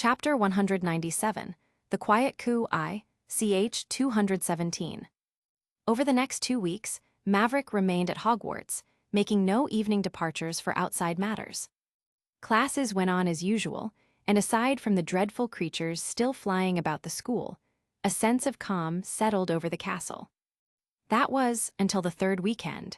Chapter 197, The Quiet Coup ch 217. Over the next 2 weeks, Maverick remained at Hogwarts, making no evening departures for outside matters. Classes went on as usual, and aside from the dreadful creatures still flying about the school, a sense of calm settled over the castle. That was until the third weekend.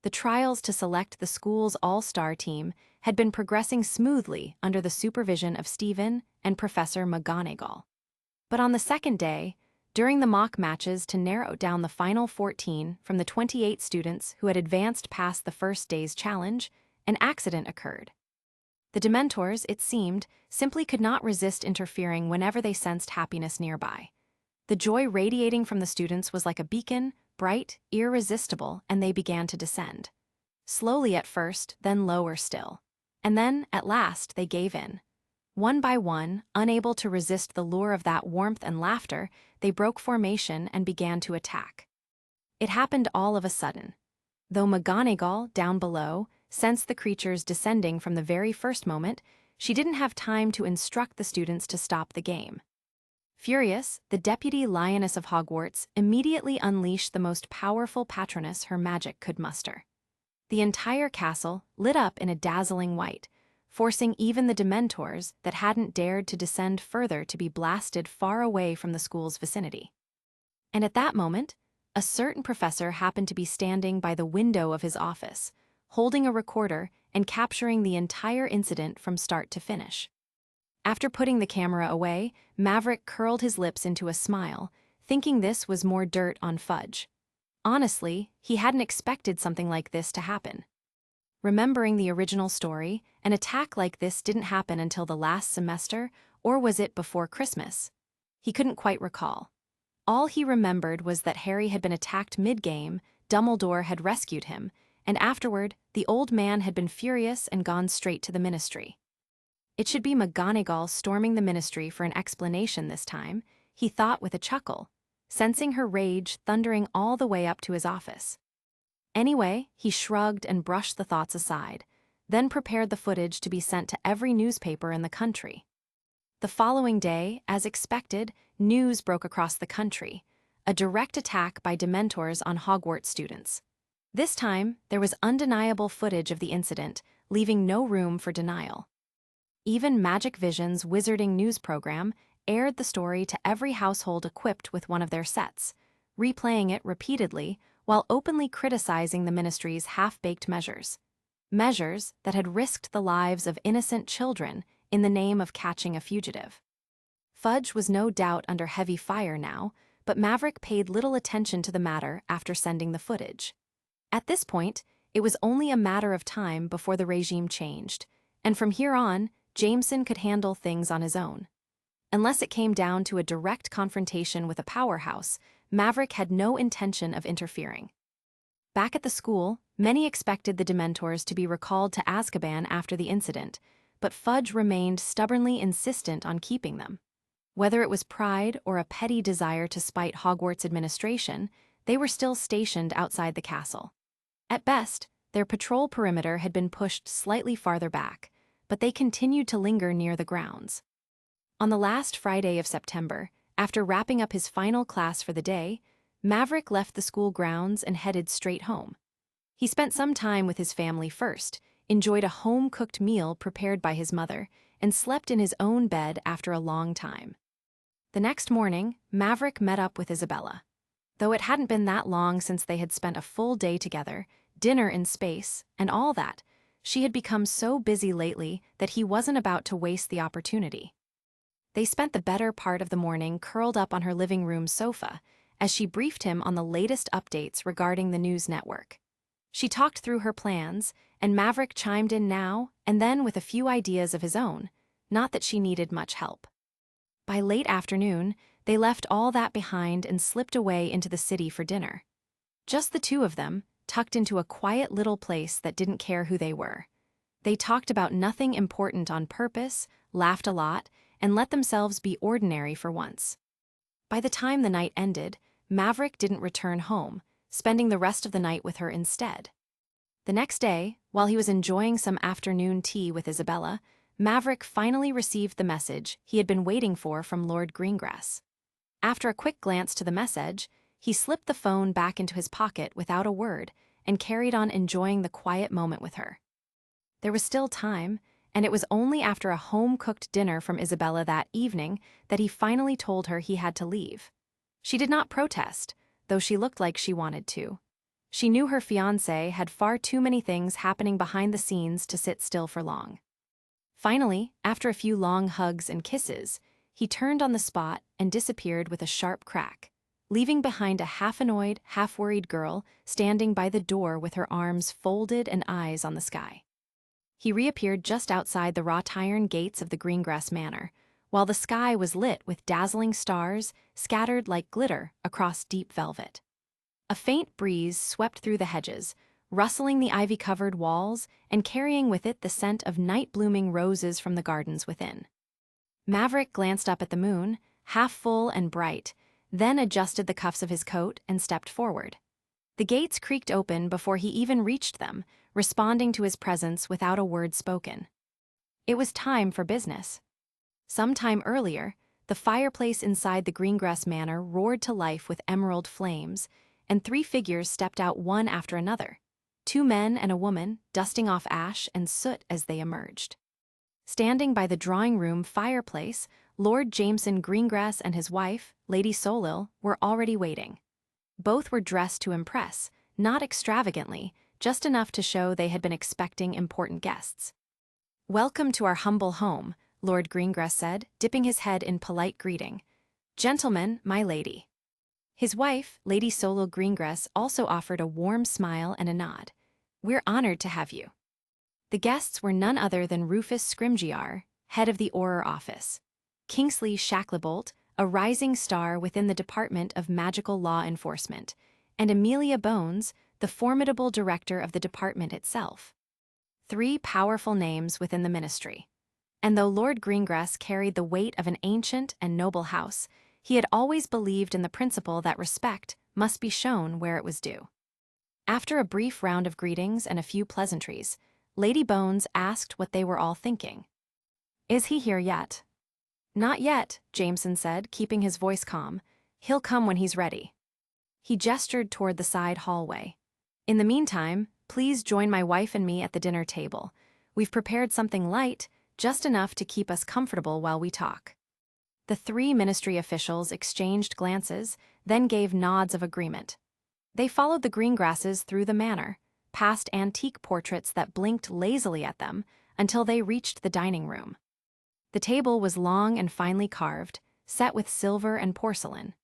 The trials to select the school's all-star team had been progressing smoothly under the supervision of Stephen and Professor McGonagall. But on the second day, during the mock matches to narrow down the final 14 from the 28 students who had advanced past the first day's challenge, an accident occurred. The Dementors, it seemed, simply could not resist interfering whenever they sensed happiness nearby. The joy radiating from the students was like a beacon, bright, irresistible, and they began to descend. Slowly at first, then lower still. And then, at last, they gave in. One by one, unable to resist the lure of that warmth and laughter, they broke formation and began to attack. It happened all of a sudden. Though McGonagall, down below, sensed the creatures descending from the very first moment, she didn't have time to instruct the students to stop the game. Furious, the Deputy Lioness of Hogwarts immediately unleashed the most powerful patroness her magic could muster. The entire castle lit up in a dazzling white, forcing even the Dementors that hadn't dared to descend further to be blasted far away from the school's vicinity. And at that moment, a certain professor happened to be standing by the window of his office, holding a recorder and capturing the entire incident from start to finish. After putting the camera away, Maverick curled his lips into a smile, thinking this was more dirt on Fudge. Honestly, he hadn't expected something like this to happen. Remembering the original story, an attack like this didn't happen until the last semester, or was it before Christmas? He couldn't quite recall. All he remembered was that Harry had been attacked mid-game, Dumbledore had rescued him, and afterward, the old man had been furious and gone straight to the Ministry. It should be McGonagall storming the Ministry for an explanation this time, he thought with a chuckle, sensing her rage thundering all the way up to his office. Anyway, he shrugged and brushed the thoughts aside, then prepared the footage to be sent to every newspaper in the country. The following day, as expected, news broke across the country, a direct attack by Dementors on Hogwarts students. This time, there was undeniable footage of the incident, leaving no room for denial. Even Magic Vision's Wizarding News program aired the story to every household equipped with one of their sets, replaying it repeatedly while openly criticizing the Ministry's half-baked measures. Measures that had risked the lives of innocent children in the name of catching a fugitive. Fudge was no doubt under heavy fire now, but Maverick paid little attention to the matter after sending the footage. At this point, it was only a matter of time before the regime changed, and from here on, Jameson could handle things on his own. Unless it came down to a direct confrontation with a powerhouse, Maverick had no intention of interfering. Back at the school, many expected the Dementors to be recalled to Azkaban after the incident, but Fudge remained stubbornly insistent on keeping them. Whether it was pride or a petty desire to spite Hogwarts administration, they were still stationed outside the castle. At best, their patrol perimeter had been pushed slightly farther back, but they continued to linger near the grounds. On the last Friday of September, after wrapping up his final class for the day, Maverick left the school grounds and headed straight home. He spent some time with his family first, enjoyed a home-cooked meal prepared by his mother, and slept in his own bed after a long time. The next morning, Maverick met up with Isabella. Though it hadn't been that long since they had spent a full day together, dinner in space, and all that, she had become so busy lately that he wasn't about to waste the opportunity. They spent the better part of the morning curled up on her living room sofa as she briefed him on the latest updates regarding the news network. She talked through her plans, and Maverick chimed in now and then with a few ideas of his own, not that she needed much help. By late afternoon, they left all that behind and slipped away into the city for dinner. Just the two of them, tucked into a quiet little place that didn't care who they were. They talked about nothing important on purpose, laughed a lot, and let themselves be ordinary for once. By the time the night ended, Maverick didn't return home, spending the rest of the night with her instead. The next day, while he was enjoying some afternoon tea with Isabella, Maverick finally received the message he had been waiting for from Lord Greengrass. After a quick glance to the message, he slipped the phone back into his pocket without a word and carried on enjoying the quiet moment with her. There was still time, and it was only after a home-cooked dinner from Isabella that evening that he finally told her he had to leave. She did not protest, though she looked like she wanted to. She knew her fiancé had far too many things happening behind the scenes to sit still for long. Finally, after a few long hugs and kisses, he turned on the spot and disappeared with a sharp crack, leaving behind a half-annoyed, half-worried girl standing by the door with her arms folded and eyes on the sky. He reappeared just outside the wrought iron gates of the Greengrass Manor, while the sky was lit with dazzling stars scattered like glitter across deep velvet. A faint breeze swept through the hedges, rustling the ivy-covered walls and carrying with it the scent of night-blooming roses from the gardens within. Maverick glanced up at the moon, half full and bright, then adjusted the cuffs of his coat and stepped forward. The gates creaked open before he even reached them, responding to his presence without a word spoken. It was time for business. Some time earlier, the fireplace inside the Greengrass Manor roared to life with emerald flames, and 3 figures stepped out one after another, 2 men and a woman dusting off ash and soot as they emerged. Standing by the drawing-room fireplace, Lord Jameson Greengrass and his wife, Lady Solil, were already waiting. Both were dressed to impress, not extravagantly, just enough to show they had been expecting important guests. "Welcome to our humble home," Lord Greengrass said, dipping his head in polite greeting. "Gentlemen, my lady." His wife, Lady Solil Greengrass, also offered a warm smile and a nod. "We're honored to have you." The guests were none other than Rufus Scrimgeour, head of the Auror Office, Kingsley Shacklebolt, a rising star within the Department of Magical Law Enforcement, and Amelia Bones, the formidable director of the department itself. 3 powerful names within the ministry. And though Lord Greengrass carried the weight of an ancient and noble house, he had always believed in the principle that respect must be shown where it was due. After a brief round of greetings and a few pleasantries, Lady Bones asked what they were all thinking. "Is he here yet?" "Not yet," Jameson said, keeping his voice calm. "He'll come when he's ready." He gestured toward the side hallway. "In the meantime, please join my wife and me at the dinner table. We've prepared something light, just enough to keep us comfortable while we talk." The 3 ministry officials exchanged glances, then gave nods of agreement. They followed the Greengrasses through the manor, past antique portraits that blinked lazily at them, until they reached the dining room. The table was long and finely carved, set with silver and porcelain.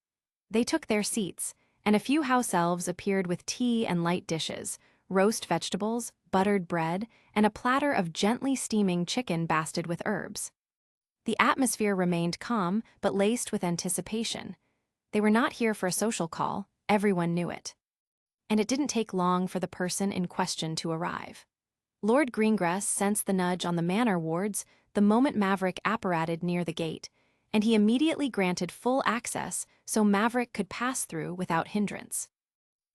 They took their seats, and a few house elves appeared with tea and light dishes, roast vegetables, buttered bread, and a platter of gently steaming chicken basted with herbs. The atmosphere remained calm, but laced with anticipation. They were not here for a social call, everyone knew it. And it didn't take long for the person in question to arrive. Lord Greengrass sensed the nudge on the manor wards the moment Maverick apparated near the gate, and he immediately granted full access so Maverick could pass through without hindrance.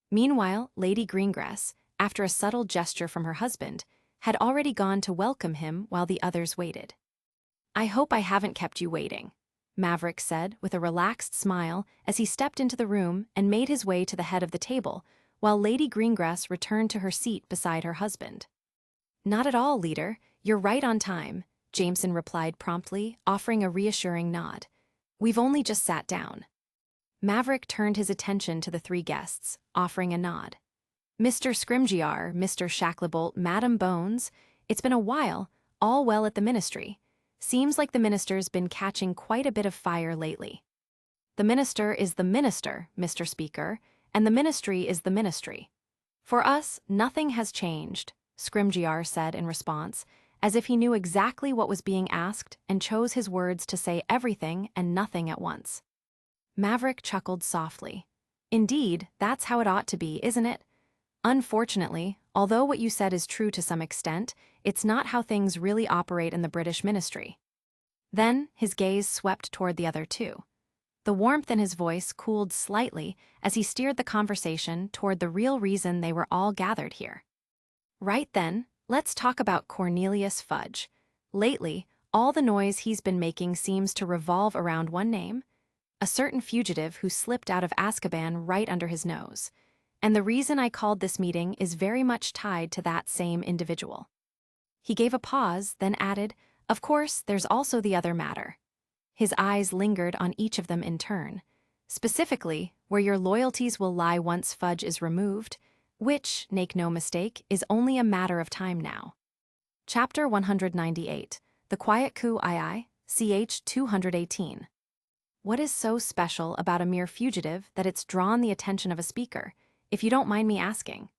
Meanwhile, Lady Greengrass, after a subtle gesture from her husband, had already gone to welcome him while the others waited. "I hope I haven't kept you waiting," Maverick said with a relaxed smile as he stepped into the room and made his way to the head of the table, while Lady Greengrass returned to her seat beside her husband. "Not at all, leader. You're right on time," Jameson replied promptly, offering a reassuring nod. "We've only just sat down." Maverick turned his attention to the 3 guests, offering a nod. "Mr. Scrimgeour, Mr. Shacklebolt, Madam Bones, it's been a while, all well at the ministry. Seems like the minister's been catching quite a bit of fire lately." "The minister is the minister, Mr. Speaker, and the ministry is the ministry. For us, nothing has changed," Scrimgeour said in response, as if he knew exactly what was being asked and chose his words to say everything and nothing at once. Maverick chuckled softly. "Indeed, that's how it ought to be, isn't it? Unfortunately, although what you said is true to some extent, it's not how things really operate in the British ministry." Then his gaze swept toward the other 2. The warmth in his voice cooled slightly as he steered the conversation toward the real reason they were all gathered here. "Right then, let's talk about Cornelius Fudge. Lately, All the noise he's been making seems to revolve around one name, a certain fugitive who slipped out of Azkaban right under his nose. And the reason I called this meeting is very much tied to that same individual." He gave a pause, then added, "Of course, there's also the other matter." His eyes lingered on each of them in turn. "Specifically, where your loyalties will lie once Fudge is removed, which, make no mistake, is only a matter of time now." Chapter 198, The Quiet Coup II, ch. 218. What is so special about a mere fugitive that it's drawn the attention of a speaker, if you don't mind me asking?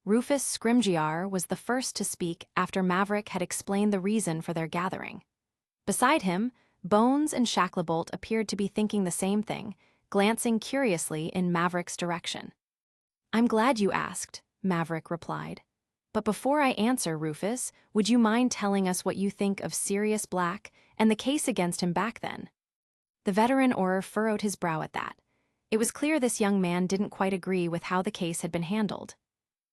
Rufus Scrimgeour was the first to speak after Maverick had explained the reason for their gathering. Beside him, Bones and Shacklebolt appeared to be thinking the same thing, glancing curiously in Maverick's direction. "I'm glad you asked," Maverick replied. "But before I answer, Rufus, would you mind telling us what you think of Sirius Black and the case against him back then?" The veteran Auror furrowed his brow at that. It was clear this young man didn't quite agree with how the case had been handled.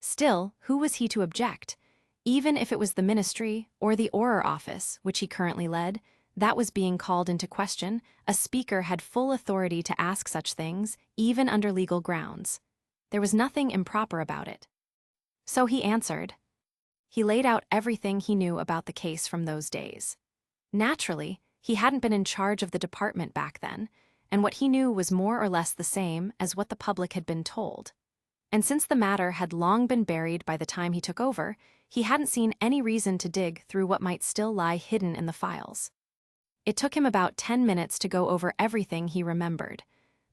Still, who was he to object? Even if it was the Ministry or the Auror office, which he currently led, that was being called into question, a speaker had full authority to ask such things, even under legal grounds. There was nothing improper about it. So he answered. He laid out everything he knew about the case from those days. Naturally, he hadn't been in charge of the department back then, and what he knew was more or less the same as what the public had been told. And since the matter had long been buried by the time he took over, he hadn't seen any reason to dig through what might still lie hidden in the files. It took him about 10 minutes to go over everything he remembered,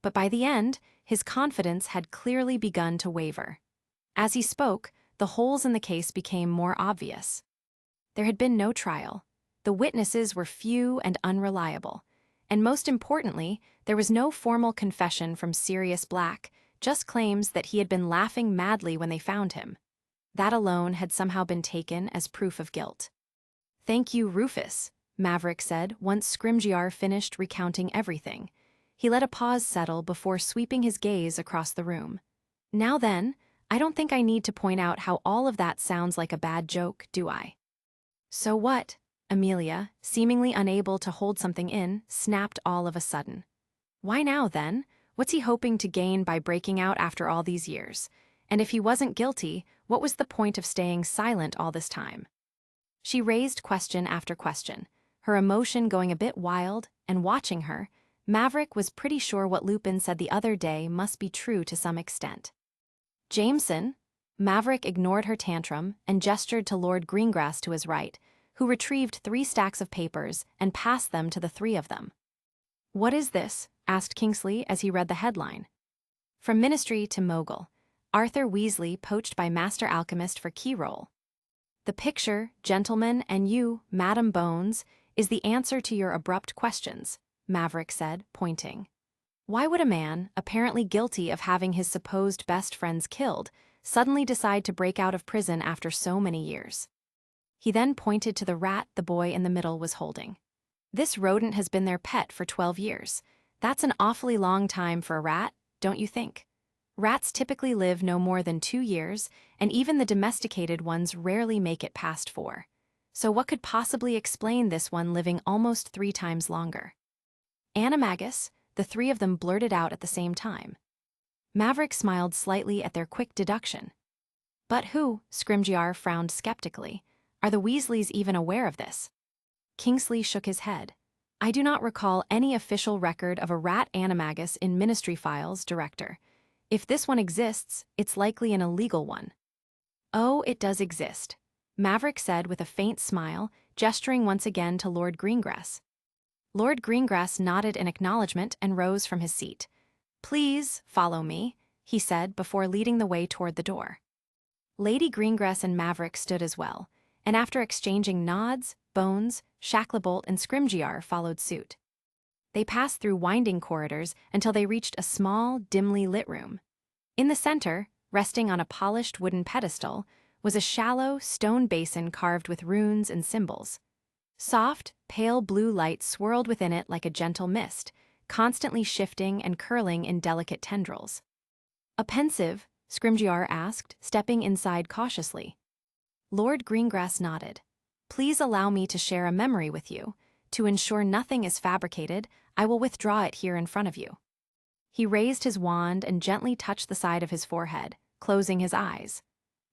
but by the end, his confidence had clearly begun to waver. As he spoke, the holes in the case became more obvious. There had been no trial. The witnesses were few and unreliable. And most importantly, there was no formal confession from Sirius Black, just claims that he had been laughing madly when they found him. That alone had somehow been taken as proof of guilt. "Thank you, Rufus," Maverick said once Scrimgeour finished recounting everything. He let a pause settle before sweeping his gaze across the room. "Now then, I don't think I need to point out how all of that sounds like a bad joke, do I?" "So what?" Amelia, seemingly unable to hold something in, snapped all of a sudden. "Why now, then? What's he hoping to gain by breaking out after all these years? And if he wasn't guilty, what was the point of staying silent all this time?" She raised question after question, her emotion going a bit wild, and watching her, Maverick was pretty sure what Lupin said the other day must be true to some extent. "Jameson?" Maverick ignored her tantrum and gestured to Lord Greengrass to his right, who retrieved 3 stacks of papers and passed them to the 3 of them. "What is this?" asked Kingsley as he read the headline. "From Ministry to Mogul. Arthur Weasley poached by Master Alchemist for keyroll. The picture, gentlemen, and you, Madam Bones, is the answer to your abrupt questions," Maverick said, pointing. Why would a man, apparently guilty of having his supposed best friends killed, suddenly decide to break out of prison after so many years? He then pointed to the rat the boy in the middle was holding. "This rodent has been their pet for 12 years. That's an awfully long time for a rat, don't you think? Rats typically live no more than 2 years, and even the domesticated ones rarely make it past 4. So what could possibly explain this one living almost 3 times longer?" "Animagus," the 3 of them blurted out at the same time. Maverick smiled slightly at their quick deduction. "But who?" Scrimgeour frowned skeptically. "Are the Weasleys even aware of this?" Kingsley shook his head. "I do not recall any official record of a rat animagus in Ministry files, Director. If this one exists, it's likely an illegal one." "Oh, it does exist," Maverick said with a faint smile, gesturing once again to Lord Greengrass. Lord Greengrass nodded in acknowledgement and rose from his seat. "Please follow me," he said before leading the way toward the door. Lady Greengrass and Maverick stood as well, and after exchanging nods, Bones, Shacklebolt, and Scrimgeour followed suit. They passed through winding corridors until they reached a small, dimly lit room. In the center, resting on a polished wooden pedestal, was a shallow, stone basin carved with runes and symbols. Soft, pale blue light swirled within it like a gentle mist, constantly shifting and curling in delicate tendrils. "A pensive?" Scrimgeour asked, stepping inside cautiously. Lord Greengrass nodded. Please allow me to share a memory with you. To ensure nothing is fabricated, I will withdraw it here in front of you." He raised his wand and gently touched the side of his forehead, closing his eyes.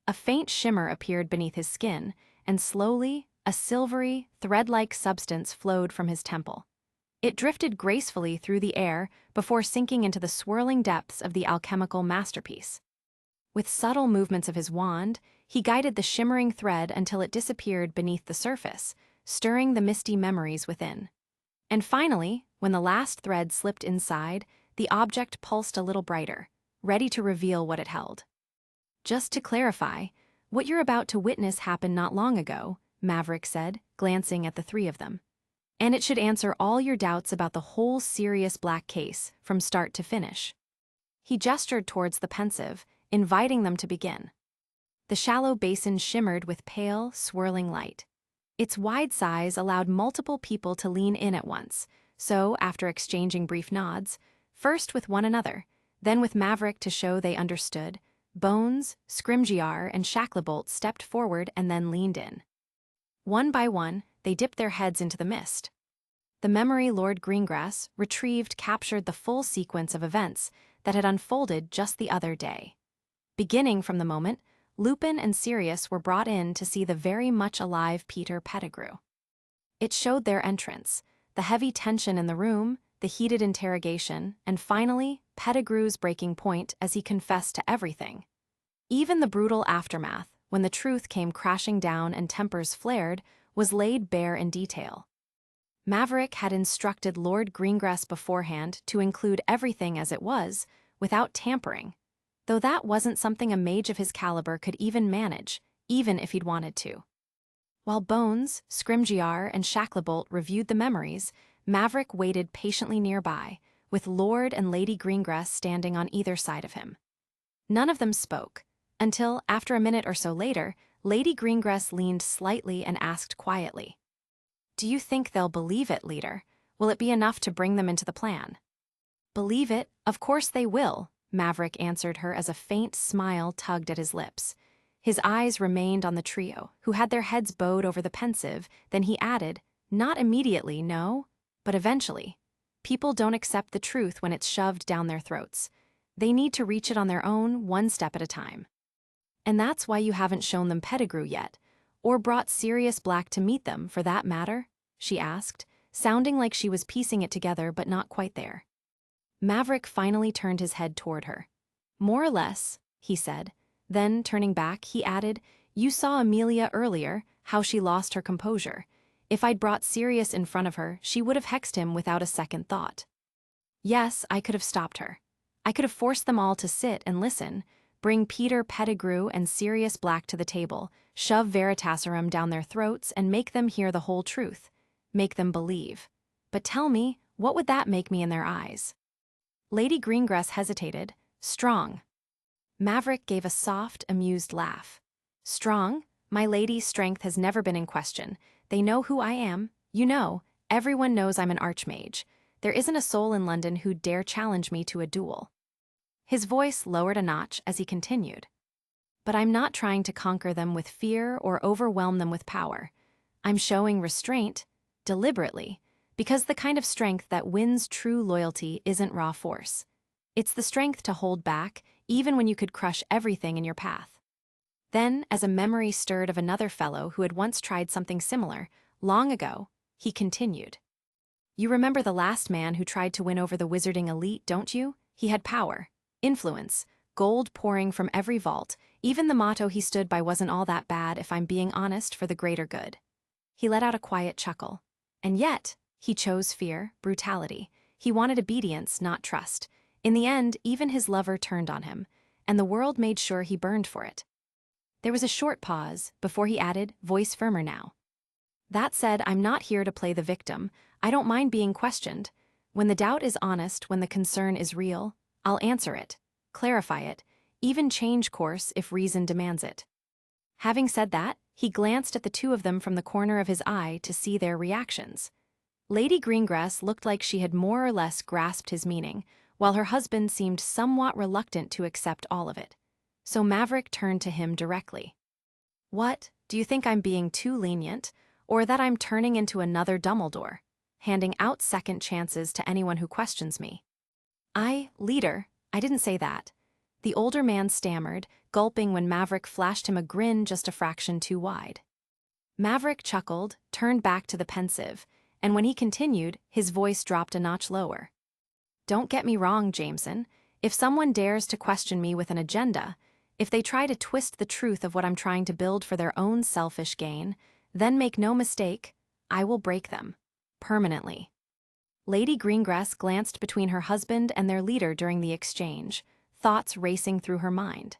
A faint shimmer appeared beneath his skin, and slowly, a silvery, thread-like substance flowed from his temple. It drifted gracefully through the air before sinking into the swirling depths of the alchemical masterpiece. With subtle movements of his wand, he guided the shimmering thread until it disappeared beneath the surface, stirring the misty memories within. And finally, when the last thread slipped inside, the object pulsed a little brighter, ready to reveal what it held. "Just to clarify, what you're about to witness happened not long ago," Maverick said, glancing at the three of them. "And it should answer all your doubts about the whole serious black case, from start to finish." He gestured towards the pensive, inviting them to begin. The shallow basin shimmered with pale, swirling light. Its wide size allowed multiple people to lean in at once, so, after exchanging brief nods, first with one another, then with Maverick to show they understood, Bones, Scrimgeour, and Shacklebolt stepped forward and then leaned in. One by one, they dipped their heads into the mist. The memory Lord Greengrass retrieved captured the full sequence of events that had unfolded just the other day. Beginning from the moment, Lupin and Sirius were brought in to see the very much alive Peter Pettigrew. It showed their entrance, the heavy tension in the room, the heated interrogation, and finally, Pettigrew's breaking point as he confessed to everything. Even the brutal aftermath, when the truth came crashing down and tempers flared, was laid bare in detail. Maverick had instructed Lord Greengrass beforehand to include everything as it was, without tampering, though that wasn't something a mage of his caliber could even manage, even if he'd wanted to. While Bones, Scrimgeour, and Shacklebolt reviewed the memories, Maverick waited patiently nearby, with Lord and Lady Greengrass standing on either side of him. None of them spoke, until, after a minute or so later, Lady Greengrass leaned slightly and asked quietly, "Do you think they'll believe it, leader? Will it be enough to bring them into the plan?" "Believe it? Of course they will," Maverick answered her as a faint smile tugged at his lips. His eyes remained on the trio, who had their heads bowed over the pensive, then he added, "Not immediately, no, but eventually. People don't accept the truth when it's shoved down their throats. They need to reach it on their own, one step at a time. And that's why you haven't shown them Pettigrew yet, or brought Sirius Black to meet them, for that matter?" she asked, sounding like she was piecing it together but not quite there. Maverick finally turned his head toward her. "More or less," he said. Then, turning back, he added, "You saw Amelia earlier, how she lost her composure. If I'd brought Sirius in front of her, she would have hexed him without a second thought. Yes, I could have stopped her. I could have forced them all to sit and listen, bring Peter Pettigrew and Sirius Black to the table, shove Veritaserum down their throats, and make them hear the whole truth. Make them believe. But tell me, what would that make me in their eyes?" Lady Greengrass hesitated. "Strong." Maverick gave a soft, amused laugh. "Strong? My lady's strength has never been in question. They know who I am. You know, everyone knows I'm an archmage. There isn't a soul in London who'd dare challenge me to a duel." His voice lowered a notch as he continued. "But I'm not trying to conquer them with fear or overwhelm them with power. I'm showing restraint, deliberately, because the kind of strength that wins true loyalty isn't raw force. It's the strength to hold back, even when you could crush everything in your path." Then, as a memory stirred of another fellow who had once tried something similar, long ago, he continued. "You remember the last man who tried to win over the wizarding elite, don't you? He had power, influence, gold pouring from every vault. Even the motto he stood by wasn't all that bad, if I'm being honest, for the greater good." He let out a quiet chuckle. "And yet, he chose fear, brutality. He wanted obedience, not trust. In the end, even his lover turned on him, and the world made sure he burned for it." There was a short pause, before he added, voice firmer now. "That said, I'm not here to play the victim. I don't mind being questioned. When the doubt is honest, when the concern is real, I'll answer it, clarify it, even change course if reason demands it." Having said that, he glanced at the two of them from the corner of his eye to see their reactions. Lady Greengrass looked like she had more or less grasped his meaning, while her husband seemed somewhat reluctant to accept all of it. So Maverick turned to him directly. "What, do you think I'm being too lenient, or that I'm turning into another Dumbledore, handing out second chances to anyone who questions me. Leader, I didn't say that. The older man stammered, gulping when Maverick flashed him a grin just a fraction too wide. Maverick chuckled, turned back to the pensive, and when he continued, his voice dropped a notch lower. Don't get me wrong, Jameson. If someone dares to question me with an agenda, if they try to twist the truth of what I'm trying to build for their own selfish gain, then make no mistake, I will break them. Permanently. Lady Greengrass glanced between her husband and their leader during the exchange, thoughts racing through her mind.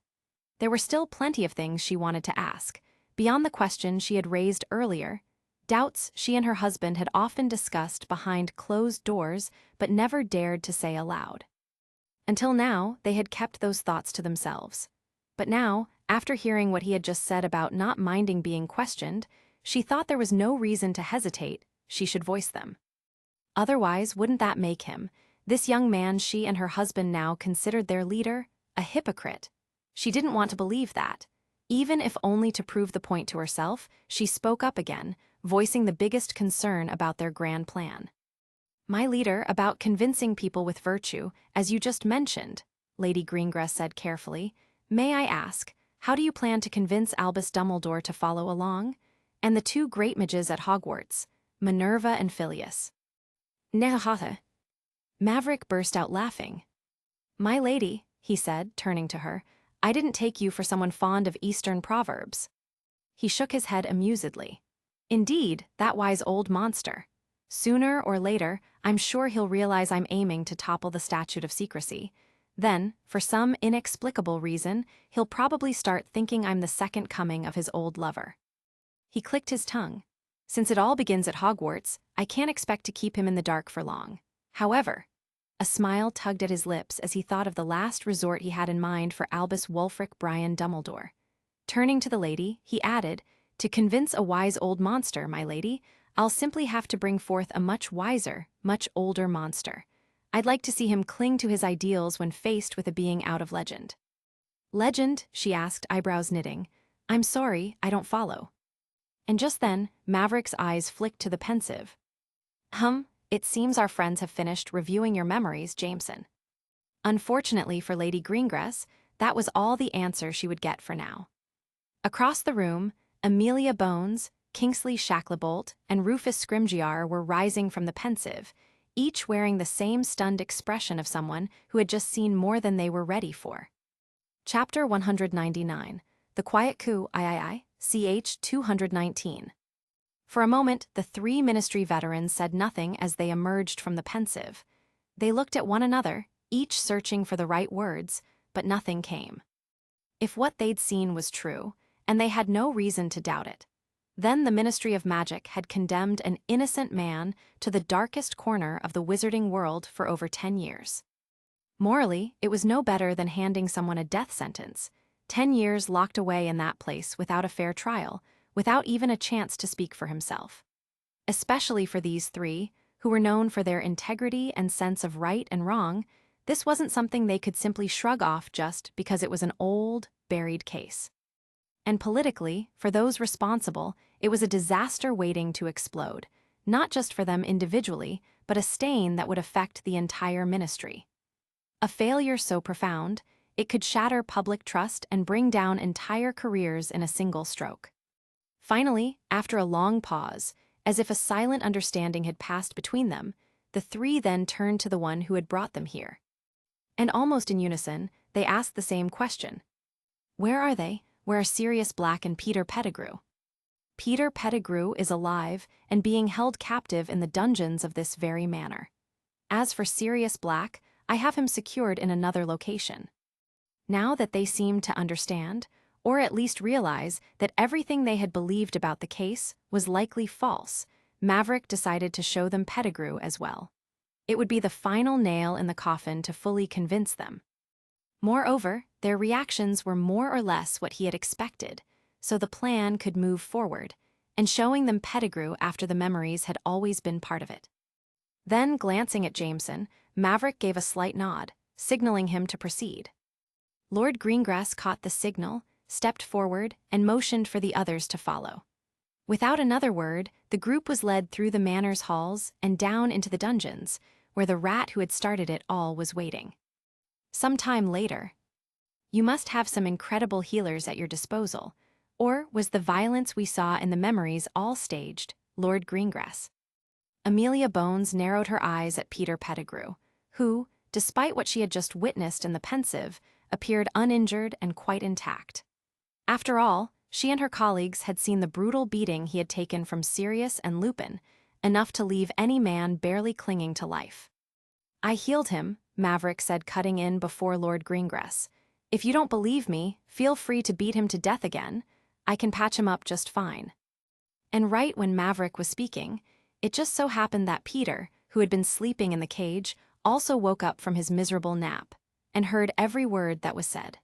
There were still plenty of things she wanted to ask, beyond the question she had raised earlier, doubts she and her husband had often discussed behind closed doors but never dared to say aloud. Until now, they had kept those thoughts to themselves. But now, after hearing what he had just said about not minding being questioned, she thought there was no reason to hesitate, she should voice them. Otherwise, wouldn't that make him, this young man she and her husband now considered their leader, a hypocrite? She didn't want to believe that. Even if only to prove the point to herself, she spoke up again, voicing the biggest concern about their grand plan. My leader, about convincing people with virtue, as you just mentioned, Lady Greengrass said carefully. May I ask, how do you plan to convince Albus Dumbledore to follow along? And the two great mages at Hogwarts, Minerva and Filius. Nehahata. Maverick burst out laughing. My lady, he said, turning to her, I didn't take you for someone fond of Eastern proverbs. He shook his head amusedly. Indeed, that wise old monster. Sooner or later, I'm sure he'll realize I'm aiming to topple the statute of secrecy. Then, for some inexplicable reason, he'll probably start thinking I'm the second coming of his old lover. He clicked his tongue. Since it all begins at Hogwarts, I can't expect to keep him in the dark for long. However, a smile tugged at his lips as he thought of the last resort he had in mind for Albus Wulfric Brian Dumbledore. Turning to the lady, he added, to convince a wise old monster, my lady, I'll simply have to bring forth a much wiser, much older monster. I'd like to see him cling to his ideals when faced with a being out of legend. Legend? She asked, eyebrows knitting. I'm sorry, I don't follow. And just then, Maverick's eyes flicked to the pensive. It seems our friends have finished reviewing your memories, Jameson. Unfortunately for Lady Greengrass, that was all the answer she would get for now. Across the room, Amelia Bones, Kingsley Shacklebolt, and Rufus Scrimgeour were rising from the pensive, each wearing the same stunned expression of someone who had just seen more than they were ready for. Chapter 199, The Quiet Coup, ch. 219. For a moment, the three Ministry veterans said nothing as they emerged from the pensive. They looked at one another, each searching for the right words, but nothing came. If what they'd seen was true, and they had no reason to doubt it, then the Ministry of Magic had condemned an innocent man to the darkest corner of the wizarding world for over 10 years. Morally, it was no better than handing someone a death sentence, 10 years locked away in that place without a fair trial, without even a chance to speak for himself. Especially for these three, who were known for their integrity and sense of right and wrong, this wasn't something they could simply shrug off just because it was an old, buried case. And politically, for those responsible, it was a disaster waiting to explode, not just for them individually, but a stain that would affect the entire ministry. A failure so profound, it could shatter public trust and bring down entire careers in a single stroke. Finally, after a long pause, as if a silent understanding had passed between them, the three then turned to the one who had brought them here. And almost in unison, they asked the same question. Where are they? Where are Sirius Black and Peter Pettigrew? Peter Pettigrew is alive and being held captive in the dungeons of this very manor. As for Sirius Black, I have him secured in another location. Now that they seemed to understand, or at least realize that everything they had believed about the case was likely false, Maverick decided to show them Pettigrew as well. It would be the final nail in the coffin to fully convince them. Moreover, their reactions were more or less what he had expected, so the plan could move forward, and showing them Pettigrew after the memories had always been part of it. Then, glancing at Jameson, Maverick gave a slight nod, signaling him to proceed. Lord Greengrass caught the signal, stepped forward, and motioned for the others to follow. Without another word, the group was led through the manor's halls and down into the dungeons, where the rat who had started it all was waiting. Some time later, you must have some incredible healers at your disposal, or was the violence we saw in the memories all staged, Lord Greengrass? Amelia Bones narrowed her eyes at Peter Pettigrew, who, despite what she had just witnessed in the pensive, appeared uninjured and quite intact. After all, she and her colleagues had seen the brutal beating he had taken from Sirius and Lupin, enough to leave any man barely clinging to life. I healed him, Maverick said, cutting in before Lord Greengrass. If you don't believe me, feel free to beat him to death again. I can patch him up just fine. And right when Maverick was speaking, it just so happened that Peter, who had been sleeping in the cage, also woke up from his miserable nap and heard every word that was said.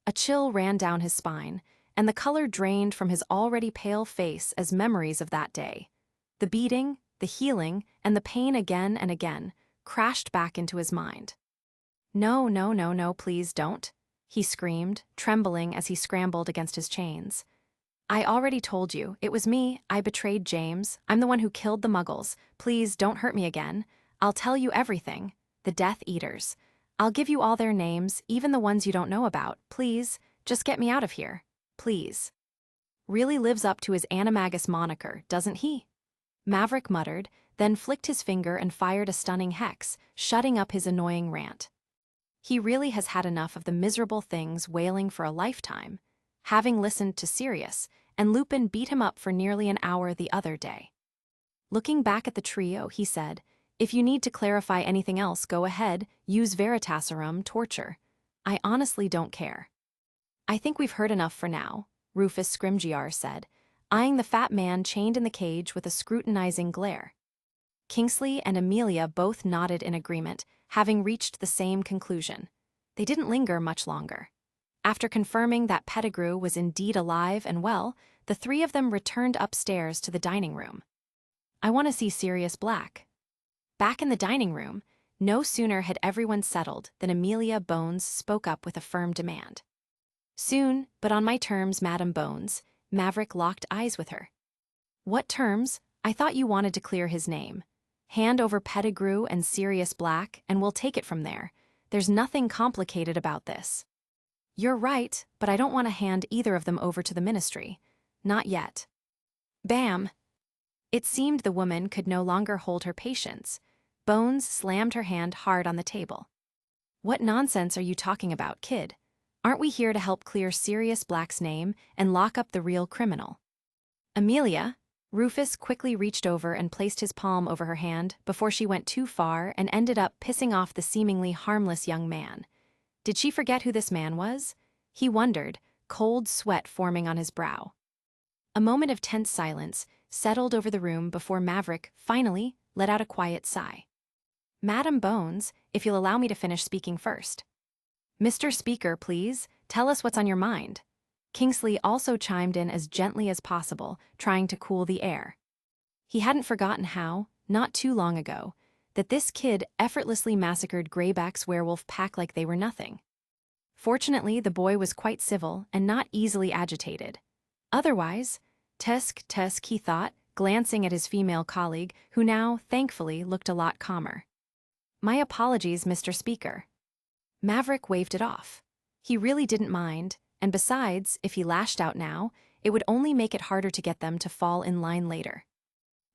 A chill ran down his spine, and the color drained from his already pale face as memories of that day. The beating, the healing, and the pain again and again crashed back into his mind. No, no, no, no, please don't, he screamed, trembling as he scrambled against his chains. I already told you, it was me, I betrayed James, I'm the one who killed the Muggles, please don't hurt me again. I'll tell you everything, the Death Eaters. I'll give you all their names, even the ones you don't know about, please, just get me out of here, please. Really lives up to his Animagus moniker, doesn't he? Maverick muttered, then flicked his finger and fired a stunning hex, shutting up his annoying rant. He really has had enough of the miserable things wailing for a lifetime, having listened to Sirius, and Lupin beat him up for nearly an hour the other day. Looking back at the trio, he said, if you need to clarify anything else, go ahead, use Veritaserum torture. I honestly don't care. I think we've heard enough for now, Rufus Scrimgeour said, eyeing the fat man chained in the cage with a scrutinizing glare. Kingsley and Amelia both nodded in agreement, having reached the same conclusion. They didn't linger much longer. After confirming that Pettigrew was indeed alive and well, the three of them returned upstairs to the dining room. I want to see Sirius Black. Back in the dining room, no sooner had everyone settled than Amelia Bones spoke up with a firm demand. Soon, but on my terms, Madam Bones, Maverick locked eyes with her. What terms? I thought you wanted to clear his name. Hand over Pettigrew and Sirius Black, and we'll take it from there. There's nothing complicated about this. You're right, but I don't want to hand either of them over to the Ministry. Not yet. Bam! It seemed the woman could no longer hold her patience. Bones slammed her hand hard on the table. What nonsense are you talking about, kid? Aren't we here to help clear Sirius Black's name and lock up the real criminal? Amelia, Rufus quickly reached over and placed his palm over her hand before she went too far and ended up pissing off the seemingly harmless young man. Did she forget who this man was? He wondered, cold sweat forming on his brow. A moment of tense silence settled over the room before Maverick finally let out a quiet sigh. Madam Bones, if you'll allow me to finish speaking first. Mr. Speaker, please, tell us what's on your mind. Kingsley also chimed in as gently as possible, trying to cool the air. He hadn't forgotten how, not too long ago, that this kid effortlessly massacred Greyback's werewolf pack like they were nothing. Fortunately, the boy was quite civil and not easily agitated. Otherwise, tusk, he thought, glancing at his female colleague, who now, thankfully, looked a lot calmer. My apologies, Mr. Speaker. Maverick waved it off. He really didn't mind, and besides, if he lashed out now, it would only make it harder to get them to fall in line later.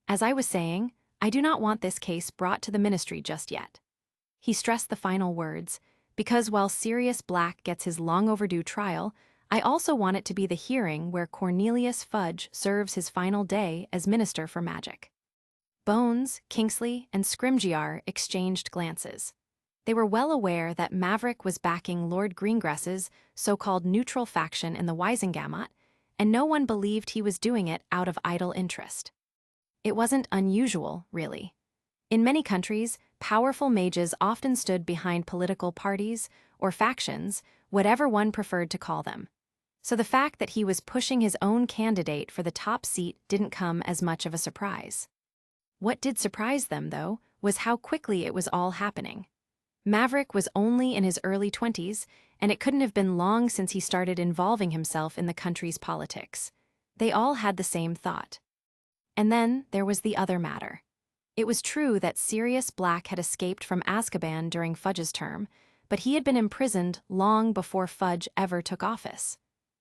As I was saying, I do not want this case brought to the Ministry just yet. He stressed the final words, because while Sirius Black gets his long-overdue trial, I also want it to be the hearing where Cornelius Fudge serves his final day as Minister for Magic. Bones, Kingsley, and Scrimgeour exchanged glances. They were well aware that Maverick was backing Lord Greengrass's so-called neutral faction in the Wisengamot, and no one believed he was doing it out of idle interest. It wasn't unusual, really. In many countries, powerful mages often stood behind political parties or factions, whatever one preferred to call them. So the fact that he was pushing his own candidate for the top seat didn't come as much of a surprise. What did surprise them, though, was how quickly it was all happening. Maverick was only in his early 20s, and it couldn't have been long since he started involving himself in the country's politics. They all had the same thought. And then there was the other matter. It was true that Sirius Black had escaped from Azkaban during Fudge's term, but he had been imprisoned long before Fudge ever took office.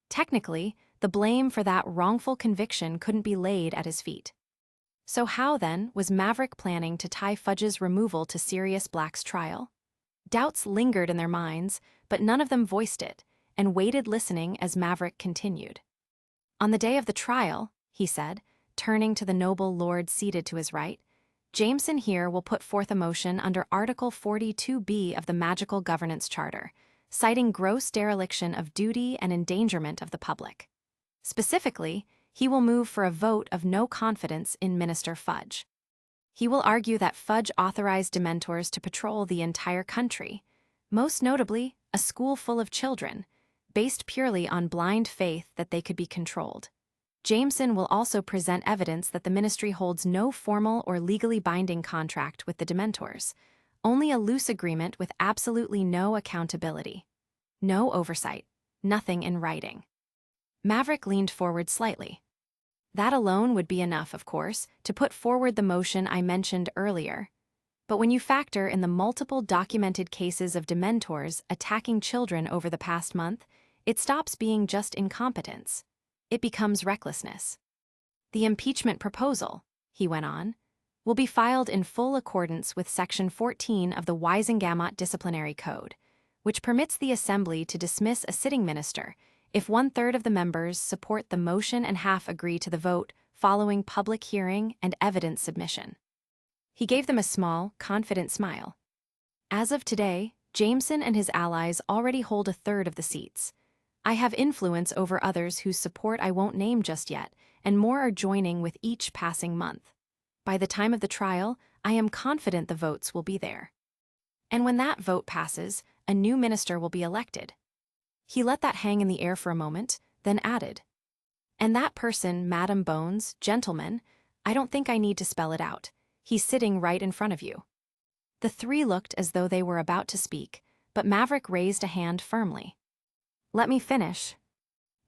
Technically, the blame for that wrongful conviction couldn't be laid at his feet. So how, then, was Maverick planning to tie Fudge's removal to Sirius Black's trial? Doubts lingered in their minds, but none of them voiced it, and waited listening as Maverick continued. On the day of the trial, he said, turning to the noble lord seated to his right, Jameson here will put forth a motion under Article 42B of the Magical Governance Charter, citing gross dereliction of duty and endangerment of the public. Specifically, he will move for a vote of no confidence in Minister Fudge. He will argue that Fudge authorized Dementors to patrol the entire country, most notably a school full of children, based purely on blind faith that they could be controlled. Jameson will also present evidence that the ministry holds no formal or legally binding contract with the Dementors, only a loose agreement with absolutely no accountability. No oversight, nothing in writing. Maverick leaned forward slightly. That alone would be enough, of course, to put forward the motion I mentioned earlier. But when you factor in the multiple documented cases of Dementors attacking children over the past month, it stops being just incompetence. It becomes recklessness. The impeachment proposal, he went on, will be filed in full accordance with Section 14 of the Wisengamot Disciplinary Code, which permits the Assembly to dismiss a sitting minister if 1/3 of the members support the motion and half agree to the vote following public hearing and evidence submission. He gave them a small, confident smile. As of today, Jameson and his allies already hold 1/3 of the seats. I have influence over others whose support I won't name just yet, and more are joining with each passing month. By the time of the trial, I am confident the votes will be there. And when that vote passes, a new minister will be elected. He let that hang in the air for a moment, then added, "And that person, Madam Bones, gentlemen, I don't think I need to spell it out. He's sitting right in front of you." The three looked as though they were about to speak, but Maverick raised a hand firmly. "Let me finish.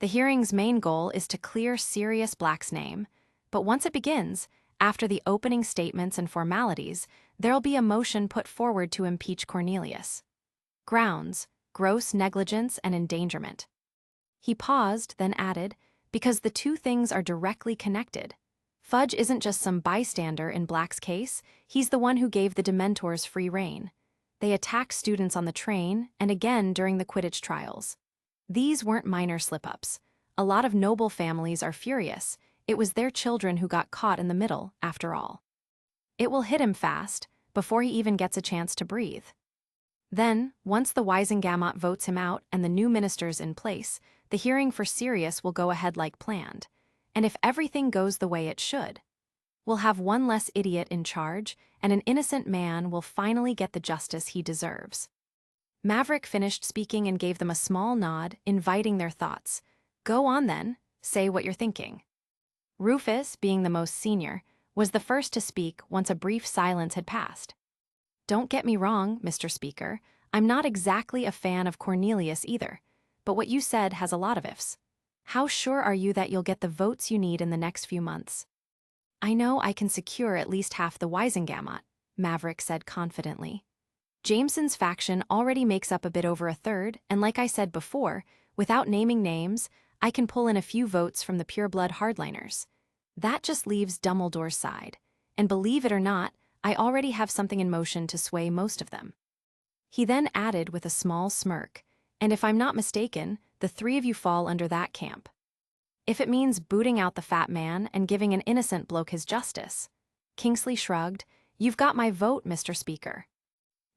The hearing's main goal is to clear Sirius Black's name, but once it begins, after the opening statements and formalities, there'll be a motion put forward to impeach Cornelius. Grounds: gross negligence and endangerment." He paused, then added, "Because the two things are directly connected. Fudge isn't just some bystander in Black's case, he's the one who gave the Dementors free rein. They attacked students on the train and again during the Quidditch trials. These weren't minor slip-ups. A lot of noble families are furious. It was their children who got caught in the middle, after all. It will hit him fast, before he even gets a chance to breathe. Then, once the Wisengamot votes him out and the new minister's in place, the hearing for Sirius will go ahead like planned. And if everything goes the way it should, we'll have one less idiot in charge, and an innocent man will finally get the justice he deserves." Maverick finished speaking and gave them a small nod, inviting their thoughts. "Go on then, say what you're thinking." Rufus, being the most senior, was the first to speak once a brief silence had passed. "Don't get me wrong, Mr. Speaker, I'm not exactly a fan of Cornelius either, but what you said has a lot of ifs. How sure are you that you'll get the votes you need in the next few months?" "I know I can secure at least half the Wisengamot," Maverick said confidently. "Jameson's faction already makes up a bit over 1/3, and like I said before, without naming names, I can pull in a few votes from the pureblood hardliners. That just leaves Dumbledore's side, and believe it or not, I already have something in motion to sway most of them." He then added with a small smirk, "And if I'm not mistaken, the three of you fall under that camp. If it means booting out the fat man and giving an innocent bloke his justice." Kingsley shrugged, "You've got my vote, Mr. Speaker."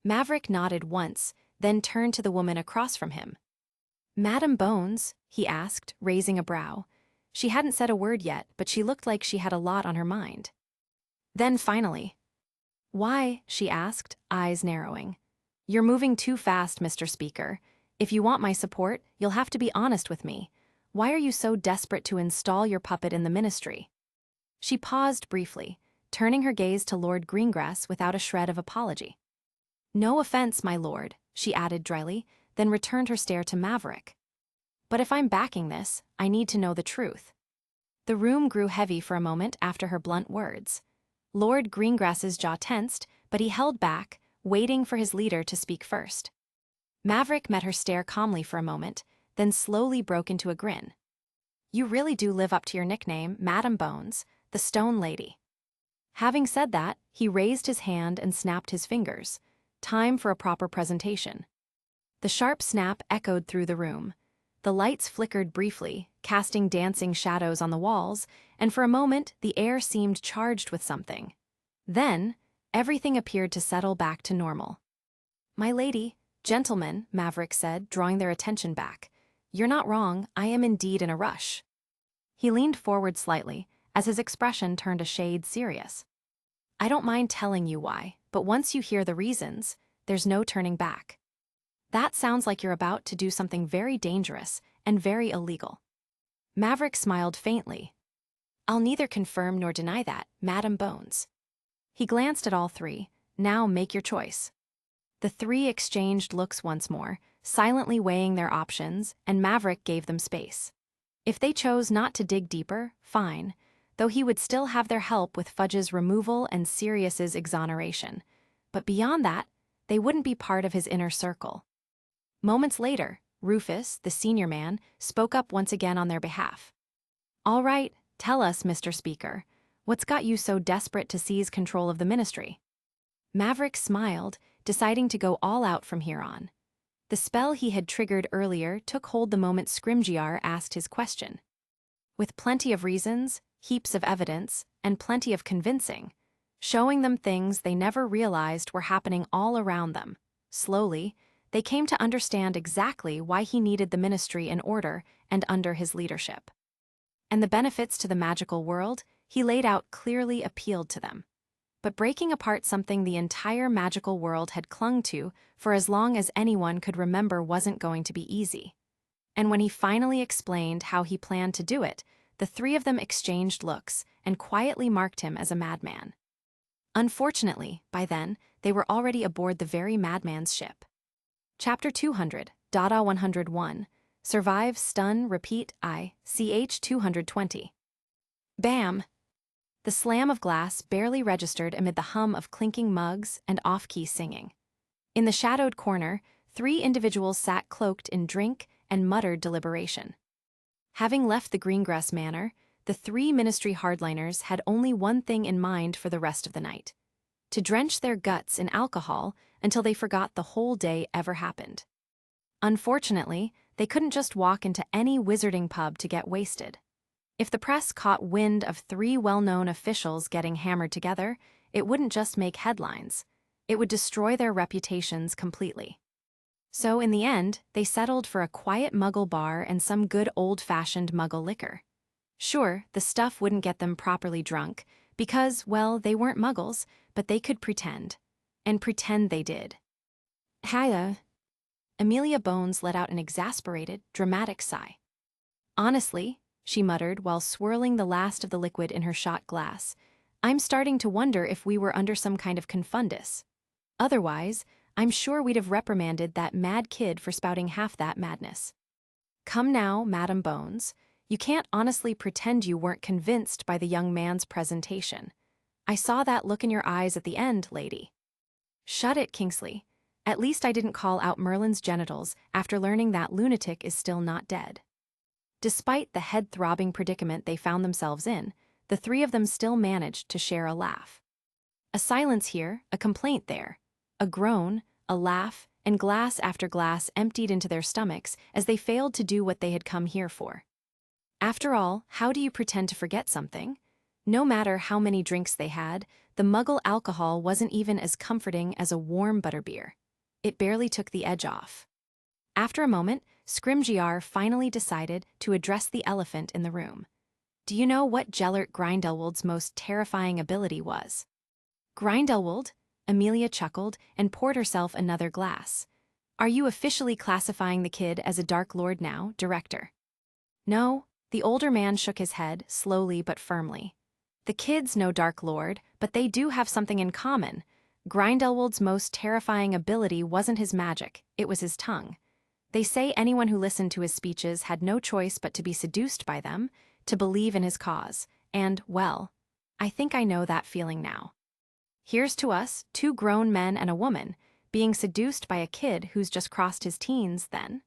Maverick nodded once, then turned to the woman across from him. "Madam Bones?" he asked, raising a brow. She hadn't said a word yet, but she looked like she had a lot on her mind. Then finally, "Why?" she asked, eyes narrowing. "You're moving too fast, Mr. Speaker. If you want my support, you'll have to be honest with me. Why are you so desperate to install your puppet in the ministry?" She paused briefly, turning her gaze to Lord Greengrass without a shred of apology. "No offense, my lord," she added dryly, then returned her stare to Maverick. "But if I'm backing this, I need to know the truth." The room grew heavy for a moment after her blunt words. Lord Greengrass's jaw tensed, but he held back, waiting for his leader to speak first. Maverick met her stare calmly for a moment, then slowly broke into a grin. You really do live up to your nickname, Madam Bones, the Stone Lady. Having said that, he raised his hand and snapped his fingers. Time for a proper presentation. The sharp snap echoed through the room. The lights flickered briefly, casting dancing shadows on the walls, and for a moment the air seemed charged with something. Then, everything appeared to settle back to normal. My lady, gentlemen, Maverick said, drawing their attention back. You're not wrong, I am indeed in a rush. He leaned forward slightly, as his expression turned a shade serious. I don't mind telling you why, but once you hear the reasons, there's no turning back. That sounds like you're about to do something very dangerous and very illegal. Maverick smiled faintly. I'll neither confirm nor deny that, Madam Bones. He glanced at all three. Now make your choice. The three exchanged looks once more, silently weighing their options, and Maverick gave them space. If they chose not to dig deeper, fine, though he would still have their help with Fudge's removal and Sirius's exoneration. But beyond that, they wouldn't be part of his inner circle. Moments later, Rufus, the senior man, spoke up once again on their behalf. All right, tell us, Mr. Speaker, what's got you so desperate to seize control of the ministry? Maverick smiled, deciding to go all out from here on. The spell he had triggered earlier took hold the moment Scrimgeour asked his question. With plenty of reasons, heaps of evidence, and plenty of convincing, showing them things they never realized were happening all around them. Slowly, they came to understand exactly why he needed the ministry in order and under his leadership. And the benefits to the magical world he laid out clearly appealed to them. But breaking apart something the entire magical world had clung to for as long as anyone could remember wasn't going to be easy. And when he finally explained how he planned to do it, the three of them exchanged looks and quietly marked him as a madman. Unfortunately, by then, they were already aboard the very madman's ship. Chapter 200, Dada 101, Survive, Stun, Repeat, CH 220. Bam! The slam of glass barely registered amid the hum of clinking mugs and off-key singing. In the shadowed corner, three individuals sat cloaked in drink and muttered deliberation. Having left the Greengrass Manor, the three ministry hardliners had only one thing in mind for the rest of the night: to drench their guts in alcohol until they forgot the whole day ever happened. Unfortunately, they couldn't just walk into any wizarding pub to get wasted. If the press caught wind of three well-known officials getting hammered together, it wouldn't just make headlines. It would destroy their reputations completely. So in the end, they settled for a quiet muggle bar and some good old-fashioned muggle liquor. Sure, the stuff wouldn't get them properly drunk, because, well, they weren't muggles, but they could pretend. And pretend they did. Hiya. Amelia Bones let out an exasperated, dramatic sigh. Honestly, she muttered while swirling the last of the liquid in her shot glass, I'm starting to wonder if we were under some kind of confundus. Otherwise, I'm sure we'd have reprimanded that mad kid for spouting half that madness. Come now, Madam Bones. You can't honestly pretend you weren't convinced by the young man's presentation. I saw that look in your eyes at the end, lady. Shut it, Kingsley. At least I didn't call out Merlin's genitals after learning that lunatic is still not dead. Despite the head-throbbing predicament they found themselves in, the three of them still managed to share a laugh. A silence here, a complaint there, a groan, a laugh, and glass after glass emptied into their stomachs as they failed to do what they had come here for. After all, how do you pretend to forget something? No matter how many drinks they had, the muggle alcohol wasn't even as comforting as a warm butterbeer. It barely took the edge off. After a moment, Scrimgeour finally decided to address the elephant in the room. Do you know what Gellert Grindelwald's most terrifying ability was? Grindelwald? Amelia chuckled and poured herself another glass. Are you officially classifying the kid as a Dark Lord now, Director? No, the older man shook his head, slowly but firmly. The kid's no Dark Lord, but they do have something in common. Grindelwald's most terrifying ability wasn't his magic, it was his tongue. They say anyone who listened to his speeches had no choice but to be seduced by them, to believe in his cause, and, well, I think I know that feeling now. Here's to us, two grown men and a woman, being seduced by a kid who's just crossed his teens then.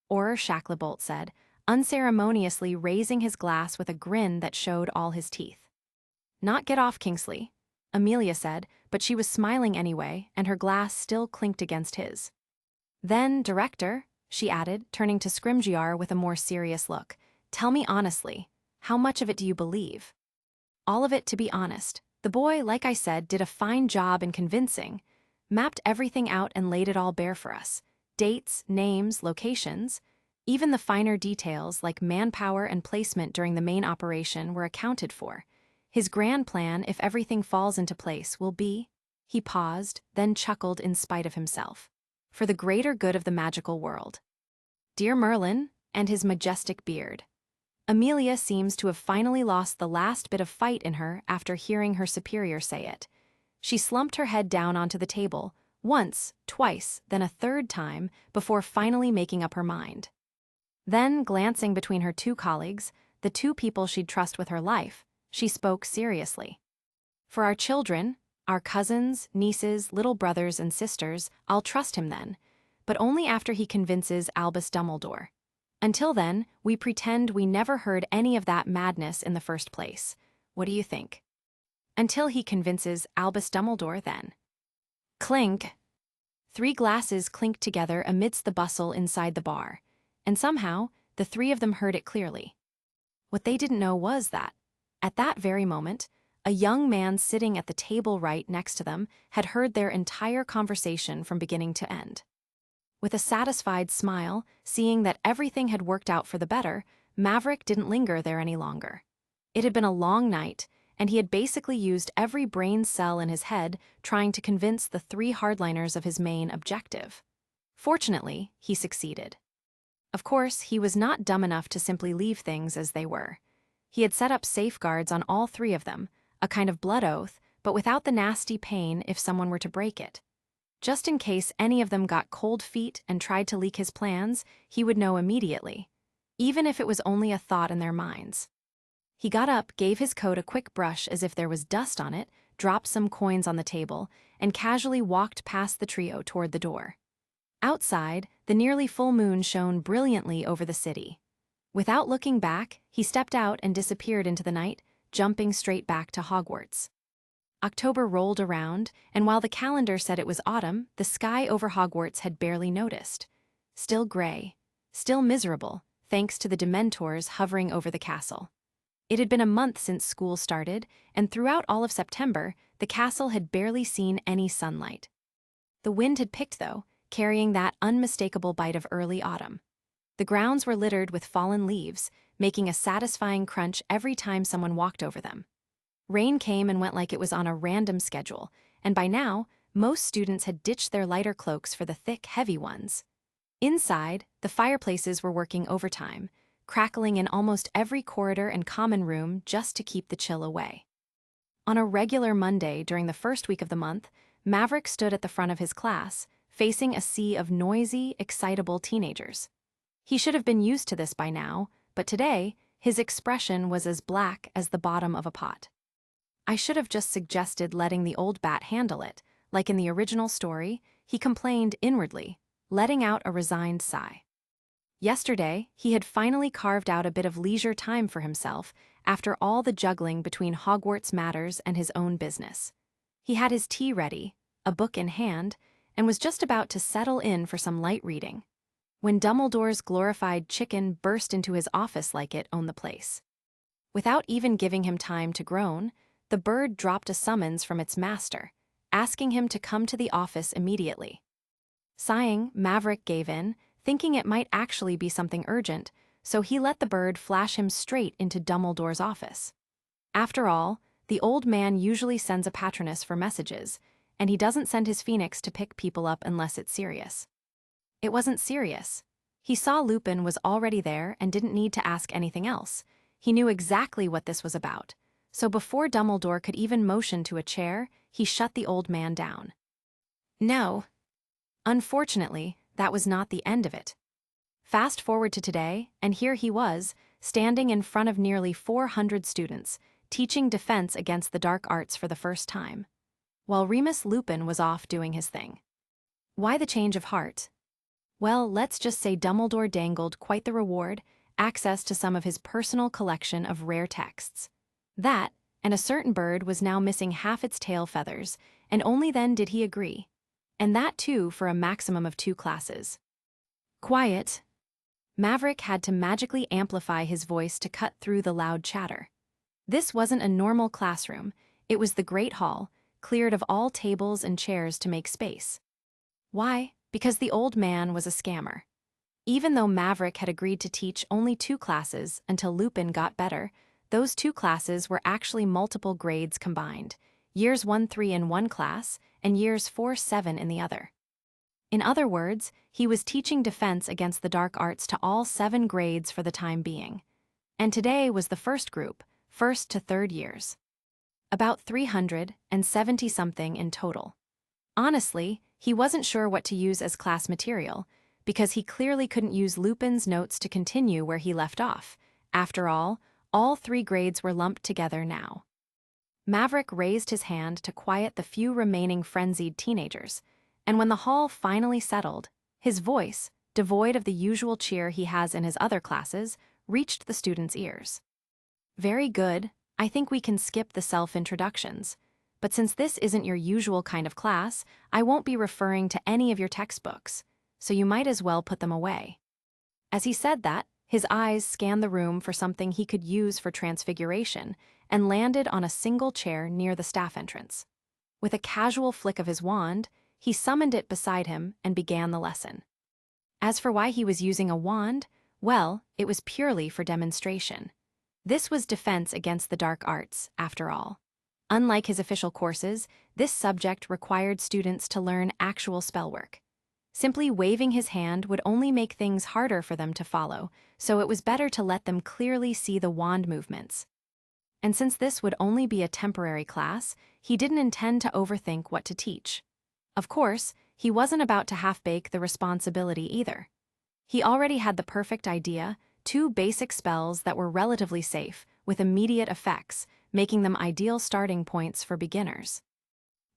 Or, Shacklebolt said, unceremoniously raising his glass with a grin that showed all his teeth. Not get off, Kingsley, Amelia said, but she was smiling anyway, and her glass still clinked against his. Then, Director, she added, turning to Scrimgeour with a more serious look, tell me honestly, how much of it do you believe? All of it, to be honest. The boy, like I said, did a fine job in convincing, mapped everything out and laid it all bare for us. Dates, names, locations. Even the finer details like manpower and placement during the main operation were accounted for. His grand plan, if everything falls into place, will be— He paused, then chuckled in spite of himself. For the greater good of the magical world. Dear Merlin, and his majestic beard. Amelia seems to have finally lost the last bit of fight in her after hearing her superior say it. She slumped her head down onto the table, once, twice, then a third time, before finally making up her mind. Then, glancing between her two colleagues, the two people she'd trust with her life, she spoke seriously. For our children, our cousins, nieces, little brothers and sisters, I'll trust him then, but only after he convinces Albus Dumbledore. Until then, we pretend we never heard any of that madness in the first place. What do you think? Until he convinces Albus Dumbledore, then. Clink! 3 glasses clinked together amidst the bustle inside the bar, and somehow, the 3 of them heard it clearly. What they didn't know was that, at that very moment, a young man sitting at the table right next to them had heard their entire conversation from beginning to end. With a satisfied smile, seeing that everything had worked out for the better, Maverick didn't linger there any longer. It had been a long night, and he had basically used every brain cell in his head trying to convince the 3 hardliners of his main objective. Fortunately, he succeeded. Of course, he was not dumb enough to simply leave things as they were. He had set up safeguards on all 3 of them, a kind of blood oath, but without the nasty pain if someone were to break it. Just in case any of them got cold feet and tried to leak his plans, he would know immediately, even if it was only a thought in their minds. He got up, gave his coat a quick brush as if there was dust on it, dropped some coins on the table, and casually walked past the trio toward the door. Outside, the nearly full moon shone brilliantly over the city. Without looking back, he stepped out and disappeared into the night, jumping straight back to Hogwarts. October rolled around, and while the calendar said it was autumn, the sky over Hogwarts had barely noticed. Still gray, still miserable, thanks to the Dementors hovering over the castle. It had been a month since school started, and throughout all of September, the castle had barely seen any sunlight. The wind had picked, though, carrying that unmistakable bite of early autumn. The grounds were littered with fallen leaves, making a satisfying crunch every time someone walked over them. Rain came and went like it was on a random schedule, and by now, most students had ditched their lighter cloaks for the thick, heavy ones. Inside, the fireplaces were working overtime, crackling in almost every corridor and common room just to keep the chill away. On a regular Monday during the first week of the month, Maverick stood at the front of his class, facing a sea of noisy, excitable teenagers. He should have been used to this by now, but today, his expression was as black as the bottom of a pot. I should have just suggested letting the old bat handle it, like in the original story, he complained inwardly, letting out a resigned sigh. Yesterday, he had finally carved out a bit of leisure time for himself after all the juggling between Hogwarts matters and his own business. He had his tea ready, a book in hand, and was just about to settle in for some light reading, when Dumbledore's glorified chicken burst into his office like it owned the place. Without even giving him time to groan, the bird dropped a summons from its master, asking him to come to the office immediately. Sighing, Maverick gave in, thinking it might actually be something urgent, so he let the bird flash him straight into Dumbledore's office. After all, the old man usually sends a patroness for messages, and he doesn't send his phoenix to pick people up unless it's serious. It wasn't serious. He saw Lupin was already there and didn't need to ask anything else. He knew exactly what this was about. So before Dumbledore could even motion to a chair, he shut the old man down. No. Unfortunately, that was not the end of it. Fast forward to today, and here he was, standing in front of nearly 400 students, teaching defense against the dark arts for the first time, while Remus Lupin was off doing his thing. Why the change of heart? Well, let's just say Dumbledore dangled quite the reward, access to some of his personal collection of rare texts. That, and a certain bird was now missing half its tail feathers, and only then did he agree. And that too for a maximum of 2 classes. Quiet. Maverick had to magically amplify his voice to cut through the loud chatter. This wasn't a normal classroom, it was the Great Hall, cleared of all tables and chairs to make space. Why? Because the old man was a scammer. Even though Maverick had agreed to teach only 2 classes until Lupin got better, those 2 classes were actually multiple grades combined, years 1-3 in one class and years 4-7 in the other. In other words, he was teaching defense against the dark arts to all 7 grades for the time being. And today was the first group, 1st to 3rd years. About 370-something in total. Honestly, he wasn't sure what to use as class material, because he clearly couldn't use Lupin's notes to continue where he left off. After all 3 grades were lumped together now. Maverick raised his hand to quiet the few remaining frenzied teenagers, and when the hall finally settled, his voice, devoid of the usual cheer he has in his other classes, reached the students' ears. Very good, I think we can skip the self-introductions. But since this isn't your usual kind of class, I won't be referring to any of your textbooks, so you might as well put them away. As he said that, his eyes scanned the room for something he could use for transfiguration and landed on a single chair near the staff entrance. With a casual flick of his wand, he summoned it beside him and began the lesson. As for why he was using a wand, well, it was purely for demonstration. This was defense against the dark arts, after all. Unlike his official courses, this subject required students to learn actual spellwork. Simply waving his hand would only make things harder for them to follow, so it was better to let them clearly see the wand movements. And since this would only be a temporary class, he didn't intend to overthink what to teach. Of course, he wasn't about to half-bake the responsibility either. He already had the perfect idea, 2 basic spells that were relatively safe, with immediate effects, making them ideal starting points for beginners.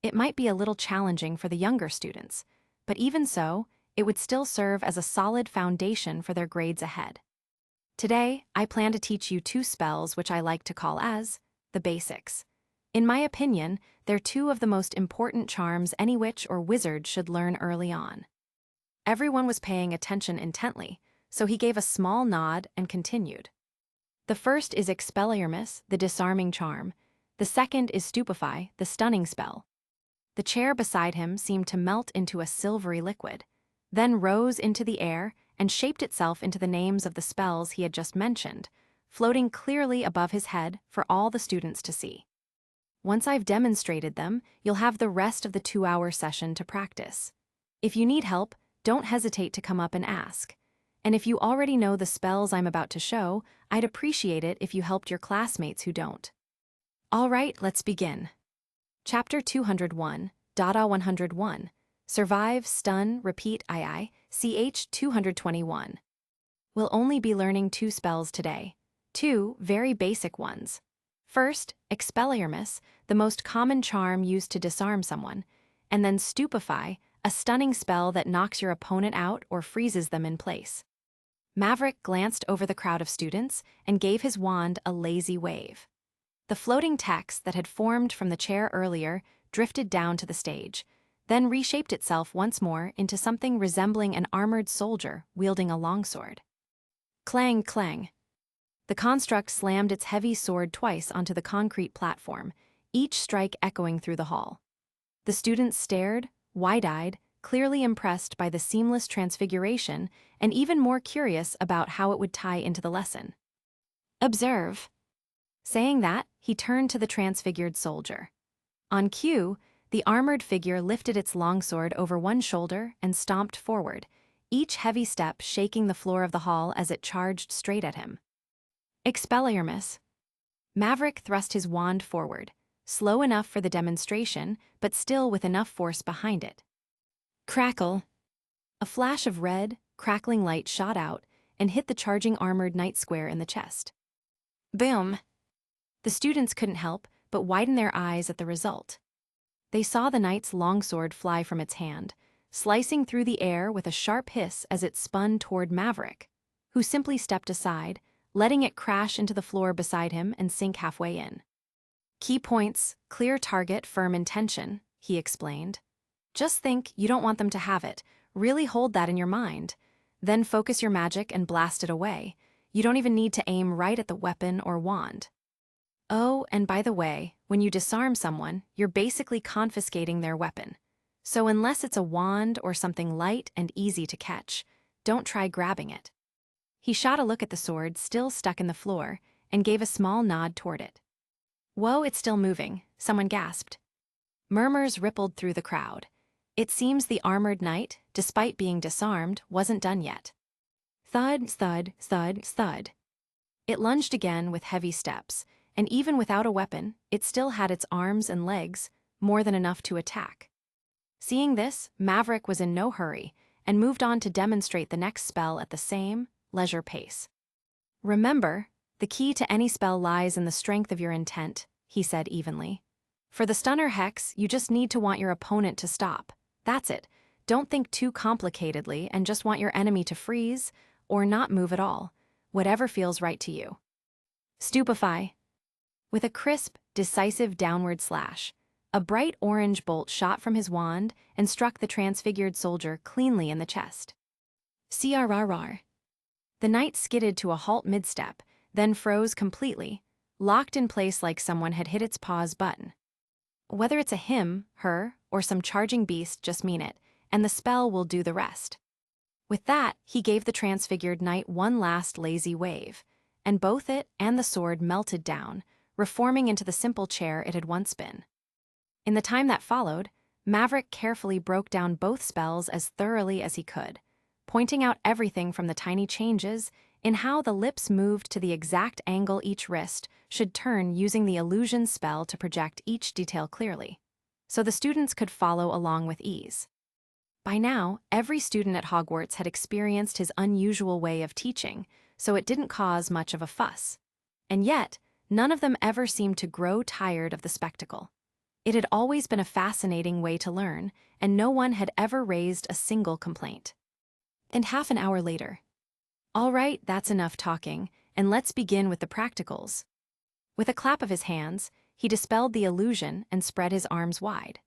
It might be a little challenging for the younger students, but even so, it would still serve as a solid foundation for their grades ahead. Today, I plan to teach you 2 spells which I like to call as the basics. In my opinion, they're 2 of the most important charms any witch or wizard should learn early on. Everyone was paying attention intently, so he gave a small nod and continued. The first is Expelliarmus, the disarming charm. The second is Stupefy, the stunning spell. The chair beside him seemed to melt into a silvery liquid, then rose into the air and shaped itself into the names of the spells he had just mentioned, floating clearly above his head for all the students to see. Once I've demonstrated them, you'll have the rest of the 2-hour session to practice. If you need help, don't hesitate to come up and ask. And if you already know the spells I'm about to show, I'd appreciate it if you helped your classmates who don't. All right, let's begin. Chapter 201, Dada 101, Survive, Stun, Repeat II, CH 221. We'll only be learning 2 spells today, 2 very basic ones. First, Expelliarmus, the most common charm used to disarm someone, and then Stupefy, a stunning spell that knocks your opponent out or freezes them in place. Maverick glanced over the crowd of students and gave his wand a lazy wave. The floating text that had formed from the chair earlier drifted down to the stage, then reshaped itself once more into something resembling an armored soldier wielding a longsword. Clang, clang. The construct slammed its heavy sword twice onto the concrete platform, each strike echoing through the hall. The students stared, wide-eyed, clearly impressed by the seamless transfiguration and even more curious about how it would tie into the lesson. Observe. Saying that, he turned to the transfigured soldier. On cue, the armored figure lifted its longsword over one shoulder and stomped forward, each heavy step shaking the floor of the hall as it charged straight at him. Expelliarmus. Maverick thrust his wand forward, slow enough for the demonstration, but still with enough force behind it. Crackle. A flash of red, crackling light shot out, and hit the charging armored knight square in the chest. Boom! The students couldn't help but widen their eyes at the result. They saw the knight's longsword fly from its hand, slicing through the air with a sharp hiss as it spun toward Maverick, who simply stepped aside, letting it crash into the floor beside him and sink halfway in. Key points, clear target, firm intention, he explained. Just think you don't want them to have it. Really hold that in your mind. Then focus your magic and blast it away. You don't even need to aim right at the weapon or wand. Oh, and by the way, when you disarm someone, you're basically confiscating their weapon. So unless it's a wand or something light and easy to catch, don't try grabbing it. He shot a look at the sword still stuck in the floor and gave a small nod toward it. Whoa, it's still moving, someone gasped. Murmurs rippled through the crowd. It seems the armored knight, despite being disarmed, wasn't done yet. Thud, thud, thud, thud. It lunged again with heavy steps, and even without a weapon, it still had its arms and legs, more than enough to attack. Seeing this, Maverick was in no hurry and moved on to demonstrate the next spell at the same, leisure pace. Remember, the key to any spell lies in the strength of your intent, he said evenly. For the stunner hex, you just need to want your opponent to stop. That's it. Don't think too complicatedly and just want your enemy to freeze or not move at all, whatever feels right to you. Stupefy. With a crisp, decisive downward slash, a bright orange bolt shot from his wand and struck the transfigured soldier cleanly in the chest. Crrr. The knight skidded to a halt mid-step, then froze completely, locked in place like someone had hit its pause button. Whether it's a him, her, or some charging beast, just mean it, and the spell will do the rest. With that, he gave the transfigured knight one last lazy wave, and both it and the sword melted down, reforming into the simple chair it had once been. In the time that followed, Maverick carefully broke down both spells as thoroughly as he could, pointing out everything from the tiny changes in how the lips moved to the exact angle each wrist should turn using the illusion spell to project each detail clearly, so the students could follow along with ease. By now, every student at Hogwarts had experienced his unusual way of teaching, so it didn't cause much of a fuss. And yet, none of them ever seemed to grow tired of the spectacle. It had always been a fascinating way to learn, and no one had ever raised a single complaint. And half an hour later. All right, that's enough talking, and let's begin with the practicals. With a clap of his hands, he dispelled the illusion and spread his arms wide.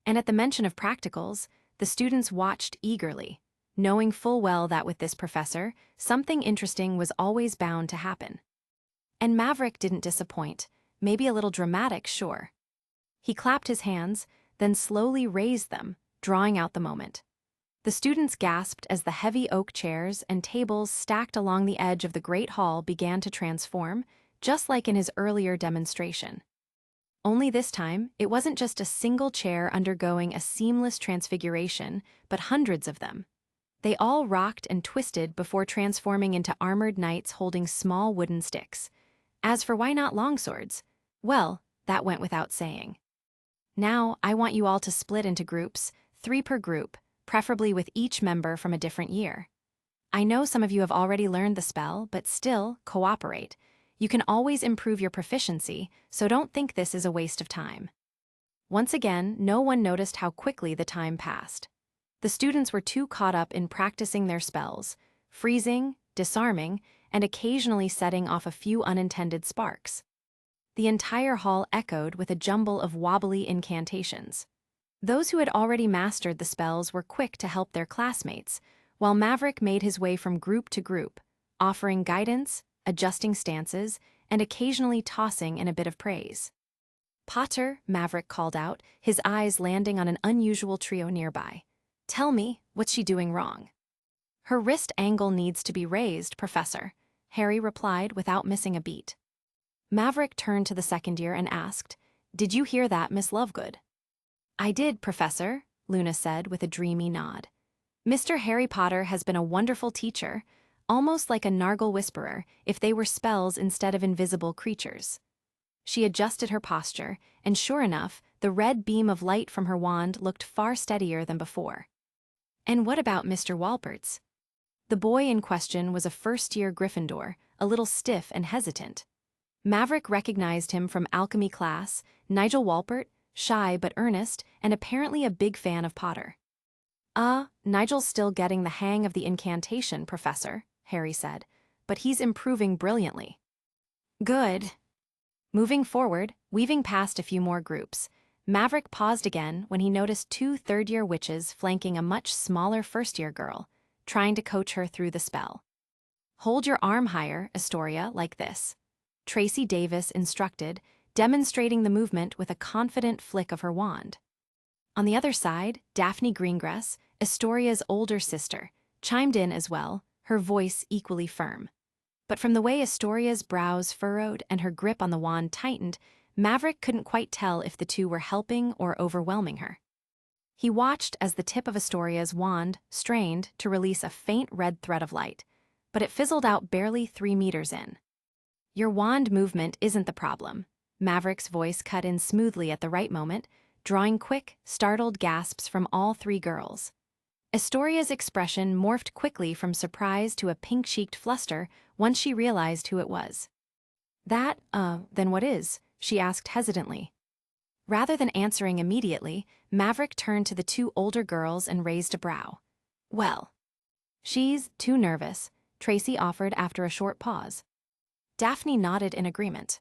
And at the mention of practicals, the students watched eagerly, knowing full well that with this professor, something interesting was always bound to happen. And Maverick didn't disappoint, maybe a little dramatic, sure. He clapped his hands, then slowly raised them, drawing out the moment. The students gasped as the heavy oak chairs and tables stacked along the edge of the great hall began to transform, just like in his earlier demonstration. Only this time, it wasn't just a single chair undergoing a seamless transfiguration, but hundreds of them. They all rocked and twisted before transforming into armored knights holding small wooden sticks. As for why not longswords, well, that went without saying. Now, I want you all to split into groups, 3 per group, preferably with each member from a different year. I know some of you have already learned the spell, but still, cooperate. You can always improve your proficiency, so don't think this is a waste of time. Once again, no one noticed how quickly the time passed. The students were too caught up in practicing their spells, freezing, disarming, and occasionally setting off a few unintended sparks. The entire hall echoed with a jumble of wobbly incantations. Those who had already mastered the spells were quick to help their classmates, while Maverick made his way from group to group, offering guidance, adjusting stances, and occasionally tossing in a bit of praise. Potter, Maverick called out, his eyes landing on an unusual trio nearby. Tell me, what's she doing wrong? Her wrist angle needs to be raised, Professor, Harry replied without missing a beat. Maverick turned to the second year and asked, Did you hear that, Miss Lovegood? I did, Professor, Luna said with a dreamy nod. Mr. Harry Potter has been a wonderful teacher, almost like a Nargle whisperer if they were spells instead of invisible creatures. She adjusted her posture, and sure enough, the red beam of light from her wand looked far steadier than before. And what about Mr. Walpert's? The boy in question was a first-year Gryffindor, a little stiff and hesitant. Maverick recognized him from alchemy class, Nigel Walpert, shy but earnest, and apparently a big fan of Potter. Nigel's still getting the hang of the incantation, Professor, Harry said, but he's improving brilliantly. Good. Moving forward, weaving past a few more groups, Maverick paused again when he noticed two third-year witches flanking a much smaller first-year girl, trying to coach her through the spell. Hold your arm higher, Astoria, like this, Tracy Davis instructed, demonstrating the movement with a confident flick of her wand. On the other side, Daphne Greengrass, Astoria's older sister, chimed in as well, her voice equally firm. But from the way Astoria's brows furrowed and her grip on the wand tightened, Maverick couldn't quite tell if the two were helping or overwhelming her. He watched as the tip of Astoria's wand strained to release a faint red thread of light, but it fizzled out barely 3 meters in. Your wand movement isn't the problem. Maverick's voice cut in smoothly at the right moment, drawing quick, startled gasps from all 3 girls. Astoria's expression morphed quickly from surprise to a pink-cheeked fluster once she realized who it was. Then what is? She asked hesitantly. Rather than answering immediately, Maverick turned to the 2 older girls and raised a brow. Well, she's too nervous, Tracy offered after a short pause. Daphne nodded in agreement.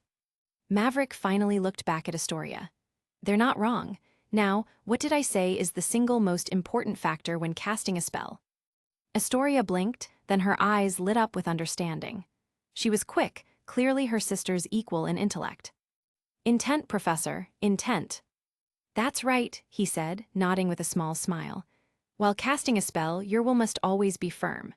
Maverick finally looked back at Astoria. They're not wrong. Now, what did I say is the single most important factor when casting a spell? Astoria blinked, then her eyes lit up with understanding. She was quick, clearly her sister's equal in intellect. Intent, Professor, intent. That's right, he said, nodding with a small smile. While casting a spell, your will must always be firm.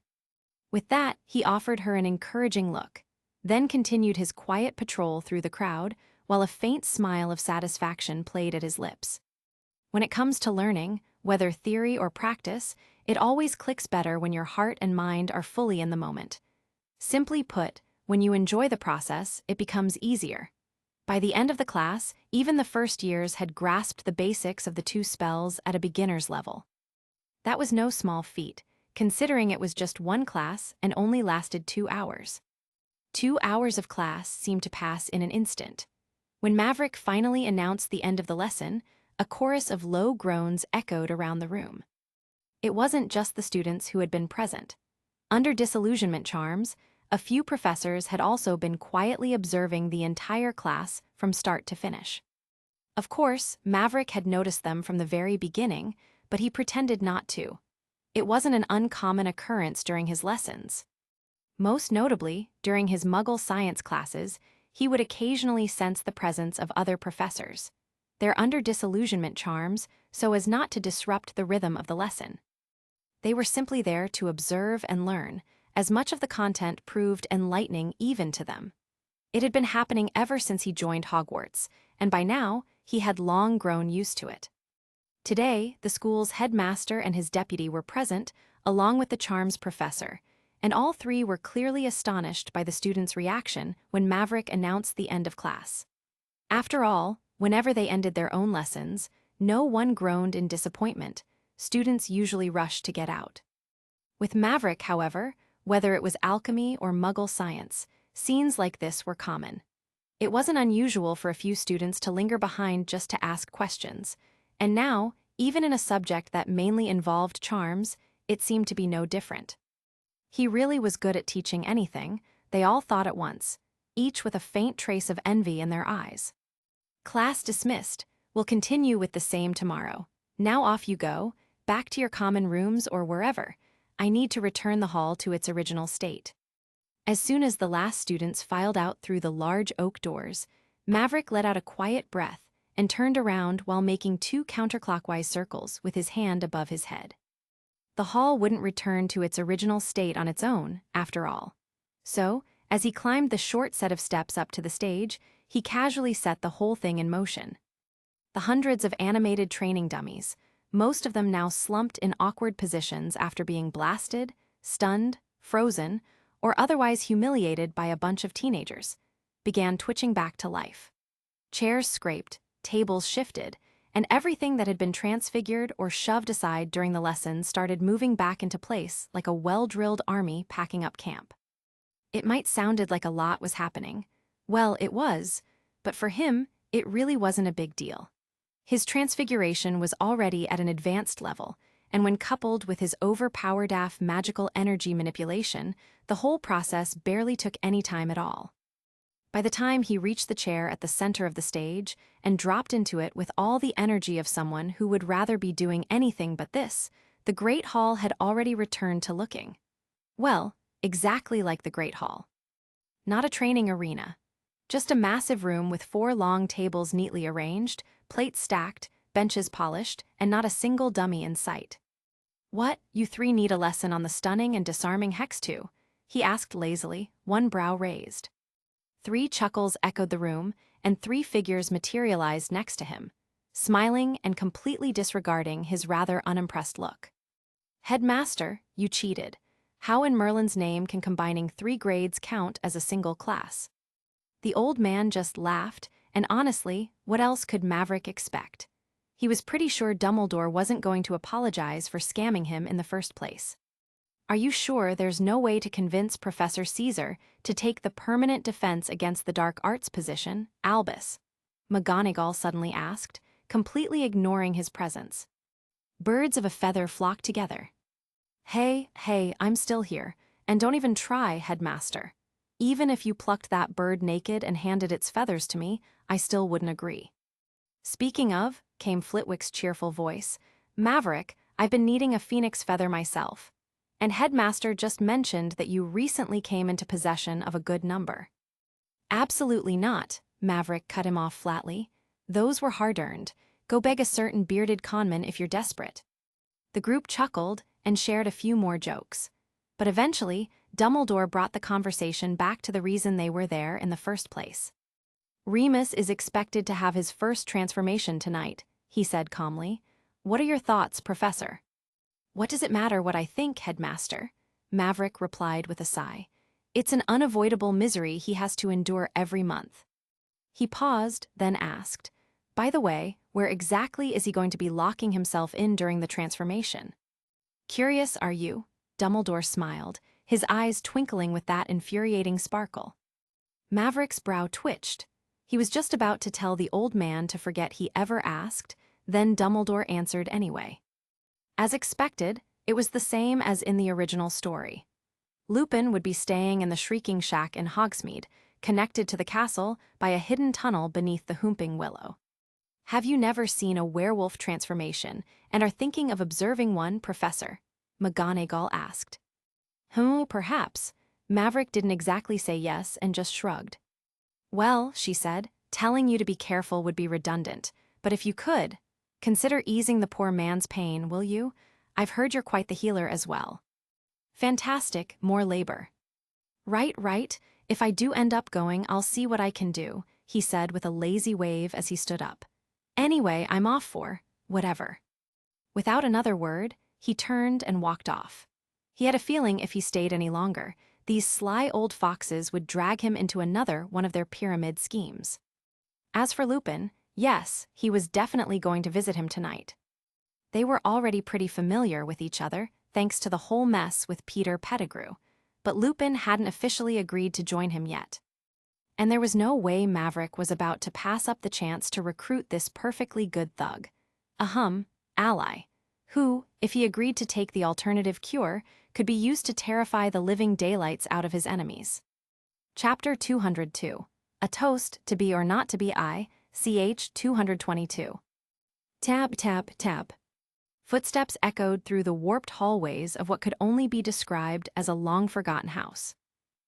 With that, he offered her an encouraging look, then continued his quiet patrol through the crowd, while a faint smile of satisfaction played at his lips. When it comes to learning, whether theory or practice, it always clicks better when your heart and mind are fully in the moment. Simply put, when you enjoy the process, it becomes easier. By the end of the class, even the first years had grasped the basics of the 2 spells at a beginner's level. That was no small feat, considering it was just 1 class and only lasted 2 hours. 2 hours of class seemed to pass in an instant. When Maverick finally announced the end of the lesson, a chorus of low groans echoed around the room. It wasn't just the students who had been present. Under disillusionment charms, a few professors had also been quietly observing the entire class from start to finish. Of course, Maverick had noticed them from the very beginning, but he pretended not to. It wasn't an uncommon occurrence during his lessons. Most notably, during his Muggle science classes, he would occasionally sense the presence of other professors. They're under disillusionment charms so as not to disrupt the rhythm of the lesson. They were simply there to observe and learn, as much of the content proved enlightening even to them. It had been happening ever since he joined Hogwarts, and by now, he had long grown used to it. Today, the school's headmaster and his deputy were present, along with the charms professor, and all 3 were clearly astonished by the students' reaction when Maverick announced the end of class. After all, whenever they ended their own lessons, no one groaned in disappointment. Students usually rushed to get out. With Maverick, however, whether it was alchemy or Muggle science, scenes like this were common. It wasn't unusual for a few students to linger behind just to ask questions, and now, even in a subject that mainly involved charms, it seemed to be no different. He really was good at teaching anything, they all thought at once, each with a faint trace of envy in their eyes. Class dismissed. We'll continue with the same tomorrow. Now off you go, back to your common rooms or wherever. I need to return the hall to its original state. As soon as the last students filed out through the large oak doors, Maverick let out a quiet breath and turned around while making 2 counterclockwise circles with his hand above his head. The hall wouldn't return to its original state on its own, after all. So, as he climbed the short set of steps up to the stage, he casually set the whole thing in motion. The hundreds of animated training dummies, most of them now slumped in awkward positions after being blasted, stunned, frozen, or otherwise humiliated by a bunch of teenagers, began twitching back to life. Chairs scraped, tables shifted, and everything that had been transfigured or shoved aside during the lesson started moving back into place like a well-drilled army packing up camp. It might sounded like a lot was happening. Well, it was, but for him, it really wasn't a big deal. His transfiguration was already at an advanced level, and when coupled with his overpowered magical energy manipulation, the whole process barely took any time at all. By the time he reached the chair at the center of the stage and dropped into it with all the energy of someone who would rather be doing anything but this, the Great Hall had already returned to looking, well, exactly like the Great Hall. Not a training arena. Just a massive room with 4 long tables neatly arranged, plates stacked, benches polished, and not a single dummy in sight. "What, you 3 need a lesson on the stunning and disarming hex too?" he asked lazily, one brow raised. 3 chuckles echoed the room, and 3 figures materialized next to him, smiling and completely disregarding his rather unimpressed look. "Headmaster, you cheated. How in Merlin's name can combining 3 grades count as a single class?" The old man just laughed, and honestly, what else could Maverick expect? He was pretty sure Dumbledore wasn't going to apologize for scamming him in the first place. "Are you sure there's no way to convince Professor Caesar to take the permanent defense against the dark arts position, Albus?" McGonagall suddenly asked, completely ignoring his presence. Birds of a feather flocked together. Hey, I'm still here, and don't even try, Headmaster. Even if you plucked that bird naked and handed its feathers to me, I still wouldn't agree." "Speaking of," came Flitwick's cheerful voice, "Maverick, I've been needing a phoenix feather myself. And Headmaster just mentioned that you recently came into possession of a good number." "Absolutely not," Maverick cut him off flatly. "Those were hard-earned. Go beg a certain bearded conman if you're desperate." The group chuckled and shared a few more jokes. But eventually, Dumbledore brought the conversation back to the reason they were there in the first place. "Remus is expected to have his first transformation tonight," he said calmly. "What are your thoughts, Professor?" "What does it matter what I think, Headmaster?" Maverick replied with a sigh. "It's an unavoidable misery he has to endure every month." He paused, then asked, "By the way, where exactly is he going to be locking himself in during the transformation?" "Curious, are you?" Dumbledore smiled, his eyes twinkling with that infuriating sparkle. Maverick's brow twitched. He was just about to tell the old man to forget he ever asked, then Dumbledore answered anyway. As expected, it was the same as in the original story. Lupin would be staying in the Shrieking Shack in Hogsmeade, connected to the castle by a hidden tunnel beneath the Whomping Willow. "Have you never seen a werewolf transformation and are thinking of observing one, Professor?" McGonagall asked. Perhaps." Maverick didn't exactly say yes and just shrugged. "Well," she said, "telling you to be careful would be redundant, but if you could, consider easing the poor man's pain, will you? I've heard you're quite the healer as well." "Fantastic, more labor." Right. If I do end up going, I'll see what I can do," he said with a lazy wave as he stood up. "Anyway, I'm off for whatever." Without another word, he turned and walked off. He had a feeling if he stayed any longer, these sly old foxes would drag him into another one of their pyramid schemes. As for Lupin, yes, he was definitely going to visit him tonight. They were already pretty familiar with each other, thanks to the whole mess with Peter Pettigrew, but Lupin hadn't officially agreed to join him yet. And there was no way Maverick was about to pass up the chance to recruit this perfectly good thug. Ally, who, if he agreed to take the alternative cure, could be used to terrify the living daylights out of his enemies. Chapter 202. A Toast to Be or Not to Be ch 222. Tap, tap, tap. Footsteps echoed through the warped hallways of what could only be described as a long-forgotten house.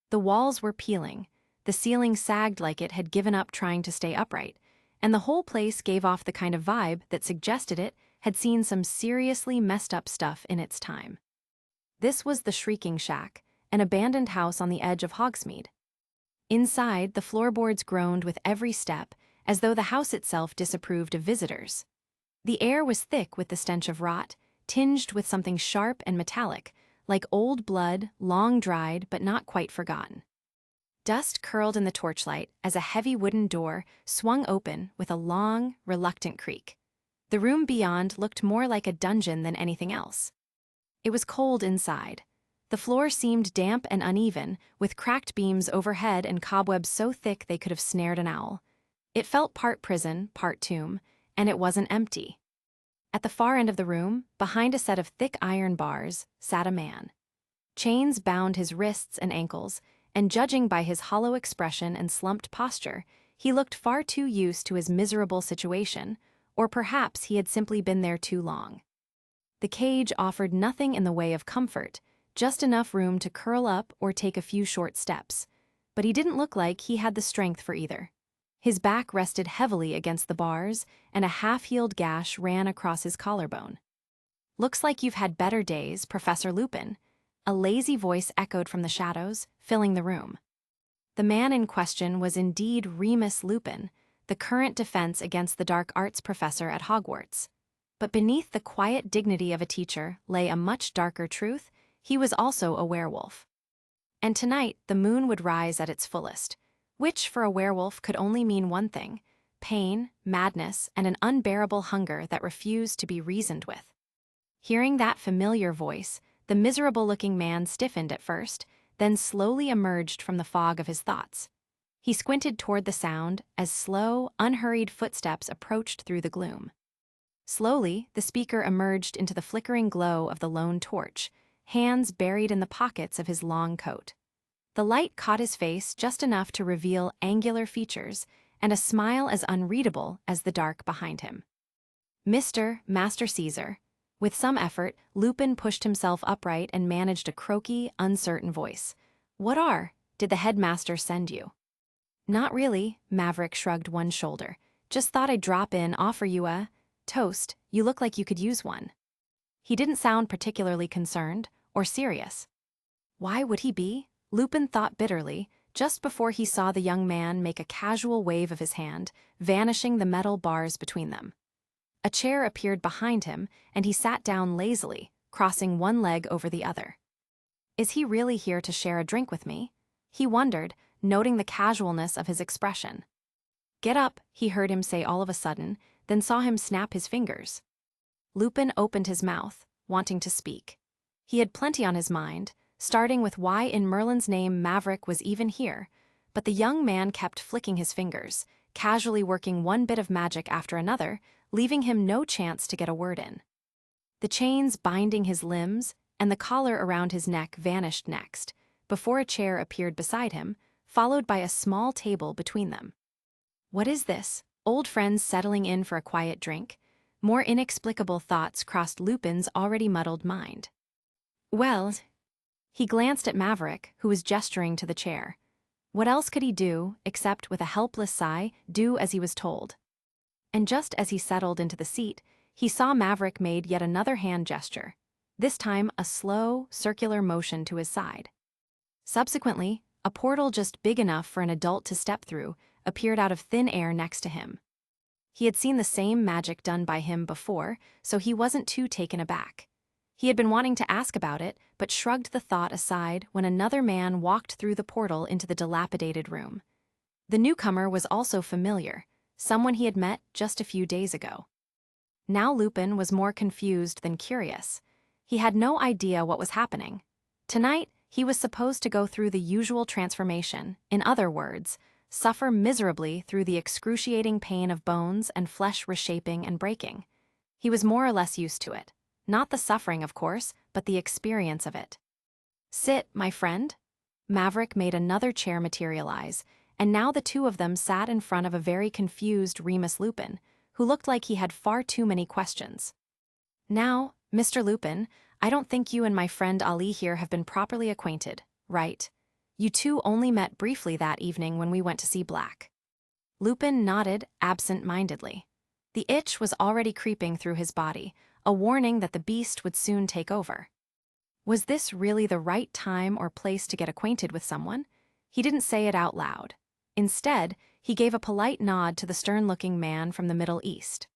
The walls were peeling, the ceiling sagged like it had given up trying to stay upright, and the whole place gave off the kind of vibe that suggested it had seen some seriously messed up stuff in its time. This was the Shrieking Shack, an abandoned house on the edge of Hogsmeade. Inside, the floorboards groaned with every step, as though the house itself disapproved of visitors. The air was thick with the stench of rot, tinged with something sharp and metallic, like old blood, long dried but not quite forgotten. Dust curled in the torchlight as a heavy wooden door swung open with a long, reluctant creak. The room beyond looked more like a dungeon than anything else. It was cold inside. The floor seemed damp and uneven, with cracked beams overhead and cobwebs so thick they could have snared an owl. It felt part prison, part tomb, and it wasn't empty. At the far end of the room, behind a set of thick iron bars, sat a man. Chains bound his wrists and ankles, and judging by his hollow expression and slumped posture, he looked far too used to his miserable situation, or perhaps he had simply been there too long. The cage offered nothing in the way of comfort, just enough room to curl up or take a few short steps, but he didn't look like he had the strength for either. His back rested heavily against the bars, and a half-healed gash ran across his collarbone. "Looks like you've had better days, Professor Lupin," a lazy voice echoed from the shadows, filling the room. The man in question was indeed Remus Lupin, the current defense against the dark arts professor at Hogwarts. But beneath the quiet dignity of a teacher lay a much darker truth: he was also a werewolf. And tonight, the moon would rise at its fullest, which for a werewolf could only mean one thing: pain, madness, and an unbearable hunger that refused to be reasoned with. Hearing that familiar voice, the miserable-looking man stiffened at first, then slowly emerged from the fog of his thoughts. He squinted toward the sound as slow, unhurried footsteps approached through the gloom. Slowly, the speaker emerged into the flickering glow of the lone torch, hands buried in the pockets of his long coat. The light caught his face just enough to reveal angular features and a smile as unreadable as the dark behind him. "Mr. Master Caesar." With some effort, Lupin pushed himself upright and managed a croaky, uncertain voice. "Did the headmaster send you?" "Not really," Maverick shrugged one shoulder. "Just thought I'd drop in, offer you a toast. You look like you could use one." He didn't sound particularly concerned or serious. Why would he be? Lupin thought bitterly, just before he saw the young man make a casual wave of his hand, vanishing the metal bars between them. A chair appeared behind him, and he sat down lazily, crossing one leg over the other. Is he really here to share a drink with me? He wondered, noting the casualness of his expression. "Get up," he heard him say all of a sudden, then saw him snap his fingers. Lupin opened his mouth, wanting to speak. He had plenty on his mind, starting with why in Merlin's name Maverick was even here, but the young man kept flicking his fingers, casually working one bit of magic after another, leaving him no chance to get a word in. The chains binding his limbs and the collar around his neck vanished next, before a chair appeared beside him, followed by a small table between them. What is this? Old friends settling in for a quiet drink? More inexplicable thoughts crossed Lupin's already muddled mind. Well, he glanced at Maverick, who was gesturing to the chair. What else could he do, except with a helpless sigh, do as he was told? And just as he settled into the seat, he saw Maverick made yet another hand gesture, this time a slow, circular motion to his side. Subsequently, a portal just big enough for an adult to step through appeared out of thin air next to him. He had seen the same magic done by him before, so he wasn't too taken aback. He had been wanting to ask about it, but shrugged the thought aside when another man walked through the portal into the dilapidated room. The newcomer was also familiar, someone he had met just a few days ago. Now Lupin was more confused than curious. He had no idea what was happening. Tonight, he was supposed to go through the usual transformation, in other words, suffer miserably through the excruciating pain of bones and flesh reshaping and breaking. He was more or less used to it. Not the suffering, of course, but the experience of it. "Sit, my friend." Maverick made another chair materialize, and now the two of them sat in front of a very confused Remus Lupin, who looked like he had far too many questions. "Now, Mr. Lupin, I don't think you and my friend Ali here have been properly acquainted, right? You two only met briefly that evening when we went to see Black." Lupin nodded absent-mindedly. The itch was already creeping through his body, a warning that the beast would soon take over. Was this really the right time or place to get acquainted with someone? He didn't say it out loud. Instead, he gave a polite nod to the stern-looking man from the Middle East.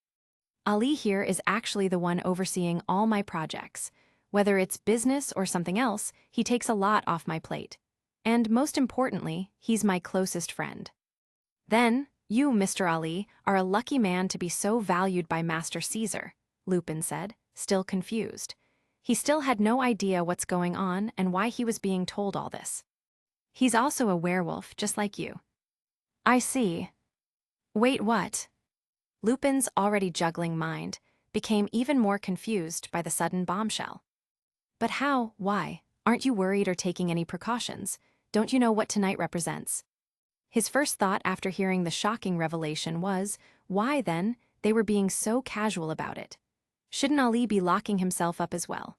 "Ali here is actually the one overseeing all my projects. Whether it's business or something else, he takes a lot off my plate. And most importantly, he's my closest friend." Then, You, Mr. Ali, are a lucky man to be so valued by Master Caesar, Lupin said, still confused. He still had no idea what's going on and why he was being told all this. He's also a werewolf, just like you. I see. Wait, what? Lupin's already juggling mind became even more confused by the sudden bombshell. But how, why? Aren't you worried or taking any precautions? Don't you know what tonight represents? His first thought after hearing the shocking revelation was, why then, they were being so casual about it. Shouldn't Ali be locking himself up as well?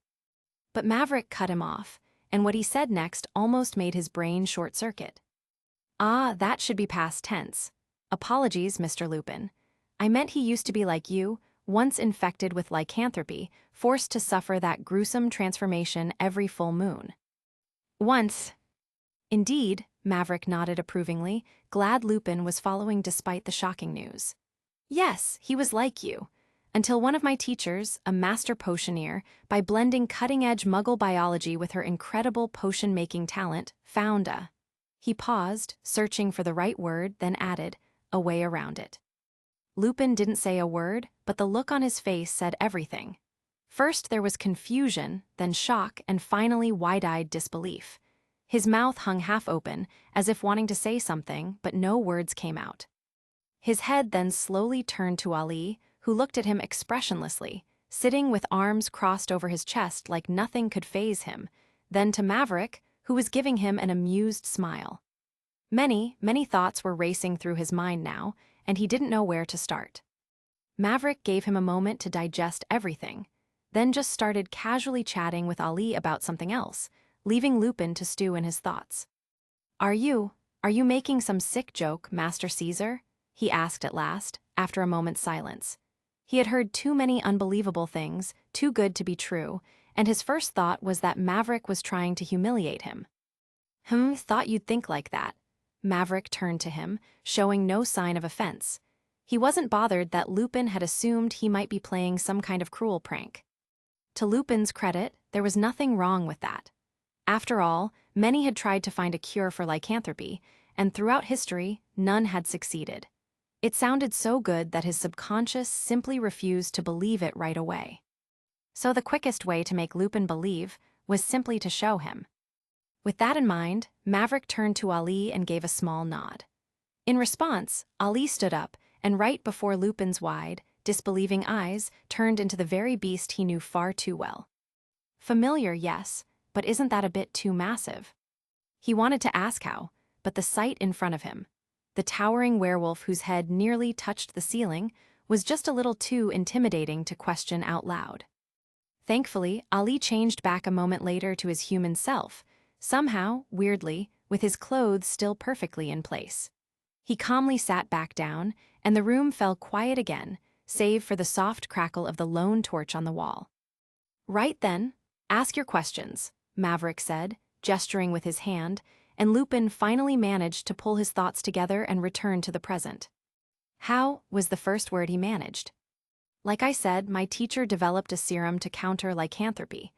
But Maverick cut him off, and what he said next almost made his brain short-circuit. Ah, that should be past tense. Apologies, Mr. Lupin. I meant he used to be like you, once infected with lycanthropy, forced to suffer that gruesome transformation every full moon. Once. Indeed, Maverick nodded approvingly, glad Lupin was following despite the shocking news. Yes, he was like you. Until one of my teachers, a master potioneer, by blending cutting-edge Muggle biology with her incredible potion-making talent, found a... He paused, searching for the right word, then added, a way around it. Lupin didn't say a word, but the look on his face said everything. First there was confusion, then shock, and finally wide-eyed disbelief. His mouth hung half open, as if wanting to say something, but no words came out. His head then slowly turned to Ali, who looked at him expressionlessly, sitting with arms crossed over his chest like nothing could faze him, then to Maverick, who was giving him an amused smile. Many thoughts were racing through his mind now, and he didn't know where to start. Maverick gave him a moment to digest everything, then just started casually chatting with Ali about something else, leaving Lupin to stew in his thoughts. Are you making some sick joke, Master Caesar? He asked at last, after a moment's silence. He had heard too many unbelievable things, too good to be true, and his first thought was that Maverick was trying to humiliate him. Thought you'd think like that. Maverick turned to him, showing no sign of offense. He wasn't bothered that Lupin had assumed he might be playing some kind of cruel prank. To Lupin's credit, there was nothing wrong with that. After all, many had tried to find a cure for lycanthropy, and throughout history, none had succeeded. It sounded so good that his subconscious simply refused to believe it right away. So the quickest way to make Lupin believe was simply to show him. With that in mind, Maverick turned to Ali and gave a small nod. In response, Ali stood up, and right before Lupin's wide, disbelieving eyes turned into the very beast he knew far too well. Familiar, yes, but isn't that a bit too massive? He wanted to ask how, but the sight in front of him, the towering werewolf whose head nearly touched the ceiling, was just a little too intimidating to question out loud. Thankfully, Ali changed back a moment later to his human self, somehow, weirdly, with his clothes still perfectly in place. He calmly sat back down, and the room fell quiet again, save for the soft crackle of the lone torch on the wall. Right then, ask your questions, Maverick said, gesturing with his hand, and Lupin finally managed to pull his thoughts together and return to the present. How was the first word he managed. Like I said, my teacher developed a serum to counter lycanthropy.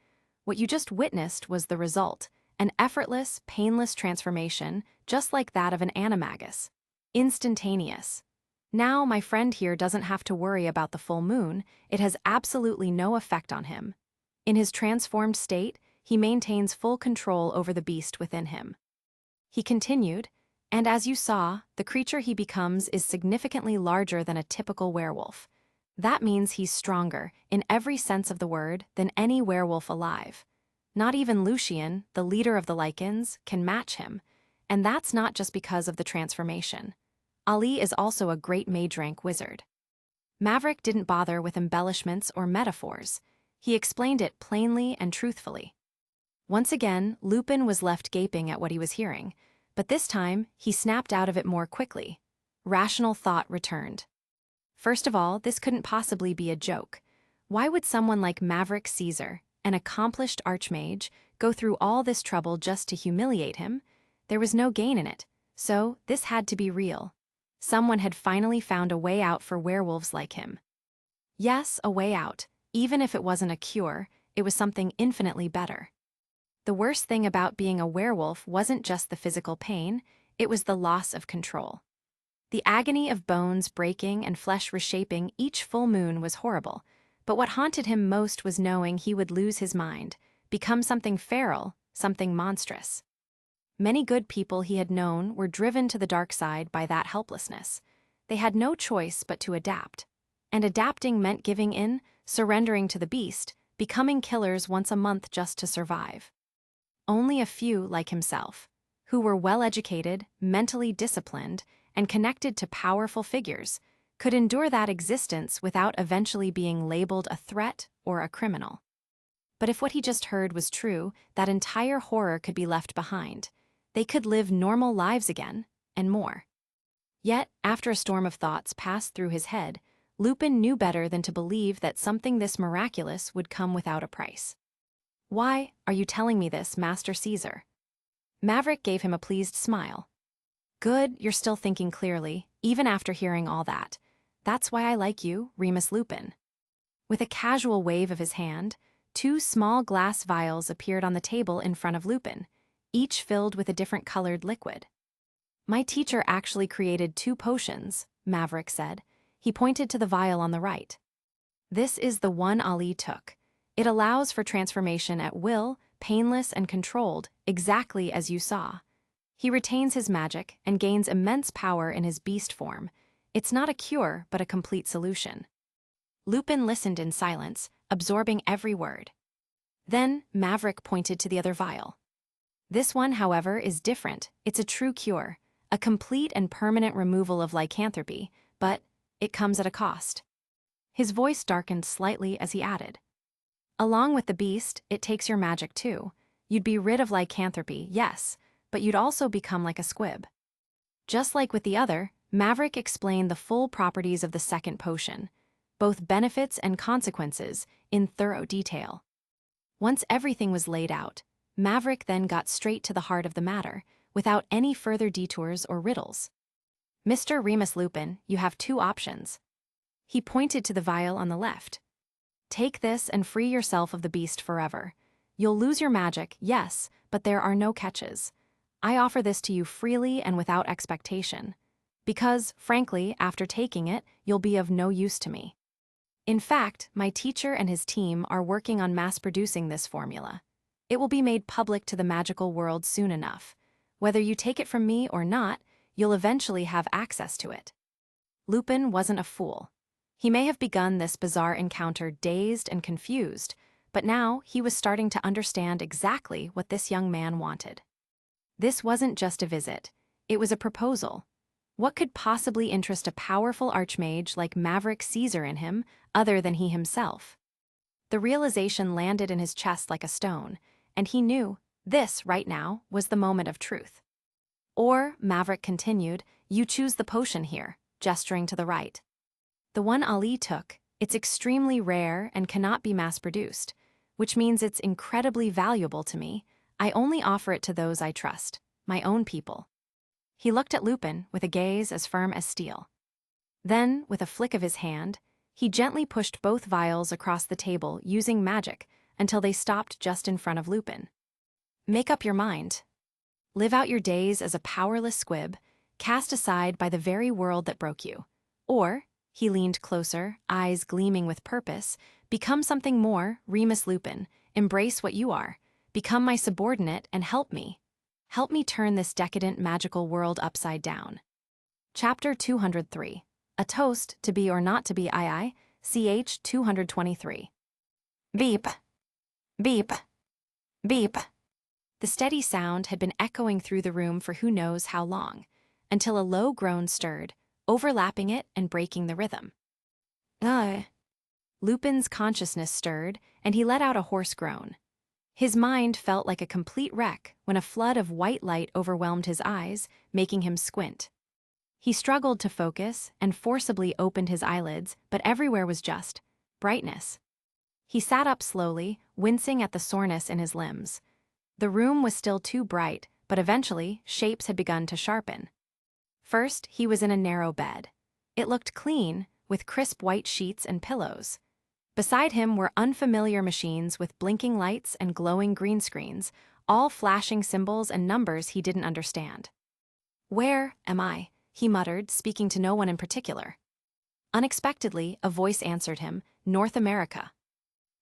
What you just witnessed was the result, an effortless, painless transformation, just like that of an animagus. Instantaneous. Now my friend here doesn't have to worry about the full moon, it has absolutely no effect on him. In his transformed state, he maintains full control over the beast within him. He continued, and as you saw, the creature he becomes is significantly larger than a typical werewolf. That means he's stronger, in every sense of the word, than any werewolf alive. Not even Lucian, the leader of the Lycans, can match him, and that's not just because of the transformation. Ali is also a great mage-rank wizard. Maverick didn't bother with embellishments or metaphors. He explained it plainly and truthfully. Once again, Lupin was left gaping at what he was hearing, but this time he snapped out of it more quickly. Rational thought returned. First of all, this couldn't possibly be a joke. Why would someone like Maverick Caesar, an accomplished archmage, go through all this trouble just to humiliate him? There was no gain in it, so this had to be real. Someone had finally found a way out for werewolves like him. Yes, a way out. Even if it wasn't a cure, it was something infinitely better. The worst thing about being a werewolf wasn't just the physical pain, it was the loss of control. The agony of bones breaking and flesh reshaping each full moon was horrible, but what haunted him most was knowing he would lose his mind, become something feral, something monstrous. Many good people he had known were driven to the dark side by that helplessness. They had no choice but to adapt. And adapting meant giving in, surrendering to the beast, becoming killers once a month just to survive. Only a few, like himself, who were well-educated, mentally disciplined, and connected to powerful figures, could endure that existence without eventually being labeled a threat or a criminal. But if what he just heard was true, that entire horror could be left behind. They could live normal lives again, and more. Yet, after a storm of thoughts passed through his head, Lupin knew better than to believe that something this miraculous would come without a price. "Why are you telling me this, Master Caesar?" Maverick gave him a pleased smile. "Good, you're still thinking clearly, even after hearing all that. That's why I like you, Remus Lupin." With a casual wave of his hand, 2 small glass vials appeared on the table in front of Lupin, each filled with a different colored liquid. "My teacher actually created 2 potions," Maverick said. He pointed to the vial on the right. "This is the one Ali took. It allows for transformation at will, painless and controlled, exactly as you saw. He retains his magic and gains immense power in his beast form. It's not a cure, but a complete solution." Lupin listened in silence, absorbing every word. Then Maverick pointed to the other vial. "This one, however, is different. It's a true cure, a complete and permanent removal of lycanthropy, but it comes at a cost." His voice darkened slightly as he added, "Along with the beast, it takes your magic too. You'd be rid of lycanthropy, yes, but you'd also become like a squib." Just like with the other, Maverick explained the full properties of the second potion, both benefits and consequences, in thorough detail. Once everything was laid out, Maverick then got straight to the heart of the matter, without any further detours or riddles. "Mr. Remus Lupin, you have 2 options." He pointed to the vial on the left. "Take this and free yourself of the beast forever. You'll lose your magic, yes, but there are no catches. I offer this to you freely and without expectation. Because, frankly, after taking it, you'll be of no use to me. In fact, my teacher and his team are working on mass-producing this formula. It will be made public to the magical world soon enough. Whether you take it from me or not, you'll eventually have access to it." Lupin wasn't a fool. He may have begun this bizarre encounter dazed and confused, but now he was starting to understand exactly what this young man wanted. This wasn't just a visit. It was a proposal. What could possibly interest a powerful archmage like Maverick Caesar in him, other than he himself? The realization landed in his chest like a stone, and he knew this, right now, was the moment of truth. "Or," Maverick continued, "you choose the potion here," gesturing to the right. "The one Ali took, it's extremely rare and cannot be mass-produced, which means it's incredibly valuable to me. I only offer it to those I trust, my own people." He looked at Lupin with a gaze as firm as steel. Then, with a flick of his hand, he gently pushed both vials across the table using magic until they stopped just in front of Lupin. "Make up your mind. Live out your days as a powerless squib, cast aside by the very world that broke you. Or," he leaned closer, eyes gleaming with purpose, "become something more, Remus Lupin, embrace what you are, become my subordinate and help me. Help me turn this decadent magical world upside down." Chapter 203. A Toast to Be or Not to Be II, ch. 223. Beep. Beep. Beep. The steady sound had been echoing through the room for who knows how long, until a low groan stirred, overlapping it and breaking the rhythm. Lupin's consciousness stirred, and he let out a hoarse groan. His mind felt like a complete wreck when a flood of white light overwhelmed his eyes, making him squint. He struggled to focus and forcibly opened his eyelids, but everywhere was just brightness. He sat up slowly, wincing at the soreness in his limbs. The room was still too bright, but eventually shapes had begun to sharpen. First, he was in a narrow bed. It looked clean, with crisp white sheets and pillows. Beside him were unfamiliar machines with blinking lights and glowing green screens, all flashing symbols and numbers he didn't understand. "Where am I?" he muttered, speaking to no one in particular. Unexpectedly, a voice answered him, North America.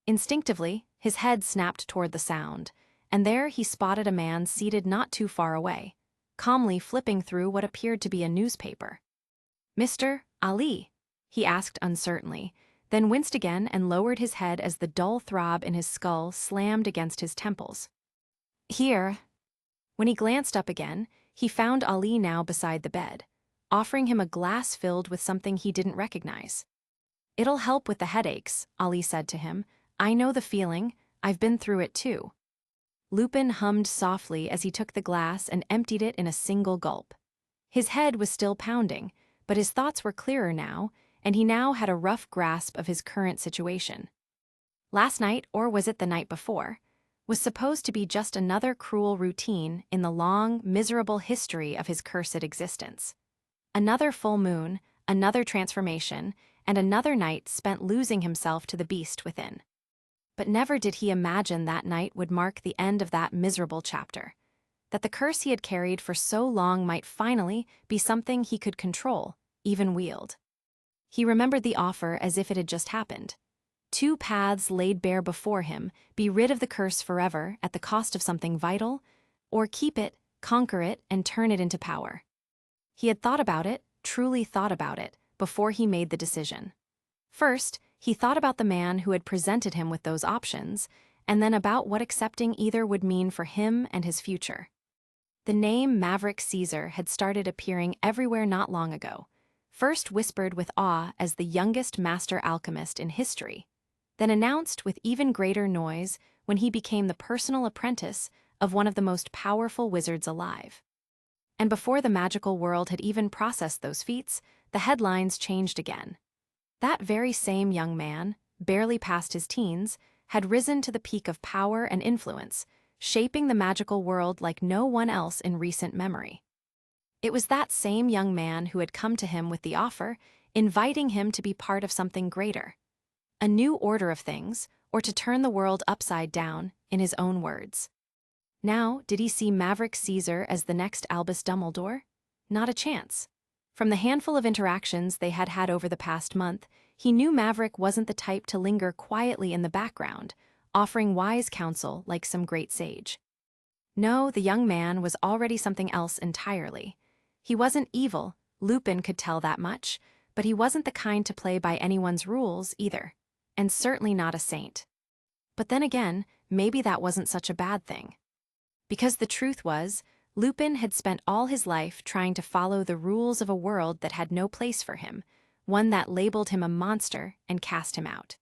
Instinctively, his head snapped toward the sound, and there he spotted a man seated not too far away, calmly flipping through what appeared to be a newspaper. Mr. Ali, he asked uncertainly, then winced again and lowered his head as the dull throb in his skull slammed against his temples. Here. When he glanced up again, he found Ali now beside the bed, offering him a glass filled with something he didn't recognize. It'll help with the headaches, Ali said to him. I know the feeling, I've been through it too. Lupin hummed softly as he took the glass and emptied it in a single gulp. His head was still pounding, but his thoughts were clearer now, and he now had a rough grasp of his current situation. Last night, or was it the night before, was supposed to be just another cruel routine in the long, miserable history of his cursed existence. Another full moon, another transformation, and another night spent losing himself to the beast within. But never did he imagine that night would mark the end of that miserable chapter, that the curse he had carried for so long might finally be something he could control, even wield. He remembered the offer as if it had just happened. 2 paths laid bare before him: be rid of the curse forever at the cost of something vital, or keep it, conquer it, and turn it into power. He had thought about it, truly thought about it, before he made the decision. First, he thought about the man who had presented him with those options, and then about what accepting either would mean for him and his future. The name Maverick Caesar had started appearing everywhere not long ago, first whispered with awe as the youngest master alchemist in history, then announced with even greater noise when he became the personal apprentice of one of the most powerful wizards alive. And before the magical world had even processed those feats, the headlines changed again. That very same young man, barely past his teens, had risen to the peak of power and influence, shaping the magical world like no one else in recent memory. It was that same young man who had come to him with the offer, inviting him to be part of something greater. A new order of things, or to turn the world upside down, in his own words. Now, did he see Maverick Caesar as the next Albus Dumbledore? Not a chance. From the handful of interactions they had had over the past month, he knew Maverick wasn't the type to linger quietly in the background, offering wise counsel like some great sage. No, the young man was already something else entirely. He wasn't evil, Lupin could tell that much, but he wasn't the kind to play by anyone's rules either, and certainly not a saint. But then again, maybe that wasn't such a bad thing. Because the truth was, Lupin had spent all his life trying to follow the rules of a world that had no place for him, one that labeled him a monster and cast him out.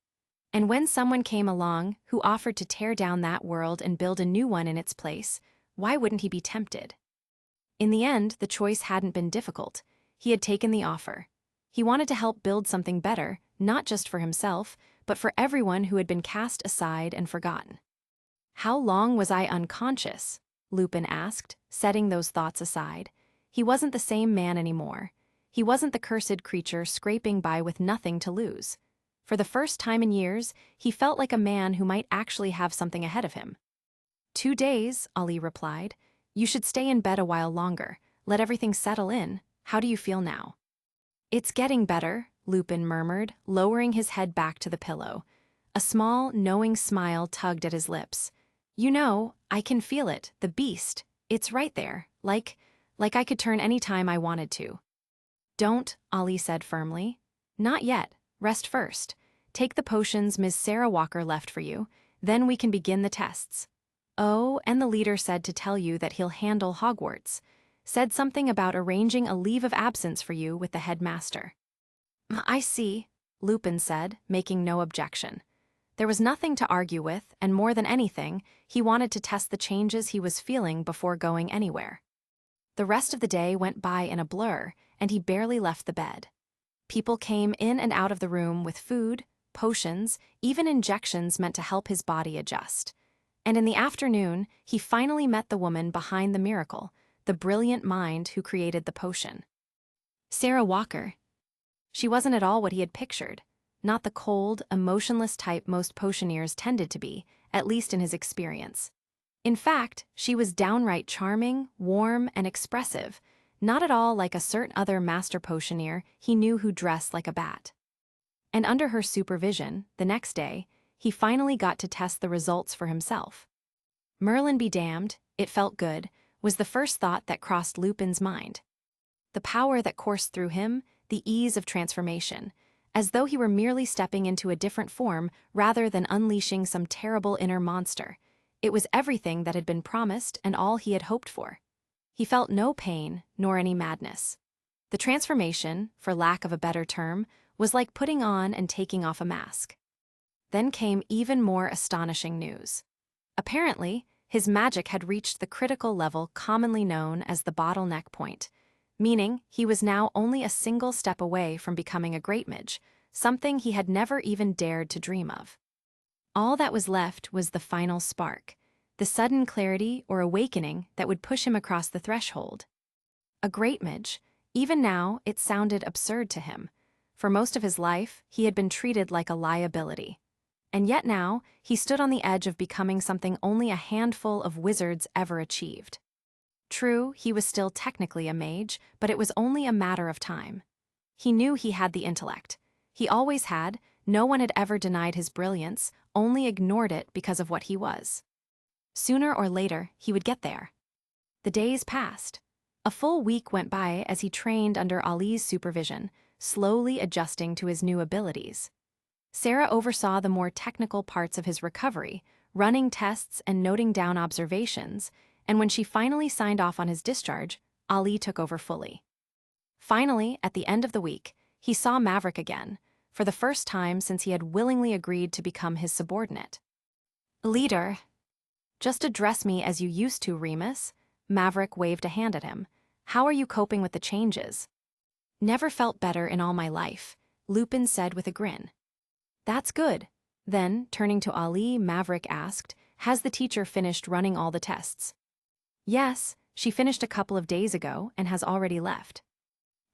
And when someone came along who offered to tear down that world and build a new one in its place, why wouldn't he be tempted? In the end, the choice hadn't been difficult. He had taken the offer. He wanted to help build something better, not just for himself, but for everyone who had been cast aside and forgotten. How long was I unconscious? Lupin asked, setting those thoughts aside. He wasn't the same man anymore. He wasn't the cursed creature scraping by with nothing to lose. For the first time in years, he felt like a man who might actually have something ahead of him. 2 days, Ali replied. You should stay in bed a while longer. Let everything settle in. How do you feel now? It's getting better, Lupin murmured, lowering his head back to the pillow. A small, knowing smile tugged at his lips. You know, I can feel it, the beast. It's right there, like I could turn any time I wanted to. Don't, Ali said firmly. Not yet. Rest first. Take the potions Ms. Sarah Walker left for you, then we can begin the tests. Oh, and the leader said to tell you that he'll handle Hogwarts. Said something about arranging a leave of absence for you with the headmaster. I see, Lupin said, making no objection. There was nothing to argue with, and more than anything, he wanted to test the changes he was feeling before going anywhere. The rest of the day went by in a blur, and he barely left the bed. People came in and out of the room with food, potions, even injections meant to help his body adjust. And in the afternoon, he finally met the woman behind the miracle, the brilliant mind who created the potion. Sarah Walker. She wasn't at all what he had pictured. Not the cold, emotionless type most potioneers tended to be, at least in his experience. In fact, she was downright charming, warm, and expressive, not at all like a certain other master potioneer he knew who dressed like a bat. And under her supervision, the next day, he finally got to test the results for himself. Merlin be damned, it felt good, was the first thought that crossed Lupin's mind. The power that coursed through him, the ease of transformation, as though he were merely stepping into a different form rather than unleashing some terrible inner monster. It was everything that had been promised and all he had hoped for. He felt no pain, nor any madness. The transformation, for lack of a better term, was like putting on and taking off a mask. Then came even more astonishing news. Apparently, his magic had reached the critical level commonly known as the bottleneck point, meaning he was now only a single step away from becoming a great mage, something he had never even dared to dream of. All that was left was the final spark, the sudden clarity or awakening that would push him across the threshold. A great mage, even now it sounded absurd to him. For most of his life, he had been treated like a liability. And yet now, he stood on the edge of becoming something only a handful of wizards ever achieved. True, he was still technically a mage, but it was only a matter of time. He knew he had the intellect. He always had, no one had ever denied his brilliance, only ignored it because of what he was. Sooner or later, he would get there. The days passed. A full week went by as he trained under Ali's supervision, slowly adjusting to his new abilities. Sarah oversaw the more technical parts of his recovery, running tests and noting down observations, and when she finally signed off on his discharge, Ali took over fully. Finally, at the end of the week, he saw Maverick again, for the first time since he had willingly agreed to become his subordinate. "Leader, just address me as you used to, Remus." Maverick waved a hand at him. "How are you coping with the changes?" "Never felt better in all my life," Lupin said with a grin. "That's good." Then, turning to Ali, Maverick asked, "Has the teacher finished running all the tests?" "Yes, she finished a couple of days ago and has already left."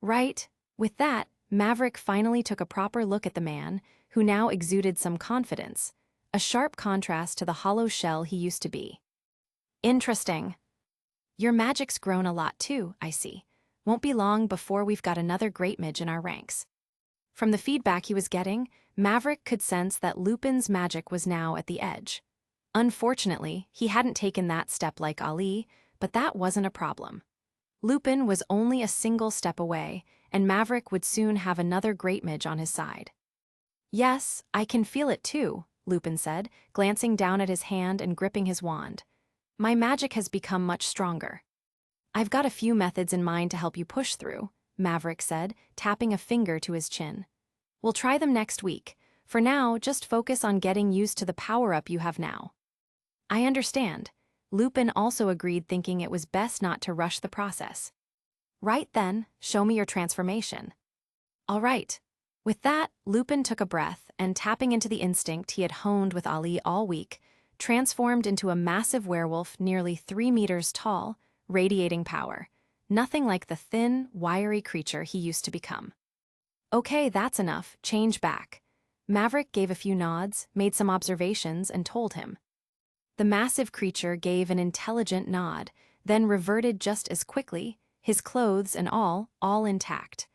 "Right." With that, Maverick finally took a proper look at the man, who now exuded some confidence, a sharp contrast to the hollow shell he used to be. "Interesting. Your magic's grown a lot too, I see. Won't be long before we've got another great mage in our ranks." From the feedback he was getting, Maverick could sense that Lupin's magic was now at the edge. Unfortunately, he hadn't taken that step like Ali, but that wasn't a problem. Lupin was only a single step away, and Maverick would soon have another great mage on his side. "Yes, I can feel it too," Lupin said, glancing down at his hand and gripping his wand. "My magic has become much stronger." "I've got a few methods in mind to help you push through," Maverick said, tapping a finger to his chin. "We'll try them next week. For now, just focus on getting used to the power-up you have now." "I understand." Lupin also agreed, thinking it was best not to rush the process. "Right then, show me your transformation." "All right." With that, Lupin took a breath and, tapping into the instinct he had honed with Ali all week, transformed into a massive werewolf nearly 3 meters tall, radiating power. Nothing like the thin, wiry creature he used to become. "Okay, that's enough. Change back." Maverick gave a few nods, made some observations, and told him. The massive creature gave an intelligent nod, then reverted just as quickly, his clothes and all intact.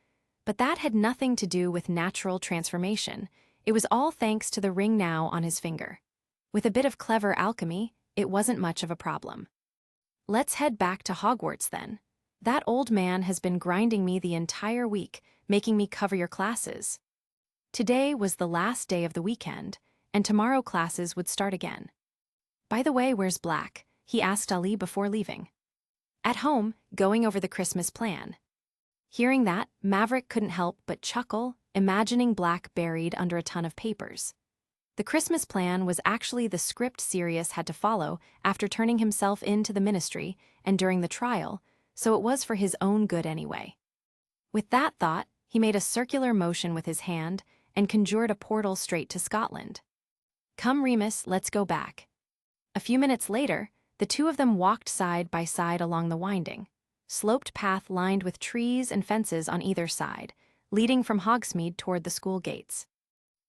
But that had nothing to do with natural transformation. It was all thanks to the ring now on his finger. With a bit of clever alchemy, it wasn't much of a problem. "Let's head back to Hogwarts then. That old man has been grinding me the entire week, making me cover your classes." Today was the last day of the weekend, and tomorrow classes would start again. "By the way, where's Black?" he asked Ali before leaving. "At home, going over the Christmas plan." Hearing that, Maverick couldn't help but chuckle, imagining Black buried under a ton of papers. The Christmas plan was actually the script Sirius had to follow after turning himself in to the ministry and during the trial, so it was for his own good anyway. With that thought, he made a circular motion with his hand and conjured a portal straight to Scotland. "Come, Remus, let's go back." A few minutes later, the two of them walked side by side along the winding, sloped path lined with trees and fences on either side, leading from Hogsmeade toward the school gates.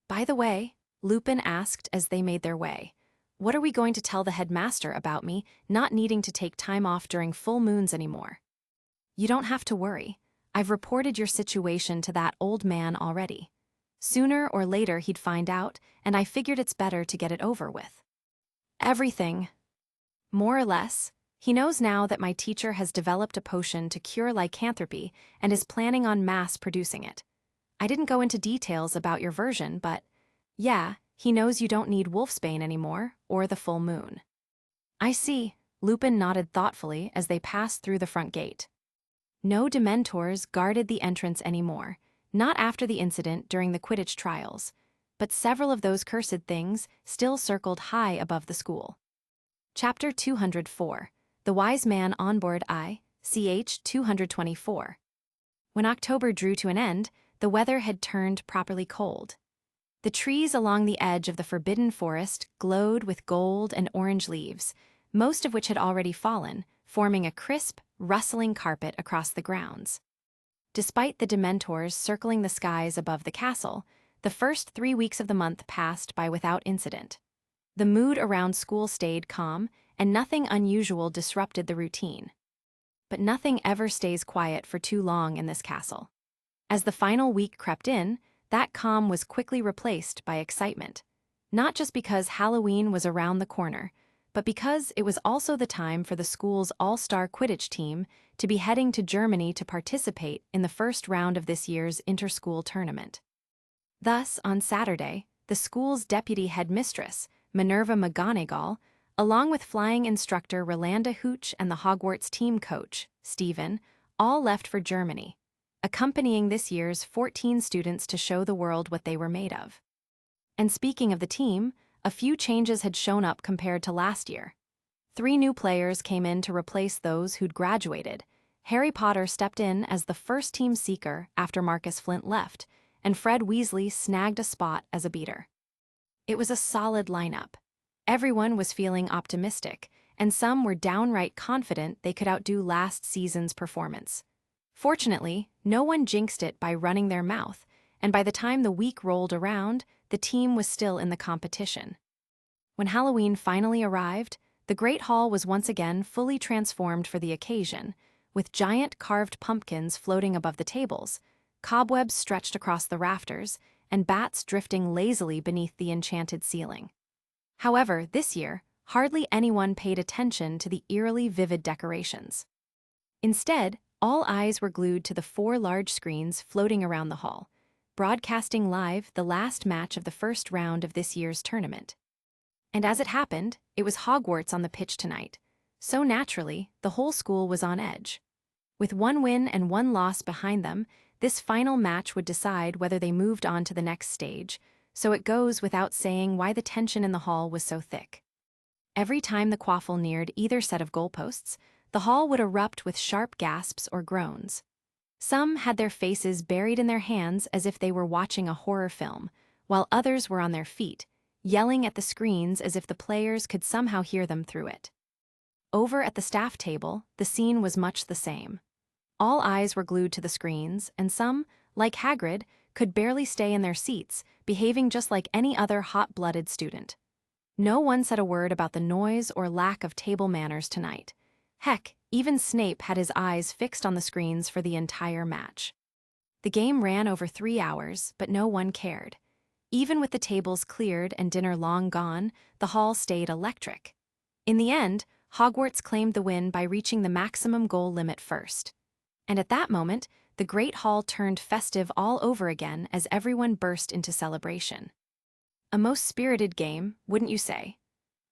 "By the way," Lupin asked as they made their way, "what are we going to tell the headmaster about me not needing to take time off during full moons anymore?" You don't have to worry. I've reported your situation to that old man already. Sooner or later he'd find out, and I figured it's better to get it over with. Everything. More or less. He knows now that my teacher has developed a potion to cure lycanthropy and is planning on mass-producing it. I didn't go into details about your version, but yeah, he knows you don't need Wolfsbane anymore, or the full moon. I see. Lupin nodded thoughtfully as they passed through the front gate. No Dementors guarded the entrance anymore, not after the incident during the Quidditch trials, but several of those cursed things still circled high above the school. Chapter 204. The Wise Man on Board Ch 224. When October drew to an end, the weather had turned properly cold. The trees along the edge of the Forbidden Forest glowed with gold and orange leaves, most of which had already fallen, forming a crisp, rustling carpet across the grounds. Despite the Dementors circling the skies above the castle, the first 3 weeks of the month passed by without incident. The mood around school stayed calm, and nothing unusual disrupted the routine. But nothing ever stays quiet for too long in this castle. As the final week crept in, that calm was quickly replaced by excitement. Not just because Halloween was around the corner, but because it was also the time for the school's all-star Quidditch team to be heading to Germany to participate in the first round of this year's inter-school tournament. Thus, on Saturday, the school's deputy headmistress, Minerva McGonagall, along with flying instructor Rolanda Hooch and the Hogwarts team coach, Stephen, all left for Germany, accompanying this year's 14 students to show the world what they were made of. And speaking of the team, a few changes had shown up compared to last year. 3 new players came in to replace those who'd graduated. Harry Potter stepped in as the first team seeker after Marcus Flint left, and Fred Weasley snagged a spot as a beater. It was a solid lineup. Everyone was feeling optimistic, and some were downright confident they could outdo last season's performance. Fortunately, no one jinxed it by running their mouth, and by the time the week rolled around, the team was still in the competition. When Halloween finally arrived, the Great Hall was once again fully transformed for the occasion, with giant carved pumpkins floating above the tables, cobwebs stretched across the rafters, and bats drifting lazily beneath the enchanted ceiling. However, this year, hardly anyone paid attention to the eerily vivid decorations. Instead, all eyes were glued to the 4 large screens floating around the hall, broadcasting live the last match of the first round of this year's tournament. And as it happened, it was Hogwarts on the pitch tonight, so naturally, the whole school was on edge. With 1 win and 1 loss behind them, this final match would decide whether they moved on to the next stage, so it goes without saying why the tension in the hall was so thick. Every time the quaffle neared either set of goalposts, the hall would erupt with sharp gasps or groans. Some had their faces buried in their hands as if they were watching a horror film, while others were on their feet, yelling at the screens as if the players could somehow hear them through it. Over at the staff table, the scene was much the same. All eyes were glued to the screens, and some, like Hagrid, could barely stay in their seats, behaving just like any other hot-blooded student. No one said a word about the noise or lack of table manners tonight. Heck, even Snape had his eyes fixed on the screens for the entire match. The game ran over 3 hours, but no one cared. Even with the tables cleared and dinner long gone, the hall stayed electric. In the end, Hogwarts claimed the win by reaching the maximum goal limit first. And at that moment, the Great Hall turned festive all over again as everyone burst into celebration. A most spirited game, wouldn't you say?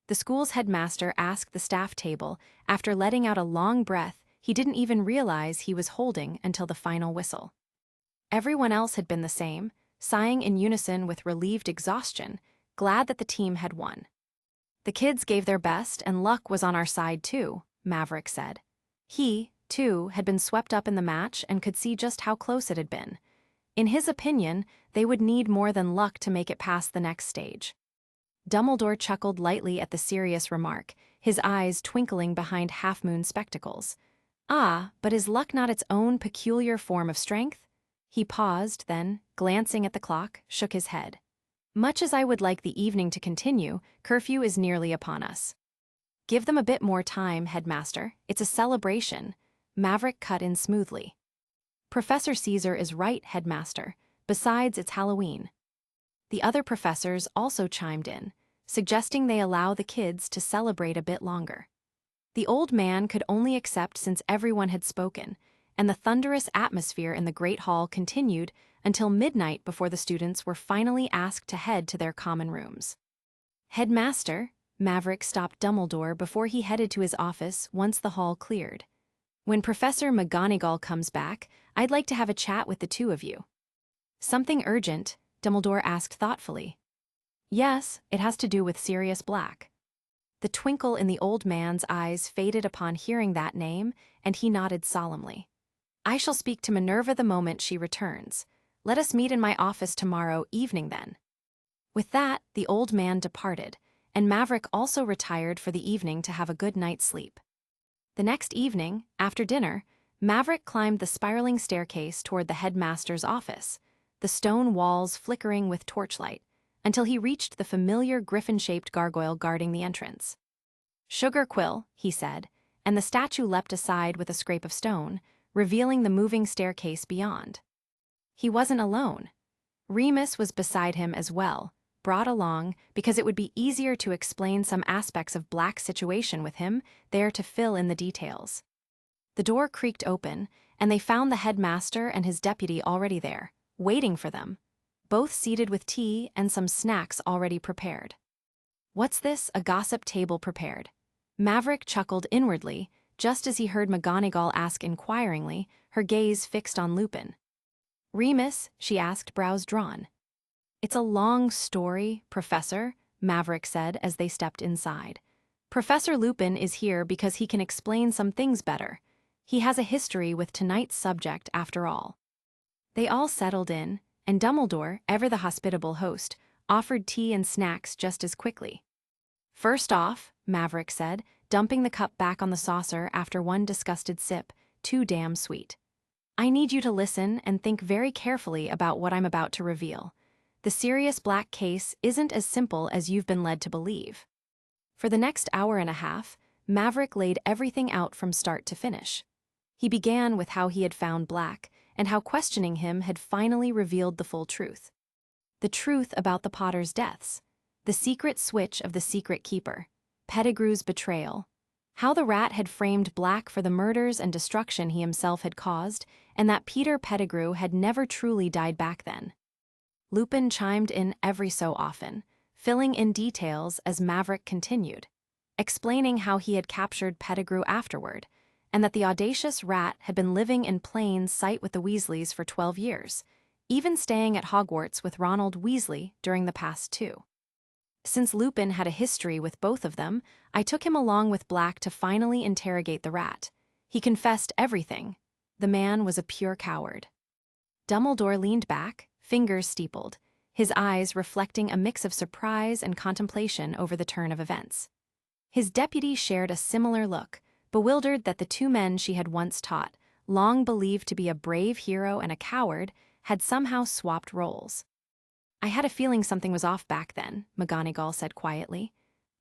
The school's headmaster asked the staff table after letting out a long breath he didn't even realize he was holding until the final whistle. Everyone else had been the same, sighing in unison with relieved exhaustion, glad that the team had won. The kids gave their best and luck was on our side too, Maverick said. He, too, had been swept up in the match and could see just how close it had been. In his opinion, they would need more than luck to make it past the next stage. Dumbledore chuckled lightly at the serious remark, his eyes twinkling behind half-moon spectacles. Ah, but is luck not its own peculiar form of strength? He paused, then, glancing at the clock, shook his head. Much as I would like the evening to continue, curfew is nearly upon us. Give them a bit more time, headmaster. It's a celebration. Maverick cut in smoothly. Professor Caesar is right, headmaster. Besides, it's Halloween. The other professors also chimed in, suggesting they allow the kids to celebrate a bit longer. The old man could only accept since everyone had spoken, and the thunderous atmosphere in the Great Hall continued until midnight before the students were finally asked to head to their common rooms. Headmaster, Maverick stopped Dumbledore before he headed to his office once the hall cleared. When Professor McGonagall comes back, I'd like to have a chat with the two of you. Something urgent? Dumbledore asked thoughtfully. Yes, it has to do with Sirius Black. The twinkle in the old man's eyes faded upon hearing that name, and he nodded solemnly. I shall speak to Minerva the moment she returns. Let us meet in my office tomorrow evening then. With that, the old man departed, and Maverick also retired for the evening to have a good night's sleep. The next evening, after dinner, Maverick climbed the spiraling staircase toward the headmaster's office, the stone walls flickering with torchlight, until he reached the familiar griffin-shaped gargoyle guarding the entrance. Sugar Quill, he said, and the statue leapt aside with a scrape of stone, revealing the moving staircase beyond. He wasn't alone. Remus was beside him as well, brought along because it would be easier to explain some aspects of Black's situation with him there to fill in the details. The door creaked open, and they found the headmaster and his deputy already there, waiting for them, both seated with tea and some snacks already prepared. What's this, a gossip table prepared? Maverick chuckled inwardly, just as he heard McGonagall ask inquiringly, her gaze fixed on Lupin. Remus, she asked, brows drawn. It's a long story, Professor, Maverick said as they stepped inside. Professor Lupin is here because he can explain some things better. He has a history with tonight's subject, after all. They all settled in, and Dumbledore, ever the hospitable host, offered tea and snacks just as quickly. First off, Maverick said, dumping the cup back on the saucer after one disgusted sip, too damn sweet. I need you to listen and think very carefully about what I'm about to reveal. The Sirius Black case isn't as simple as you've been led to believe. For the next hour and a half, Maverick laid everything out from start to finish. He began with how he had found Black, and how questioning him had finally revealed the full truth. The truth about the Potters' deaths, the secret switch of the secret keeper, Pettigrew's betrayal, how the rat had framed Black for the murders and destruction he himself had caused, and that Peter Pettigrew had never truly died back then. Lupin chimed in every so often, filling in details as Maverick continued, explaining how he had captured Pettigrew afterward, and that the audacious rat had been living in plain sight with the Weasleys for 12 years, even staying at Hogwarts with Ronald Weasley during the past 2. Since Lupin had a history with both of them, I took him along with Black to finally interrogate the rat. He confessed everything. The man was a pure coward. Dumbledore leaned back, fingers steepled, his eyes reflecting a mix of surprise and contemplation over the turn of events. His deputy shared a similar look, bewildered that the two men she had once taught, long believed to be a brave hero and a coward, had somehow swapped roles. I had a feeling something was off back then, McGonagall said quietly.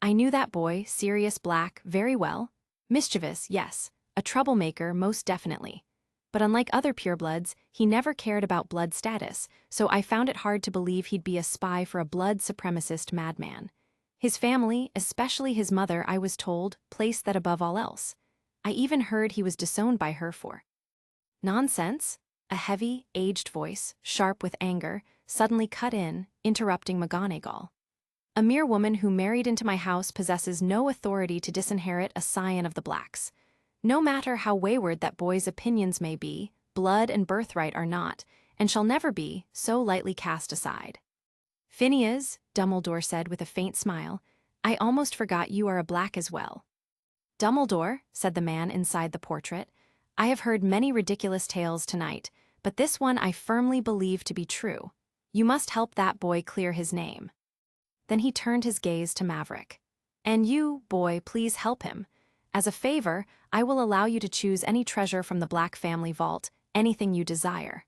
I knew that boy, Sirius Black, very well. Mischievous, yes. A troublemaker, most definitely. But unlike other purebloods, he never cared about blood status, so I found it hard to believe he'd be a spy for a blood supremacist madman. His family, especially his mother, I was told, placed that above all else. I even heard he was disowned by her for nonsense. A heavy, aged voice, sharp with anger, suddenly cut in, interrupting McGonagall. A mere woman who married into my house possesses no authority to disinherit a scion of the Blacks. No matter how wayward that boy's opinions may be, blood and birthright are not, and shall never be, so lightly cast aside. Phineas, Dumbledore said with a faint smile, I almost forgot you are a Black as well. Dumbledore, said the man inside the portrait, I have heard many ridiculous tales tonight, but this one I firmly believe to be true. You must help that boy clear his name. Then he turned his gaze to Maverick. And you, boy, please help him. As a favor, I will allow you to choose any treasure from the Black family vault, anything you desire.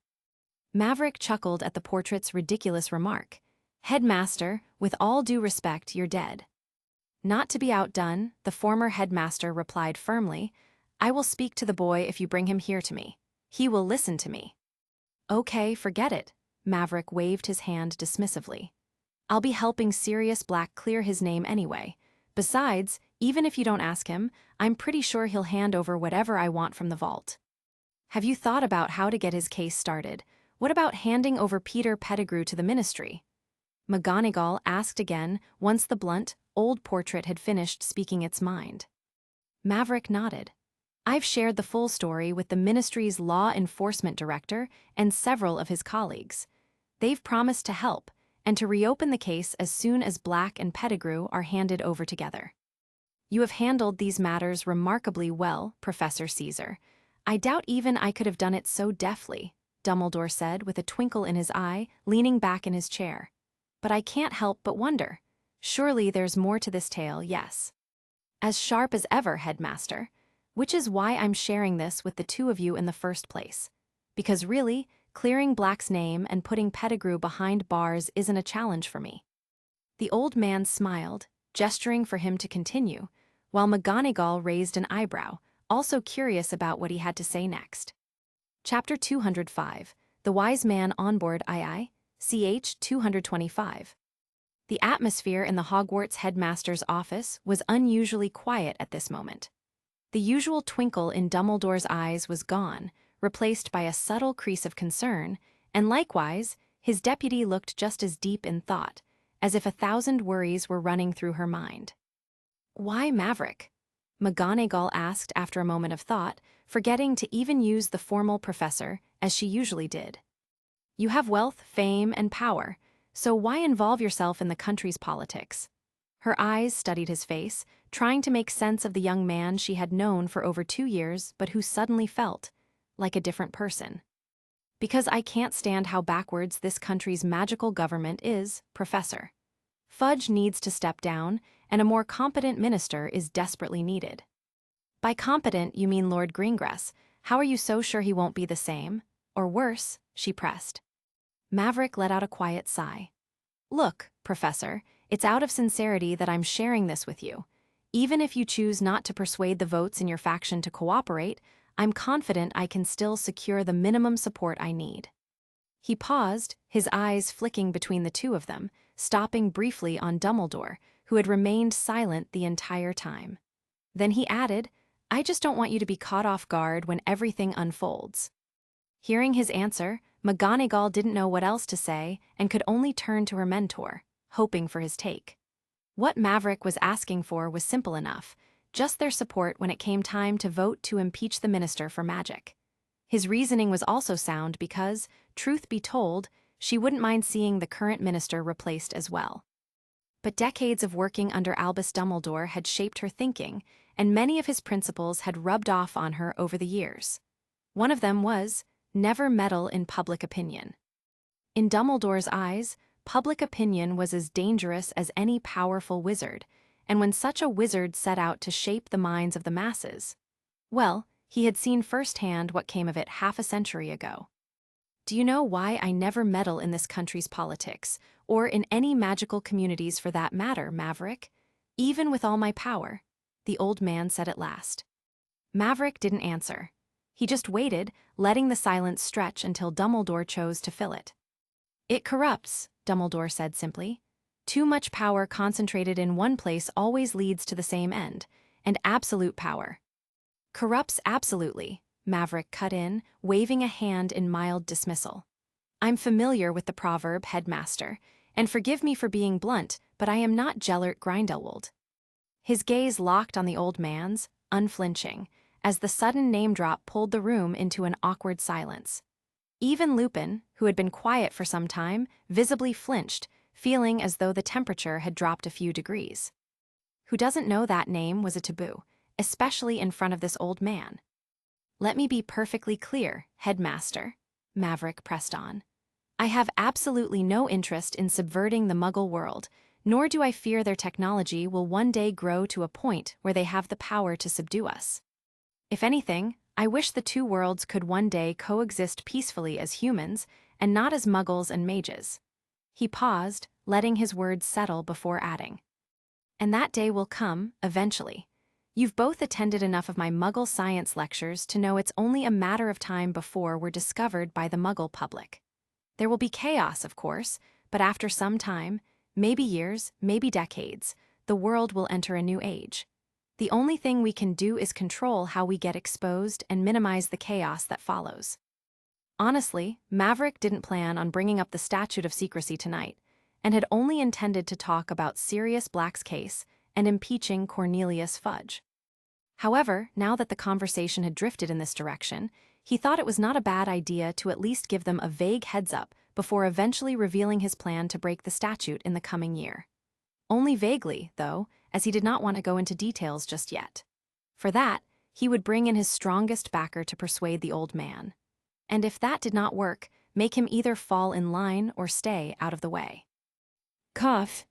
Maverick chuckled at the portrait's ridiculous remark. Headmaster, with all due respect, you're dead. Not to be outdone, the former headmaster replied firmly, I will speak to the boy if you bring him here to me. He will listen to me. Okay, forget it. Maverick waved his hand dismissively. I'll be helping Sirius Black clear his name anyway. Besides, even if you don't ask him, I'm pretty sure he'll hand over whatever I want from the vault. Have you thought about how to get his case started? What about handing over Peter Pettigrew to the ministry? McGonagall asked again once the blunt, old portrait had finished speaking its mind. Maverick nodded. I've shared the full story with the ministry's law enforcement director and several of his colleagues. They've promised to help and to reopen the case as soon as Black and Pettigrew are handed over together. You have handled these matters remarkably well, Professor Caesar. I doubt even I could have done it so deftly, Dumbledore said with a twinkle in his eye, leaning back in his chair. But I can't help but wonder. Surely there's more to this tale, yes. As sharp as ever, Headmaster. Which is why I'm sharing this with the two of you in the first place. Because really, clearing Black's name and putting Pettigrew behind bars isn't a challenge for me. The old man smiled, gesturing for him to continue, while McGonagall raised an eyebrow, also curious about what he had to say next. Chapter 205, The Wise Man on Board II, ch. 225. The atmosphere in the Hogwarts headmaster's office was unusually quiet at this moment. The usual twinkle in Dumbledore's eyes was gone, replaced by a subtle crease of concern, and likewise, his deputy looked just as deep in thought, as if 1,000 worries were running through her mind. Why Maverick? McGonagall asked after a moment of thought, forgetting to even use the formal professor, as she usually did. You have wealth, fame, and power, so why involve yourself in the country's politics? Her eyes studied his face, trying to make sense of the young man she had known for over 2 years but who suddenly felt like a different person. Because I can't stand how backwards this country's magical government is, Professor. Fudge needs to step down, and a more competent minister is desperately needed. By competent, you mean Lord Greengrass. How are you so sure he won't be the same? Or worse, she pressed. Maverick let out a quiet sigh. Look, Professor, it's out of sincerity that I'm sharing this with you. Even if you choose not to persuade the votes in your faction to cooperate, I'm confident I can still secure the minimum support I need. He paused, his eyes flicking between the two of them, stopping briefly on Dumbledore, who had remained silent the entire time. Then he added, I just don't want you to be caught off guard when everything unfolds. Hearing his answer, McGonagall didn't know what else to say and could only turn to her mentor, hoping for his take. What Maverick was asking for was simple enough, just their support when it came time to vote to impeach the minister for magic. His reasoning was also sound because, truth be told, she wouldn't mind seeing the current minister replaced as well. But decades of working under Albus Dumbledore had shaped her thinking, and many of his principles had rubbed off on her over the years. One of them was, never meddle in public opinion. In Dumbledore's eyes, public opinion was as dangerous as any powerful wizard, and when such a wizard set out to shape the minds of the masses, well, he had seen firsthand what came of it half a century ago. Do you know why I never meddle in this country's politics, or in any magical communities for that matter, Maverick? Even with all my power, the old man said at last. Maverick didn't answer. He just waited, letting the silence stretch until Dumbledore chose to fill it. It corrupts, Dumbledore said simply. Too much power concentrated in one place always leads to the same end, and absolute power corrupts absolutely, Maverick cut in, waving a hand in mild dismissal. I'm familiar with the proverb, Headmaster, and forgive me for being blunt, but I am not Gellert Grindelwald. His gaze locked on the old man's, unflinching, as the sudden name drop pulled the room into an awkward silence. Even Lupin, who had been quiet for some time, visibly flinched, feeling as though the temperature had dropped a few degrees. Who doesn't know that name was a taboo, especially in front of this old man? Let me be perfectly clear, Headmaster, Maverick pressed on. I have absolutely no interest in subverting the Muggle world, nor do I fear their technology will one day grow to a point where they have the power to subdue us. If anything, I wish the two worlds could one day coexist peacefully as humans and not as Muggles and mages. He paused, letting his words settle before adding. And that day will come, eventually. You've both attended enough of my Muggle science lectures to know it's only a matter of time before we're discovered by the Muggle public. There will be chaos, of course, but after some time, maybe years, maybe decades, the world will enter a new age. The only thing we can do is control how we get exposed and minimize the chaos that follows. Honestly, Maverick didn't plan on bringing up the statute of secrecy tonight, and had only intended to talk about Sirius Black's case and impeaching Cornelius Fudge. However, now that the conversation had drifted in this direction, he thought it was not a bad idea to at least give them a vague heads-up before eventually revealing his plan to break the statute in the coming year. Only vaguely, though, as he did not want to go into details just yet. For that, he would bring in his strongest backer to persuade the old man. And if that did not work, make him either fall in line or stay out of the way. Cough.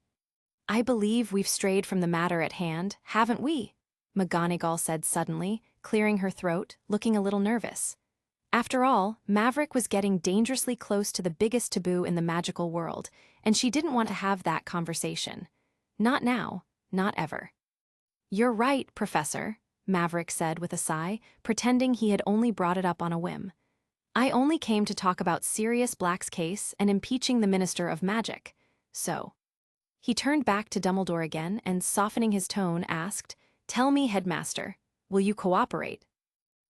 I believe we've strayed from the matter at hand, haven't we? McGonagall said suddenly, clearing her throat, looking a little nervous. After all, Maverick was getting dangerously close to the biggest taboo in the magical world, and she didn't want to have that conversation. Not now, not ever. You're right, Professor, Maverick said with a sigh, pretending he had only brought it up on a whim. I only came to talk about Sirius Black's case and impeaching the Minister of Magic, so. He turned back to Dumbledore again and, softening his tone, asked, Tell me, Headmaster, will you cooperate?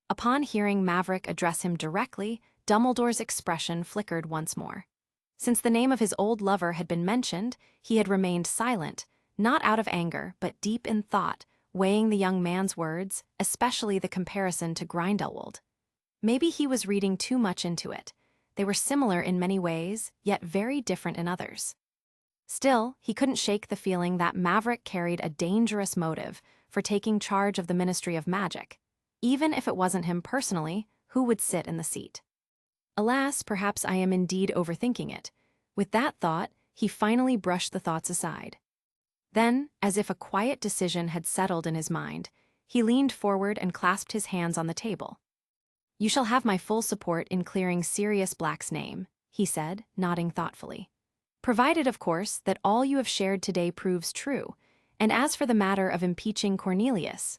Upon hearing Maverick address him directly, Dumbledore's expression flickered once more. Since the name of his old lover had been mentioned, he had remained silent, not out of anger, but deep in thought, weighing the young man's words, especially the comparison to Grindelwald. Maybe he was reading too much into it. They were similar in many ways, yet very different in others. Still, he couldn't shake the feeling that Maverick carried a dangerous motive for taking charge of the Ministry of Magic. Even if it wasn't him personally, who would sit in the seat? Alas, perhaps I am indeed overthinking it. With that thought, he finally brushed the thoughts aside. Then, as if a quiet decision had settled in his mind, he leaned forward and clasped his hands on the table. You shall have my full support in clearing Sirius Black's name, he said, nodding thoughtfully. Provided, of course, that all you have shared today proves true, and as for the matter of impeaching Cornelius.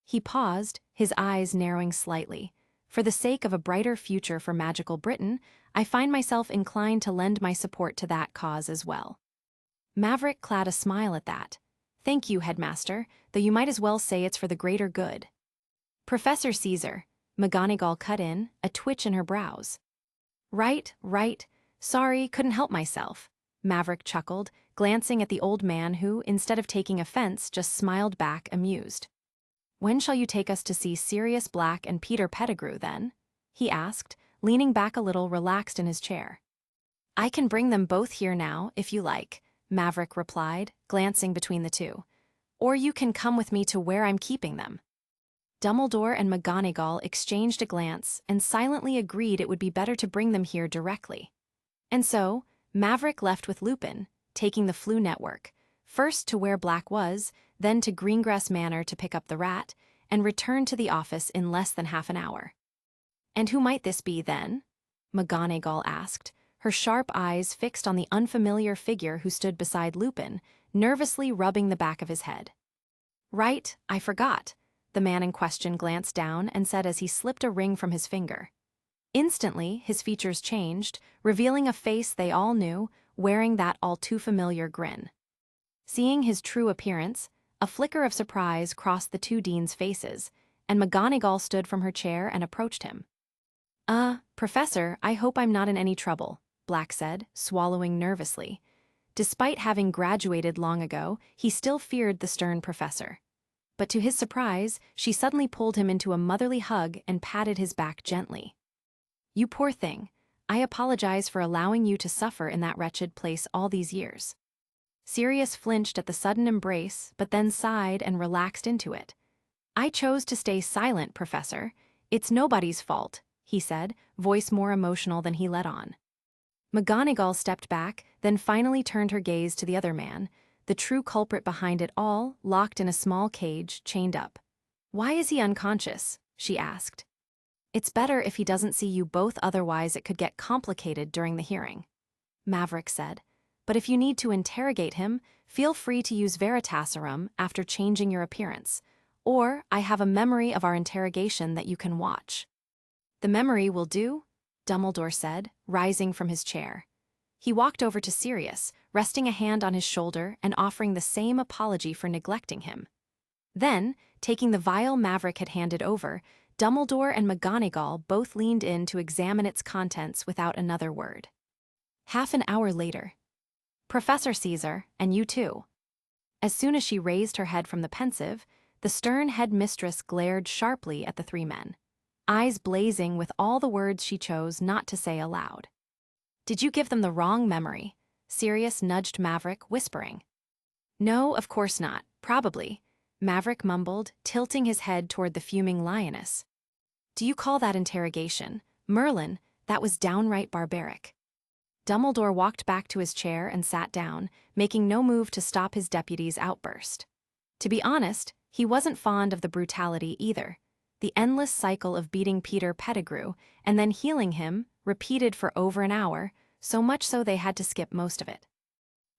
He paused, his eyes narrowing slightly. For the sake of a brighter future for magical Britain, I find myself inclined to lend my support to that cause as well. Maverick clad a smile at that. Thank you, Headmaster, though you might as well say it's for the greater good. Professor Caesar, McGonagall cut in, a twitch in her brows. Right. Sorry, couldn't help myself. Maverick chuckled, glancing at the old man who, instead of taking offense, just smiled back, amused. When shall you take us to see Sirius Black and Peter Pettigrew, then? He asked, leaning back a little, relaxed in his chair. I can bring them both here now, if you like, Maverick replied, glancing between the two. Or you can come with me to where I'm keeping them. Dumbledore and McGonagall exchanged a glance and silently agreed it would be better to bring them here directly. And so, Maverick left with Lupin, taking the Floo network, first to where Black was, then to Greengrass Manor to pick up the rat, and returned to the office in less than half an hour. And who might this be, then? McGonagall asked, her sharp eyes fixed on the unfamiliar figure who stood beside Lupin, nervously rubbing the back of his head. Right, I forgot. The man in question glanced down and said as he slipped a ring from his finger. Instantly, his features changed, revealing a face they all knew, wearing that all-too-familiar grin. Seeing his true appearance, a flicker of surprise crossed the two deans' faces, and McGonagall stood from her chair and approached him. Professor, I hope I'm not in any trouble, Black said, swallowing nervously. Despite having graduated long ago, he still feared the stern professor. But to his surprise, she suddenly pulled him into a motherly hug and patted his back gently. You poor thing, I apologize for allowing you to suffer in that wretched place all these years. Sirius flinched at the sudden embrace, but then sighed and relaxed into it. I chose to stay silent, Professor. It's nobody's fault, he said, voice more emotional than he let on. McGonagall stepped back, then finally turned her gaze to the other man, the true culprit behind it all, locked in a small cage, chained up. Why is he unconscious? She asked. It's better if he doesn't see you both, otherwise it could get complicated during the hearing, Maverick said. But if you need to interrogate him, feel free to use Veritaserum after changing your appearance. or I have a memory of our interrogation that you can watch. The memory will do, Dumbledore said, rising from his chair. He walked over to Sirius, resting a hand on his shoulder and offering the same apology for neglecting him. Then, taking the vial Maverick had handed over, Dumbledore and McGonagall both leaned in to examine its contents without another word. Half an hour later. Professor Caesar, and you too. As soon as she raised her head from the pensive, the stern headmistress glared sharply at the three men, eyes blazing with all the words she chose not to say aloud. Did you give them the wrong memory? Sirius nudged Maverick, whispering. No, of course not, probably, Maverick mumbled, tilting his head toward the fuming lioness. Do you call that interrogation? Merlin, that was downright barbaric. Dumbledore walked back to his chair and sat down, making no move to stop his deputy's outburst. To be honest, he wasn't fond of the brutality either. The endless cycle of beating Peter Pettigrew and then healing him, repeated for over an hour, so much so they had to skip most of it.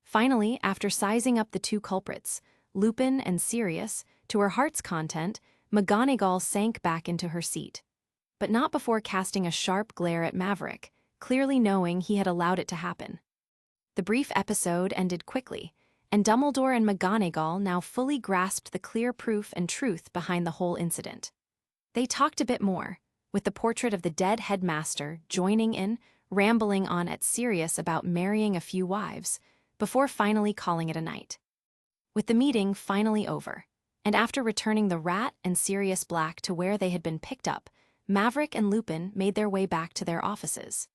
Finally, after sizing up the two culprits, Lupin and Sirius, to her heart's content, McGonagall sank back into her seat. But not before casting a sharp glare at Maverick, clearly knowing he had allowed it to happen. The brief episode ended quickly, and Dumbledore and McGonagall now fully grasped the clear proof and truth behind the whole incident. They talked a bit more, with the portrait of the dead headmaster joining in, rambling on at Sirius about marrying a few wives, before finally calling it a night. With the meeting finally over, and after returning the Rat and Sirius Black to where they had been picked up, Maverick and Lupin made their way back to their offices.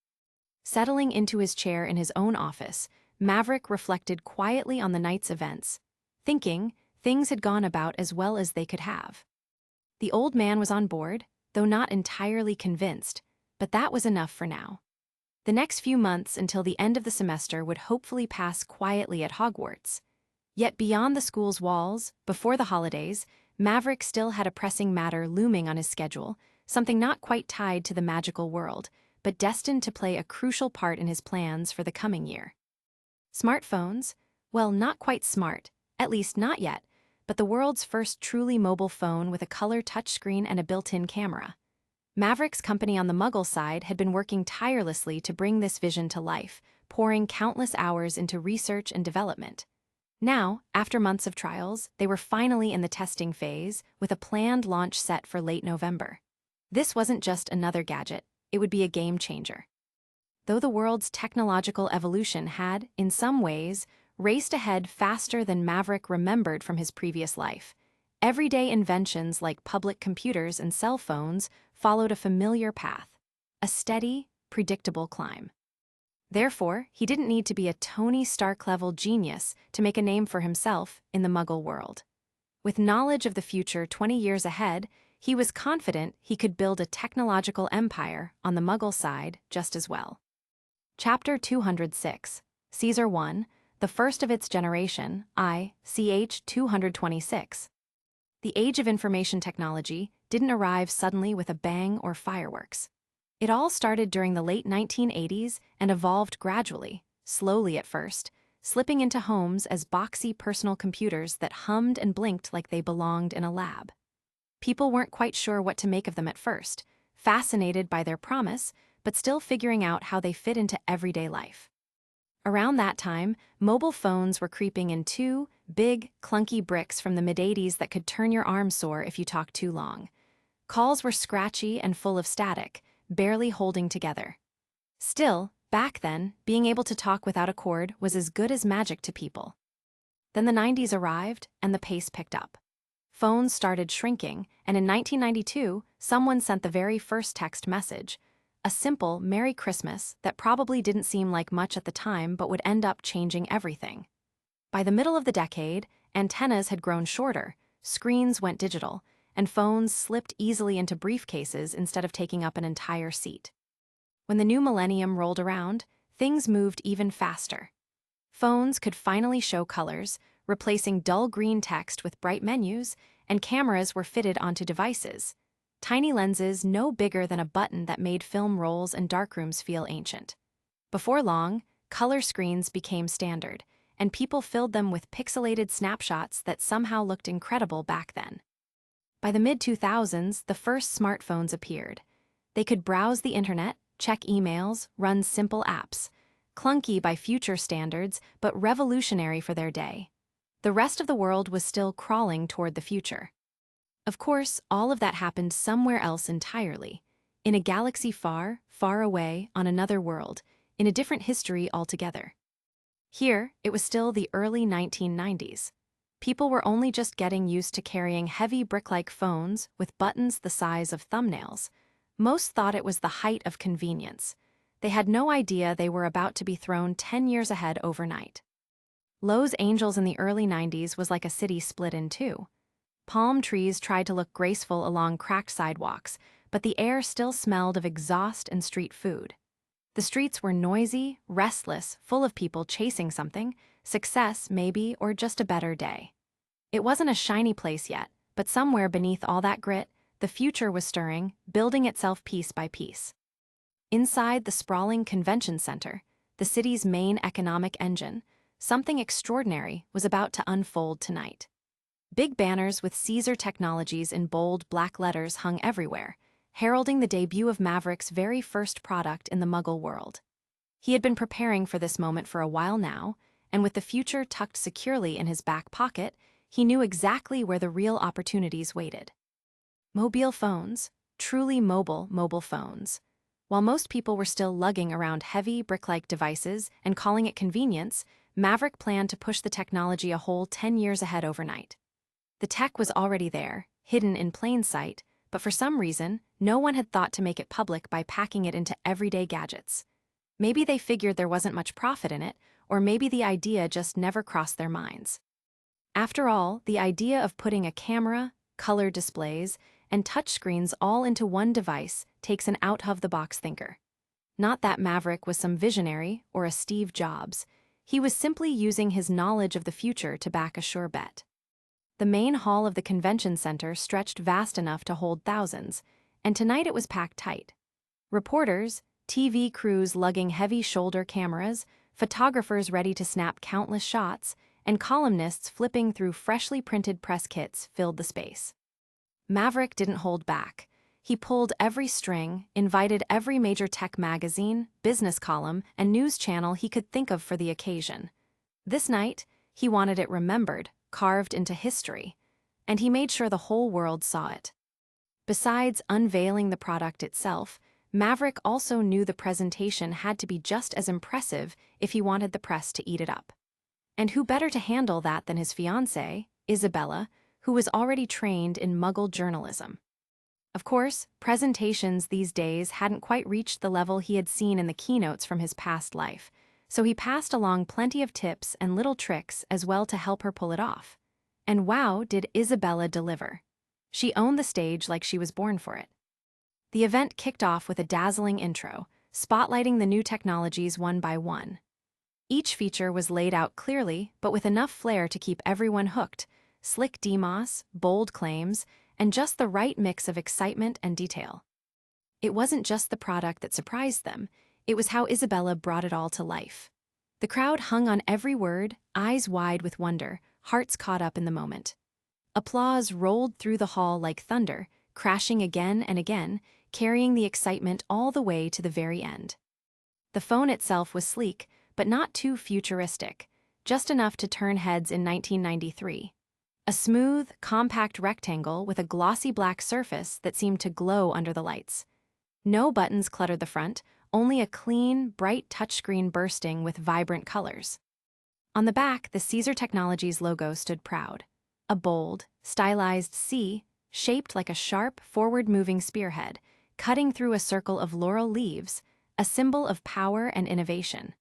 Settling into his chair in his own office, Maverick reflected quietly on the night's events, thinking things had gone about as well as they could have. The old man was on board, though not entirely convinced, but that was enough for now. The next few months until the end of the semester would hopefully pass quietly at Hogwarts. Yet beyond the school's walls, before the holidays, Maverick still had a pressing matter looming on his schedule, something not quite tied to the magical world, but destined to play a crucial part in his plans for the coming year. Smartphones? Well, not quite smart, at least not yet, but the world's first truly mobile phone with a color touchscreen and a built-in camera. Maverick's company on the Muggle side had been working tirelessly to bring this vision to life, pouring countless hours into research and development. Now, after months of trials, they were finally in the testing phase, with a planned launch set for late November. This wasn't just another gadget, it would be a game changer. Though the world's technological evolution had, in some ways, raced ahead faster than Maverick remembered from his previous life, everyday inventions like public computers and cell phones followed a familiar path, a steady, predictable climb. Therefore, he didn't need to be a Tony Stark-level genius to make a name for himself in the Muggle world. With knowledge of the future 20 years ahead, he was confident he could build a technological empire on the Muggle side just as well. Chapter 206, Caesar I, the first of its generation, ch 226. The age of information technology didn't arrive suddenly with a bang or fireworks. It all started during the late 1980s and evolved gradually, slowly at first, slipping into homes as boxy personal computers that hummed and blinked like they belonged in a lab. People weren't quite sure what to make of them at first, fascinated by their promise, but still figuring out how they fit into everyday life. Around that time, mobile phones were creeping in two big, clunky bricks from the mid-80s that could turn your arm sore if you talked too long. Calls were scratchy and full of static, barely holding together. Still, back then, being able to talk without a cord was as good as magic to people. Then the 90s arrived, and the pace picked up. Phones started shrinking, and in 1992, someone sent the very first text message, a simple Merry Christmas that probably didn't seem like much at the time but would end up changing everything. By the middle of the decade, antennas had grown shorter, screens went digital, and phones slipped easily into briefcases instead of taking up an entire seat. When the new millennium rolled around, things moved even faster. Phones could finally show colors, replacing dull green text with bright menus, and cameras were fitted onto devices, tiny lenses no bigger than a button that made film rolls and darkrooms feel ancient. Before long, color screens became standard, and people filled them with pixelated snapshots that somehow looked incredible back then. By the mid-2000s, the first smartphones appeared. They could browse the internet, check emails, run simple apps. Clunky by future standards, but revolutionary for their day. The rest of the world was still crawling toward the future. Of course, all of that happened somewhere else entirely. In a galaxy far, far away, on another world, in a different history altogether. Here, it was still the early 1990s. People were only just getting used to carrying heavy brick-like phones with buttons the size of thumbnails. Most thought it was the height of convenience. They had no idea they were about to be thrown 10 years ahead overnight. Los Angeles in the early 90s was like a city split in two. Palm trees tried to look graceful along cracked sidewalks, but the air still smelled of exhaust and street food. The streets were noisy, restless, full of people chasing something, success maybe, or just a better day. It wasn't a shiny place yet, but somewhere beneath all that grit, the future was stirring, building itself piece by piece. Inside the sprawling convention center, the city's main economic engine, something extraordinary was about to unfold tonight. Big banners with Caesar Technologies in bold black letters hung everywhere, heralding the debut of Maverick's very first product in the Muggle world. He had been preparing for this moment for a while now, and with the future tucked securely in his back pocket, he knew exactly where the real opportunities waited. Mobile phones, truly mobile phones. While most people were still lugging around heavy, brick-like devices and calling it convenience, Maverick planned to push the technology a whole 10 years ahead overnight. The tech was already there, hidden in plain sight, but for some reason, no one had thought to make it public by packing it into everyday gadgets. Maybe they figured there wasn't much profit in it, or maybe the idea just never crossed their minds. After all, the idea of putting a camera, color displays, and touchscreens all into one device takes an out-of-the-box thinker. Not that Maverick was some visionary or a Steve Jobs. He was simply using his knowledge of the future to back a sure bet. The main hall of the convention center stretched vast enough to hold thousands, and tonight it was packed tight. Reporters, TV crews lugging heavy shoulder cameras, photographers ready to snap countless shots, and columnists flipping through freshly printed press kits filled the space. Maverick didn't hold back. He pulled every string, invited every major tech magazine, business column, and news channel he could think of for the occasion. This night, he wanted it remembered, carved into history, and he made sure the whole world saw it. Besides unveiling the product itself, Maverick also knew the presentation had to be just as impressive if he wanted the press to eat it up. And who better to handle that than his fiancée, Isabella, who was already trained in Muggle journalism. Of course, presentations these days hadn't quite reached the level he had seen in the keynotes from his past life, so he passed along plenty of tips and little tricks as well to help her pull it off. And wow, did Isabella deliver. She owned the stage like she was born for it. The event kicked off with a dazzling intro, spotlighting the new technologies one by one. Each feature was laid out clearly, but with enough flair to keep everyone hooked, slick demos, bold claims, and just the right mix of excitement and detail. It wasn't just the product that surprised them, it was how Isabella brought it all to life. The crowd hung on every word, eyes wide with wonder, hearts caught up in the moment. Applause rolled through the hall like thunder, crashing again and again, carrying the excitement all the way to the very end. The phone itself was sleek, but not too futuristic, just enough to turn heads in 1993. A smooth, compact rectangle with a glossy black surface that seemed to glow under the lights. No buttons cluttered the front, only a clean, bright touchscreen bursting with vibrant colors. On the back, the Caesar Technologies logo stood proud. A bold, stylized C, shaped like a sharp, forward-moving spearhead, cutting through a circle of laurel leaves, a symbol of power and innovation.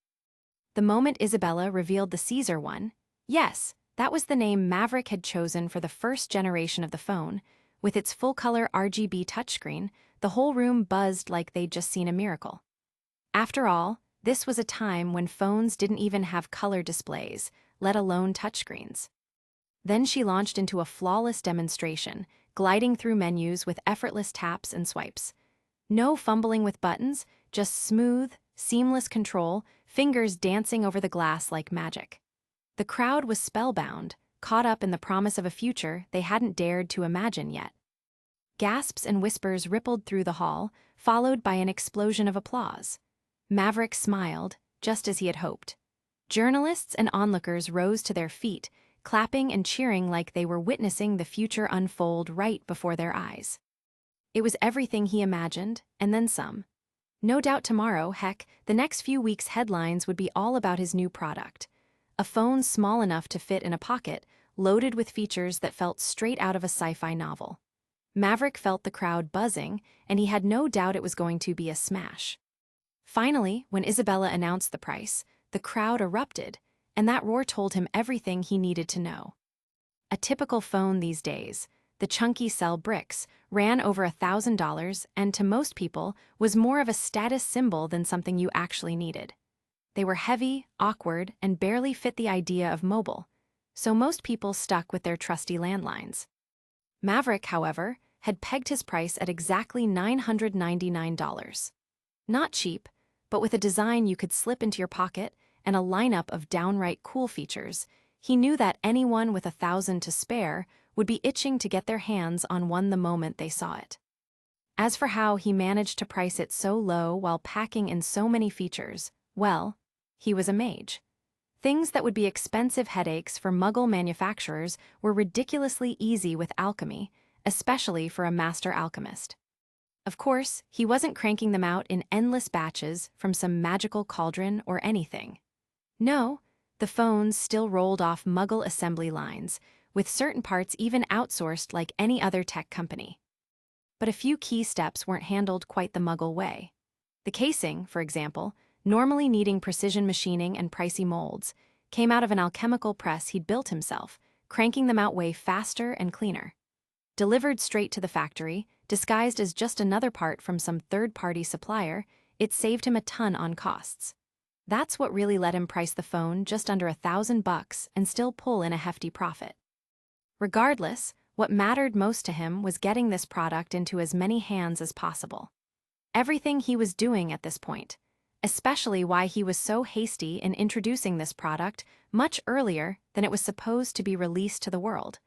The moment Isabella revealed the Caesar one, yes, that was the name Maverick had chosen for the first generation of the phone. With its full-color RGB touchscreen, the whole room buzzed like they'd just seen a miracle. After all, this was a time when phones didn't even have color displays, let alone touchscreens. Then she launched into a flawless demonstration, gliding through menus with effortless taps and swipes. No fumbling with buttons, just smooth, seamless control, fingers dancing over the glass like magic. The crowd was spellbound, caught up in the promise of a future they hadn't dared to imagine yet. Gasps and whispers rippled through the hall, followed by an explosion of applause. Maverick smiled, just as he had hoped. Journalists and onlookers rose to their feet, clapping and cheering like they were witnessing the future unfold right before their eyes. It was everything he imagined, and then some. No doubt tomorrow, heck, the next few weeks' headlines would be all about his new product. A phone small enough to fit in a pocket, loaded with features that felt straight out of a sci-fi novel. Maverick felt the crowd buzzing, and he had no doubt it was going to be a smash. Finally, when Isabella announced the price, the crowd erupted, and that roar told him everything he needed to know. A typical phone these days, the chunky cell bricks, ran over $1,000 and to most people was more of a status symbol than something you actually needed. They were heavy, awkward, and barely fit the idea of mobile, so most people stuck with their trusty landlines. Maverick, however, had pegged his price at exactly $999. Not cheap, but with a design you could slip into your pocket and a lineup of downright cool features, he knew that anyone with $1,000 to spare would be itching to get their hands on one the moment they saw it. As for how he managed to price it so low while packing in so many features, well, he was a mage. Things that would be expensive headaches for Muggle manufacturers were ridiculously easy with alchemy, especially for a master alchemist. Of course, he wasn't cranking them out in endless batches from some magical cauldron or anything. No, the phones still rolled off Muggle assembly lines, with certain parts even outsourced like any other tech company. But a few key steps weren't handled quite the Muggle way. The casing, for example, normally needing precision machining and pricey molds, came out of an alchemical press he'd built himself, cranking them out way faster and cleaner. Delivered straight to the factory, disguised as just another part from some third-party supplier, it saved him a ton on costs. That's what really let him price the phone just under $1,000 and still pull in a hefty profit. Regardless, what mattered most to him was getting this product into as many hands as possible. Everything he was doing at this point, especially why he was so hasty in introducing this product much earlier than it was supposed to be released to the world,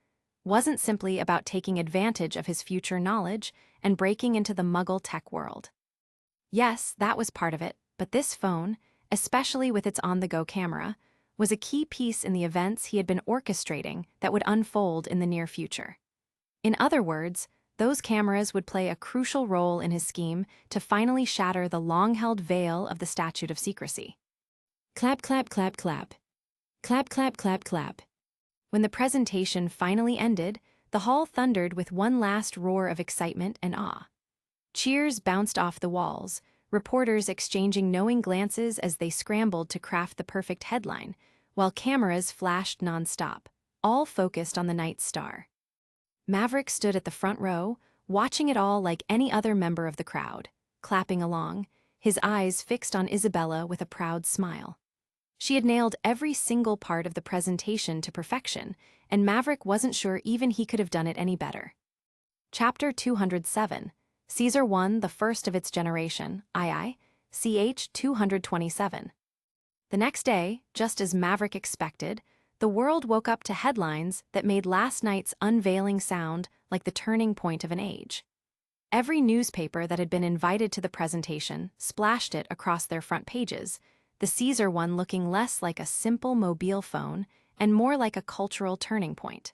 wasn't simply about taking advantage of his future knowledge and breaking into the Muggle tech world. Yes, that was part of it, but this phone, especially with its on-the-go camera, was a key piece in the events he had been orchestrating that would unfold in the near future. In other words, those cameras would play a crucial role in his scheme to finally shatter the long-held veil of the Statute of Secrecy. Clap, clap, clap, clap. Clap, clap, clap, clap. When the presentation finally ended, the hall thundered with one last roar of excitement and awe. Cheers bounced off the walls, reporters exchanging knowing glances as they scrambled to craft the perfect headline, while cameras flashed nonstop, all focused on the night's star. Maverick stood at the front row, watching it all like any other member of the crowd, clapping along, his eyes fixed on Isabella with a proud smile. She had nailed every single part of the presentation to perfection, and Maverick wasn't sure even he could have done it any better. Chapter 207, Xuanhuan, the first of its generation, CH 227. The next day, just as Maverick expected, the world woke up to headlines that made last night's unveiling sound like the turning point of an age. Every newspaper that had been invited to the presentation splashed it across their front pages, the Xuanhuan looking less like a simple mobile phone and more like a cultural turning point.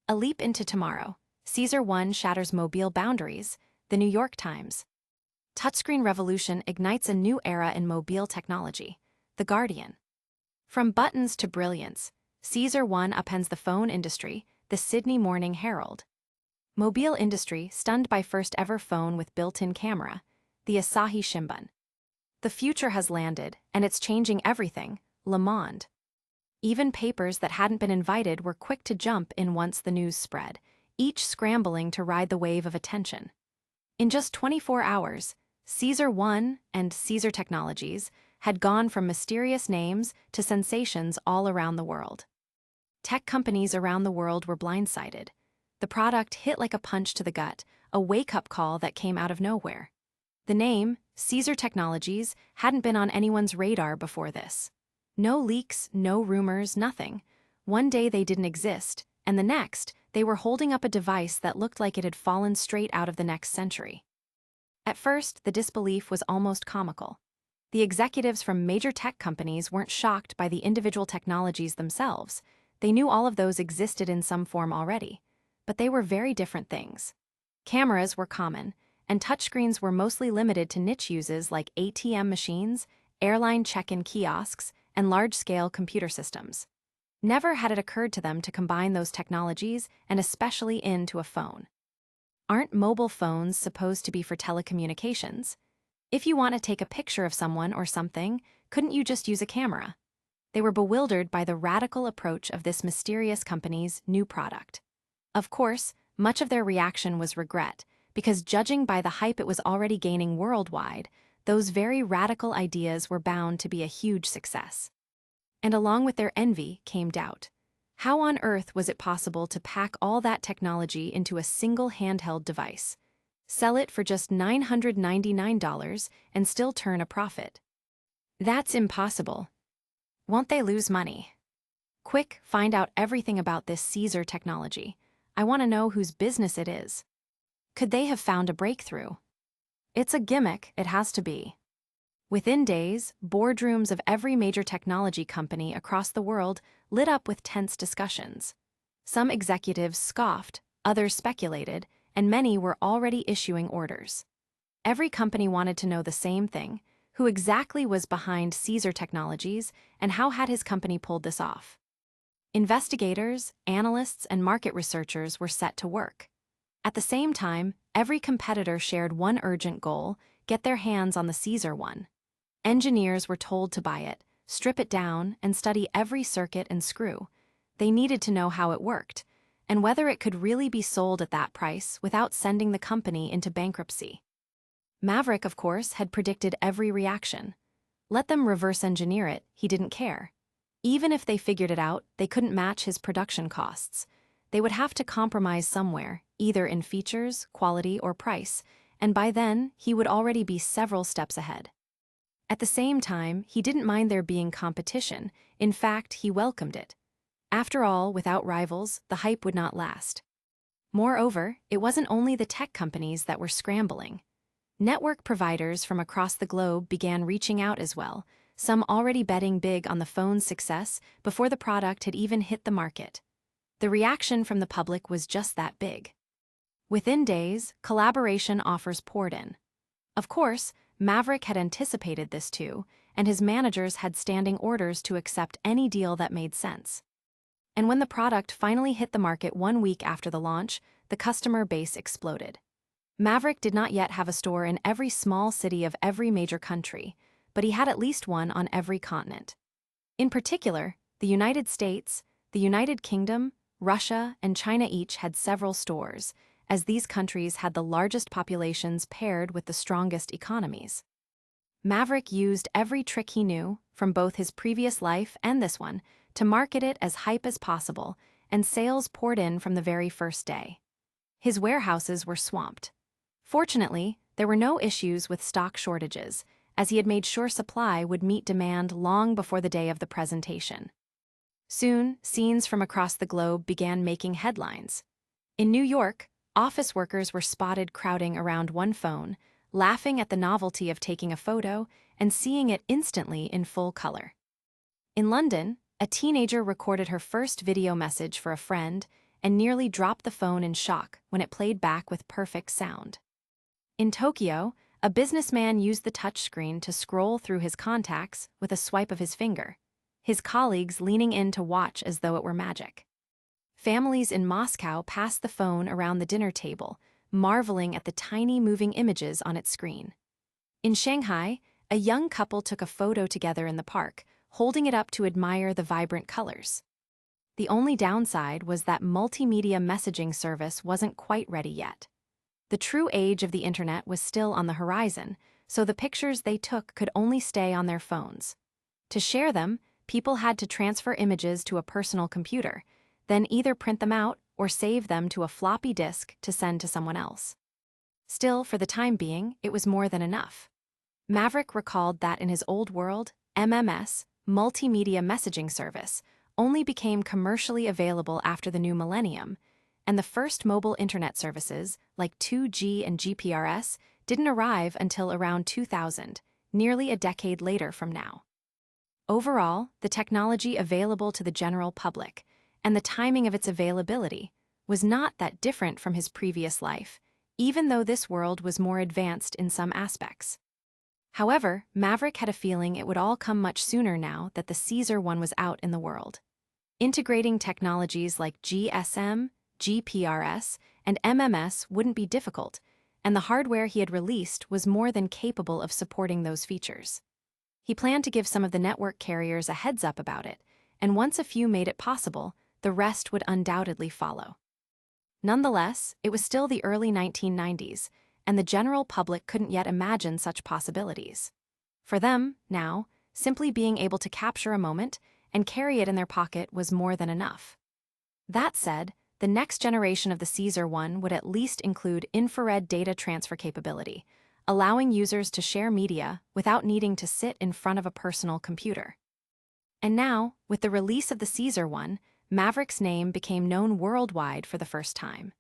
A leap into tomorrow, Xuanhuan shatters mobile boundaries, the New York Times. Touchscreen revolution ignites a new era in mobile technology, The Guardian. From buttons to brilliance, Xuanhuan upends the phone industry, the Sydney Morning Herald. Mobile industry stunned by first ever phone with built-in camera, the Asahi Shimbun. The future has landed, and it's changing everything, Le Monde. Even papers that hadn't been invited were quick to jump in once the news spread, each scrambling to ride the wave of attention. In just 24 hours, Xuanhuan and Caesar Technologies had gone from mysterious names to sensations all around the world. Tech companies around the world were blindsided. The product hit like a punch to the gut, a wake-up call that came out of nowhere. The name, Caesar Technologies, hadn't been on anyone's radar before this. No leaks, no rumors, nothing. One day they didn't exist, and the next, they were holding up a device that looked like it had fallen straight out of the next century. At first, the disbelief was almost comical. The executives from major tech companies weren't shocked by the individual technologies themselves. They knew all of those existed in some form already. But they were very different things. Cameras were common, and touchscreens were mostly limited to niche uses like ATM machines, airline check-in kiosks, and large-scale computer systems. Never had it occurred to them to combine those technologies, and especially into a phone. Aren't mobile phones supposed to be for telecommunications? If you want to take a picture of someone or something, couldn't you just use a camera? They were bewildered by the radical approach of this mysterious company's new product. Of course, much of their reaction was regret, because judging by the hype it was already gaining worldwide, those very radical ideas were bound to be a huge success. And along with their envy came doubt. How on earth was it possible to pack all that technology into a single handheld device, sell it for just $999, and still turn a profit? That's impossible. Won't they lose money? Quick, find out everything about this Caesar technology. I want to know whose business it is. Could they have found a breakthrough? It's a gimmick, it has to be. Within days, boardrooms of every major technology company across the world lit up with tense discussions. Some executives scoffed, others speculated, and many were already issuing orders. Every company wanted to know the same thing: who exactly was behind Caesar Technologies and how had his company pulled this off. Investigators, analysts, and market researchers were set to work. At the same time, every competitor shared one urgent goal: get their hands on the Caesar one. Engineers were told to buy it, strip it down, and study every circuit and screw. They needed to know how it worked, and whether it could really be sold at that price without sending the company into bankruptcy. Maverick, of course, had predicted every reaction. Let them reverse engineer it, he didn't care. Even if they figured it out, they couldn't match his production costs. They would have to compromise somewhere, either in features, quality, or price, and by then, he would already be several steps ahead. At the same time, he didn't mind there being competition. In fact, he welcomed it. After all, without rivals, the hype would not last. Moreover, it wasn't only the tech companies that were scrambling. Network providers from across the globe began reaching out as well, some already betting big on the phone's success before the product had even hit the market. The reaction from the public was just that big. Within days, collaboration offers poured in. Of course, Maverick had anticipated this too, and his managers had standing orders to accept any deal that made sense. And when the product finally hit the market 1 week after the launch, the customer base exploded. Maverick did not yet have a store in every small city of every major country, but he had at least one on every continent. In particular, the United States, the United Kingdom, Russia, and China each had several stores, as these countries had the largest populations paired with the strongest economies. Maverick used every trick he knew, from both his previous life and this one, to market it as hype as possible, and sales poured in from the very first day. His warehouses were swamped. Fortunately, there were no issues with stock shortages, as he had made sure supply would meet demand long before the day of the presentation. Soon, scenes from across the globe began making headlines. In New York, office workers were spotted crowding around one phone, laughing at the novelty of taking a photo and seeing it instantly in full color. In London, a teenager recorded her first video message for a friend and nearly dropped the phone in shock when it played back with perfect sound. In Tokyo, a businessman used the touchscreen to scroll through his contacts with a swipe of his finger, his colleagues leaning in to watch as though it were magic. Families in Moscow passed the phone around the dinner table, marveling at the tiny moving images on its screen. In Shanghai, a young couple took a photo together in the park, holding it up to admire the vibrant colors. The only downside was that multimedia messaging service wasn't quite ready yet. The true age of the internet was still on the horizon, so the pictures they took could only stay on their phones. To share them, people had to transfer images to a personal computer, then either print them out or save them to a floppy disk to send to someone else. Still, for the time being, it was more than enough. Maverick recalled that in his old world, MMS, multimedia messaging service, only became commercially available after the new millennium, and the first mobile internet services, like 2G and GPRS, didn't arrive until around 2000, nearly a decade later from now. Overall, the technology available to the general public, and the timing of its availability, was not that different from his previous life, even though this world was more advanced in some aspects. However, Maverick had a feeling it would all come much sooner now that the Caesar one was out in the world. Integrating technologies like GSM, GPRS, and MMS wouldn't be difficult, and the hardware he had released was more than capable of supporting those features. He planned to give some of the network carriers a heads up about it, and once a few made it possible, the rest would undoubtedly follow. Nonetheless, it was still the early 1990s, and the general public couldn't yet imagine such possibilities. For them, now, simply being able to capture a moment and carry it in their pocket was more than enough. That said, the next generation of the Caesar one would at least include infrared data transfer capability, allowing users to share media without needing to sit in front of a personal computer. And now, with the release of the Caesar one, Maverick's name became known worldwide for the first time.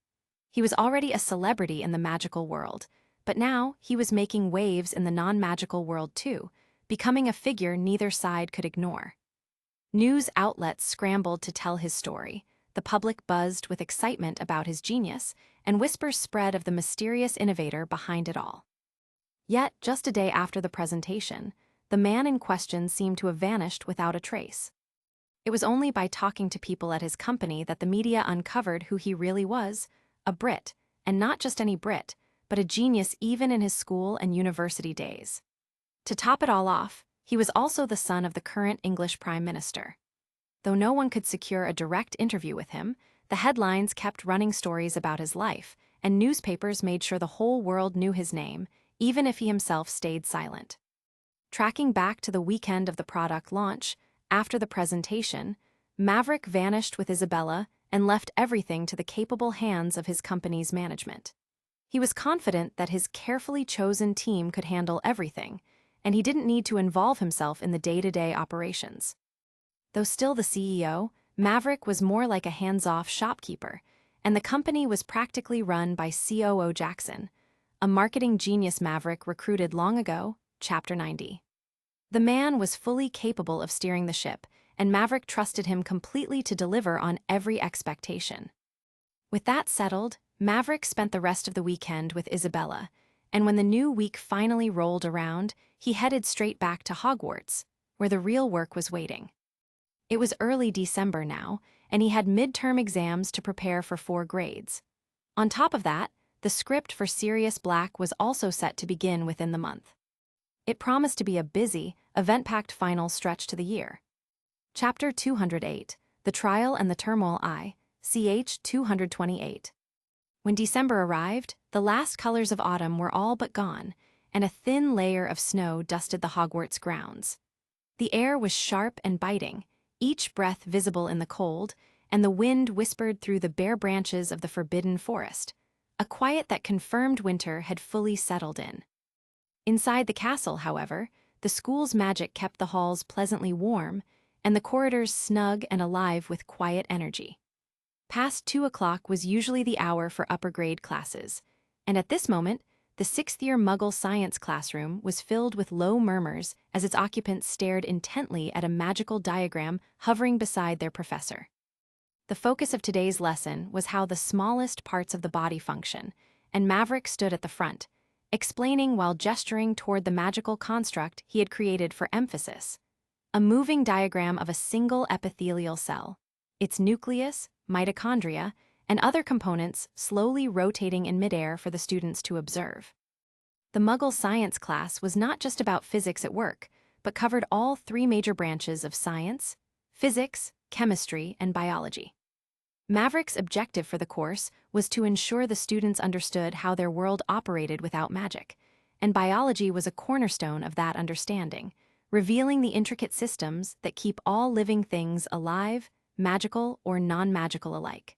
He was already a celebrity in the magical world, but now he was making waves in the non-magical world too, becoming a figure neither side could ignore. News outlets scrambled to tell his story, the public buzzed with excitement about his genius, and whispers spread of the mysterious innovator behind it all. Yet, just a day after the presentation, the man in question seemed to have vanished without a trace. It was only by talking to people at his company that the media uncovered who he really was, a Brit, and not just any Brit, but a genius even in his school and university days. To top it all off, he was also the son of the current English Prime Minister. Though no one could secure a direct interview with him, the headlines kept running stories about his life, and newspapers made sure the whole world knew his name, even if he himself stayed silent. Tracking back to the weekend of the product launch, after the presentation, Maverick vanished with Isabella and left everything to the capable hands of his company's management. He was confident that his carefully chosen team could handle everything, and he didn't need to involve himself in the day-to-day operations. Though still the CEO, Maverick was more like a hands-off shopkeeper, and the company was practically run by COO Jackson, a marketing genius Maverick recruited long ago, Chapter 90. The man was fully capable of steering the ship, and Maverick trusted him completely to deliver on every expectation. With that settled, Maverick spent the rest of the weekend with Isabella, and when the new week finally rolled around, he headed straight back to Hogwarts, where the real work was waiting. It was early December now, and he had midterm exams to prepare for 4 grades. On top of that, the script for Sirius Black was also set to begin within the month. It promised to be a busy, event-packed final stretch to the year. Chapter 208, The Trial and the Turmoil I, ch. 228. When December arrived, the last colors of autumn were all but gone, and a thin layer of snow dusted the Hogwarts grounds. The air was sharp and biting, each breath visible in the cold, and the wind whispered through the bare branches of the forbidden forest, a quiet that confirmed winter had fully settled in. Inside the castle, however, the school's magic kept the halls pleasantly warm, and the corridors snug and alive with quiet energy. Past 2 o'clock was usually the hour for upper-grade classes, and at this moment, the 6th-year Muggle science classroom was filled with low murmurs as its occupants stared intently at a magical diagram hovering beside their professor. The focus of today's lesson was how the smallest parts of the body function, and Maverick stood at the front, explaining while gesturing toward the magical construct he had created for emphasis. A moving diagram of a single epithelial cell, its nucleus, mitochondria, and other components slowly rotating in midair for the students to observe. The Muggle science class was not just about physics at work, but covered all 3 major branches of science: physics, chemistry, and biology. Maverick's objective for the course was to ensure the students understood how their world operated without magic, and biology was a cornerstone of that understanding, revealing the intricate systems that keep all living things alive, magical or non-magical alike.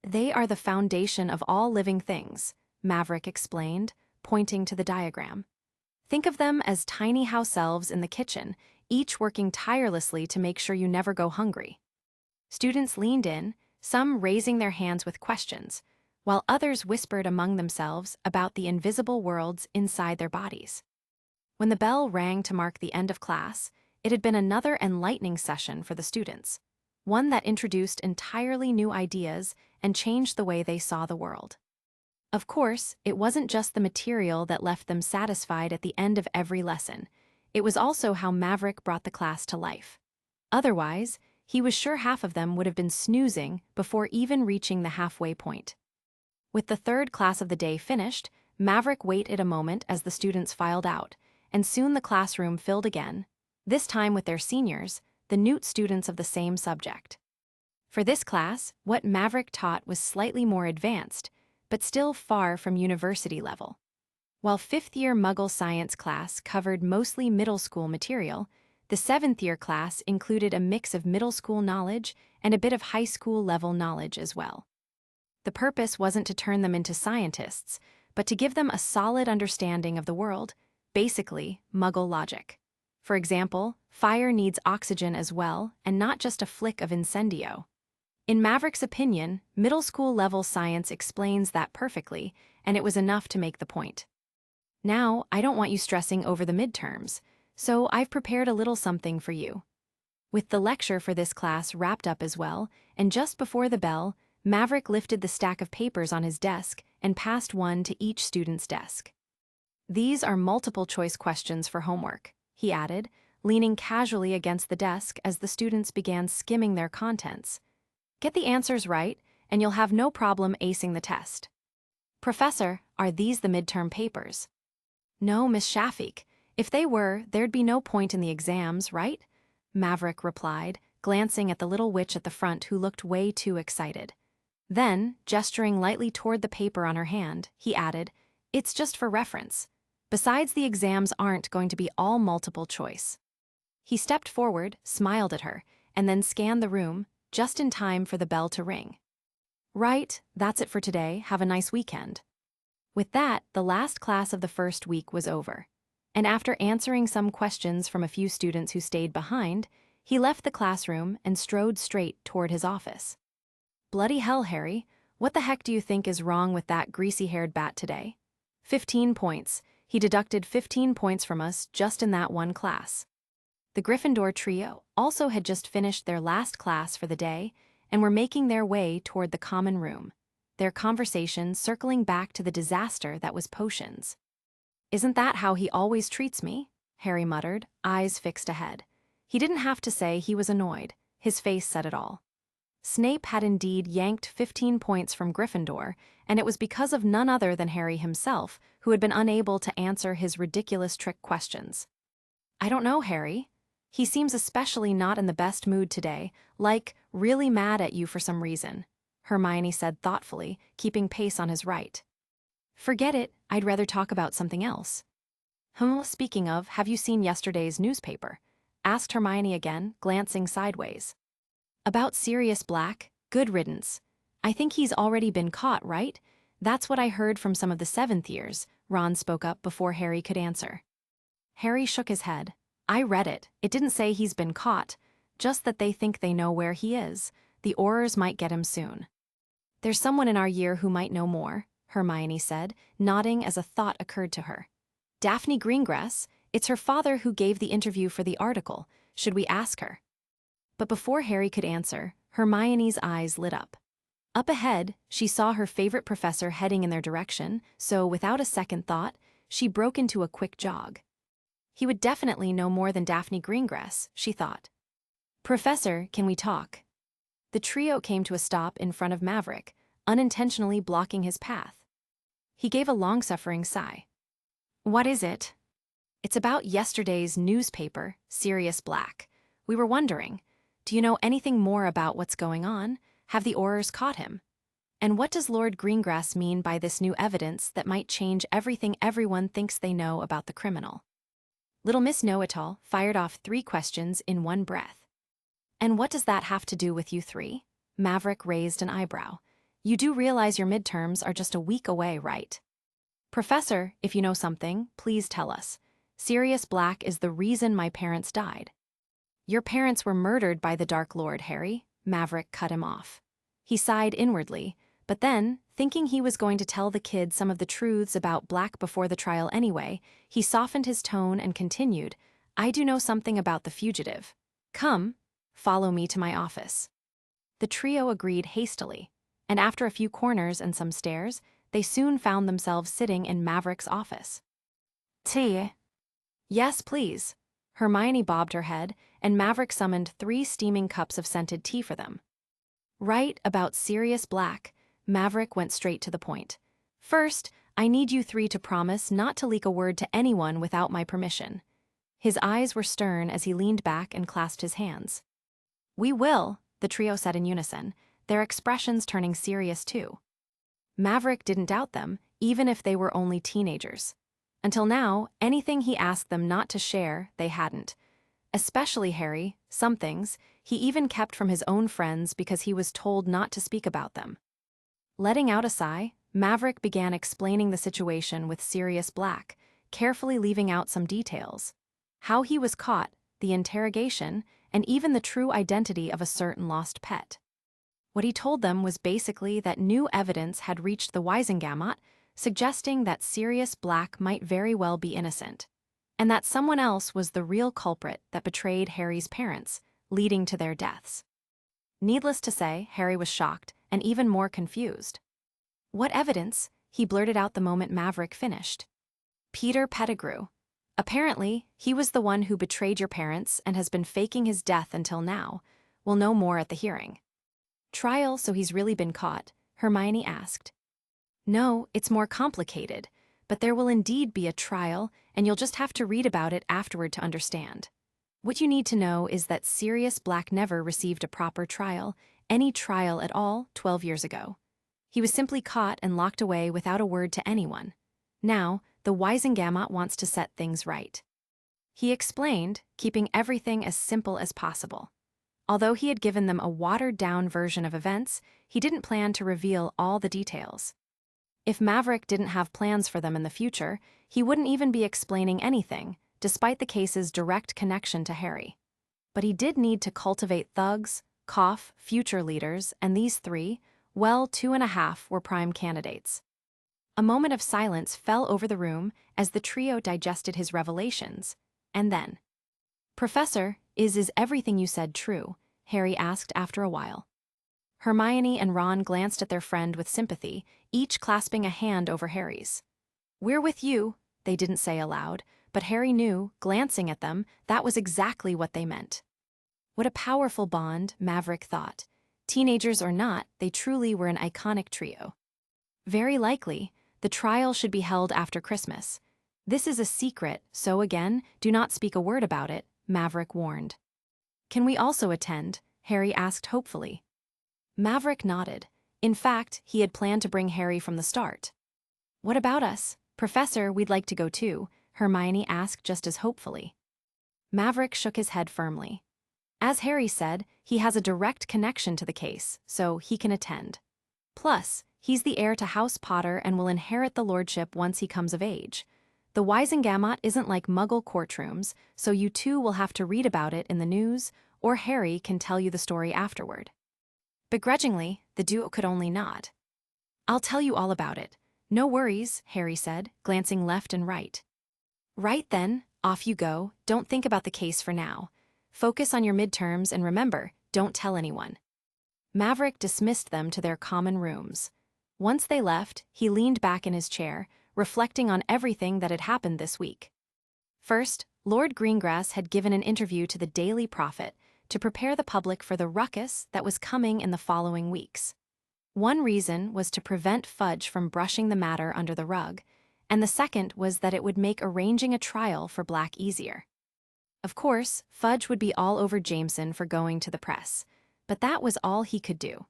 They are the foundation of all living things, Maverick explained, pointing to the diagram. Think of them as tiny house elves in the kitchen, each working tirelessly to make sure you never go hungry. Students leaned in, some raising their hands with questions, while others whispered among themselves about the invisible worlds inside their bodies. When the bell rang to mark the end of class, it had been another enlightening session for the students, one that introduced entirely new ideas and changed the way they saw the world. Of course, it wasn't just the material that left them satisfied at the end of every lesson. It was also how Maverick brought the class to life. Otherwise, he was sure half of them would have been snoozing before even reaching the halfway point. With the third class of the day finished, Maverick waited a moment as the students filed out, and soon the classroom filled again, this time with their seniors, the Newt students of the same subject. For this class, what Maverick taught was slightly more advanced, but still far from university level. While fifth-year Muggle science class covered mostly middle school material, the seventh-year class included a mix of middle school knowledge and a bit of high school level knowledge as well. The purpose wasn't to turn them into scientists, but to give them a solid understanding of the world, basically Muggle logic. For example, fire needs oxygen as well, and not just a flick of incendio. In Maverick's opinion, middle school level science explains that perfectly, and it was enough to make the point. Now, I don't want you stressing over the midterms, so I've prepared a little something for you. With the lecture for this class wrapped up as well, and just before the bell, Maverick lifted the stack of papers on his desk and passed one to each student's desk. These are multiple-choice questions for homework, he added, leaning casually against the desk as the students began skimming their contents. Get the answers right, and you'll have no problem acing the test. Professor, are these the midterm papers? No, Miss Shafiq. If they were, there'd be no point in the exams, right? Maverick replied, glancing at the little witch at the front who looked way too excited. Then, gesturing lightly toward the paper on her hand, he added, "It's just for reference. Besides, the exams aren't going to be all multiple choice." He stepped forward, smiled at her, and then scanned the room, just in time for the bell to ring. Right, that's it for today. Have a nice weekend. With that, the last class of the first week was over. And after answering some questions from a few students who stayed behind, he left the classroom and strode straight toward his office. Bloody hell, Harry, what the heck do you think is wrong with that greasy-haired bat today? 15 points. He deducted 15 points from us just in that one class. The Gryffindor trio also had just finished their last class for the day and were making their way toward the common room, their conversation circling back to the disaster that was potions. "Isn't that how he always treats me?" Harry muttered, eyes fixed ahead. He didn't have to say he was annoyed. His face said it all. Snape had indeed yanked 15 points from Gryffindor, and it was because of none other than Harry himself, who had been unable to answer his ridiculous trick questions. "I don't know, Harry. He seems especially not in the best mood today, like really mad at you for some reason," Hermione said thoughtfully, keeping pace on his right. "Forget it, I'd rather talk about something else." Speaking of, have you seen yesterday's newspaper?" asked Hermione again, glancing sideways. "About Sirius Black? Good riddance. I think he's already been caught, right? That's what I heard from some of the seventh years," Ron spoke up before Harry could answer. Harry shook his head. "I read it. It didn't say he's been caught, just that they think they know where he is. The Aurors might get him soon." "There's someone in our year who might know more," Hermione said, nodding as a thought occurred to her. "Daphne Greengrass. It's her father who gave the interview for the article. Should we ask her?" But before Harry could answer, Hermione's eyes lit up. Up ahead, she saw her favorite professor heading in their direction, so without a second thought, she broke into a quick jog. He would definitely know more than Daphne Greengrass, she thought. "Professor, can we talk?" The trio came to a stop in front of Maverick, unintentionally blocking his path. He gave a long-suffering sigh. "What is it?" "It's about yesterday's newspaper, Sirius Black. We were wondering, do you know anything more about what's going on? Have the Aurors caught him? And what does Lord Greengrass mean by this new evidence that might change everything everyone thinks they know about the criminal?" Little Miss Know-It-All fired off 3 questions in one breath. "And what does that have to do with you 3? Maverick raised an eyebrow. "You do realize your midterms are just a week away, right?" "Professor, if you know something, please tell us. Sirius Black is the reason my parents died." "Your parents were murdered by the Dark Lord, Harry," Maverick cut him off. He sighed inwardly, but then, thinking he was going to tell the kid some of the truths about Black before the trial anyway, he softened his tone and continued, "I do know something about the fugitive. Come, follow me to my office." The trio agreed hastily, and after a few corners and some stairs, they soon found themselves sitting in Maverick's office. "Tea?" "Yes, please." Hermione bobbed her head, and Maverick summoned 3 steaming cups of scented tea for them. Right about Sirius Black, Maverick went straight to the point. "First, I need you 3 to promise not to leak a word to anyone without my permission." His eyes were stern as he leaned back and clasped his hands. "We will," the trio said in unison, their expressions turning serious too. Maverick didn't doubt them, even if they were only teenagers. Until now, anything he asked them not to share, they hadn't. Especially Harry, some things, he even kept from his own friends because he was told not to speak about them. Letting out a sigh, Maverick began explaining the situation with Sirius Black, carefully leaving out some details. How he was caught, the interrogation, and even the true identity of a certain lost pet. What he told them was basically that new evidence had reached the Wisengamot, suggesting that Sirius Black might very well be innocent, and that someone else was the real culprit that betrayed Harry's parents, leading to their deaths. Needless to say, Harry was shocked and even more confused. "What evidence?" he blurted out the moment Maverick finished. "Peter Pettigrew. Apparently, he was the one who betrayed your parents and has been faking his death until now. We'll know more at the hearing." "Trial, so he's really been caught?" Hermione asked. "No, it's more complicated, but there will indeed be a trial, and you'll just have to read about it afterward to understand. What you need to know is that Sirius Black never received a proper trial, any trial at all, 12 years ago. He was simply caught and locked away without a word to anyone. Now, the Wisengamot wants to set things right." He explained, keeping everything as simple as possible. Although he had given them a watered-down version of events, he didn't plan to reveal all the details. If Maverick didn't have plans for them in the future, he wouldn't even be explaining anything, despite the case's direct connection to Harry. But he did need to cultivate thugs, future leaders, and these 3, well, 2.5 were prime candidates. A moment of silence fell over the room as the trio digested his revelations, and then, "Professor, is everything you said true?" Harry asked after a while. Hermione and Ron glanced at their friend with sympathy, each clasping a hand over Harry's. "We're with you," they didn't say aloud, but Harry knew, glancing at them, that was exactly what they meant. What a powerful bond, Maverick thought. Teenagers or not, they truly were an iconic trio. "Very likely, the trial should be held after Christmas. This is a secret, so again, do not speak a word about it," Maverick warned. "Can we also attend?" Harry asked hopefully. Maverick nodded. In fact, he had planned to bring Harry from the start. "What about us? Professor, we'd like to go too," Hermione asked just as hopefully. Maverick shook his head firmly. As Harry said, he has a direct connection to the case, so he can attend. Plus, he's the heir to House Potter and will inherit the lordship once he comes of age. The Wisengamot isn't like Muggle courtrooms, so you too will have to read about it in the news, or Harry can tell you the story afterward. Begrudgingly, the duo could only nod. "I'll tell you all about it. No worries," Harry said, glancing left and right. "Right then, off you go. Don't think about the case for now. Focus on your midterms and remember, don't tell anyone." Maverick dismissed them to their common rooms. Once they left, he leaned back in his chair, reflecting on everything that had happened this week. First, Lord Greengrass had given an interview to the Daily Prophet to prepare the public for the ruckus that was coming in the following weeks. One reason was to prevent Fudge from brushing the matter under the rug, and the second was that it would make arranging a trial for Black easier. Of course, Fudge would be all over Jameson for going to the press, but that was all he could do.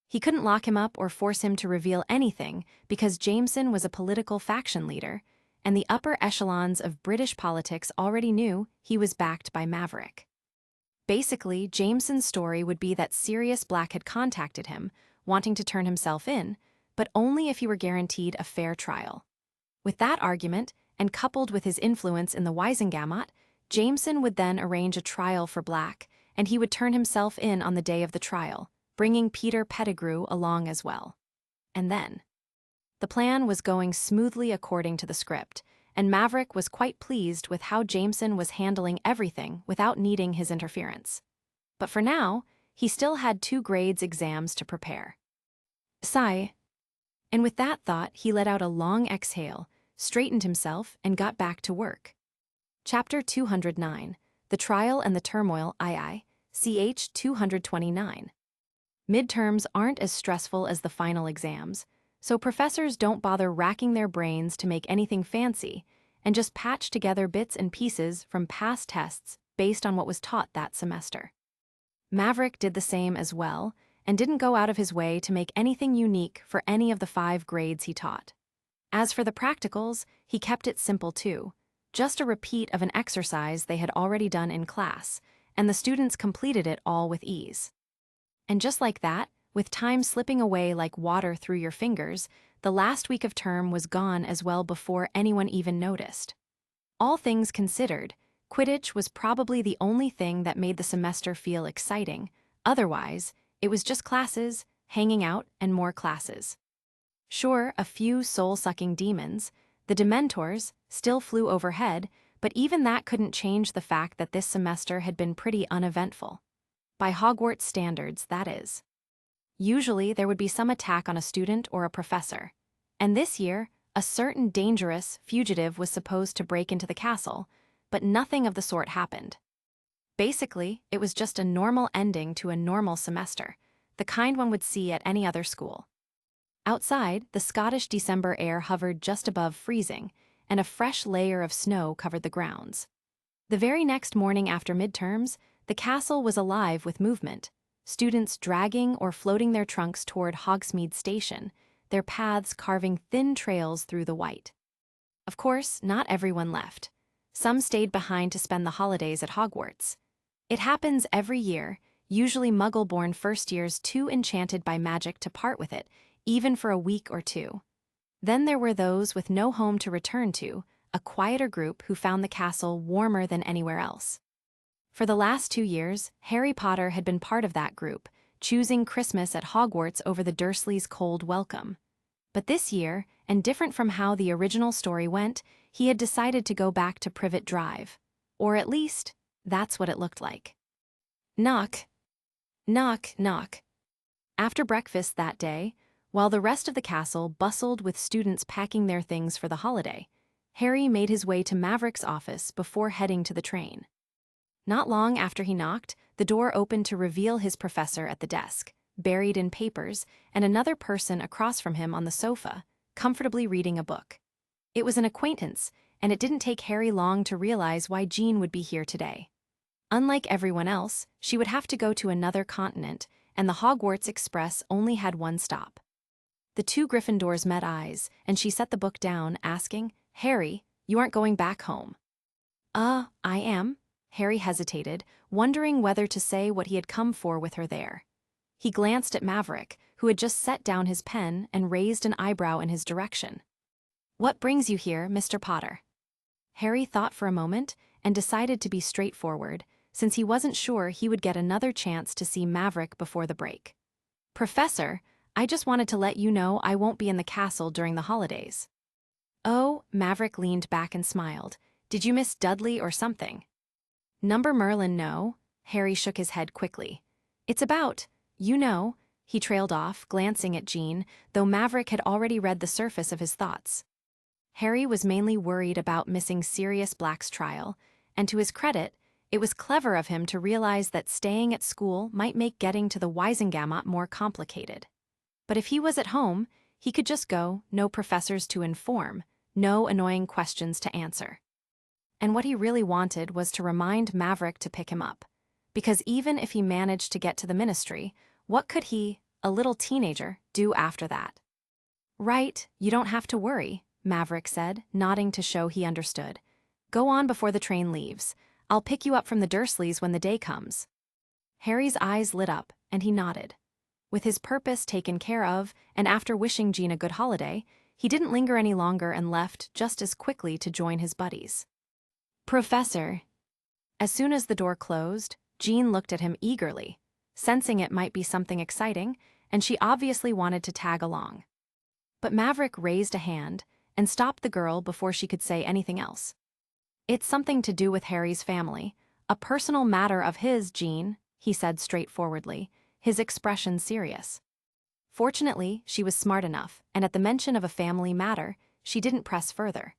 He couldn't lock him up or force him to reveal anything because Jameson was a political faction leader, and the upper echelons of British politics already knew he was backed by Maverick. Basically, Jameson's story would be that Sirius Black had contacted him, wanting to turn himself in, but only if he were guaranteed a fair trial. With that argument, and coupled with his influence in the Wisengamot, Jameson would then arrange a trial for Black, and he would turn himself in on the day of the trial, bringing Peter Pettigrew along as well. And then the plan was going smoothly according to the script, and Maverick was quite pleased with how Jameson was handling everything without needing his interference. But for now, he still had 2 grades exams to prepare. Sigh. And with that thought, he let out a long exhale, straightened himself, and got back to work. Chapter 209, The Trial and the Turmoil ch 229. Midterms aren't as stressful as the final exams, so professors don't bother racking their brains to make anything fancy and just patch together bits and pieces from past tests based on what was taught that semester. Maverick did the same as well and didn't go out of his way to make anything unique for any of the 5 grades he taught. As for the practicals, he kept it simple too, just a repeat of an exercise they had already done in class, and the students completed it all with ease. And just like that, with time slipping away like water through your fingers, the last week of term was gone as well before anyone even noticed. All things considered, Quidditch was probably the only thing that made the semester feel exciting. Otherwise, it was just classes, hanging out, and more classes. Sure, a few soul-sucking demons, the Dementors, still flew overhead, but even that couldn't change the fact that this semester had been pretty uneventful. By Hogwarts standards, that is. Usually, there would be some attack on a student or a professor. And this year, a certain dangerous fugitive was supposed to break into the castle, but nothing of the sort happened. Basically, it was just a normal ending to a normal semester, the kind one would see at any other school. Outside, the Scottish December air hovered just above freezing, and a fresh layer of snow covered the grounds. The very next morning after midterms, the castle was alive with movement, students dragging or floating their trunks toward Hogsmeade Station, their paths carving thin trails through the white. Of course, not everyone left. Some stayed behind to spend the holidays at Hogwarts. It happens every year, usually Muggle-born first-years too enchanted by magic to part with it, even for a week or 2. Then there were those with no home to return to, a quieter group who found the castle warmer than anywhere else. For the last 2 years, Harry Potter had been part of that group, choosing Christmas at Hogwarts over the Dursleys' cold welcome. But this year, and different from how the original story went, he had decided to go back to Privet Drive. Or at least, that's what it looked like. Knock. Knock, knock. After breakfast that day, while the rest of the castle bustled with students packing their things for the holiday, Harry made his way to Maverick's office before heading to the train. Not long after he knocked, the door opened to reveal his professor at the desk, buried in papers, and another person across from him on the sofa, comfortably reading a book. It was an acquaintance, and it didn't take Harry long to realize why Jean would be here today. Unlike everyone else, she would have to go to another continent, and the Hogwarts Express only had one stop. The 2 Gryffindors met eyes, and she set the book down, asking, "Harry, you aren't going back home?" I am." Harry hesitated, wondering whether to say what he had come for with her there. He glanced at Maverick, who had just set down his pen and raised an eyebrow in his direction. "What brings you here, Mr. Potter?" Harry thought for a moment and decided to be straightforward, since he wasn't sure he would get another chance to see Maverick before the break. "Professor, I just wanted to let you know I won't be in the castle during the holidays." "Oh," Maverick leaned back and smiled. "Did you miss Dudley or something?" "Number Merlin, no." Harry shook his head quickly. "It's about, you know," he trailed off, glancing at Jean, though Maverick had already read the surface of his thoughts. Harry was mainly worried about missing Sirius Black's trial, and to his credit, it was clever of him to realize that staying at school might make getting to the Wisengamot more complicated. But if he was at home, he could just go, no professors to inform, no annoying questions to answer. And what he really wanted was to remind Maverick to pick him up. Because even if he managed to get to the Ministry, what could he, a little teenager, do after that? "Right, you don't have to worry," Maverick said, nodding to show he understood. "Go on before the train leaves. I'll pick you up from the Dursleys when the day comes." Harry's eyes lit up, and he nodded. With his purpose taken care of, and after wishing Jean a good holiday, he didn't linger any longer and left just as quickly to join his buddies. "Professor." As soon as the door closed, Jean looked at him eagerly, sensing it might be something exciting, and she obviously wanted to tag along. But Maverick raised a hand and stopped the girl before she could say anything else. "It's something to do with Harry's family, a personal matter of his, Jean," he said straightforwardly, his expression serious. Fortunately, she was smart enough, and at the mention of a family matter, she didn't press further.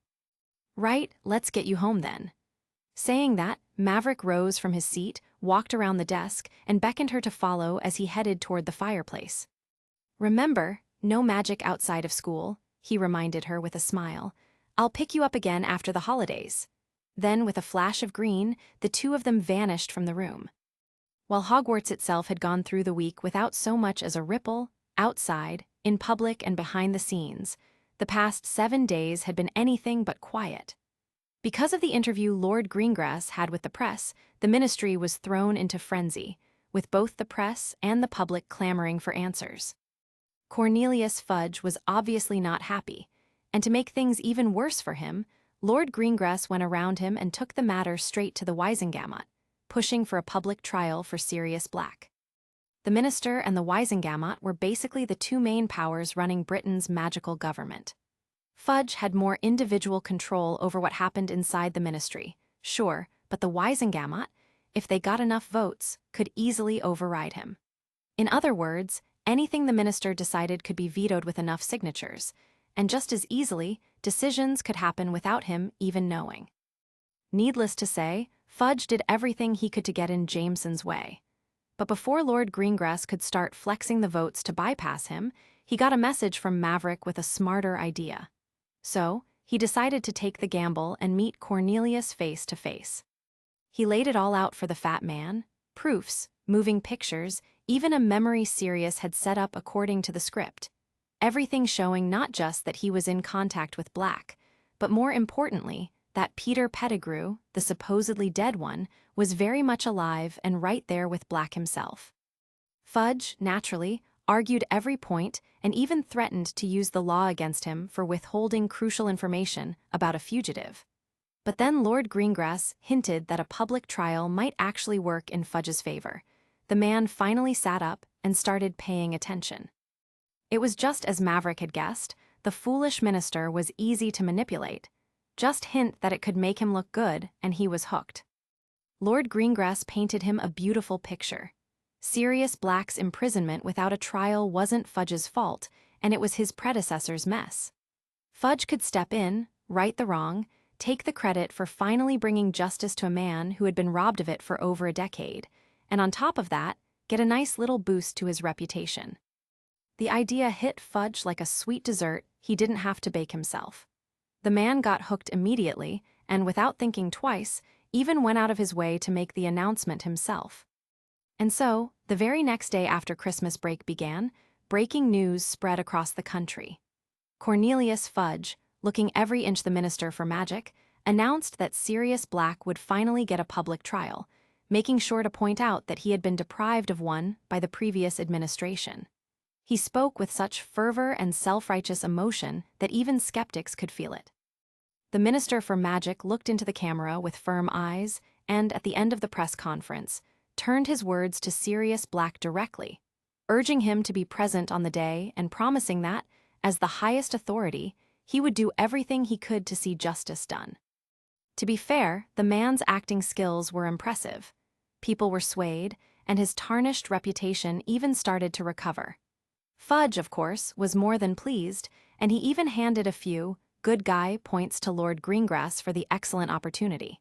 "Right, let's get you home then." Saying that, Maverick rose from his seat, walked around the desk, and beckoned her to follow as he headed toward the fireplace. "Remember, no magic outside of school," he reminded her with a smile. "I'll pick you up again after the holidays." Then, with a flash of green, the two of them vanished from the room. While Hogwarts itself had gone through the week without so much as a ripple, outside, in public and behind the scenes, the past 7 days had been anything but quiet. Because of the interview Lord Greengrass had with the press, the ministry was thrown into frenzy, with both the press and the public clamoring for answers. Cornelius Fudge was obviously not happy, and to make things even worse for him, Lord Greengrass went around him and took the matter straight to the Wisengamot, pushing for a public trial for Sirius Black. The minister and the Wisengamot were basically the two main powers running Britain's magical government. Fudge had more individual control over what happened inside the ministry, sure, but the Wisengamot, if they got enough votes, could easily override him. In other words, anything the minister decided could be vetoed with enough signatures, and just as easily, decisions could happen without him even knowing. Needless to say, Fudge did everything he could to get in Jameson's way. But before Lord Greengrass could start flexing the votes to bypass him, he got a message from Maverick with a smarter idea. So, he decided to take the gamble and meet Cornelius face to face. He laid it all out for the fat man: proofs, moving pictures, even a memory Sirius had set up according to the script. Everything showing not just that he was in contact with Black, but more importantly, that Peter Pettigrew, the supposedly dead one, was very much alive and right there with Black himself. Fudge, naturally, argued every point and even threatened to use the law against him for withholding crucial information about a fugitive. But then Lord Greengrass hinted that a public trial might actually work in Fudge's favor. The man finally sat up and started paying attention. It was just as Maverick had guessed. The foolish minister was easy to manipulate. Just hint that it could make him look good, and he was hooked. Lord Greengrass painted him a beautiful picture. Sirius Black's imprisonment without a trial wasn't Fudge's fault, and it was his predecessor's mess. Fudge could step in, right the wrong, take the credit for finally bringing justice to a man who had been robbed of it for over a decade, and on top of that, get a nice little boost to his reputation. The idea hit Fudge like a sweet dessert he didn't have to bake himself. The man got hooked immediately, and without thinking twice, even went out of his way to make the announcement himself. And so, the very next day after Christmas break began, breaking news spread across the country. Cornelius Fudge, looking every inch the minister for magic, announced that Sirius Black would finally get a public trial, making sure to point out that he had been deprived of one by the previous administration. He spoke with such fervor and self-righteous emotion that even skeptics could feel it. The Minister for Magic looked into the camera with firm eyes and, at the end of the press conference, turned his words to Sirius Black directly, urging him to be present on the day and promising that, as the highest authority, he would do everything he could to see justice done. To be fair, the man's acting skills were impressive. People were swayed, and his tarnished reputation even started to recover. Fudge, of course, was more than pleased, and he even handed a few good guy points to Lord Greengrass for the excellent opportunity.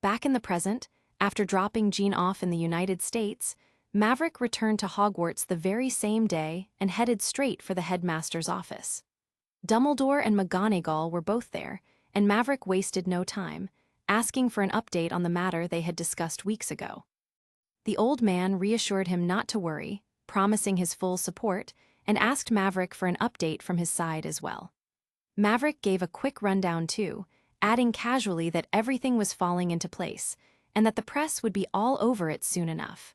Back in the present, after dropping Jean off in the United States, Maverick returned to Hogwarts the very same day and headed straight for the headmaster's office. Dumbledore and McGonagall were both there, and Maverick wasted no time, asking for an update on the matter they had discussed weeks ago. The old man reassured him not to worry, promising his full support, and asked Maverick for an update from his side as well. Maverick gave a quick rundown too, adding casually that everything was falling into place, and that the press would be all over it soon enough.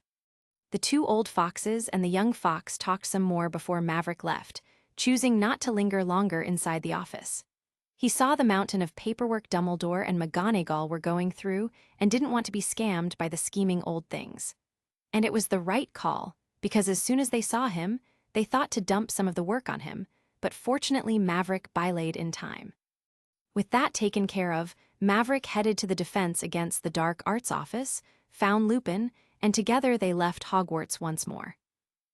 The two old foxes and the young fox talked some more before Maverick left, choosing not to linger longer inside the office. He saw the mountain of paperwork Dumbledore and McGonagall were going through and didn't want to be scammed by the scheming old things. And it was the right call, because as soon as they saw him, they thought to dump some of the work on him, but fortunately Maverick bylaid in time. With that taken care of, Maverick headed to the defense against the Dark Arts Office, found Lupin, and together they left Hogwarts once more.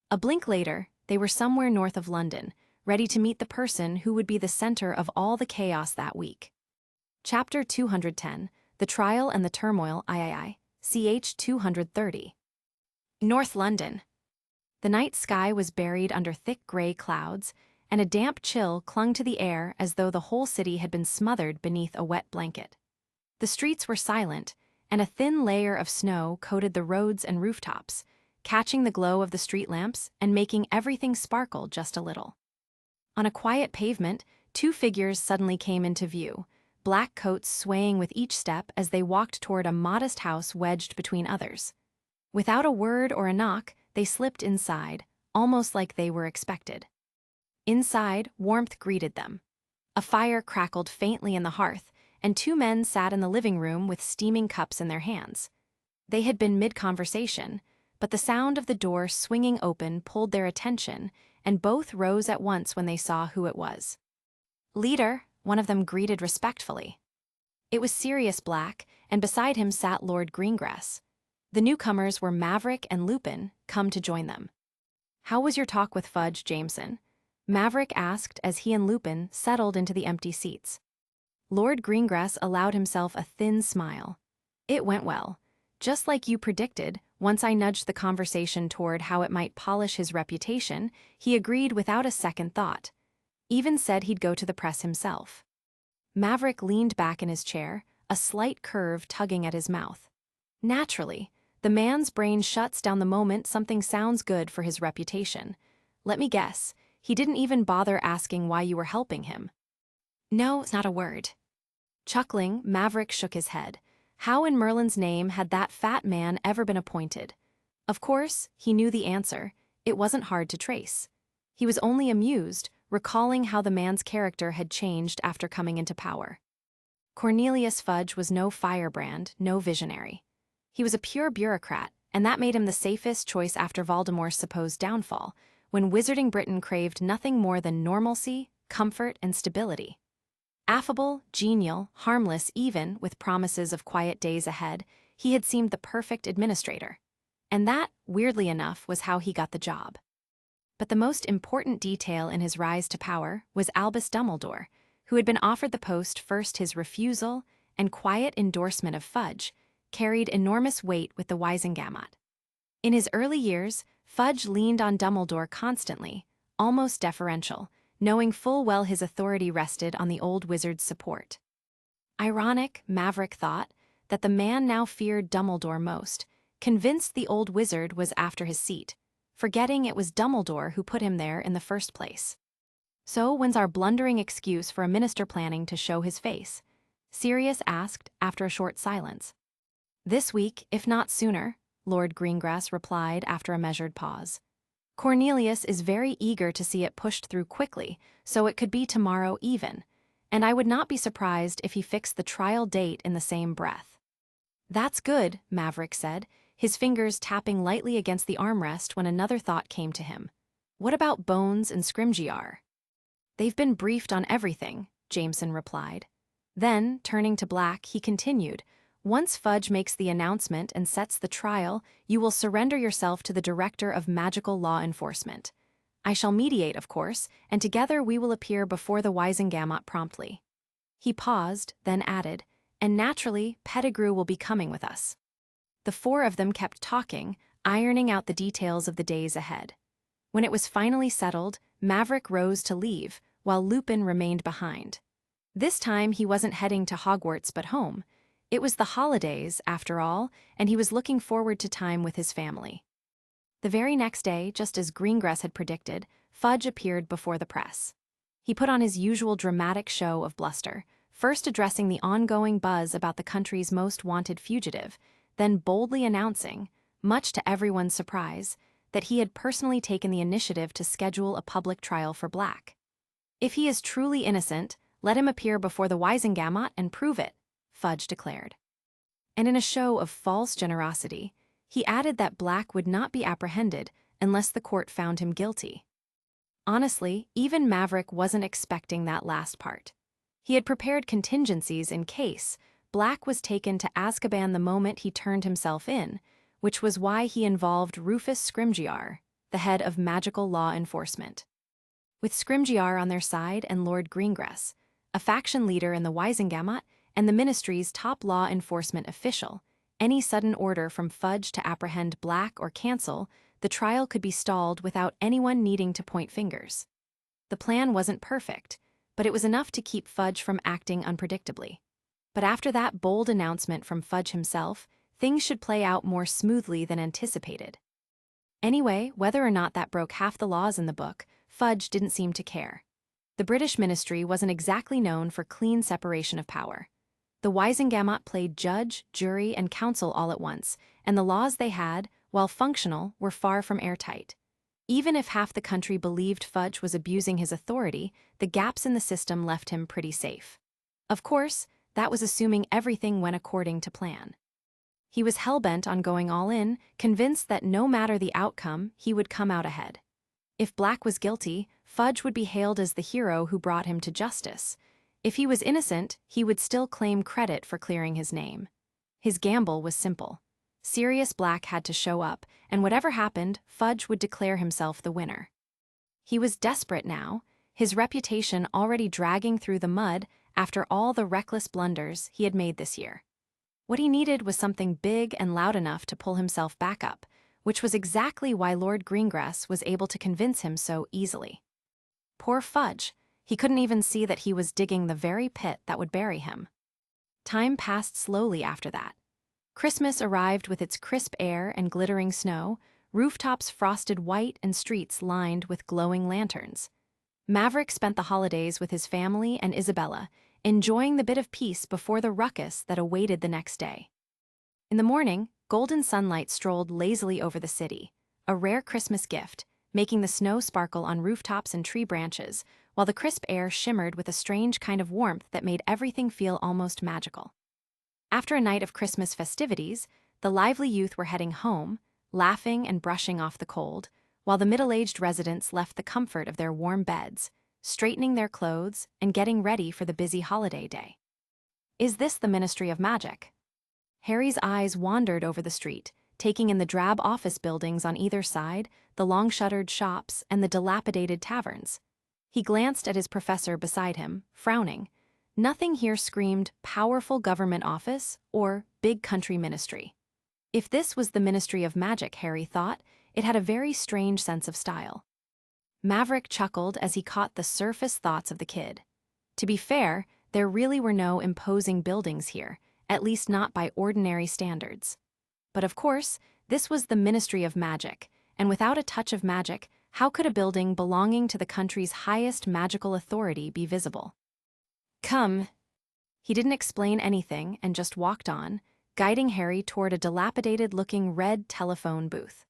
A blink later, they were somewhere north of London, ready to meet the person who would be the center of all the chaos that week. Chapter 210, The Trial and the Turmoil, ch. 230. North London. The night sky was buried under thick gray clouds, and a damp chill clung to the air as though the whole city had been smothered beneath a wet blanket. The streets were silent, and a thin layer of snow coated the roads and rooftops, catching the glow of the street lamps and making everything sparkle just a little. On a quiet pavement, two figures suddenly came into view, black coats swaying with each step as they walked toward a modest house wedged between others. Without a word or a knock, they slipped inside, almost like they were expected. Inside, warmth greeted them. A fire crackled faintly in the hearth, and two men sat in the living room with steaming cups in their hands. They had been mid-conversation, but the sound of the door swinging open pulled their attention, and both rose at once when they saw who it was. "Leader," one of them greeted respectfully. It was Sirius Black, and beside him sat Lord Greengrass. The newcomers were Maverick and Lupin, come to join them. "How was your talk with Fudge, Jameson?" Maverick asked as he and Lupin settled into the empty seats. Lord Greengrass allowed himself a thin smile. "It went well. Just like you predicted, once I nudged the conversation toward how it might polish his reputation, he agreed without a second thought. Even said he'd go to the press himself." Maverick leaned back in his chair, a slight curve tugging at his mouth. Naturally, the man's brain shuts down the moment something sounds good for his reputation. "Let me guess, he didn't even bother asking why you were helping him." "No, not a word." Chuckling, Maverick shook his head. How in Merlin's name had that fat man ever been appointed? Of course, he knew the answer. It wasn't hard to trace. He was only amused, recalling how the man's character had changed after coming into power. Cornelius Fudge was no firebrand, no visionary. He was a pure bureaucrat, and that made him the safest choice after Voldemort's supposed downfall, when Wizarding Britain craved nothing more than normalcy, comfort, and stability. Affable, genial, harmless even, with promises of quiet days ahead, he had seemed the perfect administrator. And that, weirdly enough, was how he got the job. But the most important detail in his rise to power was Albus Dumbledore, who had been offered the post. First, his refusal and quiet endorsement of Fudge carried enormous weight with the Wisengamot. In his early years, Fudge leaned on Dumbledore constantly, almost deferential, knowing full well his authority rested on the old wizard's support. Ironic, Maverick thought, that the man now feared Dumbledore most, convinced the old wizard was after his seat, forgetting it was Dumbledore who put him there in the first place. "So when's our blundering excuse for a minister planning to show his face?" Sirius asked after a short silence. "This week, if not sooner," Lord Greengrass replied after a measured pause. "Cornelius is very eager to see it pushed through quickly, so it could be tomorrow even, and I would not be surprised if he fixed the trial date in the same breath." "That's good," Maverick said, his fingers tapping lightly against the armrest when another thought came to him. "What about Bones and Scrimgeour?" "They've been briefed on everything," Jameson replied. Then, turning to Black, he continued, "Once Fudge makes the announcement and sets the trial, you will surrender yourself to the Director of Magical Law Enforcement. I shall mediate, of course, and together we will appear before the Wisengamot promptly." He paused, then added, "And naturally, Pettigrew will be coming with us." The four of them kept talking, ironing out the details of the days ahead. When it was finally settled, Maverick rose to leave, while Lupin remained behind. This time he wasn't heading to Hogwarts but home. It was the holidays, after all, and he was looking forward to time with his family. The very next day, just as Greengrass had predicted, Fudge appeared before the press. He put on his usual dramatic show of bluster, first addressing the ongoing buzz about the country's most wanted fugitive, then boldly announcing, much to everyone's surprise, that he had personally taken the initiative to schedule a public trial for Black. If he is truly innocent, Let him appear before the Wisengamot and prove it, Fudge declared. And in a show of false generosity, he added that Black would not be apprehended unless the court found him guilty. Honestly, even Maverick wasn't expecting that last part. He had prepared contingencies in case Black was taken to Azkaban the moment he turned himself in, which was why he involved Rufus Scrimgeour, the head of magical law enforcement. With Scrimgeour on their side and Lord Greengrass, a faction leader in the Wisengamot and the Ministry's top law enforcement official, any sudden order from Fudge to apprehend Black or cancel the trial could be stalled without anyone needing to point fingers. The plan wasn't perfect, but it was enough to keep Fudge from acting unpredictably. But after that bold announcement from Fudge himself, things should play out more smoothly than anticipated. Anyway, whether or not that broke half the laws in the book, Fudge didn't seem to care. The British ministry wasn't exactly known for clean separation of power. The Wisengamot played judge, jury, and counsel all at once, and the laws they had, while functional, were far from airtight. Even if half the country believed Fudge was abusing his authority, the gaps in the system left him pretty safe. Of course, that was assuming everything went according to plan. He was hell-bent on going all in, convinced that no matter the outcome, he would come out ahead. If Black was guilty, Fudge would be hailed as the hero who brought him to justice. If he was innocent, he would still claim credit for clearing his name. His gamble was simple. Sirius Black had to show up, and whatever happened, Fudge would declare himself the winner. He was desperate now, his reputation already dragging through the mud after all the reckless blunders he had made this year. What he needed was something big and loud enough to pull himself back up, which was exactly why Lord Greengrass was able to convince him so easily. Poor Fudge, he couldn't even see that he was digging the very pit that would bury him. Time passed slowly after that. Christmas arrived with its crisp air and glittering snow, rooftops frosted white and streets lined with glowing lanterns. Maverick spent the holidays with his family and Isabella, enjoying the bit of peace before the ruckus that awaited the next day. In the morning, golden sunlight strolled lazily over the city, a rare Christmas gift, making the snow sparkle on rooftops and tree branches, while the crisp air shimmered with a strange kind of warmth that made everything feel almost magical. After a night of Christmas festivities, the lively youth were heading home, laughing and brushing off the cold, while the middle-aged residents left the comfort of their warm beds, straightening their clothes and getting ready for the busy holiday day. Is this the Ministry of Magic? Harry's eyes wandered over the street, taking in the drab office buildings on either side, the long-shuttered shops, and the dilapidated taverns. He glanced at his professor beside him, frowning. Nothing here screamed powerful government office or big country ministry. If this was the Ministry of Magic, Harry thought, it had a very strange sense of style. Maverick chuckled as he caught the surface thoughts of the kid. To be fair, there really were no imposing buildings here, at least not by ordinary standards. But of course, this was the Ministry of Magic, and without a touch of magic, how could a building belonging to the country's highest magical authority be visible? Come. He didn't explain anything and just walked on, guiding Harry toward a dilapidated-looking red telephone booth.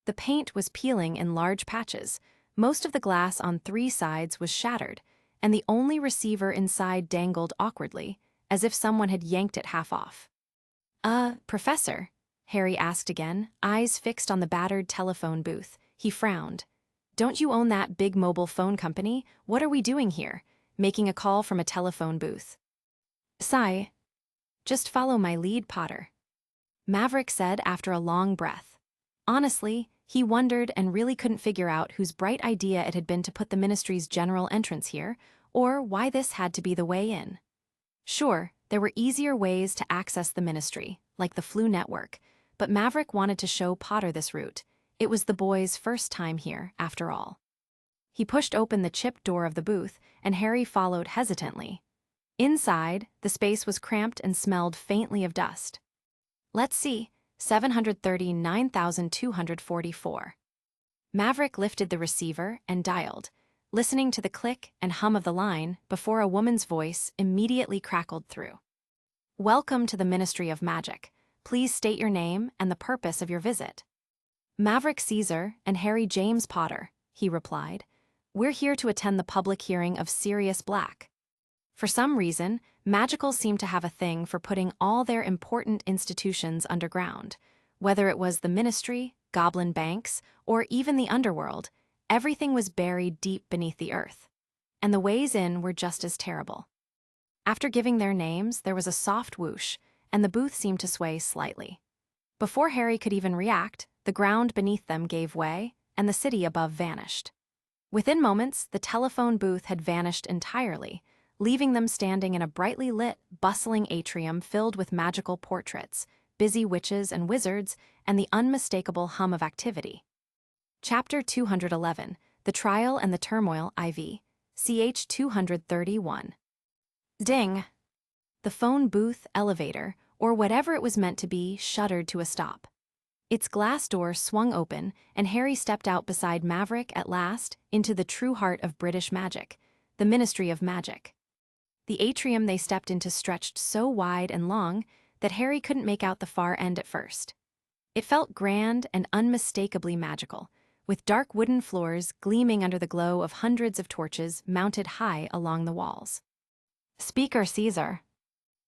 The paint was peeling in large patches, most of the glass on 3 sides was shattered, and the only receiver inside dangled awkwardly, as if someone had yanked it half off. Professor?" Harry asked again, eyes fixed on the battered telephone booth. He frowned. "Don't you own that big mobile phone company? What are we doing here? Making a call from a telephone booth?" "Sigh. Just follow my lead, Potter," Maverick said after a long breath. Honestly, he wondered and really couldn't figure out whose bright idea it had been to put the ministry's general entrance here, or why this had to be the way in. Sure, there were easier ways to access the ministry, like the Flu Network, but Maverick wanted to show Potter this route. It was the boy's first time here, after all. He pushed open the chipped door of the booth, and Harry followed hesitantly. Inside, the space was cramped and smelled faintly of dust. "Let's see, 739,244. Maverick lifted the receiver and dialed, listening to the click and hum of the line before a woman's voice immediately crackled through. "Welcome to the Ministry of Magic. Please state your name and the purpose of your visit." "Maverick Caesar and Harry James Potter," he replied. "We're here to attend the public hearing of Sirius Black." For some reason, magicals seemed to have a thing for putting all their important institutions underground. Whether it was the ministry, goblin banks, or even the underworld, everything was buried deep beneath the earth. And the ways in were just as terrible. After giving their names, there was a soft whoosh, and the booth seemed to sway slightly. Before Harry could even react, the ground beneath them gave way, and the city above vanished. Within moments, the telephone booth had vanished entirely, leaving them standing in a brightly lit, bustling atrium filled with magical portraits, busy witches and wizards, and the unmistakable hum of activity. Chapter 211, The Trial and the Turmoil, IV, ch. 231. Ding! The phone booth, elevator, or whatever it was meant to be, shuddered to a stop. Its glass door swung open, and Harry stepped out beside Maverick at last into the true heart of British magic, the Ministry of Magic. The atrium they stepped into stretched so wide and long that Harry couldn't make out the far end at first. It felt grand and unmistakably magical, with dark wooden floors gleaming under the glow of hundreds of torches mounted high along the walls. Speaker Caesar.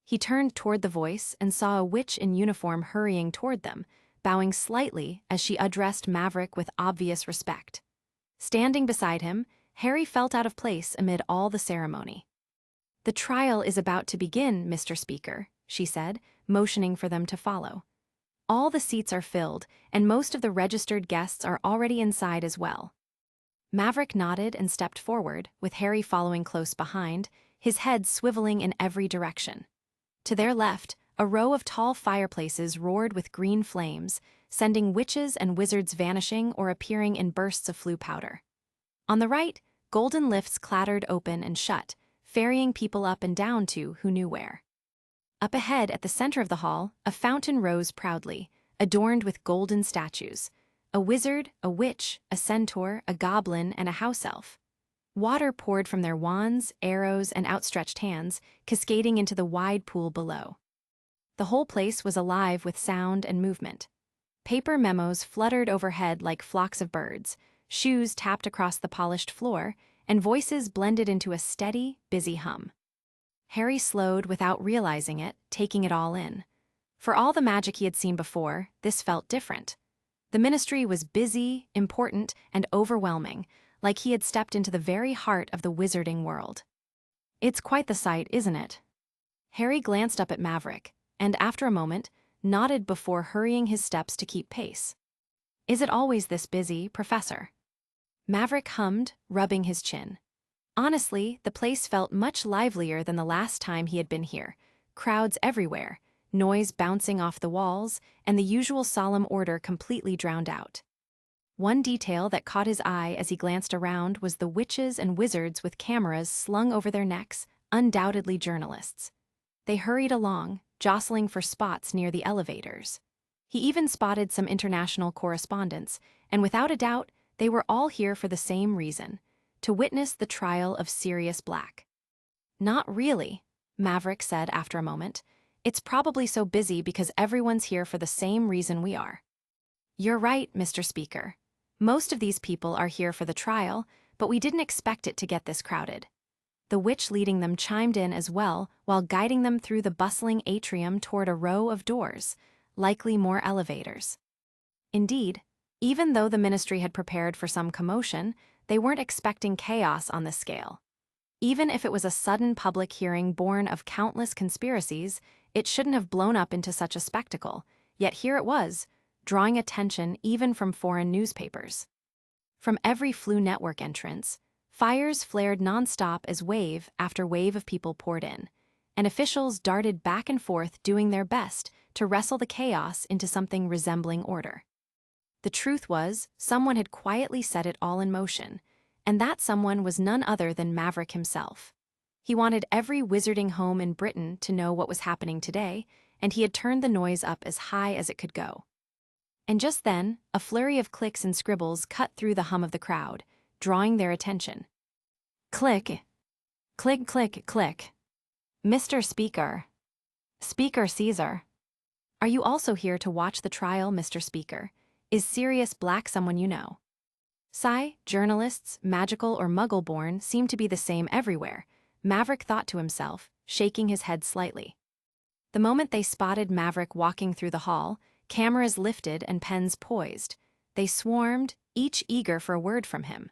He turned toward the voice and saw a witch in uniform hurrying toward them, bowing slightly as she addressed Maverick with obvious respect. Standing beside him, Harry felt out of place amid all the ceremony. "The trial is about to begin, Mr. Speaker," she said, motioning for them to follow. "All the seats are filled, and most of the registered guests are already inside as well." Maverick nodded and stepped forward, with Harry following close behind, his head swiveling in every direction. To their left, a row of tall fireplaces roared with green flames, sending witches and wizards vanishing or appearing in bursts of flue powder. On the right, golden lifts clattered open and shut, ferrying people up and down to who knew where. Up ahead, at the center of the hall, a fountain rose proudly, adorned with golden statues. A wizard, a witch, a centaur, a goblin, and a house elf. Water poured from their wands, arrows, and outstretched hands, cascading into the wide pool below. The whole place was alive with sound and movement. Paper memos fluttered overhead like flocks of birds, shoes tapped across the polished floor, and voices blended into a steady, busy hum. Harry slowed without realizing it, taking it all in. For all the magic he had seen before, this felt different. The ministry was busy, important, and overwhelming, like he had stepped into the very heart of the wizarding world. "It's quite the sight, isn't it?" Harry glanced up at Maverick, and after a moment, nodded before hurrying his steps to keep pace. "Is it always this busy, Professor?" Maverick hummed, rubbing his chin. Honestly, the place felt much livelier than the last time he had been here. Crowds everywhere, noise bouncing off the walls, and the usual solemn order completely drowned out. One detail that caught his eye as he glanced around was the witches and wizards with cameras slung over their necks, undoubtedly journalists. They hurried along, jostling for spots near the elevators. He even spotted some international correspondents, and without a doubt, they were all here for the same reason: to witness the trial of Sirius Black. "Not really," Maverick said after a moment. "It's probably so busy because everyone's here for the same reason we are." "You're right, Mr. Speaker. Most of these people are here for the trial, but we didn't expect it to get this crowded." The witch leading them chimed in as well, while guiding them through the bustling atrium toward a row of doors, likely more elevators. Indeed, even though the ministry had prepared for some commotion, they weren't expecting chaos on this scale. Even if it was a sudden public hearing born of countless conspiracies, it shouldn't have blown up into such a spectacle, yet here it was, drawing attention even from foreign newspapers. From every Flu Network entrance, fires flared nonstop as wave after wave of people poured in, and officials darted back and forth doing their best to wrestle the chaos into something resembling order. The truth was, someone had quietly set it all in motion, and that someone was none other than Maverick himself. He wanted every wizarding home in Britain to know what was happening today, and he had turned the noise up as high as it could go. And just then, a flurry of clicks and scribbles cut through the hum of the crowd, drawing their attention. "Click. Click, click, click. Mr. Speaker. Speaker Caesar. Are you also here to watch the trial, Mr. Speaker? Is Sirius Black someone you know?" Journalists, magical or muggle-born, seemed to be the same everywhere. Maverick thought to himself, shaking his head slightly. The moment they spotted Maverick walking through the hall, cameras lifted and pens poised. They swarmed, each eager for a word from him.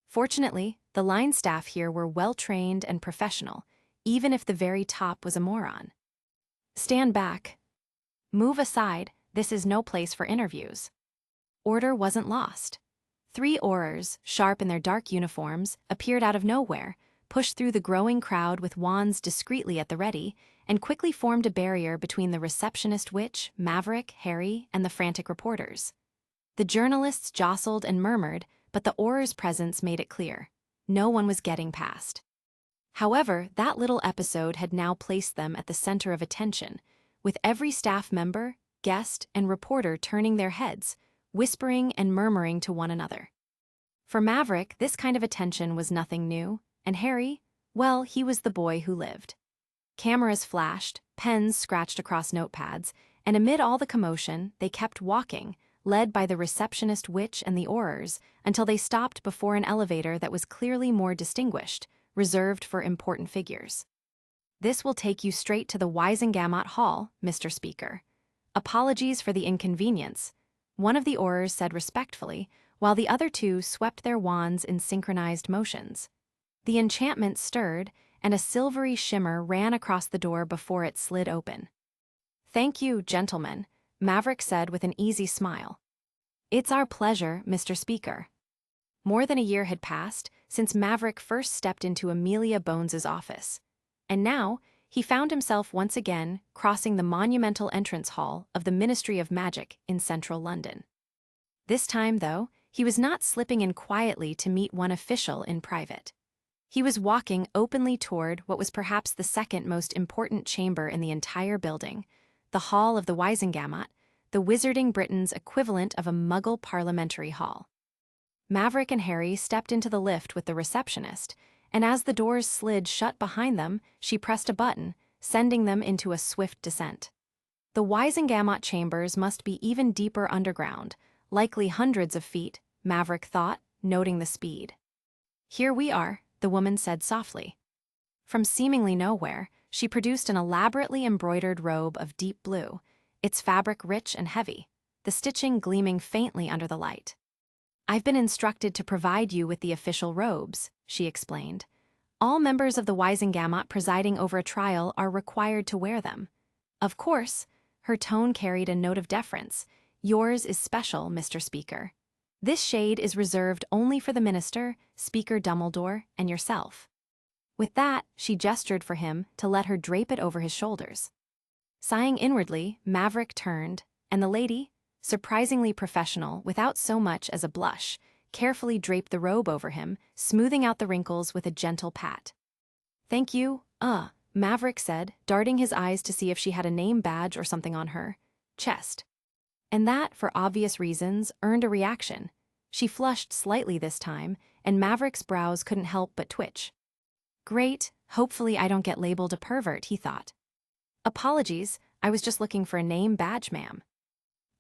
Fortunately, the line staff here were well-trained and professional, even if the very top was a moron. "Stand back. Move aside, this is no place for interviews." Order wasn't lost. 3 aurors, sharp in their dark uniforms, appeared out of nowhere, pushed through the growing crowd with wands discreetly at the ready, and quickly formed a barrier between the receptionist witch, Maverick, Harry, and the frantic reporters. The journalists jostled and murmured, but the auror's presence made it clear. No one was getting past. However, that little episode had now placed them at the center of attention, with every staff member, guest, and reporter turning their heads, whispering and murmuring to one another. For Maverick, this kind of attention was nothing new, and Harry, well, he was the boy who lived. Cameras flashed, pens scratched across notepads, and amid all the commotion, they kept walking, led by the receptionist witch and the aurors, until they stopped before an elevator that was clearly more distinguished, reserved for important figures. "This will take you straight to the Wisengamot Hall, Mr. Speaker. Apologies for the inconvenience," one of the aurors said respectfully, while the other 2 swept their wands in synchronized motions. The enchantment stirred, and a silvery shimmer ran across the door before it slid open. "Thank you, gentlemen," Maverick said with an easy smile. "It's our pleasure, Mr. Speaker." More than a year had passed since Maverick first stepped into Amelia Bones's office, and now he found himself once again crossing the monumental entrance hall of the Ministry of Magic in central London. This time, though, he was not slipping in quietly to meet one official in private. He was walking openly toward what was perhaps the second most important chamber in the entire building, the Hall of the Wisengamot, the Wizarding Britain's equivalent of a Muggle parliamentary hall. Maverick and Harry stepped into the lift with the receptionist, and as the doors slid shut behind them, she pressed a button, sending them into a swift descent. The Wisengamot chambers must be even deeper underground, likely hundreds of feet, Maverick thought, noting the speed. "Here we are," the woman said softly. From seemingly nowhere, she produced an elaborately embroidered robe of deep blue, its fabric rich and heavy, the stitching gleaming faintly under the light. "I've been instructed to provide you with the official robes," she explained. "All members of the Wisengamot presiding over a trial are required to wear them. Of course," her tone carried a note of deference, "yours is special, Mr. Speaker. This shade is reserved only for the minister, Speaker Dumbledore, and yourself." With that, she gestured for him to let her drape it over his shoulders. Sighing inwardly, Maverick turned, and the lady, surprisingly professional without so much as a blush, carefully draped the robe over him, smoothing out the wrinkles with a gentle pat. "Thank you, Maverick said, darting his eyes to see if she had a name badge or something on her chest. And that, for obvious reasons, earned a reaction. She flushed slightly this time, and Maverick's brows couldn't help but twitch. "Great, hopefully I don't get labeled a pervert," he thought. "Apologies, I was just looking for a name badge, ma'am."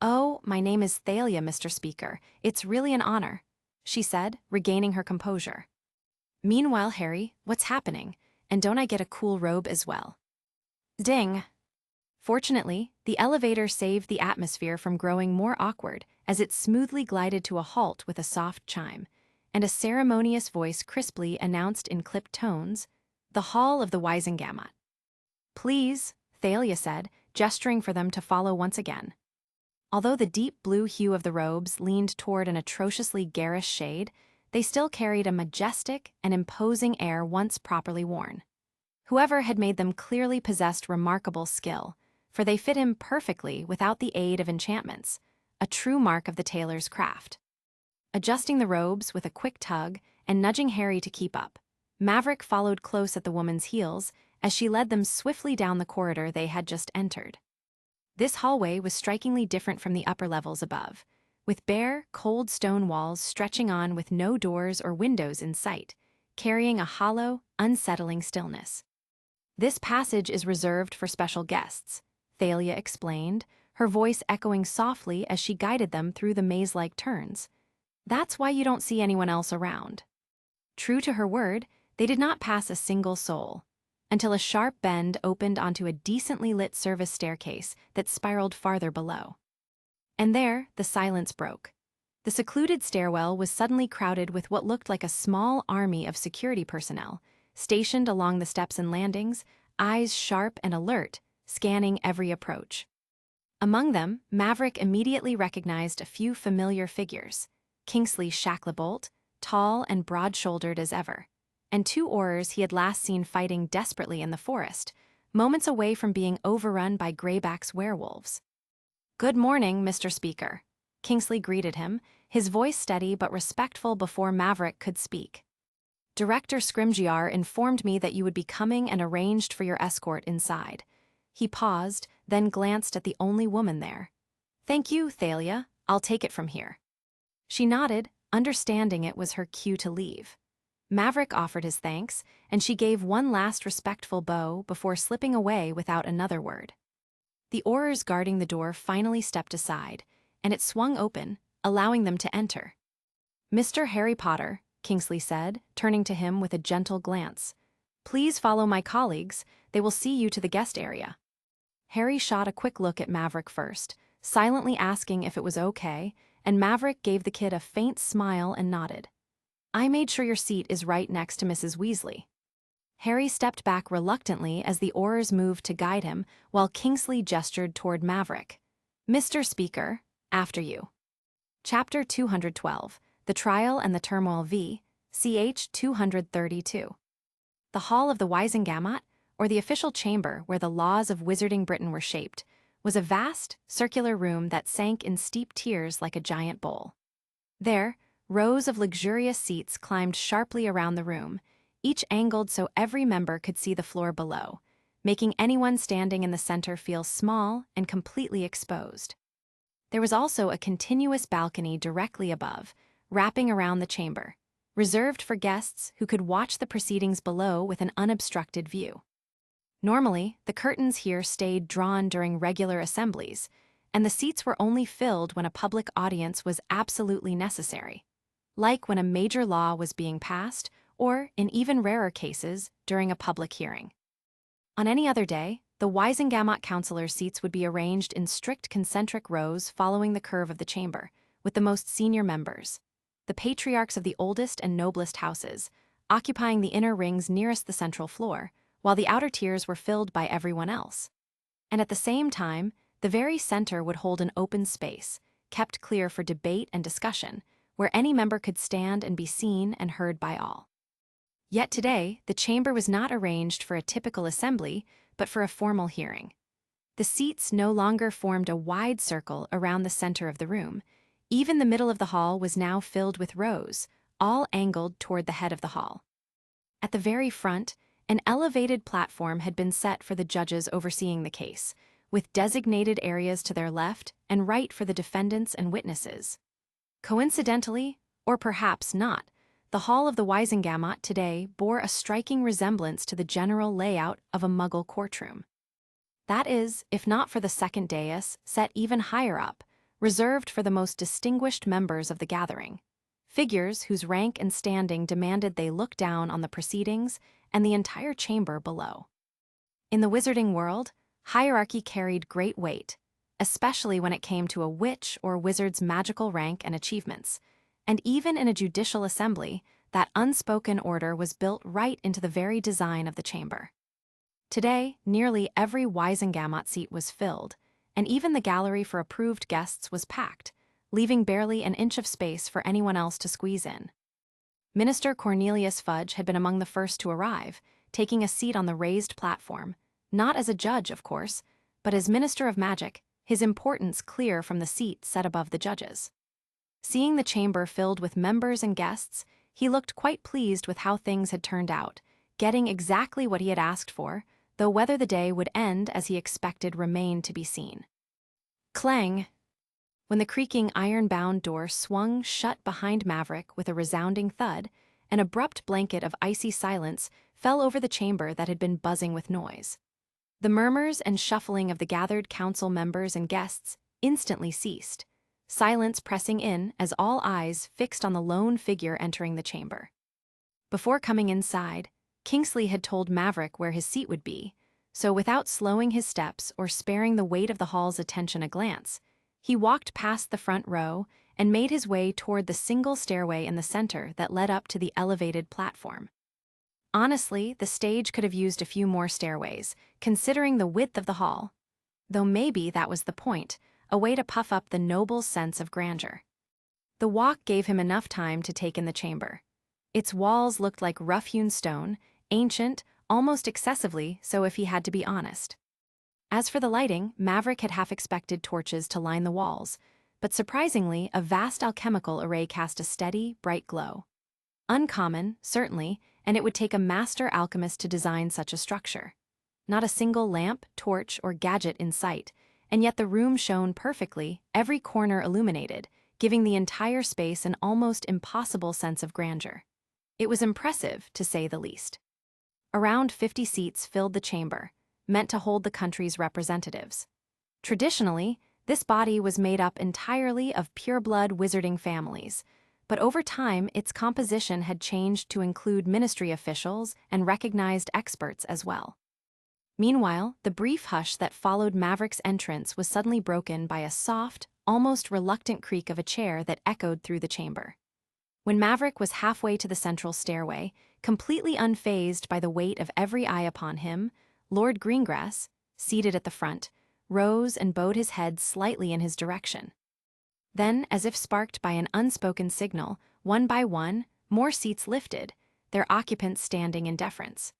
"Oh, my name is Thalia, Mr. Speaker. It's really an honor," she said, regaining her composure. "Meanwhile, Harry, what's happening? And don't I get a cool robe as well?" Ding! Fortunately, the elevator saved the atmosphere from growing more awkward as it smoothly glided to a halt with a soft chime, and a ceremonious voice crisply announced in clipped tones, "The Hall of the Wisengamot." "Please," Thalia said, gesturing for them to follow once again. Although the deep blue hue of the robes leaned toward an atrociously garish shade, they still carried a majestic and imposing air once properly worn. Whoever had made them clearly possessed remarkable skill, for they fit him perfectly without the aid of enchantments, a true mark of the tailor's craft. Adjusting the robes with a quick tug and nudging Harry to keep up, Maverick followed close at the woman's heels as she led them swiftly down the corridor they had just entered. This hallway was strikingly different from the upper levels above, with bare, cold stone walls stretching on with no doors or windows in sight, carrying a hollow, unsettling stillness. "This passage is reserved for special guests," Thalia explained, her voice echoing softly as she guided them through the maze-like turns. "That's why you don't see anyone else around." True to her word, They did not pass a single soul, until a sharp bend opened onto a decently lit service staircase that spiraled farther below. And there, the silence broke. The secluded stairwell was suddenly crowded with what looked like a small army of security personnel, stationed along the steps and landings, eyes sharp and alert, scanning every approach. Among them, Maverick immediately recognized a few familiar figures: Kingsley Shacklebolt, tall and broad-shouldered as ever, and two Aurors he had last seen fighting desperately in the forest, moments away from being overrun by Greyback's werewolves. "Good morning, Mr. Speaker," Kingsley greeted him, his voice steady but respectful before Maverick could speak. "Director Scrimgeour informed me that you would be coming and arranged for your escort inside." He paused, then glanced at the only woman there. "Thank you, Thalia. I'll take it from here." She nodded, understanding it was her cue to leave. Maverick offered his thanks, and she gave one last respectful bow before slipping away without another word. The Aurors guarding the door finally stepped aside, and it swung open, allowing them to enter. "Mr. Harry Potter," Kingsley said, turning to him with a gentle glance, "please follow my colleagues. They will see you to the guest area." Harry shot a quick look at Maverick first, silently asking if it was okay, and Maverick gave the kid a faint smile and nodded. "I made sure your seat is right next to Mrs. Weasley." Harry stepped back reluctantly as the Aurors moved to guide him, while Kingsley gestured toward Maverick. "Mr. Speaker, after you." Chapter 212, The Trial and the Turmoil v. ch. 232. The Hall of the Wizengamot, or the official chamber where the laws of Wizarding Britain were shaped, was a vast, circular room that sank in steep tiers like a giant bowl. There, rows of luxurious seats climbed sharply around the room, each angled so every member could see the floor below, making anyone standing in the center feel small and completely exposed. There was also a continuous balcony directly above, wrapping around the chamber, reserved for guests who could watch the proceedings below with an unobstructed view. Normally, the curtains here stayed drawn during regular assemblies, and the seats were only filled when a public audience was absolutely necessary, like when a major law was being passed, or, in even rarer cases, during a public hearing. On any other day, the Wizengamot councilors' seats would be arranged in strict concentric rows following the curve of the chamber, with the most senior members, the patriarchs of the oldest and noblest houses, occupying the inner rings nearest the central floor, while the outer tiers were filled by everyone else. And at the same time, the very center would hold an open space, kept clear for debate and discussion, where any member could stand and be seen and heard by all. Yet today, the chamber was not arranged for a typical assembly, but for a formal hearing. The seats no longer formed a wide circle around the center of the room. Even the middle of the hall was now filled with rows, all angled toward the head of the hall. At the very front, an elevated platform had been set for the judges overseeing the case, with designated areas to their left and right for the defendants and witnesses. Coincidentally, or perhaps not, the Hall of the Wizengamot today bore a striking resemblance to the general layout of a Muggle courtroom. That is, if not for the second dais, set even higher up, reserved for the most distinguished members of the gathering, figures whose rank and standing demanded they look down on the proceedings and the entire chamber below. In the wizarding world, hierarchy carried great weight, especially when it came to a witch or wizard's magical rank and achievements, and even in a judicial assembly, that unspoken order was built right into the very design of the chamber. Today, nearly every Wizengamot seat was filled, and even the gallery for approved guests was packed, leaving barely an inch of space for anyone else to squeeze in. Minister Cornelius Fudge had been among the first to arrive, taking a seat on the raised platform, not as a judge, of course, but as Minister of Magic, his importance clear from the seat set above the judges. Seeing the chamber filled with members and guests, he looked quite pleased with how things had turned out, getting exactly what he had asked for, though whether the day would end as he expected remained to be seen. Clang! When the creaking iron-bound door swung shut behind Maverick with a resounding thud, an abrupt blanket of icy silence fell over the chamber that had been buzzing with noise. The murmurs and shuffling of the gathered council members and guests instantly ceased, silence pressing in as all eyes fixed on the lone figure entering the chamber. Before coming inside, Kingsley had told Maverick where his seat would be, so without slowing his steps or sparing the weight of the hall's attention a glance, he walked past the front row and made his way toward the single stairway in the center that led up to the elevated platform. Honestly, the stage could have used a few more stairways, considering the width of the hall. Though maybe that was the point, a way to puff up the noble's sense of grandeur. The walk gave him enough time to take in the chamber. Its walls looked like rough-hewn stone, ancient, almost excessively so if he had to be honest. As for the lighting, Maverick had half expected torches to line the walls, but surprisingly, a vast alchemical array cast a steady, bright glow. Uncommon, certainly, and it would take a master alchemist to design such a structure. Not a single lamp, torch, or gadget in sight, and yet the room shone perfectly, every corner illuminated, giving the entire space an almost impossible sense of grandeur. It was impressive, to say the least. Around 50 seats filled the chamber, meant to hold the country's representatives. Traditionally, this body was made up entirely of pure-blood wizarding families, but over time its composition had changed to include ministry officials and recognized experts as well. Meanwhile, the brief hush that followed Maverick's entrance was suddenly broken by a soft, almost reluctant creak of a chair that echoed through the chamber. When Maverick was halfway to the central stairway, completely unfazed by the weight of every eye upon him, Lord Greengrass, seated at the front, rose and bowed his head slightly in his direction. Then, as if sparked by an unspoken signal, one by one, more seats lifted, their occupants standing in deference.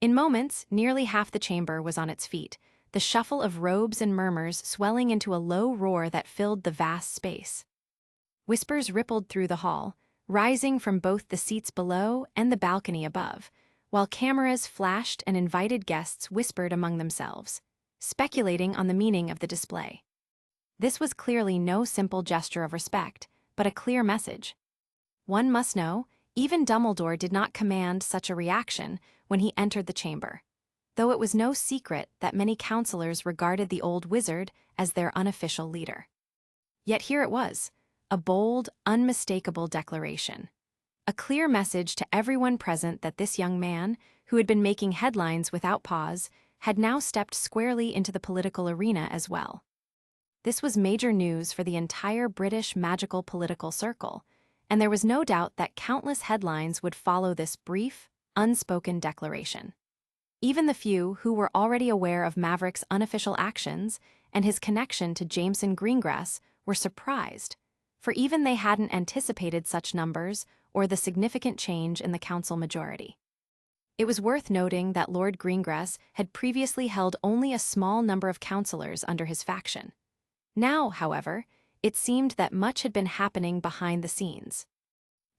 In moments, nearly half the chamber was on its feet, the shuffle of robes and murmurs swelling into a low roar that filled the vast space. Whispers rippled through the hall, rising from both the seats below and the balcony above, while cameras flashed and invited guests whispered among themselves, speculating on the meaning of the display. This was clearly no simple gesture of respect, but a clear message. One must know, even Dumbledore did not command such a reaction when he entered the chamber, though it was no secret that many counselors regarded the old wizard as their unofficial leader. Yet here it was, a bold, unmistakable declaration. A clear message to everyone present that this young man, who had been making headlines without pause, had now stepped squarely into the political arena as well. This was major news for the entire British magical political circle, and there was no doubt that countless headlines would follow this brief, unspoken declaration. Even the few who were already aware of Maverick's unofficial actions and his connection to Jameson Greengrass were surprised, for even they hadn't anticipated such numbers or the significant change in the council majority. It was worth noting that Lord Greengrass had previously held only a small number of councillors under his faction. Now, however, it seemed that much had been happening behind the scenes.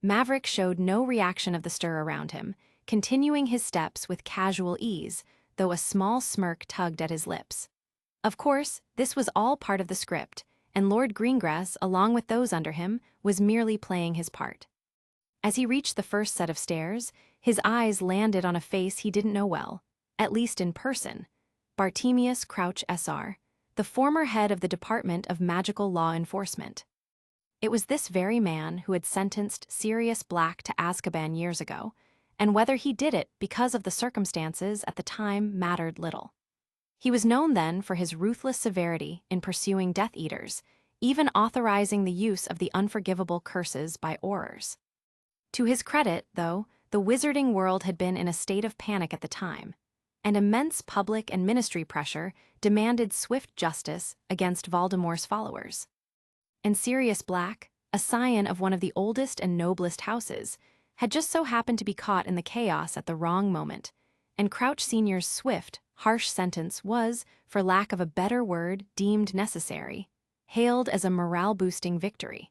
Maverick showed no reaction of the stir around him, continuing his steps with casual ease, though a small smirk tugged at his lips. Of course, this was all part of the script, and Lord Greengrass, along with those under him, was merely playing his part. As he reached the first set of stairs, his eyes landed on a face he didn't know well, at least in person, Bartemius Crouch SR, the former head of the Department of Magical Law Enforcement. It was this very man who had sentenced Sirius Black to Azkaban years ago, and whether he did it because of the circumstances at the time mattered little. He was known then for his ruthless severity in pursuing Death Eaters, even authorizing the use of the unforgivable curses by Aurors. To his credit, though, the wizarding world had been in a state of panic at the time, and immense public and ministry pressure demanded swift justice against Voldemort's followers. And Sirius Black, a scion of one of the oldest and noblest houses, had just so happened to be caught in the chaos at the wrong moment, and Crouch Sr.'s swift, harsh sentence was, for lack of a better word, deemed necessary, hailed as a morale-boosting victory.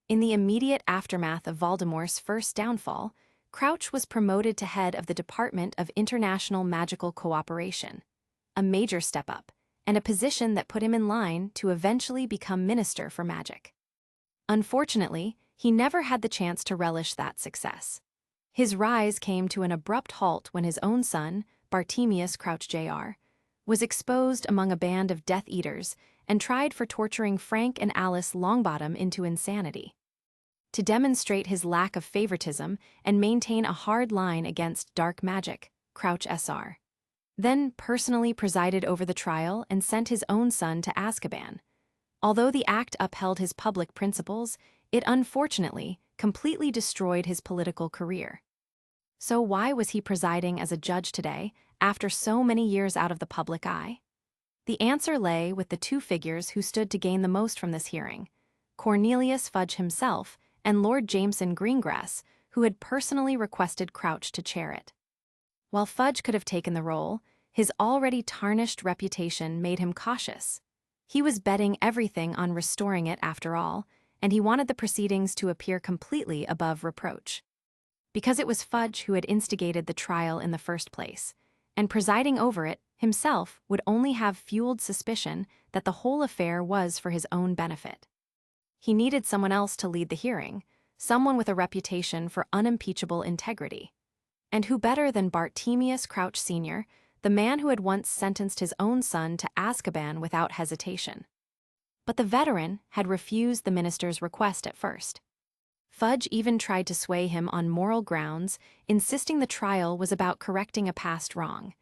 In the immediate aftermath of Voldemort's first downfall, Crouch was promoted to head of the Department of International Magical Cooperation, a major step up, and a position that put him in line to eventually become Minister for Magic. Unfortunately, he never had the chance to relish that success. His rise came to an abrupt halt when his own son, Bartemius Crouch Jr., was exposed among a band of Death Eaters and tried for torturing Frank and Alice Longbottom into insanity. to demonstrate his lack of favoritism and maintain a hard line against dark magic, Crouch Sr. Then personally presided over the trial and sent his own son to Azkaban. Although the act upheld his public principles, it unfortunately completely destroyed his political career. So why was he presiding as a judge today, after so many years out of the public eye? The answer lay with the two figures who stood to gain the most from this hearing: Cornelius Fudge himself and Lord Jameson Greengrass, who had personally requested Crouch to chair it. While Fudge could have taken the role, his already tarnished reputation made him cautious. He was betting everything on restoring it after all, and he wanted the proceedings to appear completely above reproach. Because it was Fudge who had instigated the trial in the first place, and presiding over it himself would only have fueled suspicion that the whole affair was for his own benefit. He needed someone else to lead the hearing, someone with a reputation for unimpeachable integrity. And who better than Bartemius Crouch Sr., the man who had once sentenced his own son to Azkaban without hesitation? But the veteran had refused the minister's request at first. Fudge even tried to sway him on moral grounds, insisting the trial was about correcting a past wrong.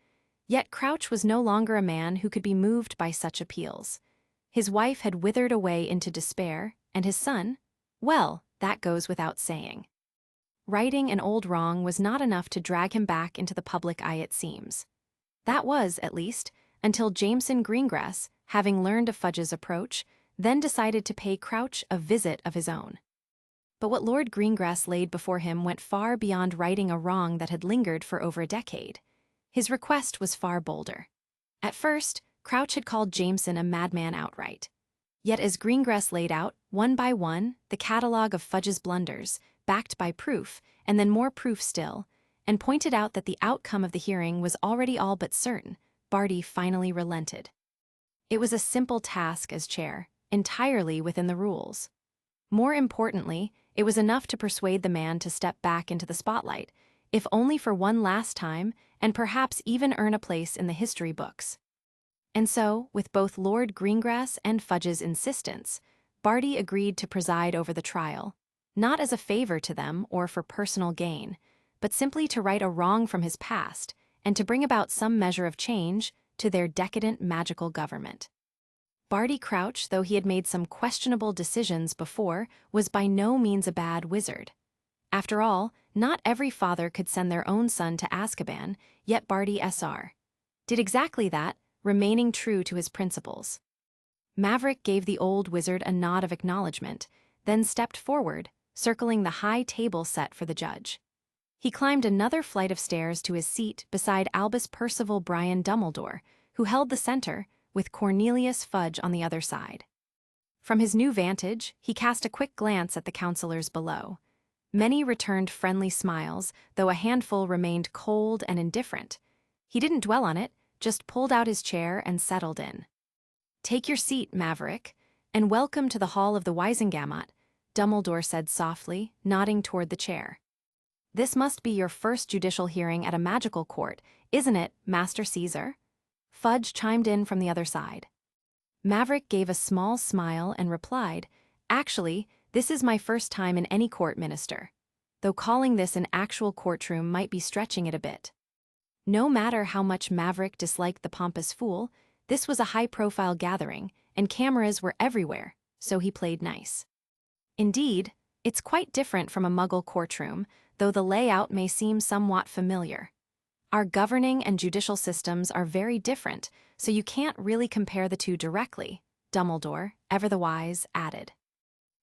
Yet Crouch was no longer a man who could be moved by such appeals. His wife had withered away into despair, and his son, well, that goes without saying. Righting an old wrong was not enough to drag him back into the public eye, it seems. That was, at least, until Jameson Greengrass, having learned of Fudge's approach, then decided to pay Crouch a visit of his own. But what Lord Greengrass laid before him went far beyond righting a wrong that had lingered for over a decade. His request was far bolder. At first, Crouch had called Jameson a madman outright. Yet as Greengrass laid out, one by one, the catalogue of Fudge's blunders, backed by proof, and then more proof still, and pointed out that the outcome of the hearing was already all but certain, Barty finally relented. It was a simple task as chair, entirely within the rules. More importantly, it was enough to persuade the man to step back into the spotlight, if only for one last time, and perhaps even earn a place in the history books. And so, with both Lord Greengrass and Fudge's insistence, Barty agreed to preside over the trial, not as a favor to them or for personal gain, but simply to right a wrong from his past and to bring about some measure of change to their decadent magical government. Barty Crouch, though he had made some questionable decisions before, was by no means a bad wizard. After all, not every father could send their own son to Azkaban, yet Barty Sr. did exactly that, remaining true to his principles. Maverick gave the old wizard a nod of acknowledgement, then stepped forward, circling the high table set for the judge. He climbed another flight of stairs to his seat beside Albus Percival Brian Dumbledore, who held the center, with Cornelius Fudge on the other side. From his new vantage, he cast a quick glance at the counselors below. Many returned friendly smiles, though a handful remained cold and indifferent. He didn't dwell on it, just pulled out his chair and settled in. "Take your seat, Maverick, and welcome to the Hall of the Wisengamot," Dumbledore said softly, nodding toward the chair. "This must be your first judicial hearing at a magical court, isn't it, Master Caesar?" Fudge chimed in from the other side. Maverick gave a small smile and replied, "Actually, this is my first time in any court, Minister, though calling this an actual courtroom might be stretching it a bit." No matter how much Maverick disliked the pompous fool, this was a high-profile gathering, and cameras were everywhere, so he played nice. Indeed, it's quite different from a Muggle courtroom, though the layout may seem somewhat familiar. Our governing and judicial systems are very different, so you can't really compare the two directly, Dumbledore, ever the wise, added.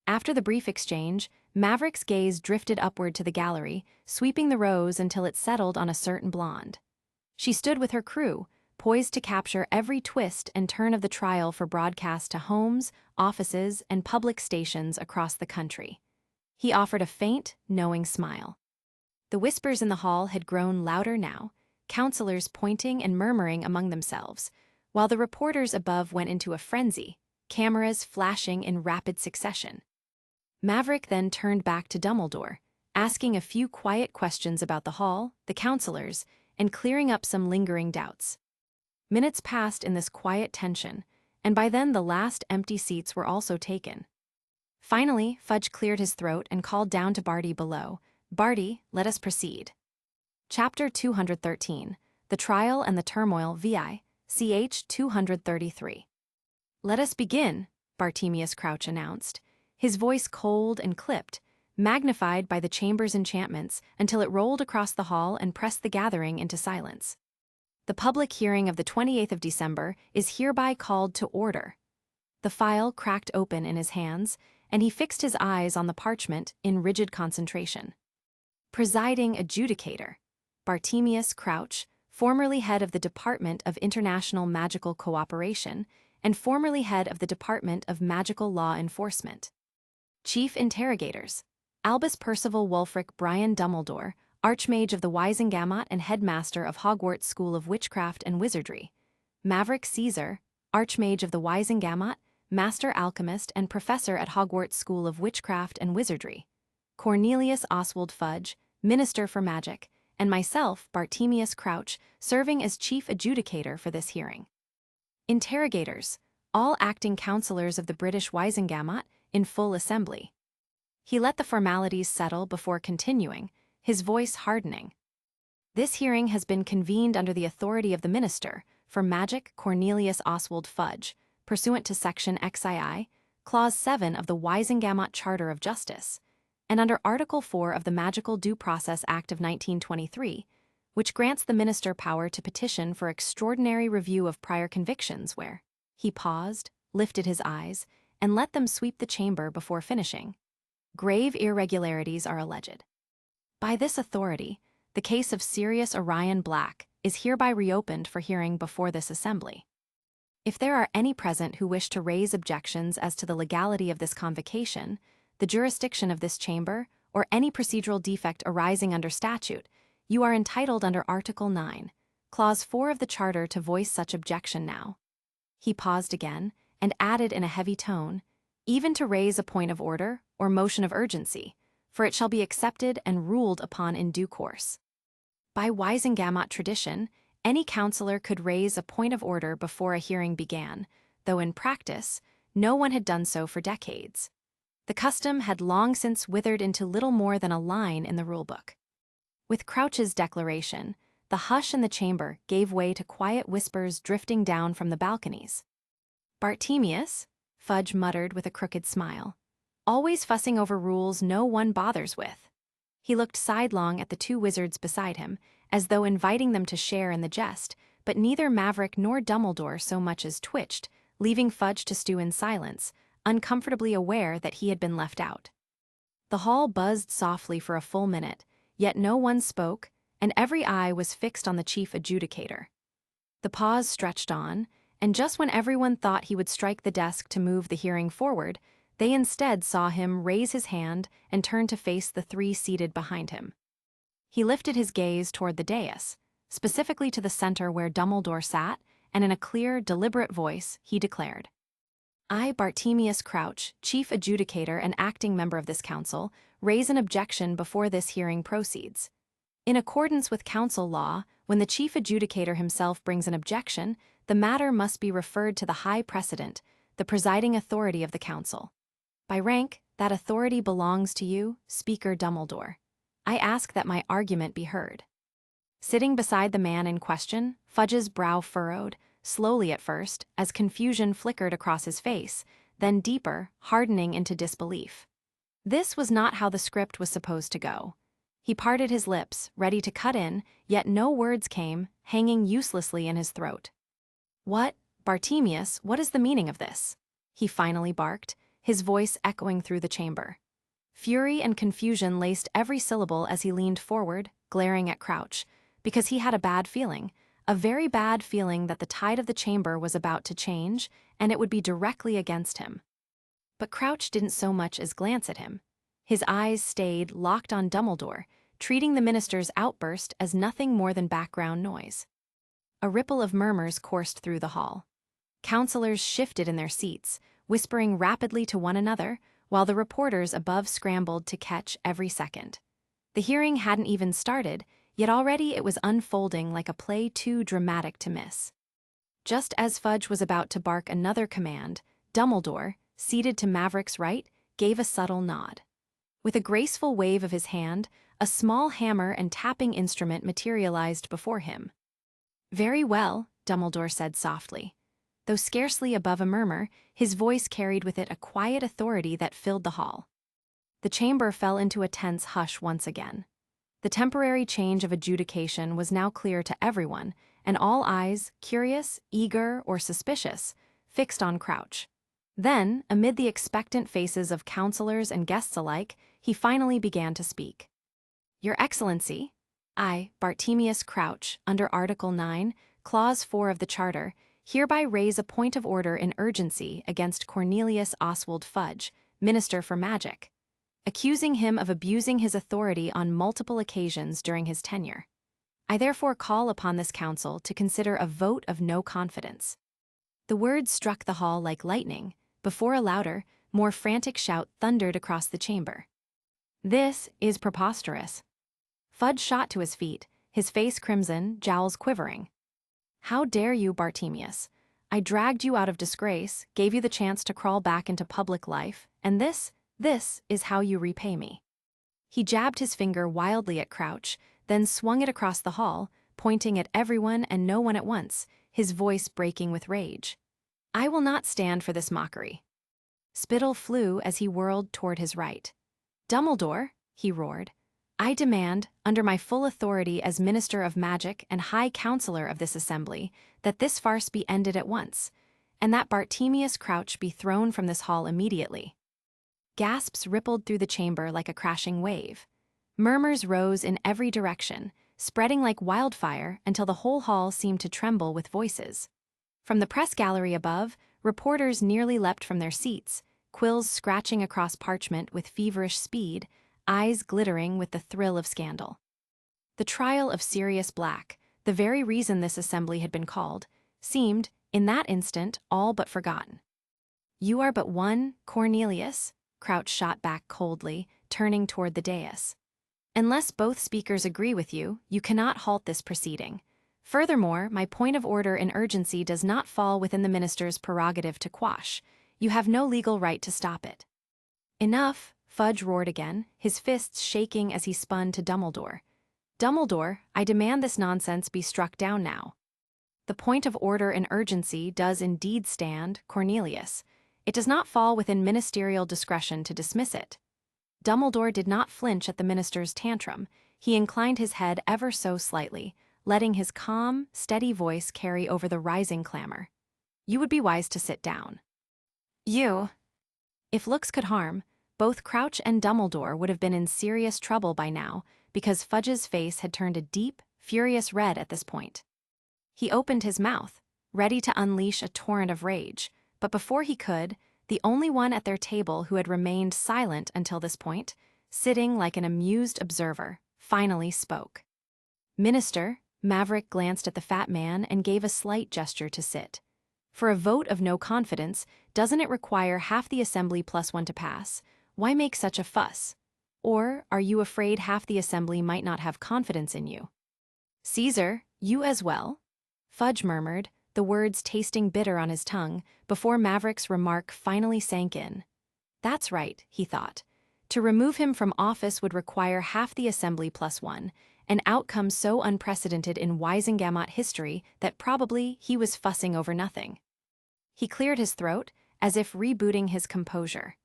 After the brief exchange, Maverick's gaze drifted upward to the gallery, sweeping the rows until it settled on a certain blonde. She stood with her crew, poised to capture every twist and turn of the trial for broadcast to homes, offices, and public stations across the country. He offered a faint, knowing smile. The whispers in the hall had grown louder now, counselors pointing and murmuring among themselves, while the reporters above went into a frenzy, cameras flashing in rapid succession. Maverick then turned back to Dumbledore, asking a few quiet questions about the hall, the counselors, and clearing up some lingering doubts. Minutes passed in this quiet tension, and by then the last empty seats were also taken. Finally, Fudge cleared his throat and called down to Barty below. "Barty, let us proceed." Chapter 213, The Trial and the Turmoil VI, ch. 233. "Let us begin," Bartemius Crouch announced, his voice cold and clipped, magnified by the chamber's enchantments until it rolled across the hall and pressed the gathering into silence. "The public hearing of the 28th of December is hereby called to order." The file cracked open in his hands, and he fixed his eyes on the parchment in rigid concentration. Presiding adjudicator, Bartemius Crouch, formerly head of the Department of International Magical Cooperation and formerly head of the Department of Magical Law Enforcement. Chief interrogators, Albus Percival Wulfric Brian Dumbledore, Archmage of the Wisengamot and Headmaster of Hogwarts School of Witchcraft and Wizardry. Maverick Caesar, Archmage of the Wisengamot, Master Alchemist and Professor at Hogwarts School of Witchcraft and Wizardry. Cornelius Oswald Fudge, Minister for Magic, and myself, Bartemius Crouch, serving as Chief Adjudicator for this hearing. Interrogators, all acting councillors of the British Wisengamot, in full assembly. He let the formalities settle before continuing, his voice hardening. "This hearing has been convened under the authority of the Minister for Magic Cornelius Oswald Fudge, pursuant to Section XII, Clause 7 of the Wisengamot Charter of Justice, and under Article 4 of the Magical Due Process Act of 1923, which grants the Minister power to petition for extraordinary review of prior convictions where." He paused, lifted his eyes, and let them sweep the chamber before finishing. "Grave irregularities are alleged. By this authority, the case of Sirius Orion Black is hereby reopened for hearing before this assembly. If there are any present who wish to raise objections as to the legality of this convocation, the jurisdiction of this chamber, or any procedural defect arising under statute, you are entitled under Article 9, Clause 4 of the Charter to voice such objection now." He paused again, and added in a heavy tone, "even to raise a point of order or motion of urgency, for it shall be accepted and ruled upon in due course." By Wisengamot tradition, any councillor could raise a point of order before a hearing began, though in practice, no one had done so for decades. The custom had long since withered into little more than a line in the rulebook. With Crouch's declaration, the hush in the chamber gave way to quiet whispers drifting down from the balconies. "Bartemius," Fudge muttered with a crooked smile, "always fussing over rules no one bothers with." He looked sidelong at the two wizards beside him, as though inviting them to share in the jest, but neither Maverick nor Dumbledore so much as twitched, leaving Fudge to stew in silence, uncomfortably aware that he had been left out. The hall buzzed softly for a full minute, yet no one spoke, and every eye was fixed on the chief adjudicator. The pause stretched on, and just when everyone thought he would strike the desk to move the hearing forward, they instead saw him raise his hand and turn to face the three seated behind him. He lifted his gaze toward the dais, specifically to the center where Dumbledore sat, and in a clear, deliberate voice, he declared, "I, Bartemius Crouch, Chief Adjudicator and acting member of this council, raise an objection before this hearing proceeds. In accordance with council law, when the Chief Adjudicator himself brings an objection, the matter must be referred to the High Precedent, the presiding authority of the council. By rank, that authority belongs to you, Speaker Dumbledore. I ask that my argument be heard." Sitting beside the man in question, Fudge's brow furrowed, slowly at first, as confusion flickered across his face, then deeper, hardening into disbelief. This was not how the script was supposed to go. He parted his lips, ready to cut in, yet no words came, hanging uselessly in his throat. "What, Bartemius, what is the meaning of this?" he finally barked, his voice echoing through the chamber. Fury and confusion laced every syllable as he leaned forward, glaring at Crouch, because he had a bad feeling, a very bad feeling that the tide of the chamber was about to change, and it would be directly against him. But Crouch didn't so much as glance at him. His eyes stayed locked on Dumbledore, treating the minister's outburst as nothing more than background noise. A ripple of murmurs coursed through the hall. Councillors shifted in their seats, whispering rapidly to one another, while the reporters above scrambled to catch every second. The hearing hadn't even started, yet already it was unfolding like a play too dramatic to miss. Just as Fudge was about to bark another command, Dumbledore, seated to Maverick's right, gave a subtle nod. With a graceful wave of his hand, a small hammer and tapping instrument materialized before him. "Very well," Dumbledore said softly. Though scarcely above a murmur, his voice carried with it a quiet authority that filled the hall. The chamber fell into a tense hush once again. The temporary change of adjudication was now clear to everyone, and all eyes, curious, eager, or suspicious, fixed on Crouch. Then, amid the expectant faces of counselors and guests alike, he finally began to speak. "Your Excellency, I, Bartemius Crouch, under Article 9, Clause 4 of the Charter, hereby raise a point of order in urgency against Cornelius Oswald Fudge, Minister for Magic, accusing him of abusing his authority on multiple occasions during his tenure. I therefore call upon this council to consider a vote of no confidence." The words struck the hall like lightning, before a louder, more frantic shout thundered across the chamber. "This is preposterous." Fudge shot to his feet, his face crimson, jowls quivering. "How dare you, Bartemius? I dragged you out of disgrace, gave you the chance to crawl back into public life, and this is how you repay me." He jabbed his finger wildly at Crouch, then swung it across the hall, pointing at everyone and no one at once, his voice breaking with rage. "I will not stand for this mockery." Spittle flew as he whirled toward his right. "Dumbledore," he roared, "I demand, under my full authority as Minister of Magic and High Counselor of this Assembly, that this farce be ended at once, and that Bartemius Crouch be thrown from this hall immediately." Gasps rippled through the chamber like a crashing wave. Murmurs rose in every direction, spreading like wildfire until the whole hall seemed to tremble with voices. From the press gallery above, reporters nearly leapt from their seats, quills scratching across parchment with feverish speed, eyes glittering with the thrill of scandal. The trial of Sirius Black, the very reason this assembly had been called, seemed, in that instant, all but forgotten. "You are but one, Cornelius," Crouch shot back coldly, turning toward the dais. "Unless both speakers agree with you, you cannot halt this proceeding. Furthermore, my point of order in urgency does not fall within the minister's prerogative to quash. You have no legal right to stop it." "Enough," Fudge roared again, his fists shaking as he spun to Dumbledore. "Dumbledore, I demand this nonsense be struck down now." "The point of order in urgency does indeed stand, Cornelius. It does not fall within ministerial discretion to dismiss it." Dumbledore did not flinch at the minister's tantrum. He inclined his head ever so slightly, letting his calm, steady voice carry over the rising clamor. "You would be wise to sit down." "You." If looks could harm, both Crouch and Dumbledore would have been in serious trouble by now, because Fudge's face had turned a deep, furious red at this point. He opened his mouth, ready to unleash a torrent of rage, but before he could, the only one at their table who had remained silent until this point, sitting like an amused observer, finally spoke. "Minister," Maverick glanced at the fat man and gave a slight gesture to sit. "For a vote of no confidence, doesn't it require half the assembly plus one to pass? Why make such a fuss? Or are you afraid half the assembly might not have confidence in you?" "Caesar, you as well?" Fudge murmured, the words tasting bitter on his tongue, before Maverick's remark finally sank in. That's right, he thought. To remove him from office would require half the assembly plus one, an outcome so unprecedented in Wisengamot history that probably he was fussing over nothing. He cleared his throat, as if rebooting his composure.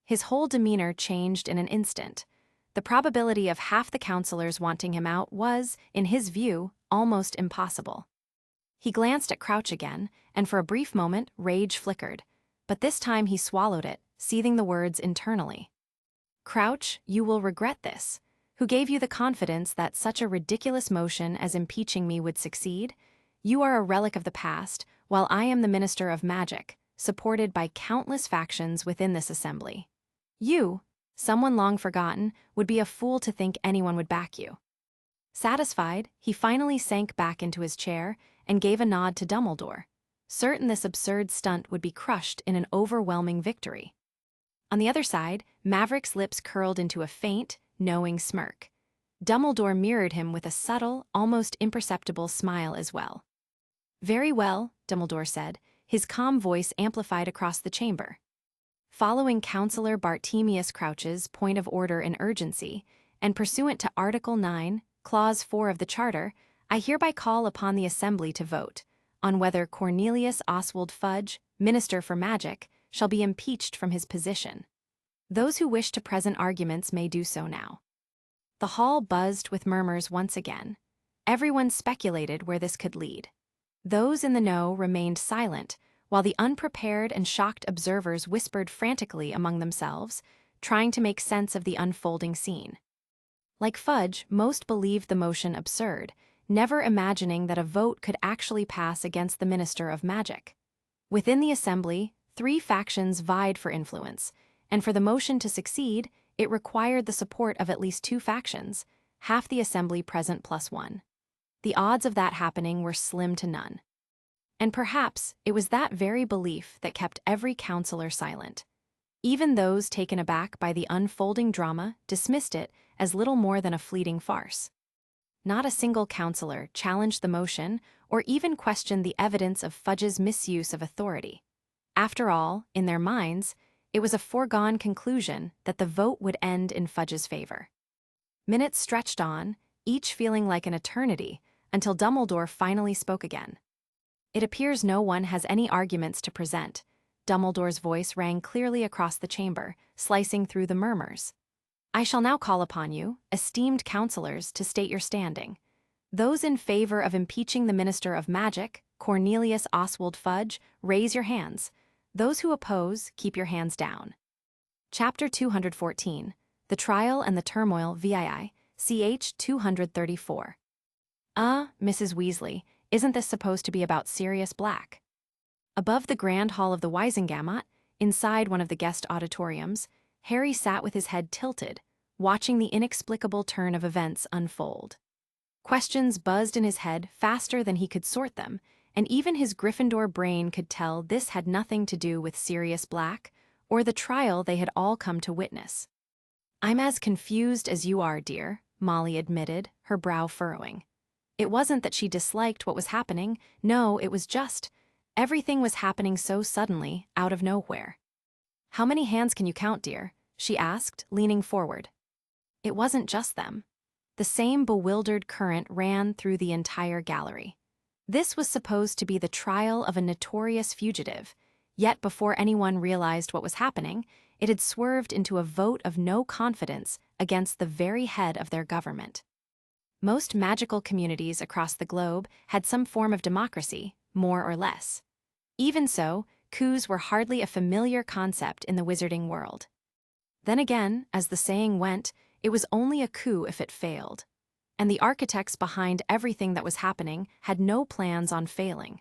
His whole demeanor changed in an instant. The probability of half the counselors wanting him out was, in his view, almost impossible. He glanced at Crouch again, and for a brief moment, rage flickered. But this time he swallowed it, seething the words internally. "Crouch, you will regret this. Who gave you the confidence that such a ridiculous motion as impeaching me would succeed? You are a relic of the past, while I am the Minister of Magic, supported by countless factions within this assembly. You, someone long forgotten, would be a fool to think anyone would back you." Satisfied, he finally sank back into his chair and gave a nod to Dumbledore, certain this absurd stunt would be crushed in an overwhelming victory. On the other side, Maverick's lips curled into a faint, knowing smirk. Dumbledore mirrored him with a subtle, almost imperceptible smile as well. "Very well," Dumbledore said, his calm voice amplified across the chamber. Following Councillor Bartemius Crouch's point of order in urgency, and pursuant to Article 9, Clause 4 of the Charter, I hereby call upon the Assembly to vote on whether Cornelius Oswald Fudge, Minister for Magic, shall be impeached from his position. Those who wish to present arguments may do so now. The hall buzzed with murmurs once again. Everyone speculated where this could lead. Those in the know remained silent, while the unprepared and shocked observers whispered frantically among themselves, trying to make sense of the unfolding scene. Like Fudge, most believed the motion absurd, never imagining that a vote could actually pass against the Minister of Magic. Within the Assembly, 3 factions vied for influence, and for the motion to succeed, it required the support of at least 2 factions, half the Assembly present plus 1. The odds of that happening were slim to none. And perhaps it was that very belief that kept every councillor silent. Even those taken aback by the unfolding drama dismissed it as little more than a fleeting farce. Not a single councillor challenged the motion or even questioned the evidence of Fudge's misuse of authority. After all, in their minds, it was a foregone conclusion that the vote would end in Fudge's favor. Minutes stretched on, each feeling like an eternity, until Dumbledore finally spoke again. It appears no one has any arguments to present. Dumbledore's voice rang clearly across the chamber, slicing through the murmurs. I shall now call upon you, esteemed councillors, to state your standing. Those in favor of impeaching the Minister of Magic, Cornelius Oswald Fudge, raise your hands. Those who oppose, keep your hands down. Chapter 214, The Trial and the Turmoil VII, ch. 234. Mrs. Weasley, isn't this supposed to be about Sirius Black? Above the grand hall of the Wisengamot, inside one of the guest auditoriums, Harry sat with his head tilted, watching the inexplicable turn of events unfold. Questions buzzed in his head faster than he could sort them, and even his Gryffindor brain could tell this had nothing to do with Sirius Black or the trial they had all come to witness. I'm as confused as you are, dear, Molly admitted, her brow furrowing. It wasn't that she disliked what was happening, no, it was just, everything was happening so suddenly, out of nowhere. How many hands can you count, dear? She asked, leaning forward. It wasn't just them. The same bewildered current ran through the entire gallery. This was supposed to be the trial of a notorious fugitive, yet before anyone realized what was happening, it had swerved into a vote of no confidence against the very head of their government. Most magical communities across the globe had some form of democracy, more or less. Even so, coups were hardly a familiar concept in the wizarding world. Then again, as the saying went, it was only a coup if it failed. And the architects behind everything that was happening had no plans on failing.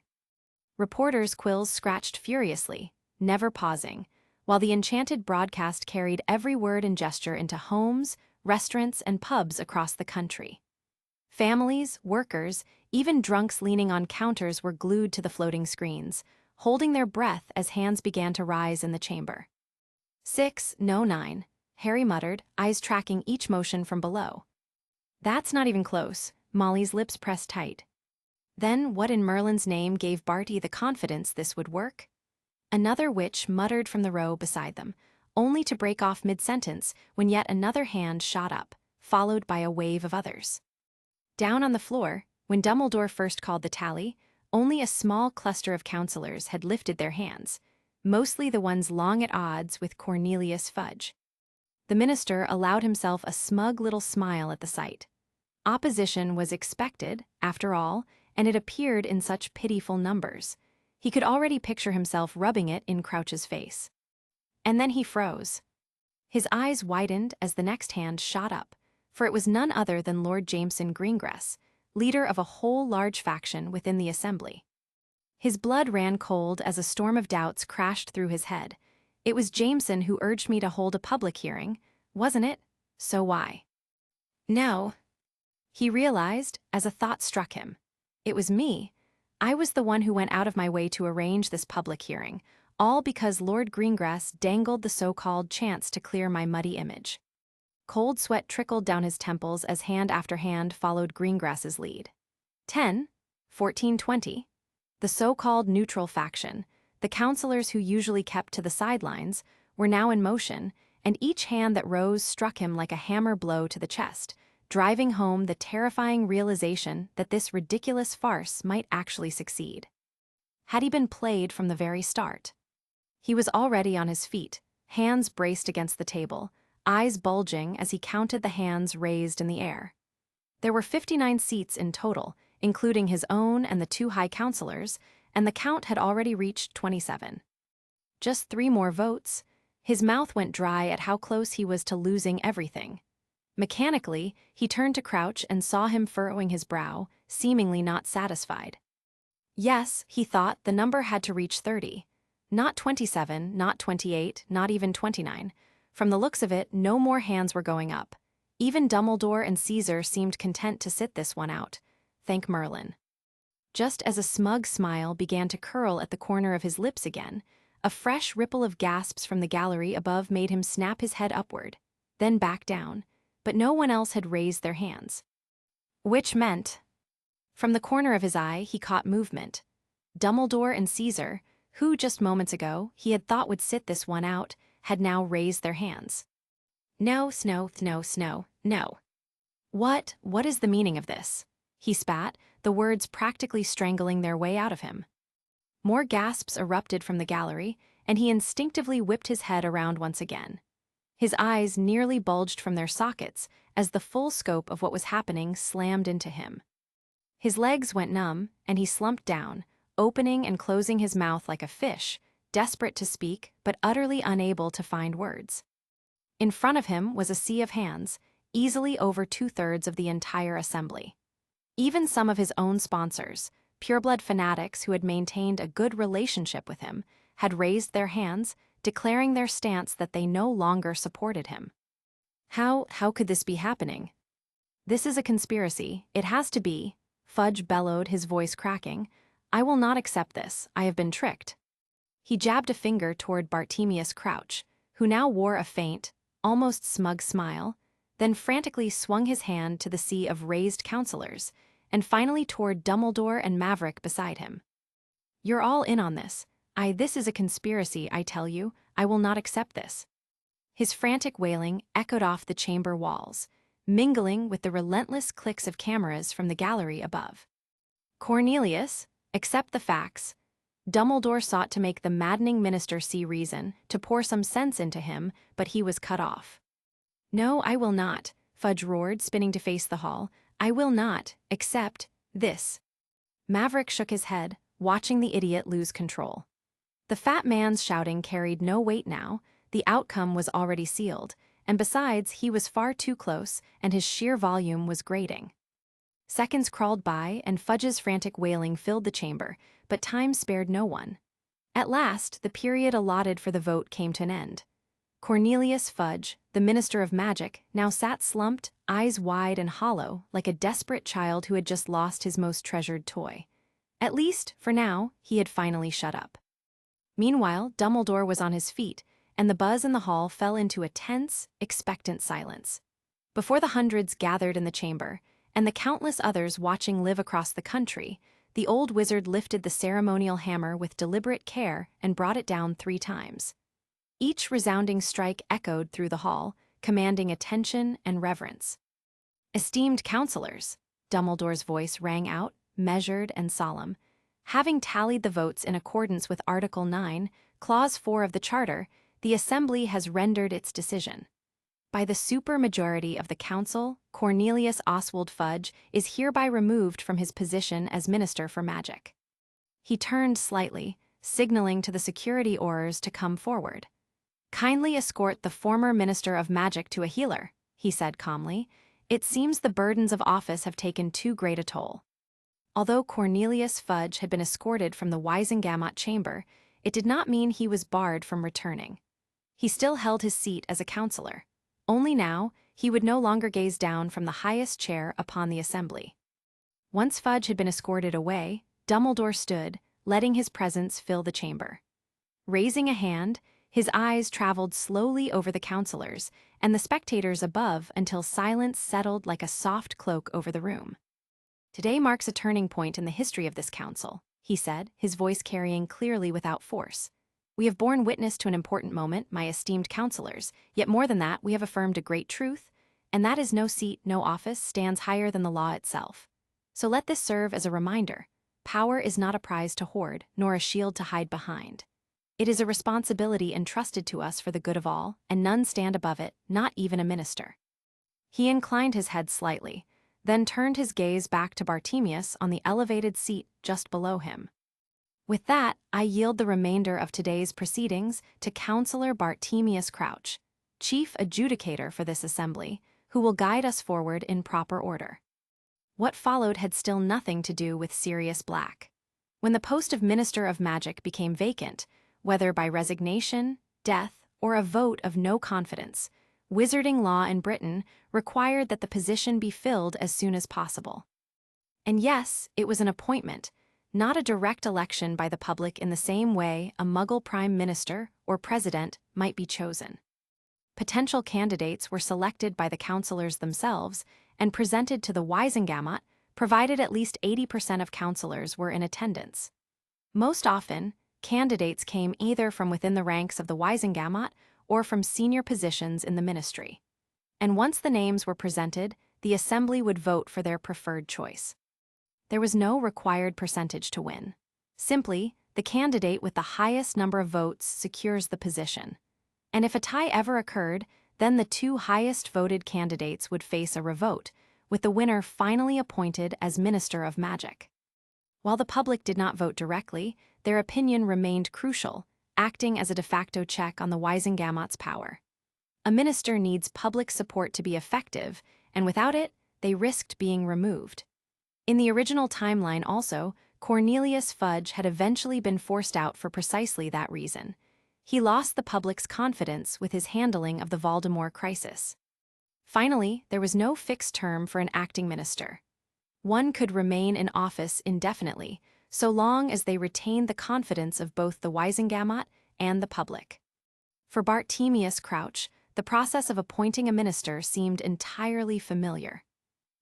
Reporters' quills scratched furiously, never pausing, while the enchanted broadcast carried every word and gesture into homes, restaurants, and pubs across the country. Families, workers, even drunks leaning on counters were glued to the floating screens, holding their breath as hands began to rise in the chamber. 6, no 9, Harry muttered, eyes tracking each motion from below. That's not even close, Molly's lips pressed tight. Then what in Merlin's name gave Barty the confidence this would work? Another witch muttered from the row beside them, only to break off mid-sentence when yet another hand shot up, followed by a wave of others. Down on the floor, when Dumbledore first called the tally, only a small cluster of counselors had lifted their hands, mostly the ones long at odds with Cornelius Fudge. The minister allowed himself a smug little smile at the sight. Opposition was expected, after all, and it appeared in such pitiful numbers. He could already picture himself rubbing it in Crouch's face. And then he froze. His eyes widened as the next hand shot up, for it was none other than Lord Jameson Greengrass, leader of a whole large faction within the Assembly. His blood ran cold as a storm of doubts crashed through his head. It was Jameson who urged me to hold a public hearing, wasn't it? So why? No. He realized, as a thought struck him. It was me. I was the one who went out of my way to arrange this public hearing, all because Lord Greengrass dangled the so-called chance to clear my muddy image. Cold sweat trickled down his temples as hand after hand followed Greengrass's lead. 10, 14, 20. The so-called neutral faction, the counselors who usually kept to the sidelines, were now in motion, and each hand that rose struck him like a hammer blow to the chest, driving home the terrifying realization that this ridiculous farce might actually succeed. Had he been played from the very start? He was already on his feet, hands braced against the table, eyes bulging as he counted the hands raised in the air. There were 59 seats in total, including his own and the 2 high counselors, and the count had already reached 27. Just 3 more votes. His mouth went dry at how close he was to losing everything. Mechanically, he turned to Crouch and saw him furrowing his brow, seemingly not satisfied. Yes, he thought, the number had to reach 30. Not 27, not 28, not even 29. From the looks of it, no more hands were going up. Even Dumbledore and Caesar seemed content to sit this one out. Thank Merlin. Just as a smug smile began to curl at the corner of his lips again, a fresh ripple of gasps from the gallery above made him snap his head upward, then back down, but no one else had raised their hands. Which meant... From the corner of his eye, he caught movement. Dumbledore and Caesar, who just moments ago he had thought would sit this one out, had now raised their hands. No. What is the meaning of this? He spat, the words practically strangling their way out of him. More gasps erupted from the gallery, and he instinctively whipped his head around once again. His eyes nearly bulged from their sockets as the full scope of what was happening slammed into him. His legs went numb, and he slumped down, opening and closing his mouth like a fish, desperate to speak but utterly unable to find words. In front of him was a sea of hands, easily over 2/3 of the entire assembly. Even some of his own sponsors, pureblood fanatics who had maintained a good relationship with him, had raised their hands, declaring their stance that they no longer supported him. How could this be happening? This is a conspiracy, it has to be, Fudge bellowed, his voice cracking. I will not accept this, I have been tricked. He jabbed a finger toward Bartemius Crouch, who now wore a faint, almost smug smile, then frantically swung his hand to the sea of raised counselors, and finally toward Dumbledore and Maverick beside him. You're all in on this. This is a conspiracy, I tell you. I will not accept this. His frantic wailing echoed off the chamber walls, mingling with the relentless clicks of cameras from the gallery above. Cornelius, accept the facts. Dumbledore sought to make the maddening minister see reason, to pour some sense into him, but he was cut off. No, I will not, Fudge roared, spinning to face the hall. I will not accept this. Maverick shook his head, watching the idiot lose control. The fat man's shouting carried no weight now, the outcome was already sealed, and besides, he was far too close, and his sheer volume was grating. Seconds crawled by, and Fudge's frantic wailing filled the chamber, but time spared no one. At last, the period allotted for the vote came to an end. Cornelius Fudge, the Minister of Magic, now sat slumped, eyes wide and hollow, like a desperate child who had just lost his most treasured toy. At least, for now, he had finally shut up. Meanwhile, Dumbledore was on his feet, and the buzz in the hall fell into a tense, expectant silence. Before the hundreds gathered in the chamber, and the countless others watching live across the country, the old wizard lifted the ceremonial hammer with deliberate care and brought it down 3 times. Each resounding strike echoed through the hall, commanding attention and reverence. Esteemed counselors, Dumbledore's voice rang out, measured and solemn. Having tallied the votes in accordance with Article 9, Clause 4 of the Charter, the Assembly has rendered its decision. By the supermajority of the Council, Cornelius Oswald Fudge is hereby removed from his position as Minister for Magic. He turned slightly, signaling to the security aurors to come forward. Kindly escort the former Minister of Magic to a healer, he said calmly. It seems the burdens of office have taken too great a toll. Although Cornelius Fudge had been escorted from the Wisengamot chamber, it did not mean he was barred from returning. He still held his seat as a counselor. Only now, he would no longer gaze down from the highest chair upon the assembly. Once Fudge had been escorted away, Dumbledore stood, letting his presence fill the chamber. Raising a hand, his eyes traveled slowly over the counselors and the spectators above until silence settled like a soft cloak over the room. Today marks a turning point in the history of this council, he said, his voice carrying clearly without force. We have borne witness to an important moment, my esteemed counselors, yet more than that, we have affirmed a great truth, and that is no seat, no office stands higher than the law itself. So let this serve as a reminder. Power is not a prize to hoard, nor a shield to hide behind. It is a responsibility entrusted to us for the good of all, and none stand above it, not even a minister. He inclined his head slightly, then turned his gaze back to Bartemius on the elevated seat just below him. With that, I yield the remainder of today's proceedings to Counselor Bartemius Crouch, chief adjudicator for this assembly, who will guide us forward in proper order. What followed had still nothing to do with Sirius Black. When the post of Minister of Magic became vacant, whether by resignation, death, or a vote of no confidence, wizarding law in Britain required that the position be filled as soon as possible. And yes, it was an appointment, not a direct election by the public in the same way a Muggle Prime Minister or President might be chosen. Potential candidates were selected by the councillors themselves and presented to the Wisengamot, provided at least 80% of councillors were in attendance. Most often, candidates came either from within the ranks of the Wisengamot or from senior positions in the ministry. And once the names were presented, the assembly would vote for their preferred choice. There was no required percentage to win. Simply, the candidate with the highest number of votes secures the position. And if a tie ever occurred, then the two highest voted candidates would face a revote, with the winner finally appointed as Minister of Magic. While the public did not vote directly, their opinion remained crucial, acting as a de facto check on the Wisengamot's power. A minister needs public support to be effective, and without it, they risked being removed. In the original timeline also, Cornelius Fudge had eventually been forced out for precisely that reason. He lost the public's confidence with his handling of the Voldemort crisis. Finally, there was no fixed term for an acting minister. One could remain in office indefinitely, so long as they retained the confidence of both the Wisengamot and the public. For Bartemius Crouch, the process of appointing a minister seemed entirely familiar.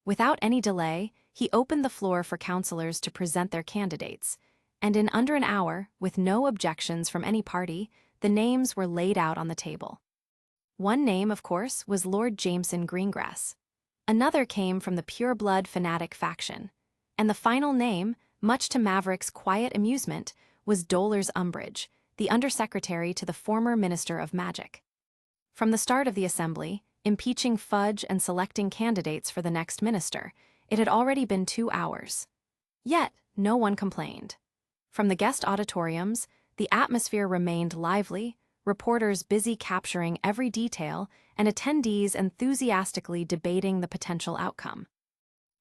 Without any delay, he opened the floor for councillors to present their candidates, and in under an hour, with no objections from any party, the names were laid out on the table. One name, of course, was Lord Jameson Greengrass. Another came from the pure-blood fanatic faction. And the final name, much to Maverick's quiet amusement, was Dolor's Umbridge, the undersecretary to the former Minister of Magic. From the start of the assembly, impeaching Fudge and selecting candidates for the next minister, it had already been 2 hours. Yet, no one complained. From the guest auditoriums, the atmosphere remained lively, reporters busy capturing every detail, and attendees enthusiastically debating the potential outcome.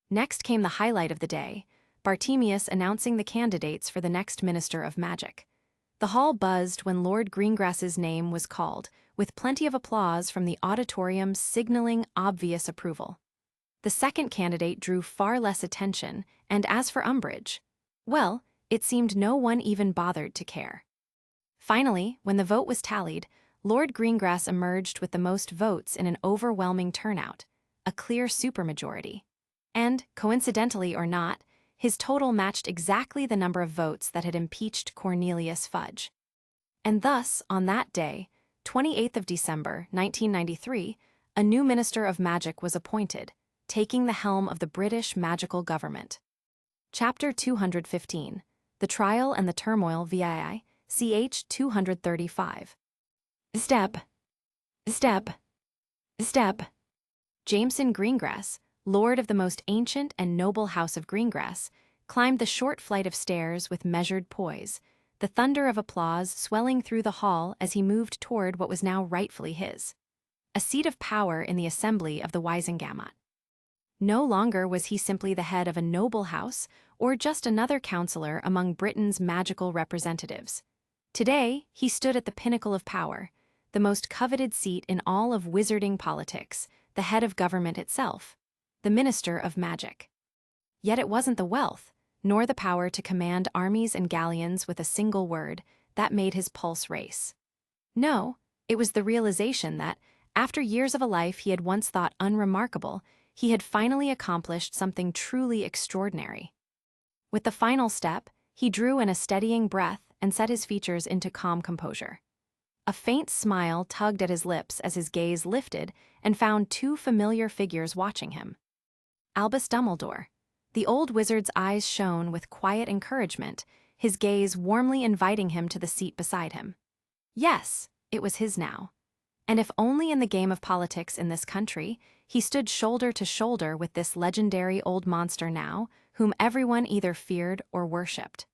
Next came the highlight of the day, Bartemius announcing the candidates for the next Minister of Magic. The hall buzzed when Lord Greengrass's name was called, with plenty of applause from the auditorium signaling obvious approval. The second candidate drew far less attention, and as for Umbridge, well, it seemed no one even bothered to care. Finally, when the vote was tallied, Lord Greengrass emerged with the most votes in an overwhelming turnout, a clear supermajority. And, coincidentally or not, his total matched exactly the number of votes that had impeached Cornelius Fudge. And thus, on that day, 28th of December, 1993, a new Minister of Magic was appointed, taking the helm of the British magical government. Chapter 215, The Trial and the Turmoil VII, ch. 235. Step. Jameson Greengrass, Lord of the most ancient and noble house of Greengrass, climbed the short flight of stairs with measured poise, the thunder of applause swelling through the hall as he moved toward what was now rightfully his, a seat of power in the assembly of the Wisengamot. No longer was he simply the head of a noble house or just another councillor among Britain's magical representatives. Today, he stood at the pinnacle of power, the most coveted seat in all of wizarding politics, the head of government itself, the Minister of Magic. Yet it wasn't the wealth, nor the power to command armies and galleons with a single word, that made his pulse race. No, it was the realization that, after years of a life he had once thought unremarkable, he had finally accomplished something truly extraordinary. With the final step, he drew in a steadying breath and set his features into calm composure. A faint smile tugged at his lips as his gaze lifted and found two familiar figures watching him. Albus Dumbledore. The old wizard's eyes shone with quiet encouragement, his gaze warmly inviting him to the seat beside him. Yes, it was his now. And if only in the game of politics in this country, he stood shoulder to shoulder with this legendary old monster now, whom everyone either feared or worshipped.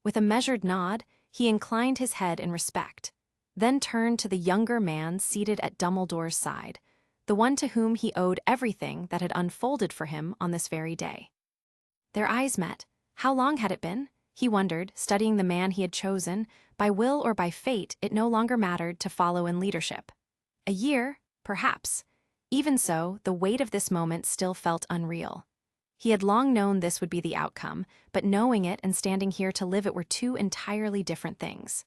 With a measured nod, he inclined his head in respect, then turned to the younger man seated at Dumbledore's side, the one to whom he owed everything that had unfolded for him on this very day. Their eyes met. How long had it been? He wondered, studying the man he had chosen. By will or by fate, it no longer mattered to follow in leadership. A year, perhaps. Even so, the weight of this moment still felt unreal. He had long known this would be the outcome, but knowing it and standing here to live it were two entirely different things.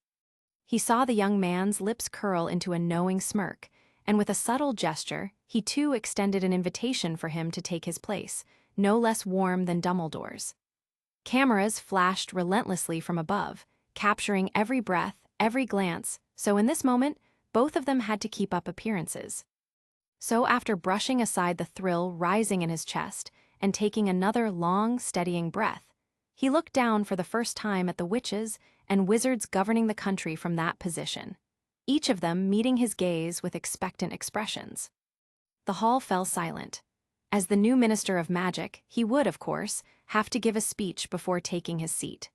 He saw the young man's lips curl into a knowing smirk, and with a subtle gesture, he too extended an invitation for him to take his place, no less warm than Dumbledore's. Cameras flashed relentlessly from above, capturing every breath, every glance, so in this moment, both of them had to keep up appearances. So after brushing aside the thrill rising in his chest and taking another long, steadying breath, he looked down for the first time at the witches and wizards governing the country from that position, each of them meeting his gaze with expectant expressions. The hall fell silent. As the new Minister of Magic, he would, of course, have to give a speech before taking his seat.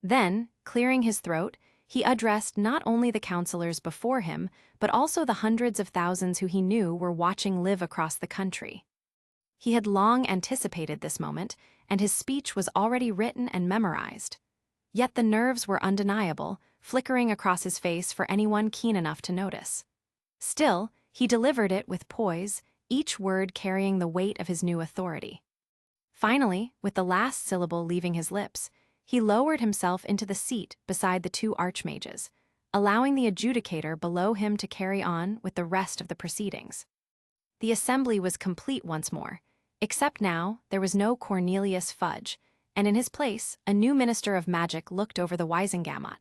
Then, clearing his throat, he addressed not only the counselors before him, but also the hundreds of thousands who he knew were watching live across the country. He had long anticipated this moment, and his speech was already written and memorized. Yet the nerves were undeniable, flickering across his face for anyone keen enough to notice. Still, he delivered it with poise, each word carrying the weight of his new authority. Finally, with the last syllable leaving his lips, he lowered himself into the seat beside the two archmages, allowing the adjudicator below him to carry on with the rest of the proceedings. The assembly was complete once more, except now there was no Cornelius Fudge, and in his place, a new Minister of Magic looked over the Wisengamot.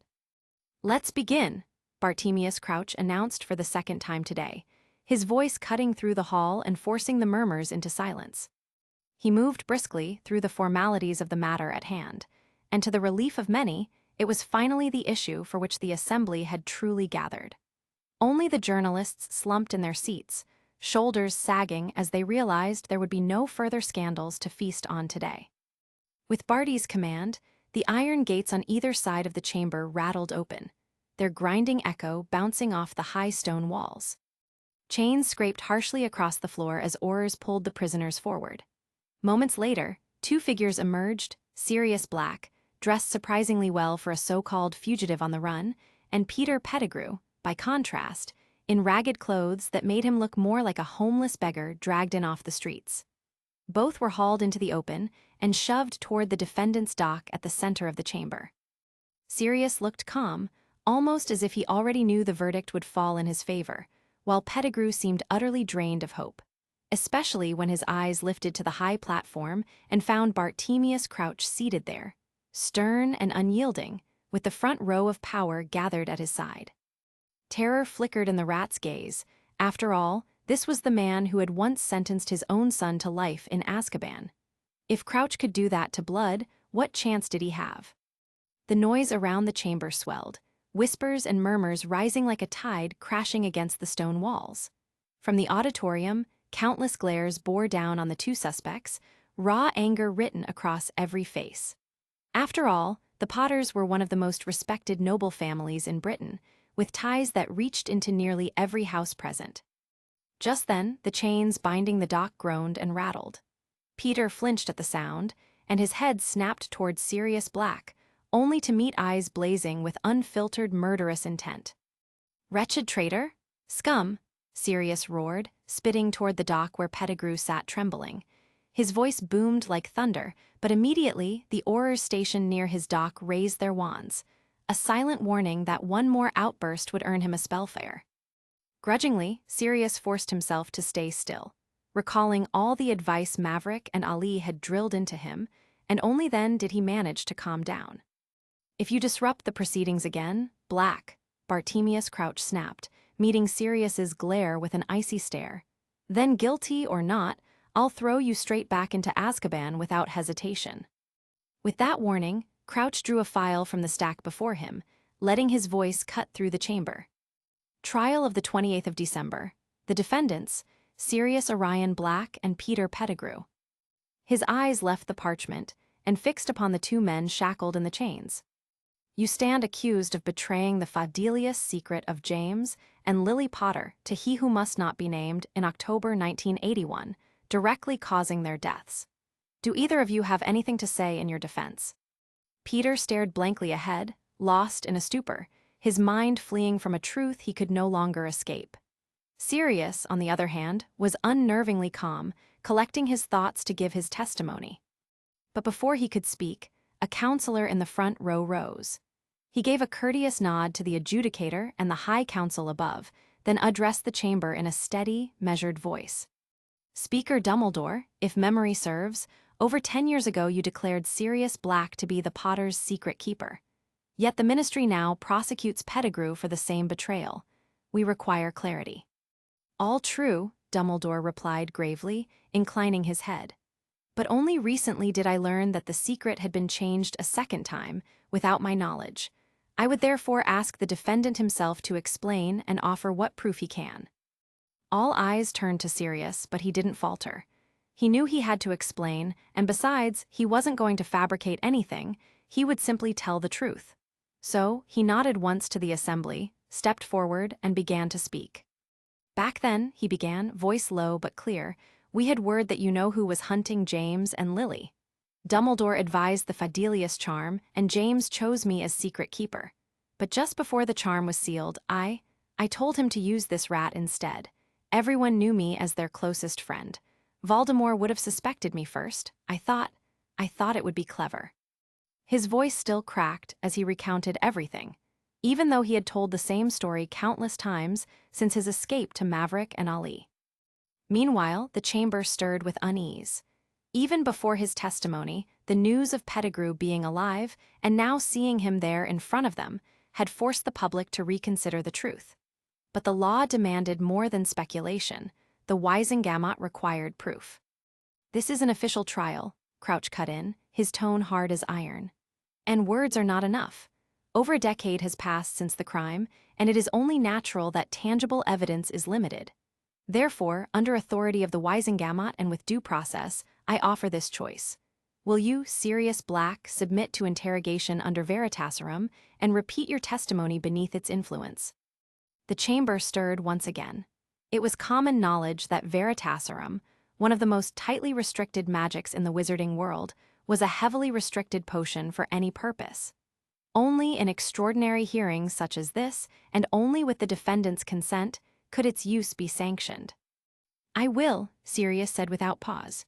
"Let's begin," Bartemius Crouch announced for the second time today, his voice cutting through the hall and forcing the murmurs into silence. He moved briskly through the formalities of the matter at hand, and to the relief of many, it was finally the issue for which the assembly had truly gathered. Only the journalists slumped in their seats, shoulders sagging as they realized there would be no further scandals to feast on today. With Barty's command, the iron gates on either side of the chamber rattled open, their grinding echo bouncing off the high stone walls. Chains scraped harshly across the floor as oars pulled the prisoners forward. Moments later, two figures emerged, Sirius Black, dressed surprisingly well for a so-called fugitive on the run, and Peter Pettigrew, by contrast, in ragged clothes that made him look more like a homeless beggar dragged in off the streets. Both were hauled into the open and shoved toward the defendant's dock at the center of the chamber. Sirius looked calm, almost as if he already knew the verdict would fall in his favor, while Pettigrew seemed utterly drained of hope, especially when his eyes lifted to the high platform and found Bartemius Crouch seated there, stern and unyielding, with the front row of power gathered at his side. Terror flickered in the rat's gaze. After all, this was the man who had once sentenced his own son to life in Azkaban. If Crouch could do that to Blood, what chance did he have? The noise around the chamber swelled, whispers and murmurs rising like a tide crashing against the stone walls. From the auditorium, countless glares bore down on the two suspects, raw anger written across every face. After all, the Potters were one of the most respected noble families in Britain, with ties that reached into nearly every house present. Just then, the chains binding the dock groaned and rattled. Peter flinched at the sound, and his head snapped towards Sirius Black, only to meet eyes blazing with unfiltered murderous intent. "Wretched traitor? Scum!" Sirius roared, spitting toward the dock where Pettigrew sat trembling. His voice boomed like thunder, but immediately the oarers stationed near his dock raised their wands, a silent warning that one more outburst would earn him a spellfire. Grudgingly, Sirius forced himself to stay still, recalling all the advice Maverick and Ali had drilled into him, and only then did he manage to calm down. If you disrupt the proceedings again, black, Bartemius Crouch snapped, meeting Sirius's glare with an icy stare. Then, guilty or not, I'll throw you straight back into Azkaban without hesitation. With that warning, Crouch drew a file from the stack before him, letting his voice cut through the chamber. Trial of the 28th of December. The defendants, Sirius Orion Black and Peter Pettigrew. His eyes left the parchment and fixed upon the two men shackled in the chains. You stand accused of betraying the fabulous secret of James and Lily Potter to he who must not be named in October 1981, directly causing their deaths. Do either of you have anything to say in your defense? Peter stared blankly ahead, lost in a stupor, his mind fleeing from a truth he could no longer escape. Sirius, on the other hand, was unnervingly calm, collecting his thoughts to give his testimony. But before he could speak, a counselor in the front row rose. He gave a courteous nod to the adjudicator and the high council above, then addressed the chamber in a steady, measured voice. Speaker Dumbledore, if memory serves, over 10 years ago you declared Sirius Black to be the Potter's secret keeper. Yet the Ministry now prosecutes Pettigrew for the same betrayal. We require clarity. All true, Dumbledore replied gravely, inclining his head. But only recently did I learn that the secret had been changed a second time, without my knowledge. I would therefore ask the defendant himself to explain and offer what proof he can. All eyes turned to Sirius, but he didn't falter. He knew he had to explain, and besides, he wasn't going to fabricate anything, he would simply tell the truth. So, he nodded once to the assembly, stepped forward, and began to speak. Back then, he began, voice low but clear, we had word that you know who was hunting James and Lily. Dumbledore advised the Fidelius charm, and James chose me as secret keeper. But just before the charm was sealed, I told him to use this rat instead. Everyone knew me as their closest friend. Voldemort would have suspected me first. I thought it would be clever. His voice still cracked as he recounted everything, even though he had told the same story countless times since his escape to Maverick and Ali. Meanwhile, the chamber stirred with unease. Even before his testimony, the news of Pettigrew being alive and now seeing him there in front of them had forced the public to reconsider the truth. But the law demanded more than speculation. The Wisengamot required proof. This is an official trial, Crouch cut in, his tone hard as iron. And words are not enough. Over a decade has passed since the crime, and it is only natural that tangible evidence is limited. Therefore, under authority of the Wisengamot and with due process, I offer this choice. Will you, Sirius Black, submit to interrogation under Veritaserum and repeat your testimony beneath its influence? The chamber stirred once again. It was common knowledge that Veritaserum, one of the most tightly restricted magics in the wizarding world, was a heavily restricted potion for any purpose. Only in extraordinary hearings such as this, and only with the defendant's consent, could its use be sanctioned. I will, Sirius said without pause.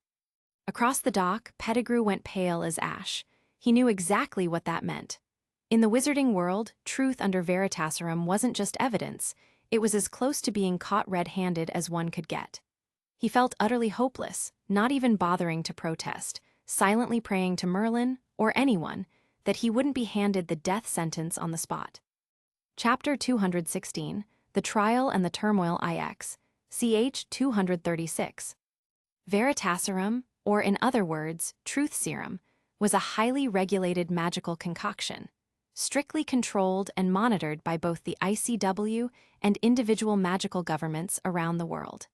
Across the dock, Pettigrew went pale as ash. He knew exactly what that meant. In the wizarding world, truth under Veritaserum wasn't just evidence, it was as close to being caught red-handed as one could get. He felt utterly hopeless, not even bothering to protest, silently praying to Merlin, or anyone, that he wouldn't be handed the death sentence on the spot. Chapter 216, The Trial and the Turmoil IX, ch. 236. Veritaserum, or in other words, truth serum, was a highly regulated magical concoction, strictly controlled and monitored by both the ICW and individual magical governments around the world.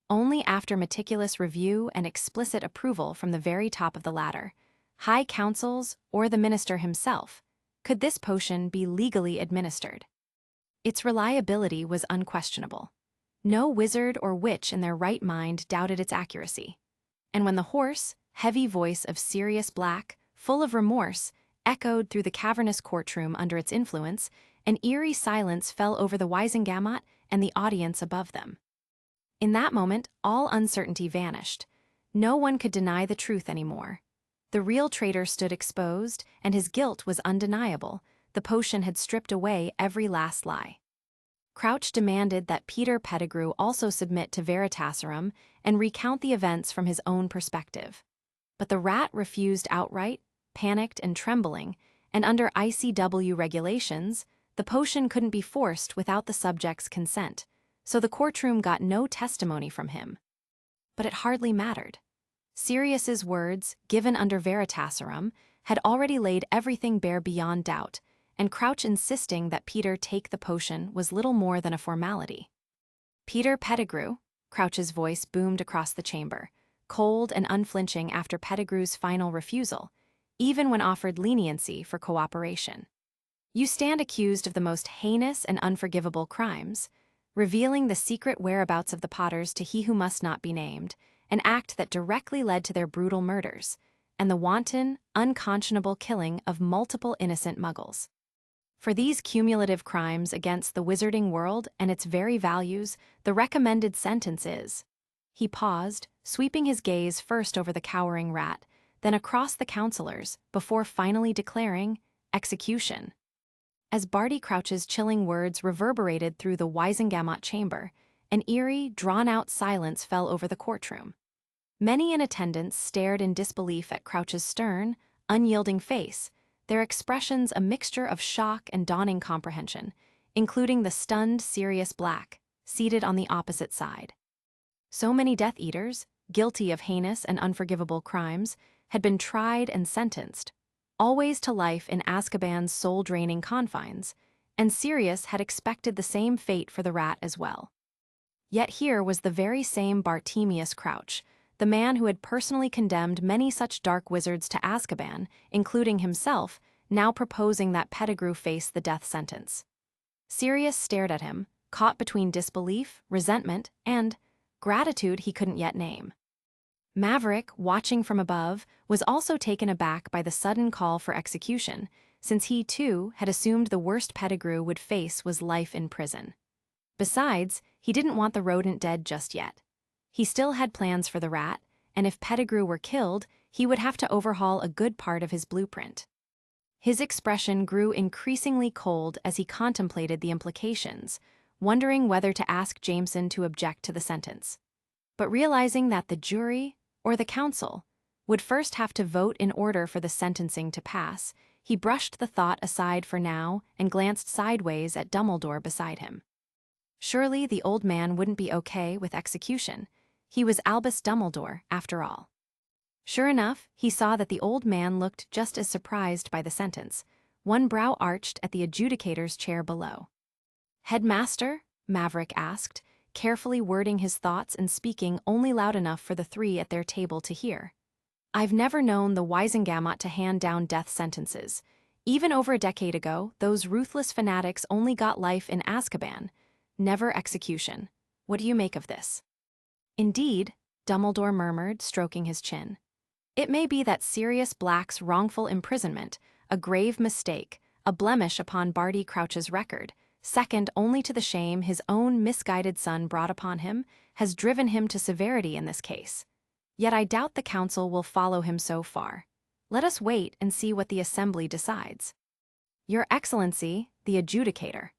Only after meticulous review and explicit approval from the very top of the ladder, high councils or the minister himself, could this potion be legally administered. Its reliability was unquestionable. No wizard or witch in their right mind doubted its accuracy. And when the hoarse, heavy voice of Sirius Black, full of remorse, echoed through the cavernous courtroom under its influence, an eerie silence fell over the Wisengamot and the audience above them. In that moment, all uncertainty vanished. No one could deny the truth anymore. The real traitor stood exposed, and his guilt was undeniable. The potion had stripped away every last lie. Crouch demanded that Peter Pettigrew also submit to Veritaserum and recount the events from his own perspective. But the rat refused outright, panicked and trembling, and under ICW regulations, the potion couldn't be forced without the subject's consent, so the courtroom got no testimony from him. But it hardly mattered. Sirius's words, given under Veritaserum, had already laid everything bare beyond doubt, and Crouch insisting that Peter take the potion was little more than a formality. Peter Pettigrew, Crouch's voice boomed across the chamber, cold and unflinching after Pettigrew's final refusal, even when offered leniency for cooperation. You stand accused of the most heinous and unforgivable crimes, revealing the secret whereabouts of the Potters to he who must not be named, an act that directly led to their brutal murders, and the wanton, unconscionable killing of multiple innocent muggles. For these cumulative crimes against the wizarding world and its very values, the recommended sentence is— He paused, sweeping his gaze first over the cowering rat, then across the counselors, before finally declaring, execution. As Barty Crouch's chilling words reverberated through the Wisengamot chamber, an eerie, drawn-out silence fell over the courtroom. Many in attendance stared in disbelief at Crouch's stern, unyielding face, their expressions a mixture of shock and dawning comprehension, including the stunned Sirius Black, seated on the opposite side. So many Death Eaters, guilty of heinous and unforgivable crimes, had been tried and sentenced, always to life in Azkaban's soul-draining confines, and Sirius had expected the same fate for the rat as well. Yet here was the very same Bartemius Crouch, the man who had personally condemned many such dark wizards to Azkaban, including himself, now proposing that Pettigrew face the death sentence. Sirius stared at him, caught between disbelief, resentment, and gratitude he couldn't yet name. Maverick, watching from above, was also taken aback by the sudden call for execution, since he, too, had assumed the worst Pettigrew would face was life in prison. Besides, he didn't want the rodent dead just yet. He still had plans for the rat, and if Pettigrew were killed, he would have to overhaul a good part of his blueprint. His expression grew increasingly cold as he contemplated the implications, wondering whether to ask Jameson to object to the sentence. But realizing that the jury, or the council, would first have to vote in order for the sentencing to pass, he brushed the thought aside for now and glanced sideways at Dumbledore beside him. Surely the old man wouldn't be okay with execution. He was Albus Dumbledore, after all. Sure enough, he saw that the old man looked just as surprised by the sentence, one brow arched at the adjudicator's chair below. "Headmaster?" Maverick asked, carefully wording his thoughts and speaking only loud enough for the three at their table to hear. "I've never known the Wisengamot to hand down death sentences. Even over a decade ago, those ruthless fanatics only got life in Azkaban, never execution. What do you make of this?" "Indeed," Dumbledore murmured, stroking his chin. "It may be that Sirius Black's wrongful imprisonment, a grave mistake, a blemish upon Barty Crouch's record, second only to the shame his own misguided son brought upon him, has driven him to severity in this case. Yet I doubt the council will follow him so far. Let us wait and see what the assembly decides." "Your Excellency, the adjudicator.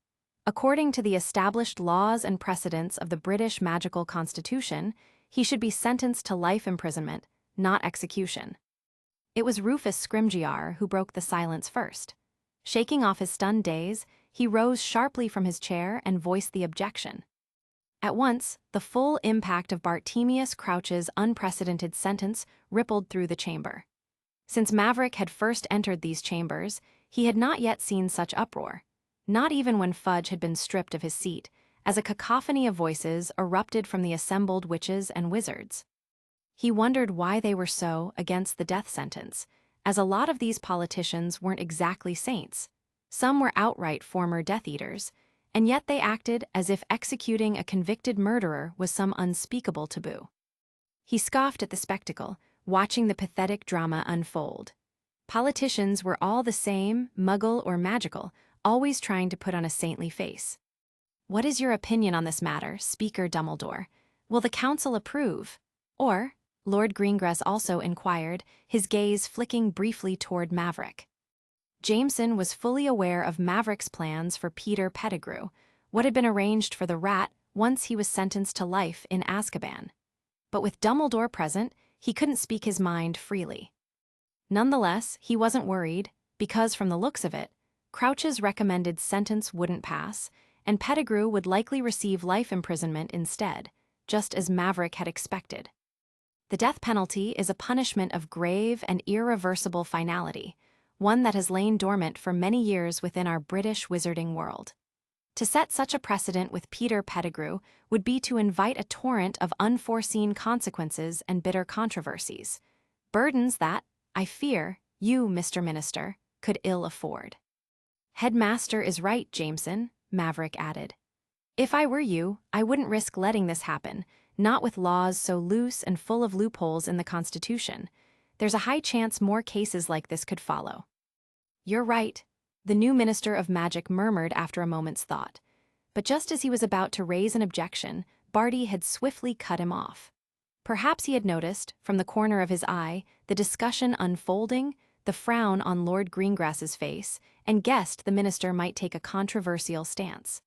According to the established laws and precedents of the British Magical Constitution, he should be sentenced to life imprisonment, not execution." It was Rufus Scrimgeour who broke the silence first. Shaking off his stunned daze, he rose sharply from his chair and voiced the objection. At once, the full impact of Bartemius Crouch's unprecedented sentence rippled through the chamber. Since Maverick had first entered these chambers, he had not yet seen such uproar, not even when Fudge had been stripped of his seat, as a cacophony of voices erupted from the assembled witches and wizards. He wondered why they were so against the death sentence, as a lot of these politicians weren't exactly saints. Some were outright former Death Eaters, and yet they acted as if executing a convicted murderer was some unspeakable taboo. He scoffed at the spectacle, watching the pathetic drama unfold. Politicians were all the same, muggle or magical, always trying to put on a saintly face. "What is your opinion on this matter, Speaker Dumbledore? Will the council approve? Or," Lord Greengrass also inquired, his gaze flicking briefly toward Maverick. Jameson was fully aware of Maverick's plans for Peter Pettigrew, what had been arranged for the rat once he was sentenced to life in Azkaban. But with Dumbledore present, he couldn't speak his mind freely. Nonetheless, he wasn't worried. because from the looks of it, Crouch's recommended sentence wouldn't pass, and Pettigrew would likely receive life imprisonment instead, just as Maverick had expected. The death penalty is a punishment of grave and irreversible finality, one that has lain dormant for many years within our British wizarding world. To set such a precedent with Peter Pettigrew would be to invite a torrent of unforeseen consequences and bitter controversies, burdens that, I fear, you, Mr. Minister, could ill afford. Headmaster is right, Jameson, Maverick added. If I were you, I wouldn't risk letting this happen, not with laws so loose and full of loopholes in the Constitution. There's a high chance more cases like this could follow. You're right, the new Minister of Magic murmured after a moment's thought. But just as he was about to raise an objection, Barty had swiftly cut him off. Perhaps he had noticed, from the corner of his eye, the discussion unfolding, the frown on Lord Greengrass's face, and guessed the minister might take a controversial stance.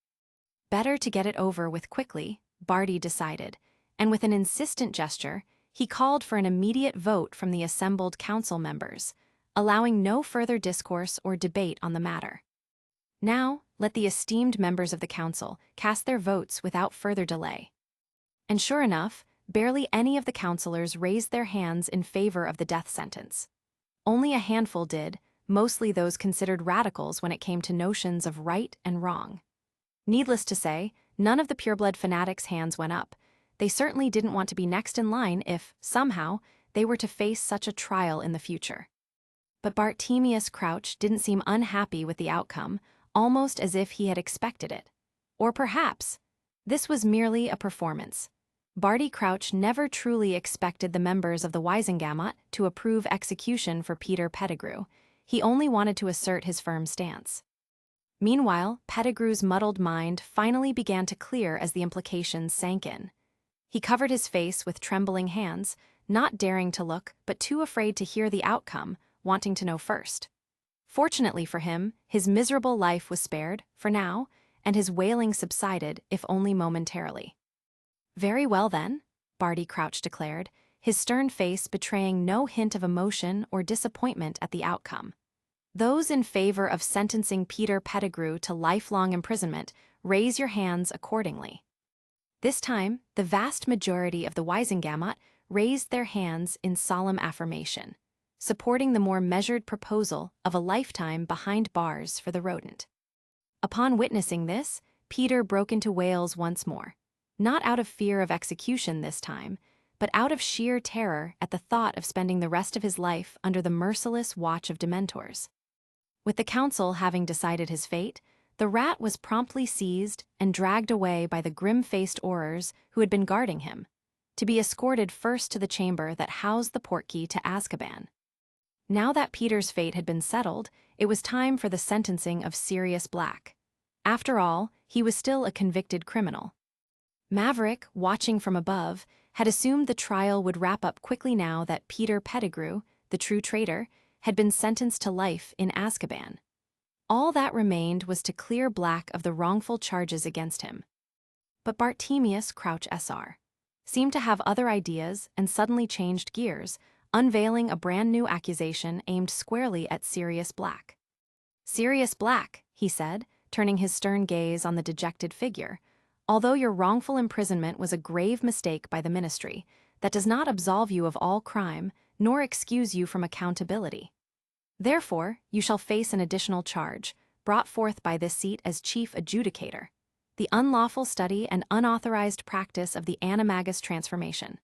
Better to get it over with quickly, Barty decided, and with an insistent gesture, he called for an immediate vote from the assembled council members, allowing no further discourse or debate on the matter. Now, let the esteemed members of the council cast their votes without further delay. And sure enough, barely any of the councillors raised their hands in favor of the death sentence. Only a handful did, mostly those considered radicals when it came to notions of right and wrong. Needless to say, none of the pureblood fanatics' hands went up. They certainly didn't want to be next in line if, somehow, they were to face such a trial in the future. But Bartemius Crouch didn't seem unhappy with the outcome, almost as if he had expected it. Or perhaps, this was merely a performance. Barty Crouch never truly expected the members of the Wisengamot to approve execution for Peter Pettigrew. He only wanted to assert his firm stance. Meanwhile, Pettigrew's muddled mind finally began to clear as the implications sank in. He covered his face with trembling hands, not daring to look but too afraid to hear the outcome, wanting to know first. Fortunately for him, his miserable life was spared, for now, and his wailing subsided, if only momentarily. Very well then, Barty Crouch declared, his stern face betraying no hint of emotion or disappointment at the outcome. Those in favor of sentencing Peter Pettigrew to lifelong imprisonment, raise your hands accordingly. This time, the vast majority of the Wisengamot raised their hands in solemn affirmation, supporting the more measured proposal of a lifetime behind bars for the rodent. Upon witnessing this, Peter broke into wails once more, not out of fear of execution this time, but out of sheer terror at the thought of spending the rest of his life under the merciless watch of Dementors. With the council having decided his fate, the rat was promptly seized and dragged away by the grim-faced Aurors who had been guarding him, to be escorted first to the chamber that housed the portkey to Azkaban. Now that Peter's fate had been settled, it was time for the sentencing of Sirius Black. After all, he was still a convicted criminal. Maverick, watching from above, had assumed the trial would wrap up quickly now that Peter Pettigrew, the true traitor, had been sentenced to life in Azkaban. All that remained was to clear Black of the wrongful charges against him. But Bartemius Crouch SR seemed to have other ideas and suddenly changed gears, unveiling a brand new accusation aimed squarely at Sirius Black. Sirius Black, he said, turning his stern gaze on the dejected figure, although your wrongful imprisonment was a grave mistake by the Ministry, that does not absolve you of all crime, nor excuse you from accountability. Therefore, you shall face an additional charge, brought forth by this seat as Chief Adjudicator, the unlawful study and unauthorized practice of the animagus transformation.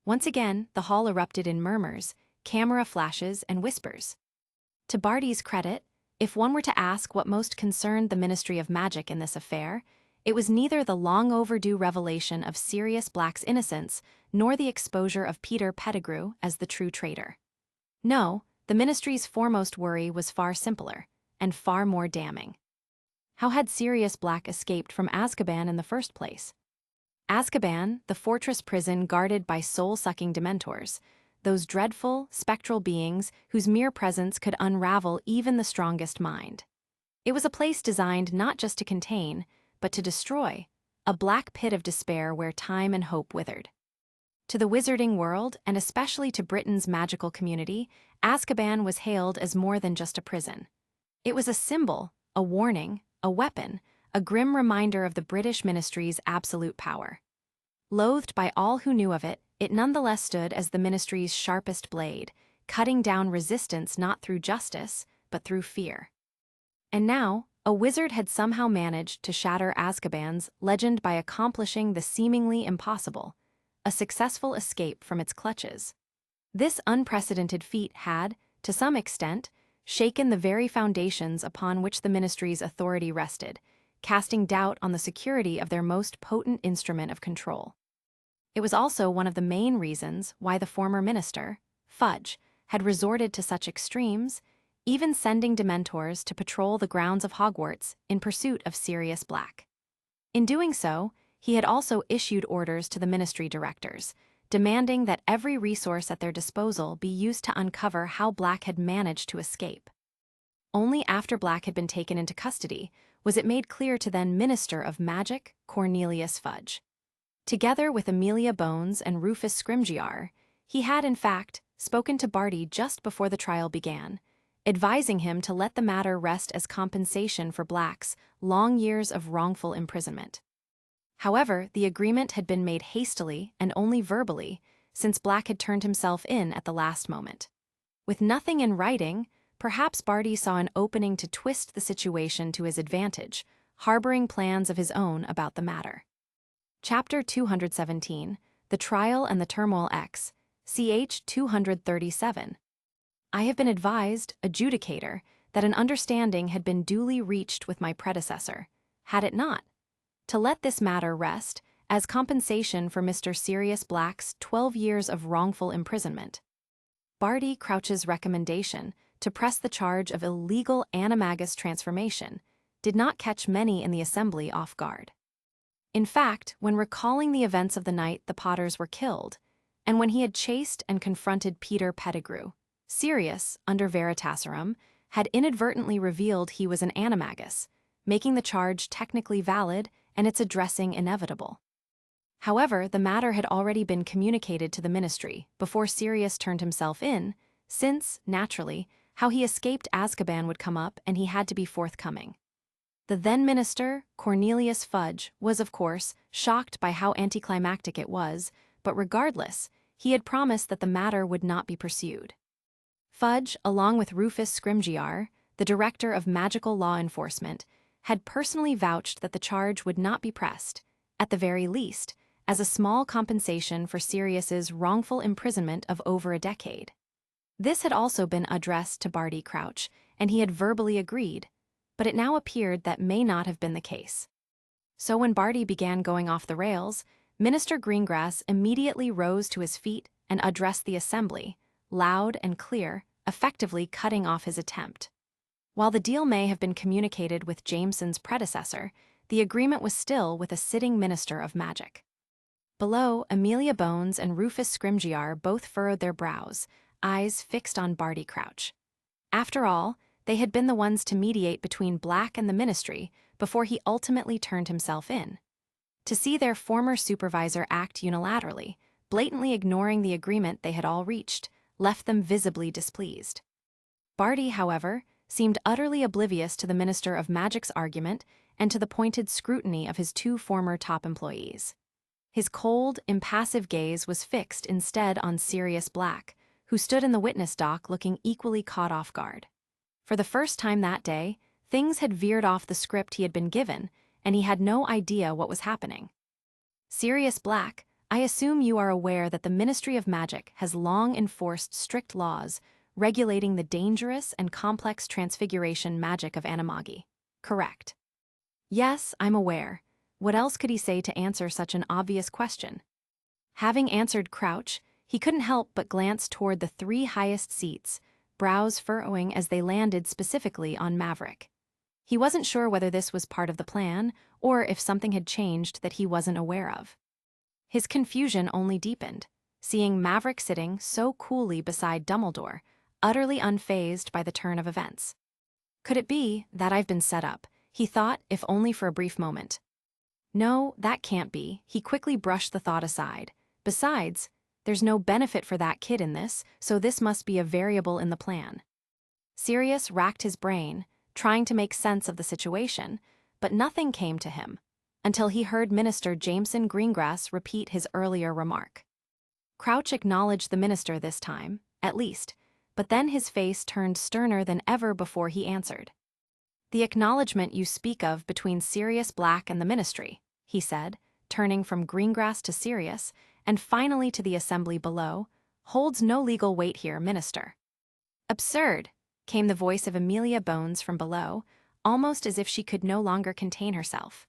Once again, the hall erupted in murmurs, camera flashes, and whispers. To Barty's credit, if one were to ask what most concerned the Ministry of Magic in this affair, it was neither the long-overdue revelation of Sirius Black's innocence nor the exposure of Peter Pettigrew as the true traitor. No, the Ministry's foremost worry was far simpler, and far more damning. How had Sirius Black escaped from Azkaban in the first place? Azkaban, the fortress prison guarded by soul-sucking Dementors, those dreadful, spectral beings whose mere presence could unravel even the strongest mind. It was a place designed not just to contain, but to destroy, a black pit of despair where time and hope withered. To the wizarding world, and especially to Britain's magical community, Azkaban was hailed as more than just a prison. It was a symbol, a warning, a weapon, a grim reminder of the British ministry's absolute power. Loathed by all who knew of it, it nonetheless stood as the ministry's sharpest blade, cutting down resistance not through justice, but through fear. And now, a wizard had somehow managed to shatter Azkaban's legend by accomplishing the seemingly impossible, a successful escape from its clutches. This unprecedented feat had, to some extent, shaken the very foundations upon which the ministry's authority rested, casting doubt on the security of their most potent instrument of control. It was also one of the main reasons why the former minister, Fudge, had resorted to such extremes, even sending Dementors to patrol the grounds of Hogwarts in pursuit of Sirius Black. In doing so, he had also issued orders to the ministry directors, demanding that every resource at their disposal be used to uncover how Black had managed to escape. Only after Black had been taken into custody was it made clear to then Minister of Magic, Cornelius Fudge. Together with Amelia Bones and Rufus Scrimgeour, he had, in fact, spoken to Barty just before the trial began, advising him to let the matter rest as compensation for Black's long years of wrongful imprisonment. However, the agreement had been made hastily and only verbally, since Black had turned himself in at the last moment. With nothing in writing, perhaps Barty saw an opening to twist the situation to his advantage, harboring plans of his own about the matter. Chapter 217, The Trial and the Turmoil X, ch. 237. I have been advised, adjudicator, that an understanding had been duly reached with my predecessor, had it not, to let this matter rest as compensation for Mr. Sirius Black's 12 years of wrongful imprisonment. Barty Crouch's recommendation to press the charge of illegal animagus transformation did not catch many in the assembly off guard. In fact, when recalling the events of the night the Potters were killed, and when he had chased and confronted Peter Pettigrew, Sirius, under Veritaserum, had inadvertently revealed he was an animagus, making the charge technically valid and its addressing inevitable. However, the matter had already been communicated to the ministry before Sirius turned himself in, since, naturally, how he escaped Azkaban would come up and he had to be forthcoming. The then-minister, Cornelius Fudge, was, of course, shocked by how anticlimactic it was, but regardless, he had promised that the matter would not be pursued. Fudge, along with Rufus Scrimgeour, the director of magical law enforcement, had personally vouched that the charge would not be pressed, at the very least, as a small compensation for Sirius's wrongful imprisonment of over a decade. This had also been addressed to Barty Crouch, and he had verbally agreed, but it now appeared that may not have been the case. So when Barty began going off the rails, Minister Greengrass immediately rose to his feet and addressed the assembly, loud and clear, effectively cutting off his attempt. While the deal may have been communicated with Jameson's predecessor, the agreement was still with a sitting Minister of Magic. Below, Amelia Bones and Rufus Scrimgeour both furrowed their brows, eyes fixed on Barty Crouch. After all, they had been the ones to mediate between Black and the ministry before he ultimately turned himself in. To see their former supervisor act unilaterally, blatantly ignoring the agreement they had all reached, left them visibly displeased. Barty, however, seemed utterly oblivious to the Minister of Magic's argument and to the pointed scrutiny of his two former top employees. His cold, impassive gaze was fixed instead on Sirius Black, who stood in the witness dock looking equally caught off guard. For the first time that day, things had veered off the script he had been given, and he had no idea what was happening. Sirius Black, I assume you are aware that the Ministry of Magic has long enforced strict laws regulating the dangerous and complex transfiguration magic of animagi. Correct. Yes, I'm aware. What else could he say to answer such an obvious question? Having answered Crouch, he couldn't help but glance toward the three highest seats, brows furrowing as they landed specifically on Maverick. He wasn't sure whether this was part of the plan, or if something had changed that he wasn't aware of. His confusion only deepened, seeing Maverick sitting so coolly beside Dumbledore, utterly unfazed by the turn of events. Could it be that I've been set up, he thought, if only for a brief moment. No, that can't be, he quickly brushed the thought aside. Besides, There's no benefit for that kid in this, so this must be a variable in the plan. Sirius racked his brain, trying to make sense of the situation, but nothing came to him, until he heard Minister Jameson Greengrass repeat his earlier remark. Crouch acknowledged the minister this time, at least, but then his face turned sterner than ever before he answered. "The acknowledgement you speak of between Sirius Black and the ministry," he said, turning from Greengrass to Sirius, and finally to the assembly below, "holds no legal weight here, Minister." "Absurd," came the voice of Amelia Bones from below, almost as if she could no longer contain herself.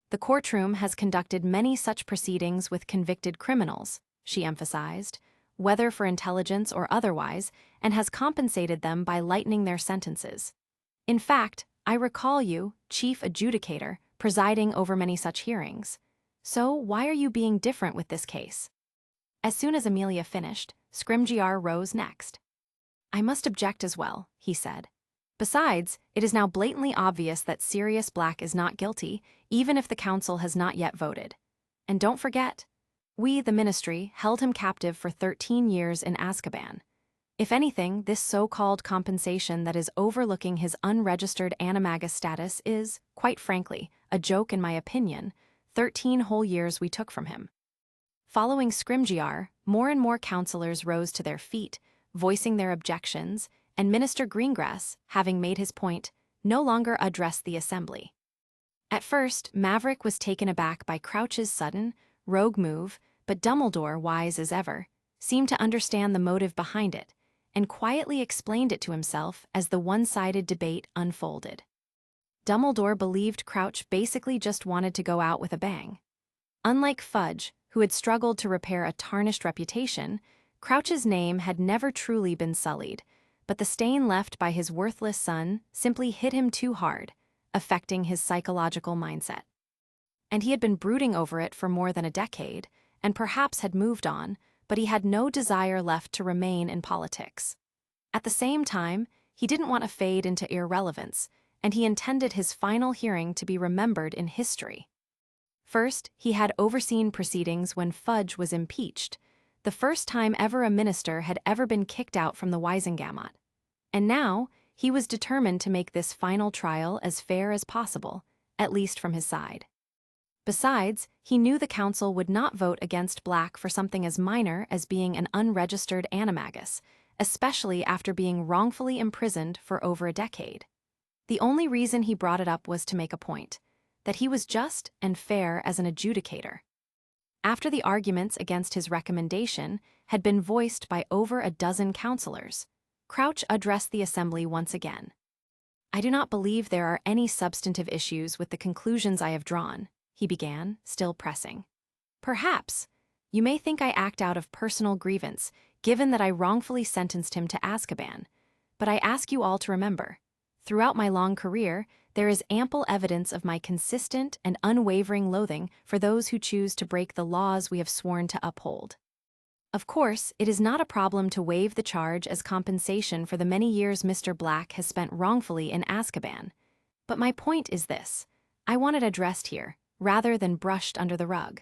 "The courtroom has conducted many such proceedings with convicted criminals," she emphasized, "whether for intelligence or otherwise, and has compensated them by lightening their sentences. In fact, I recall you, Chief Adjudicator, presiding over many such hearings. So why are you being different with this case?" As soon as Amelia finished, Scrimgeour rose next. "I must object as well," he said. "Besides, it is now blatantly obvious that Sirius Black is not guilty, even if the council has not yet voted. And don't forget, we, the ministry, held him captive for 13 years in Azkaban. If anything, this so-called compensation that is overlooking his unregistered animagus status is, quite frankly, a joke in my opinion. 13 whole years we took from him." Following Scrimgeour, more and more councillors rose to their feet, voicing their objections, and Minister Greengrass, having made his point, no longer addressed the assembly. At first, Maverick was taken aback by Crouch's sudden, rogue move, but Dumbledore, wise as ever, seemed to understand the motive behind it, and quietly explained it to himself as the one-sided debate unfolded. Dumbledore believed Crouch basically just wanted to go out with a bang. Unlike Fudge, who had struggled to repair a tarnished reputation, Crouch's name had never truly been sullied, but the stain left by his worthless son simply hit him too hard, affecting his psychological mindset. And he had been brooding over it for more than a decade, and perhaps had moved on, but he had no desire left to remain in politics. At the same time, he didn't want to fade into irrelevance, and he intended his final hearing to be remembered in history. First, he had overseen proceedings when Fudge was impeached, the first time ever a minister had ever been kicked out from the Wisengamot. And now, he was determined to make this final trial as fair as possible, at least from his side. Besides, he knew the council would not vote against Black for something as minor as being an unregistered animagus, especially after being wrongfully imprisoned for over a decade. The only reason he brought it up was to make a point, that he was just and fair as an adjudicator. After the arguments against his recommendation had been voiced by over a dozen councillors, Crouch addressed the assembly once again. "I do not believe there are any substantive issues with the conclusions I have drawn," he began, still pressing. "Perhaps you may think I act out of personal grievance, given that I wrongfully sentenced him to Azkaban, but I ask you all to remember, throughout my long career, there is ample evidence of my consistent and unwavering loathing for those who choose to break the laws we have sworn to uphold. Of course, it is not a problem to waive the charge as compensation for the many years Mr. Black has spent wrongfully in Azkaban. But my point is this: I want it addressed here, rather than brushed under the rug.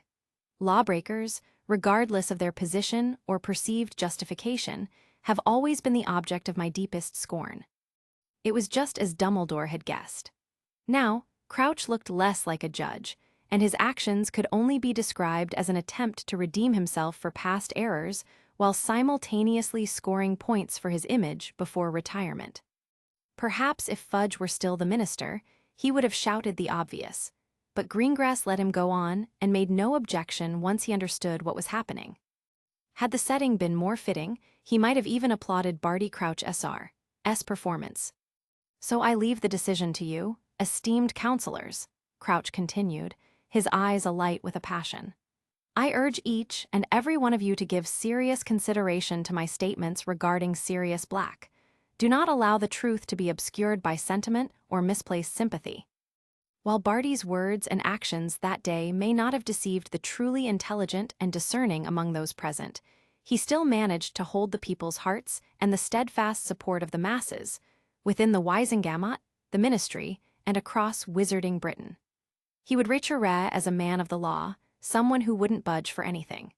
Lawbreakers, regardless of their position or perceived justification, have always been the object of my deepest scorn." It was just as Dumbledore had guessed. Now, Crouch looked less like a judge, and his actions could only be described as an attempt to redeem himself for past errors while simultaneously scoring points for his image before retirement. Perhaps if Fudge were still the minister, he would have shouted the obvious, but Greengrass let him go on and made no objection once he understood what was happening. Had the setting been more fitting, he might have even applauded Barty Crouch S.R.'s performance. "So I leave the decision to you, esteemed councillors," Crouch continued, his eyes alight with a passion. "I urge each and every one of you to give serious consideration to my statements regarding Sirius Black. Do not allow the truth to be obscured by sentiment or misplaced sympathy." While Barty's words and actions that day may not have deceived the truly intelligent and discerning among those present, he still managed to hold the people's hearts and the steadfast support of the masses, within the Wisengamot, the ministry, and across wizarding Britain. He would reach as a man of the law, someone who wouldn't budge for anything.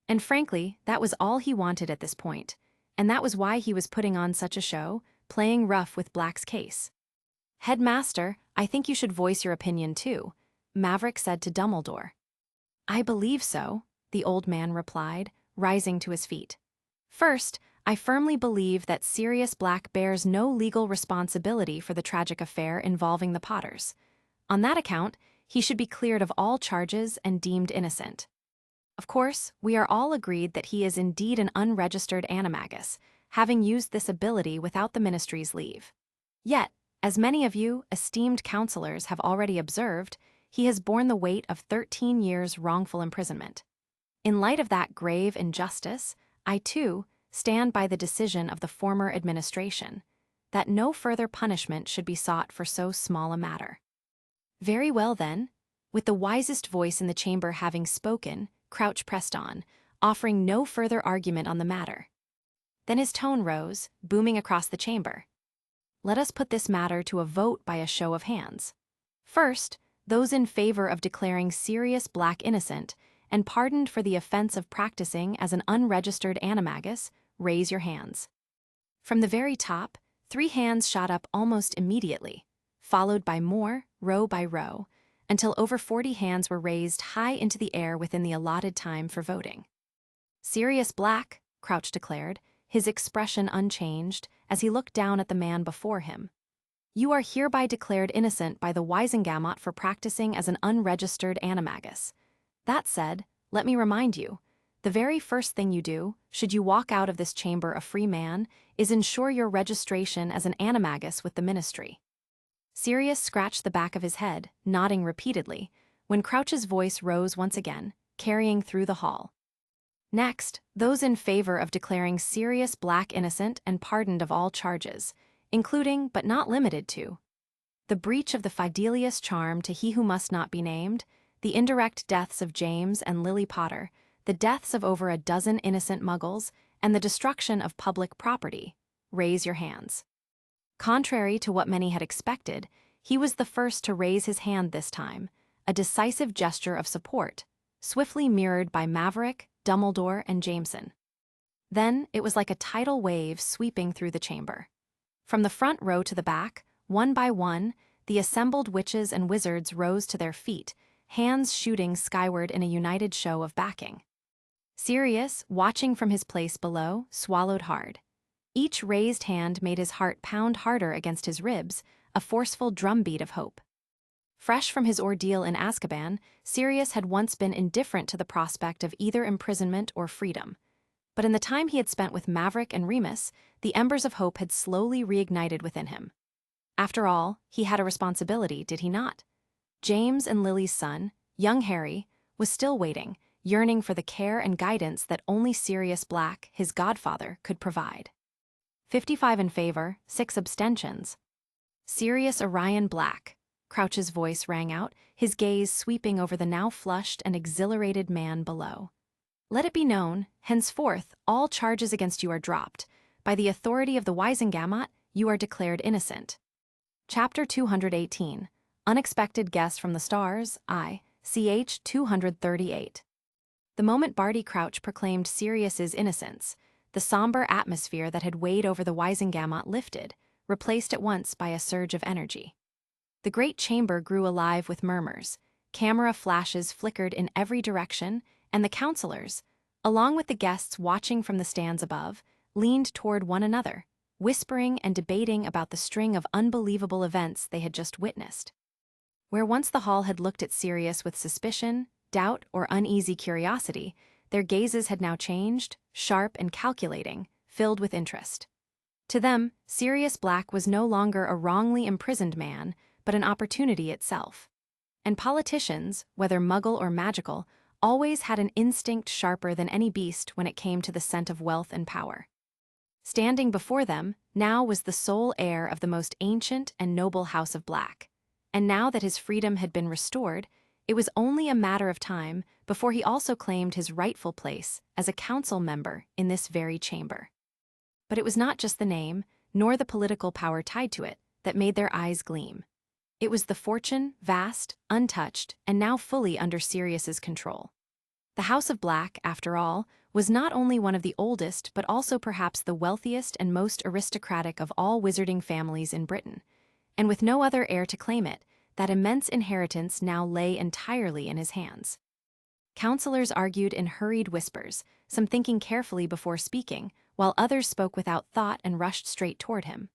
And frankly, that was all he wanted at this point, and that was why he was putting on such a show, playing rough with Black's case. "Headmaster, I think you should voice your opinion too," Maverick said to Dumbledore. "I believe so," the old man replied, rising to his feet. "First, I firmly believe that Sirius Black bears no legal responsibility for the tragic affair involving the Potters. On that account, he should be cleared of all charges and deemed innocent. Of course, we are all agreed that he is indeed an unregistered animagus, having used this ability without the Ministry's leave. Yet, as many of you, esteemed counselors, have already observed, he has borne the weight of 13 years' wrongful imprisonment. In light of that grave injustice, I, too, stand by the decision of the former administration, that no further punishment should be sought for so small a matter." "Very well, then." With the wisest voice in the chamber having spoken, Crouch pressed on, offering no further argument on the matter. Then his tone rose, booming across the chamber. "Let us put this matter to a vote by a show of hands. First, those in favor of declaring Sirius Black innocent and pardoned for the offense of practicing as an unregistered animagus, raise your hands." From the very top, 3 hands shot up almost immediately, followed by more, row by row, until over 40 hands were raised high into the air within the allotted time for voting. "Sirius Black," Crouch declared, his expression unchanged as he looked down at the man before him. "You are hereby declared innocent by the Wisengamot for practicing as an unregistered animagus. That said, let me remind you, the very first thing you do, should you walk out of this chamber a free man, is ensure your registration as an animagus with the Ministry." Sirius scratched the back of his head, nodding repeatedly, when Crouch's voice rose once again, carrying through the hall. "Next, those in favor of declaring Sirius Black innocent and pardoned of all charges, including, but not limited to, the breach of the Fidelius charm to he who must not be named, the indirect deaths of James and Lily Potter, the deaths of over a dozen innocent muggles, and the destruction of public property, raise your hands." Contrary to what many had expected, he was the first to raise his hand this time, a decisive gesture of support, swiftly mirrored by Maverick, Dumbledore, and Jameson. Then it was like a tidal wave sweeping through the chamber. From the front row to the back, one by one, the assembled witches and wizards rose to their feet, hands shooting skyward in a united show of backing. Sirius, watching from his place below, swallowed hard. Each raised hand made his heart pound harder against his ribs, a forceful drumbeat of hope. Fresh from his ordeal in Azkaban, Sirius had once been indifferent to the prospect of either imprisonment or freedom. But in the time he had spent with Maverick and Remus, the embers of hope had slowly reignited within him. After all, he had a responsibility, did he not? James and Lily's son, young Harry, was still waiting, yearning for the care and guidance that only Sirius Black, his godfather, could provide. 55 in favor, 6 abstentions. "Sirius Orion Black," Crouch's voice rang out, his gaze sweeping over the now flushed and exhilarated man below. "Let it be known, henceforth, all charges against you are dropped. By the authority of the Wisengamot, you are declared innocent." Chapter 218, Unexpected Guest from the Stars, ch. 238. The moment Barty Crouch proclaimed Sirius's innocence, the somber atmosphere that had weighed over the Wisengamot lifted, replaced at once by a surge of energy. The great chamber grew alive with murmurs, camera flashes flickered in every direction, and the counselors, along with the guests watching from the stands above, leaned toward one another, whispering and debating about the string of unbelievable events they had just witnessed. Where once the hall had looked at Sirius with suspicion, doubt, or uneasy curiosity, their gazes had now changed, sharp and calculating, filled with interest. To them, Sirius Black was no longer a wrongly imprisoned man, but an opportunity itself. And politicians, whether muggle or magical, always had an instinct sharper than any beast when it came to the scent of wealth and power. Standing before them, now was the sole heir of the most ancient and noble House of Black. And now that his freedom had been restored, it was only a matter of time before he also claimed his rightful place as a council member in this very chamber. But it was not just the name, nor the political power tied to it, that made their eyes gleam. It was the fortune, vast, untouched, and now fully under Sirius's control. The House of Black, after all, was not only one of the oldest but also perhaps the wealthiest and most aristocratic of all wizarding families in Britain. And with no other heir to claim it, that immense inheritance now lay entirely in his hands. Counselors argued in hurried whispers, some thinking carefully before speaking, while others spoke without thought and rushed straight toward him.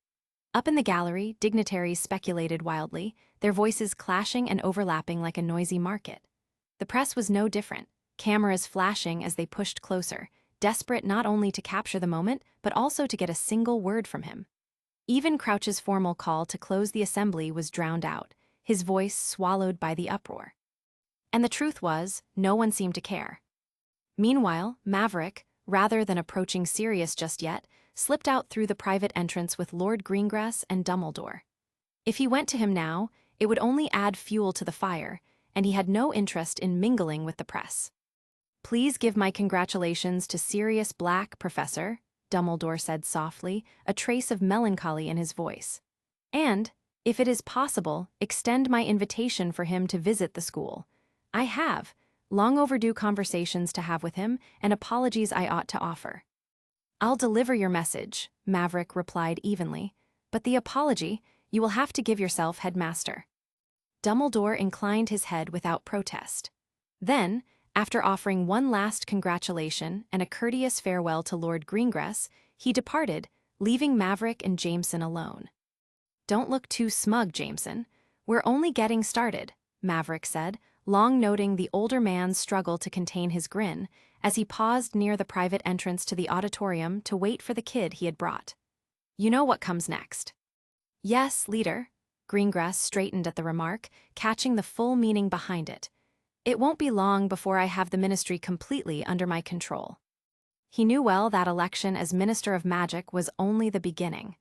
Up in the gallery, dignitaries speculated wildly, their voices clashing and overlapping like a noisy market. The press was no different, cameras flashing as they pushed closer, desperate not only to capture the moment, but also to get a single word from him. Even Crouch's formal call to close the assembly was drowned out, his voice swallowed by the uproar. And the truth was, no one seemed to care. Meanwhile, Maverick, rather than approaching Sirius just yet, slipped out through the private entrance with Lord Greengrass and Dumbledore. If he went to him now, it would only add fuel to the fire, and he had no interest in mingling with the press. "Please give my congratulations to Sirius Black, Professor," Dumbledore said softly, a trace of melancholy in his voice. "And, if it is possible, extend my invitation for him to visit the school. I have long overdue conversations to have with him and apologies I ought to offer." "I'll deliver your message," Maverick replied evenly, "but the apology, you will have to give yourself, headmaster." Dumbledore inclined his head without protest. Then, after offering one last congratulation and a courteous farewell to Lord Greengrass, he departed, leaving Maverick and Jameson alone. "Don't look too smug, Jameson. We're only getting started," Maverick said, long noting the older man's struggle to contain his grin, as he paused near the private entrance to the auditorium to wait for the kid he had brought. "You know what comes next." "Yes, leader." Greengrass straightened at the remark, catching the full meaning behind it. "It won't be long before I have the ministry completely under my control." He knew well that election as Minister of Magic was only the beginning.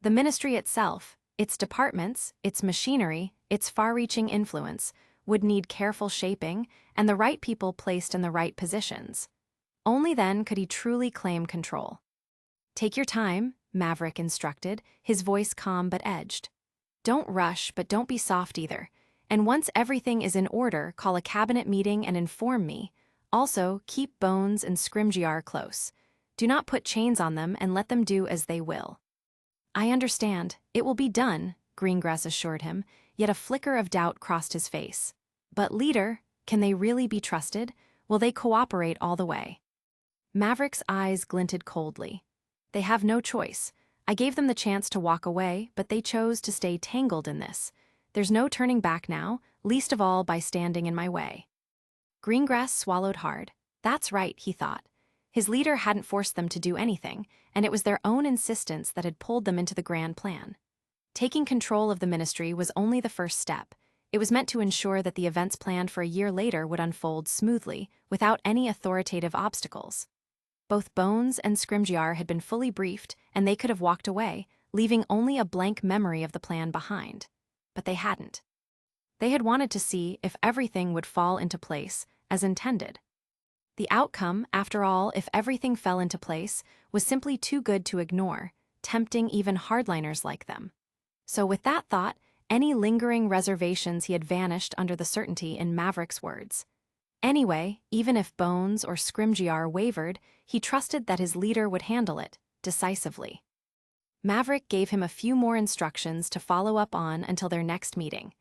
The ministry itself, its departments, its machinery, its far-reaching influence, would need careful shaping and the right people placed in the right positions. Only then could he truly claim control. "Take your time," Maverick instructed, his voice calm but edged. "Don't rush, but don't be soft either. And once everything is in order, call a cabinet meeting and inform me. Also, keep Bones and Scrimgeour close. Do not put chains on them and let them do as they will." "I understand. It will be done," Greengrass assured him, yet a flicker of doubt crossed his face. "But leader, can they really be trusted? Will they cooperate all the way?" Maverick's eyes glinted coldly. "They have no choice. I gave them the chance to walk away, but they chose to stay tangled in this. There's no turning back now, least of all by standing in my way." Greengrass swallowed hard. That's right, he thought. His leader hadn't forced them to do anything, and it was their own insistence that had pulled them into the grand plan. Taking control of the ministry was only the first step. It was meant to ensure that the events planned for a year later would unfold smoothly, without any authoritative obstacles. Both Bones and Scrimgeour had been fully briefed, and they could have walked away, leaving only a blank memory of the plan behind. But they hadn't. They had wanted to see if everything would fall into place, as intended. The outcome, after all, if everything fell into place, was simply too good to ignore, tempting even hardliners like them. So with that thought, any lingering reservations he had vanished under the certainty in Maverick's words. Anyway, even if Bones or Scrimgeour wavered, he trusted that his leader would handle it, decisively. Maverick gave him a few more instructions to follow up on until their next meeting.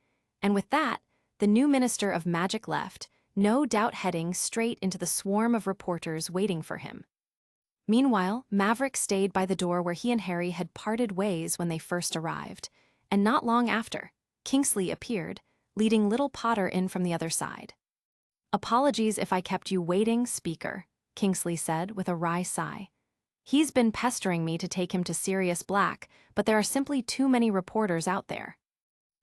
And with that, the new Minister of Magic left, no doubt heading straight into the swarm of reporters waiting for him. Meanwhile, Maverick stayed by the door where he and Harry had parted ways when they first arrived. And not long after, Kingsley appeared, leading little Potter in from the other side. "Apologies if I kept you waiting, Speaker," Kingsley said with a wry sigh. "He's been pestering me to take him to Sirius Black, but there are simply too many reporters out there."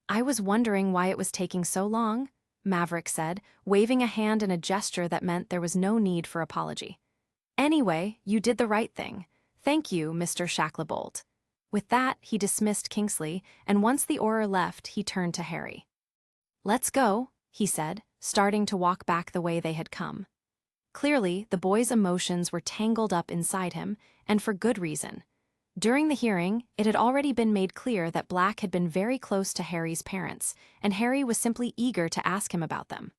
"I was wondering why it was taking so long," Maverick said, waving a hand in a gesture that meant there was no need for apology. "Anyway, you did the right thing. Thank you, Mr. Shacklebolt." With that, he dismissed Kingsley, and once the Auror left, he turned to Harry. "Let's go," he said, starting to walk back the way they had come. Clearly, the boy's emotions were tangled up inside him, and for good reason. During the hearing, it had already been made clear that Black had been very close to Harry's parents, and Harry was simply eager to ask him about them.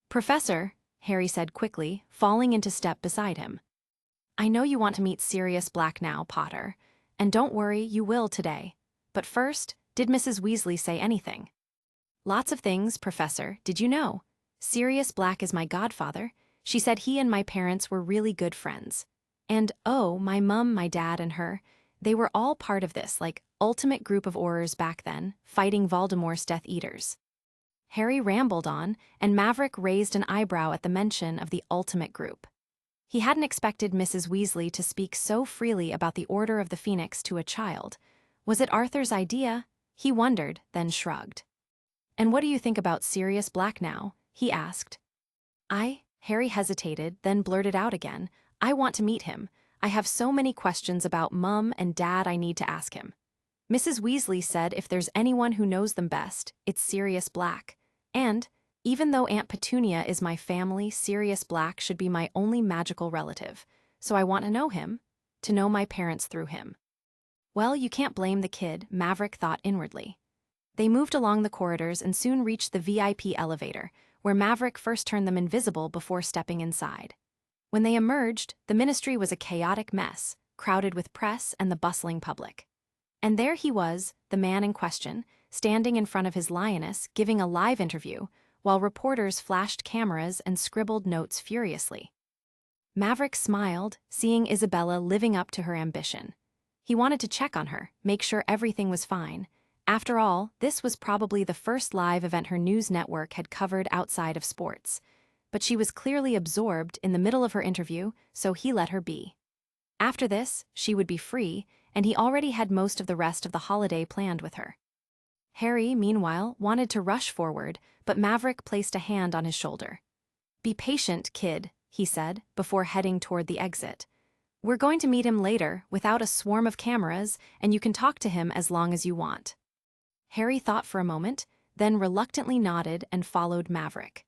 "Professor," Harry said quickly, falling into step beside him. "I know you want to meet Sirius Black now, Potter. And don't worry, you will today. But first, did Mrs. Weasley say anything?" "Lots of things, Professor, did you know? Sirius Black is my godfather. She said he and my parents were really good friends. And, oh, my mum, my dad, and her, they were all part of this, like, ultimate group of Aurors back then, fighting Voldemort's Death Eaters." Harry rambled on, and Maverick raised an eyebrow at the mention of the ultimate group. He hadn't expected Mrs. Weasley to speak so freely about the Order of the Phoenix to a child. Was it Arthur's idea? He wondered, then shrugged. "And what do you think about Sirius Black now?" he asked. Harry hesitated, then blurted out again, "I want to meet him. I have so many questions about Mum and Dad I need to ask him. Mrs. Weasley said if there's anyone who knows them best, it's Sirius Black. And, even though Aunt Petunia is my family, Sirius Black should be my only magical relative. So I want to know him, to know my parents through him." Well, you can't blame the kid, Maverick thought inwardly. They moved along the corridors and soon reached the VIP elevator, where Maverick first turned them invisible before stepping inside. When they emerged, the ministry was a chaotic mess, crowded with press and the bustling public. And there he was, the man in question, standing in front of his lioness, giving a live interview, while reporters flashed cameras and scribbled notes furiously. Maverick smiled, seeing Isabella living up to her ambition. He wanted to check on her, make sure everything was fine. After all, this was probably the first live event her news network had covered outside of sports. But she was clearly absorbed in the middle of her interview, so he let her be. After this, she would be free, and he already had most of the rest of the holiday planned with her. Harry, meanwhile, wanted to rush forward, but Maverick placed a hand on his shoulder. "Be patient, kid," he said, before heading toward the exit. "We're going to meet him later, without a swarm of cameras, and you can talk to him as long as you want." Harry thought for a moment, then reluctantly nodded and followed Maverick.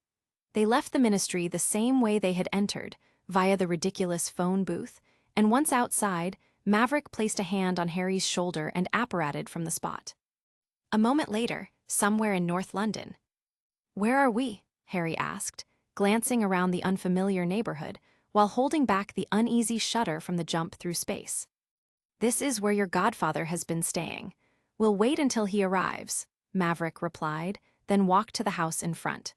They left the ministry the same way they had entered, via the ridiculous phone booth, and once outside, Maverick placed a hand on Harry's shoulder and apparated from the spot. A moment later, somewhere in North London. "Where are we?" Harry asked, glancing around the unfamiliar neighborhood, while holding back the uneasy shudder from the jump through space. "This is where your godfather has been staying. We'll wait until he arrives," Maverick replied, then walked to the house in front.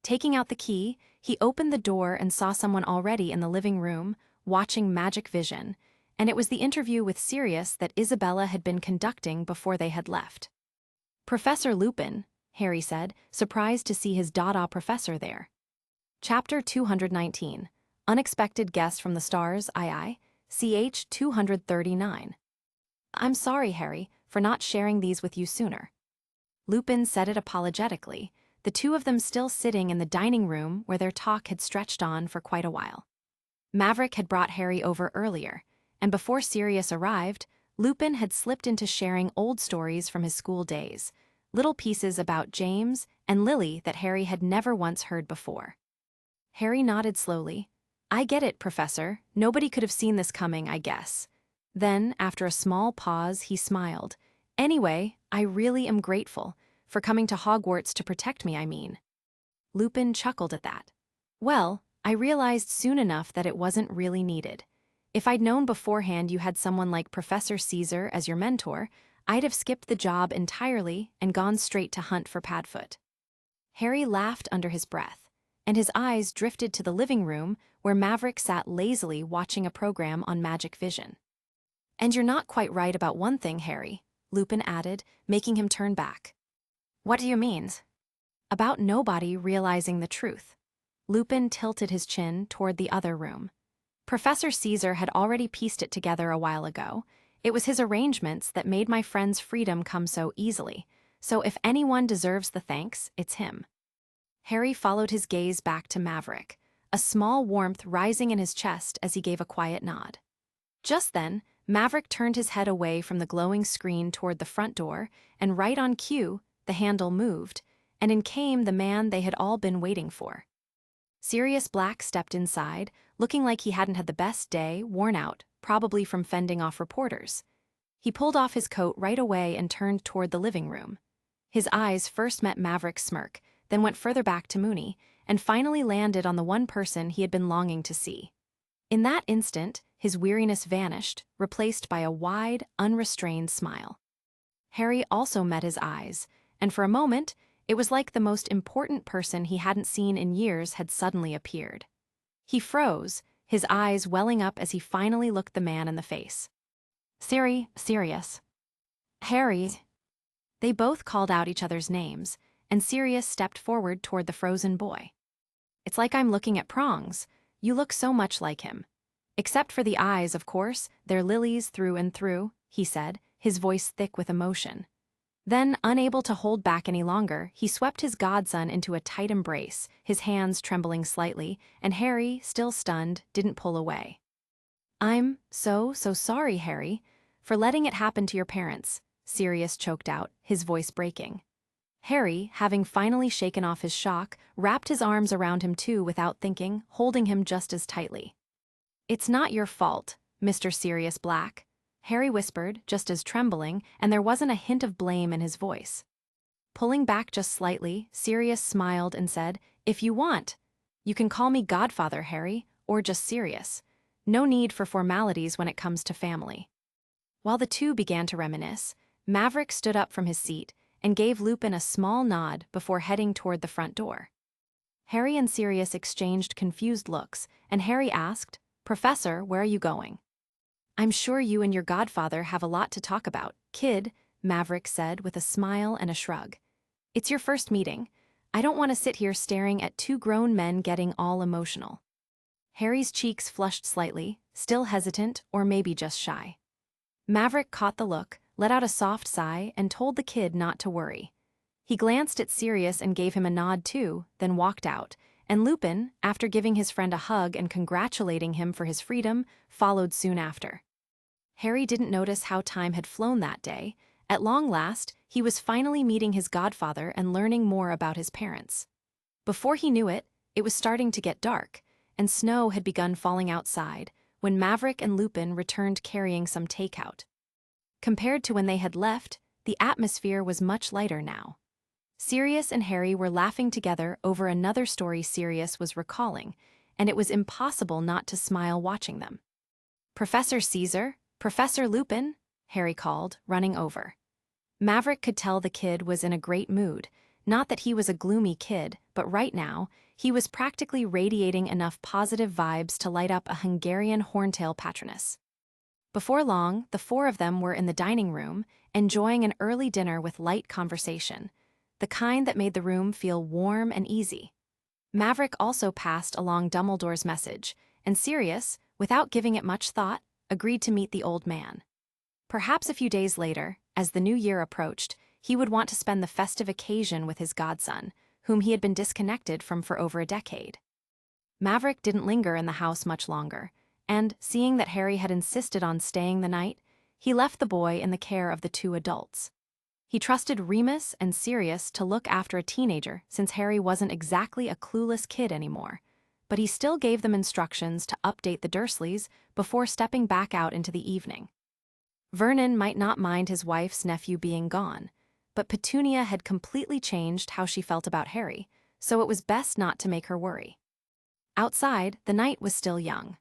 Taking out the key, he opened the door and saw someone already in the living room, watching Magic Vision, and it was the interview with Sirius that Isabella had been conducting before they had left. "Professor Lupin," Harry said, surprised to see his Dada professor there. Chapter 219, Unexpected Guest from the Stars, ch 239. "I'm sorry, Harry, for not sharing these with you sooner." Lupin said it apologetically, the two of them still sitting in the dining room where their talk had stretched on for quite a while. Maverick had brought Harry over earlier, and before Sirius arrived, Lupin had slipped into sharing old stories from his school days, little pieces about James and Lily that Harry had never once heard before. Harry nodded slowly. "I get it, Professor. Nobody could have seen this coming, I guess." Then, after a small pause, he smiled. "Anyway, I really am grateful. For coming to Hogwarts to protect me, I mean." Lupin chuckled at that. "Well, I realized soon enough that it wasn't really needed. If I'd known beforehand you had someone like Professor Caesar as your mentor, I'd have skipped the job entirely and gone straight to hunt for Padfoot." Harry laughed under his breath, and his eyes drifted to the living room where Maverick sat lazily watching a program on Magic Vision. "And you're not quite right about one thing, Harry," Lupin added, making him turn back. "What do you mean?" "About nobody realizing the truth." Lupin tilted his chin toward the other room. "Professor Caesar had already pieced it together a while ago. It was his arrangements that made my friend's freedom come so easily, so if anyone deserves the thanks, it's him." Harry followed his gaze back to Maverick, a small warmth rising in his chest as he gave a quiet nod. Just then, Maverick turned his head away from the glowing screen toward the front door, and right on cue, the handle moved, and in came the man they had all been waiting for. Sirius Black stepped inside, looking like he hadn't had the best day, worn out, probably from fending off reporters. He pulled off his coat right away and turned toward the living room. His eyes first met Maverick's smirk, then went further back to Moony, and finally landed on the one person he had been longing to see. In that instant, his weariness vanished, replaced by a wide, unrestrained smile. Harry also met his eyes, and for a moment, it was like the most important person he hadn't seen in years had suddenly appeared. He froze, his eyes welling up as he finally looked the man in the face. Sirius. Harry. They both called out each other's names, and Sirius stepped forward toward the frozen boy. It's like I'm looking at prongs. You look so much like him. Except for the eyes, of course, they're lilies through and through, he said, his voice thick with emotion. Then, unable to hold back any longer, he swept his godson into a tight embrace, his hands trembling slightly, and Harry, still stunned, didn't pull away. I'm so sorry, Harry, for letting it happen to your parents, Sirius choked out, his voice breaking. Harry, having finally shaken off his shock, wrapped his arms around him too without thinking, holding him just as tightly. It's not your fault, Mr. Sirius Black, Harry whispered, just as trembling, and there wasn't a hint of blame in his voice. Pulling back just slightly, Sirius smiled and said, If you want, you can call me Godfather, Harry, or just Sirius. No need for formalities when it comes to family. While the two began to reminisce, Maverick stood up from his seat and gave Lupin a small nod before heading toward the front door. Harry and Sirius exchanged confused looks, and Harry asked, Professor, where are you going? I'm sure you and your godfather have a lot to talk about, kid, Maverick said with a smile and a shrug. It's your first meeting. I don't want to sit here staring at two grown men getting all emotional. Harry's cheeks flushed slightly, still hesitant or maybe just shy. Maverick caught the look, let out a soft sigh, and told the kid not to worry. He glanced at Sirius and gave him a nod too, then walked out, and Lupin, after giving his friend a hug and congratulating him for his freedom, followed soon after. Harry didn't notice how time had flown that day. At long last, he was finally meeting his godfather and learning more about his parents. Before he knew it, it was starting to get dark, and snow had begun falling outside, when Maverick and Lupin returned carrying some takeout. Compared to when they had left, the atmosphere was much lighter now. Sirius and Harry were laughing together over another story Sirius was recalling, and it was impossible not to smile watching them. Professor Caesar, Professor Lupin, Harry called, running over. Maverick could tell the kid was in a great mood, not that he was a gloomy kid, but right now, he was practically radiating enough positive vibes to light up a Hungarian horntail patroness. Before long, the four of them were in the dining room, enjoying an early dinner with light conversation, the kind that made the room feel warm and easy. Maverick also passed along Dumbledore's message, and Sirius, without giving it much thought, agreed to meet the old man. Perhaps a few days later, as the new year approached, he would want to spend the festive occasion with his godson, whom he had been disconnected from for over a decade. Maverick didn't linger in the house much longer, and, seeing that Harry had insisted on staying the night, he left the boy in the care of the two adults. He trusted Remus and Sirius to look after a teenager since Harry wasn't exactly a clueless kid anymore, but he still gave them instructions to update the Dursleys before stepping back out into the evening. Vernon might not mind his wife's nephew being gone, but Petunia had completely changed how she felt about Harry, so it was best not to make her worry. Outside, the night was still young.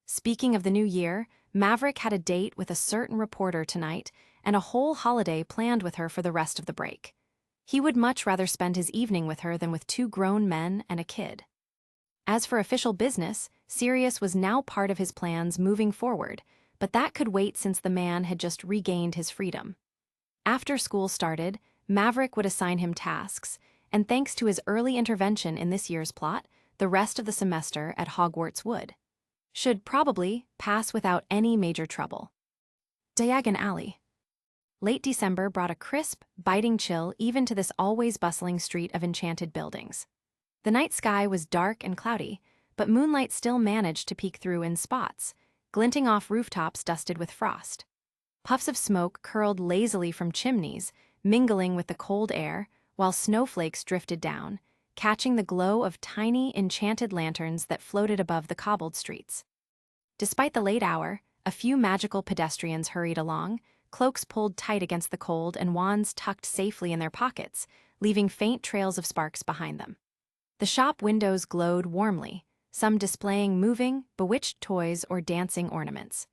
Speaking of the new year, Maverick had a date with a certain reporter tonight and a whole holiday planned with her for the rest of the break. He would much rather spend his evening with her than with two grown men and a kid. As for official business, Sirius was now part of his plans moving forward, but that could wait since the man had just regained his freedom. After school started, Maverick would assign him tasks, and thanks to his early intervention in this year's plot, the rest of the semester at Hogwarts should probably pass without any major trouble. Diagon Alley. Late December brought a crisp, biting chill even to this always bustling street of enchanted buildings. The night sky was dark and cloudy, but moonlight still managed to peek through in spots, glinting off rooftops dusted with frost. Puffs of smoke curled lazily from chimneys, mingling with the cold air, while snowflakes drifted down, catching the glow of tiny, enchanted lanterns that floated above the cobbled streets. Despite the late hour, a few magical pedestrians hurried along, cloaks pulled tight against the cold and wands tucked safely in their pockets, leaving faint trails of sparks behind them. The shop windows glowed warmly, some displaying moving, bewitched toys or dancing ornaments.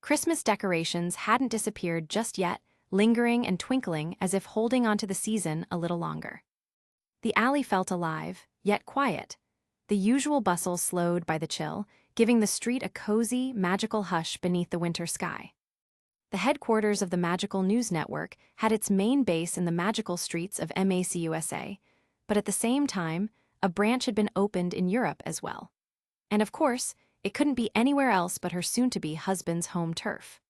Christmas decorations hadn't disappeared just yet, lingering and twinkling as if holding onto the season a little longer. The alley felt alive, yet quiet. The usual bustle slowed by the chill, giving the street a cozy, magical hush beneath the winter sky. The headquarters of the Magical News Network had its main base in the magical streets of MACUSA, but at the same time, a branch had been opened in Europe as well. And of course, it couldn't be anywhere else but her soon-to-be husband's home turf.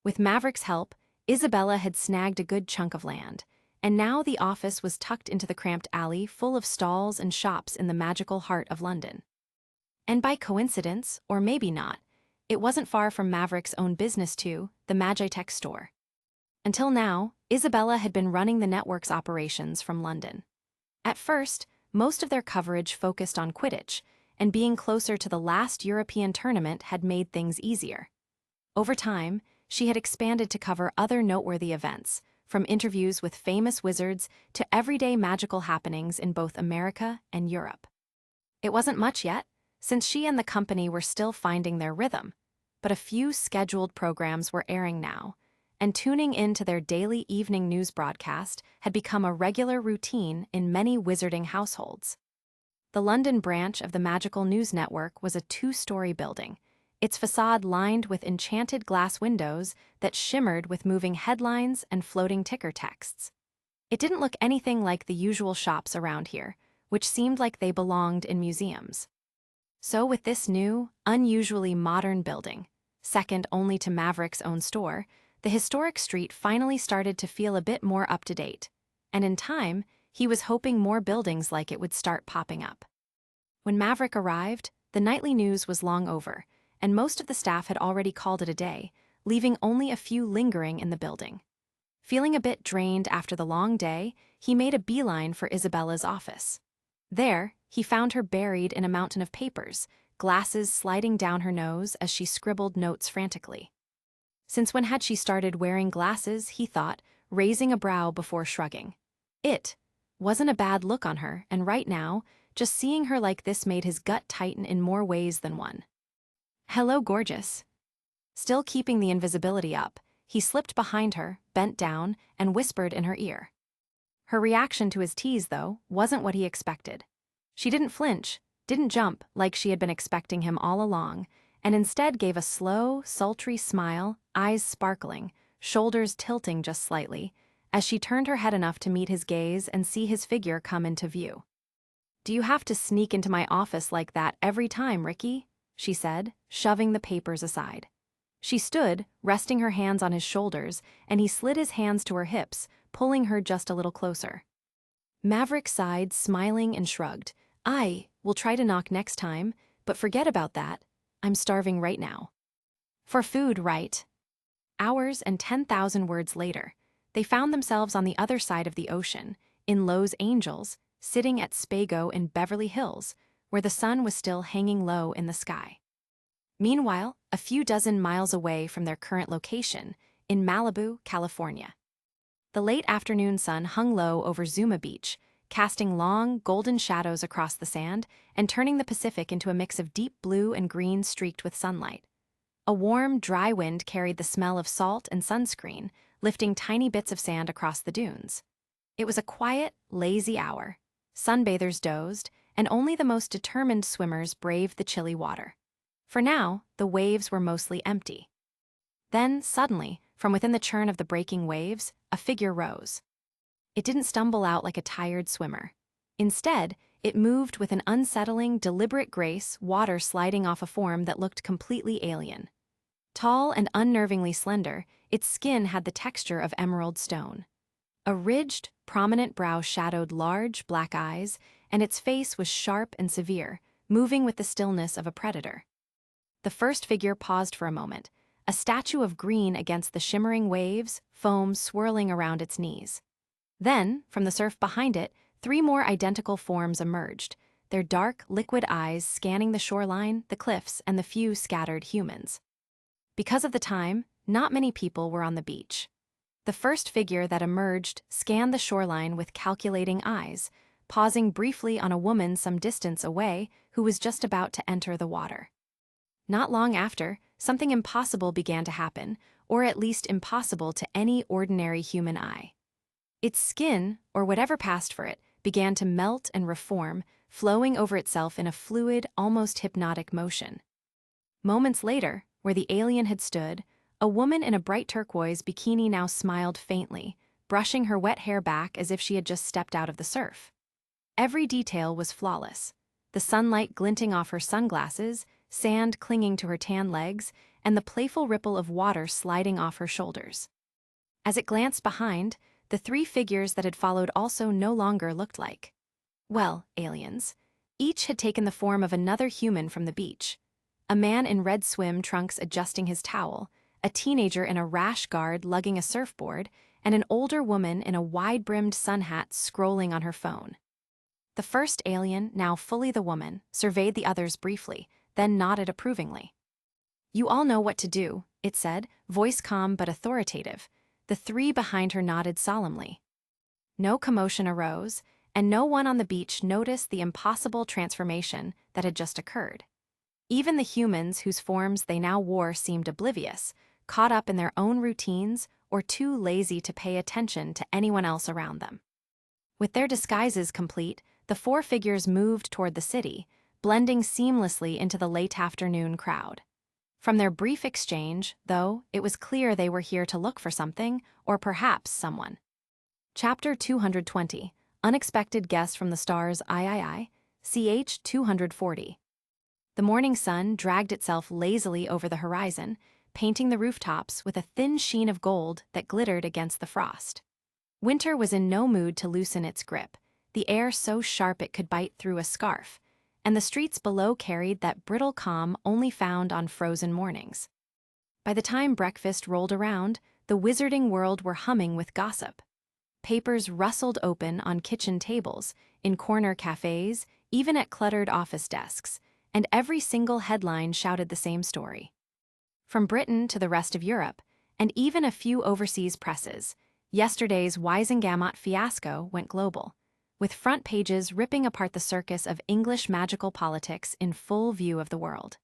With Maverick's help, Isabella had snagged a good chunk of land, and now the office was tucked into the cramped alley full of stalls and shops in the magical heart of London. And by coincidence, or maybe not, it wasn't far from Maverick's own business too, the Magitech store. Until now, Isabella had been running the network's operations from London. At first, most of their coverage focused on Quidditch, and being closer to the last European tournament had made things easier. Over time, she had expanded to cover other noteworthy events, from interviews with famous wizards to everyday magical happenings in both America and Europe. It wasn't much yet, since she and the company were still finding their rhythm, but a few scheduled programs were airing now, and tuning in to their daily evening news broadcast had become a regular routine in many wizarding households. The London branch of the Magical News Network was a two-story building, its facade lined with enchanted glass windows that shimmered with moving headlines and floating ticker texts. It didn't look anything like the usual shops around here, which seemed like they belonged in museums. So with this new, unusually modern building, second only to Maverick's own store, the historic street finally started to feel a bit more up-to-date, and in time, he was hoping more buildings like it would start popping up. When Maverick arrived, the nightly news was long over, and most of the staff had already called it a day, leaving only a few lingering in the building. Feeling a bit drained after the long day, he made a beeline for Isabella's office. There, he found her buried in a mountain of papers, glasses sliding down her nose as she scribbled notes frantically. Since when had she started wearing glasses, he thought, raising a brow before shrugging. It wasn't a bad look on her, and right now, just seeing her like this made his gut tighten in more ways than one. "Hello, gorgeous." Still keeping the invisibility up, he slipped behind her, bent down, and whispered in her ear. Her reaction to his tease, though, wasn't what he expected. She didn't flinch, didn't jump like she had been expecting him all along, and instead gave a slow, sultry smile, eyes sparkling, shoulders tilting just slightly, as she turned her head enough to meet his gaze and see his figure come into view. "Do you have to sneak into my office like that every time, Ricky?" she said, shoving the papers aside. She stood, resting her hands on his shoulders, and he slid his hands to her hips, pulling her just a little closer. Maverick sighed, smiling, and shrugged. "I will try to knock next time, but forget about that. I'm starving right now." "For food, right?" Hours and 10,000 words later, they found themselves on the other side of the ocean, in Lowe's Angels, sitting at Spago in Beverly Hills, where the sun was still hanging low in the sky. Meanwhile, a few dozen miles away from their current location, in Malibu, California. The late afternoon sun hung low over Zuma Beach, casting long, golden shadows across the sand and turning the Pacific into a mix of deep blue and green streaked with sunlight. A warm, dry wind carried the smell of salt and sunscreen, lifting tiny bits of sand across the dunes. It was a quiet, lazy hour. Sunbathers dozed, and only the most determined swimmers braved the chilly water. For now, the waves were mostly empty. Then, suddenly, from within the churn of the breaking waves, a figure rose. It didn't stumble out like a tired swimmer. Instead, it moved with an unsettling, deliberate grace, water sliding off a form that looked completely alien. Tall and unnervingly slender, its skin had the texture of emerald stone. A ridged, prominent brow shadowed large, black eyes, and its face was sharp and severe, moving with the stillness of a predator. The first figure paused for a moment, a statue of green against the shimmering waves, foam swirling around its knees. Then, from the surf behind it, 3 more identical forms emerged, their dark, liquid eyes scanning the shoreline, the cliffs, and the few scattered humans. Because of the time, not many people were on the beach. The first figure that emerged scanned the shoreline with calculating eyes, pausing briefly on a woman some distance away who was just about to enter the water. Not long after, something impossible began to happen, or at least impossible to any ordinary human eye. Its skin, or whatever passed for it, began to melt and reform, flowing over itself in a fluid, almost hypnotic motion. Moments later, where the alien had stood, a woman in a bright turquoise bikini now smiled faintly, brushing her wet hair back as if she had just stepped out of the surf. Every detail was flawless. The sunlight glinting off her sunglasses, sand clinging to her tan legs, and the playful ripple of water sliding off her shoulders. As it glanced behind, the three figures that had followed also no longer looked like, well, aliens. Each had taken the form of another human from the beach. A man in red swim trunks adjusting his towel, a teenager in a rash guard lugging a surfboard, and an older woman in a wide-brimmed sun hat scrolling on her phone. The first alien, now fully the woman, surveyed the others briefly, then nodded approvingly. "You all know what to do," it said, voice calm but authoritative. The three behind her nodded solemnly. No commotion arose, and no one on the beach noticed the impossible transformation that had just occurred. Even the humans whose forms they now wore seemed oblivious, caught up in their own routines or too lazy to pay attention to anyone else around them. With their disguises complete, the four figures moved toward the city, blending seamlessly into the late afternoon crowd. From their brief exchange, though, it was clear they were here to look for something, or perhaps someone. Chapter 220, Unexpected Guest from the Stars III, ch. 240. The morning sun dragged itself lazily over the horizon, painting the rooftops with a thin sheen of gold that glittered against the frost. Winter was in no mood to loosen its grip, the air so sharp it could bite through a scarf, and the streets below carried that brittle calm only found on frozen mornings. By the time breakfast rolled around, the wizarding world were humming with gossip. Papers rustled open on kitchen tables, in corner cafes, even at cluttered office desks, and every single headline shouted the same story. From Britain to the rest of Europe, and even a few overseas presses, yesterday's Wisengamot fiasco went global, with front pages ripping apart the circus of English magical politics in full view of the world.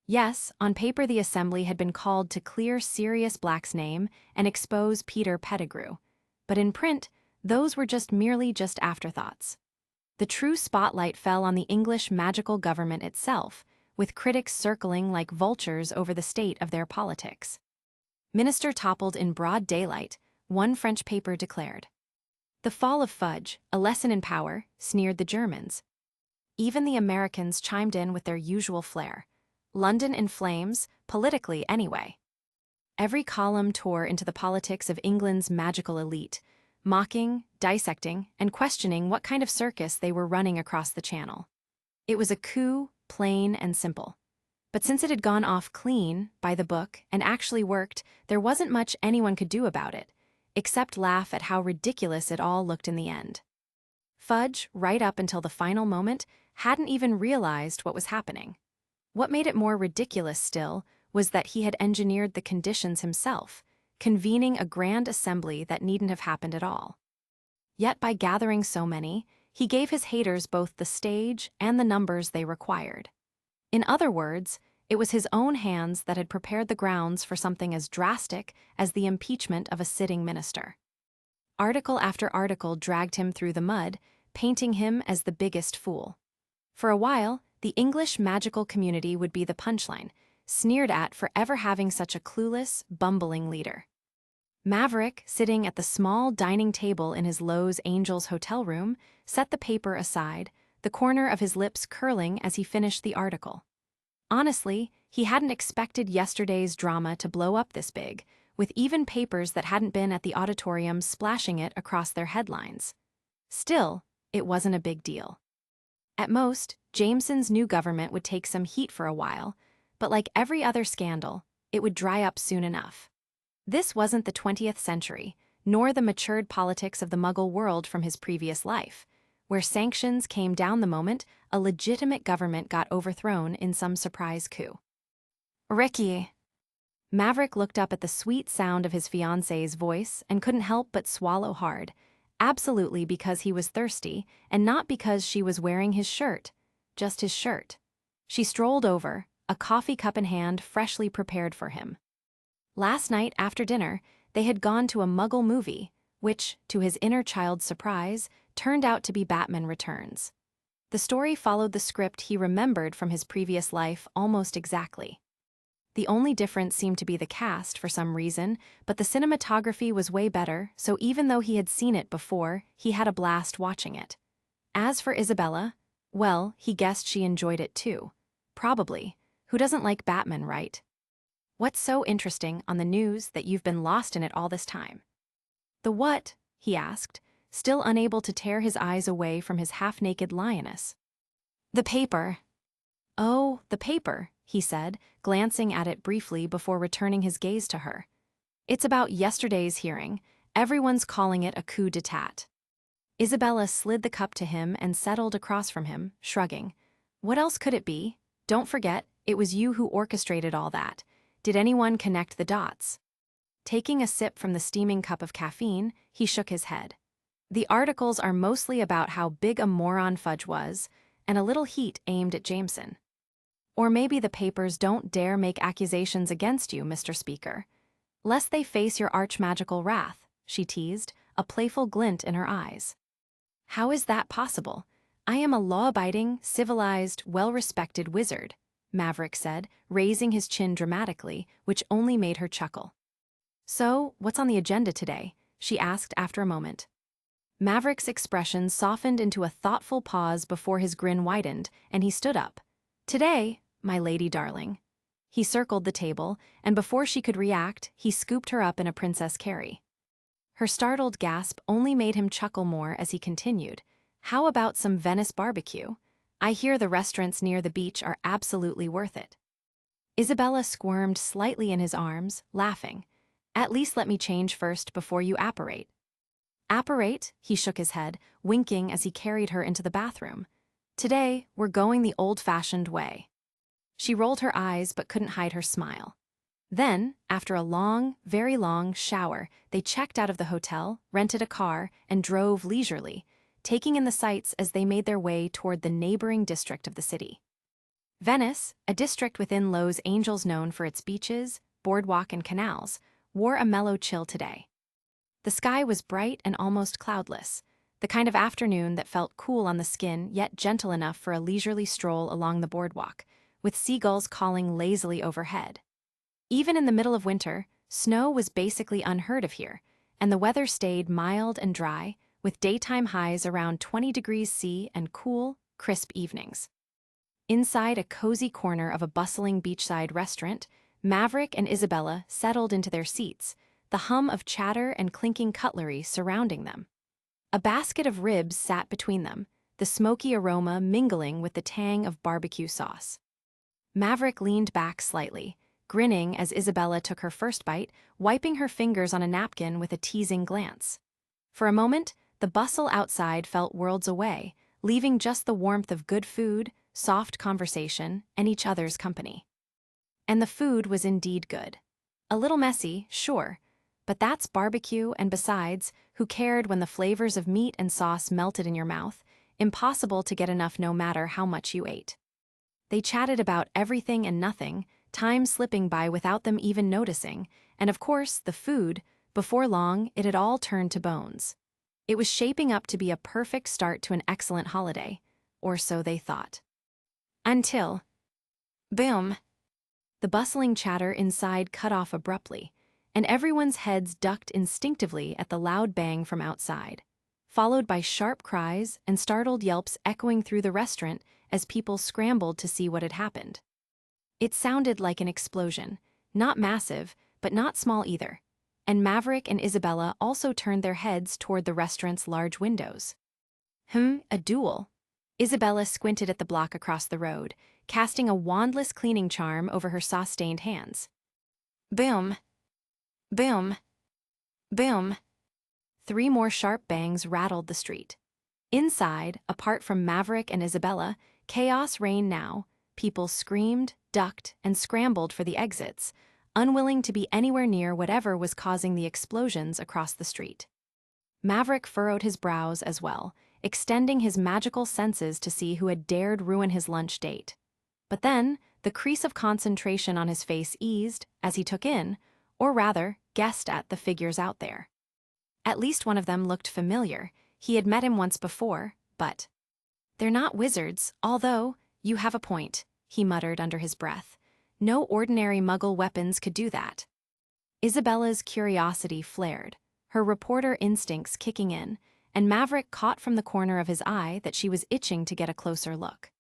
Yes, on paper the assembly had been called to clear Sirius Black's name and expose Peter Pettigrew, but in print, those were merely afterthoughts. The true spotlight fell on the English magical government itself, with critics circling like vultures over the state of their politics. Minister toppled in broad daylight, one French paper declared. The fall of fudge, a lesson in power, sneered the Germans. Even the Americans chimed in with their usual flair. London in flames, politically anyway. Every column tore into the politics of England's magical elite, mocking, dissecting, and questioning what kind of circus they were running across the channel. It was a coup, plain and simple. But since it had gone off clean, by the book, and actually worked, there wasn't much anyone could do about it, except laugh at how ridiculous it all looked in the end. Fudge, right up until the final moment, hadn't even realized what was happening. What made it more ridiculous still was that he had engineered the conditions himself, convening a grand assembly that needn't have happened at all. Yet by gathering so many, he gave his haters both the stage and the numbers they required. In other words, it was his own hands that had prepared the grounds for something as drastic as the impeachment of a sitting minister. Article after article dragged him through the mud, painting him as the biggest fool. For a while, the English magical community would be the punchline, sneered at for ever having such a clueless, bumbling leader. Maverick, sitting at the small dining table in his Lowe's Angels hotel room, set the paper aside, the corner of his lips curling as he finished the article. Honestly, he hadn't expected yesterday's drama to blow up this big, with even papers that hadn't been at the auditorium splashing it across their headlines. Still, it wasn't a big deal. At most, Jameson's new government would take some heat for a while, but like every other scandal, it would dry up soon enough. This wasn't the 20th century, nor the matured politics of the Muggle world from his previous life, where sanctions came down the moment a legitimate government got overthrown in some surprise coup. "Ricky." Maverick looked up at the sweet sound of his fiancée's voice and couldn't help but swallow hard, Absolutely because he was thirsty, and not because she was wearing his shirt. Just his shirt. She strolled over, a coffee cup in hand freshly prepared for him. Last night, after dinner, they had gone to a Muggle movie, which, to his inner child's surprise, turned out to be Batman Returns. The story followed the script he remembered from his previous life almost exactly. The only difference seemed to be the cast for some reason, but the cinematography was way better, so even though he had seen it before, he had a blast watching it. As for Isabella, well, he guessed she enjoyed it too. Probably. Who doesn't like Batman, right? What's so interesting on the news that you've been lost in it all this time? The what? He asked, still unable to tear his eyes away from his half-naked lioness. The paper. Oh, the paper, he said, glancing at it briefly before returning his gaze to her. It's about yesterday's hearing. Everyone's calling it a coup d'etat. Isabella slid the cup to him and settled across from him, shrugging. What else could it be? Don't forget, it was you who orchestrated all that. Did anyone connect the dots? Taking a sip from the steaming cup of caffeine, he shook his head. The articles are mostly about how big a moron Fudge was, and a little heat aimed at Jameson. Or maybe the papers don't dare make accusations against you, Mr. Speaker. Lest they face your arch-magical wrath, she teased, a playful glint in her eyes. How is that possible? I am a law-abiding, civilized, well-respected wizard, Maverick said, raising his chin dramatically, which only made her chuckle. So, what's on the agenda today? She asked after a moment. Maverick's expression softened into a thoughtful pause before his grin widened, and he stood up. Today, my lady darling. He circled the table, and before she could react, he scooped her up in a Princess Carrie. Her startled gasp only made him chuckle more as he continued. How about some Venice barbecue? I hear the restaurants near the beach are absolutely worth it. Isabella squirmed slightly in his arms, laughing. At least let me change first before you apparate. Apparate? He shook his head, winking as he carried her into the bathroom. Today, we're going the old-fashioned way. She rolled her eyes but couldn't hide her smile. Then, after a long, very long shower, they checked out of the hotel, rented a car, and drove leisurely, taking in the sights as they made their way toward the neighboring district of the city. Venice, a district within Los Angeles known for its beaches, boardwalk, and canals, wore a mellow chill today. The sky was bright and almost cloudless, the kind of afternoon that felt cool on the skin yet gentle enough for a leisurely stroll along the boardwalk, with seagulls calling lazily overhead. Even in the middle of winter, snow was basically unheard of here, and the weather stayed mild and dry, with daytime highs around 20 degrees C and cool, crisp evenings. Inside a cozy corner of a bustling beachside restaurant, Maverick and Isabella settled into their seats, the hum of chatter and clinking cutlery surrounding them. A basket of ribs sat between them, the smoky aroma mingling with the tang of barbecue sauce. Maverick leaned back slightly, grinning as Isabella took her first bite, wiping her fingers on a napkin with a teasing glance. For a moment, the bustle outside felt worlds away, leaving just the warmth of good food, soft conversation, and each other's company. And the food was indeed good. A little messy, sure, but that's barbecue, and besides, who cared when the flavors of meat and sauce melted in your mouth? Impossible to get enough no matter how much you ate. They chatted about everything and nothing, time slipping by without them even noticing, and of course, the food. Before long, it had all turned to bones. It was shaping up to be a perfect start to an excellent holiday, or so they thought. Until... boom! The bustling chatter inside cut off abruptly, and everyone's heads ducked instinctively at the loud bang from outside, followed by sharp cries and startled yelps echoing through the restaurant as people scrambled to see what had happened. It sounded like an explosion, not massive, but not small either, and Maverick and Isabella also turned their heads toward the restaurant's large windows. A duel. Isabella squinted at the block across the road, casting a wandless cleaning charm over her sauce-stained hands. Boom. Boom. Boom. 3 more sharp bangs rattled the street. Inside, apart from Maverick and Isabella, chaos reigned now. People screamed, ducked, and scrambled for the exits, unwilling to be anywhere near whatever was causing the explosions across the street. Maverick furrowed his brows as well, extending his magical senses to see who had dared ruin his lunch date. But then, the crease of concentration on his face eased as he took in, or rather, guessed at the figures out there. At least one of them looked familiar. He had met him once before, but... "They're not wizards, although, you have a point," he muttered under his breath. "No ordinary Muggle weapons could do that." Isabella's curiosity flared, her reporter instincts kicking in, and Maverick caught from the corner of his eye that she was itching to get a closer look.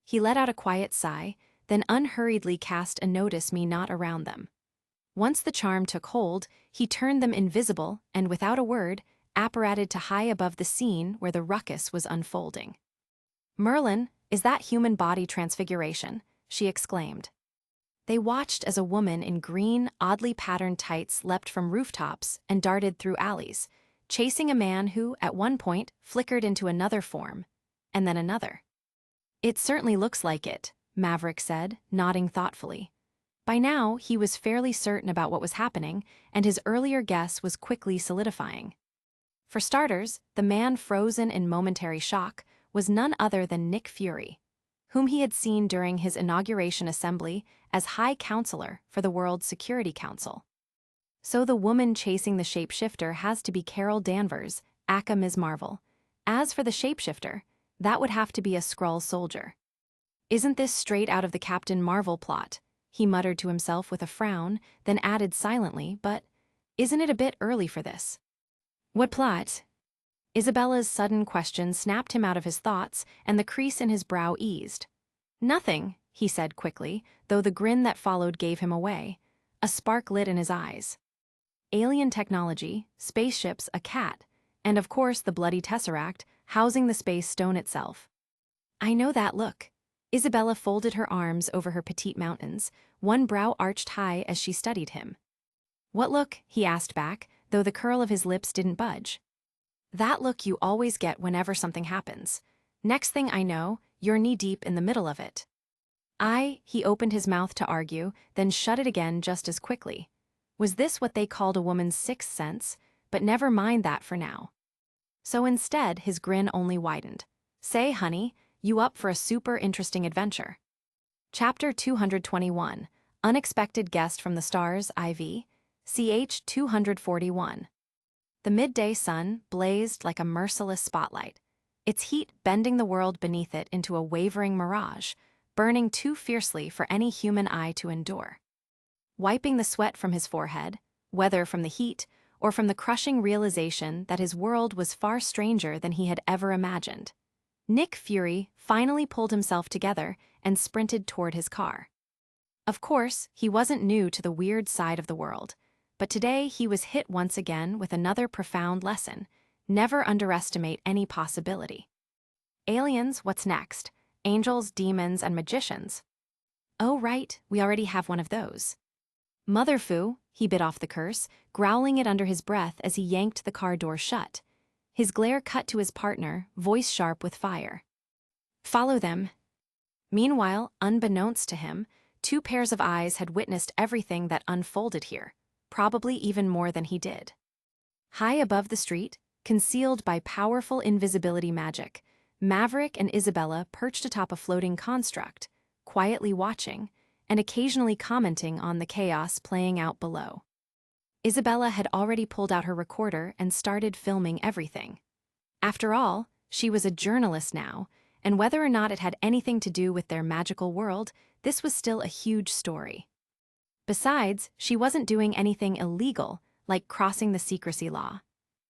He let out a quiet sigh, then unhurriedly cast a notice me not around them. Once the charm took hold, he turned them invisible and, without a word, apparated to high above the scene where the ruckus was unfolding. "Merlin, is that human body transfiguration?" she exclaimed. They watched as a woman in green, oddly patterned tights leapt from rooftops and darted through alleys, chasing a man who, at one point, flickered into another form, and then another. "It certainly looks like it," Maverick said, nodding thoughtfully. By now, he was fairly certain about what was happening, and his earlier guess was quickly solidifying. For starters, the man frozen in momentary shock was none other than Nick Fury, whom he had seen during his inauguration assembly as High Counselor for the World Security Council. So the woman chasing the shapeshifter has to be Carol Danvers, aka Ms. Marvel. As for the shapeshifter, that would have to be a Skrull soldier. "Isn't this straight out of the Captain Marvel plot?" he muttered to himself with a frown, then added silently, "But isn't it a bit early for this?" "What plot?" Isabella's sudden question snapped him out of his thoughts, and the crease in his brow eased. "Nothing," he said quickly, though the grin that followed gave him away. A spark lit in his eyes. "Alien technology, spaceships, a cat, and of course the bloody tesseract, housing the space stone itself." "I know that look." Isabella folded her arms over her petite mountains, one brow arched high as she studied him. "What look?" he asked back, though the curl of his lips didn't budge. "That look you always get whenever something happens. Next thing I know, you're knee-deep in the middle of it." He opened his mouth to argue, then shut it again just as quickly. Was this what they called a woman's sixth sense? But never mind that for now. So instead, his grin only widened. "Say, honey, you up for a super interesting adventure?" Chapter 221, Unexpected Guest from the Stars, IV, ch. 241. The midday sun blazed like a merciless spotlight, its heat bending the world beneath it into a wavering mirage, burning too fiercely for any human eye to endure. Wiping the sweat from his forehead, whether from the heat or from the crushing realization that his world was far stranger than he had ever imagined, Nick Fury finally pulled himself together and sprinted toward his car. Of course, he wasn't new to the weird side of the world, but today he was hit once again with another profound lesson: never underestimate any possibility. Aliens, what's next? Angels, demons, and magicians. Oh right, we already have one of those. Motherfu, he bit off the curse, growling it under his breath as he yanked the car door shut. His glare cut to his partner, voice sharp with fire. "Follow them." Meanwhile, unbeknownst to him, two pairs of eyes had witnessed everything that unfolded here, probably even more than he did. High above the street, concealed by powerful invisibility magic, Maverick and Isabella perched atop a floating construct, quietly watching, and occasionally commenting on the chaos playing out below. Isabella had already pulled out her recorder and started filming everything. After all, she was a journalist now, and whether or not it had anything to do with their magical world, this was still a huge story. Besides, she wasn't doing anything illegal, like crossing the secrecy law.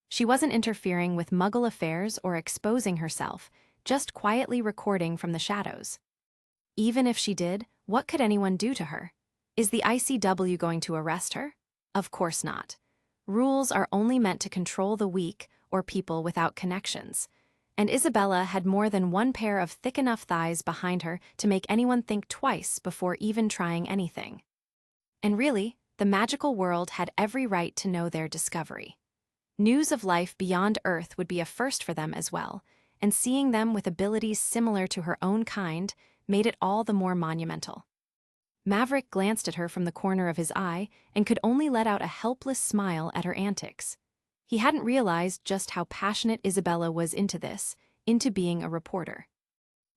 She wasn't interfering with Muggle affairs or exposing herself, just quietly recording from the shadows. Even if she did, what could anyone do to her? Is the ICW going to arrest her? Of course not. Rules are only meant to control the weak or people without connections, and Isabella had more than one pair of thick enough thighs behind her to make anyone think twice before even trying anything. And really, the magical world had every right to know their discovery. News of life beyond Earth would be a first for them as well, and seeing them with abilities similar to her own kind made it all the more monumental. Maverick glanced at her from the corner of his eye and could only let out a helpless smile at her antics. He hadn't realized just how passionate Isabella was into being a reporter.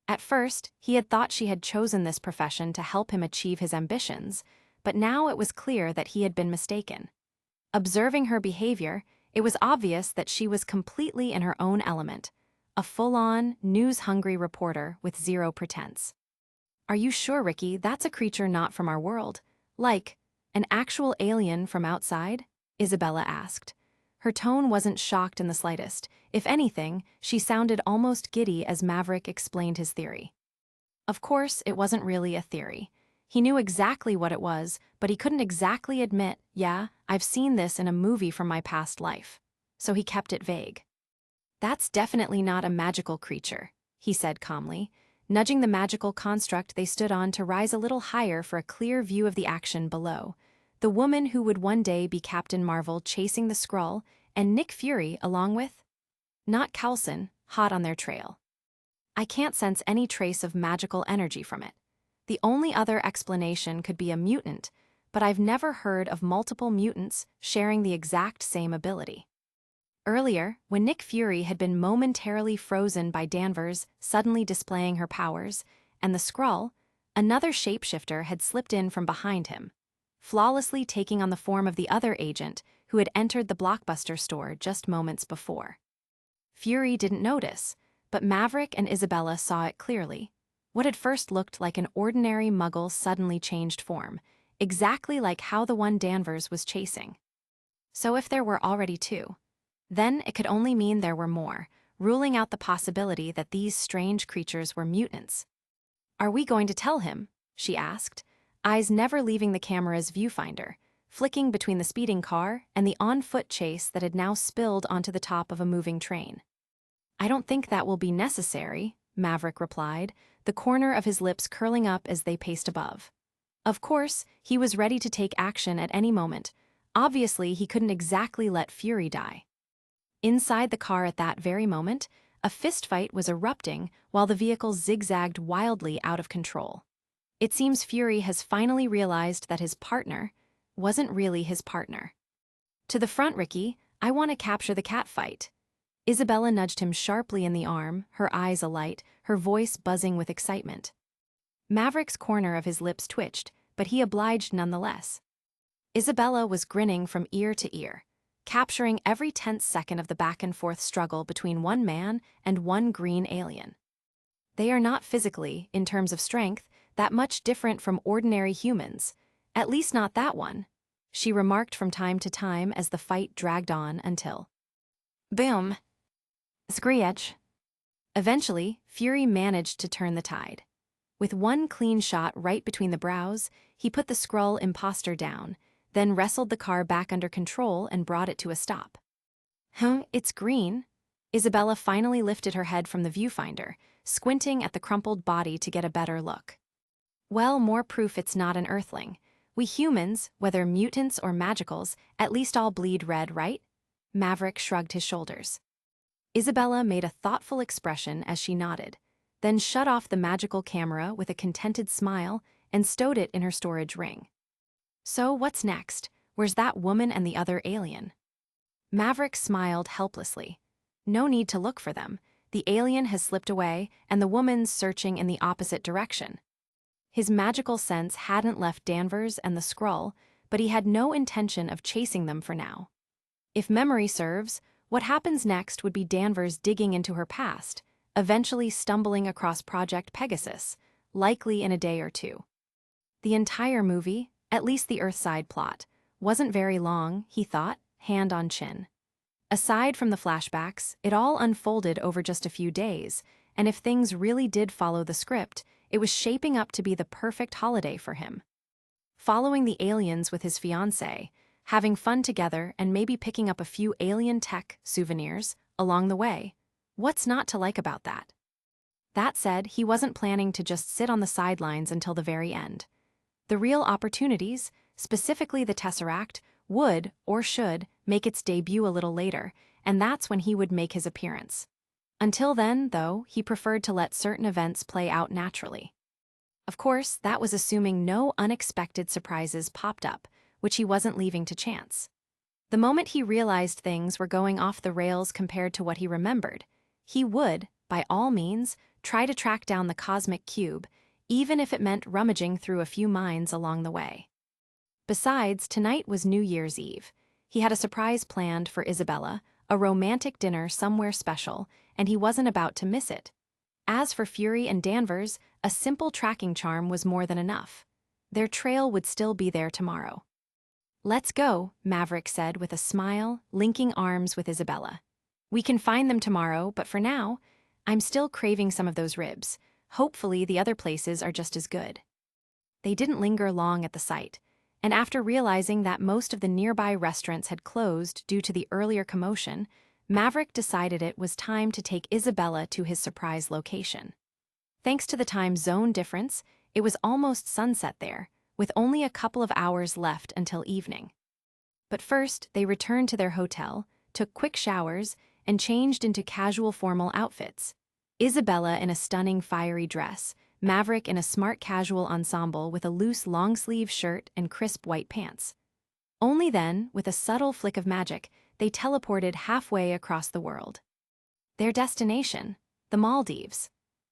At first, he had thought she had chosen this profession to help him achieve his ambitions, but now it was clear that he had been mistaken. Observing her behavior, it was obvious that she was completely in her own element, a full-on, news-hungry reporter with zero pretense. "Are you sure, Ricky, that's a creature not from our world? Like, an actual alien from outside?" Isabella asked. Her tone wasn't shocked in the slightest. If anything, she sounded almost giddy as Maverick explained his theory. Of course, it wasn't really a theory. He knew exactly what it was, but he couldn't exactly admit, "Yeah, I've seen this in a movie from my past life." So he kept it vague. "That's definitely not a magical creature," he said calmly, nudging the magical construct they stood on to rise a little higher for a clear view of the action below. The woman who would one day be Captain Marvel chasing the Skrull, and Nick Fury along with? Not Coulson, hot on their trail. "I can't sense any trace of magical energy from it. The only other explanation could be a mutant, but I've never heard of multiple mutants sharing the exact same ability." Earlier, when Nick Fury had been momentarily frozen by Danvers suddenly displaying her powers, and the Skrull, another shapeshifter had slipped in from behind him, flawlessly taking on the form of the other agent who had entered the Blockbuster store just moments before. Fury didn't notice, but Maverick and Isabella saw it clearly. What had first looked like an ordinary muggle suddenly changed form, exactly like how the one Danvers was chasing. So if there were already two, then it could only mean there were more, ruling out the possibility that these strange creatures were mutants. "Are we going to tell him?" she asked, eyes never leaving the camera's viewfinder, flicking between the speeding car and the on-foot chase that had now spilled onto the top of a moving train. "I don't think that will be necessary," Maverick replied, the corner of his lips curling up as they paced above. Of course, he was ready to take action at any moment. Obviously, he couldn't exactly let Fury die. Inside the car at that very moment, a fistfight was erupting while the vehicle zigzagged wildly out of control. It seems Fury has finally realized that his partner wasn't really his partner. "To the front, Ricky. I want to capture the cat fight." Isabella nudged him sharply in the arm, her eyes alight, her voice buzzing with excitement. Maverick's corner of his lips twitched, but he obliged nonetheless. Isabella was grinning from ear to ear, capturing every tense second of the back-and-forth struggle between one man and one green alien. "They are not physically, in terms of strength, that much different from ordinary humans, at least not that one," she remarked from time to time as the fight dragged on until... Boom! Screech! Eventually, Fury managed to turn the tide. With one clean shot right between the brows, he put the Skrull imposter down, then wrestled the car back under control and brought it to a stop. It's green." Isabella finally lifted her head from the viewfinder, squinting at the crumpled body to get a better look. "Well, more proof it's not an Earthling. We humans, whether mutants or magicals, at least all bleed red, right?" Maverick shrugged his shoulders. Isabella made a thoughtful expression as she nodded, then shut off the magical camera with a contented smile and stowed it in her storage ring. "So what's next? Where's that woman and the other alien?" Maverick smiled helplessly. "No need to look for them. The alien has slipped away, and the woman's searching in the opposite direction." His magical sense hadn't left Danvers and the Skrull, but he had no intention of chasing them for now. If memory serves, what happens next would be Danvers digging into her past, eventually stumbling across Project Pegasus, likely in a day or two. The entire movie, at least the Earthside plot, wasn't very long, he thought, hand on chin. Aside from the flashbacks, it all unfolded over just a few days, and if things really did follow the script, it was shaping up to be the perfect holiday for him. Following the aliens with his fiancée, having fun together and maybe picking up a few alien tech souvenirs along the way. What's not to like about that? That said, he wasn't planning to just sit on the sidelines until the very end. The real opportunities, specifically the Tesseract, would, or should, make its debut a little later, and that's when he would make his appearance. Until then, though, he preferred to let certain events play out naturally. Of course, that was assuming no unexpected surprises popped up, which he wasn't leaving to chance. The moment he realized things were going off the rails compared to what he remembered, he would, by all means, try to track down the cosmic cube, even if it meant rummaging through a few minds along the way. Besides, tonight was New Year's Eve. He had a surprise planned for Isabella, a romantic dinner somewhere special, and he wasn't about to miss it. As for Fury and Danvers, a simple tracking charm was more than enough. Their trail would still be there tomorrow. "Let's go," Maverick said with a smile, linking arms with Isabella. "We can find them tomorrow, but for now, I'm still craving some of those ribs. Hopefully the other places are just as good." They didn't linger long at the site, and after realizing that most of the nearby restaurants had closed due to the earlier commotion, Maverick decided it was time to take Isabella to his surprise location. Thanks to the time zone difference, it was almost sunset there, with only a couple of hours left until evening. But first, they returned to their hotel, took quick showers, and changed into casual formal outfits. Isabella in a stunning fiery dress, Maverick in a smart casual ensemble with a loose long-sleeve shirt and crisp white pants. Only then, with a subtle flick of magic, they teleported halfway across the world. Their destination, the Maldives.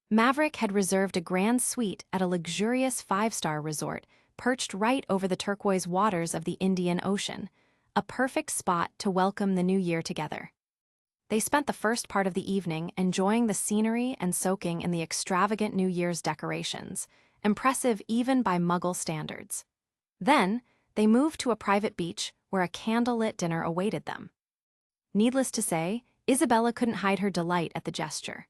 Maverick had reserved a grand suite at a luxurious 5-star resort perched right over the turquoise waters of the Indian Ocean, a perfect spot to welcome the new year together. They spent the first part of the evening enjoying the scenery and soaking in the extravagant New Year's decorations, impressive even by Muggle standards. Then, they moved to a private beach where a candlelit dinner awaited them. Needless to say, Isabella couldn't hide her delight at the gesture.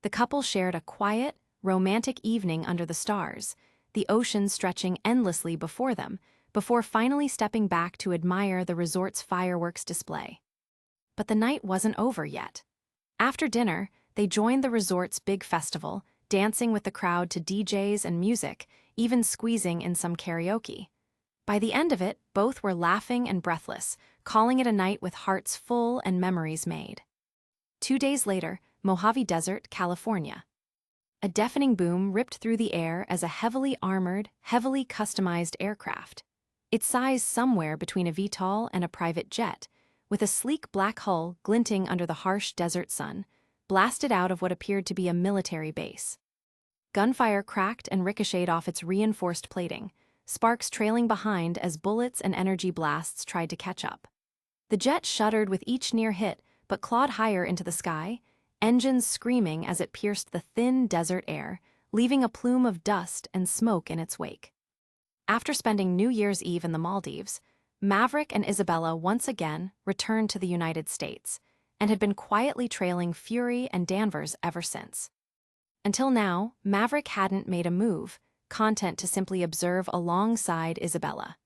The couple shared a quiet, romantic evening under the stars, the ocean stretching endlessly before them, before finally stepping back to admire the resort's fireworks display. But the night wasn't over yet. After dinner, they joined the resort's big festival, dancing with the crowd to DJs and music, even squeezing in some karaoke. By the end of it, both were laughing and breathless, calling it a night with hearts full and memories made. 2 days later, Mojave Desert, California. A deafening boom ripped through the air as a heavily armored, heavily customized aircraft. Its size somewhere between a VTOL and a private jet, with a sleek black hull glinting under the harsh desert sun, blasted out of what appeared to be a military base. Gunfire cracked and ricocheted off its reinforced plating, sparks trailing behind as bullets and energy blasts tried to catch up. The jet shuddered with each near hit, but clawed higher into the sky, engines screaming as it pierced the thin desert air, leaving a plume of dust and smoke in its wake. After spending New Year's Eve in the Maldives, Maverick and Isabella once again returned to the United States, and had been quietly trailing Fury and Danvers ever since. Until now, Maverick hadn't made a move, content to simply observe alongside Isabella.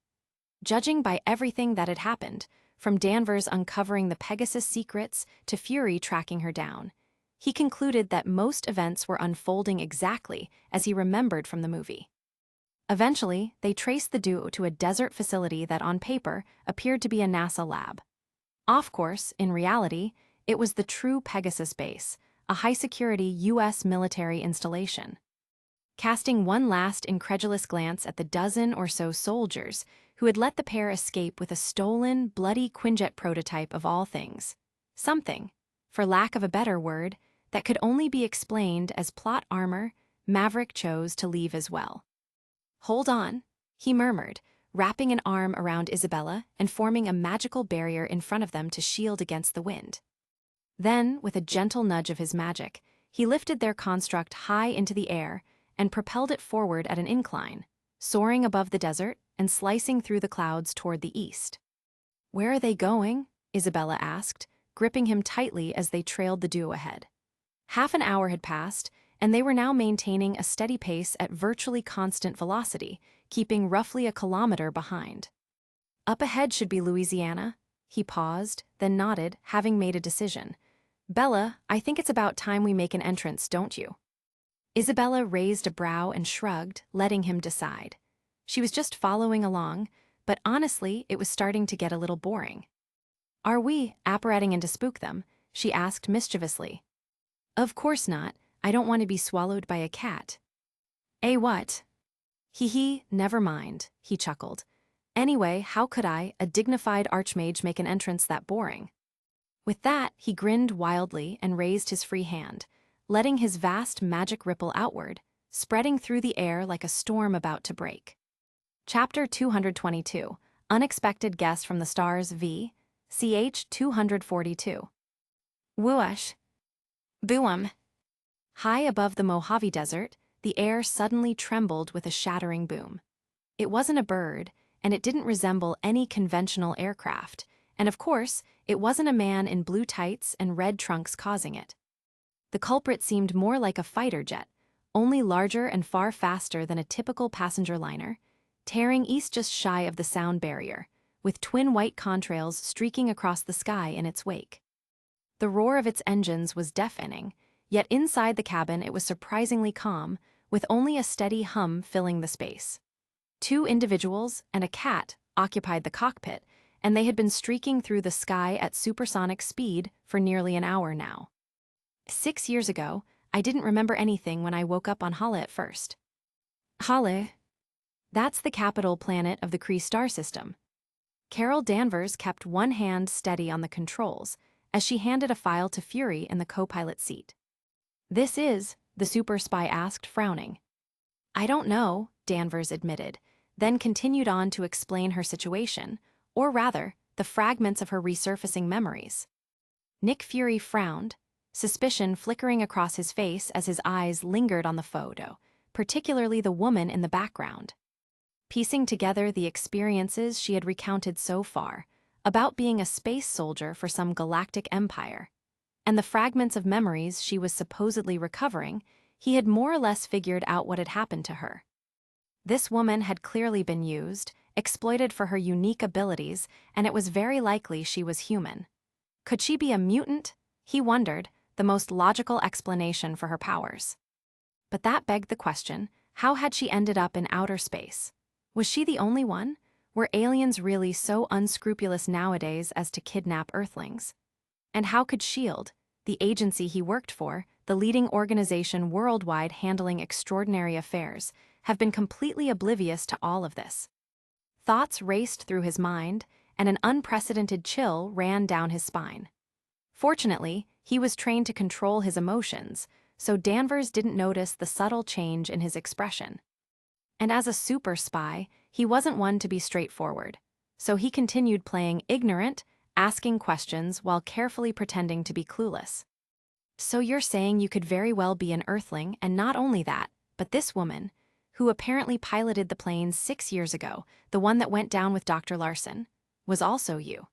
Judging by everything that had happened, from Danvers uncovering the Pegasus secrets to Fury tracking her down, he concluded that most events were unfolding exactly as he remembered from the movie. Eventually, they traced the duo to a desert facility that on paper appeared to be a NASA lab. Off course, in reality, it was the true Pegasus base, a high-security U.S. military installation. Casting one last incredulous glance at the dozen or so soldiers who had let the pair escape with a stolen, bloody Quinjet prototype of all things. Something, for lack of a better word, that could only be explained as plot armor, Maverick chose to leave as well. "Hold on," he murmured, wrapping an arm around Isabella and forming a magical barrier in front of them to shield against the wind. Then, with a gentle nudge of his magic, he lifted their construct high into the air and propelled it forward at an incline, soaring above the desert and slicing through the clouds toward the east. "Where are they going?" Isabella asked, gripping him tightly as they trailed the duo ahead. Half an hour had passed, and they were now maintaining a steady pace at virtually constant velocity, keeping roughly a kilometer behind. "Up ahead should be Louisiana." He paused, then nodded, having made a decision. "Bella, I think it's about time we make an entrance, don't you?" Isabella raised a brow and shrugged, letting him decide. She was just following along, but honestly, it was starting to get a little boring. "Are we apparating in to spook them?" she asked mischievously. "Of course not. I don't want to be swallowed by a cat." "Eh, what?" Hee, never mind," he chuckled. Anyway, how could I, a dignified archmage, make an entrance that boring? With that, he grinned wildly and raised his free hand, letting his vast magic ripple outward, spreading through the air like a storm about to break. Chapter 222, Unexpected Guest from the Stars v. Ch 242. Whoosh. Boom. High above the Mojave Desert, the air suddenly trembled with a shattering boom. It wasn't a bird, and it didn't resemble any conventional aircraft, and of course, it wasn't a man in blue tights and red trunks causing it. The culprit seemed more like a fighter jet, only larger and far faster than a typical passenger liner, tearing east just shy of the sound barrier, with twin white contrails streaking across the sky in its wake. The roar of its engines was deafening, yet inside the cabin it was surprisingly calm, with only a steady hum filling the space. 2 individuals and a cat occupied the cockpit, and they had been streaking through the sky at supersonic speed for nearly an hour now. 6 years ago, I didn't remember anything when I woke up on Hala at first. Hala? That's the capital planet of the Kree star system. Carol Danvers kept one hand steady on the controls as she handed a file to Fury in the co-pilot seat. This is, the super spy asked, frowning. I don't know, Danvers admitted, then continued on to explain her situation, or rather, the fragments of her resurfacing memories. Nick Fury frowned, suspicion flickering across his face as his eyes lingered on the photo, particularly the woman in the background. Piecing together the experiences she had recounted so far, about being a space soldier for some galactic empire, and the fragments of memories she was supposedly recovering, he had more or less figured out what had happened to her. This woman had clearly been used, exploited for her unique abilities, and it was very likely she was human. Could she be a mutant? He wondered, the most logical explanation for her powers. But that begged the question, how had she ended up in outer space? Was she the only one? Were aliens really so unscrupulous nowadays as to kidnap Earthlings? And how could S.H.I.E.L.D., the agency he worked for, the leading organization worldwide handling extraordinary affairs, have been completely oblivious to all of this? Thoughts raced through his mind, and an unprecedented chill ran down his spine. Fortunately, he was trained to control his emotions, so Danvers didn't notice the subtle change in his expression. And as a super spy, he wasn't one to be straightforward, so he continued playing ignorant, asking questions while carefully pretending to be clueless. So you're saying you could very well be an Earthling, and not only that, but this woman, who apparently piloted the plane 6 years ago, the one that went down with Dr. Larson, was also you.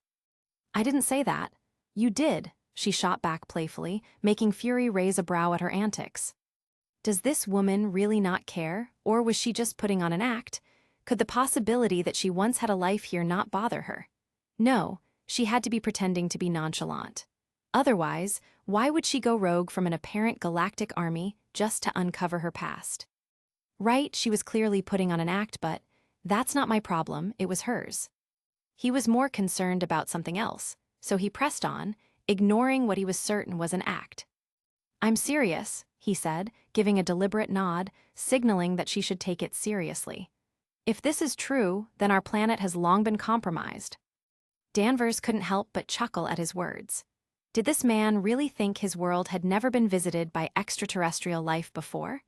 I didn't say that. You did, she shot back playfully, making Fury raise a brow at her antics. Does this woman really not care, or was she just putting on an act? Could the possibility that she once had a life here not bother her? No, she had to be pretending to be nonchalant. Otherwise, why would she go rogue from an apparent galactic army just to uncover her past? Right, she was clearly putting on an act, but that's not my problem, it was hers. He was more concerned about something else, so he pressed on, ignoring what he was certain was an act. I'm serious, he said, giving a deliberate nod, signaling that she should take it seriously. If this is true, then our planet has long been compromised. Danvers couldn't help but chuckle at his words. Did this man really think his world had never been visited by extraterrestrial life before?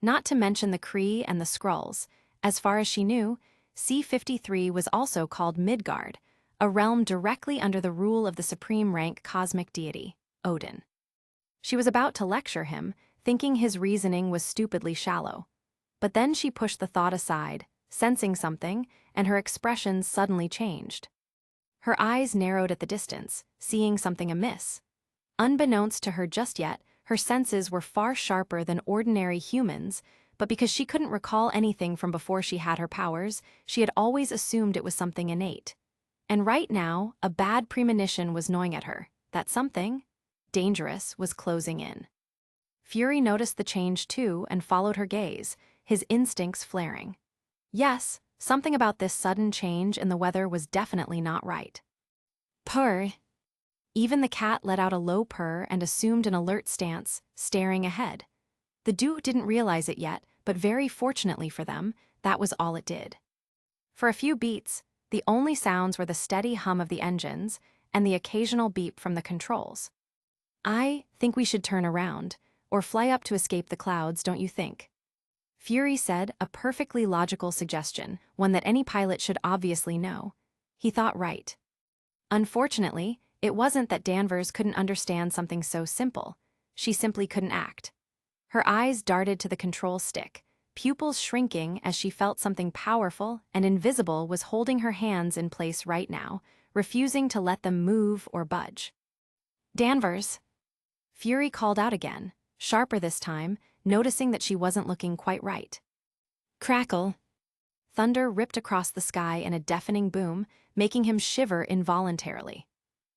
Not to mention the Kree and the Skrulls. As far as she knew, C-53 was also called Midgard, a realm directly under the rule of the supreme rank cosmic deity, Odin. She was about to lecture him, thinking his reasoning was stupidly shallow. But then she pushed the thought aside, sensing something, and her expression suddenly changed. Her eyes narrowed at the distance, seeing something amiss. Unbeknownst to her just yet, her senses were far sharper than ordinary humans, but because she couldn't recall anything from before she had her powers, she had always assumed it was something innate. And right now, a bad premonition was gnawing at her, that something dangerous was closing in. Fury noticed the change too and followed her gaze, his instincts flaring. Yes, something about this sudden change in the weather was definitely not right. Purr. Even the cat let out a low purr and assumed an alert stance, staring ahead. The Duke didn't realize it yet, but very fortunately for them, that was all it did. For a few beats, The only sounds were the steady hum of the engines and the occasional beep from the controls. "I think we should turn around, or fly up to escape the clouds, don't you think?" Fury said, a perfectly logical suggestion, one that any pilot should obviously know. He thought right. Unfortunately, it wasn't that Danvers couldn't understand something so simple. She simply couldn't act. Her eyes darted to the control stick, pupils shrinking as she felt something powerful and invisible was holding her hands in place right now, refusing to let them move or budge. "Danvers!" Fury called out again, sharper this time, noticing that she wasn't looking quite right. Crackle! Thunder ripped across the sky in a deafening boom, making him shiver involuntarily.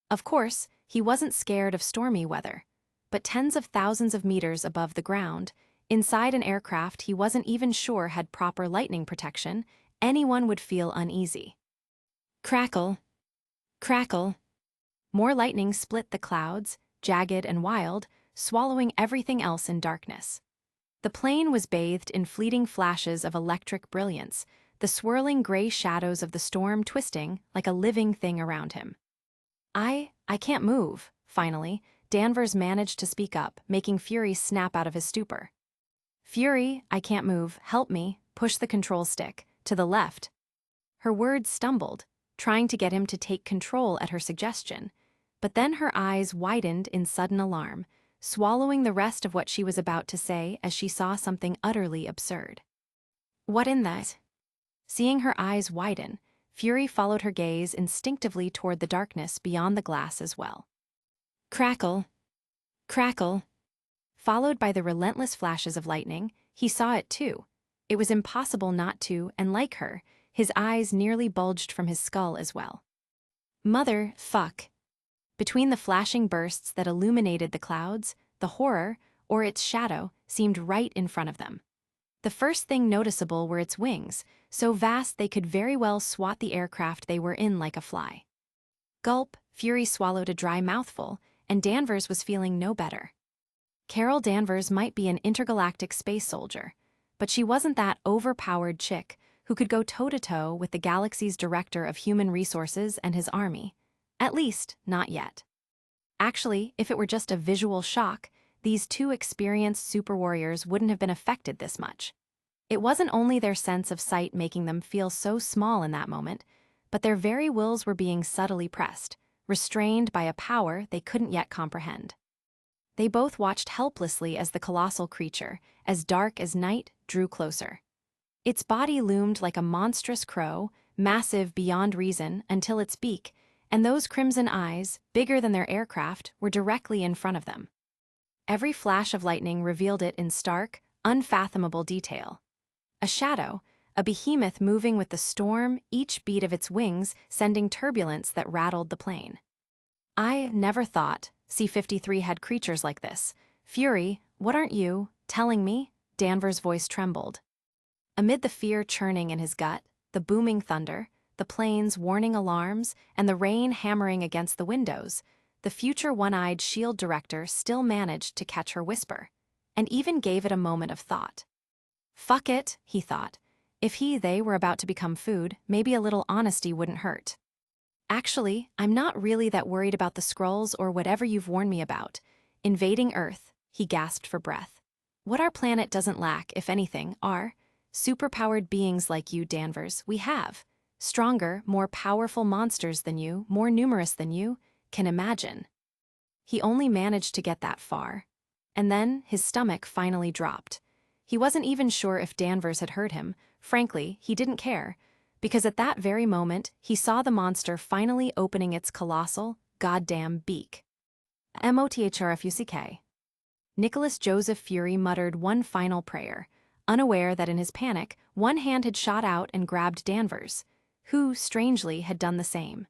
Of course, he wasn't scared of stormy weather, but tens of thousands of meters above the ground, inside an aircraft he wasn't even sure had proper lightning protection, anyone would feel uneasy. Crackle! Crackle! More lightning split the clouds, jagged and wild, swallowing everything else in darkness. The plane was bathed in fleeting flashes of electric brilliance, the swirling gray shadows of the storm twisting like a living thing around him. I can't move," finally, Danvers managed to speak up, making Fury snap out of his stupor. "Fury, I can't move, help me, push the control stick, to the left." Her words stumbled, trying to get him to take control at her suggestion, but then her eyes widened in sudden alarm, swallowing the rest of what she was about to say as she saw something utterly absurd. "What in that?" Seeing her eyes widen, Fury followed her gaze instinctively toward the darkness beyond the glass as well. Crackle! Crackle! Followed by the relentless flashes of lightning, he saw it too. It was impossible not to, and like her, his eyes nearly bulged from his skull as well. Mother, fuck! Between the flashing bursts that illuminated the clouds, the horror, or its shadow, seemed right in front of them. The first thing noticeable were its wings, so vast they could very well swat the aircraft they were in like a fly. Gulp, Fury swallowed a dry mouthful, and Danvers was feeling no better. Carol Danvers might be an intergalactic space soldier, but she wasn't that overpowered chick who could go toe-to-toe with the galaxy's director of human resources and his army. At least, not yet. Actually, if it were just a visual shock, these two experienced super warriors wouldn't have been affected this much. It wasn't only their sense of sight making them feel so small in that moment, but their very wills were being subtly pressed, restrained by a power they couldn't yet comprehend. They both watched helplessly as the colossal creature, as dark as night, drew closer. Its body loomed like a monstrous crow, massive beyond reason until its beak, and those crimson eyes, bigger than their aircraft, were directly in front of them. Every flash of lightning revealed it in stark, unfathomable detail. A shadow, a behemoth moving with the storm, each beat of its wings sending turbulence that rattled the plane. "I never thought C-53 had creatures like this. Fury, what aren't you telling me?" Danvers' voice trembled. Amid the fear churning in his gut, the booming thunder, the plane's warning alarms, and the rain hammering against the windows, the future one-eyed SHIELD director still managed to catch her whisper, and even gave it a moment of thought. Fuck it, he thought. If they were about to become food, maybe a little honesty wouldn't hurt. "Actually, I'm not really that worried about the Skrulls or whatever you've warned me about. Invading Earth," he gasped for breath. "What our planet doesn't lack, if anything, are superpowered beings like you, Danvers. We have stronger, more powerful monsters than you, more numerous than you can imagine." He only managed to get that far. And then his stomach finally dropped. He wasn't even sure if Danvers had heard him. Frankly, he didn't care, because at that very moment, he saw the monster finally opening its colossal, goddamn beak. "MOTHRFUCK." Nicholas Joseph Fury muttered one final prayer, unaware that in his panic, one hand had shot out and grabbed Danvers, who, strangely, had done the same.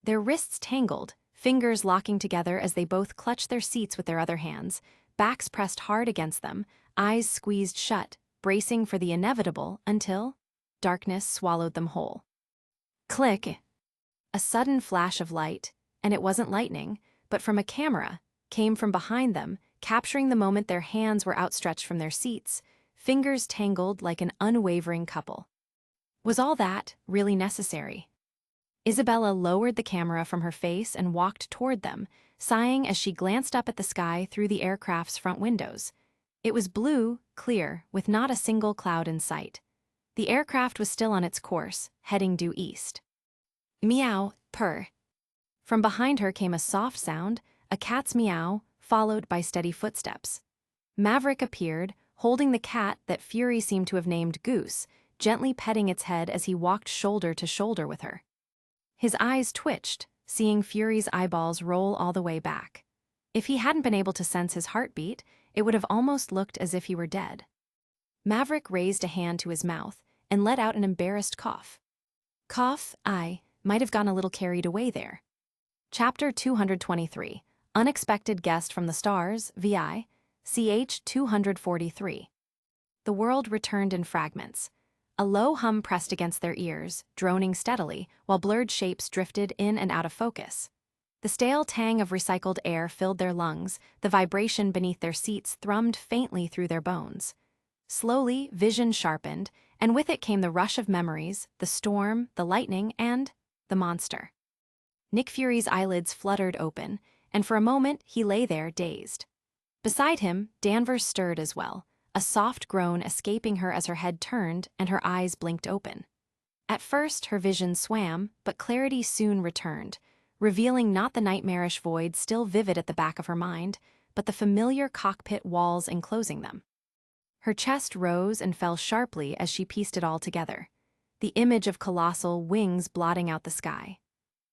Their wrists tangled, fingers locking together as they both clutched their seats with their other hands, backs pressed hard against them, eyes squeezed shut, bracing for the inevitable until darkness swallowed them whole. Click! A sudden flash of light, and it wasn't lightning, but from a camera, came from behind them, capturing the moment their hands were outstretched from their seats, fingers tangled like an unwavering couple. Was all that really necessary? Isabella lowered the camera from her face and walked toward them, sighing as she glanced up at the sky through the aircraft's front windows. It was blue, clear, with not a single cloud in sight. The aircraft was still on its course, heading due east. Meow, purr. From behind her came a soft sound, a cat's meow, followed by steady footsteps. Maverick appeared, holding the cat that Fury seemed to have named Goose, gently petting its head as he walked shoulder to shoulder with her. His eyes twitched, seeing Fury's eyeballs roll all the way back. If he hadn't been able to sense his heartbeat, it would have almost looked as if he were dead. Maverick raised a hand to his mouth and let out an embarrassed cough. I might have gotten a little carried away there. Chapter 223, Unexpected Guest from the Stars, VI, CH 243. The world returned in fragments. A low hum pressed against their ears, droning steadily, while blurred shapes drifted in and out of focus. The stale tang of recycled air filled their lungs, the vibration beneath their seats thrummed faintly through their bones. Slowly, vision sharpened, and with it came the rush of memories, the storm, the lightning, and the monster. Nick Fury's eyelids fluttered open, and for a moment he lay there dazed. Beside him, Danvers stirred as well, a soft groan escaping her as her head turned and her eyes blinked open. At first, her vision swam, but clarity soon returned, revealing not the nightmarish void still vivid at the back of her mind, but the familiar cockpit walls enclosing them. Her chest rose and fell sharply as she pieced it all together, the image of colossal wings blotting out the sky.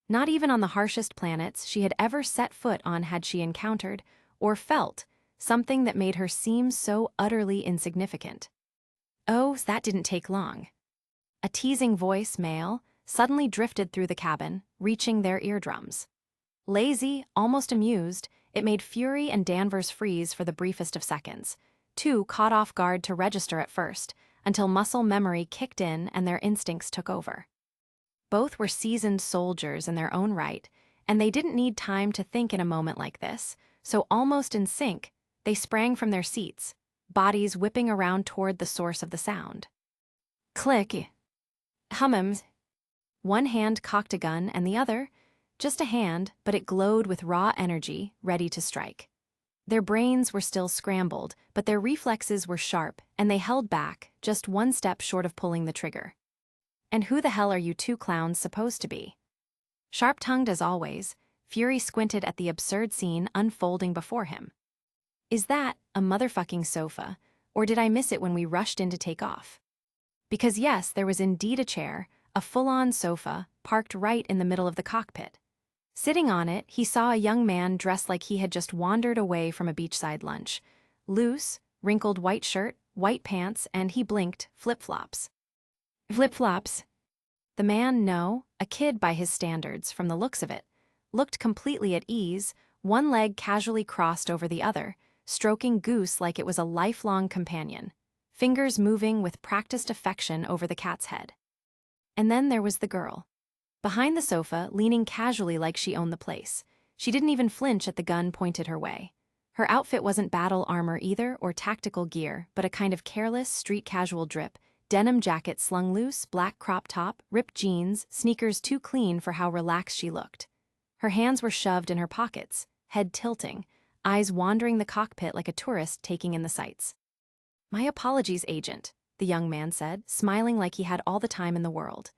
Not even on the harshest planets she had ever set foot on had she encountered, or felt, something that made her seem so utterly insignificant. Oh, that didn't take long. A teasing voice, male, suddenly drifted through the cabin, reaching their eardrums. Lazy, almost amused, it made Fury and Danvers freeze for the briefest of seconds, two caught off guard to register at first, until muscle memory kicked in and their instincts took over. Both were seasoned soldiers in their own right, and they didn't need time to think in a moment like this, so almost in sync, they sprang from their seats, bodies whipping around toward the source of the sound. Click. Humms. One hand cocked a gun and the other, just a hand, but it glowed with raw energy, ready to strike. Their brains were still scrambled, but their reflexes were sharp, and they held back, just one step short of pulling the trigger. And who the hell are you two clowns supposed to be? Sharp-tongued as always, Fury squinted at the absurd scene unfolding before him. Is that a motherfucking sofa, or did I miss it when we rushed in to take off? Because yes, there was indeed a chair, a full-on sofa, parked right in the middle of the cockpit. Sitting on it, he saw a young man dressed like he had just wandered away from a beachside lunch. Loose, wrinkled white shirt, white pants, and he blinked, flip-flops. Flip-flops. The man, no, a kid by his standards, from the looks of it, looked completely at ease, one leg casually crossed over the other, stroking Goose like it was a lifelong companion, fingers moving with practiced affection over the cat's head. And then there was the girl. Behind the sofa, leaning casually like she owned the place. She didn't even flinch at the gun pointed her way. Her outfit wasn't battle armor either or tactical gear, but a kind of careless, street-casual drip, denim jacket slung loose, black crop top, ripped jeans, sneakers too clean for how relaxed she looked. Her hands were shoved in her pockets, head tilting, eyes wandering the cockpit like a tourist taking in the sights. My apologies, Agent, the young man said, smiling like he had all the time in the world.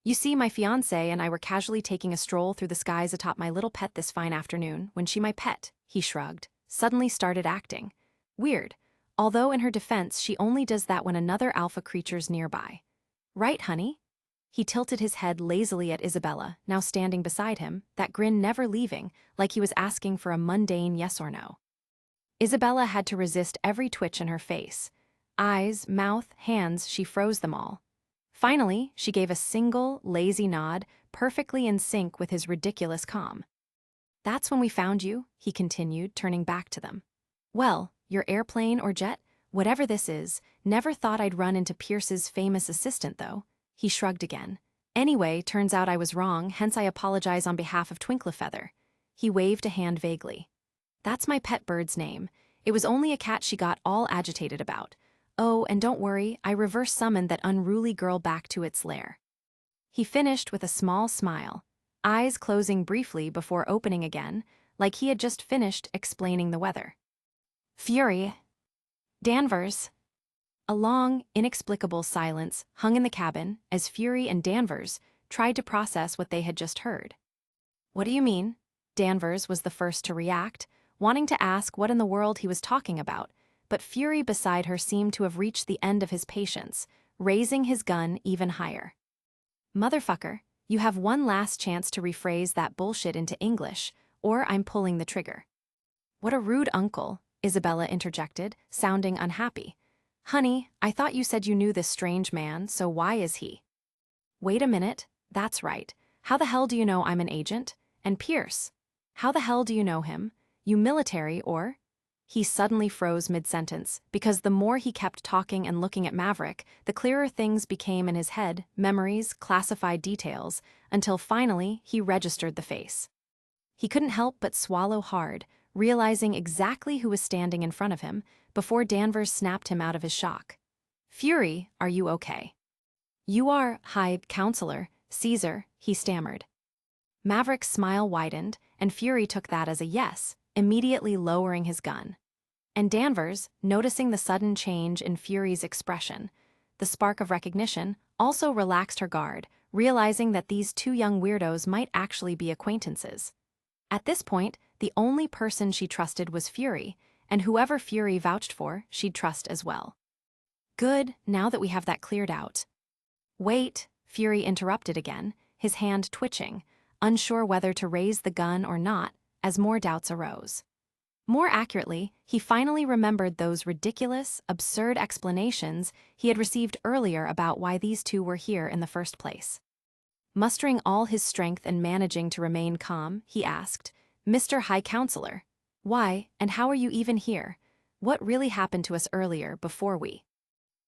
You see, my fiancé and I were casually taking a stroll through the skies atop my little pet this fine afternoon when my pet, he shrugged, suddenly started acting. Weird, although in her defense she only does that when another alpha creature's nearby. Right, honey? He tilted his head lazily at Isabella, now standing beside him, that grin never leaving, like he was asking for a mundane yes or no. Isabella had to resist every twitch in her face. Eyes, mouth, hands, she froze them all. Finally, she gave a single, lazy nod, perfectly in sync with his ridiculous calm. That's when we found you, he continued, turning back to them. Well, your airplane or jet, whatever this is, never thought I'd run into Pierce's famous assistant, though. He shrugged again. Anyway, turns out I was wrong, hence I apologize on behalf of Twinklefeather. He waved a hand vaguely. That's my pet bird's name. It was only a cat she got all agitated about. Oh, and don't worry, I reverse summoned that unruly girl back to its lair. He finished with a small smile, eyes closing briefly before opening again, like he had just finished explaining the weather. Fury. Danvers. A long, inexplicable silence hung in the cabin as Fury and Danvers tried to process what they had just heard. What do you mean? Danvers was the first to react, wanting to ask what in the world he was talking about, but Fury beside her seemed to have reached the end of his patience, raising his gun even higher. Motherfucker, you have one last chance to rephrase that bullshit into English, or I'm pulling the trigger. What a rude uncle, Isabella interjected, sounding unhappy. Honey, I thought you said you knew this strange man, so why is he? Wait a minute, that's right. How the hell do you know I'm an agent? And Pierce, how the hell do you know him? You military or? He suddenly froze mid-sentence, because the more he kept talking and looking at Maverick, the clearer things became in his head, memories, classified details, until finally he registered the face. He couldn't help but swallow hard, realizing exactly who was standing in front of him, before Danvers snapped him out of his shock. Fury, are you okay? You are, High Counselor, Caesar, he stammered. Maverick's smile widened, and Fury took that as a yes, immediately lowering his gun. And Danvers, noticing the sudden change in Fury's expression, the spark of recognition, also relaxed her guard, realizing that these two young weirdos might actually be acquaintances. At this point, the only person she trusted was Fury, and whoever Fury vouched for, she'd trust as well. Good, now that we have that cleared out. Wait, Fury interrupted again, his hand twitching, unsure whether to raise the gun or not, as more doubts arose. More accurately, he finally remembered those ridiculous, absurd explanations he had received earlier about why these two were here in the first place. Mustering all his strength and managing to remain calm, he asked, Mr. High Counselor, why and how are you even here? What really happened to us earlier before we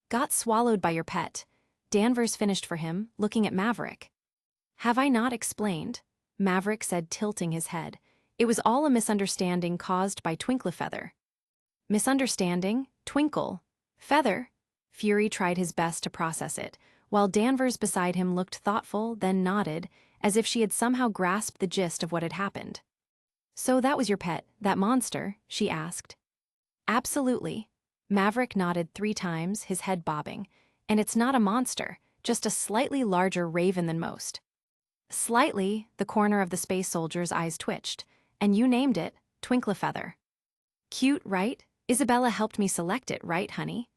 got swallowed by your pet? Danvers finished for him, looking at Maverick. Have I not explained? Maverick said, tilting his head. It was all a misunderstanding caused by Twinkleheather. Misunderstanding? Twinkle? Feather? Fury tried his best to process it, while Danvers beside him looked thoughtful, then nodded, as if she had somehow grasped the gist of what had happened. So that was your pet, that monster? She asked. Absolutely. Maverick nodded 3 times, his head bobbing. And it's not a monster, just a slightly larger raven than most. Slightly, the corner of the space soldier's eyes twitched. And you named it, Twinkleheather. Cute, right? Isabella helped me select it, right, honey?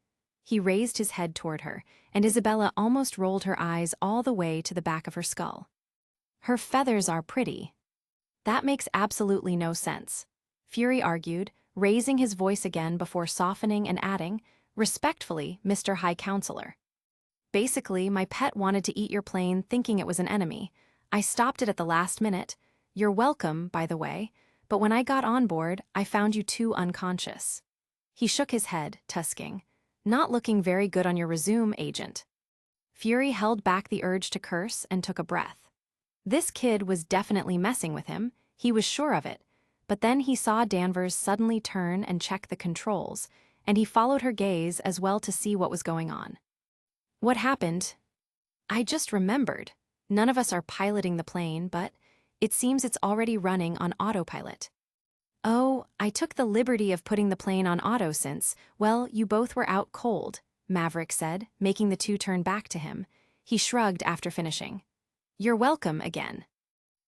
He raised his head toward her, and Isabella almost rolled her eyes all the way to the back of her skull. Her feathers are pretty. That makes absolutely no sense, Fury argued, raising his voice again before softening and adding, respectfully, Mr. High Counselor. Basically, my pet wanted to eat your plane thinking it was an enemy. I stopped it at the last minute. You're welcome, by the way, but when I got on board, I found you 2 unconscious. He shook his head, tusking. Not looking very good on your resume, agent. Fury held back the urge to curse and took a breath. This kid was definitely messing with him, he was sure of it, but then he saw Danvers suddenly turn and check the controls, and he followed her gaze as well to see what was going on. What happened? I just remembered. None of us are piloting the plane, but it seems it's already running on autopilot. Oh, I took the liberty of putting the plane on auto since, well, you both were out cold, Maverick said, making the 2 turn back to him. He shrugged after finishing. You're welcome again.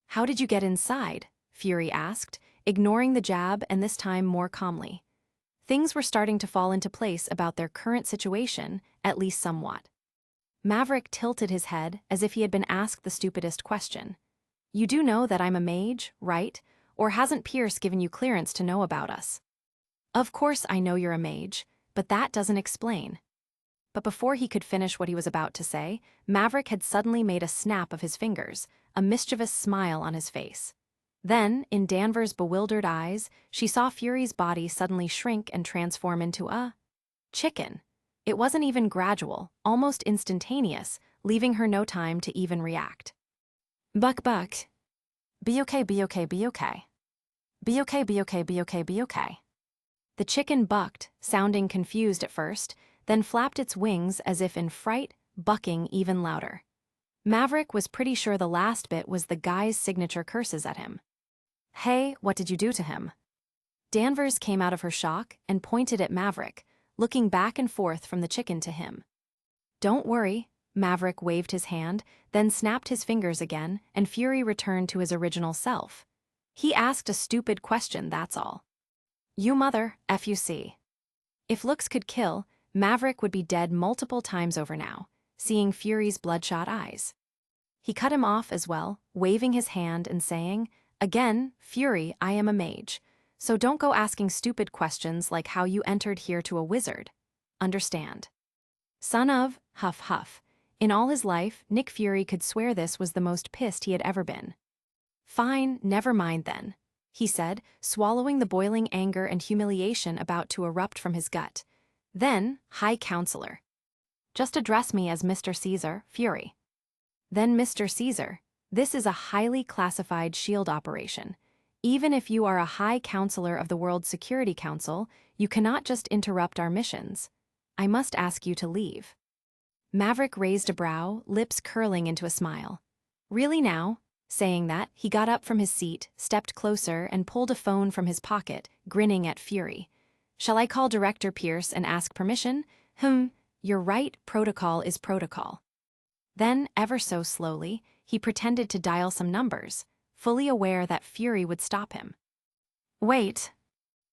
How did you get inside? Fury asked, ignoring the jab and this time more calmly. Things were starting to fall into place about their current situation, at least somewhat. Maverick tilted his head as if he had been asked the stupidest question. You do know that I'm a mage, right? Or hasn't Pierce given you clearance to know about us? Of course I know you're a mage, but that doesn't explain. But before he could finish what he was about to say, Maverick had suddenly made a snap of his fingers, a mischievous smile on his face. Then, in Danvers' bewildered eyes, she saw Fury's body suddenly shrink and transform into a chicken. It wasn't even gradual, almost instantaneous, leaving her no time to even react. Buck. Be okay, be okay, be okay. Be okay, be okay, be okay, be okay. The chicken bucked, sounding confused at first, then flapped its wings as if in fright, bucking even louder. Maverick was pretty sure the last bit was the guy's signature curses at him. "Hey, what did you do to him?" Danvers came out of her shock and pointed at Maverick, looking back and forth from the chicken to him. "Don't worry," Maverick waved his hand, then snapped his fingers again, and Fury returned to his original self. "He asked a stupid question, that's all." "You mother, FUC." If looks could kill, Maverick would be dead multiple times over now, seeing Fury's bloodshot eyes. He cut him off as well, waving his hand and saying, "Again, Fury, I am a mage, so don't go asking stupid questions like how you entered here to a wizard. Understand?" Son of, huff huff. In all his life, Nick Fury could swear this was the most pissed he had ever been. "Fine, never mind then," he said, swallowing the boiling anger and humiliation about to erupt from his gut. Then, High Counselor. "Just address me as Mr. Caesar, Fury." "Then Mr. Caesar, this is a highly classified shield operation. Even if you are a High Counselor of the World Security Council, you cannot just interrupt our missions. I must ask you to leave." Maverick raised a brow, lips curling into a smile. "Really now?" Saying that, he got up from his seat, stepped closer, and pulled a phone from his pocket, grinning at Fury. "Shall I call Director Pierce and ask permission?" You're right, protocol is protocol." Then, ever so slowly, he pretended to dial some numbers, fully aware that Fury would stop him. "Wait.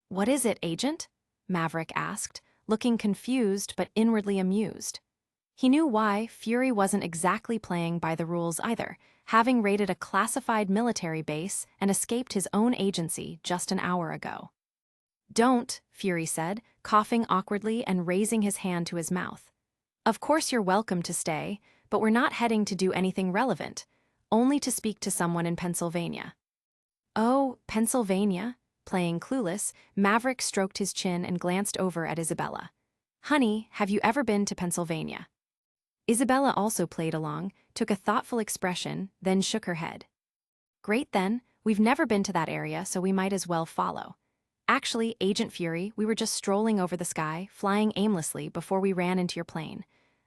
What is it, Agent?" Maverick asked, looking confused but inwardly amused. He knew why Fury wasn't exactly playing by the rules either, having raided a classified military base and escaped his own agency just an hour ago. "Don't," Fury said, coughing awkwardly and raising his hand to his mouth. "Of course you're welcome to stay, but we're not heading to do anything relevant, only to speak to someone in Pennsylvania." "Oh, Pennsylvania?" Playing clueless, Maverick stroked his chin and glanced over at Isabella. "Honey, have you ever been to Pennsylvania?" Isabella also played along, took a thoughtful expression, then shook her head. "Great then, we've never been to that area, so we might as well follow. Actually, Agent Fury, we were just strolling over the sky, flying aimlessly before we ran into your plane.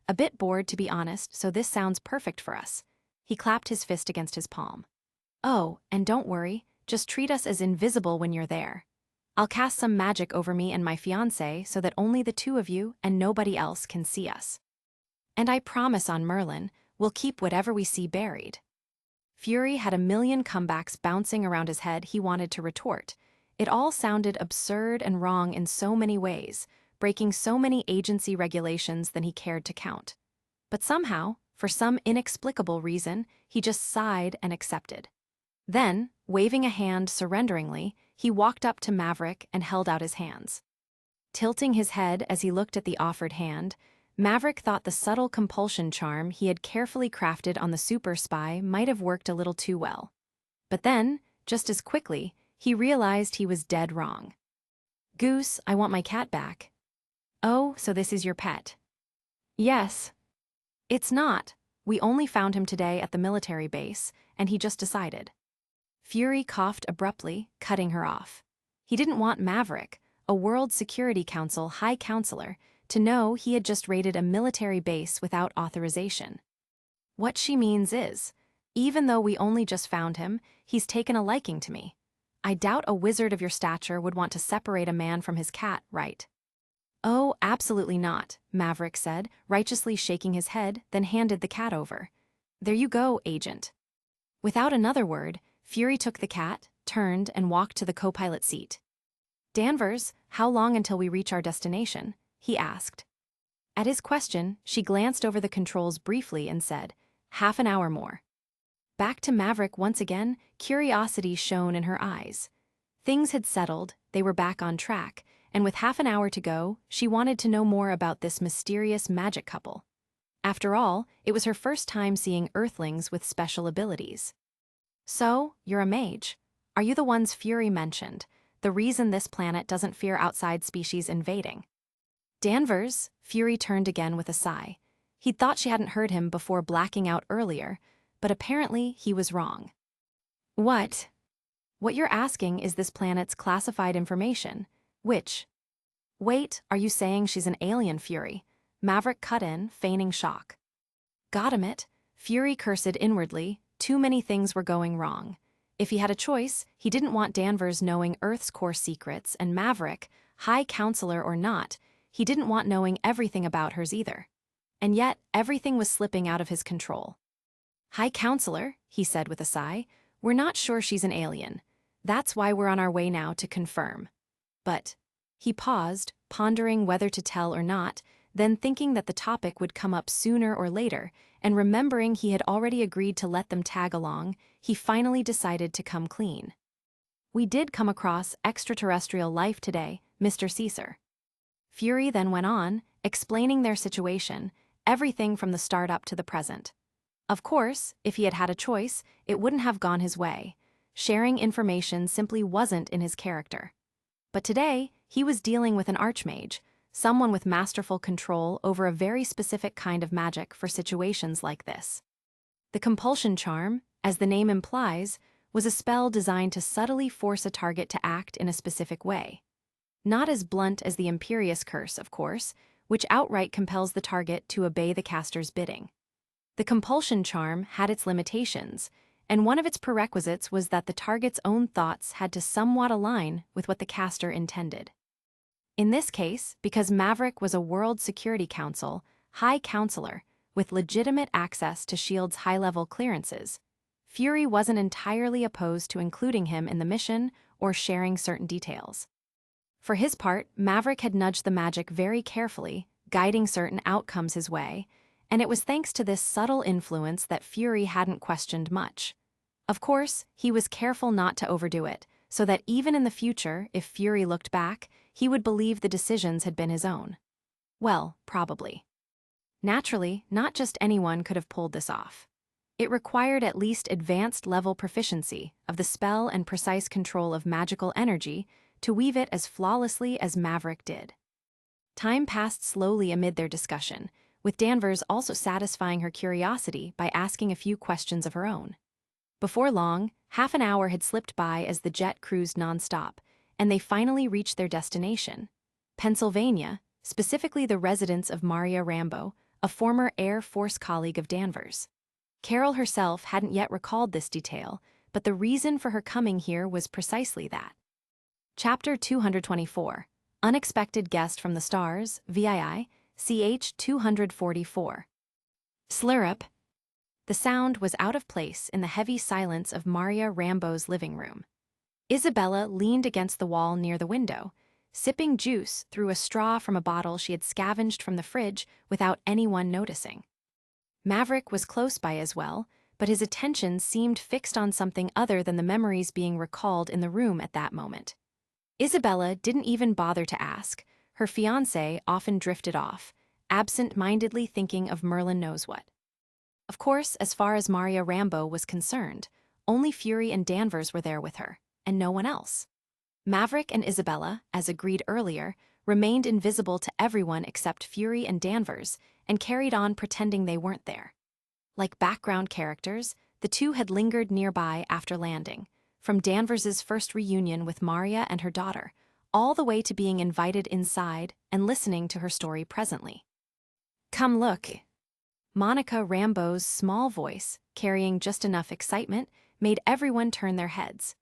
A bit bored, to be honest, so this sounds perfect for us." He clapped his fist against his palm. "Oh, and don't worry, just treat us as invisible when you're there. I'll cast some magic over me and my fiancé so that only the two of you and nobody else can see us. And I promise on Merlin, we'll keep whatever we see buried." Fury had a million comebacks bouncing around his head he wanted to retort. It all sounded absurd and wrong in so many ways, breaking so many agency regulations than he cared to count. But somehow, for some inexplicable reason, he just sighed and accepted. Then, waving a hand surrenderingly, he walked up to Maverick and held out his hands. Tilting his head as he looked at the offered hand, Maverick thought the subtle compulsion charm he had carefully crafted on the super spy might have worked a little too well. But then, just as quickly, he realized he was dead wrong. "Goose, I want my cat back." "Oh, so this is your pet?" "Yes." "It's not. We only found him today at the military base, and he just decided." Fury coughed abruptly, cutting her off. He didn't want Maverick, a World Security Council High Counselor, to know he had just raided a military base without authorization. "What she means is, even though we only just found him, he's taken a liking to me. I doubt a wizard of your stature would want to separate a man from his cat, right?" "Oh, absolutely not," Maverick said, righteously shaking his head, then handed the cat over. "There you go, Agent." Without another word, Fury took the cat, turned, and walked to the co-pilot seat. "Danvers, how long until we reach our destination?" he asked. At his question, she glanced over the controls briefly and said, "Half an hour more." Back to Maverick once again, curiosity shone in her eyes. Things had settled, they were back on track, and with half an hour to go, she wanted to know more about this mysterious magic couple. After all, it was her first time seeing Earthlings with special abilities. "So, you're a mage. Are you the ones Fury mentioned, the reason this planet doesn't fear outside species invading?" "Danvers," Fury turned again with a sigh. He'd thought she hadn't heard him before blacking out earlier, but apparently he was wrong. "What?" "What you're asking is this planet's classified information, which—" "Wait, are you saying she's an alien, Fury?" Maverick cut in, feigning shock. "Got him it." Fury cursed inwardly. Too many things were going wrong. If he had a choice, he didn't want Danvers knowing Earth's core secrets, and Maverick, High Counselor or not, he didn't want knowing everything about hers either. And yet, everything was slipping out of his control. "High Counselor," he said with a sigh, "we're not sure she's an alien. That's why we're on our way now to confirm." But he paused, pondering whether to tell or not, then thinking that the topic would come up sooner or later, and remembering he had already agreed to let them tag along, he finally decided to come clean. "We did come across extraterrestrial life today, Mr. Caesar." Fury then went on, explaining their situation, everything from the start up to the present. Of course, if he had had a choice, it wouldn't have gone his way. Sharing information simply wasn't in his character. But today, he was dealing with an archmage, someone with masterful control over a very specific kind of magic for situations like this. The compulsion charm, as the name implies, was a spell designed to subtly force a target to act in a specific way. Not as blunt as the Imperious Curse, of course, which outright compels the target to obey the caster's bidding. The compulsion charm had its limitations, and one of its prerequisites was that the target's own thoughts had to somewhat align with what the caster intended. In this case, because Maverick was a World Security Council High Counselor with legitimate access to S.H.I.E.L.D.'s high-level clearances, Fury wasn't entirely opposed to including him in the mission or sharing certain details. For his part, Maverick had nudged the magic very carefully, guiding certain outcomes his way, and it was thanks to this subtle influence that Fury hadn't questioned much. Of course, he was careful not to overdo it, so that even in the future, if Fury looked back, he would believe the decisions had been his own. Well, probably. Naturally, not just anyone could have pulled this off. It required at least advanced-level proficiency of the spell and precise control of magical energy to weave it as flawlessly as Maverick did. Time passed slowly amid their discussion, with Danvers also satisfying her curiosity by asking a few questions of her own. Before long, half an hour had slipped by as the jet cruised nonstop, and they finally reached their destination, Pennsylvania, specifically the residence of Maria Rambo, a former Air Force colleague of Danvers. Carol herself hadn't yet recalled this detail, but the reason for her coming here was precisely that. Chapter 224, Unexpected Guest from the Stars, VII, CH 244. Slurp. The sound was out of place in the heavy silence of Maria Rambo's living room. Isabella leaned against the wall near the window, sipping juice through a straw from a bottle she had scavenged from the fridge without anyone noticing. Maverick was close by as well, but his attention seemed fixed on something other than the memories being recalled in the room at that moment. Isabella didn't even bother to ask. Her fiancé often drifted off, absent-mindedly thinking of Merlin knows what. Of course, as far as Maria Rambo was concerned, only Fury and Danvers were there with her, and no one else. Maverick and Isabella, as agreed earlier, remained invisible to everyone except Fury and Danvers, and carried on pretending they weren't there. Like background characters, the two had lingered nearby after landing, from Danvers's first reunion with Maria and her daughter, all the way to being invited inside and listening to her story presently. "Come look." Monica Rambeau's small voice, carrying just enough excitement, made everyone turn their heads.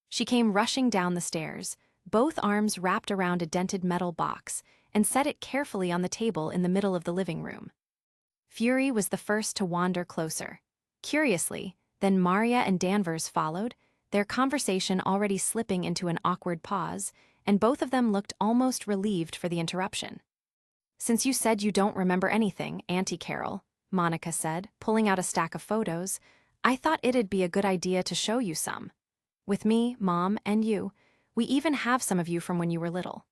She came rushing down the stairs, both arms wrapped around a dented metal box, and set it carefully on the table in the middle of the living room. Fury was the first to wander closer. Curiously, then Maria and Danvers followed, their conversation already slipping into an awkward pause, and both of them looked almost relieved for the interruption. "Since you said you don't remember anything, Auntie Carol," Monica said, pulling out a stack of photos, "I thought it'd be a good idea to show you some. With me, Mom, and you, we even have some of you from when you were little."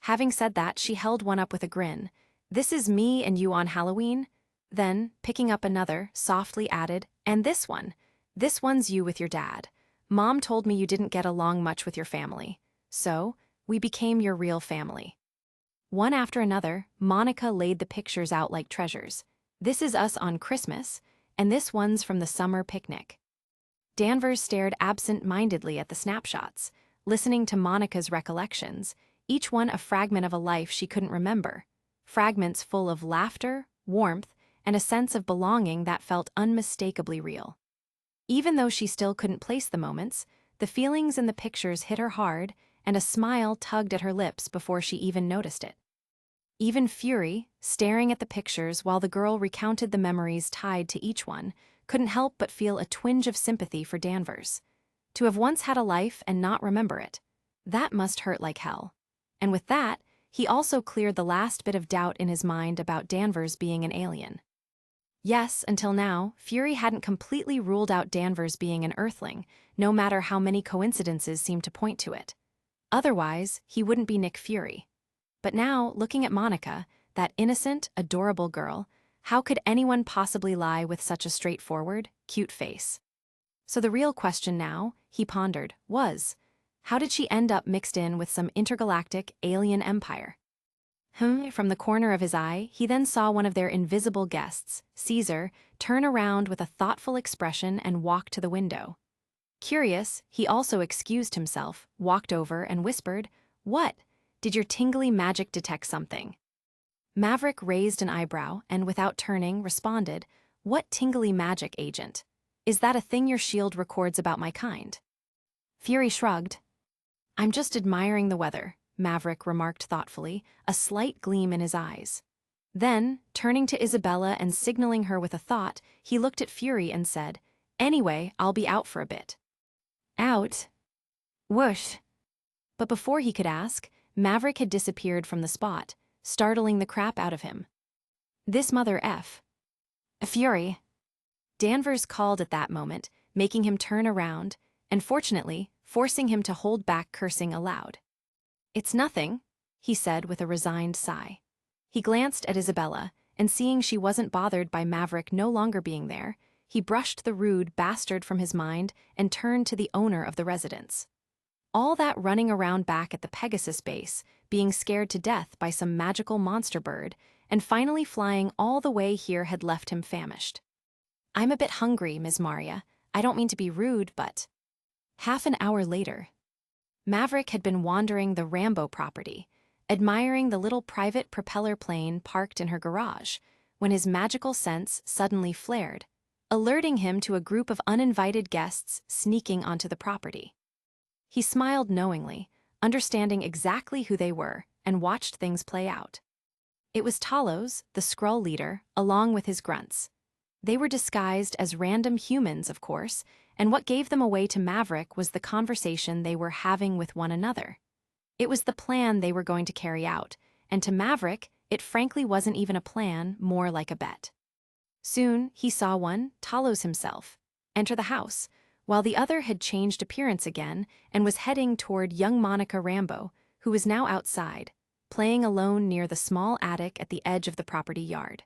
Having said that, she held one up with a grin. "This is me and you on Halloween." Then, picking up another, softly added, "And this one's you with your dad. Mom told me you didn't get along much with your family. So, we became your real family." One after another, Monica laid the pictures out like treasures. "This is us on Christmas, and this one's from the summer picnic." Danvers stared absent-mindedly at the snapshots, listening to Monica's recollections, each one a fragment of a life she couldn't remember, fragments full of laughter, warmth, and a sense of belonging that felt unmistakably real. Even though she still couldn't place the moments, the feelings in the pictures hit her hard, and a smile tugged at her lips before she even noticed it. Even Fury, staring at the pictures while the girl recounted the memories tied to each one, couldn't help but feel a twinge of sympathy for Danvers. To have once had a life and not remember it, that must hurt like hell. And with that, he also cleared the last bit of doubt in his mind about Danvers being an alien. Yes, until now, Fury hadn't completely ruled out Danvers being an Earthling, no matter how many coincidences seemed to point to it. Otherwise, he wouldn't be Nick Fury. But now, looking at Monica, that innocent, adorable girl, how could anyone possibly lie with such a straightforward, cute face? So the real question now, he pondered, was, how did she end up mixed in with some intergalactic alien empire? From the corner of his eye, he then saw one of their invisible guests, Caesar, turn around with a thoughtful expression and walk to the window. Curious, he also excused himself, walked over, and whispered, "What? Did your tingly magic detect something?" Maverick raised an eyebrow and, without turning, responded, "What tingly magic, agent? Is that a thing your shield records about my kind?" Fury shrugged. "I'm just admiring the weather," Maverick remarked thoughtfully, a slight gleam in his eyes. Then, turning to Isabella and signaling her with a thought, he looked at Fury and said, "Anyway, I'll be out for a bit." "Out?" "Whoosh." But before he could ask, Maverick had disappeared from the spot, startling the crap out of him. "This mother F. Fury." Danvers called at that moment, making him turn around, and fortunately, forcing him to hold back cursing aloud. "It's nothing," he said with a resigned sigh. He glanced at Isabella, and seeing she wasn't bothered by Maverick no longer being there, he brushed the rude bastard from his mind and turned to the owner of the residence. All that running around back at the Pegasus base, being scared to death by some magical monster bird, and finally flying all the way here had left him famished. "I'm a bit hungry, Ms. Maria. I don't mean to be rude, but..." Half an hour later, Maverick had been wandering the Rambo property, admiring the little private propeller plane parked in her garage, when his magical sense suddenly flared, alerting him to a group of uninvited guests sneaking onto the property. He smiled knowingly, understanding exactly who they were, and watched things play out. It was Talos, the Skrull leader, along with his grunts. They were disguised as random humans, of course, and what gave them away to Maverick was the conversation they were having with one another. It was the plan they were going to carry out, and to Maverick, it frankly wasn't even a plan, more like a bet. Soon, he saw one, Talos himself, enter the house, while the other had changed appearance again and was heading toward young Monica Rambo, who was now outside, playing alone near the small attic at the edge of the property yard.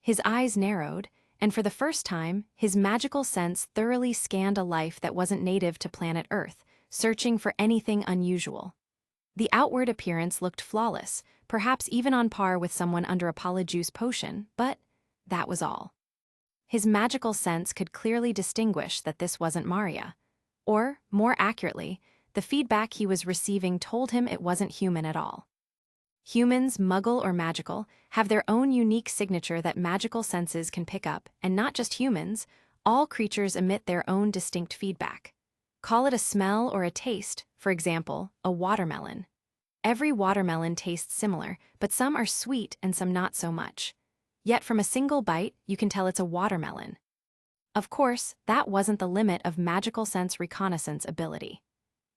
His eyes narrowed, and for the first time, his magical sense thoroughly scanned a life that wasn't native to planet Earth, searching for anything unusual. The outward appearance looked flawless, perhaps even on par with someone under a polyjuice potion, but that was all. His magical sense could clearly distinguish that this wasn't Maria. Or, more accurately, the feedback he was receiving told him it wasn't human at all. Humans, muggle or magical, have their own unique signature that magical senses can pick up, and not just humans, all creatures emit their own distinct feedback. Call it a smell or a taste, for example, a watermelon. Every watermelon tastes similar, but some are sweet and some not so much. Yet from a single bite, you can tell it's a watermelon. Of course, that wasn't the limit of magical sense reconnaissance ability.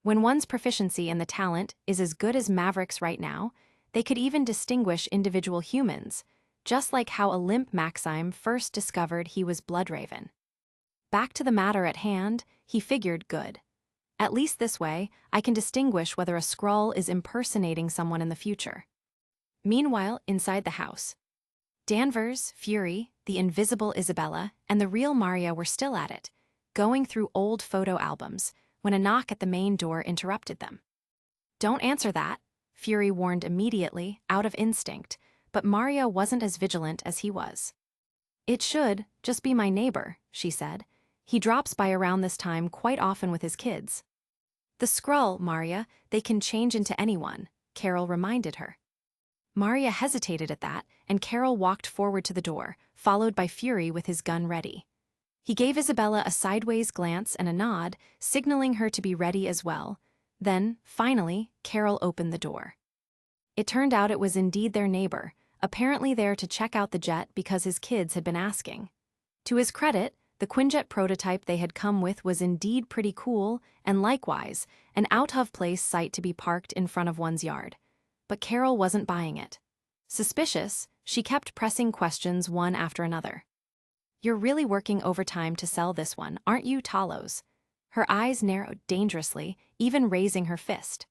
When one's proficiency in the talent is as good as Maverick's right now, they could even distinguish individual humans, just like how Olymp Maxime first discovered he was Bloodraven. Back to the matter at hand, he figured good. At least this way, I can distinguish whether a Skrull is impersonating someone in the future. Meanwhile, inside the house, Danvers, Fury, the invisible Isabella, and the real Maria were still at it, going through old photo albums, when a knock at the main door interrupted them. "Don't answer that," Fury warned immediately, out of instinct, but Maria wasn't as vigilant as he was. "It should just be my neighbor," she said. "He drops by around this time quite often with his kids." "The Skrull, Maria, they can change into anyone," Carol reminded her. Maria hesitated at that, and Carol walked forward to the door, followed by Fury with his gun ready. He gave Isabella a sideways glance and a nod, signaling her to be ready as well. Then, finally, Carol opened the door. It turned out it was indeed their neighbor, apparently there to check out the jet because his kids had been asking. To his credit, the Quinjet prototype they had come with was indeed pretty cool, and likewise, an out-of-place sight to be parked in front of one's yard. But Carol wasn't buying it. Suspicious, she kept pressing questions one after another. "You're really working overtime to sell this one, aren't you, Talos?" Her eyes narrowed dangerously, even raising her fist.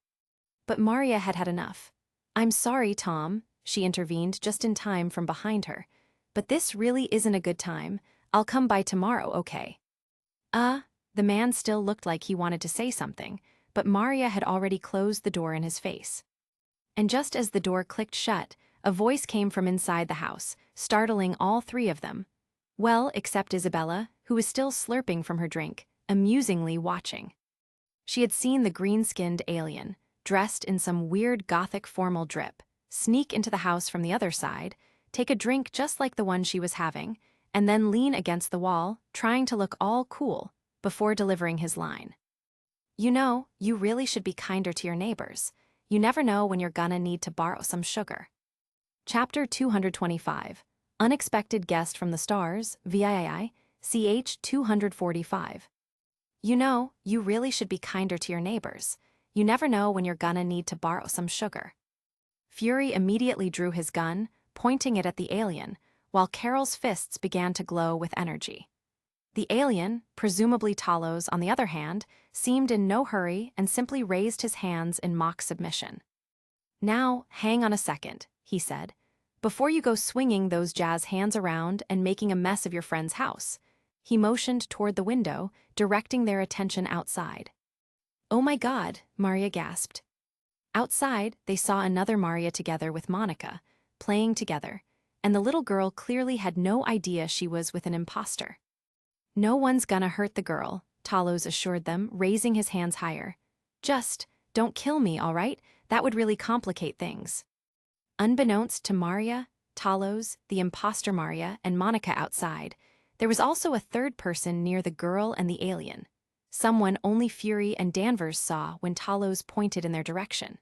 But Maria had had enough. "I'm sorry, Tom," she intervened just in time from behind her. "But this really isn't a good time. I'll come by tomorrow, okay?" The man still looked like he wanted to say something, but Maria had already closed the door in his face. And just as the door clicked shut, a voice came from inside the house, startling all three of them. Well, except Isabella, who was still slurping from her drink, amusingly watching. She had seen the green-skinned alien, dressed in some weird gothic formal drip, sneak into the house from the other side, take a drink just like the one she was having, and then lean against the wall, trying to look all cool, before delivering his line. "You know, you really should be kinder to your neighbors. You never know when you're gonna need to borrow some sugar." Chapter 225, Unexpected Guest from the Stars, VII, CH 245. "You know, you really should be kinder to your neighbors. You never know when you're gonna need to borrow some sugar." Fury immediately drew his gun, pointing it at the alien, while Carol's fists began to glow with energy. The alien, presumably Talos on the other hand, seemed in no hurry and simply raised his hands in mock submission. "Now, hang on a second," he said, "before you go swinging those jazz hands around and making a mess of your friend's house." He motioned toward the window, directing their attention outside. "Oh my God," Maria gasped. Outside, they saw another Maria together with Monica, playing together, and the little girl clearly had no idea she was with an imposter. "No one's gonna hurt the girl," Talos assured them, raising his hands higher. "Just, don't kill me, all right? That would really complicate things." Unbeknownst to Maria, Talos, the imposter Maria, and Monica outside, there was also a third person near the girl and the alien. Someone only Fury and Danvers saw when Talos pointed in their direction.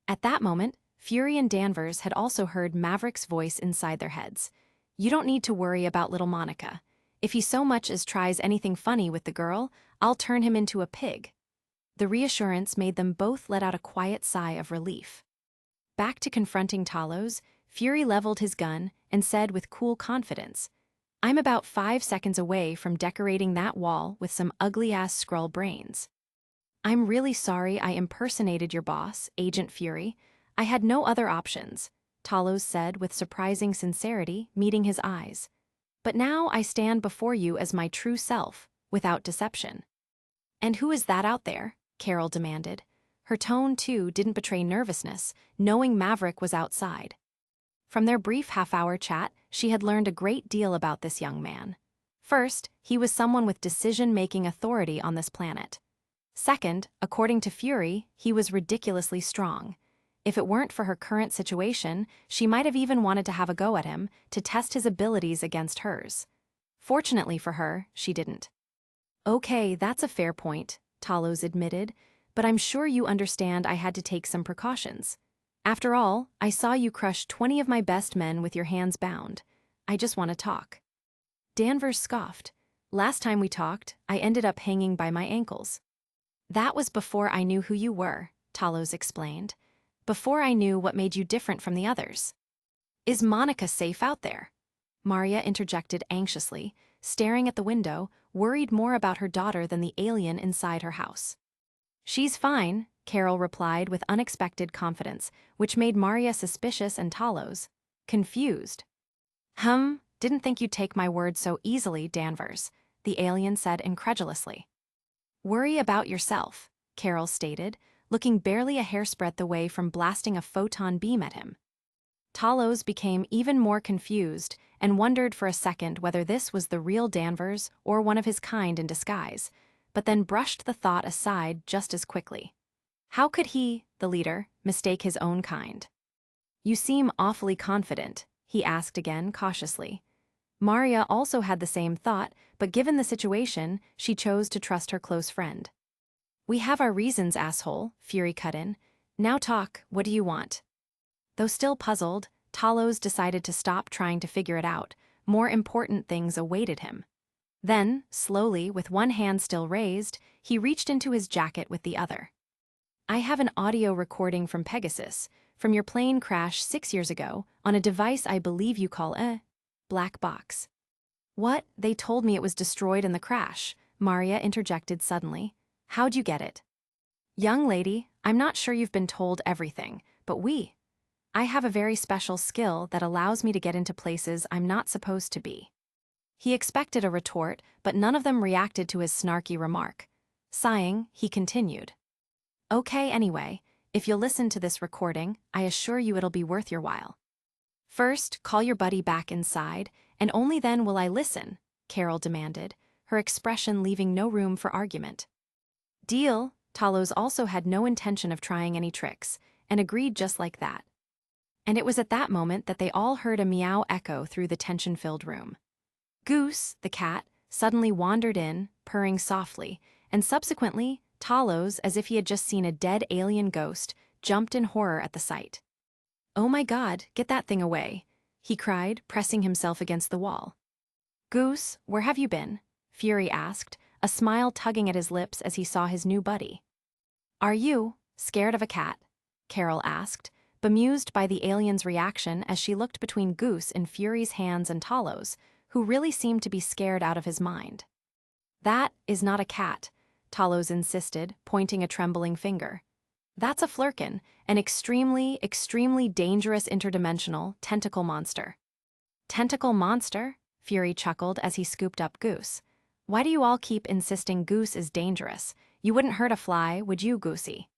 At that moment, Fury and Danvers had also heard Maverick's voice inside their heads. "You don't need to worry about little Monica. If he so much as tries anything funny with the girl, I'll turn him into a pig." The reassurance made them both let out a quiet sigh of relief. Back to confronting Talos, Fury leveled his gun and said with cool confidence, "I'm about 5 seconds away from decorating that wall with some ugly-ass Skrull brains." "I'm really sorry I impersonated your boss, Agent Fury. I had no other options," Talos said with surprising sincerity, meeting his eyes. "But now I stand before you as my true self, without deception." "And who is that out there?" Carol demanded. Her tone, too, didn't betray nervousness, knowing Maverick was outside. From their brief half-hour chat, she had learned a great deal about this young man. First, he was someone with decision-making authority on this planet. Second, according to Fury, he was ridiculously strong. If it weren't for her current situation, she might have even wanted to have a go at him, to test his abilities against hers. Fortunately for her, she didn't. "Okay, that's a fair point," Talos admitted, "but I'm sure you understand I had to take some precautions. After all, I saw you crush 20 of my best men with your hands bound. I just want to talk." Danvers scoffed. "Last time we talked, I ended up hanging by my ankles." "That was before I knew who you were," Talos explained. "Before I knew what made you different from the others." "Is Monica safe out there?" Maria interjected anxiously, staring at the window, worried more about her daughter than the alien inside her house. "She's fine," Carol replied with unexpected confidence, which made Maria suspicious and Talos confused. Didn't think you'd take my word so easily, Danvers," the alien said incredulously. "Worry about yourself," Carol stated, looking barely a hairsbreadth away from blasting a photon beam at him. Talos became even more confused and wondered for a second whether this was the real Danvers or one of his kind in disguise, but then brushed the thought aside just as quickly. How could he, the leader, mistake his own kind? "You seem awfully confident," he asked again cautiously. Maria also had the same thought, but given the situation, she chose to trust her close friend. "We have our reasons, asshole," Fury cut in. "Now talk, what do you want?" Though still puzzled, Talos decided to stop trying to figure it out. More important things awaited him. Then, slowly, with one hand still raised, he reached into his jacket with the other. "I have an audio recording from Pegasus, from your plane crash 6 years ago, on a device I believe you call a black box." "What? They told me it was destroyed in the crash," Maria interjected suddenly. "How'd you get it?" "Young lady, I'm not sure you've been told everything, but I have a very special skill that allows me to get into places I'm not supposed to be." He expected a retort, but none of them reacted to his snarky remark. Sighing, he continued. "Okay, anyway, if you'll listen to this recording, I assure you it'll be worth your while. First, call your buddy back inside, and only then will I listen," Carol demanded, her expression leaving no room for argument. "Deal." Talos also had no intention of trying any tricks, and agreed just like that. And it was at that moment that they all heard a meow echo through the tension-filled room. Goose, the cat, suddenly wandered in, purring softly, and subsequently, Talos, as if he had just seen a dead alien ghost, jumped in horror at the sight. "Oh my God, get that thing away," he cried, pressing himself against the wall. "Goose, where have you been?" Fury asked, a smile tugging at his lips as he saw his new buddy. "Are you scared of a cat?" Carol asked, bemused by the alien's reaction as she looked between Goose in Fury's hands and Talos, who really seemed to be scared out of his mind. "That is not a cat," Talos insisted, pointing a trembling finger. "That's a flurkin, an extremely, extremely dangerous interdimensional tentacle monster." "Tentacle monster?" Fury chuckled as he scooped up Goose. "Why do you all keep insisting Goose is dangerous? You wouldn't hurt a fly, would you, Goosey?"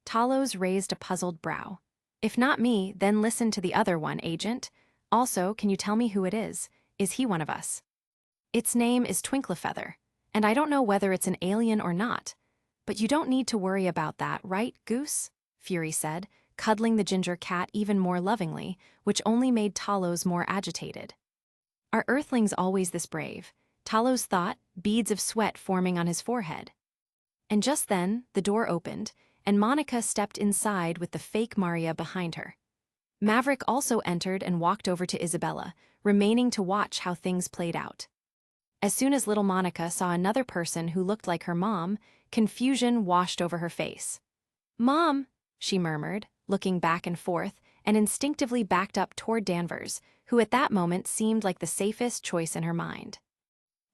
Talos raised a puzzled brow. "If not me, then listen to the other one, Agent. Also, can you tell me who it is? Is he one of us?" "Its name is Twinklefeather, and I don't know whether it's an alien or not. But you don't need to worry about that, right, Goose?" Fury said, cuddling the ginger cat even more lovingly, which only made Talos more agitated. "Are Earthlings always this brave?" Talos thought, beads of sweat forming on his forehead. And just then, the door opened, and Monica stepped inside with the fake Maria behind her. Maverick also entered and walked over to Isabella, remaining to watch how things played out. As soon as little Monica saw another person who looked like her mom, confusion washed over her face. "Mom," she murmured, looking back and forth, and instinctively backed up toward Danvers, who at that moment seemed like the safest choice in her mind.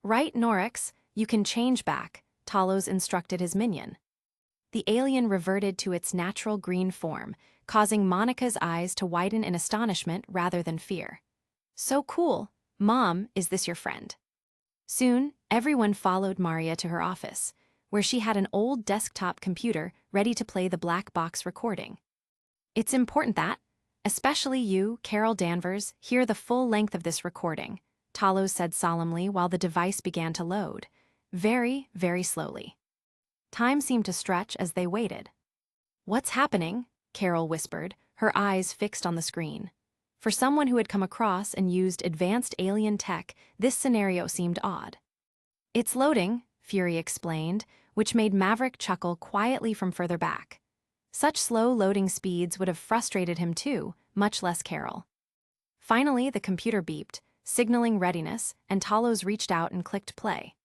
"Right, Norix, you can change back," Talos instructed his minion. The alien reverted to its natural green form, causing Monica's eyes to widen in astonishment rather than fear. "So cool. Mom, is this your friend?" Soon, everyone followed Maria to her office, where she had an old desktop computer ready to play the black box recording. "It's important that, especially you, Carol Danvers, hear the full length of this recording," Talos said solemnly while the device began to load. Very, very slowly. Time seemed to stretch as they waited. "What's happening?" Carol whispered, her eyes fixed on the screen. For someone who had come across and used advanced alien tech, this scenario seemed odd. "It's loading," Fury explained, which made Maverick chuckle quietly from further back. Such slow loading speeds would have frustrated him too, much less Carol. Finally, the computer beeped, signaling readiness, and Talos reached out and clicked play.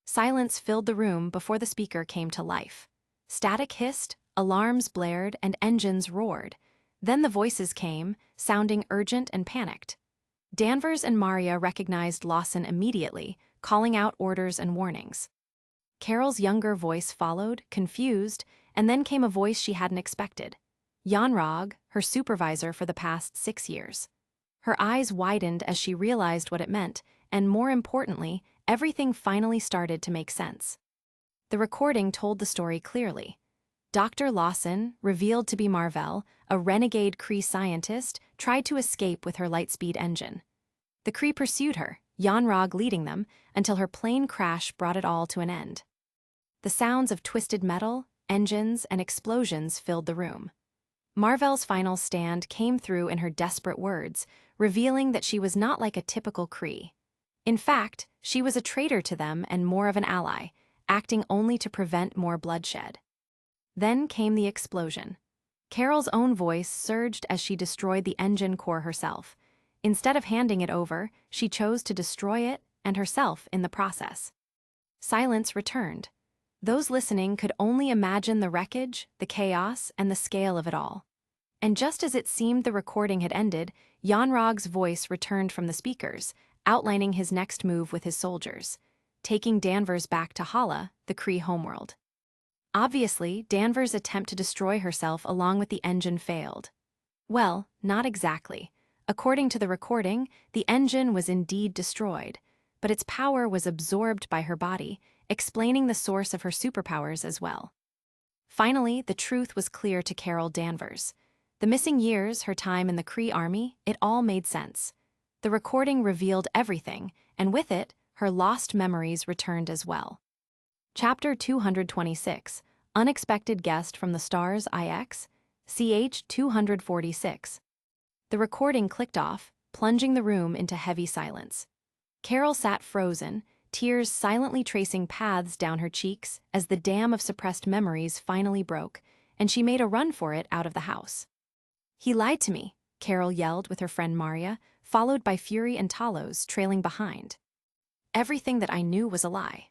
Silence filled the room before the speaker came to life. Static hissed, alarms blared, and engines roared. Then the voices came, sounding urgent and panicked. Danvers and Maria recognized Lawson immediately, calling out orders and warnings. Carol's younger voice followed, confused, and then came a voice she hadn't expected. Xuanhuan, her supervisor for the past 6 years. Her eyes widened as she realized what it meant, and more importantly, everything finally started to make sense. The recording told the story clearly. Dr. Lawson, revealed to be Marvell, a renegade Kree scientist, tried to escape with her lightspeed engine. The Kree pursued her, Xuanhuan leading them, until her plane crash brought it all to an end. The sounds of twisted metal, engines, and explosions filled the room. Marvell's final stand came through in her desperate words, revealing that she was not like a typical Kree. In fact, she was a traitor to them and more of an ally, acting only to prevent more bloodshed. Then came the explosion. Carol's own voice surged as she destroyed the engine core herself. Instead of handing it over, she chose to destroy it and herself in the process. Silence returned. Those listening could only imagine the wreckage, the chaos, and the scale of it all. And just as it seemed the recording had ended, Xuanhuan's voice returned from the speakers, outlining his next move with his soldiers, taking Danvers back to Hala, the Kree homeworld. Obviously, Danvers' attempt to destroy herself along with the engine failed. Well, not exactly. According to the recording, the engine was indeed destroyed, but its power was absorbed by her body, explaining the source of her superpowers as well. Finally, the truth was clear to Carol Danvers. The missing years, her time in the Kree army, it all made sense. The recording revealed everything, and with it, her lost memories returned as well. Chapter 226, Unexpected Guest from the Stars IX, CH 246. The recording clicked off, plunging the room into heavy silence. Carol sat frozen, tears silently tracing paths down her cheeks as the dam of suppressed memories finally broke, and she made a run for it out of the house. "He lied to me," Carol yelled with her friend Maria, followed by Fury and Talos trailing behind. "Everything that I knew was a lie."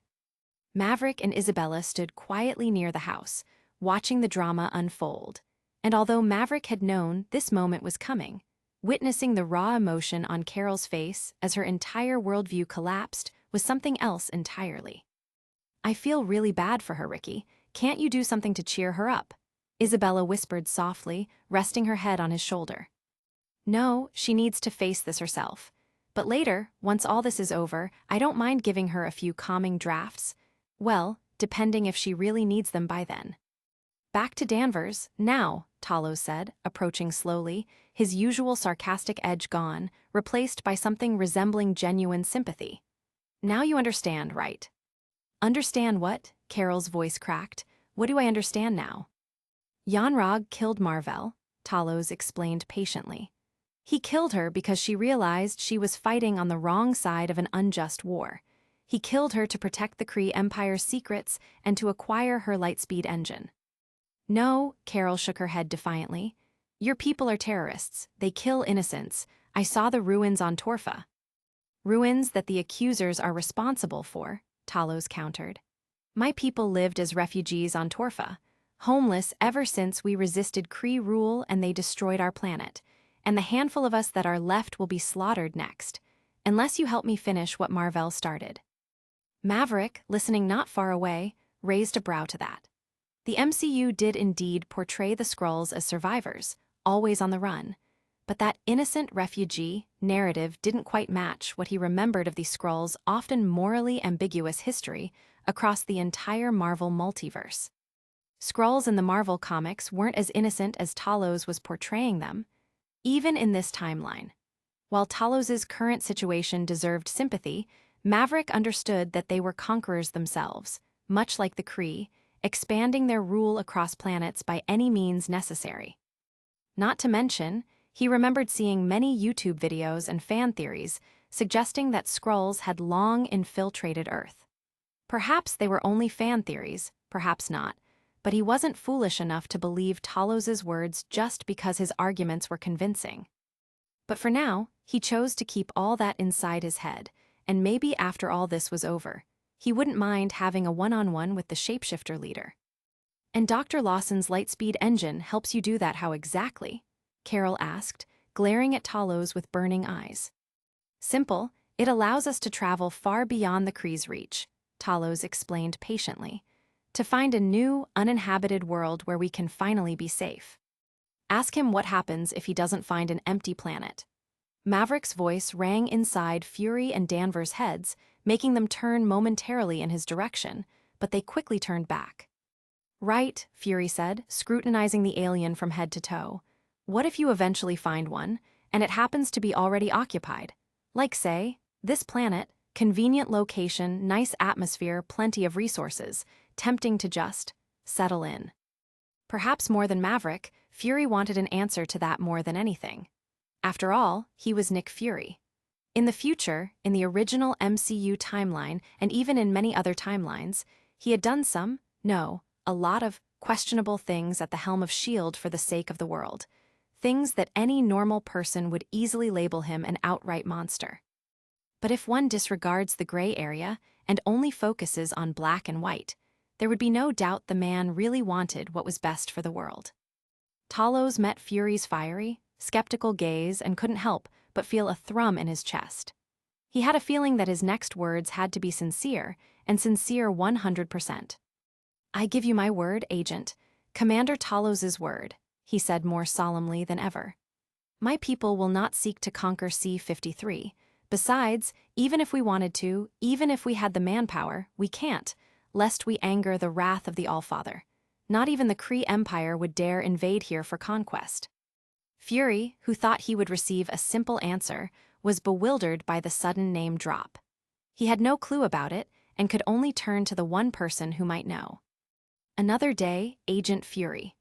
Maverick and Isabella stood quietly near the house, watching the drama unfold. And although Maverick had known this moment was coming, witnessing the raw emotion on Carol's face as her entire worldview collapsed was something else entirely. "I feel really bad for her, Ricky. Can't you do something to cheer her up?" Isabella whispered softly, resting her head on his shoulder. "No, she needs to face this herself. But later, once all this is over, I don't mind giving her a few calming drafts. Well, depending if she really needs them by then." "Back to Danvers, now," Talos said, approaching slowly, his usual sarcastic edge gone, replaced by something resembling genuine sympathy. "Now you understand, right?" "Understand what?" Carol's voice cracked. "What do I understand now?" "Xuanhuan killed Mar-Vell," Talos explained patiently. "He killed her because she realized she was fighting on the wrong side of an unjust war. He killed her to protect the Kree Empire's secrets and to acquire her lightspeed engine." "No," Carol shook her head defiantly. "Your people are terrorists. They kill innocents. I saw the ruins on Torfa." "Ruins that the accusers are responsible for," Talos countered. "My people lived as refugees on Torfa, homeless ever since we resisted Kree rule and they destroyed our planet. And the handful of us that are left will be slaughtered next, unless you help me finish what Mar-Vell started." Maverick, listening not far away, raised a brow to that. The MCU did indeed portray the Skrulls as survivors, always on the run, but that innocent refugee narrative didn't quite match what he remembered of the Skrulls' often morally ambiguous history across the entire Marvel multiverse. Skrulls in the Marvel comics weren't as innocent as Talos was portraying them, even in this timeline. While Talos's current situation deserved sympathy, Maverick understood that they were conquerors themselves, much like the Kree, expanding their rule across planets by any means necessary. Not to mention, he remembered seeing many YouTube videos and fan theories suggesting that Skrulls had long infiltrated Earth. Perhaps they were only fan theories, perhaps not, but he wasn't foolish enough to believe Talos's words just because his arguments were convincing. But for now, he chose to keep all that inside his head, and maybe after all this was over, he wouldn't mind having a one-on-one with the shapeshifter leader. "And Dr. Lawson's lightspeed engine helps you do that how exactly?" Carol asked, glaring at Talos with burning eyes. "Simple, it allows us to travel far beyond the Kree's reach," Talos explained patiently, "to find a new, uninhabited world where we can finally be safe. Ask him what happens if he doesn't find an empty planet." Maverick's voice rang inside Fury and Danvers' heads, making them turn momentarily in his direction, but they quickly turned back. "Right," Fury said, scrutinizing the alien from head to toe. "What if you eventually find one, and it happens to be already occupied? Like, say, this planet, convenient location, nice atmosphere, plenty of resources, tempting to just settle in." Perhaps more than Maverick, Fury wanted an answer to that more than anything. After all, he was Nick Fury. In the future, in the original MCU timeline and even in many other timelines, he had done a lot of questionable things at the helm of S.H.I.E.L.D. for the sake of the world. Things that any normal person would easily label him an outright monster. But if one disregards the gray area and only focuses on black and white, there would be no doubt the man really wanted what was best for the world. Talos met Fury's fiery, skeptical gaze and couldn't help but feel a thrum in his chest. He had a feeling that his next words had to be sincere, and sincere 100%. "I give you my word, Agent, Commander Talos's word," he said more solemnly than ever. "My people will not seek to conquer C-53. Besides, even if we wanted to, even if we had the manpower, we can't, lest we anger the wrath of the Allfather. Not even the Kree Empire would dare invade here for conquest." Fury, who thought he would receive a simple answer, was bewildered by the sudden name drop. He had no clue about it and could only turn to the one person who might know. Another day, Agent Fury.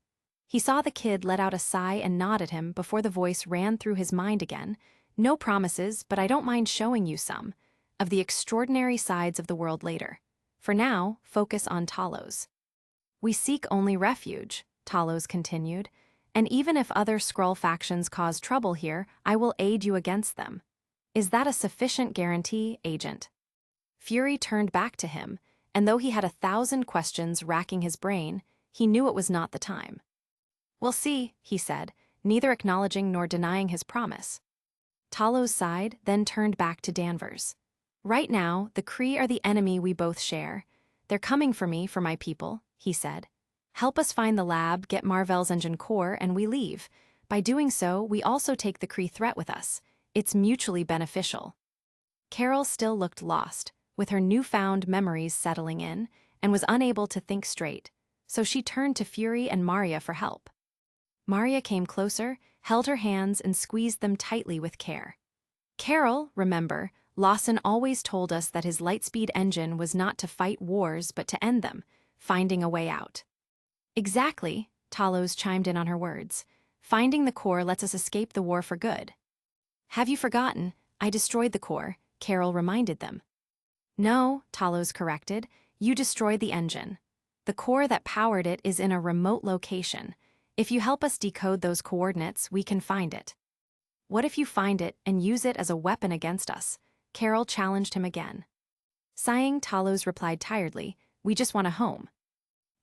He saw the kid let out a sigh and nod at him before the voice ran through his mind again. "No promises, but I don't mind showing you some of the extraordinary sides of the world later. For now, focus on Talos." "We seek only refuge," Talos continued, "and even if other Skrull factions cause trouble here, I will aid you against them. Is that a sufficient guarantee, Agent?" Fury turned back to him, and though he had 1,000 questions racking his brain, he knew it was not the time. "We'll see," he said, neither acknowledging nor denying his promise. Talos sighed, then turned back to Danvers. "Right now, the Kree are the enemy we both share. They're coming for me, for my people," he said. "Help us find the lab, get Mar-Vell's engine core, and we leave. By doing so, we also take the Kree threat with us. It's mutually beneficial." Carol still looked lost, with her newfound memories settling in, and was unable to think straight, so she turned to Fury and Maria for help. Maria came closer, held her hands, and squeezed them tightly with care. "Carol, remember, Lawson always told us that his lightspeed engine was not to fight wars but to end them, finding a way out." "Exactly," Talos chimed in on her words. "Finding the core lets us escape the war for good." "Have you forgotten? I destroyed the core," Carol reminded them. "No," Talos corrected, "you destroyed the engine. The core that powered it is in a remote location. If you help us decode those coordinates, we can find it." "What if you find it and use it as a weapon against us?" Carol challenged him again. Sighing, Talos replied tiredly, "We just want a home."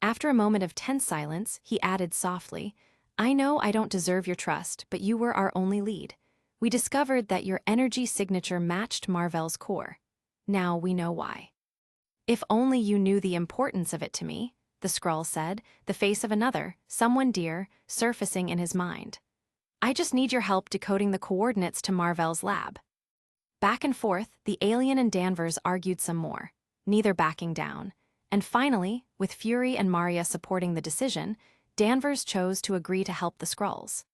After a moment of tense silence, he added softly, "I know I don't deserve your trust, but you were our only lead. We discovered that your energy signature matched Mar-Vell's core. Now we know why." "If only you knew the importance of it to me," the Skrull said, the face of another, someone dear, surfacing in his mind. "I just need your help decoding the coordinates to Mar-Vell's lab." Back and forth, the alien and Danvers argued some more, neither backing down. And finally, with Fury and Maria supporting the decision, Danvers chose to agree to help the Skrulls.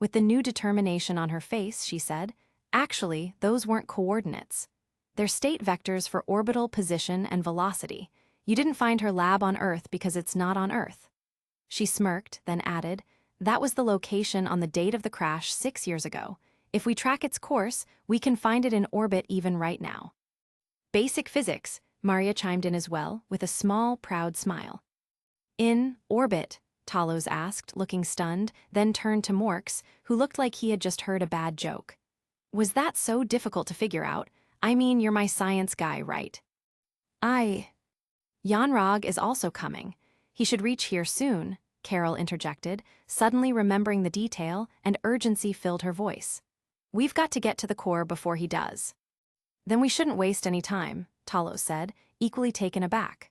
With the new determination on her face, she said, "Actually, those weren't coordinates. They're state vectors for orbital position and velocity. You didn't find her lab on Earth because it's not on Earth." She smirked, then added, "That was the location on the date of the crash 6 years ago. If we track its course, we can find it in orbit even right now." "Basic physics," Maria chimed in as well, with a small, proud smile. "In orbit?" Talos asked, looking stunned, then turned to Morks, who looked like he had just heard a bad joke. "Was that so difficult to figure out? I mean, you're my science guy, right?" "Yanrog is also coming. He should reach here soon," Carol interjected, suddenly remembering the detail, and urgency filled her voice. "We've got to get to the core before he does." "Then we shouldn't waste any time," Talos said, equally taken aback.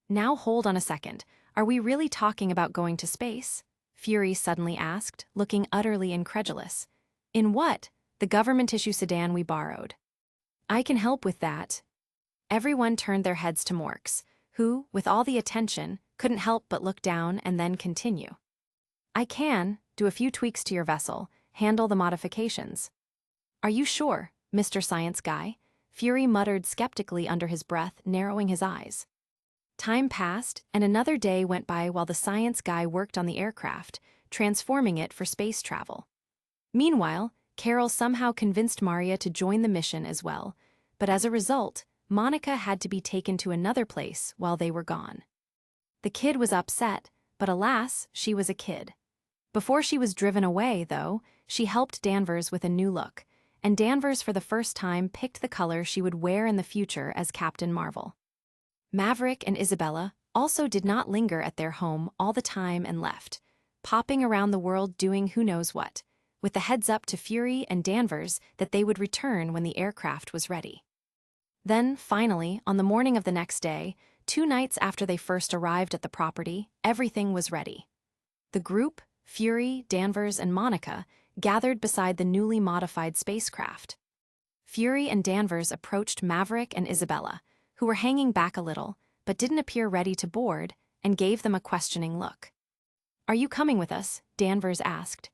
"Now hold on a second. Are we really talking about going to space?" Fury suddenly asked, looking utterly incredulous. "In what?" "The government-issue sedan we borrowed." "I can help with that." Everyone turned their heads to Morks, who, with all the attention, couldn't help but look down and then continue. "I can do a few tweaks to your vessel, handle the modifications." "Are you sure, Mr. Science Guy?" Fury muttered skeptically under his breath, narrowing his eyes. Time passed, and another day went by while the science guy worked on the aircraft, transforming it for space travel. Meanwhile, Carol somehow convinced Maria to join the mission as well, but as a result, Monica had to be taken to another place while they were gone. The kid was upset, but alas, she was a kid. Before she was driven away, though, she helped Danvers with a new look, and Danvers for the first time picked the color she would wear in the future as Captain Marvel. Maverick and Isabella also did not linger at their home all the time and left, popping around the world doing who knows what, with the heads up to Fury and Danvers that they would return when the aircraft was ready. Then, finally, on the morning of the next day, 2 nights after they first arrived at the property, everything was ready. The group, Fury, Danvers, and Monica, gathered beside the newly modified spacecraft. Fury and Danvers approached Maverick and Isabella, who were hanging back a little, but didn't appear ready to board, and gave them a questioning look. "Are you coming with us?" Danvers asked.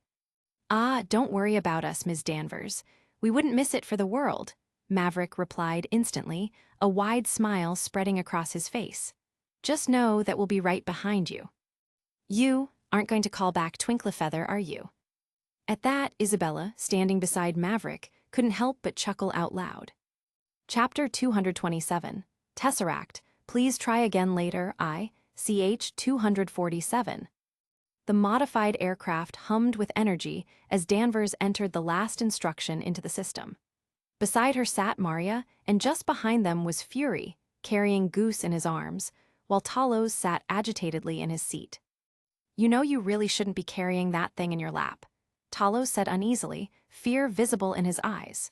"Ah, don't worry about us, Ms. Danvers. We wouldn't miss it for the world," Maverick replied instantly, a wide smile spreading across his face. "Just know that we'll be right behind you. You aren't going to call back Twinklefeather, are you?" At that, Isabella, standing beside Maverick, couldn't help but chuckle out loud. Chapter 227, Tesseract, Please Try Again Later, CH 247. The modified aircraft hummed with energy as Danvers entered the last instruction into the system. Beside her sat Maria, and just behind them was Fury, carrying Goose in his arms, while Talos sat agitatedly in his seat. "You know you really shouldn't be carrying that thing in your lap," Talos said uneasily, fear visible in his eyes.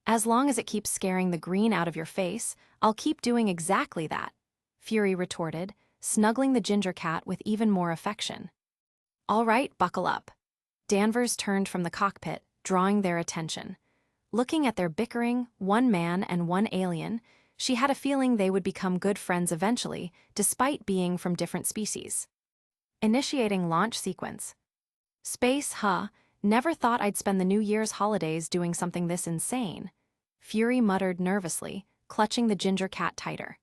"As long as it keeps scaring the green out of your face, I'll keep doing exactly that," Fury retorted, snuggling the ginger cat with even more affection. "All right, buckle up." Danvers turned from the cockpit, drawing their attention. Looking at their bickering, one man and one alien, she had a feeling they would become good friends eventually, despite being from different species. Initiating launch sequence. "Space, huh? Never thought I'd spend the New Year's holidays doing something this insane," Fury muttered nervously, clutching the ginger cat tighter.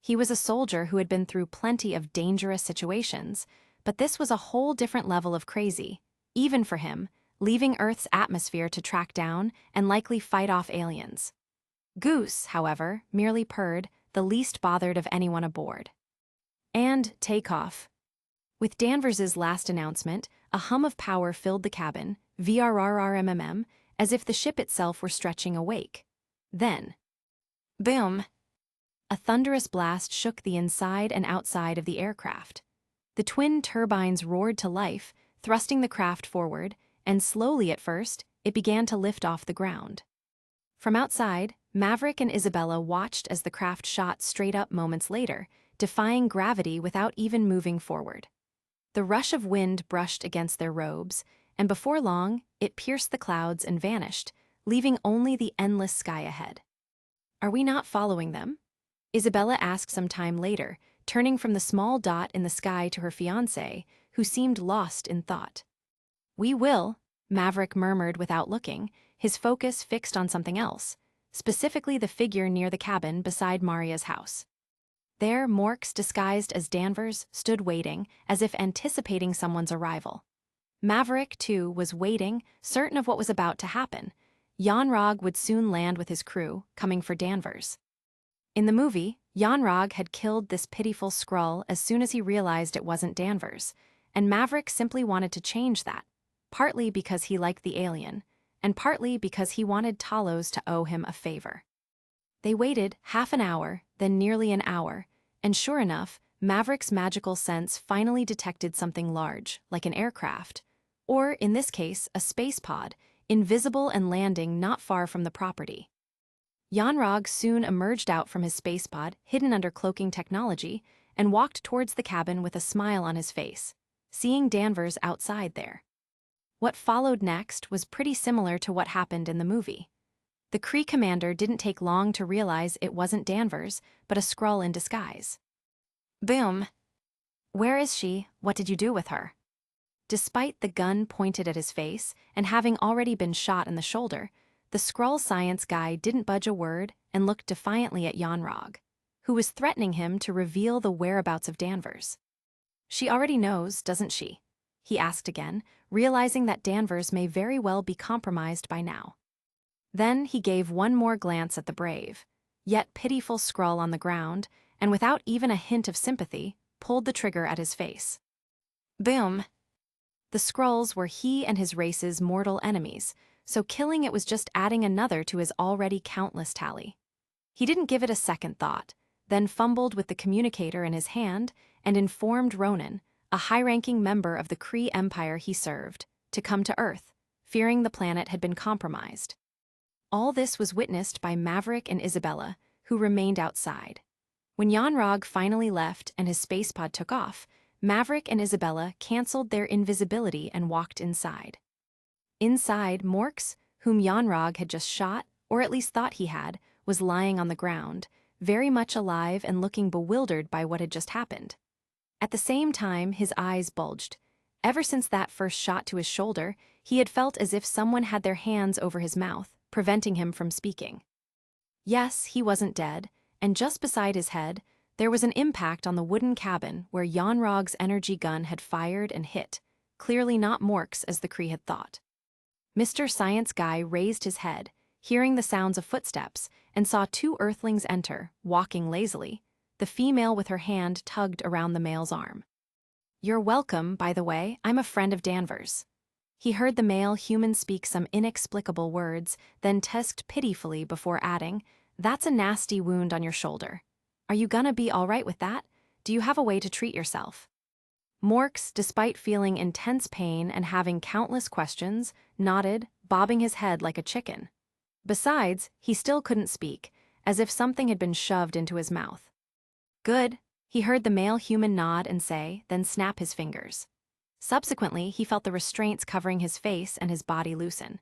He was a soldier who had been through plenty of dangerous situations, but this was a whole different level of crazy, even for him, leaving Earth's atmosphere to track down and likely fight off aliens. Goose, however, merely purred, the least bothered of anyone aboard. And takeoff. With Danvers's last announcement, a hum of power filled the cabin, VRRRMMM, as if the ship itself were stretching awake. Then, boom! A thunderous blast shook the inside and outside of the aircraft. The twin turbines roared to life, thrusting the craft forward, and slowly at first, it began to lift off the ground. From outside, Maverick and Isabella watched as the craft shot straight up moments later, defying gravity without even moving forward. The rush of wind brushed against their robes, and before long, it pierced the clouds and vanished, leaving only the endless sky ahead. "Are we not following them?" Isabella asked some time later, turning from the small dot in the sky to her fiancé, who seemed lost in thought. "We will," Maverick murmured without looking, his focus fixed on something else, specifically the figure near the cabin beside Maria's house. There, Morks, disguised as Danvers, stood waiting, as if anticipating someone's arrival. Maverick, too, was waiting, certain of what was about to happen. Xuanhuan would soon land with his crew, coming for Danvers. In the movie, Xuanhuan had killed this pitiful Skrull as soon as he realized it wasn't Danvers, and Maverick simply wanted to change that, partly because he liked the alien, and partly because he wanted Talos to owe him a favor. They waited half an hour, then nearly an hour, and sure enough, Maverick's magical sense finally detected something large, like an aircraft, or, in this case, a space pod, invisible and landing not far from the property. Xuanhuan soon emerged out from his space pod, hidden under cloaking technology, and walked towards the cabin with a smile on his face, seeing Danvers outside there. What followed next was pretty similar to what happened in the movie. The Kree commander didn't take long to realize it wasn't Danvers, but a Skrull in disguise. Boom! "Where is she? What did you do with her?" Despite the gun pointed at his face and having already been shot in the shoulder, the Skrull science guy didn't budge a word and looked defiantly at Xuanhuan, who was threatening him to reveal the whereabouts of Danvers. "She already knows, doesn't she?" he asked again, realizing that Danvers may very well be compromised by now. Then he gave one more glance at the brave, yet pitiful scroll on the ground, and without even a hint of sympathy, pulled the trigger at his face. Boom! The Skrulls were he and his race's mortal enemies, so killing it was just adding another to his already countless tally. He didn't give it a second thought, then fumbled with the communicator in his hand and informed Ronan, a high-ranking member of the Kree Empire he served, to come to Earth, fearing the planet had been compromised. All this was witnessed by Maverick and Isabella, who remained outside. When Yanrog finally left and his space pod took off, Maverick and Isabella canceled their invisibility and walked inside. Inside, Morks, whom Yanrog had just shot, or at least thought he had, was lying on the ground, very much alive and looking bewildered by what had just happened. At the same time, his eyes bulged. Ever since that first shot to his shoulder, he had felt as if someone had their hands over his mouth, preventing him from speaking. Yes, he wasn't dead, and just beside his head, there was an impact on the wooden cabin where Yanrog's energy gun had fired and hit, clearly not Morks as the Kree had thought. Mr. Science Guy raised his head, hearing the sounds of footsteps, and saw two Earthlings enter, walking lazily, the female with her hand tugged around the male's arm. "You're welcome, by the way, I'm a friend of Danvers." He heard the male human speak some inexplicable words, then tusked pitifully before adding, "That's a nasty wound on your shoulder. Are you gonna be all right with that? Do you have a way to treat yourself?" Morks, despite feeling intense pain and having countless questions, nodded, bobbing his head like a chicken. Besides, he still couldn't speak, as if something had been shoved into his mouth. "Good," he heard the male human nod and say, then snap his fingers. Subsequently, he felt the restraints covering his face and his body loosen.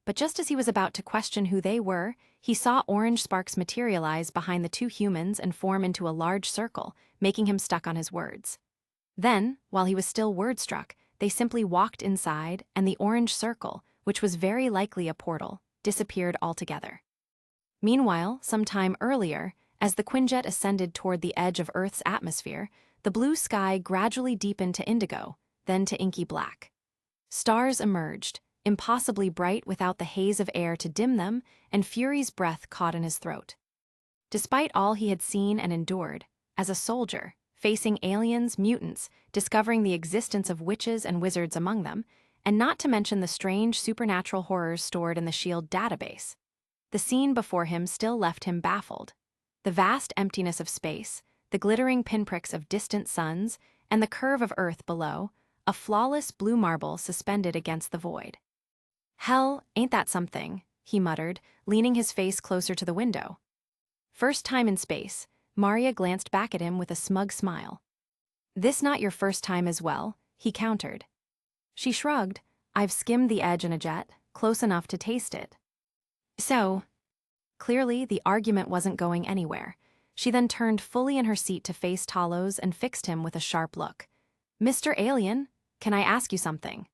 But just as he was about to question who they were, he saw orange sparks materialize behind the two humans and form into a large circle, making him stuck on his words. Then, while he was still word-struck, they simply walked inside, and the orange circle, which was very likely a portal, disappeared altogether. Meanwhile, some time earlier, as the Quinjet ascended toward the edge of Earth's atmosphere, the blue sky gradually deepened to indigo, then to inky black. Stars emerged, impossibly bright without the haze of air to dim them, and Fury's breath caught in his throat. Despite all he had seen and endured, as a soldier, facing aliens, mutants, discovering the existence of witches and wizards among them, and not to mention the strange supernatural horrors stored in the SHIELD database, the scene before him still left him baffled. The vast emptiness of space, the glittering pinpricks of distant suns, and the curve of Earth below, a flawless blue marble suspended against the void. "Hell, ain't that something?" he muttered, leaning his face closer to the window. First time in space, Maria glanced back at him with a smug smile. "This not your first time as well," he countered. She shrugged. "I've skimmed the edge in a jet, close enough to taste it." So, clearly the argument wasn't going anywhere. She then turned fully in her seat to face Talos and fixed him with a sharp look. "Mr. Alien, can I ask you something?"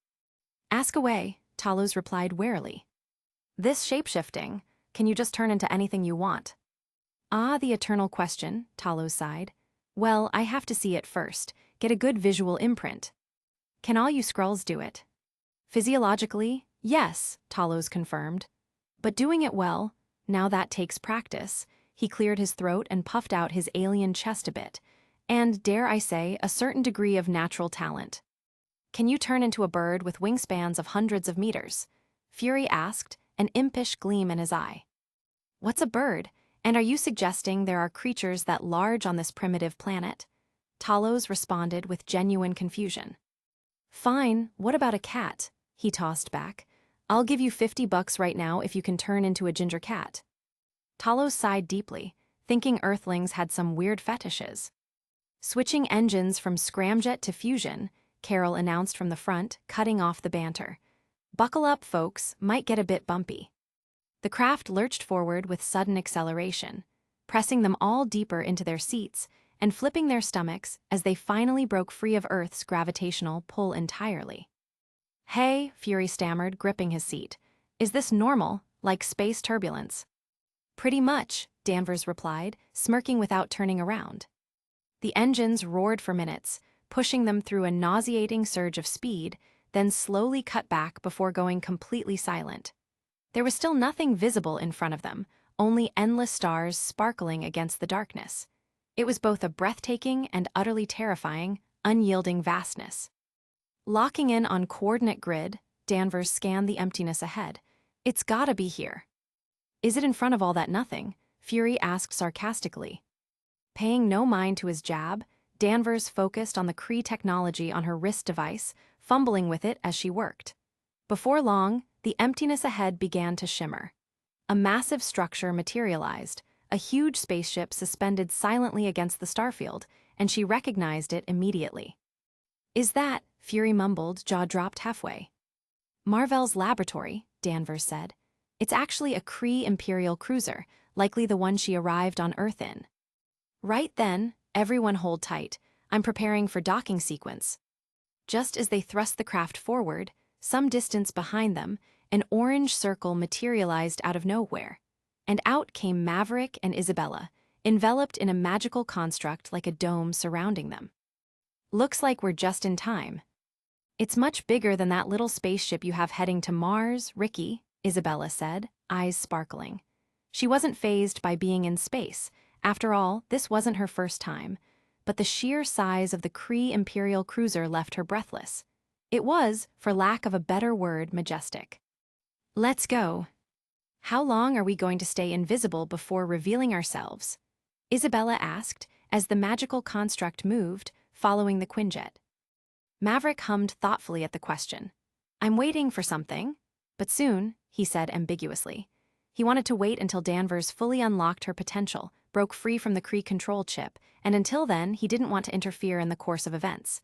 "Ask away," Talos replied warily. "This shapeshifting, can you just turn into anything you want?" "Ah, the eternal question," Talos sighed. "Well, I have to see it first, get a good visual imprint." "Can all you Skrulls do it?" "Physiologically, yes," Talos confirmed. "But doing it well, now that takes practice." He cleared his throat and puffed out his alien chest a bit, and, dare I say, a certain degree of natural talent. "Can you turn into a bird with wingspans of hundreds of meters?" Fury asked, an impish gleam in his eye. "What's a bird? And are you suggesting there are creatures that large on this primitive planet?" Talos responded with genuine confusion. "Fine, what about a cat?" he tossed back. "I'll give you $50 right now if you can turn into a ginger cat." Talos sighed deeply, thinking Earthlings had some weird fetishes. "Switching engines from scramjet to fusion," Carol announced from the front, cutting off the banter. "Buckle up, folks, might get a bit bumpy." The craft lurched forward with sudden acceleration, pressing them all deeper into their seats and flipping their stomachs as they finally broke free of Earth's gravitational pull entirely. "Hey," Fury stammered, gripping his seat. "Is this normal, like space turbulence?" "Pretty much," Danvers replied, smirking without turning around. The engines roared for minutes, pushing them through a nauseating surge of speed, then slowly cut back before going completely silent. There was still nothing visible in front of them, only endless stars sparkling against the darkness. It was both a breathtaking and utterly terrifying, unyielding vastness. Locking in on coordinate grid, Danvers scanned the emptiness ahead. It's gotta be here. Is it in front of all that nothing? Fury asked sarcastically. Paying no mind to his jab, Danvers focused on the Kree technology on her wrist device, fumbling with it as she worked. Before long, the emptiness ahead began to shimmer. A massive structure materialized, a huge spaceship suspended silently against the starfield, and she recognized it immediately. Is that, Fury mumbled, jaw dropped halfway. Mar-Vell's laboratory, Danvers said. It's actually a Kree Imperial cruiser, likely the one she arrived on Earth in. Right then, everyone hold tight. I'm preparing for docking sequence. Just as they thrust the craft forward, some distance behind them, an orange circle materialized out of nowhere. And out came Maverick and Isabella, enveloped in a magical construct like a dome surrounding them. Looks like we're just in time. It's much bigger than that little spaceship you have heading to Mars, Ricky, Isabella said, eyes sparkling. She wasn't fazed by being in space. After all, this wasn't her first time. But the sheer size of the Kree Imperial cruiser left her breathless. It was, for lack of a better word, majestic. Let's go. How long are we going to stay invisible before revealing ourselves? Isabella asked, as the magical construct moved, following the Quinjet. Maverick hummed thoughtfully at the question. I'm waiting for something. But soon, he said ambiguously. He wanted to wait until Danvers fully unlocked her potential, broke free from the Kree control chip, and until then, he didn't want to interfere in the course of events.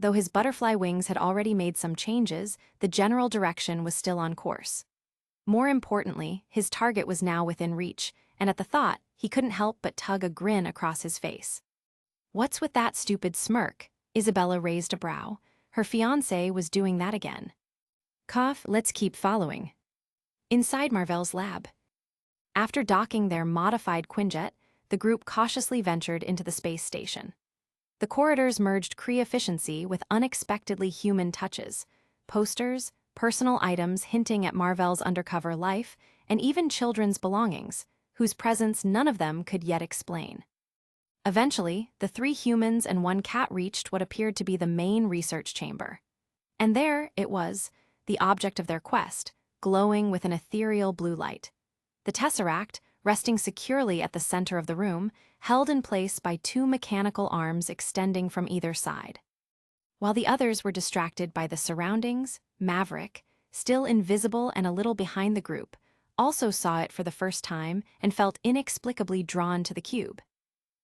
Though his butterfly wings had already made some changes, the general direction was still on course. More importantly, his target was now within reach, and at the thought, he couldn't help but tug a grin across his face. What's with that stupid smirk? Isabella raised a brow. Her fiancé was doing that again. Cough, let's keep following. Inside Mar-Vell's lab. After docking their modified Quinjet, the group cautiously ventured into the space station. The corridors merged Kree efficiency with unexpectedly human touches. Posters, personal items hinting at Mar-Vell's undercover life, and even children's belongings, whose presence none of them could yet explain. Eventually, the 3 humans and 1 cat reached what appeared to be the main research chamber. And there it was, the object of their quest, glowing with an ethereal blue light. The Tesseract, resting securely at the center of the room, held in place by 2 mechanical arms extending from either side. While the others were distracted by the surroundings, Maverick, still invisible and a little behind the group, also saw it for the first time and felt inexplicably drawn to the cube.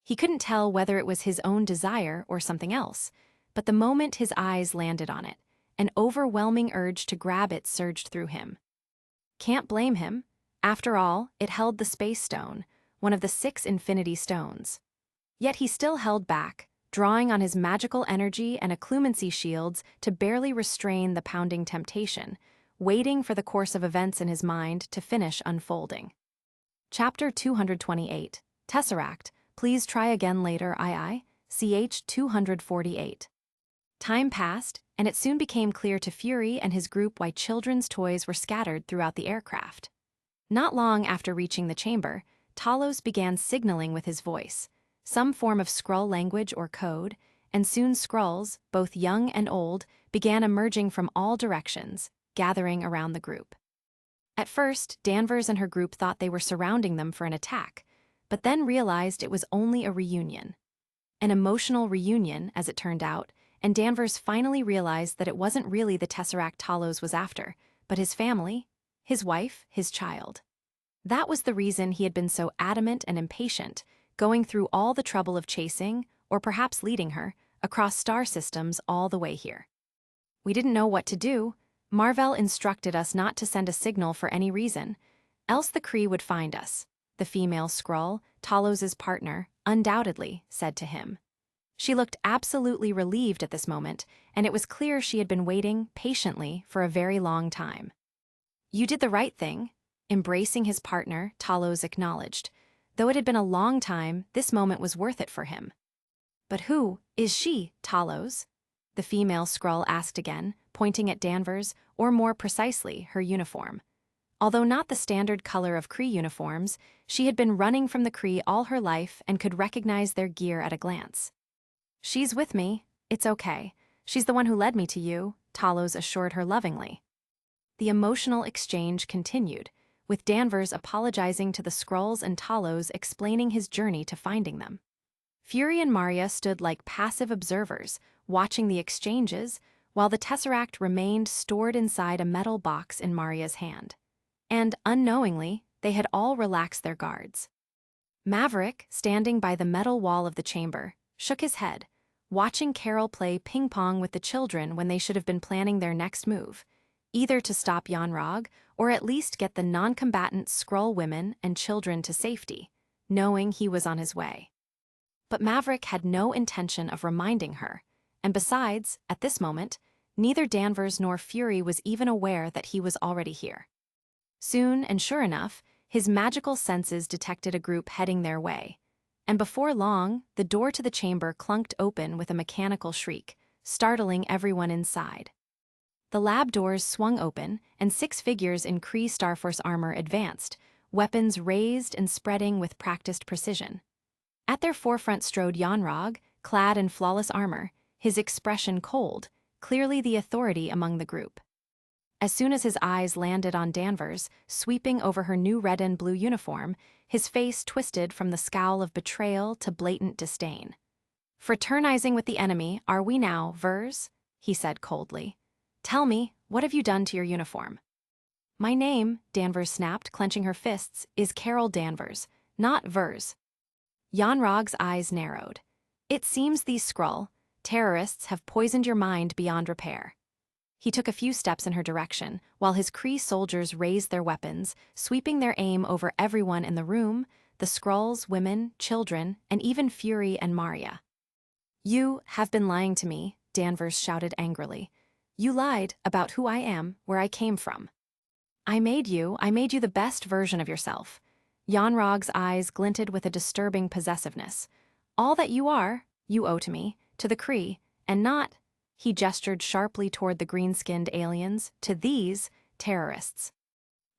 He couldn't tell whether it was his own desire or something else, but the moment his eyes landed on it, an overwhelming urge to grab it surged through him. Can't blame him. After all, it held the Space Stone, one of the 6 Infinity Stones. Yet he still held back, drawing on his magical energy and occlumency shields to barely restrain the pounding temptation, waiting for the course of events in his mind to finish unfolding. Chapter 228, Tesseract, Please Try Again Later, II, CH 248. Time passed, and it soon became clear to Fury and his group why children's toys were scattered throughout the aircraft. Not long after reaching the chamber, Talos began signaling with his voice, some form of Skrull language or code, and soon Skrulls, both young and old, began emerging from all directions, gathering around the group. At first, Danvers and her group thought they were surrounding them for an attack, but then realized it was only a reunion. An emotional reunion, as it turned out, and Danvers finally realized that it wasn't really the Tesseract Talos was after, but his family, his wife, his child. That was the reason he had been so adamant and impatient, going through all the trouble of chasing, or perhaps leading her, across star systems all the way here. We didn't know what to do. Mar-Vell instructed us not to send a signal for any reason, else the Kree would find us. The female Skrull, Talos' partner, undoubtedly said to him. She looked absolutely relieved at this moment, and it was clear she had been waiting patiently for a very long time. You did the right thing. Embracing his partner, Talos acknowledged. Though it had been a long time, this moment was worth it for him. But who is she, Talos? The female Skrull asked again, pointing at Danvers, or more precisely, her uniform. Although not the standard color of Kree uniforms, she had been running from the Kree all her life and could recognize their gear at a glance. She's with me. It's okay. She's the one who led me to you, Talos assured her lovingly. The emotional exchange continued, with Danvers apologizing to the Skrulls and Talos explaining his journey to finding them. Fury and Maria stood like passive observers, watching the exchanges, while the Tesseract remained stored inside a metal box in Maria's hand. And, unknowingly, they had all relaxed their guards. Maverick, standing by the metal wall of the chamber, shook his head, watching Carol play ping-pong with the children when they should have been planning their next move, either to stop Xuanhuan or at least get the non-combatant Skrull women and children to safety, knowing he was on his way. But Maverick had no intention of reminding her, and besides, at this moment, neither Danvers nor Fury was even aware that he was already here. Soon, and sure enough, his magical senses detected a group heading their way, and before long, the door to the chamber clunked open with a mechanical shriek, startling everyone inside. The lab doors swung open, and 6 figures in Kree Starforce armor advanced, weapons raised and spreading with practiced precision. At their forefront strode Xuanhuan, clad in flawless armor, his expression cold, clearly the authority among the group. As soon as his eyes landed on Danvers, sweeping over her new red and blue uniform, his face twisted from the scowl of betrayal to blatant disdain. "Fraternizing with the enemy, are we now, Vers?" he said coldly. "Tell me, what have you done to your uniform?" "My name," Danvers snapped, clenching her fists, "is Carol Danvers, not Vers." Xuanhuan's eyes narrowed. "It seems these Skrull terrorists have poisoned your mind beyond repair." He took a few steps in her direction, while his Kree soldiers raised their weapons, sweeping their aim over everyone in the room, the Skrulls, women, children, and even Fury and Maria. "You have been lying to me," Danvers shouted angrily. "You lied about who I am, where I came from. I made you the best version of yourself." Xuanhuan's eyes glinted with a disturbing possessiveness. "All that you are, you owe to me, to the Kree, and not," he gestured sharply toward the green-skinned aliens, "to these terrorists."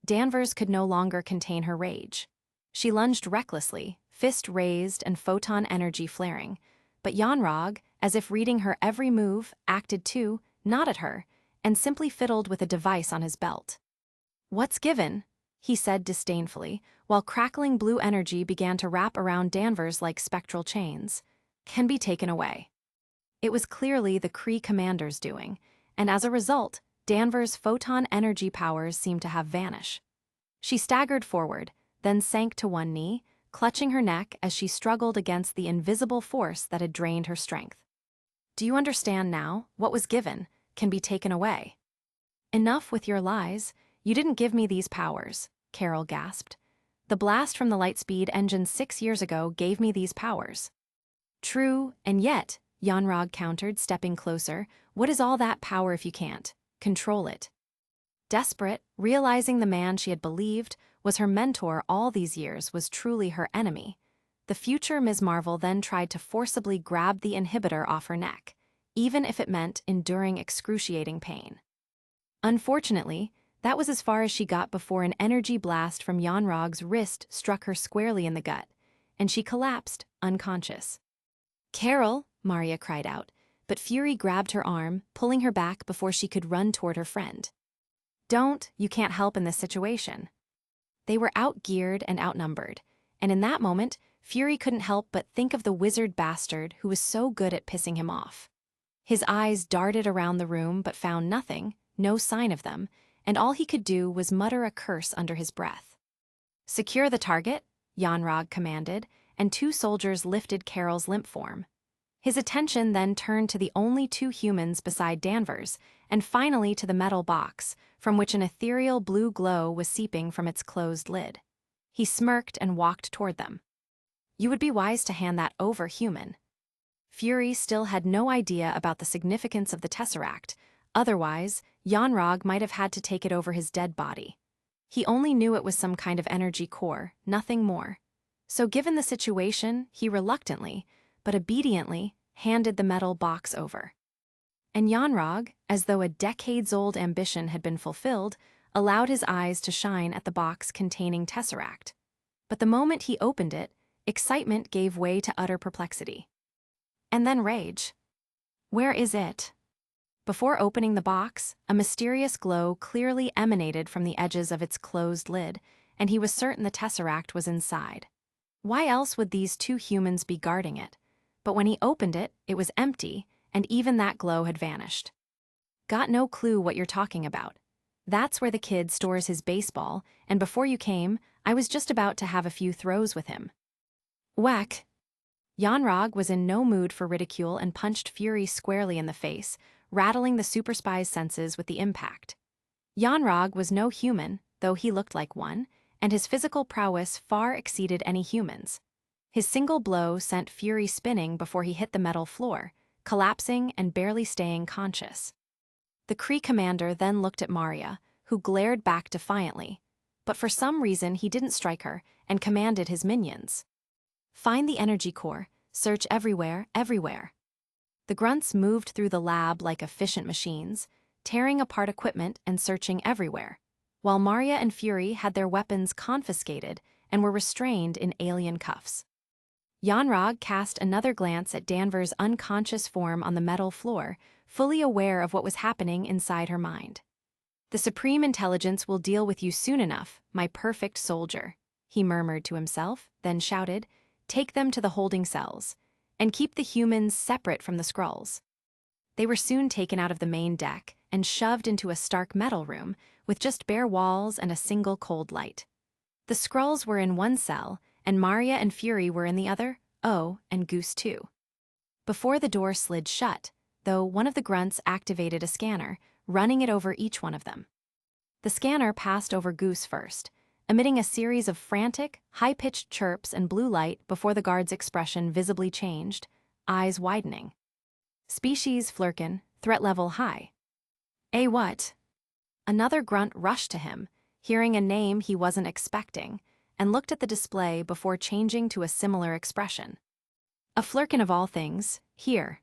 Danvers could no longer contain her rage. She lunged recklessly, fist raised and photon energy flaring, but Xuanhuan, as if reading her every move, acted too, not at her, and simply fiddled with a device on his belt. "What's given?" he said disdainfully, while crackling blue energy began to wrap around Danvers like spectral chains. "Can be taken away." It was clearly the Kree commander's doing, and as a result, Danvers' photon energy powers seemed to have vanished. She staggered forward, then sank to one knee, clutching her neck as she struggled against the invisible force that had drained her strength. "Do you understand now? What was given can be taken away." "Enough with your lies. You didn't give me these powers," Carol gasped. "The blast from the Lightspeed engine 6 years ago gave me these powers." "True, and yet," Xuanhuan countered, stepping closer, "what is all that power if you can't control it?" Desperate, realizing the man she had believed was her mentor all these years was truly her enemy, the future Ms. Marvel then tried to forcibly grab the inhibitor off her neck, even if it meant enduring excruciating pain. Unfortunately, that was as far as she got before an energy blast from Xuanhuan's wrist struck her squarely in the gut, and she collapsed, unconscious. "Carol!" Maria cried out, but Fury grabbed her arm, pulling her back before she could run toward her friend. "Don't, you can't help in this situation." They were outgeared and outnumbered, and in that moment, Fury couldn't help but think of the wizard bastard who was so good at pissing him off. His eyes darted around the room but found nothing, no sign of them, and all he could do was mutter a curse under his breath. "Secure the target," Xuanhuan commanded, and 2 soldiers lifted Carol's limp form. His attention then turned to the only 2 humans beside Danvers, and finally to the metal box, from which an ethereal blue glow was seeping from its closed lid. He smirked and walked toward them. "You would be wise to hand that over, human." Fury still had no idea about the significance of the Tesseract, otherwise, Xuanhuan might have had to take it over his dead body. He only knew it was some kind of energy core, nothing more. So given the situation, he reluctantly, but obediently, handed the metal box over. And Yanrog, as though a decades-old ambition had been fulfilled, allowed his eyes to shine at the box containing Tesseract. But the moment he opened it, excitement gave way to utter perplexity. And then rage. Where is it? Before opening the box, a mysterious glow clearly emanated from the edges of its closed lid, and he was certain the Tesseract was inside. Why else would these two humans be guarding it? But when he opened it, it was empty, and even that glow had vanished. Got no clue what you're talking about. That's where the kid stores his baseball, and before you came, I was just about to have a few throws with him. Whack! Yanrog was in no mood for ridicule and punched Fury squarely in the face, rattling the super spy's senses with the impact. Yanrog was no human, though he looked like one, and his physical prowess far exceeded any human's. His single blow sent Fury spinning before he hit the metal floor, collapsing and barely staying conscious. The Kree commander then looked at Maria, who glared back defiantly, but for some reason he didn't strike her and commanded his minions. Find the energy core, search everywhere, everywhere. The grunts moved through the lab like efficient machines, tearing apart equipment and searching everywhere, while Maria and Fury had their weapons confiscated and were restrained in alien cuffs. Yanrog cast another glance at Danvers' unconscious form on the metal floor, fully aware of what was happening inside her mind. The Supreme Intelligence will deal with you soon enough, my perfect soldier, he murmured to himself, then shouted, take them to the holding cells, and keep the humans separate from the Skrulls. They were soon taken out of the main deck and shoved into a stark metal room with just bare walls and a single cold light. The Skrulls were in one cell, and Maria and Fury were in the other, and Goose too. Before the door slid shut, though, one of the grunts activated a scanner, running it over each one of them. The scanner passed over Goose first, emitting a series of frantic, high-pitched chirps and blue light before the guard's expression visibly changed, eyes widening. Species Flurkin, threat level high. What? Another grunt rushed to him, hearing a name he wasn't expecting, and looked at the display before changing to a similar expression. A Flurkin of all things, here.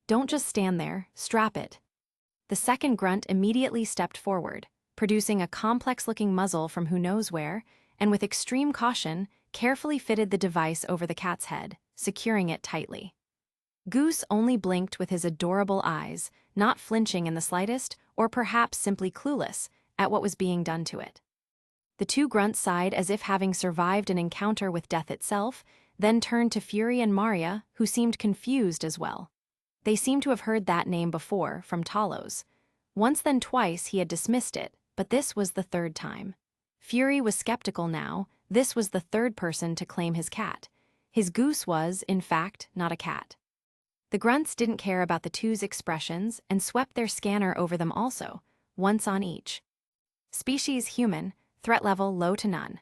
Don't just stand there, strap it. The second grunt immediately stepped forward, producing a complex-looking muzzle from who knows where, and with extreme caution, carefully fitted the device over the cat's head, securing it tightly. Goose only blinked with his adorable eyes, not flinching in the slightest, or perhaps simply clueless, at what was being done to it. The two grunts sighed as if having survived an encounter with death itself, then turned to Fury and Maria, who seemed confused as well. They seemed to have heard that name before, from Talos. Once then twice he had dismissed it, but this was the third time. Fury was skeptical now. This was the third person to claim his cat. His Goose was, in fact, not a cat. The grunts didn't care about the two's expressions and swept their scanner over them also, once on each. Species human, threat level low to none.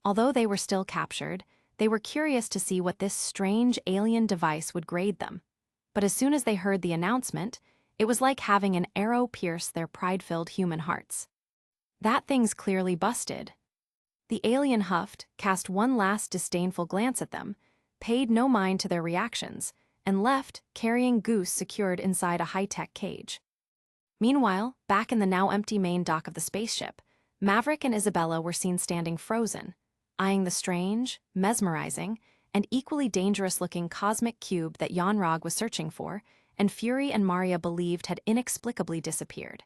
Although they were still captured, they were curious to see what this strange alien device would grade them. But as soon as they heard the announcement, it was like having an arrow pierce their pride-filled human hearts. That thing's clearly busted. The alien huffed, cast one last disdainful glance at them, paid no mind to their reactions, and left, carrying Goose secured inside a high-tech cage. Meanwhile, back in the now-empty main dock of the spaceship, Maverick and Isabella were seen standing frozen, eyeing the strange, mesmerizing, and equally dangerous-looking cosmic cube that Yanrog was searching for, and Fury and Maria believed had inexplicably disappeared.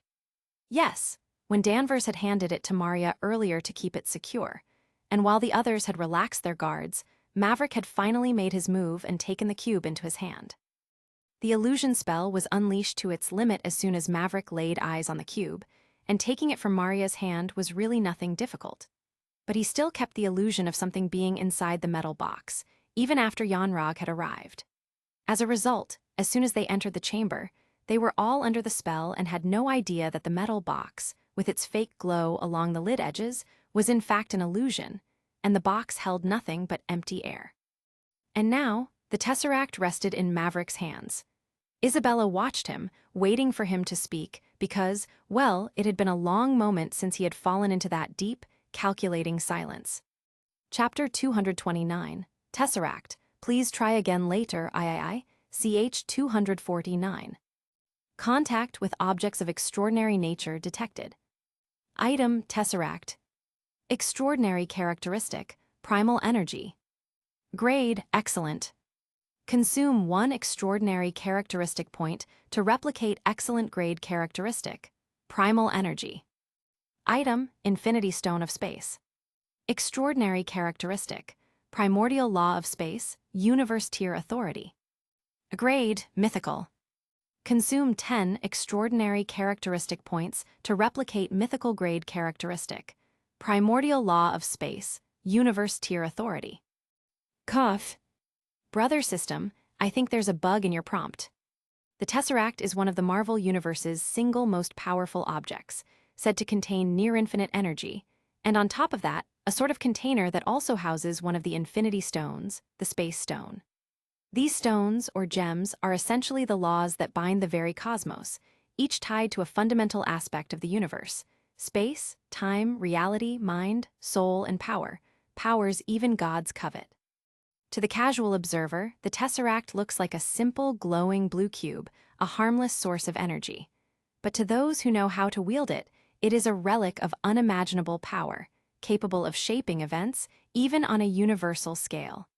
Yes, when Danvers had handed it to Maria earlier to keep it secure, and while the others had relaxed their guards, Maverick had finally made his move and taken the cube into his hand. The illusion spell was unleashed to its limit as soon as Maverick laid eyes on the cube, and taking it from Maria's hand was really nothing difficult. But he still kept the illusion of something being inside the metal box, even after Yanrog had arrived. As a result, as soon as they entered the chamber, they were all under the spell and had no idea that the metal box, with its fake glow along the lid edges, was in fact an illusion, and the box held nothing but empty air. And now, the Tesseract rested in Maverick's hands. Isabella watched him, waiting for him to speak, because, well, it had been a long moment since he had fallen into that deep, calculating silence. Chapter 229, Tesseract, please try again later, CH249. Contact with objects of extraordinary nature detected. Item Tesseract. Extraordinary characteristic, primal energy. Grade, excellent. Consume 1 extraordinary characteristic point to replicate excellent grade characteristic, primal energy. Item, Infinity Stone of Space. Extraordinary characteristic, primordial law of space, universe tier authority. Grade, mythical. Consume 10 extraordinary characteristic points to replicate mythical grade characteristic, primordial law of space, universe tier authority. Cough. Brother system, I think there's a bug in your prompt. The Tesseract is one of the Marvel Universe's single most powerful objects, said to contain near-infinite energy, and on top of that, a sort of container that also houses one of the Infinity Stones, the Space Stone. These stones, or gems, are essentially the laws that bind the very cosmos, each tied to a fundamental aspect of the universe: space, time, reality, mind, soul, and power, powers even gods covet. To the casual observer, the Tesseract looks like a simple, glowing blue cube, a harmless source of energy. But to those who know how to wield it, it is a relic of unimaginable power, capable of shaping events, even on a universal scale.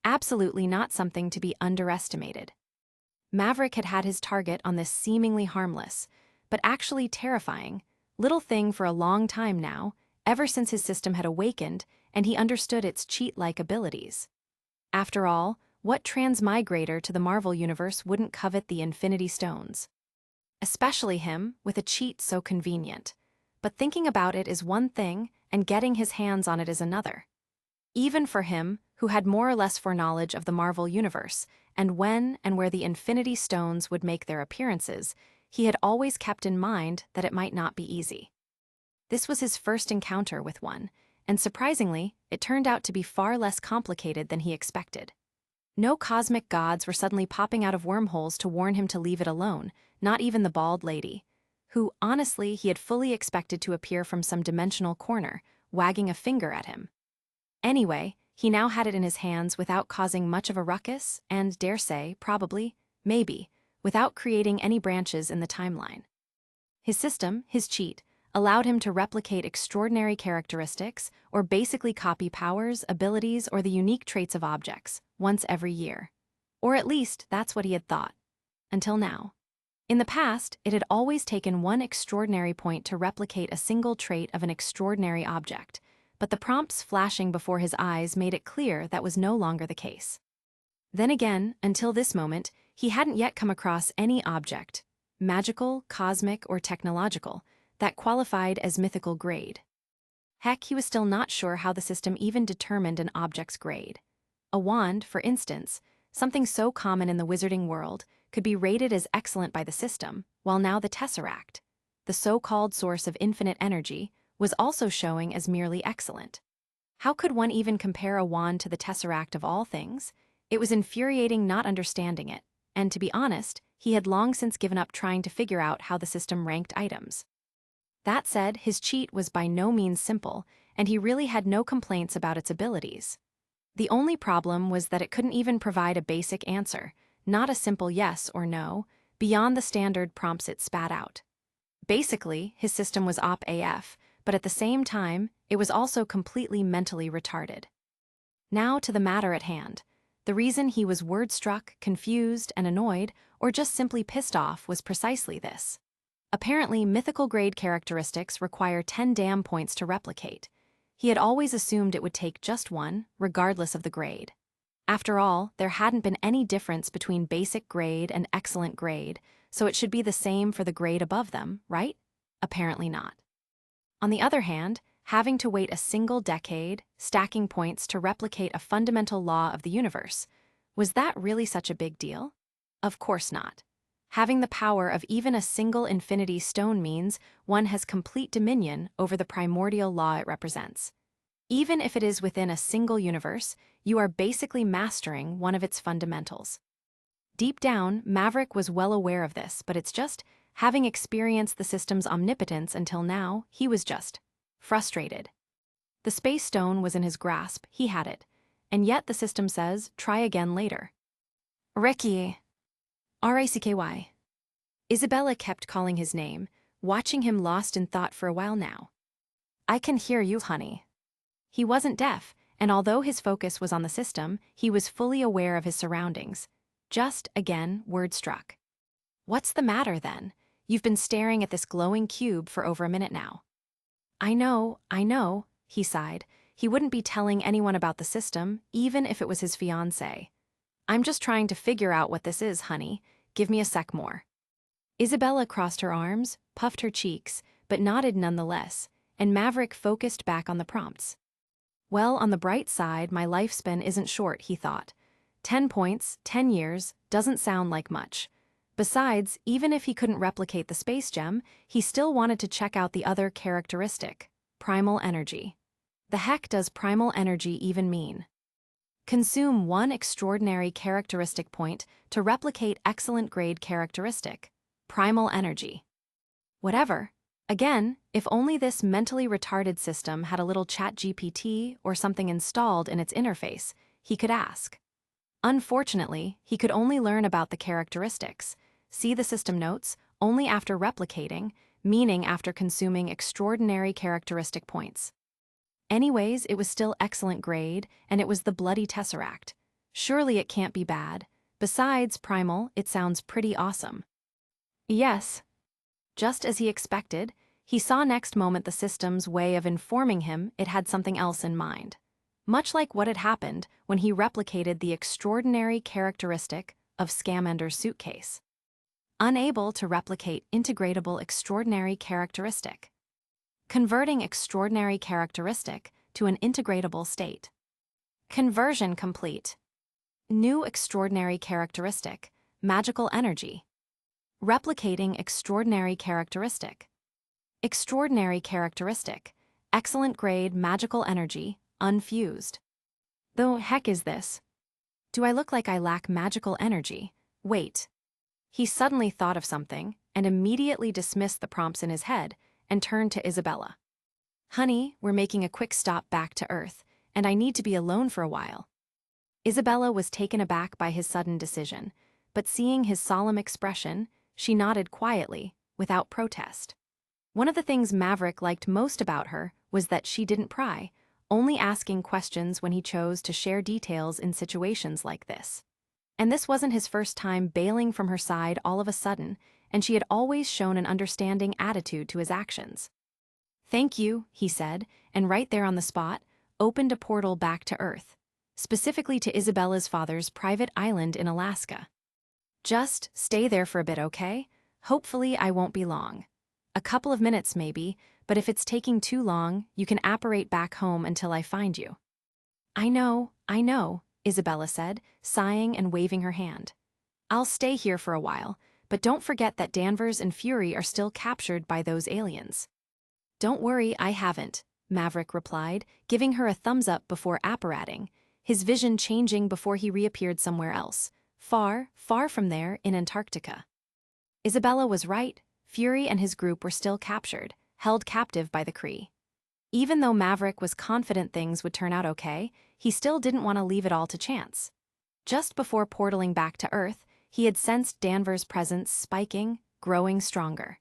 Absolutely not something to be underestimated. Maverick had had his target on this seemingly harmless, but actually terrifying, little thing for a long time now, ever since his system had awakened and he understood its cheat-like abilities. After all, what transmigrator to the Marvel Universe wouldn't covet the Infinity Stones? Especially him, with a cheat so convenient. But thinking about it is one thing, and getting his hands on it is another. Even for him, who had more or less foreknowledge of the Marvel Universe, and when and where the Infinity Stones would make their appearances, he had always kept in mind that it might not be easy. This was his first encounter with one, and surprisingly, it turned out to be far less complicated than he expected. No cosmic gods were suddenly popping out of wormholes to warn him to leave it alone, not even the bald lady, who, honestly, he had fully expected to appear from some dimensional corner, wagging a finger at him. Anyway, he now had it in his hands without causing much of a ruckus and, dare say, probably, maybe, without creating any branches in the timeline. His system, his cheat, allowed him to replicate extraordinary characteristics or basically copy powers, abilities, or the unique traits of objects once every year. Or at least that's what he had thought. Until now. In the past, it had always taken 1 extraordinary point to replicate a single trait of an extraordinary object, but the prompts flashing before his eyes made it clear that was no longer the case. Then again, until this moment, he hadn't yet come across any object, magical, cosmic, or technological, that qualified as mythical grade. Heck, he was still not sure how the system even determined an object's grade. A wand, for instance, something so common in the wizarding world, could be rated as excellent by the system, while now the Tesseract, the so-called source of infinite energy, was also showing as merely excellent. How could one even compare a wand to the Tesseract of all things? It was infuriating not understanding it, and to be honest, he had long since given up trying to figure out how the system ranked items. That said, his cheat was by no means simple, and he really had no complaints about its abilities. The only problem was that it couldn't even provide a basic answer, not a simple yes or no, beyond the standard prompts it spat out. Basically, his system was op AF, but at the same time, it was also completely mentally retarded. Now to the matter at hand. The reason he was word-struck, confused, and annoyed, or just simply pissed off, was precisely this. Apparently, mythical grade characteristics require 10 damn points to replicate. He had always assumed it would take just 1, regardless of the grade. After all, there hadn't been any difference between basic grade and excellent grade, so it should be the same for the grade above them, right? Apparently not. On the other hand, having to wait a single decade, stacking points to replicate a fundamental law of the universe, was that really such a big deal? Of course not. Having the power of even a single infinity stone means one has complete dominion over the primordial law it represents. Even if it is within a single universe, you are basically mastering one of its fundamentals. Deep down, Maverick was well aware of this, but it's just, having experienced the system's omnipotence until now, he was just frustrated. The space stone was in his grasp, he had it, and yet the system says, try again later. Ricky, Racky. Isabella kept calling his name, watching him lost in thought for a while now. I can hear you, honey. He wasn't deaf, and although his focus was on the system, he was fully aware of his surroundings. Just, again, word struck. What's the matter, then? You've been staring at this glowing cube for over a minute now. I know, he sighed. He wouldn't be telling anyone about the system, even if it was his fiancée. I'm just trying to figure out what this is, honey. Give me a sec more. Isabella crossed her arms, puffed her cheeks, but nodded nonetheless, and Maverick focused back on the prompts. Well, on the bright side, my lifespan isn't short, he thought. 10 points, 10 years, doesn't sound like much. Besides, even if he couldn't replicate the space gem, he still wanted to check out the other characteristic, primal energy. The heck does primal energy even mean? Consume 1 extraordinary characteristic point to replicate excellent grade characteristic, primal energy. Whatever. Again, if only this mentally retarded system had a little ChatGPT or something installed in its interface, he could ask. Unfortunately, he could only learn about the characteristics, see the system notes, only after replicating, meaning after consuming extraordinary characteristic points. Anyways, it was still excellent grade, and it was the bloody tesseract. Surely it can't be bad. Besides, primal, it sounds pretty awesome. Yes. Just as he expected, he saw next moment the system's way of informing him it had something else in mind. Much like what had happened when he replicated the extraordinary characteristic of Scamander's suitcase. Unable to replicate integratable extraordinary characteristic. Converting extraordinary characteristic to an integratable state. Conversion complete. New extraordinary characteristic, magical energy. Replicating extraordinary characteristic. Extraordinary characteristic, excellent grade magical energy, unfused. The heck is this? Do I look like I lack magical energy? Wait. He suddenly thought of something and immediately dismissed the prompts in his head and turned to Isabella. Honey, we're making a quick stop back to Earth, and I need to be alone for a while. Isabella was taken aback by his sudden decision, but seeing his solemn expression, she nodded quietly, without protest. One of the things Maverick liked most about her was that she didn't pry, only asking questions when he chose to share details in situations like this. And this wasn't his first time bailing from her side all of a sudden, and she had always shown an understanding attitude to his actions. Thank you, he said, and right there on the spot, opened a portal back to Earth, specifically to Isabella's father's private island in Alaska. Just stay there for a bit, okay? Hopefully I won't be long. A couple of minutes maybe, but if it's taking too long, you can apparate back home until I find you. I know, Isabella said, sighing and waving her hand. I'll stay here for a while, but don't forget that Danvers and Fury are still captured by those aliens. Don't worry, I haven't, Maverick replied, giving her a thumbs up before apparating, his vision changing before he reappeared somewhere else, far, far from there in Antarctica. Isabella was right, Fury and his group were still captured, held captive by the Kree. Even though Maverick was confident things would turn out okay, he still didn't want to leave it all to chance. Just before portaling back to Earth, he had sensed Danvers' presence spiking, growing stronger.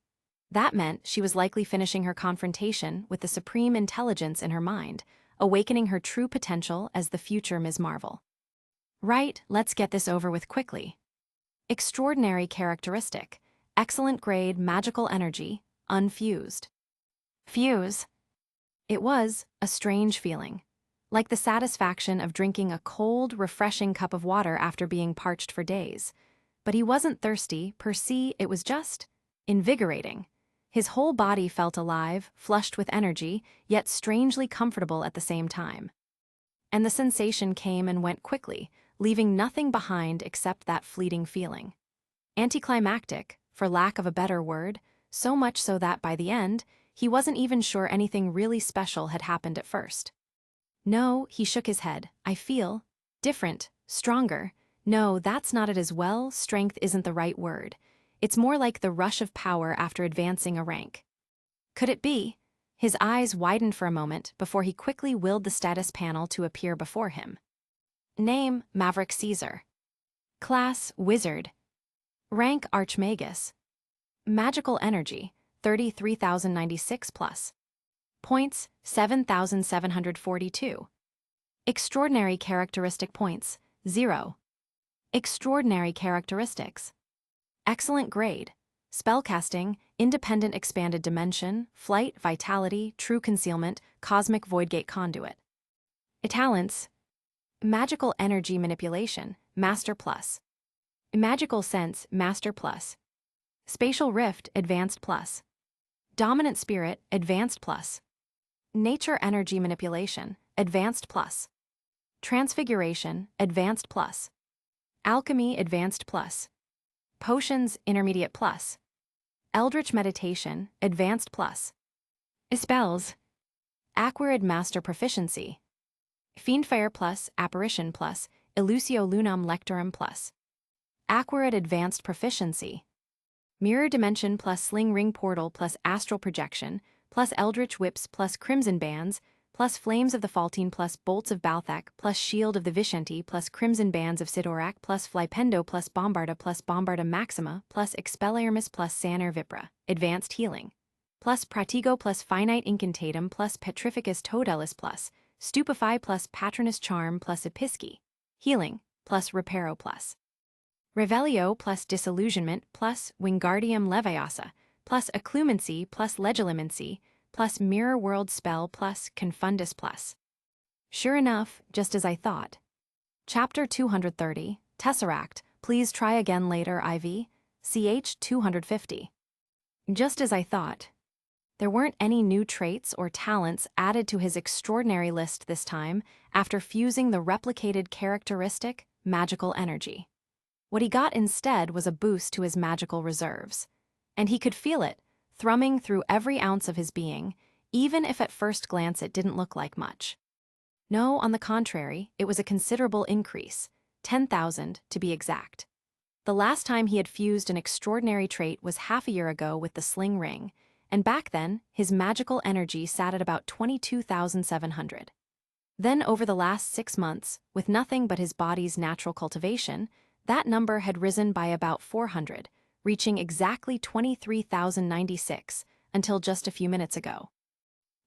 That meant she was likely finishing her confrontation with the supreme intelligence in her mind, awakening her true potential as the future Ms. Marvel. Right, let's get this over with quickly. Extraordinary characteristic, excellent grade magical energy, unfused. Fuse. It was a strange feeling, like the satisfaction of drinking a cold, refreshing cup of water after being parched for days. But he wasn't thirsty, per se, it was just invigorating. His whole body felt alive, flushed with energy, yet strangely comfortable at the same time. And the sensation came and went quickly, leaving nothing behind except that fleeting feeling. Anticlimactic, for lack of a better word, so much so that by the end, he wasn't even sure anything really special had happened at first. No, he shook his head, I feel different, stronger. No, that's not it as well, strength isn't the right word. It's more like the rush of power after advancing a rank. Could it be? His eyes widened for a moment before he quickly willed the status panel to appear before him. Name, Maverick Caesar. Class, Wizard. Rank Archmagus. Magical energy, 33,096 plus. Points, 7,742. Extraordinary characteristic points, 0. Extraordinary characteristics. Excellent grade. Spellcasting, independent expanded dimension, flight, vitality, true concealment, cosmic voidgate conduit. Talents. Magical energy manipulation, Master Plus. Magical sense, Master Plus. Spatial rift, Advanced Plus. Dominant spirit, Advanced Plus. Nature energy manipulation, Advanced Plus. Transfiguration, Advanced Plus. Alchemy, Advanced Plus. Potions, Intermediate Plus. Eldritch meditation, Advanced Plus. Spells. Aquarid Master Proficiency. Fiendfire Plus, Apparition Plus, Illusio Lunam Lectorum Plus. Aquarid Advanced Proficiency. Mirror Dimension plus Sling Ring Portal plus Astral Projection, plus Eldritch Whips plus Crimson Bands, plus Flames of the Faltine plus Bolts of Balthak plus Shield of the Vishanti plus Crimson Bands of Sidorak plus Flipendo plus Bombarda Maxima plus Expelliarmus plus Saner Vipra, Advanced Healing, plus Pratigo plus Finite Incantatum plus Petrificus Totalis plus Stupefy plus Patronus Charm plus Episci, Healing, plus Reparo plus Revelio plus Disillusionment plus Wingardium Leviosa, plus Occlumency plus Legilimency, plus Mirror World Spell plus Confundus plus. Sure enough, just as I thought. Chapter 230, Tesseract, please try again later IV, CH 250. Just as I thought. There weren't any new traits or talents added to his extraordinary list this time after fusing the replicated characteristic, magical energy. What he got instead was a boost to his magical reserves. And he could feel it, thrumming through every ounce of his being, even if at first glance it didn't look like much. No, on the contrary, it was a considerable increase, 10,000 to be exact. The last time he had fused an extraordinary trait was half a year ago with the Sling Ring, and back then, his magical energy sat at about 22,700. Then over the last 6 months, with nothing but his body's natural cultivation, that number had risen by about 400, reaching exactly 23,096 until just a few minutes ago.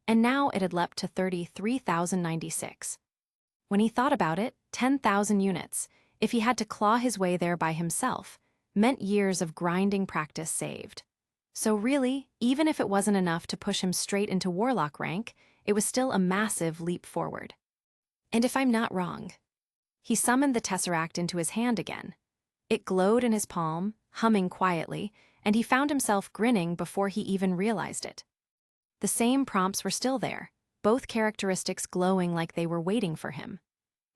And now it had leapt to 33,096. When he thought about it, 10,000 units, if he had to claw his way there by himself, meant years of grinding practice saved. So really, even if it wasn't enough to push him straight into Warlock rank, it was still a massive leap forward. And if I'm not wrong, he summoned the Tesseract into his hand again. It glowed in his palm, humming quietly, and he found himself grinning before he even realized it. The same prompts were still there, both characteristics glowing like they were waiting for him.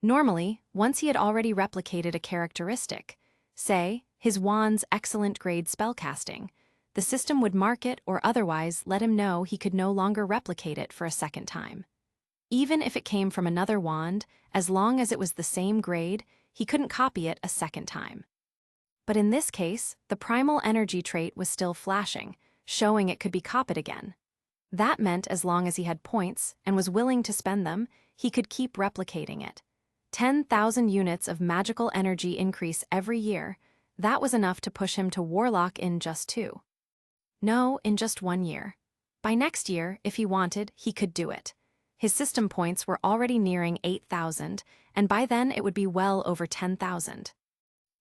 Normally, once he had already replicated a characteristic, say, his wand's excellent grade spellcasting, the system would mark it or otherwise let him know he could no longer replicate it for a second time. Even if it came from another wand, as long as it was the same grade, he couldn't copy it a second time. But in this case, the primal energy trait was still flashing, showing it could be copied again. That meant as long as he had points and was willing to spend them, he could keep replicating it. 10,000 units of magical energy increase every year, that was enough to push him to Warlock in just 2. No, in just 1 year. By next year, if he wanted, he could do it. His system points were already nearing 8,000, and by then it would be well over 10,000.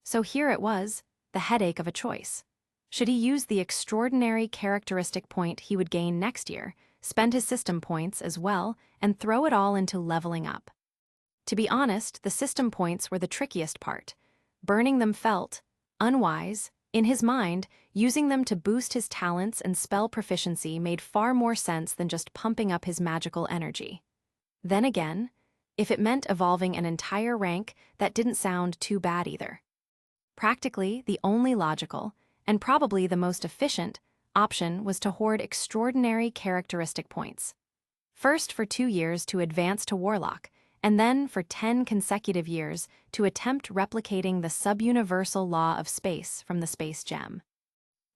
So here it was, the headache of a choice. Should he use the extraordinary characteristic point he would gain next year, spend his system points as well, and throw it all into leveling up? To be honest, the system points were the trickiest part. Burning them felt unwise. In his mind, using them to boost his talents and spell proficiency made far more sense than just pumping up his magical energy. Then again, if it meant evolving an entire rank, that didn't sound too bad either. Practically, the only logical, and probably the most efficient, option was to hoard extraordinary characteristic points. First for 2 years to advance to Warlock, and then for 10 consecutive years to attempt replicating the sub-universal law of space from the space gem.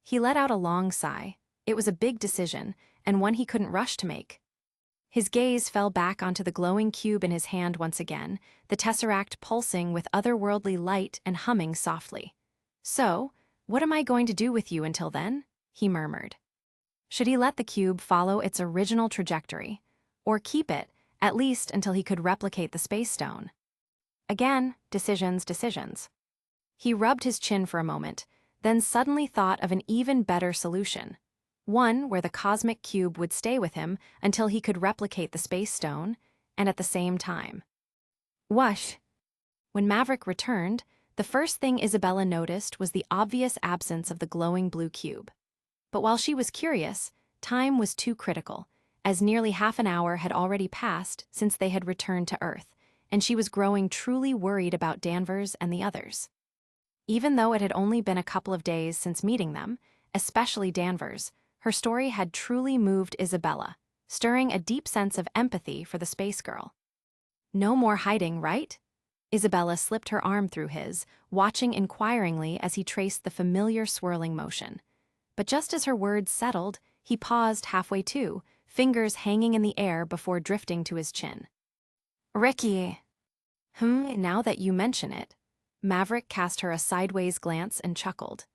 He let out a long sigh. It was a big decision, and one he couldn't rush to make. His gaze fell back onto the glowing cube in his hand once again, the tesseract pulsing with otherworldly light and humming softly. So, "What am I going to do with you until then?" he murmured. Should he let the cube follow its original trajectory, or keep it, at least until he could replicate the space stone? Again, decisions. He rubbed his chin for a moment, then suddenly thought of an even better solution. One where the cosmic cube would stay with him until he could replicate the space stone, and at the same time. Whoosh! When Maverick returned, the first thing Isabella noticed was the obvious absence of the glowing blue cube. But while she was curious, time was too critical, as nearly half an hour had already passed since they had returned to Earth, and she was growing truly worried about Danvers and the others. Even though it had only been a couple of days since meeting them, especially Danvers, her story had truly moved Isabella, stirring a deep sense of empathy for the space girl. No more hiding, right? Isabella slipped her arm through his, watching inquiringly as he traced the familiar swirling motion. But just as her words settled, he paused halfway too, fingers hanging in the air before drifting to his chin. "Ricky." Now that you mention it." Maverick cast her a sideways glance and chuckled.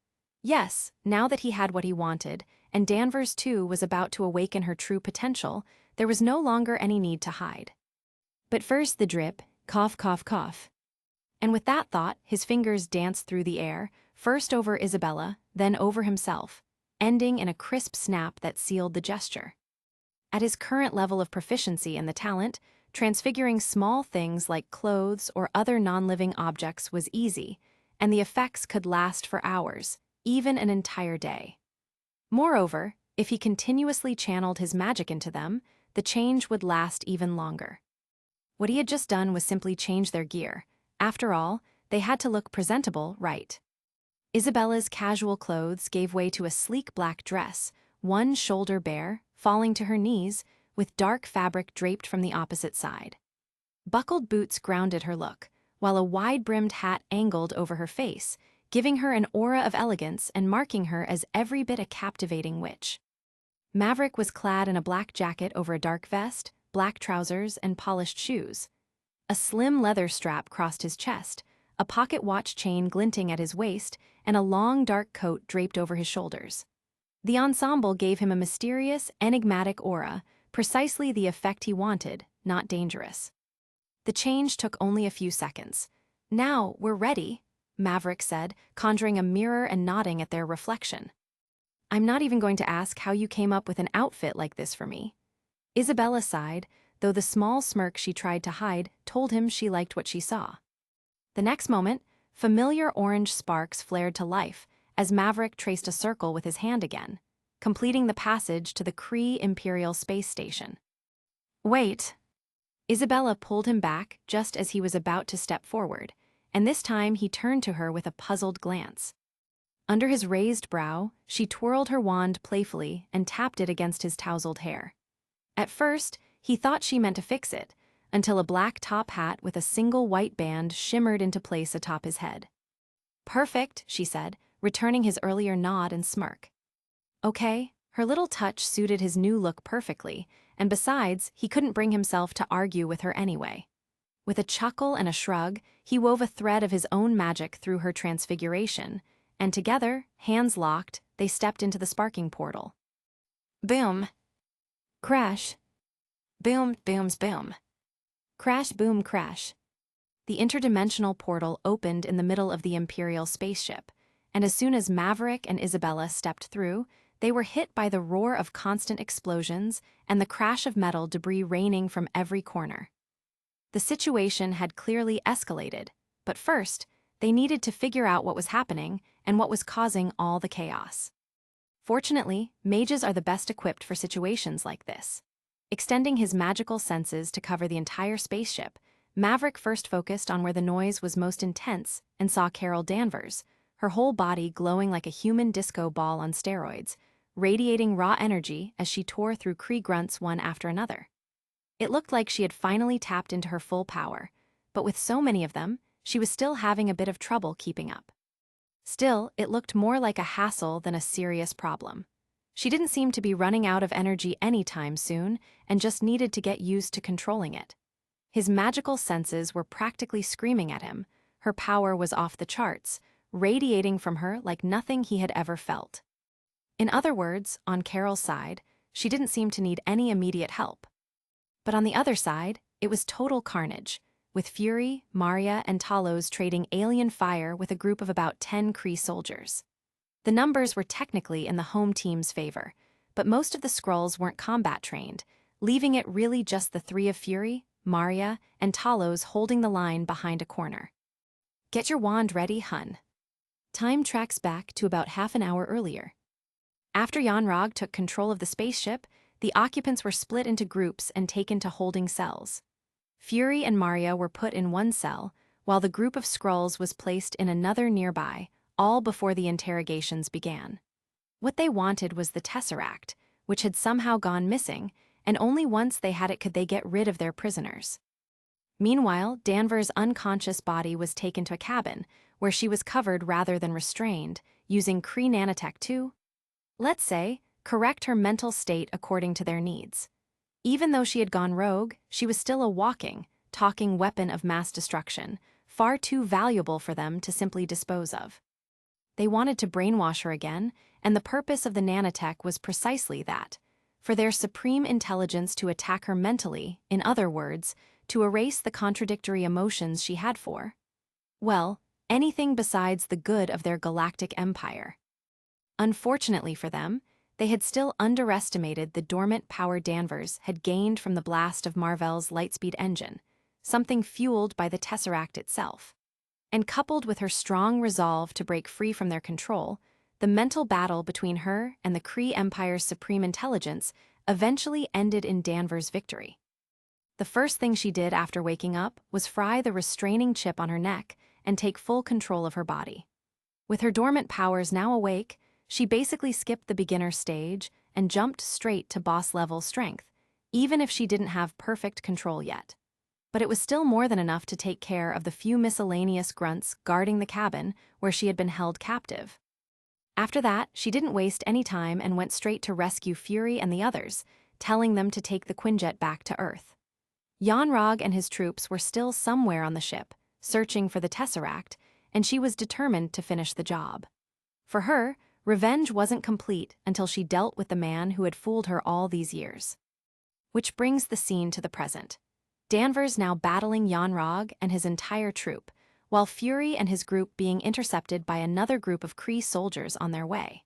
Yes, now that he had what he wanted, and Danvers too was about to awaken her true potential, there was no longer any need to hide. But first the drip, cough, cough, cough. And with that thought, his fingers danced through the air, first over Isabella, then over himself, ending in a crisp snap that sealed the gesture. At his current level of proficiency in the talent, transfiguring small things like clothes or other non-living objects was easy, and the effects could last for hours, even an entire day. Moreover, if he continuously channeled his magic into them, the change would last even longer. What he had just done was simply change their gear. After all, they had to look presentable, right? Isabella's casual clothes gave way to a sleek black dress, one shoulder bare, falling to her knees, with dark fabric draped from the opposite side. Buckled boots grounded her look, while a wide-brimmed hat angled over her face, giving her an aura of elegance and marking her as every bit a captivating witch. Maverick was clad in a black jacket over a dark vest, black trousers, and polished shoes. A slim leather strap crossed his chest, a pocket watch chain glinting at his waist, and a long dark coat draped over his shoulders. The ensemble gave him a mysterious, enigmatic aura, precisely the effect he wanted, not dangerous. The change took only a few seconds. "Now, we're ready," Maverick said, conjuring a mirror and nodding at their reflection. "I'm not even going to ask how you came up with an outfit like this for me." Isabella sighed, though the small smirk she tried to hide told him she liked what she saw. The next moment, familiar orange sparks flared to life as Maverick traced a circle with his hand again, completing the passage to the Kree Imperial Space Station. "Wait." Isabella pulled him back just as he was about to step forward, and this time he turned to her with a puzzled glance. Under his raised brow, she twirled her wand playfully and tapped it against his tousled hair. At first, he thought she meant to fix it, until a black top hat with a single white band shimmered into place atop his head. "Perfect," she said, returning his earlier nod and smirk. Okay, her little touch suited his new look perfectly, and besides, he couldn't bring himself to argue with her anyway. With a chuckle and a shrug, he wove a thread of his own magic through her transfiguration, and together, hands locked, they stepped into the sparking portal. Boom. Crash. Boom, booms, boom. Crash, boom, crash. The interdimensional portal opened in the middle of the Imperial spaceship, and as soon as Maverick and Isabella stepped through, they were hit by the roar of constant explosions and the crash of metal debris raining from every corner. The situation had clearly escalated, but first, they needed to figure out what was happening and what was causing all the chaos. Fortunately, mages are the best equipped for situations like this. Extending his magical senses to cover the entire spaceship, Maverick first focused on where the noise was most intense and saw Carol Danvers, her whole body glowing like a human disco ball on steroids, radiating raw energy as she tore through Kree grunts one after another. It looked like she had finally tapped into her full power, but with so many of them, she was still having a bit of trouble keeping up. Still, it looked more like a hassle than a serious problem. She didn't seem to be running out of energy anytime soon and just needed to get used to controlling it. His magical senses were practically screaming at him. Her power was off the charts, radiating from her like nothing he had ever felt. In other words, on Carol's side, she didn't seem to need any immediate help. But on the other side, it was total carnage, with Fury, Maria, and Talos trading alien fire with a group of about 10 Kree soldiers. The numbers were technically in the home team's favor, but most of the Skrulls weren't combat-trained, leaving it really just the three of Fury, Maria, and Talos holding the line behind a corner. Get your wand ready, hun. Time tracks back to about half an hour earlier. After Xuanhuan took control of the spaceship, the occupants were split into groups and taken to holding cells. Fury and Maria were put in one cell, while the group of Skrulls was placed in another nearby, all before the interrogations began. What they wanted was the Tesseract, which had somehow gone missing, and only once they had it could they get rid of their prisoners. Meanwhile, Danvers' unconscious body was taken to a cabin, where she was covered rather than restrained, using Kree nanotech to, let's say, correct her mental state according to their needs. Even though she had gone rogue, she was still a walking, talking weapon of mass destruction, far too valuable for them to simply dispose of. They wanted to brainwash her again, and the purpose of the nanotech was precisely that, for their supreme intelligence to attack her mentally, in other words, to erase the contradictory emotions she had for, well, anything besides the good of their galactic empire. Unfortunately for them, they had still underestimated the dormant power Danvers had gained from the blast of Mar-Vell's lightspeed engine, something fueled by the Tesseract itself. And coupled with her strong resolve to break free from their control, the mental battle between her and the Kree Empire's supreme intelligence eventually ended in Danvers' victory. The first thing she did after waking up was fry the restraining chip on her neck and take full control of her body. With her dormant powers now awake, she basically skipped the beginner stage and jumped straight to boss-level strength, even if she didn't have perfect control yet. But it was still more than enough to take care of the few miscellaneous grunts guarding the cabin where she had been held captive. After that, she didn't waste any time and went straight to rescue Fury and the others, telling them to take the Quinjet back to Earth. Xuanhuan and his troops were still somewhere on the ship, searching for the Tesseract, and she was determined to finish the job. For her, revenge wasn't complete until she dealt with the man who had fooled her all these years. Which brings the scene to the present. Danvers now battling Xuanhuan and his entire troop, while Fury and his group being intercepted by another group of Kree soldiers on their way.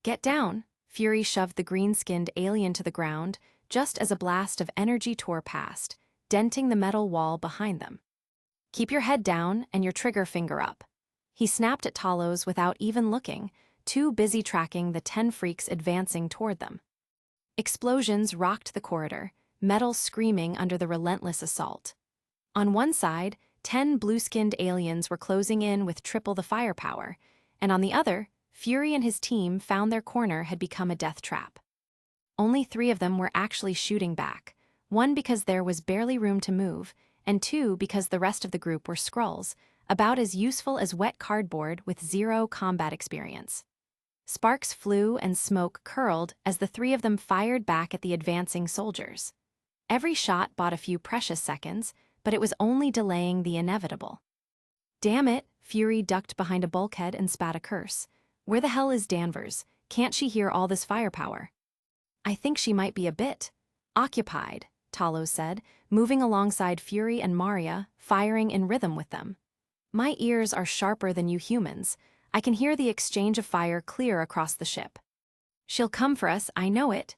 Get down! Fury shoved the green-skinned alien to the ground just as a blast of energy tore past, denting the metal wall behind them. Keep your head down and your trigger finger up. He snapped at Talos without even looking, too busy tracking the 10 freaks advancing toward them. Explosions rocked the corridor, metal screaming under the relentless assault. On one side, 10 blue-skinned aliens were closing in with triple the firepower, and on the other, Fury and his team found their corner had become a death trap. Only 3 of them were actually shooting back, 1 because there was barely room to move, and 2 because the rest of the group were Skrulls, about as useful as wet cardboard with 0 combat experience. Sparks flew and smoke curled as the 3 of them fired back at the advancing soldiers. Every shot bought a few precious seconds, but it was only delaying the inevitable. Damn it, Fury ducked behind a bulkhead and spat a curse. Where the hell is Danvers? Can't she hear all this firepower? I think she might be a bit occupied, Talos said, moving alongside Fury and Maria, firing in rhythm with them. My ears are sharper than you humans. I can hear the exchange of fire clear across the ship. She'll come for us, I know it.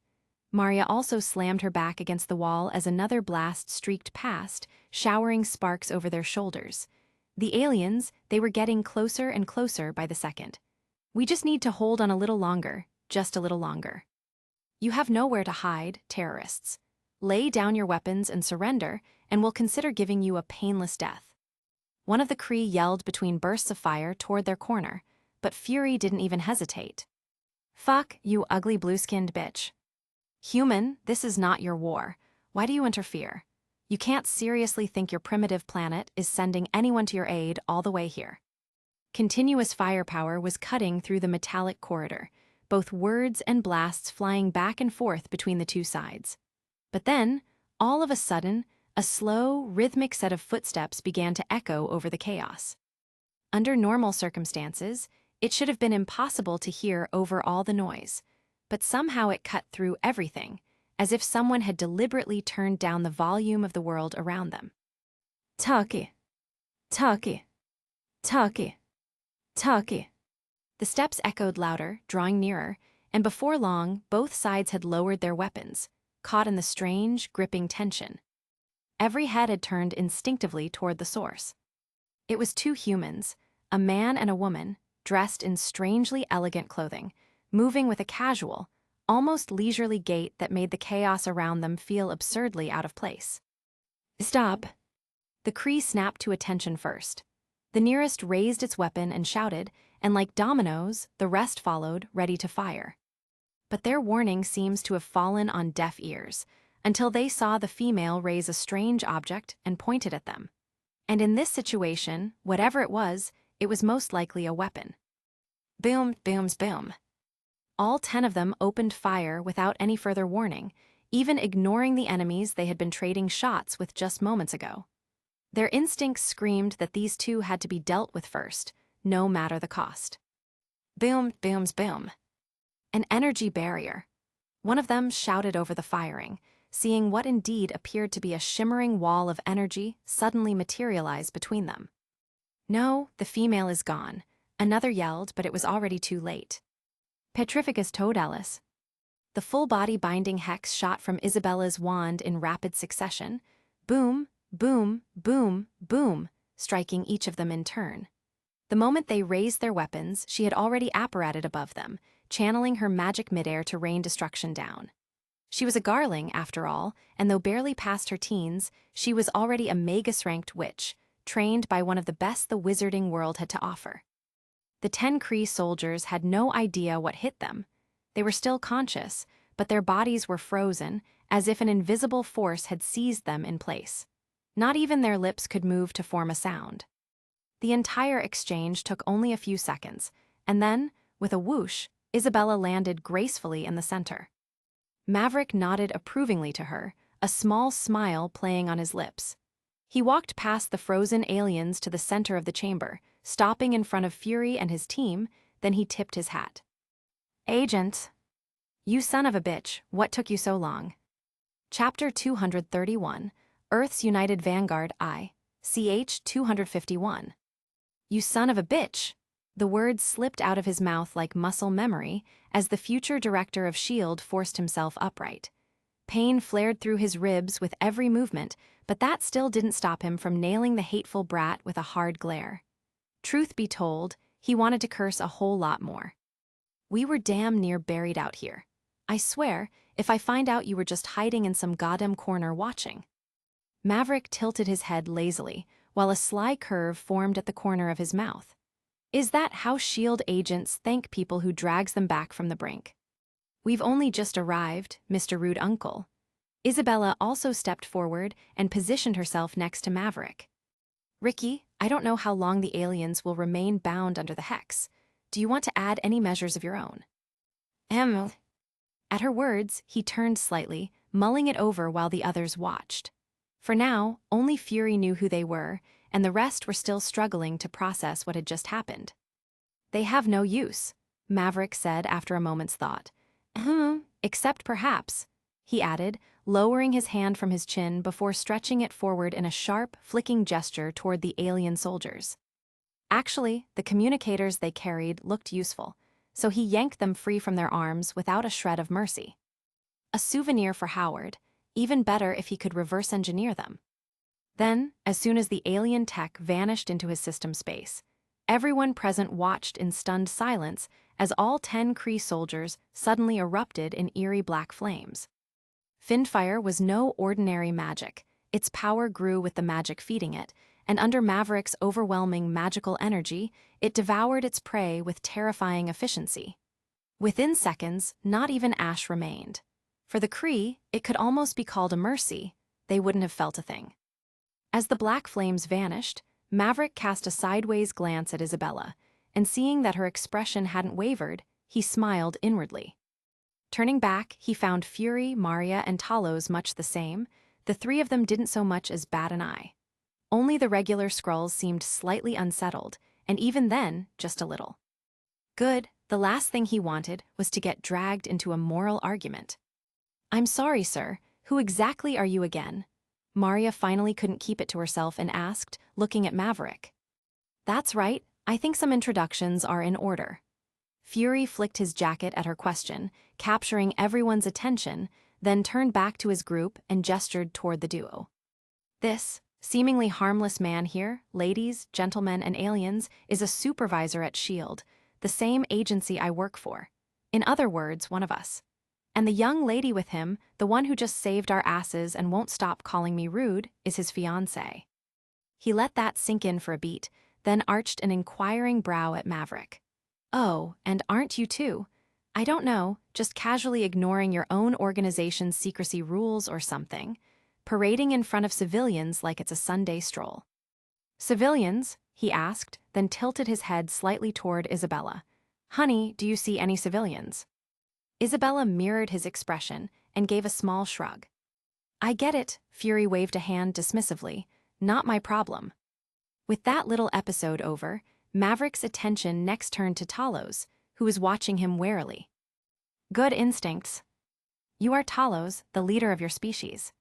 Maria also slammed her back against the wall as another blast streaked past, showering sparks over their shoulders. The aliens, they were getting closer and closer by the second. We just need to hold on a little longer, just a little longer. You have nowhere to hide, terrorists. Lay down your weapons and surrender, and we'll consider giving you a painless death. One of the Kree yelled between bursts of fire toward their corner, but Fury didn't even hesitate. Fuck, you ugly blue-skinned bitch. Human, this is not your war. Why do you interfere? You can't seriously think your primitive planet is sending anyone to your aid all the way here. Continuous firepower was cutting through the metallic corridor, both words and blasts flying back and forth between the two sides. But then, all of a sudden, a slow, rhythmic set of footsteps began to echo over the chaos. Under normal circumstances, it should have been impossible to hear over all the noise, but somehow it cut through everything, as if someone had deliberately turned down the volume of the world around them. Tucky, tucky, tucky, tucky. The steps echoed louder, drawing nearer, and before long, both sides had lowered their weapons, caught in the strange, gripping tension. Every head had turned instinctively toward the source. It was two humans, a man and a woman, dressed in strangely elegant clothing, moving with a casual, almost leisurely gait that made the chaos around them feel absurdly out of place. Stop! The Cree snapped to attention first. The nearest raised its weapon and shouted, and like dominoes, the rest followed, ready to fire. But their warning seems to have fallen on deaf ears, until they saw the female raise a strange object and point it at them. And in this situation, whatever it was most likely a weapon. Boom, booms, boom. All 10 of them opened fire without any further warning, even ignoring the enemies they had been trading shots with just moments ago. Their instincts screamed that these two had to be dealt with first, no matter the cost. Boom, booms, boom. An energy barrier. One of them shouted over the firing, seeing what indeed appeared to be a shimmering wall of energy suddenly materialize between them. No, the female is gone. Another yelled, but it was already too late. Petrificus totalis. The full-body binding hex shot from Isabella's wand in rapid succession. Boom, boom, boom, boom, striking each of them in turn. The moment they raised their weapons, she had already apparated above them, channeling her magic midair to rain destruction down. She was a Garling, after all, and though barely past her teens, she was already a Magus-ranked witch, trained by one of the best the wizarding world had to offer. The 10 Kree soldiers had no idea what hit them. They were still conscious, but their bodies were frozen, as if an invisible force had seized them in place. Not even their lips could move to form a sound. The entire exchange took only a few seconds, and then, with a whoosh, Isabella landed gracefully in the center. Maverick nodded approvingly to her, a small smile playing on his lips. He walked past the frozen aliens to the center of the chamber, stopping in front of Fury and his team, then he tipped his hat. Agent! You son of a bitch, what took you so long? Chapter 231, Earth's United Vanguard I, CH 251. You son of a bitch! The words slipped out of his mouth like muscle memory as the future director of S.H.I.E.L.D. forced himself upright. Pain flared through his ribs with every movement, but that still didn't stop him from nailing the hateful brat with a hard glare. Truth be told, he wanted to curse a whole lot more. We were damn near buried out here. I swear, if I find out you were just hiding in some goddamn corner watching. Maverick tilted his head lazily, while a sly curve formed at the corner of his mouth. Is that how S.H.I.E.L.D. agents thank people who drags them back from the brink? We've only just arrived, Mr. Rude Uncle. Isabella also stepped forward and positioned herself next to Maverick. Ricky, I don't know how long the aliens will remain bound under the hex. Do you want to add any measures of your own? At her words, he turned slightly, mulling it over while the others watched. For now, only Fury knew who they were, and the rest were still struggling to process what had just happened. They have no use, Maverick said after a moment's thought. Except perhaps, he added, lowering his hand from his chin before stretching it forward in a sharp, flicking gesture toward the alien soldiers. Actually, the communicators they carried looked useful, so he yanked them free from their arms without a shred of mercy. A souvenir for Howard, even better if he could reverse engineer them. Then, as soon as the alien tech vanished into his system space, everyone present watched in stunned silence as all 10 Kree soldiers suddenly erupted in eerie black flames. Finfire was no ordinary magic. Its power grew with the magic feeding it, and under Maverick's overwhelming magical energy, it devoured its prey with terrifying efficiency. Within seconds, not even ash remained. For the Kree, it could almost be called a mercy. They wouldn't have felt a thing. As the black flames vanished, Maverick cast a sideways glance at Isabella, and seeing that her expression hadn't wavered, he smiled inwardly. Turning back, he found Fury, Maria, and Talos much the same. The 3 of them didn't so much as bat an eye. Only the regular Skrulls seemed slightly unsettled, and even then, just a little. Good, the last thing he wanted was to get dragged into a moral argument. "I'm sorry, sir, who exactly are you again?" Maria finally couldn't keep it to herself and asked, looking at Maverick. "That's right, I think some introductions are in order." Fury flicked his jacket at her question, capturing everyone's attention, then turned back to his group and gestured toward the duo. "This seemingly harmless man here, ladies, gentlemen, and aliens, is a supervisor at S.H.I.E.L.D., the same agency I work for. In other words, one of us. And the young lady with him, the one who just saved our asses and won't stop calling me rude, is his fiancée." He let that sink in for a beat, then arched an inquiring brow at Maverick. "Oh, and aren't you too? I don't know, just casually ignoring your own organization's secrecy rules or something, parading in front of civilians like it's a Sunday stroll." "Civilians?" he asked, then tilted his head slightly toward Isabella. "Honey, do you see any civilians?" Isabella mirrored his expression and gave a small shrug. "I get it," Fury waved a hand dismissively. "Not my problem." With that little episode over, Maverick's attention next turned to Talos, who was watching him warily. "Good instincts. You are Talos, the leader of your species."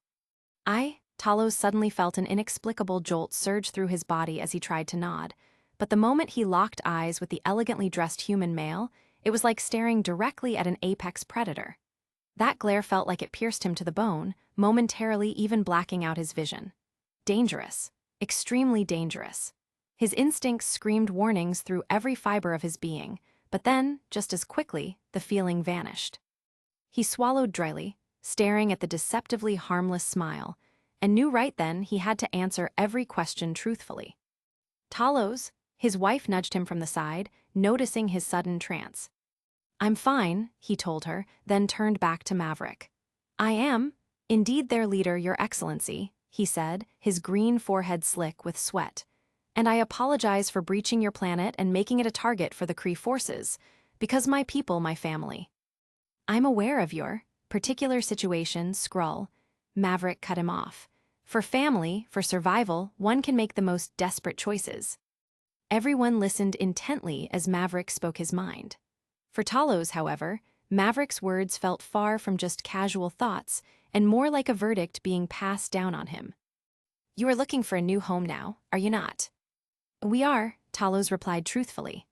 Talos suddenly felt an inexplicable jolt surge through his body as he tried to nod, but the moment he locked eyes with the elegantly dressed human male, it was like staring directly at an apex predator. That glare felt like it pierced him to the bone, momentarily even blacking out his vision. Dangerous. Extremely dangerous. His instincts screamed warnings through every fiber of his being, but then, just as quickly, the feeling vanished. He swallowed dryly, staring at the deceptively harmless smile, and knew right then he had to answer every question truthfully. "Talos," his wife nudged him from the side, noticing his sudden trance. "I'm fine," he told her, then turned back to Maverick. "I am, indeed their leader, Your Excellency," he said, his green forehead slick with sweat. "And I apologize for breaching your planet and making it a target for the Kree forces, because my people, my family." "I'm aware of your particular situation, Skrull." Maverick cut him off. "For family, for survival, one can make the most desperate choices." Everyone listened intently as Maverick spoke his mind. For Talos, however, Maverick's words felt far from just casual thoughts and more like a verdict being passed down on him. "You are looking for a new home now, are you not?" "We are," Talos replied truthfully.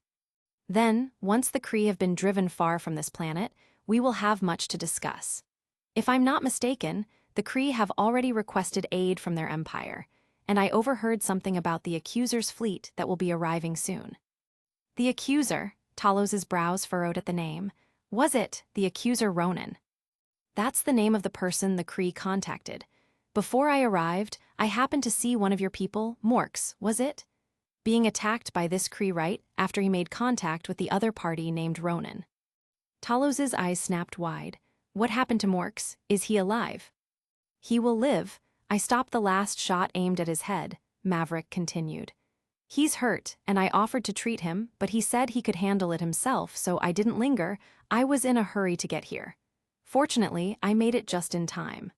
"Then, once the Kree have been driven far from this planet, we will have much to discuss. If I'm not mistaken, the Kree have already requested aid from their empire, and I overheard something about the Accuser's fleet that will be arriving soon." The Accuser, Talos's brows furrowed at the name. Was it the Accuser Ronan? "That's the name of the person the Kree contacted. Before I arrived, I happened to see one of your people, Morks, was it? Being attacked by this Kree right after he made contact with the other party named Ronan." Talos's eyes snapped wide. "What happened to Morks? Is he alive?" "He will live. I stopped the last shot aimed at his head," Maverick continued. "He's hurt, and I offered to treat him, but he said he could handle it himself, so I didn't linger. I was in a hurry to get here. Fortunately, I made it just in time."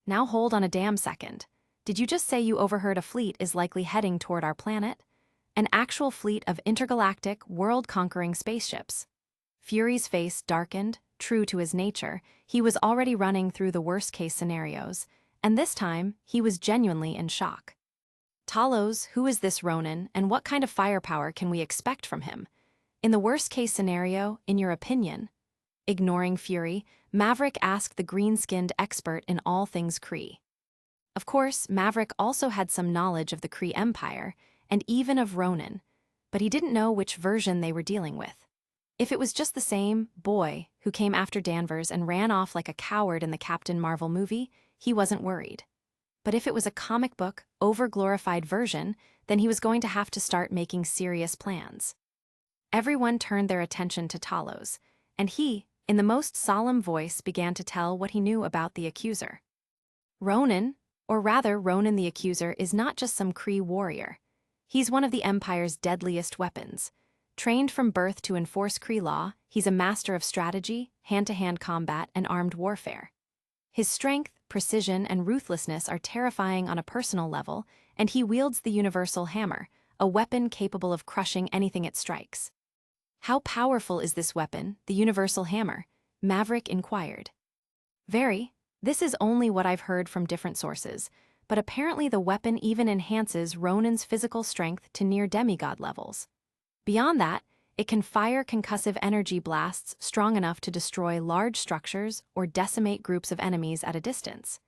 "Now hold on a damn second. Did you just say you overheard a fleet is likely heading toward our planet? An actual fleet of intergalactic, world-conquering spaceships?" Fury's face darkened. True to his nature, he was already running through the worst-case scenarios, and this time, he was genuinely in shock. "Talos, who is this Ronan, and what kind of firepower can we expect from him? In the worst-case scenario, in your opinion?" Ignoring Fury, Maverick asked the green-skinned expert in all things Kree. Of course, Maverick also had some knowledge of the Kree Empire, and even of Ronan, but he didn't know which version they were dealing with. If it was just the same boy who came after Danvers and ran off like a coward in the Captain Marvel movie, he wasn't worried. But if it was a comic book, over-glorified version, then he was going to have to start making serious plans. Everyone turned their attention to Talos, and he, in the most solemn voice, began to tell what he knew about the Accuser. Ronan, or rather Ronan the Accuser, is not just some Kree warrior. He's one of the Empire's deadliest weapons. Trained from birth to enforce Kree law, he's a master of strategy, hand-to-hand combat, and armed warfare. His strength, precision, and ruthlessness are terrifying on a personal level, and he wields the universal hammer, a weapon capable of crushing anything it strikes. How powerful is this weapon, the universal hammer? Maverick inquired. Very. This is only what I've heard from different sources, but apparently the weapon even enhances Ronan's physical strength to near demigod levels. Beyond that, it can fire concussive energy blasts strong enough to destroy large structures or decimate groups of enemies at a distance.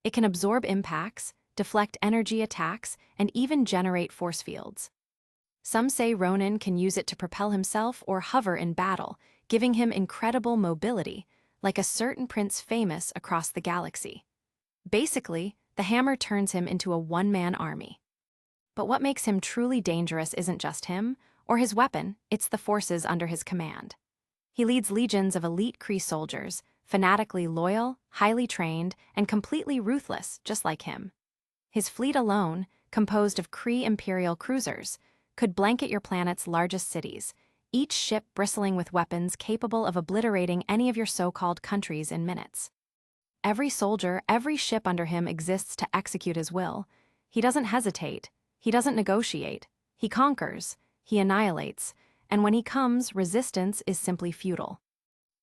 It can absorb impacts, deflect energy attacks, and even generate force fields. Some say Ronan can use it to propel himself or hover in battle, giving him incredible mobility, like a certain prince famous across the galaxy. Basically, the hammer turns him into a one-man army. But what makes him truly dangerous isn't just him, or his weapon, it's the forces under his command. He leads legions of elite Kree soldiers, fanatically loyal, highly trained, and completely ruthless, just like him. His fleet alone, composed of Kree Imperial cruisers, could blanket your planet's largest cities, each ship bristling with weapons capable of obliterating any of your so-called countries in minutes. Every soldier, every ship under him exists to execute his will. He doesn't hesitate, he doesn't negotiate, he conquers, he annihilates, and when he comes, resistance is simply futile.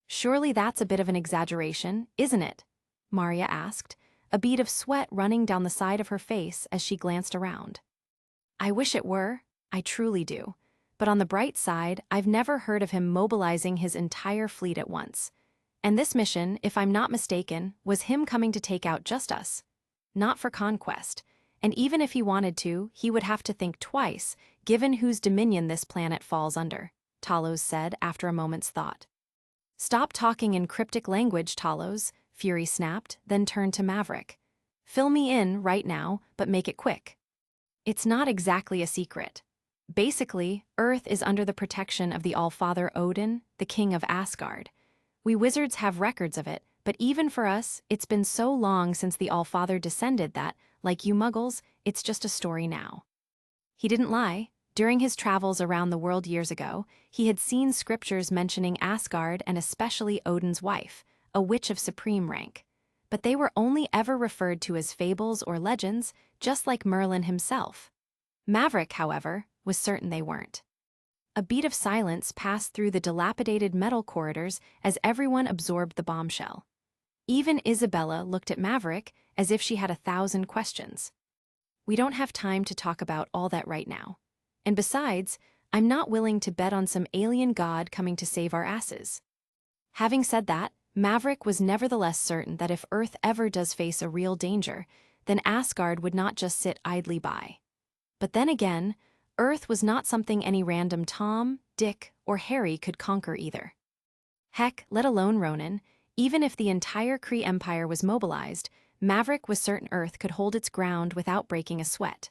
Surely that's a bit of an exaggeration, isn't it? Maria asked, a bead of sweat running down the side of her face as she glanced around. I wish it were, I truly do. But on the bright side, I've never heard of him mobilizing his entire fleet at once. And this mission, if I'm not mistaken, was him coming to take out just us. Not for conquest. And even if he wanted to, he would have to think twice, given whose dominion this planet falls under, Talos said after a moment's thought. Stop talking in cryptic language, Talos, Fury snapped, then turned to Maverick. Fill me in right now, but make it quick. It's not exactly a secret. Basically, Earth is under the protection of the All-Father Odin, the king of Asgard. We wizards have records of it, but even for us, it's been so long since the All-Father descended that, like you muggles, it's just a story now. He didn't lie. During his travels around the world years ago, he had seen scriptures mentioning Asgard and especially Odin's wife, a witch of supreme rank. But they were only ever referred to as fables or legends, just like Merlin himself. Maverick, however, was certain they weren't. A beat of silence passed through the dilapidated metal corridors as everyone absorbed the bombshell. Even Isabella looked at Maverick as if she had 1,000 questions. We don't have time to talk about all that right now. And besides, I'm not willing to bet on some alien god coming to save our asses. Having said that, Maverick was nevertheless certain that if Earth ever does face a real danger, then Asgard would not just sit idly by. But then again, Earth was not something any random Tom, Dick, or Harry could conquer either. Heck, let alone Ronan, even if the entire Kree Empire was mobilized, Maverick was certain Earth could hold its ground without breaking a sweat.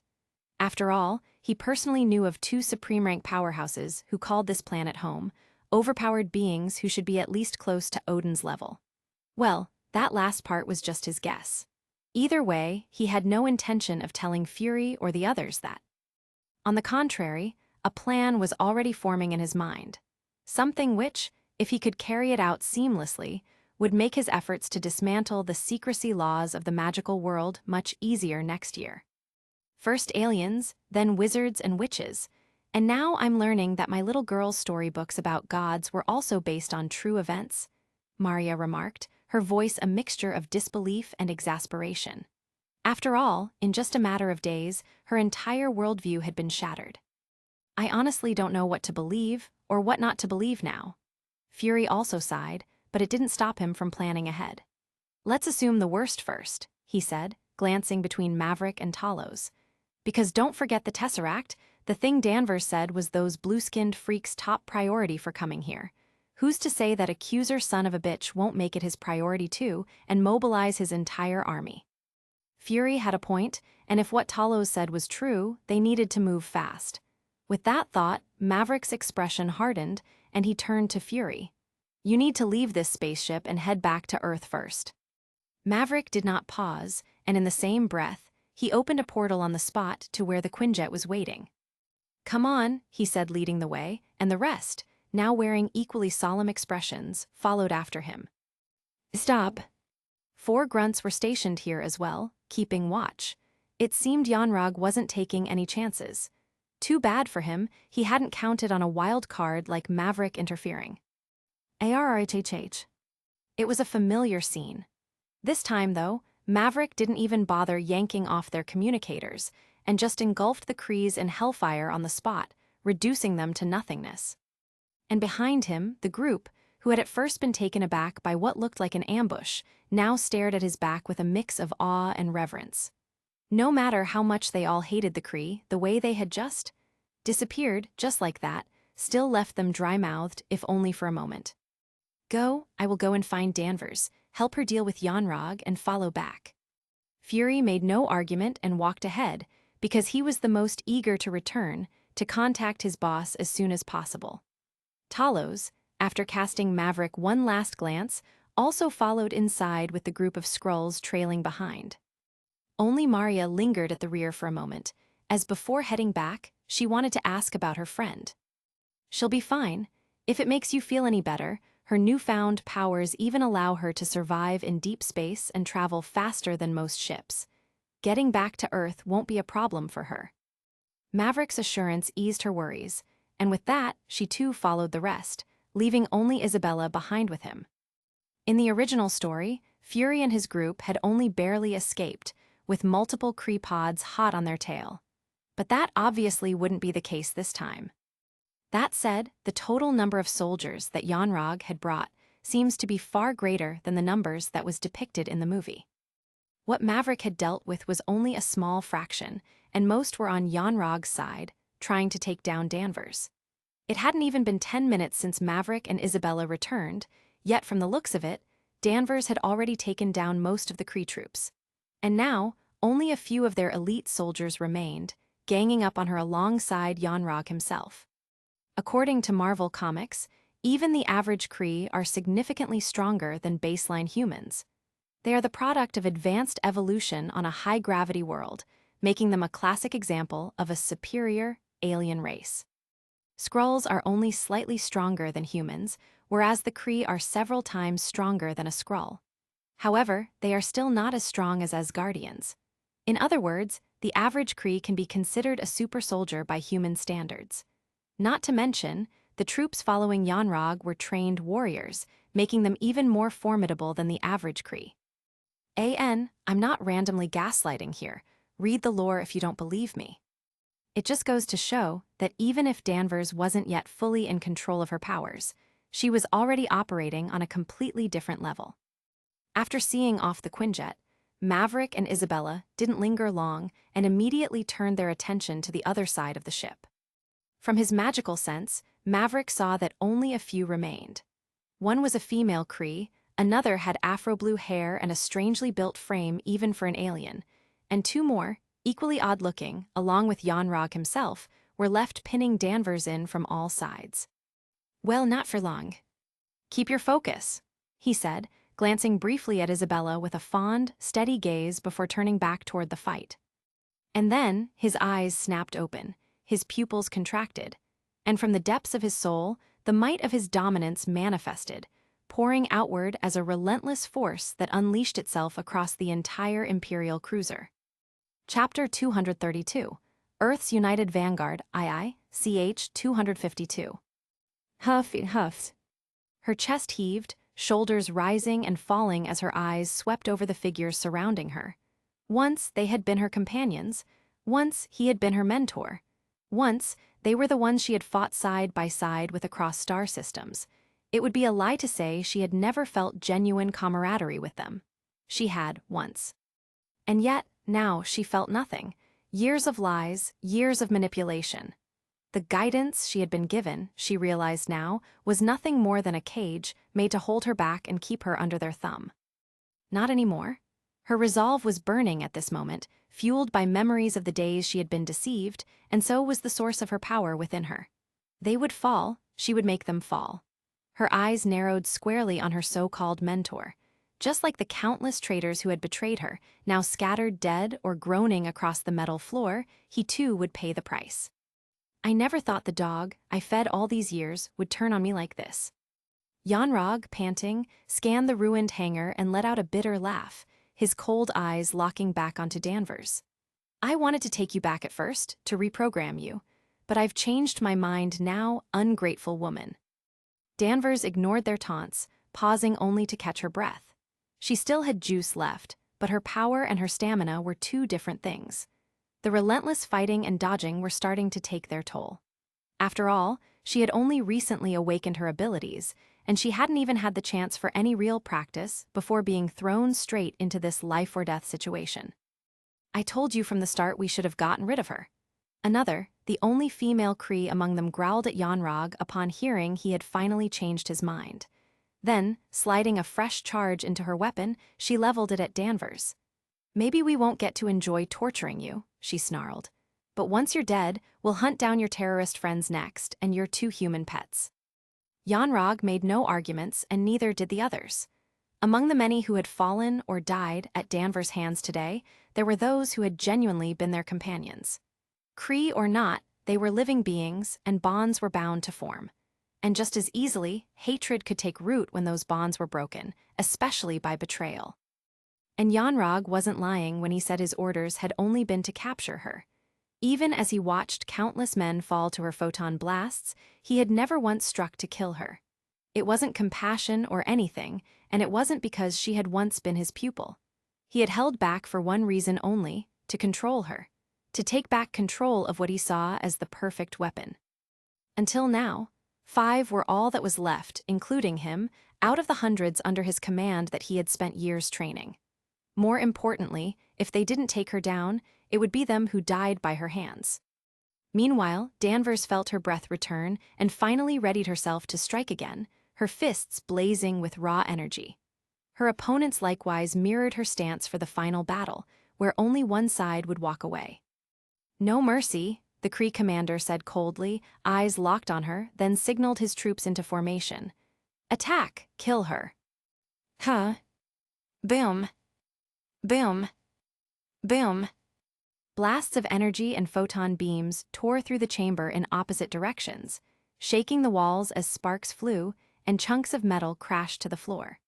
After all, he personally knew of 2 supreme-rank powerhouses who called this planet home, overpowered beings who should be at least close to Odin's level. Well, that last part was just his guess. Either way, he had no intention of telling Fury or the others that. On the contrary, a plan was already forming in his mind. Something which, if he could carry it out seamlessly, would make his efforts to dismantle the secrecy laws of the magical world much easier next year. First aliens, then wizards and witches, and now I'm learning that my little girl's storybooks about gods were also based on true events, Maria remarked, her voice a mixture of disbelief and exasperation. After all, in just a matter of days, her entire worldview had been shattered. I honestly don't know what to believe or what not to believe now. Fury also sighed, but it didn't stop him from planning ahead. Let's assume the worst first, he said, glancing between Maverick and Talos. Because don't forget the Tesseract, the thing Danvers said was those blue-skinned freaks' top priority for coming here. Who's to say that accuser son of a bitch won't make it his priority too and mobilize his entire army? Fury had a point, and if what Talos said was true, they needed to move fast. With that thought, Maverick's expression hardened, and he turned to Fury. You need to leave this spaceship and head back to Earth first. Maverick did not pause, and in the same breath, he opened a portal on the spot to where the Quinjet was waiting. Come on, he said, leading the way, and the rest, now wearing equally solemn expressions, followed after him. Stop. 4 grunts were stationed here as well, keeping watch. It seemed Yanrog wasn't taking any chances. Too bad for him, he hadn't counted on a wild card like Maverick interfering. Arrhh. It was a familiar scene. This time, though, Maverick didn't even bother yanking off their communicators and just engulfed the Krees in hellfire on the spot, reducing them to nothingness. And behind him, the group, who had at first been taken aback by what looked like an ambush, now stared at his back with a mix of awe and reverence. No matter how much they all hated the Kree, the way they had just disappeared, just like that, still left them dry-mouthed, if only for a moment. Go, I will go and find Danvers, help her deal with Xuanhuan, and follow back. Fury made no argument and walked ahead, because he was the most eager to return, to contact his boss as soon as possible. Talos, after casting Maverick one last glance, also followed inside with the group of Skrulls trailing behind. Only Maria lingered at the rear for a moment, as before heading back, she wanted to ask about her friend. She'll be fine. If it makes you feel any better, her newfound powers even allow her to survive in deep space and travel faster than most ships. Getting back to Earth won't be a problem for her. Maverick's assurance eased her worries, and with that, she too followed the rest, leaving only Isabella behind with him. In the original story, Fury and his group had only barely escaped, with multiple Kree pods hot on their tail. But that obviously wouldn't be the case this time. That said, the total number of soldiers that Xuanhuan had brought seems to be far greater than the numbers that was depicted in the movie. What Maverick had dealt with was only a small fraction, and most were on Xuanhuan's side, trying to take down Danvers. It hadn't even been 10 minutes since Maverick and Isabella returned, yet from the looks of it, Danvers had already taken down most of the Kree troops. And now, only a few of their elite soldiers remained, ganging up on her alongside Xuanhuan himself. According to Marvel Comics, even the average Kree are significantly stronger than baseline humans. They are the product of advanced evolution on a high-gravity world, making them a classic example of a superior alien race. Skrulls are only slightly stronger than humans, whereas the Kree are several times stronger than a Skrull. However, they are still not as strong as Asgardians. In other words, the average Kree can be considered a super soldier by human standards. Not to mention, the troops following Xuanhuan were trained warriors, making them even more formidable than the average Kree. I'm not randomly gaslighting here. Read the lore if you don't believe me. It just goes to show that even if Danvers wasn't yet fully in control of her powers, she was already operating on a completely different level. After seeing off the Quinjet, Maverick and Isabella didn't linger long and immediately turned their attention to the other side of the ship. From his magical sense, Maverick saw that only a few remained. One was a female Kree, another had afro-blue hair and a strangely built frame even for an alien, and two more, equally odd-looking, along with Xuanhuan himself, were left pinning Danvers in from all sides. Well, not for long. Keep your focus, he said, glancing briefly at Isabella with a fond, steady gaze before turning back toward the fight. And then, his eyes snapped open, his pupils contracted, and from the depths of his soul, the might of his dominance manifested, pouring outward as a relentless force that unleashed itself across the entire Imperial cruiser. Chapter 232, Earth's United Vanguard, CH 252. Huff. Her chest heaved, shoulders rising and falling as her eyes swept over the figures surrounding her. Once they had been her companions, once he had been her mentor, once they were the ones she had fought side by side with across star systems. It would be a lie to say she had never felt genuine camaraderie with them. She had once. And yet, now she felt nothing. Years of lies, years of manipulation. The guidance she had been given, she realized now, was nothing more than a cage made to hold her back and keep her under their thumb. Not anymore. Her resolve was burning at this moment, fueled by memories of the days she had been deceived, and so was the source of her power within her. They would fall, she would make them fall. Her eyes narrowed squarely on her so-called mentor. Just like the countless traitors who had betrayed her, now scattered dead or groaning across the metal floor, he too would pay the price. I never thought the dog I fed all these years would turn on me like this. Xuanhuan, panting, scanned the ruined hangar and let out a bitter laugh, his cold eyes locking back onto Danvers. I wanted to take you back at first, to reprogram you. but I've changed my mind now, ungrateful woman." Danvers ignored their taunts, pausing only to catch her breath. She still had juice left, but her power and her stamina were two different things. The relentless fighting and dodging were starting to take their toll. After all, she had only recently awakened her abilities, and she hadn't even had the chance for any real practice before being thrown straight into this life-or-death situation. "I told you from the start we should have gotten rid of her." Another, the only female Cree among them, growled at Xuanhuan upon hearing he had finally changed his mind. Then, sliding a fresh charge into her weapon, she leveled it at Danvers. "Maybe we won't get to enjoy torturing you," she snarled. "But once you're dead, we'll hunt down your terrorist friends next, and your 2 human pets." Xuanhuan made no arguments, and neither did the others. Among the many who had fallen or died at Danvers' hands today, there were those who had genuinely been their companions. Cree or not, they were living beings, and bonds were bound to form. And just as easily, hatred could take root when those bonds were broken, especially by betrayal. And Xuanhuan wasn't lying when he said his orders had only been to capture her. Even as he watched countless men fall to her photon blasts, he had never once struck to kill her. It wasn't compassion or anything, and it wasn't because she had once been his pupil. He had held back for one reason only: to control her, to take back control of what he saw as the perfect weapon. Until now, 5 were all that was left, including him, out of the hundreds under his command that he had spent years training. More importantly, if they didn't take her down, it would be them who died by her hands. Meanwhile, Danvers felt her breath return and finally readied herself to strike again, her fists blazing with raw energy. Her opponents likewise mirrored her stance for the final battle, where only one side would walk away. "No mercy," the Cree commander said coldly, eyes locked on her, then signaled his troops into formation. "Attack! Kill her!" "Huh? Boom! Boom! Boom!" Blasts of energy and photon beams tore through the chamber in opposite directions, shaking the walls as sparks flew and chunks of metal crashed to the floor.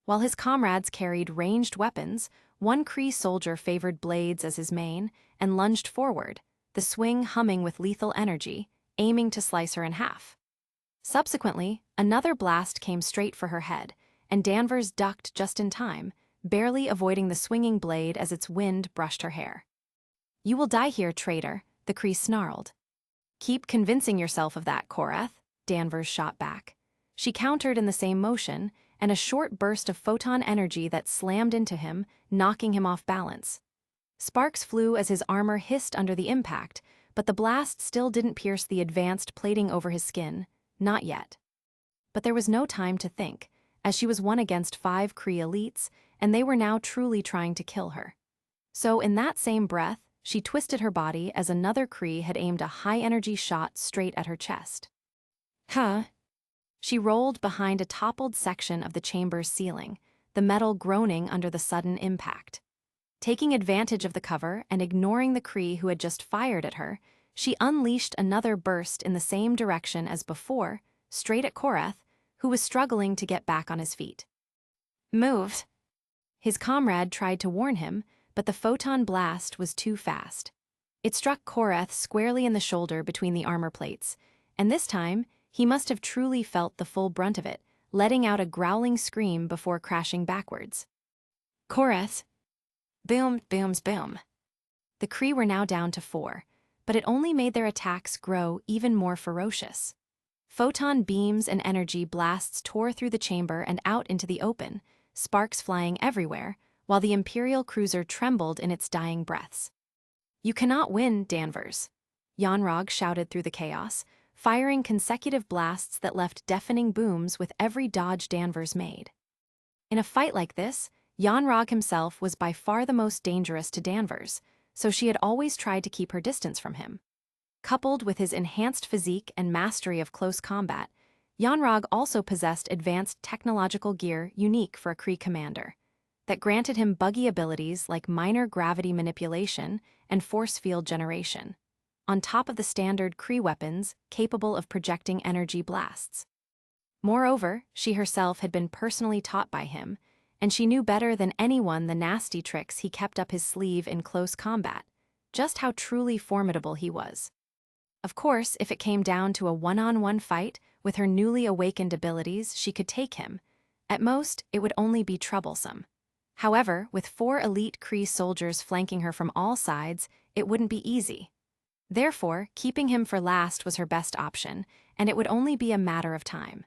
While his comrades carried ranged weapons, one Cree soldier favored blades as his main and lunged forward, the swing humming with lethal energy, aiming to slice her in half. Subsequently, another blast came straight for her head, and Danvers ducked just in time, barely avoiding the swinging blade as its wind brushed her hair. "You will die here, traitor," the Cree snarled. "Keep convincing yourself of that, Korath," Danvers shot back. She countered in the same motion, and a short burst of photon energy that slammed into him, knocking him off balance. Sparks flew as his armor hissed under the impact, but the blast still didn't pierce the advanced plating over his skin, not yet. But there was no time to think, as she was one against 5 Cree elites, and they were now truly trying to kill her. So in that same breath, she twisted her body as another Cree had aimed a high-energy shot straight at her chest. "Huh?" She rolled behind a toppled section of the chamber's ceiling, the metal groaning under the sudden impact. Taking advantage of the cover and ignoring the Cree who had just fired at her, she unleashed another burst in the same direction as before, straight at Korath, who was struggling to get back on his feet. "Move!" His comrade tried to warn him, but the photon blast was too fast. It struck Korath squarely in the shoulder between the armor plates, and this time, he must have truly felt the full brunt of it, letting out a growling scream before crashing backwards. "Korath!" Boom, booms, boom. The Cree were now down to 4, but it only made their attacks grow even more ferocious. Photon beams and energy blasts tore through the chamber and out into the open, sparks flying everywhere, while the Imperial cruiser trembled in its dying breaths. "You cannot win, Danvers," Xuanhuan shouted through the chaos, firing consecutive blasts that left deafening booms with every dodge Danvers made. In a fight like this, Xuanhuan himself was by far the most dangerous to Danvers, so she had always tried to keep her distance from him. Coupled with his enhanced physique and mastery of close combat, Xuanhuan also possessed advanced technological gear unique for a Cree commander that granted him buggy abilities like minor gravity manipulation and force field generation, on top of the standard Cree weapons capable of projecting energy blasts. Moreover, she herself had been personally taught by him, and she knew better than anyone the nasty tricks he kept up his sleeve in close combat, just how truly formidable he was. Of course, if it came down to a one-on-one fight, with her newly awakened abilities, she could take him. At most, it would only be troublesome. However, with 4 elite Kree soldiers flanking her from all sides, it wouldn't be easy. Therefore, keeping him for last was her best option, and it would only be a matter of time.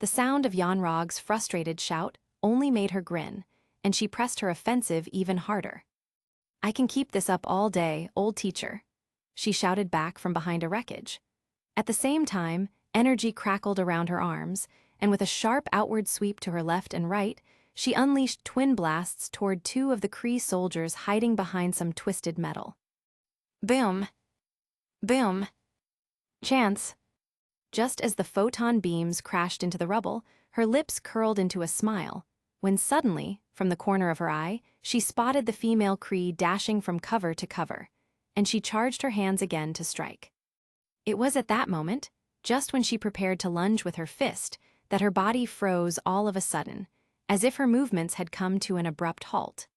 The sound of Xuanhuan's frustrated shout only made her grin, and she pressed her offensive even harder. "I can keep this up all day, old teacher," she shouted back from behind a wreckage. At the same time, energy crackled around her arms, and with a sharp outward sweep to her left and right, she unleashed twin blasts toward 2 of the Kree soldiers hiding behind some twisted metal. Boom! Boom! Chance! Just as the photon beams crashed into the rubble, her lips curled into a smile, when suddenly, from the corner of her eye, she spotted the female Kree dashing from cover to cover, and she charged her hands again to strike. It was at that moment, just when she prepared to lunge with her fist, that her body froze all of a sudden, as if her movements had come to an abrupt halt.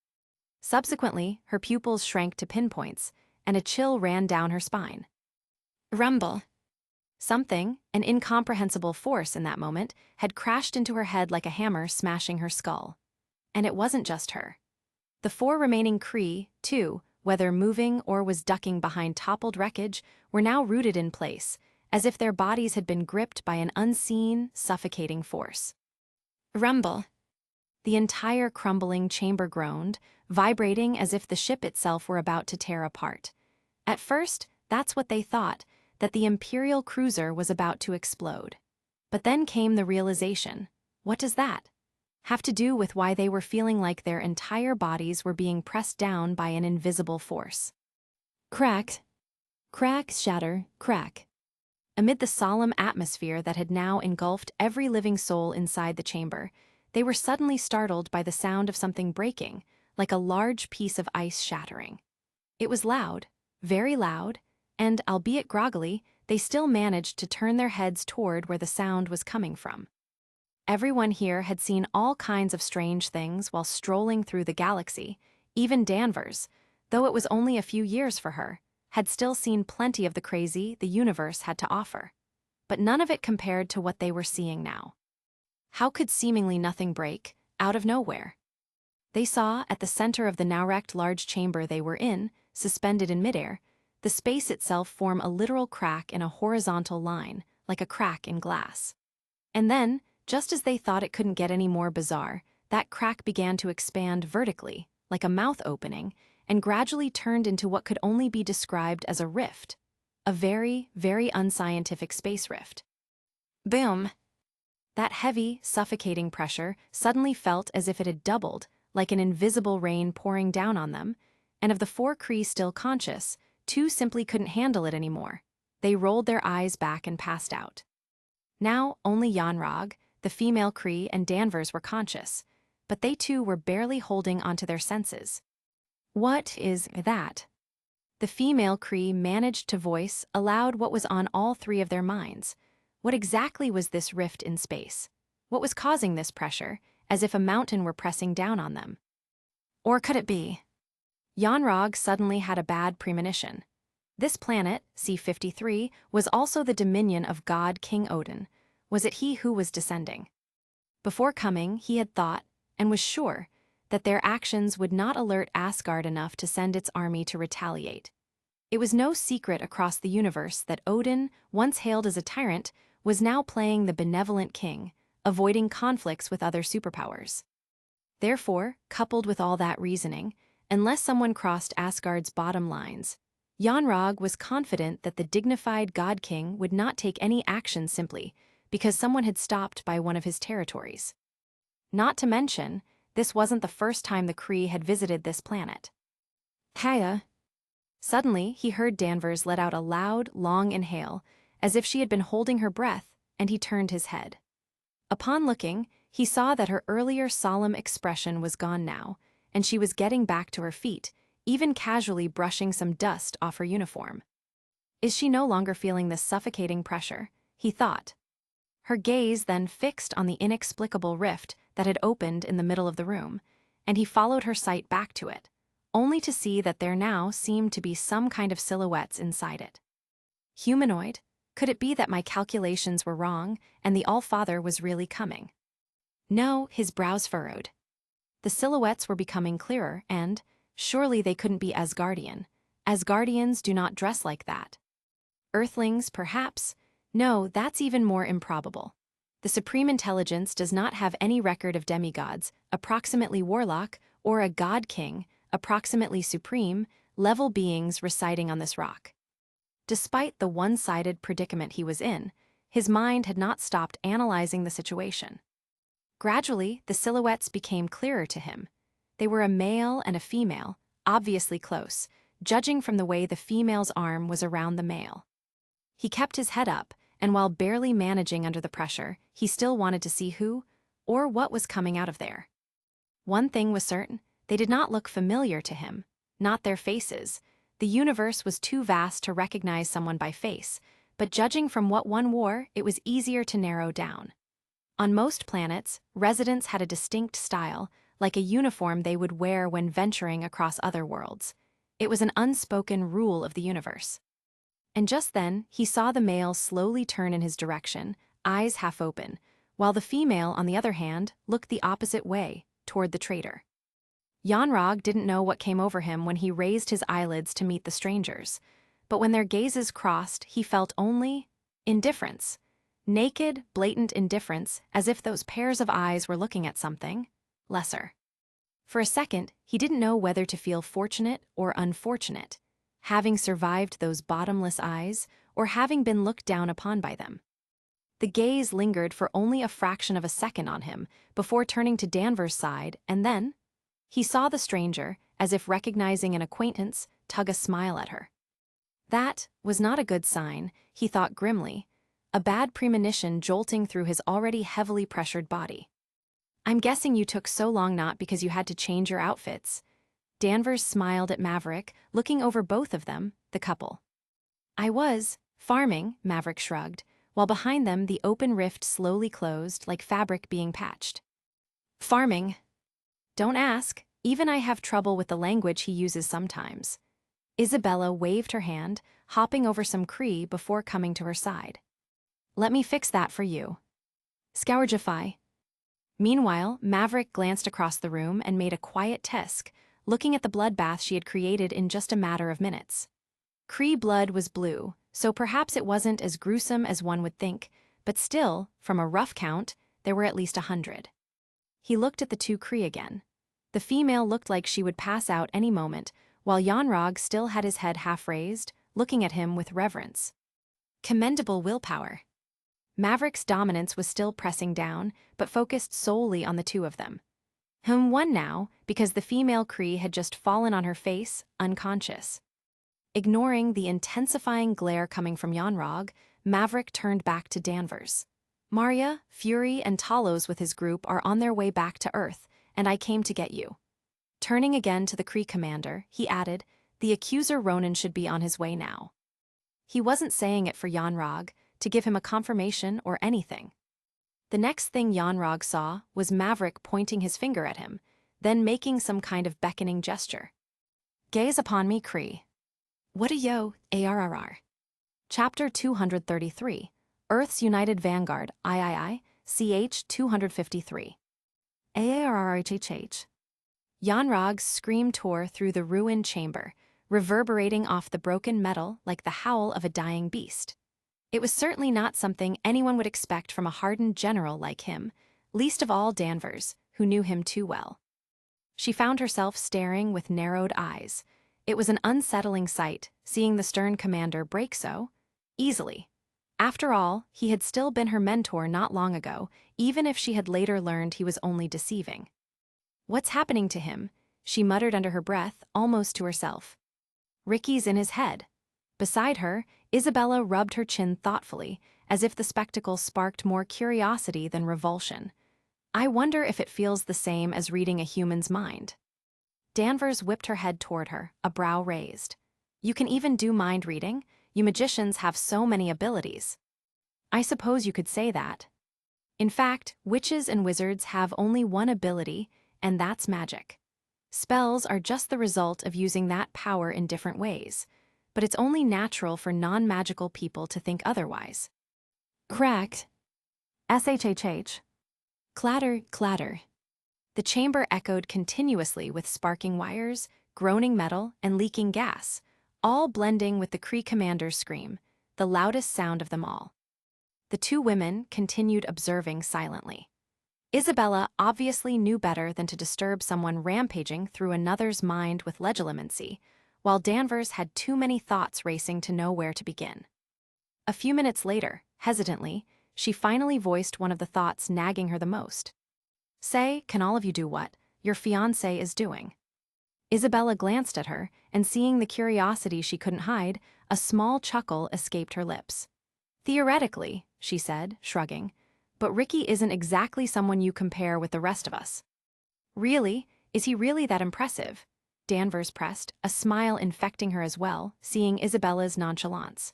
Subsequently, her pupils shrank to pinpoints, and a chill ran down her spine. Rumble! Something, an incomprehensible force in that moment, had crashed into her head like a hammer smashing her skull. And it wasn't just her. The 4 remaining Kree, too, whether moving or was ducking behind toppled wreckage, were now rooted in place, as if their bodies had been gripped by an unseen, suffocating force. Rumble! The entire crumbling chamber groaned, vibrating as if the ship itself were about to tear apart. At first, that's what they thought, that the Imperial cruiser was about to explode. But then came the realization. What does that have to do with why they were feeling like their entire bodies were being pressed down by an invisible force? Crack! Crack, shatter, crack. Amid the solemn atmosphere that had now engulfed every living soul inside the chamber, they were suddenly startled by the sound of something breaking, like a large piece of ice shattering. It was loud, very loud, and, albeit groggily, they still managed to turn their heads toward where the sound was coming from. Everyone here had seen all kinds of strange things while strolling through the galaxy. Even Danvers, though it was only a few years for her, had still seen plenty of the crazy the universe had to offer. But none of it compared to what they were seeing now. How could seemingly nothing break, out of nowhere? They saw, at the center of the now-wrecked large chamber they were in, suspended in midair, the space itself form a literal crack in a horizontal line, like a crack in glass. And then, just as they thought it couldn't get any more bizarre, that crack began to expand vertically, like a mouth opening, and gradually turned into what could only be described as a rift. A very, very unscientific space rift. Boom! That heavy, suffocating pressure suddenly felt as if it had doubled, like an invisible rain pouring down on them, and of the 4 Kree still conscious, 2 simply couldn't handle it anymore. They rolled their eyes back and passed out. Now, only Xuanhuan, the female Kree, and Danvers were conscious, but they too were barely holding onto their senses. What is that? The female Kree managed to voice aloud what was on all 3 of their minds. What exactly was this rift in space? What was causing this pressure, as if a mountain were pressing down on them? Or could it be? Xuanhuan suddenly had a bad premonition. This planet, C-53, was also the dominion of god King Odin. Was it he who was descending? Before coming, he had thought, and was sure, that their actions would not alert Asgard enough to send its army to retaliate. It was no secret across the universe that Odin, once hailed as a tyrant, was now playing the benevolent king, avoiding conflicts with other superpowers. Therefore, coupled with all that reasoning, unless someone crossed Asgard's bottom lines, Xuanhuan was confident that the dignified God King would not take any action simply because someone had stopped by one of his territories. Not to mention, this wasn't the first time the Kree had visited this planet. Hiya! Suddenly, he heard Danvers let out a loud, long inhale, as if she had been holding her breath, and he turned his head. Upon looking, he saw that her earlier solemn expression was gone now, and she was getting back to her feet, even casually brushing some dust off her uniform. Is she no longer feeling this suffocating pressure? He thought. Her gaze then fixed on the inexplicable rift that had opened in the middle of the room, and he followed her sight back to it, only to see that there now seemed to be some kind of silhouettes inside it. Humanoid? Could it be that my calculations were wrong and the All-Father was really coming? No, his brows furrowed. The silhouettes were becoming clearer and, surely they couldn't be Asgardian. Asgardians do not dress like that. Earthlings, perhaps? No, that's even more improbable. The Supreme Intelligence does not have any record of demigods, approximately warlock, or a god king, approximately supreme, level beings residing on this rock. Despite the one-sided predicament he was in, his mind had not stopped analyzing the situation. Gradually, the silhouettes became clearer to him. They were a male and a female, obviously close, judging from the way the female's arm was around the male. He kept his head up, and while barely managing under the pressure, he still wanted to see who or what was coming out of there. One thing was certain, they did not look familiar to him, not their faces. The universe was too vast to recognize someone by face, but judging from what one wore, it was easier to narrow down. On most planets, residents had a distinct style, like a uniform they would wear when venturing across other worlds. It was an unspoken rule of the universe. And just then, he saw the male slowly turn in his direction, eyes half open, while the female, on the other hand, looked the opposite way, toward the traitor. Xuanhuan didn't know what came over him when he raised his eyelids to meet the strangers, but when their gazes crossed, he felt only indifference. Naked, blatant indifference, as if those pairs of eyes were looking at something lesser. For a second, he didn't know whether to feel fortunate or unfortunate, having survived those bottomless eyes or having been looked down upon by them. The gaze lingered for only a fraction of a second on him before turning to Danvers' side, and then he saw the stranger, as if recognizing an acquaintance, tug a smile at her. That was not a good sign, he thought grimly, a bad premonition jolting through his already heavily pressured body. "I'm guessing you took so long not because you had to change your outfits." Danvers smiled at Maverick, looking over both of them, the couple. "I was farming," Maverick shrugged, while behind them the open rift slowly closed like fabric being patched. "Farming? Don't ask. Even I have trouble with the language he uses sometimes." Isabella waved her hand, hopping over some Cree before coming to her side. "Let me fix that for you." "Scourgify." Meanwhile, Maverick glanced across the room and made a quiet tisk, looking at the bloodbath she had created in just a matter of minutes. Cree blood was blue, so perhaps it wasn't as gruesome as one would think, but still, from a rough count, there were at least 100. He looked at the two Cree again. The female looked like she would pass out any moment, while Xuanhuan still had his head half raised, looking at him with reverence. Commendable willpower. Maverick's dominance was still pressing down, but focused solely on the two of them. One now, because the female Cree had just fallen on her face, unconscious. Ignoring the intensifying glare coming from Xuanhuan, Maverick turned back to Danvers. "Maria, Fury, and Talos with his group are on their way back to Earth, and I came to get you." Turning again to the Cree commander, he added, "The accuser Ronan should be on his way now." He wasn't saying it for Xuanhuan, to give him a confirmation or anything. The next thing Xuanhuan saw was Maverick pointing his finger at him, then making some kind of beckoning gesture. "Gaze upon me, Cree." "What a yo, ARRR." Chapter 233, Earth's United Vanguard, III, CH 253. AARRHHH. Xuanhuan's scream tore through the ruined chamber, reverberating off the broken metal like the howl of a dying beast. It was certainly not something anyone would expect from a hardened general like him, least of all Danvers, who knew him too well. She found herself staring with narrowed eyes. It was an unsettling sight, seeing the stern commander break so easily. After all, he had still been her mentor not long ago, even if she had later learned he was only deceiving. "What's happening to him?" she muttered under her breath, almost to herself. "Ricky's in his head." Beside her, Isabella rubbed her chin thoughtfully, as if the spectacle sparked more curiosity than revulsion. "I wonder if it feels the same as reading a human's mind." Danvers whipped her head toward her, a brow raised. "You can even do mind reading? You magicians have so many abilities." "I suppose you could say that. In fact, witches and wizards have only one ability, and that's magic. Spells are just the result of using that power in different ways. but it's only natural for non-magical people to think otherwise. Cracked. SHHH. Clatter, clatter. The chamber echoed continuously with sparking wires, groaning metal, and leaking gas, all blending with the Kree commander's scream, the loudest sound of them all. The two women continued observing silently. Isabella obviously knew better than to disturb someone rampaging through another's mind with legilimency, while Danvers had too many thoughts racing to know where to begin. A few minutes later, hesitantly, she finally voiced one of the thoughts nagging her the most. Say, can all of you do what your fiancé is doing? Isabella glanced at her, and seeing the curiosity she couldn't hide, a small chuckle escaped her lips. Theoretically, she said, shrugging, but Ricky isn't exactly someone you compare with the rest of us. Really? Is he really that impressive? Danvers pressed, a smile infecting her as well, seeing Isabella's nonchalance.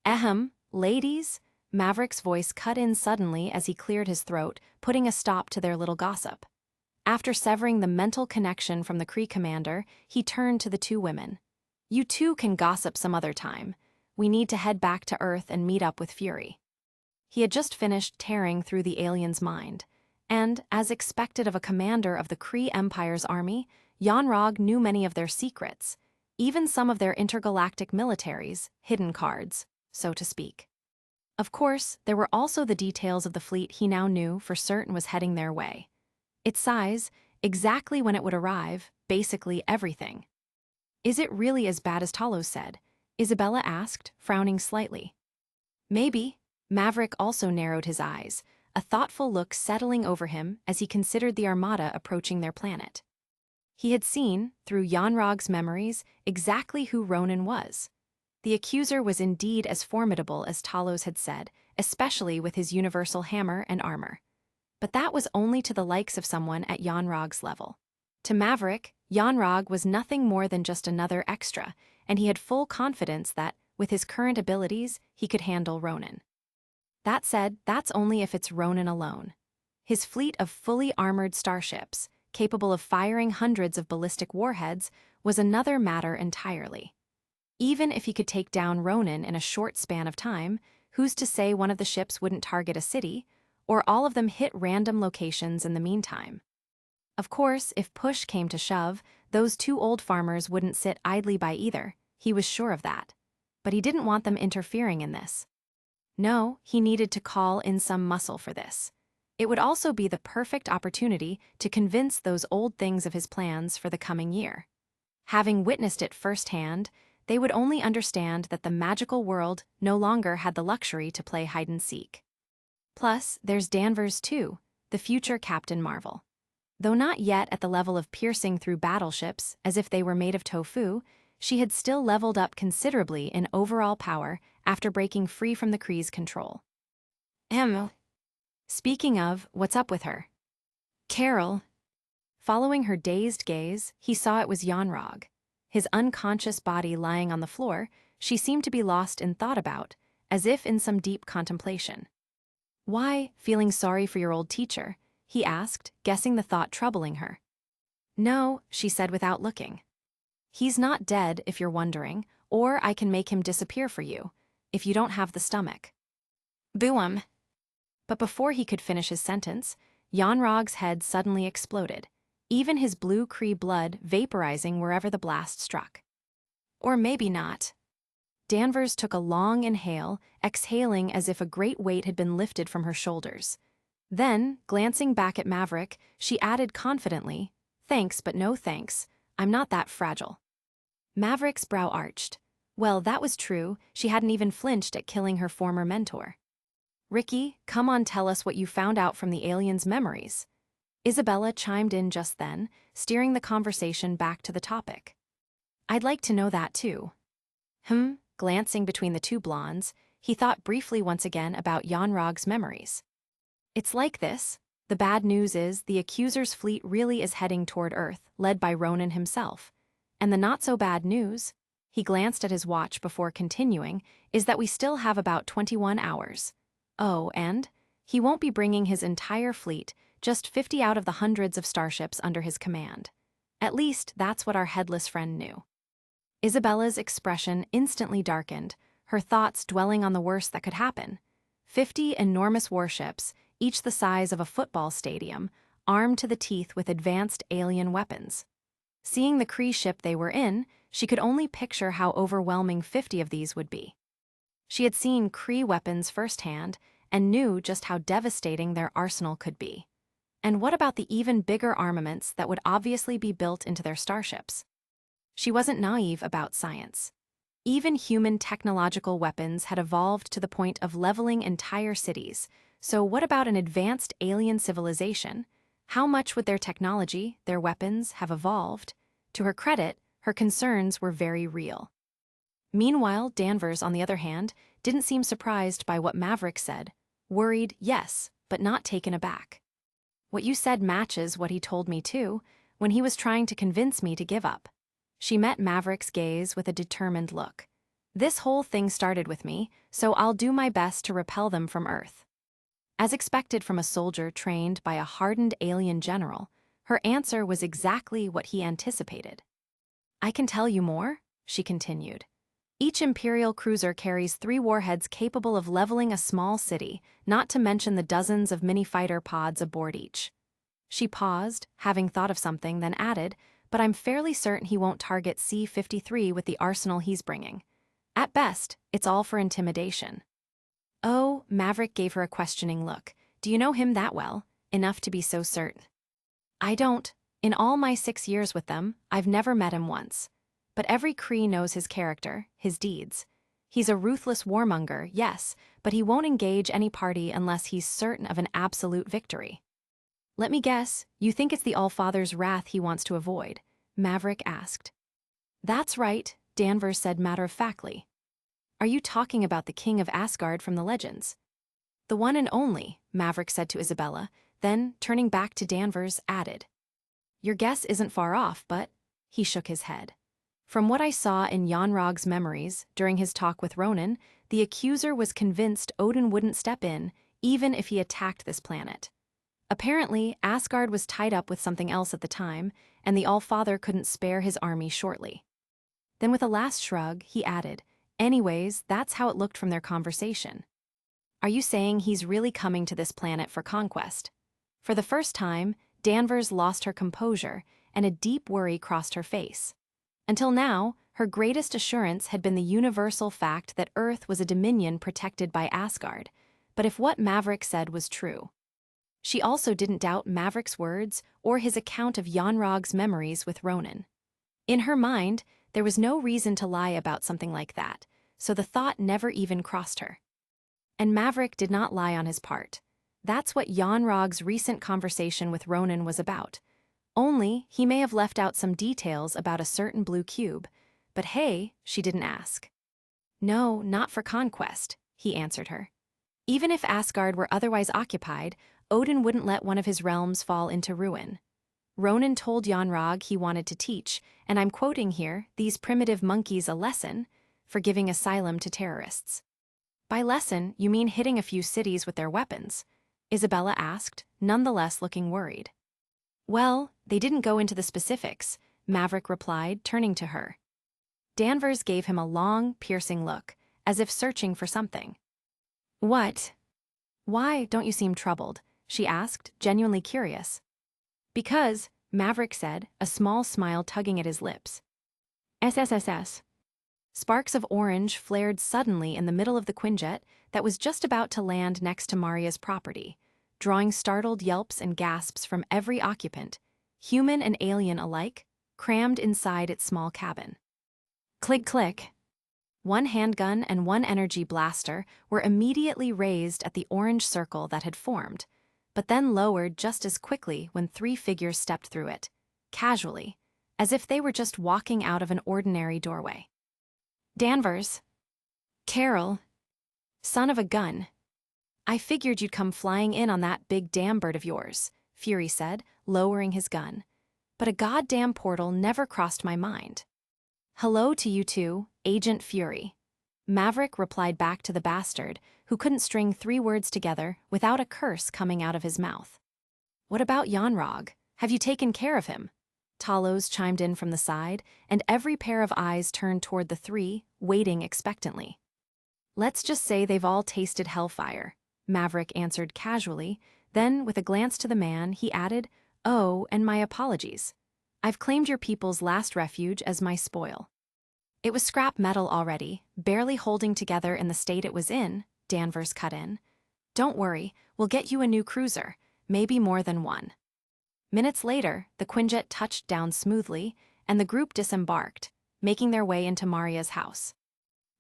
Ahem, ladies? Maverick's voice cut in suddenly as he cleared his throat, putting a stop to their little gossip. After severing the mental connection from the Kree commander, he turned to the two women. You two can gossip some other time. We need to head back to Earth and meet up with Fury. He had just finished tearing through the alien's mind, and, as expected of a commander of the Kree Empire's army, Xuanhuan knew many of their secrets, even some of their intergalactic militaries, hidden cards, so to speak. Of course, there were also the details of the fleet he now knew for certain was heading their way. Its size, exactly when it would arrive, basically everything. Is it really as bad as Talos said? Isabella asked, frowning slightly. Maybe. Maverick also narrowed his eyes, a thoughtful look settling over him as he considered the armada approaching their planet. He had seen, through Xuanhuan's memories, exactly who Ronan was. The accuser was indeed as formidable as Talos had said, especially with his universal hammer and armor. But that was only to the likes of someone at Xuanhuan's level. To Maverick, Xuanhuan was nothing more than just another extra, and he had full confidence that, with his current abilities, he could handle Ronan. That said, that's only if it's Ronan alone. His fleet of fully armored starships, capable of firing hundreds of ballistic warheads, was another matter entirely. Even if he could take down Ronan in a short span of time, who's to say one of the ships wouldn't target a city, or all of them hit random locations in the meantime? Of course, if push came to shove, those two old farmers wouldn't sit idly by either, he was sure of that. But he didn't want them interfering in this. No, he needed to call in some muscle for this. It would also be the perfect opportunity to convince those old things of his plans for the coming year. Having witnessed it firsthand, they would only understand that the magical world no longer had the luxury to play hide-and-seek. Plus, there's Danvers too, the future Captain Marvel. Though not yet at the level of piercing through battleships as if they were made of tofu, she had still leveled up considerably in overall power after breaking free from the Kree's control. Speaking of, what's up with her? Carol. Following her dazed gaze, he saw it was Xuanhuan. His unconscious body lying on the floor, she seemed to be lost in thought about, as if in some deep contemplation. Why, feeling sorry for your old teacher? He asked, guessing the thought troubling her. No, she said without looking. He's not dead, if you're wondering, or I can make him disappear for you, if you don't have the stomach. Boom. But before he could finish his sentence, Xuanhuan's head suddenly exploded, even his blue Kree blood vaporizing wherever the blast struck. Or maybe not. Danvers took a long inhale, exhaling as if a great weight had been lifted from her shoulders. Then, glancing back at Maverick, she added confidently, "Thanks, but no thanks. I'm not that fragile." Maverick's brow arched. Well, that was true, she hadn't even flinched at killing her former mentor. Ricky, come on, tell us what you found out from the alien's memories. Isabella chimed in just then, steering the conversation back to the topic. I'd like to know that too. Glancing between the two blondes, he thought briefly once again about Xuanhuan's memories. It's like this. The bad news is the accuser's fleet really is heading toward Earth, led by Ronan himself. And the not-so-bad news, he glanced at his watch before continuing, is that we still have about 21 hours. Oh, and he won't be bringing his entire fleet, just 50 out of the hundreds of starships under his command. At least, that's what our headless friend knew. Isabella's expression instantly darkened, her thoughts dwelling on the worst that could happen. 50 enormous warships, each the size of a football stadium, armed to the teeth with advanced alien weapons. Seeing the Kree ship they were in, she could only picture how overwhelming 50 of these would be. She had seen Kree weapons firsthand and knew just how devastating their arsenal could be. And what about the even bigger armaments that would obviously be built into their starships? She wasn't naive about science. Even human technological weapons had evolved to the point of leveling entire cities, so what about an advanced alien civilization? How much would their technology, their weapons, have evolved? To her credit, her concerns were very real. Meanwhile, Danvers, on the other hand, didn't seem surprised by what Maverick said. Worried, yes, but not taken aback. What you said matches what he told me too, when he was trying to convince me to give up. She met Maverick's gaze with a determined look. This whole thing started with me, so I'll do my best to repel them from Earth. As expected from a soldier trained by a hardened alien general, her answer was exactly what he anticipated. I can tell you more, she continued. Each Imperial cruiser carries 3 warheads capable of leveling a small city, not to mention the dozens of mini-fighter pods aboard each. She paused, having thought of something, then added, but I'm fairly certain he won't target C-53 with the arsenal he's bringing. At best, it's all for intimidation. Oh, Maverick gave her a questioning look. Do you know him that well, enough to be so certain? I don't. In all my 6 years with them, I've never met him once. But every Kree knows his character, his deeds. He's a ruthless warmonger, yes, but he won't engage any party unless he's certain of an absolute victory. Let me guess, you think it's the Allfather's wrath he wants to avoid? Maverick asked. That's right, Danvers said matter-of-factly. Are you talking about the King of Asgard from the legends? The one and only, Maverick said to Isabella, then, turning back to Danvers, added. Your guess isn't far off, but... He shook his head. From what I saw in Xuanhuan's memories, during his talk with Ronan, the accuser was convinced Odin wouldn't step in, even if he attacked this planet. Apparently, Asgard was tied up with something else at the time, and the Allfather couldn't spare his army shortly. Then with a last shrug, he added, anyways, that's how it looked from their conversation. Are you saying he's really coming to this planet for conquest? For the first time, Danvers lost her composure, and a deep worry crossed her face. Until now, her greatest assurance had been the universal fact that Earth was a dominion protected by Asgard, but if what Maverick said was true. She also didn't doubt Maverick's words or his account of Xuanhuan's memories with Ronan. In her mind, there was no reason to lie about something like that, so the thought never even crossed her. And Maverick did not lie on his part. That's what Xuanhuan's recent conversation with Ronan was about. Only, he may have left out some details about a certain blue cube, but hey, she didn't ask. No, not for conquest, he answered her. Even if Asgard were otherwise occupied, Odin wouldn't let one of his realms fall into ruin. Ronan told Xuanhuan he wanted to teach, and I'm quoting here, these primitive monkeys a lesson for giving asylum to terrorists. By lesson, you mean hitting a few cities with their weapons? Isabella asked, nonetheless looking worried. Well, they didn't go into the specifics, Maverick replied, turning to her. Danvers gave him a long, piercing look, as if searching for something. What? Why don't you seem troubled? She asked, genuinely curious. Because, Maverick said, a small smile tugging at his lips. SSSS. Sparks of orange flared suddenly in the middle of the Quinjet that was just about to land next to Maria's property, drawing startled yelps and gasps from every occupant, human and alien alike, crammed inside its small cabin. Click, click. One handgun and one energy blaster were immediately raised at the orange circle that had formed, but then lowered just as quickly when 3 figures stepped through it, casually, as if they were just walking out of an ordinary doorway. Danvers. Carol. Son of a gun. I figured you'd come flying in on that big damn bird of yours, Fury said, lowering his gun. But a goddamn portal never crossed my mind. Hello to you too, Agent Fury. Maverick replied back to the bastard, who couldn't string 3 words together without a curse coming out of his mouth. What about Xuanhuan? Have you taken care of him? Talos chimed in from the side, and every pair of eyes turned toward the three, waiting expectantly. Let's just say they've all tasted hellfire, Maverick answered casually. Then, with a glance to the man, he added, "Oh, and my apologies. I've claimed your people's last refuge as my spoil." It was scrap metal already, barely holding together in the state it was in, Danvers cut in. "Don't worry, we'll get you a new cruiser, maybe more than one." Minutes later, the Quinjet touched down smoothly, and the group disembarked, making their way into Maria's house.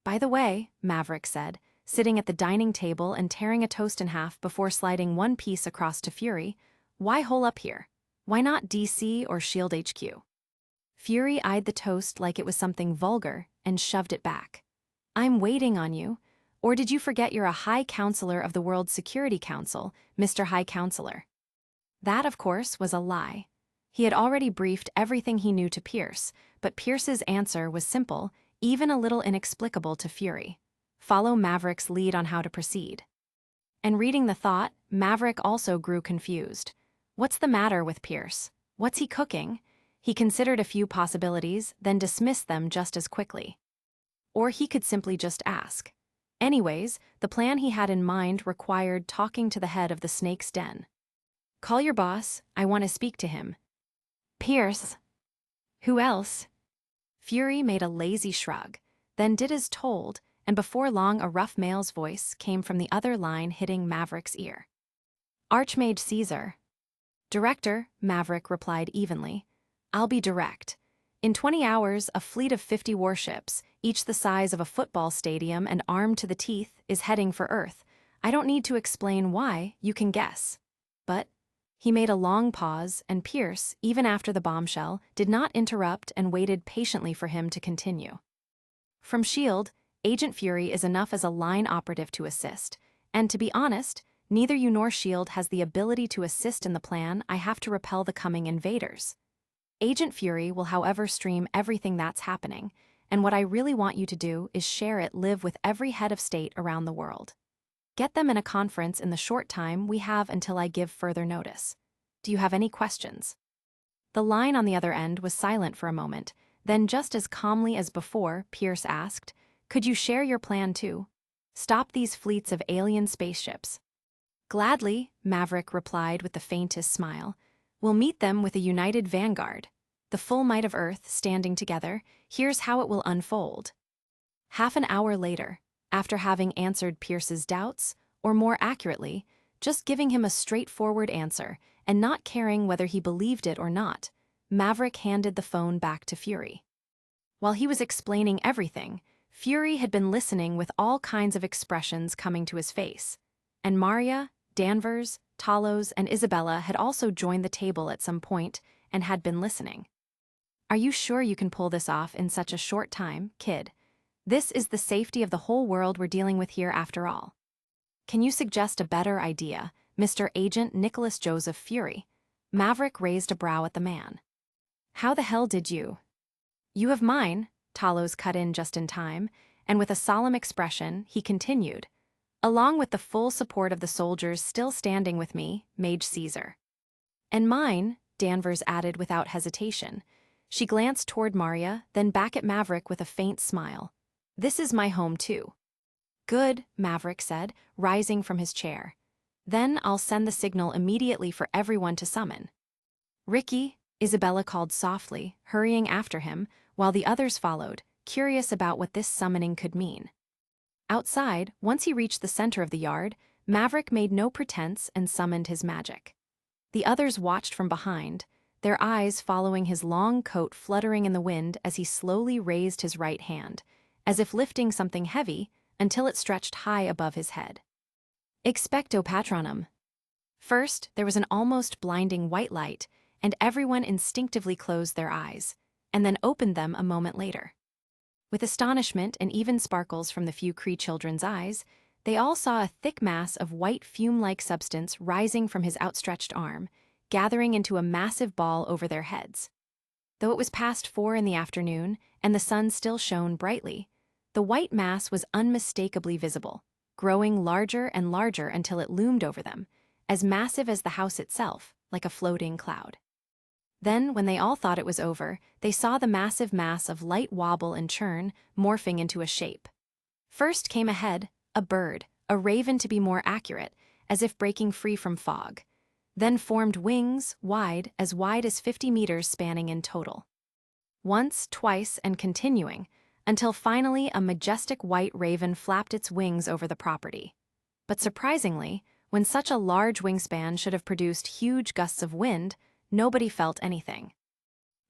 "By the way," Maverick said, sitting at the dining table and tearing a toast in half before sliding one piece across to Fury, "why hole up here? Why not DC or SHIELD HQ?" Fury eyed the toast like it was something vulgar and shoved it back. "I'm waiting on you. Or did you forget you're a High Counselor of the World Security Council, Mr. High Counselor?" That, of course, was a lie. He had already briefed everything he knew to Pierce, but Pierce's answer was simple, even a little inexplicable to Fury. Follow Maverick's lead on how to proceed. And reading the thought, Maverick also grew confused. What's the matter with Pierce? What's he cooking? He considered a few possibilities, then dismissed them just as quickly. Or he could simply just ask. Anyways, the plan he had in mind required talking to the head of the Snake's Den. "Call your boss, I want to speak to him." "Pierce." "Who else?" Fury made a lazy shrug, then did as told, and before long a rough male's voice came from the other line hitting Maverick's ear. "Archmage Caesar." "Director," Maverick replied evenly. "I'll be direct. In 20 hours, a fleet of 50 warships, each the size of a football stadium and armed to the teeth, is heading for Earth. I don't need to explain why, you can guess. But..." He made a long pause, and Pierce, even after the bombshell, did not interrupt and waited patiently for him to continue. "From SHIELD, Agent Fury is enough as a line operative to assist, and to be honest, neither you nor SHIELD has the ability to assist in the plan I have to repel the coming invaders. Agent Fury will however stream everything that's happening, and what I really want you to do is share it live with every head of state around the world. Get them in a conference in the short time we have until I give further notice. Do you have any questions?" The line on the other end was silent for a moment, then just as calmly as before, Pierce asked, "Could you share your plan too? Stop these fleets of alien spaceships." "Gladly," Maverick replied with the faintest smile. "We'll meet them with a united vanguard. The full might of Earth standing together, here's how it will unfold." Half an hour later, after having answered Pierce's doubts, or more accurately, just giving him a straightforward answer and not caring whether he believed it or not, Maverick handed the phone back to Fury. While he was explaining everything, Fury had been listening with all kinds of expressions coming to his face, and Maria, Danvers, Talos, and Isabella had also joined the table at some point and had been listening. "Are you sure you can pull this off in such a short time, kid? This is the safety of the whole world we're dealing with here after all. Can you suggest a better idea, Mr. Agent Nicholas Joseph Fury?" Maverick raised a brow at the man. "How the hell did you?" "You have mine," Talos cut in just in time, and with a solemn expression, he continued, "along with the full support of the soldiers still standing with me, Mage Caesar." "And mine," Danvers added without hesitation. She glanced toward Maria, then back at Maverick with a faint smile. "This is my home too." "Good," Maverick said, rising from his chair. "Then I'll send the signal immediately for everyone to summon." "Ricky," Isabella called softly, hurrying after him, while the others followed, curious about what this summoning could mean. Outside, once he reached the center of the yard, Maverick made no pretense and summoned his magic. The others watched from behind, their eyes following his long coat fluttering in the wind as he slowly raised his right hand, as if lifting something heavy, until it stretched high above his head. "Expecto Patronum." First, there was an almost blinding white light, and everyone instinctively closed their eyes, and then opened them a moment later. With astonishment and even sparkles from the few Kree children's eyes, they all saw a thick mass of white fume-like substance rising from his outstretched arm, gathering into a massive ball over their heads. Though it was past 4 in the afternoon, and the sun still shone brightly, the white mass was unmistakably visible, growing larger and larger until it loomed over them, as massive as the house itself, like a floating cloud. Then, when they all thought it was over, they saw the massive mass of light wobble and churn, morphing into a shape. First came a head, a bird, a raven to be more accurate, as if breaking free from fog. Then formed wings, as wide as 50 meters spanning in total. Once, twice, and continuing, until finally a majestic white raven flapped its wings over the property. But surprisingly, when such a large wingspan should have produced huge gusts of wind, nobody felt anything.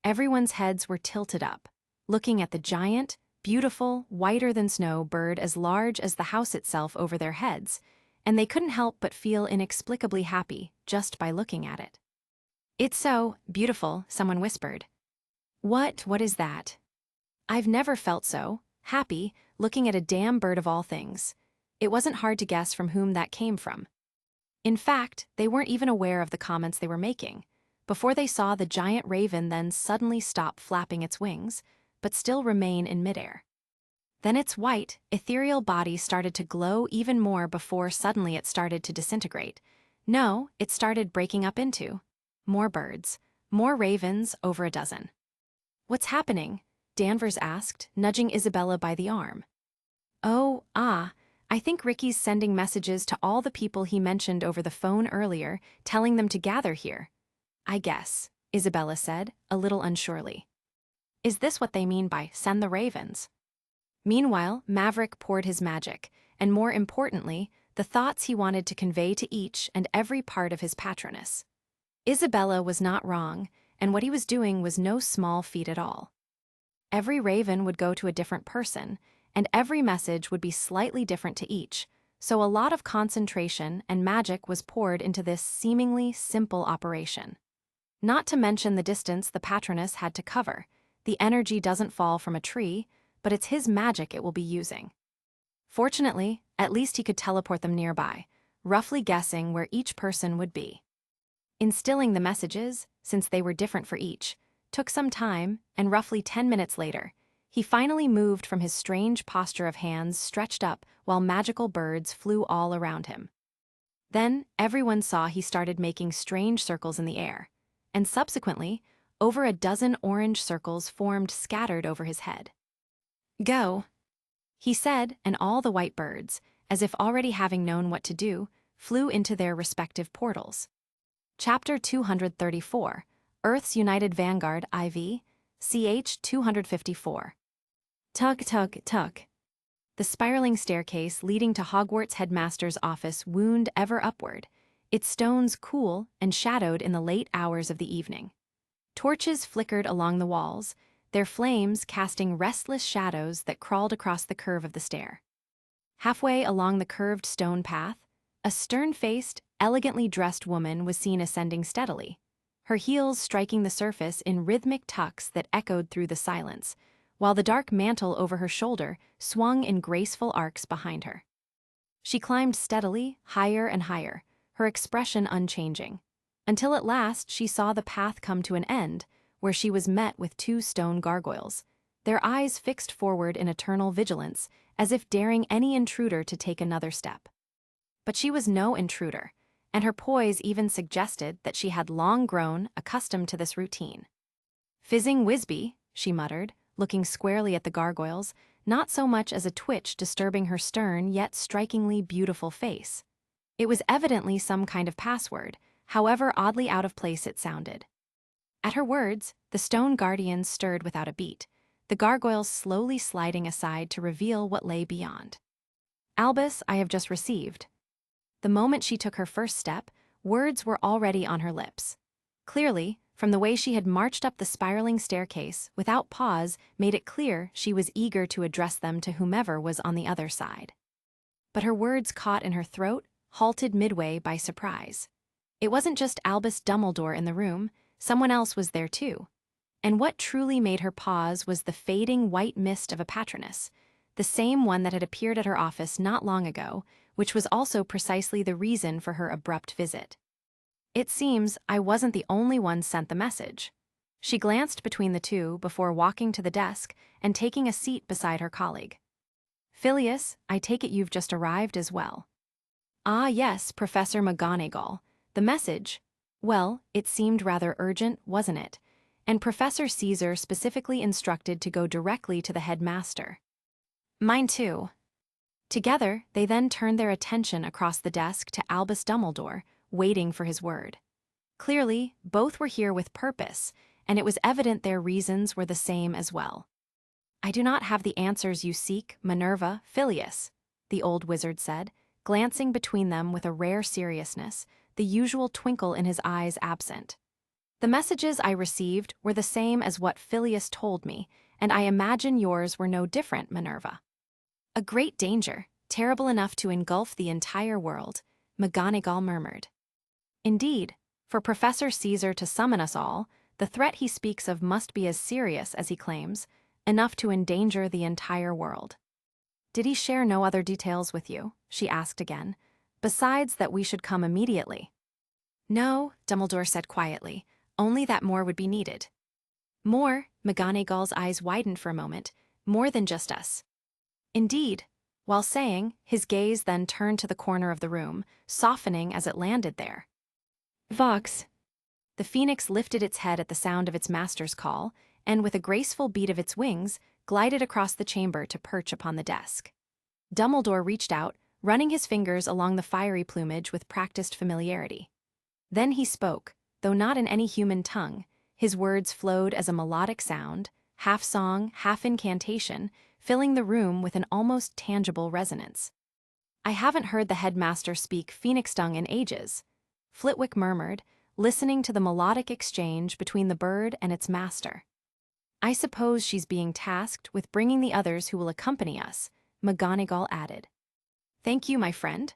Everyone's heads were tilted up, looking at the giant, beautiful, whiter-than-snow bird as large as the house itself over their heads, and they couldn't help but feel inexplicably happy just by looking at it. "It's so beautiful," someone whispered. What is that?" "I've never felt so happy looking at a damn bird of all things." It wasn't hard to guess from whom that came from. In fact, they weren't even aware of the comments they were making, before they saw the giant raven then suddenly stop flapping its wings, but still remain in midair. Then its white, ethereal body started to glow even more before suddenly it started to disintegrate. No, it started breaking up into more birds, more ravens, over a dozen. "What's happening?" Danvers asked, nudging Isabella by the arm. "Oh, I think Ricky's sending messages to all the people he mentioned over the phone earlier, telling them to gather here." "I guess," Isabella said, a little unsurely. "Is this what they mean by send the ravens?" Meanwhile, Maverick poured his magic, and more importantly, the thoughts he wanted to convey to each and every part of his patroness. Isabella was not wrong, and what he was doing was no small feat at all. Every raven would go to a different person, and every message would be slightly different to each, so a lot of concentration and magic was poured into this seemingly simple operation. Not to mention the distance the patroness had to cover. The energy doesn't fall from a tree, but it's his magic it will be using. Fortunately, at least he could teleport them nearby, roughly guessing where each person would be. Instilling the messages, since they were different for each, took some time, and roughly 10 minutes later, he finally moved from his strange posture of hands stretched up while magical birds flew all around him. Then, everyone saw he started making strange circles in the air, and subsequently, over a dozen orange circles formed scattered over his head. "Go," he said, and all the white birds, as if already having known what to do, flew into their respective portals. Chapter 234, Earth's United Vanguard IV, CH 254. Tug, tug, tug. The spiraling staircase leading to Hogwarts headmaster's office wound ever upward, its stones cool and shadowed in the late hours of the evening. Torches flickered along the walls, their flames casting restless shadows that crawled across the curve of the stair. Halfway along the curved stone path, a stern-faced, elegantly dressed woman was seen ascending steadily, her heels striking the surface in rhythmic tucks that echoed through the silence, while the dark mantle over her shoulder swung in graceful arcs behind her. She climbed steadily, higher and higher, her expression unchanging, until at last she saw the path come to an end, where she was met with two stone gargoyles, their eyes fixed forward in eternal vigilance, as if daring any intruder to take another step. But she was no intruder, and her poise even suggested that she had long grown accustomed to this routine. "Fizzing Wisby," she muttered, looking squarely at the gargoyles, not so much as a twitch disturbing her stern yet strikingly beautiful face. It was evidently some kind of password, however oddly out of place it sounded. At her words, the stone guardians stirred without a beat, the gargoyles slowly sliding aside to reveal what lay beyond. "Albus, I have just received." The moment she took her first step, words were already on her lips. Clearly, from the way she had marched up the spiraling staircase, without pause, made it clear she was eager to address them to whomever was on the other side. But her words caught in her throat, halted midway by surprise. It wasn't just Albus Dumbledore in the room, someone else was there too. And what truly made her pause was the fading white mist of a patroness, the same one that had appeared at her office not long ago, which was also precisely the reason for her abrupt visit. It seems I wasn't the only one sent the message. She glanced between the two before walking to the desk and taking a seat beside her colleague. "Phileas, I take it you've just arrived as well." "Ah yes, Professor McGonagall. The message." Well, it seemed rather urgent, wasn't it? And Professor Caesar specifically instructed to go directly to the headmaster. Mine too. Together, they then turned their attention across the desk to Albus Dumbledore, waiting for his word. Clearly, both were here with purpose, and it was evident their reasons were the same as well. I do not have the answers you seek, Minerva, Filius, the old wizard said, glancing between them with a rare seriousness, the usual twinkle in his eyes absent. The messages I received were the same as what Filius told me, and I imagine yours were no different, Minerva. A great danger, terrible enough to engulf the entire world, McGonagall murmured. Indeed, for Professor Caesar to summon us all, the threat he speaks of must be as serious as he claims, enough to endanger the entire world. Did he share no other details with you? She asked again, besides that we should come immediately. No, Dumbledore said quietly, only that more would be needed. More, McGonagall's eyes widened for a moment, more than just us. Indeed, while saying, his gaze then turned to the corner of the room, softening as it landed there. Vox. The phoenix lifted its head at the sound of its master's call, and with a graceful beat of its wings, glided across the chamber to perch upon the desk. Dumbledore reached out, running his fingers along the fiery plumage with practiced familiarity. Then he spoke, though not in any human tongue. His words flowed as a melodic sound, half song, half incantation, filling the room with an almost tangible resonance. I haven't heard the headmaster speak phoenix tongue in ages, Flitwick murmured, listening to the melodic exchange between the bird and its master. I suppose she's being tasked with bringing the others who will accompany us, McGonagall added. Thank you, my friend,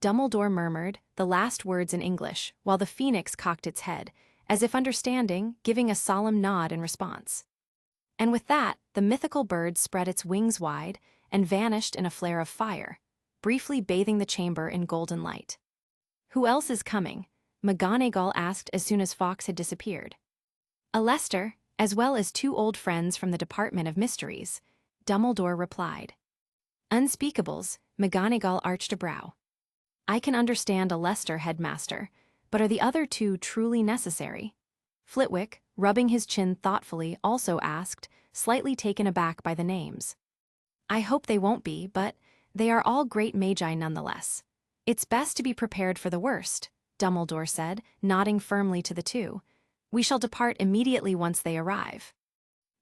Dumbledore murmured, the last words in English, while the phoenix cocked its head, as if understanding, giving a solemn nod in response. And with that, the mythical bird spread its wings wide and vanished in a flare of fire, briefly bathing the chamber in golden light. Who else is coming? McGonagall asked as soon as Fawkes had disappeared. Alester, as well as 2 old friends from the Department of Mysteries, Dumbledore replied. Unspeakables, McGonagall arched a brow. I can understand Alester, headmaster, but are the other 2 truly necessary? Flitwick, rubbing his chin thoughtfully, also asked, slightly taken aback by the names. I hope they won't be, but they are all great magi nonetheless. It's best to be prepared for the worst, Dumbledore said, nodding firmly to the 2. We shall depart immediately once they arrive.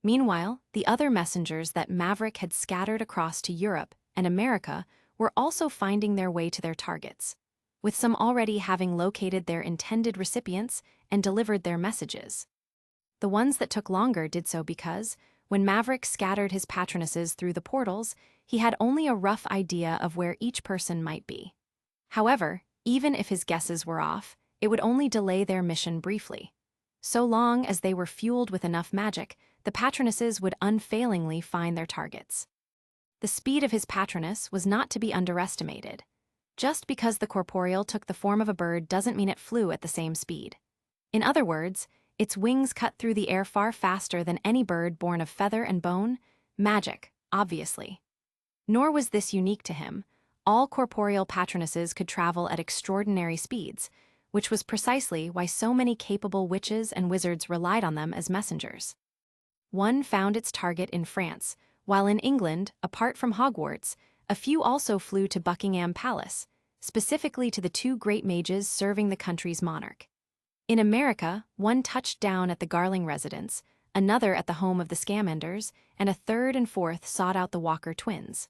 Meanwhile, the other messengers that Maverick had scattered across to Europe and America were also finding their way to their targets, with some already having located their intended recipients and delivered their messages. The ones that took longer did so because, when Maverick scattered his patronesses through the portals, he had only a rough idea of where each person might be. However, even if his guesses were off, it would only delay their mission briefly. So long as they were fueled with enough magic, the patronesses would unfailingly find their targets. The speed of his patroness was not to be underestimated. Just because the corporeal took the form of a bird doesn't mean it flew at the same speed. In other words, its wings cut through the air far faster than any bird born of feather and bone. Magic, obviously. Nor was this unique to him. All corporeal patronesses could travel at extraordinary speeds, which was precisely why so many capable witches and wizards relied on them as messengers. One found its target in France, while in England, apart from Hogwarts, a few also flew to Buckingham Palace, specifically to the 2 great mages serving the country's monarch. In America, one touched down at the Garling residence, another at the home of the Scamanders, and a 3rd and 4th sought out the Walker twins.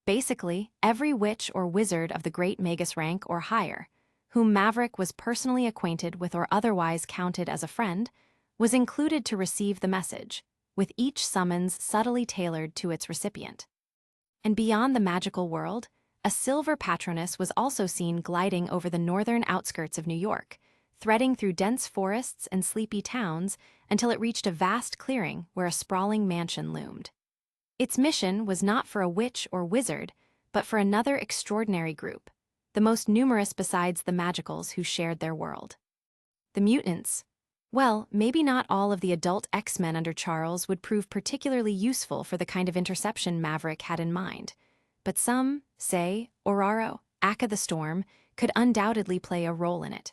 Basically, every witch or wizard of the great magus rank or higher, whom Maverick was personally acquainted with or otherwise counted as a friend, was included to receive the message, with each summons subtly tailored to its recipient. And beyond the magical world, a silver patroness was also seen gliding over the northern outskirts of New York, threading through dense forests and sleepy towns until it reached a vast clearing where a sprawling mansion loomed. Its mission was not for a witch or wizard, but for another extraordinary group, the most numerous besides the magicals who shared their world. The mutants. Well, maybe not all of the adult X-Men under Charles would prove particularly useful for the kind of interception Maverick had in mind, but some, say, Oraro, Akka the Storm, could undoubtedly play a role in it.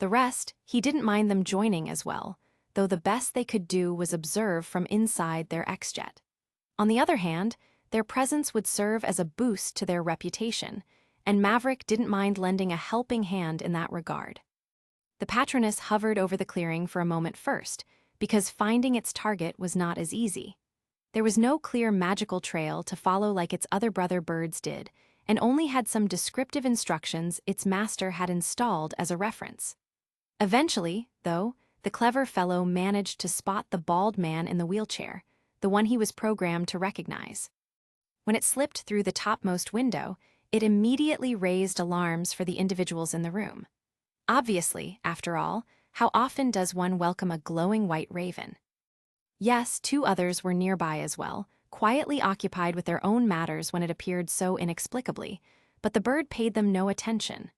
The rest, he didn't mind them joining as well, though the best they could do was observe from inside their X-jet. On the other hand, their presence would serve as a boost to their reputation, and Maverick didn't mind lending a helping hand in that regard. The Patronus hovered over the clearing for a moment first, because finding its target was not as easy. There was no clear magical trail to follow like its other brother birds did, and only had some descriptive instructions its master had installed as a reference. Eventually, though, the clever fellow managed to spot the bald man in the wheelchair, the one he was programmed to recognize. When it slipped through the topmost window, it immediately raised alarms for the individuals in the room. Obviously, after all, how often does one welcome a glowing white raven? Yes, two others were nearby as well, quietly occupied with their own matters when it appeared so inexplicably, but the bird paid them no attention.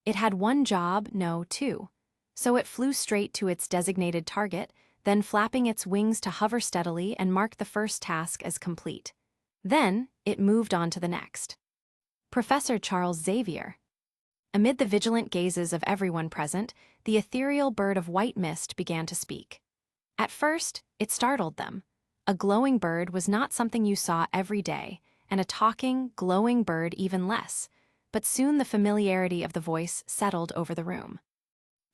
It had one job, no, two. So it flew straight to its designated target, then flapping its wings to hover steadily and mark the first task as complete. Then, it moved on to the next. Professor Charles Xavier. Amid the vigilant gazes of everyone present, the ethereal bird of white mist began to speak. At first, it startled them. A glowing bird was not something you saw every day, and a talking, glowing bird even less, but soon the familiarity of the voice settled over the room.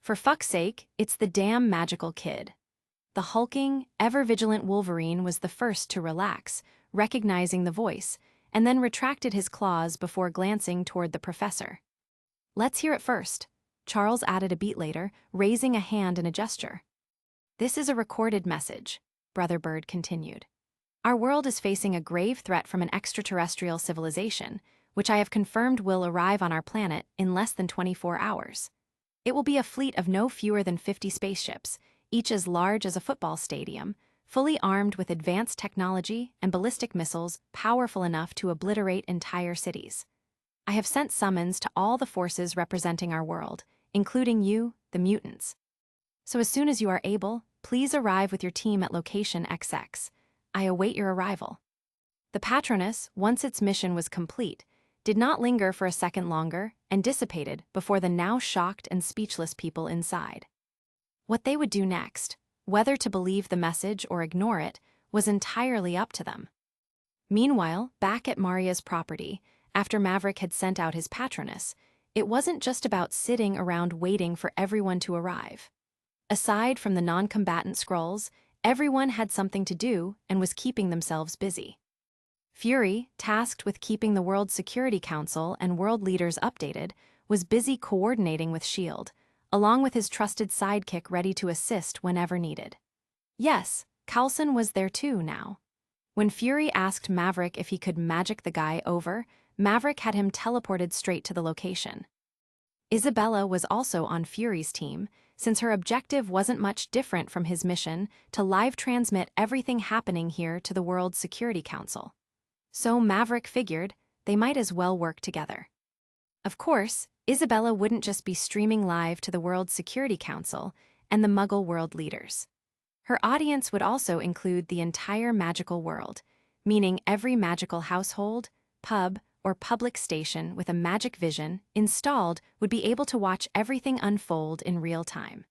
For fuck's sake, it's the damn magical kid. The hulking, ever-vigilant Wolverine was the first to relax, recognizing the voice, and then retracted his claws before glancing toward the professor. "Let's hear it first," Charles added a beat later, raising a hand in a gesture. "This is a recorded message," Brother Bird continued. "Our world is facing a grave threat from an extraterrestrial civilization, which I have confirmed will arrive on our planet in less than 24 hours. It will be a fleet of no fewer than 50 spaceships, each as large as a football stadium, fully armed with advanced technology and ballistic missiles powerful enough to obliterate entire cities. I have sent summons to all the forces representing our world, including you, the mutants. So as soon as you are able, please arrive with your team at location XX. I await your arrival." The Patronus, once its mission was complete, did not linger for a second longer and dissipated before the now shocked and speechless people inside. What they would do next, whether to believe the message or ignore it, was entirely up to them. Meanwhile, back at Maria's property, after Maverick had sent out his Patronus, it wasn't just about sitting around waiting for everyone to arrive. Aside from the non-combatant Skrulls, everyone had something to do and was keeping themselves busy. Fury, tasked with keeping the World Security Council and world leaders updated, was busy coordinating with S.H.I.E.L.D., along with his trusted sidekick ready to assist whenever needed. Yes, Coulson was there too now. When Fury asked Maverick if he could magic the guy over, Maverick had him teleported straight to the location. Isabella was also on Fury's team, since her objective wasn't much different from his mission to live transmit everything happening here to the World Security Council. So Maverick figured they might as well work together. Of course, Isabella wouldn't just be streaming live to the World Security Council and the Muggle world leaders. Her audience would also include the entire magical world, meaning every magical household, pub, or public station with a magic vision installed would be able to watch everything unfold in real time.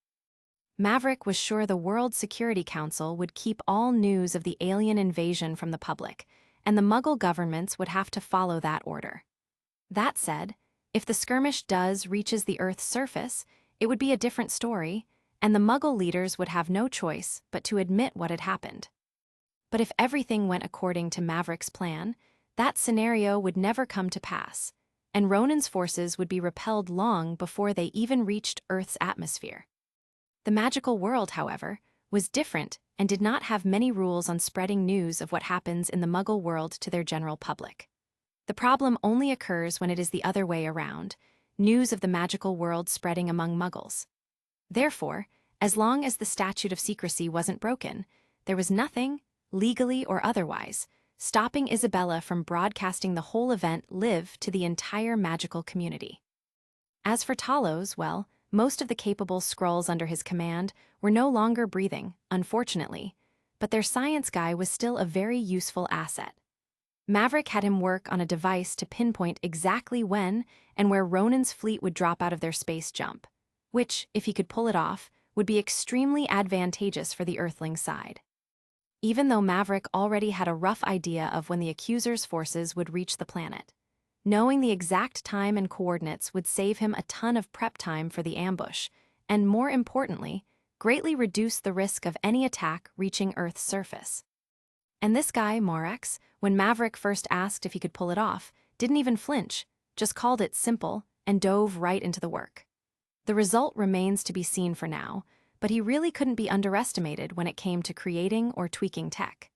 Maverick was sure the World Security Council would keep all news of the alien invasion from the public, and the Muggle governments would have to follow that order. That said, if the skirmish reaches the Earth's surface, it would be a different story, and the Muggle leaders would have no choice but to admit what had happened. But if everything went according to Maverick's plan, that scenario would never come to pass, and Ronan's forces would be repelled long before they even reached Earth's atmosphere. The magical world, however, was different and did not have many rules on spreading news of what happens in the Muggle world to their general public. The problem only occurs when it is the other way around, news of the magical world spreading among Muggles. Therefore, as long as the statute of secrecy wasn't broken, there was nothing, legally or otherwise, stopping Isabella from broadcasting the whole event live to the entire magical community. As for Talos, well, most of the capable Skrulls under his command were no longer breathing, unfortunately, but their science guy was still a very useful asset. Maverick had him work on a device to pinpoint exactly when and where Ronan's fleet would drop out of their space jump, which, if he could pull it off, would be extremely advantageous for the Earthling side. Even though Maverick already had a rough idea of when the accuser's forces would reach the planet, knowing the exact time and coordinates would save him a ton of prep time for the ambush, and more importantly, greatly reduce the risk of any attack reaching Earth's surface. And this guy, Morax, when Maverick first asked if he could pull it off, didn't even flinch, just called it simple and dove right into the work. The result remains to be seen for now, but he really couldn't be underestimated when it came to creating or tweaking tech.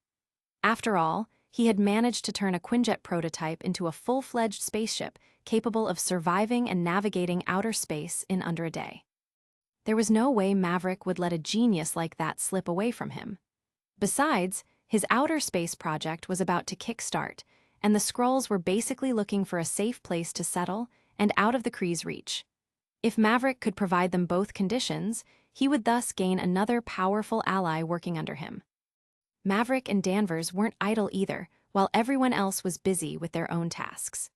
After all, he had managed to turn a Quinjet prototype into a full-fledged spaceship capable of surviving and navigating outer space in under a day. There was no way Maverick would let a genius like that slip away from him. Besides, his outer space project was about to kickstart, and the Skrulls were basically looking for a safe place to settle and out of the Kree's reach. If Maverick could provide them both conditions, he would thus gain another powerful ally working under him. Maverick and Danvers weren't idle either, while everyone else was busy with their own tasks.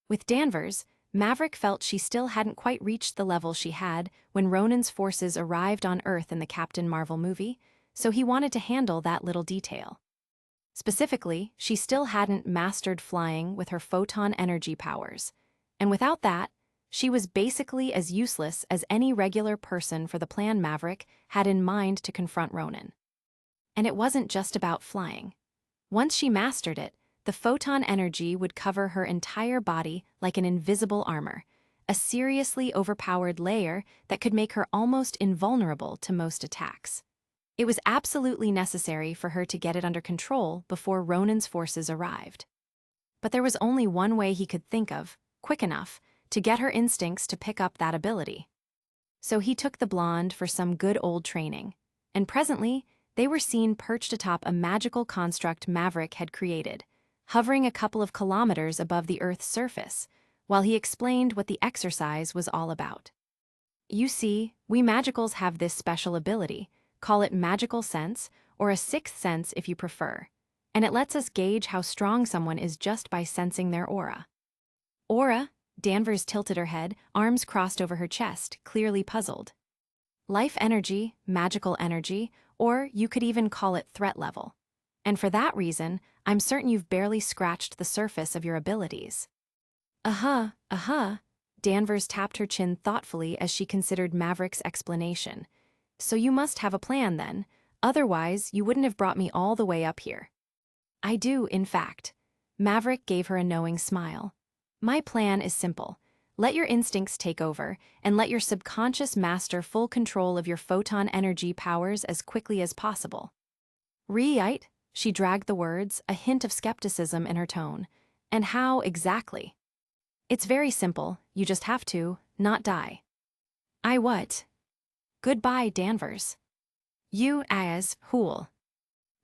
With Danvers, Maverick felt she still hadn't quite reached the level she had when Ronan's forces arrived on Earth in the Captain Marvel movie, so he wanted to handle that little detail. Specifically, she still hadn't mastered flying with her photon energy powers, and without that, she was basically as useless as any regular person for the plan Maverick had in mind to confront Ronan. And it wasn't just about flying. Once she mastered it, the photon energy would cover her entire body like an invisible armor, a seriously overpowered layer that could make her almost invulnerable to most attacks. It was absolutely necessary for her to get it under control before Ronan's forces arrived. But there was only one way he could think of, quick enough, to get her instincts to pick up that ability. So he took the blonde for some good old training, and presently, they were seen perched atop a magical construct Maverick had created, hovering a couple of kilometers above the Earth's surface, while he explained what the exercise was all about. You see, we magicals have this special ability, call it magical sense, or a sixth sense if you prefer, and it lets us gauge how strong someone is just by sensing their aura. Aura? Danvers tilted her head, arms crossed over her chest, clearly puzzled. Life energy, magical energy, or you could even call it threat level. And for that reason, I'm certain you've barely scratched the surface of your abilities. Danvers tapped her chin thoughtfully as she considered Maverick's explanation. So you must have a plan then, otherwise you wouldn't have brought me all the way up here. I do, in fact. Maverick gave her a knowing smile. My plan is simple. Let your instincts take over, and let your subconscious master full control of your photon energy powers as quickly as possible. Right? She dragged the words, a hint of skepticism in her tone. And how exactly? It's very simple, you just have to, not die. I what? Goodbye, Danvers. You as, Hool.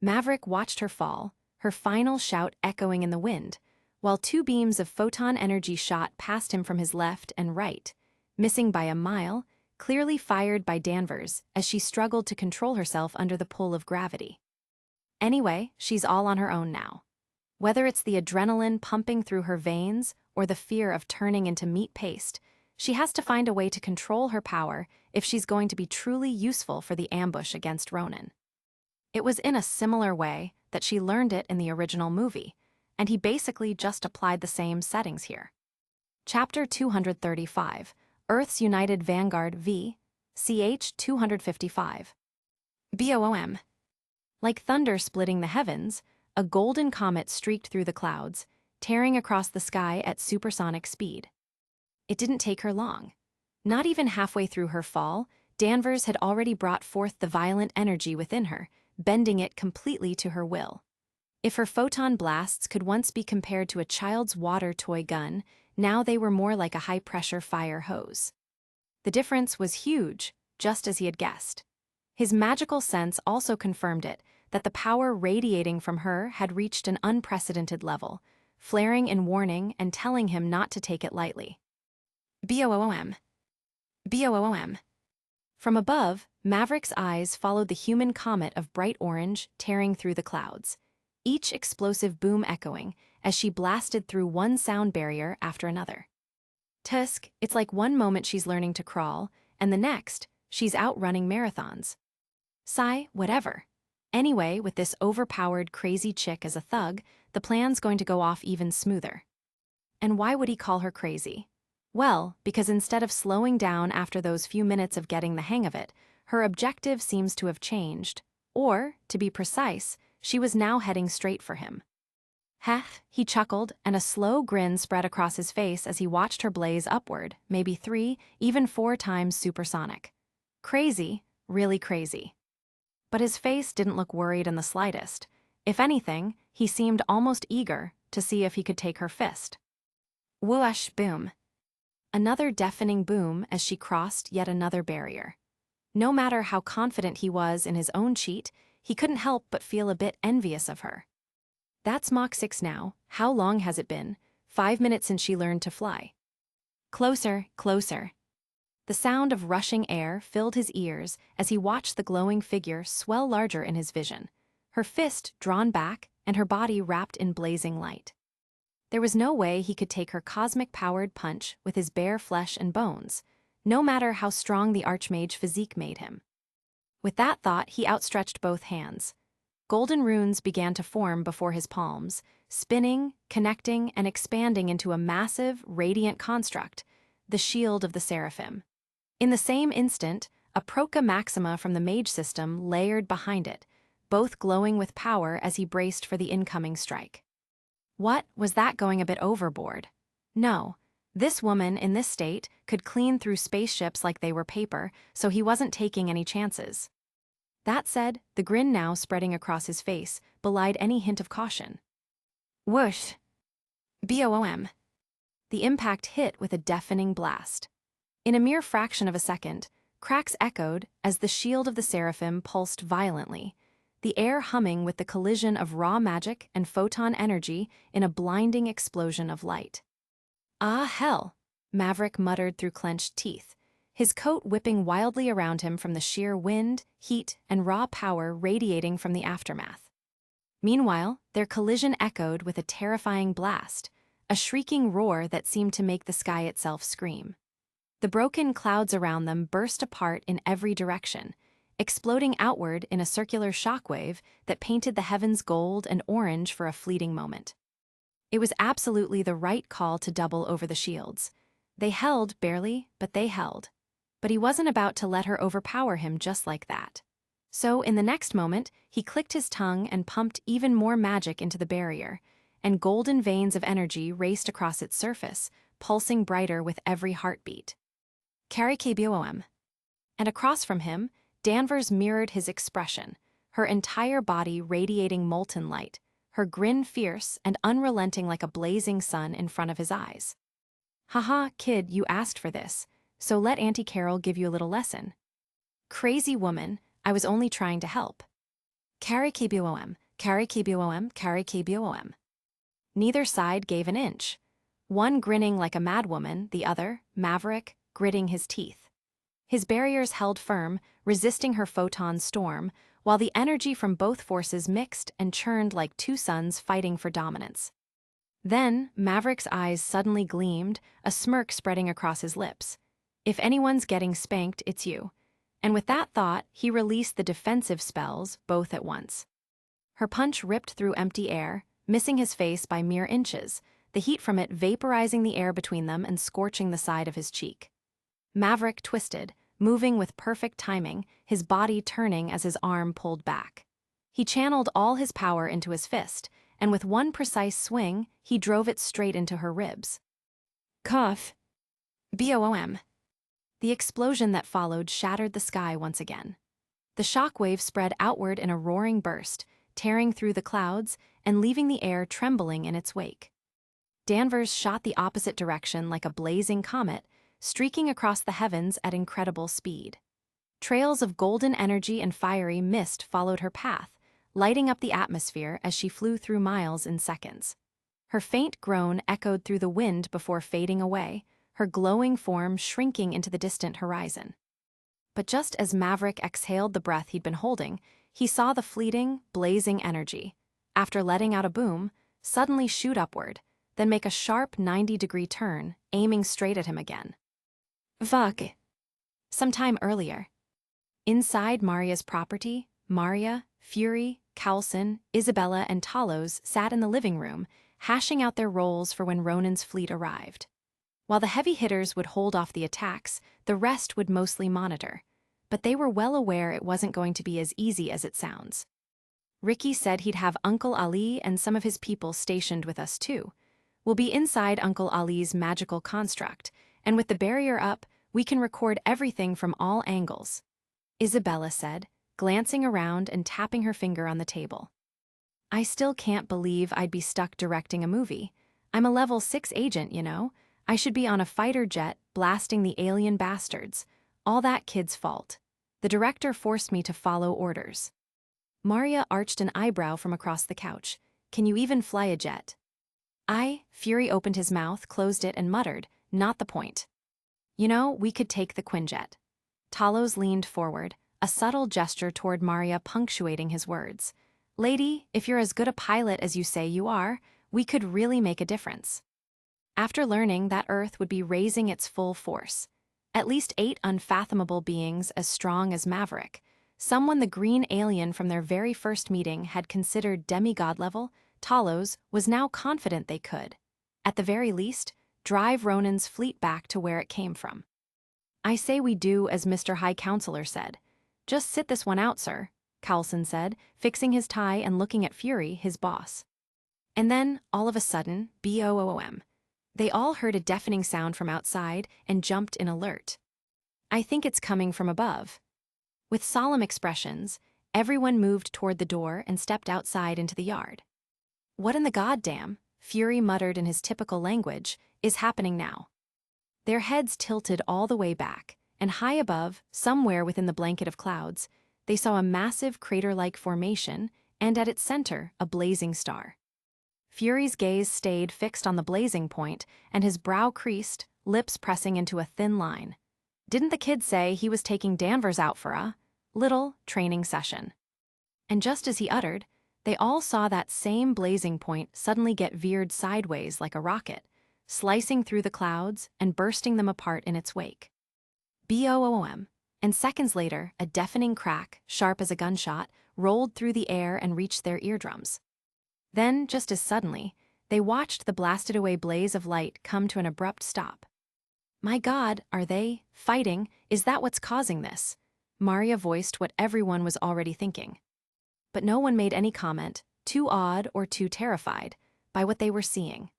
Maverick watched her fall, her final shout echoing in the wind, while two beams of photon energy shot past him from his left and right, missing by a mile, clearly fired by Danvers as she struggled to control herself under the pull of gravity. Anyway, she's all on her own now. Whether it's the adrenaline pumping through her veins or the fear of turning into meat paste, she has to find a way to control her power if she's going to be truly useful for the ambush against Ronan. It was in a similar way that she learned it in the original movie, and he basically just applied the same settings here. Chapter 235, Earth's United Vanguard v. CH 255. BOOM. Like thunder splitting the heavens, a golden comet streaked through the clouds, tearing across the sky at supersonic speed. It didn't take her long. Not even halfway through her fall, Danvers had already brought forth the violent energy within her, bending it completely to her will. If her photon blasts could once be compared to a child's water toy gun, now they were more like a high-pressure fire hose. The difference was huge, just as he had guessed. His magical sense also confirmed it, that the power radiating from her had reached an unprecedented level, flaring in warning and telling him not to take it lightly. BOOM. BOOM. From above, Maverick's eyes followed the human comet of bright orange tearing through the clouds, each explosive boom echoing as she blasted through one sound barrier after another. Tusk, it's like one moment she's learning to crawl, and the next, she's out running marathons. Sigh, whatever. Anyway, with this overpowered crazy chick as a thug, the plan's going to go off even smoother. And why would he call her crazy? Well, because instead of slowing down after those few minutes of getting the hang of it, her objective seems to have changed. Or, to be precise, she was now heading straight for him. Heh, he chuckled, and a slow grin spread across his face as he watched her blaze upward, maybe 3, even 4 times supersonic. Crazy, really crazy. But his face didn't look worried in the slightest. If anything, he seemed almost eager to see if he could take her fist. Whoosh, boom. Another deafening boom as she crossed yet another barrier. No matter how confident he was in his own cheat, he couldn't help but feel a bit envious of her. That's Mach 6 now. How long has it been? 5 minutes since she learned to fly. Closer, closer. The sound of rushing air filled his ears as he watched the glowing figure swell larger in his vision, her fist drawn back and her body wrapped in blazing light. There was no way he could take her cosmic-powered punch with his bare flesh and bones, no matter how strong the archmage physique made him. With that thought, he outstretched both hands. Golden runes began to form before his palms, spinning, connecting, and expanding into a massive, radiant construct, the shield of the seraphim. In the same instant, a Proca Maxima from the mage system layered behind it, both glowing with power as he braced for the incoming strike. What, was that going a bit overboard? No. This woman, in this state, could clean through spaceships like they were paper, so he wasn't taking any chances. That said, the grin now spreading across his face belied any hint of caution. Whoosh! Boom! The impact hit with a deafening blast. In a mere fraction of a second, cracks echoed as the shield of the seraphim pulsed violently, the air humming with the collision of raw magic and photon energy in a blinding explosion of light. Ah, hell! Maverick muttered through clenched teeth, his coat whipping wildly around him from the sheer wind, heat, and raw power radiating from the aftermath. Meanwhile, their collision echoed with a terrifying blast, a shrieking roar that seemed to make the sky itself scream. The broken clouds around them burst apart in every direction, exploding outward in a circular shockwave that painted the heavens gold and orange for a fleeting moment. It was absolutely the right call to double over the shields. They held, barely, but they held. But he wasn't about to let her overpower him just like that. So, in the next moment, he clicked his tongue and pumped even more magic into the barrier, and golden veins of energy raced across its surface, pulsing brighter with every heartbeat. Boom. And across from him, Danvers mirrored his expression, her entire body radiating molten light, her grin fierce and unrelenting like a blazing sun in front of his eyes. Haha, kid, you asked for this, so let Auntie Carol give you a little lesson. Crazy woman, I was only trying to help. Boom. Neither side gave an inch. One grinning like a madwoman, the other, Maverick, gritting his teeth. His barriers held firm, resisting her photon storm, while the energy from both forces mixed and churned like two suns fighting for dominance. Then, Maverick's eyes suddenly gleamed, a smirk spreading across his lips. If anyone's getting spanked, it's you. And with that thought, he released the defensive spells, both at once. Her punch ripped through empty air, missing his face by mere inches, the heat from it vaporizing the air between them and scorching the side of his cheek. Maverick twisted, moving with perfect timing, his body turning as his arm pulled back. He channeled all his power into his fist, and with one precise swing, he drove it straight into her ribs. Cough. Boom. The explosion that followed shattered the sky once again. The shockwave spread outward in a roaring burst, tearing through the clouds and leaving the air trembling in its wake. Danvers shot the opposite direction like a blazing comet, streaking across the heavens at incredible speed. Trails of golden energy and fiery mist followed her path, lighting up the atmosphere as she flew through miles in seconds. Her faint groan echoed through the wind before fading away, her glowing form shrinking into the distant horizon. But just as Maverick exhaled the breath he'd been holding, he saw the fleeting, blazing energy, after letting out a boom, suddenly shoot upward, then make a sharp 90-degree turn, aiming straight at him again. Fuck. Some time earlier. Inside Maria's property, Maria, Fury, Coulson, Isabella, and Talos sat in the living room, hashing out their roles for when Ronan's fleet arrived. While the heavy hitters would hold off the attacks, the rest would mostly monitor. But they were well aware it wasn't going to be as easy as it sounds. Ricky said he'd have Uncle Ali and some of his people stationed with us too. We'll be inside Uncle Ali's magical construct, and with the barrier up, we can record everything from all angles, Isabella said, glancing around and tapping her finger on the table. I still can't believe I'd be stuck directing a movie. I'm a level 6 agent, you know. I should be on a fighter jet blasting the alien bastards. All that kid's fault. The director forced me to follow orders. Maria arched an eyebrow from across the couch. Can you even fly a jet? Fury opened his mouth, closed it, and muttered, not the point. You know, we could take the Quinjet. Talos leaned forward, a subtle gesture toward Maria punctuating his words. Lady, if you're as good a pilot as you say you are, we could really make a difference. After learning that Earth would be raising its full force, at least 8 unfathomable beings as strong as Maverick, someone the green alien from their very first meeting had considered demigod level, Talos was now confident they could, at the very least, drive Ronan's fleet back to where it came from. I say we do as Mr. High Counselor said. Just sit this one out, sir, Coulson said, fixing his tie and looking at Fury, his boss. And then, all of a sudden, boom. They all heard a deafening sound from outside and jumped in alert. I think it's coming from above. With solemn expressions, everyone moved toward the door and stepped outside into the yard. What in the goddamn, Fury muttered in his typical language, is happening now? Their heads tilted all the way back, and high above, somewhere within the blanket of clouds, they saw a massive crater-like formation, and at its center, a blazing star. Fury's gaze stayed fixed on the blazing point, and his brow creased, lips pressing into a thin line. Didn't the kid say he was taking Danvers out for a little training session? And just as he uttered, they all saw that same blazing point suddenly get veered sideways like a rocket, slicing through the clouds and bursting them apart in its wake. Boom, and seconds later, a deafening crack, sharp as a gunshot, rolled through the air and reached their eardrums. Then, just as suddenly, they watched the blasted-away blaze of light come to an abrupt stop. My God, are they fighting? Is that what's causing this? Maria voiced what everyone was already thinking. But no one made any comment, too awed or too terrified, by what they were seeing.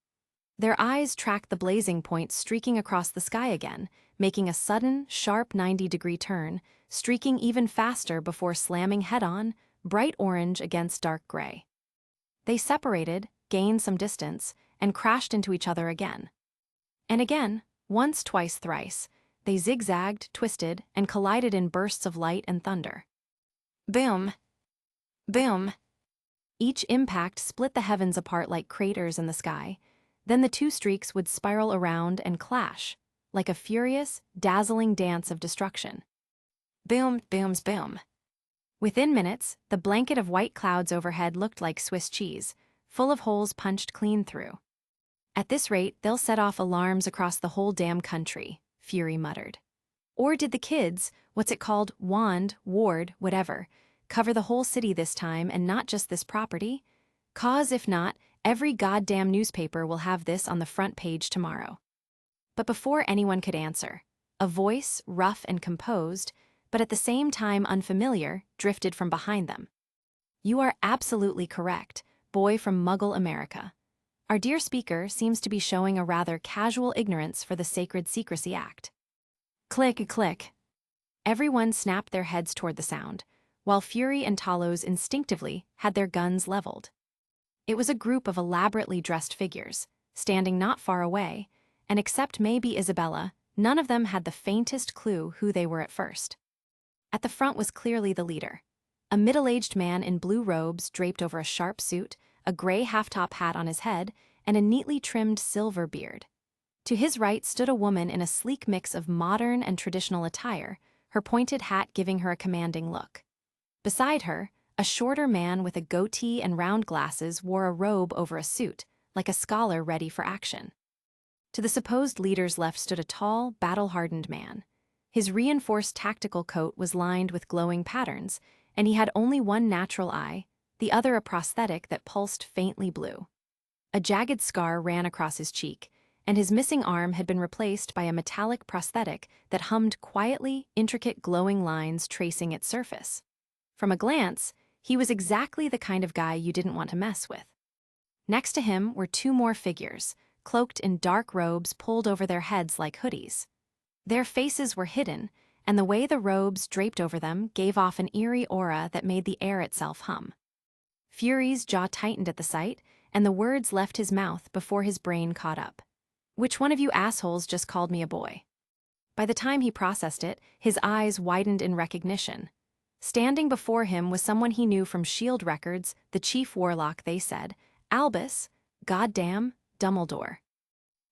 Their eyes tracked the blazing point streaking across the sky again, making a sudden, sharp 90-degree turn, streaking even faster before slamming head-on, bright orange against dark gray. They separated, gained some distance, and crashed into each other again. And again, once, twice, thrice, they zigzagged, twisted, and collided in bursts of light and thunder. Boom! Boom! Each impact split the heavens apart like craters in the sky. Then the two streaks would spiral around and clash, like a furious, dazzling dance of destruction. Boom, booms, boom. Within minutes, the blanket of white clouds overhead looked like Swiss cheese, full of holes punched clean through. At this rate, they'll set off alarms across the whole damn country, Fury muttered. Or did the kids, what's it called, ward, whatever, cover the whole city this time and not just this property? 'Cause if not, every goddamn newspaper will have this on the front page tomorrow. But before anyone could answer, a voice, rough and composed, but at the same time unfamiliar, drifted from behind them. You are absolutely correct, boy from Muggle America. Our dear speaker seems to be showing a rather casual ignorance for the Sacred Secrecy Act. Click, click. Everyone snapped their heads toward the sound, while Fury and Talos instinctively had their guns leveled. It was a group of elaborately dressed figures, standing not far away, and except maybe Isabella, none of them had the faintest clue who they were at first. At the front was clearly the leader, a middle-aged man in blue robes draped over a sharp suit, a gray half-top hat on his head, and a neatly trimmed silver beard. To his right stood a woman in a sleek mix of modern and traditional attire, her pointed hat giving her a commanding look. Beside her, a shorter man with a goatee and round glasses wore a robe over a suit, like a scholar ready for action. To the supposed leader's left stood a tall, battle-hardened man. His reinforced tactical coat was lined with glowing patterns, and he had only one natural eye, the other a prosthetic that pulsed faintly blue. A jagged scar ran across his cheek, and his missing arm had been replaced by a metallic prosthetic that hummed quietly, intricate glowing lines tracing its surface. From a glance, he was exactly the kind of guy you didn't want to mess with. Next to him were two more figures, cloaked in dark robes pulled over their heads like hoodies. Their faces were hidden, and the way the robes draped over them gave off an eerie aura that made the air itself hum. Fury's jaw tightened at the sight, and the words left his mouth before his brain caught up. "Which one of you assholes just called me a boy?" By the time he processed it, his eyes widened in recognition. Standing before him was someone he knew from S.H.I.E.L.D. records, the chief warlock, they said, Albus, goddamn, Dumbledore.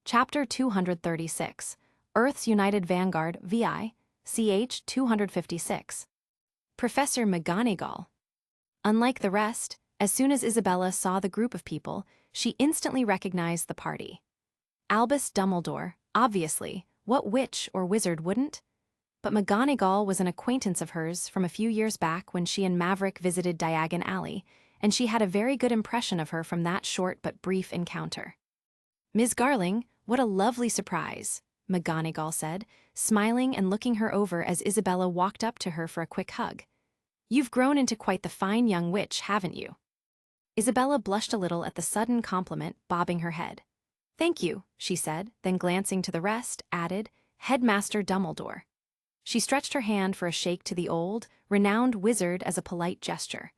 Chapter 236, Earth's United Vanguard, VI, CH 256. Professor McGonagall. Unlike the rest, as soon as Isabella saw the group of people, she instantly recognized the party. Albus Dumbledore, obviously, what witch or wizard wouldn't? But McGonagall was an acquaintance of hers from a few years back when she and Maverick visited Diagon Alley, and she had a very good impression of her from that short but brief encounter. "Ms. Garling, what a lovely surprise," McGonagall said, smiling and looking her over as Isabella walked up to her for a quick hug. "You've grown into quite the fine young witch, haven't you?" Isabella blushed a little at the sudden compliment, bobbing her head. "Thank you," she said, then glancing to the rest, added, "Headmaster Dumbledore." She stretched her hand for a shake to the old, renowned wizard as a polite gesture.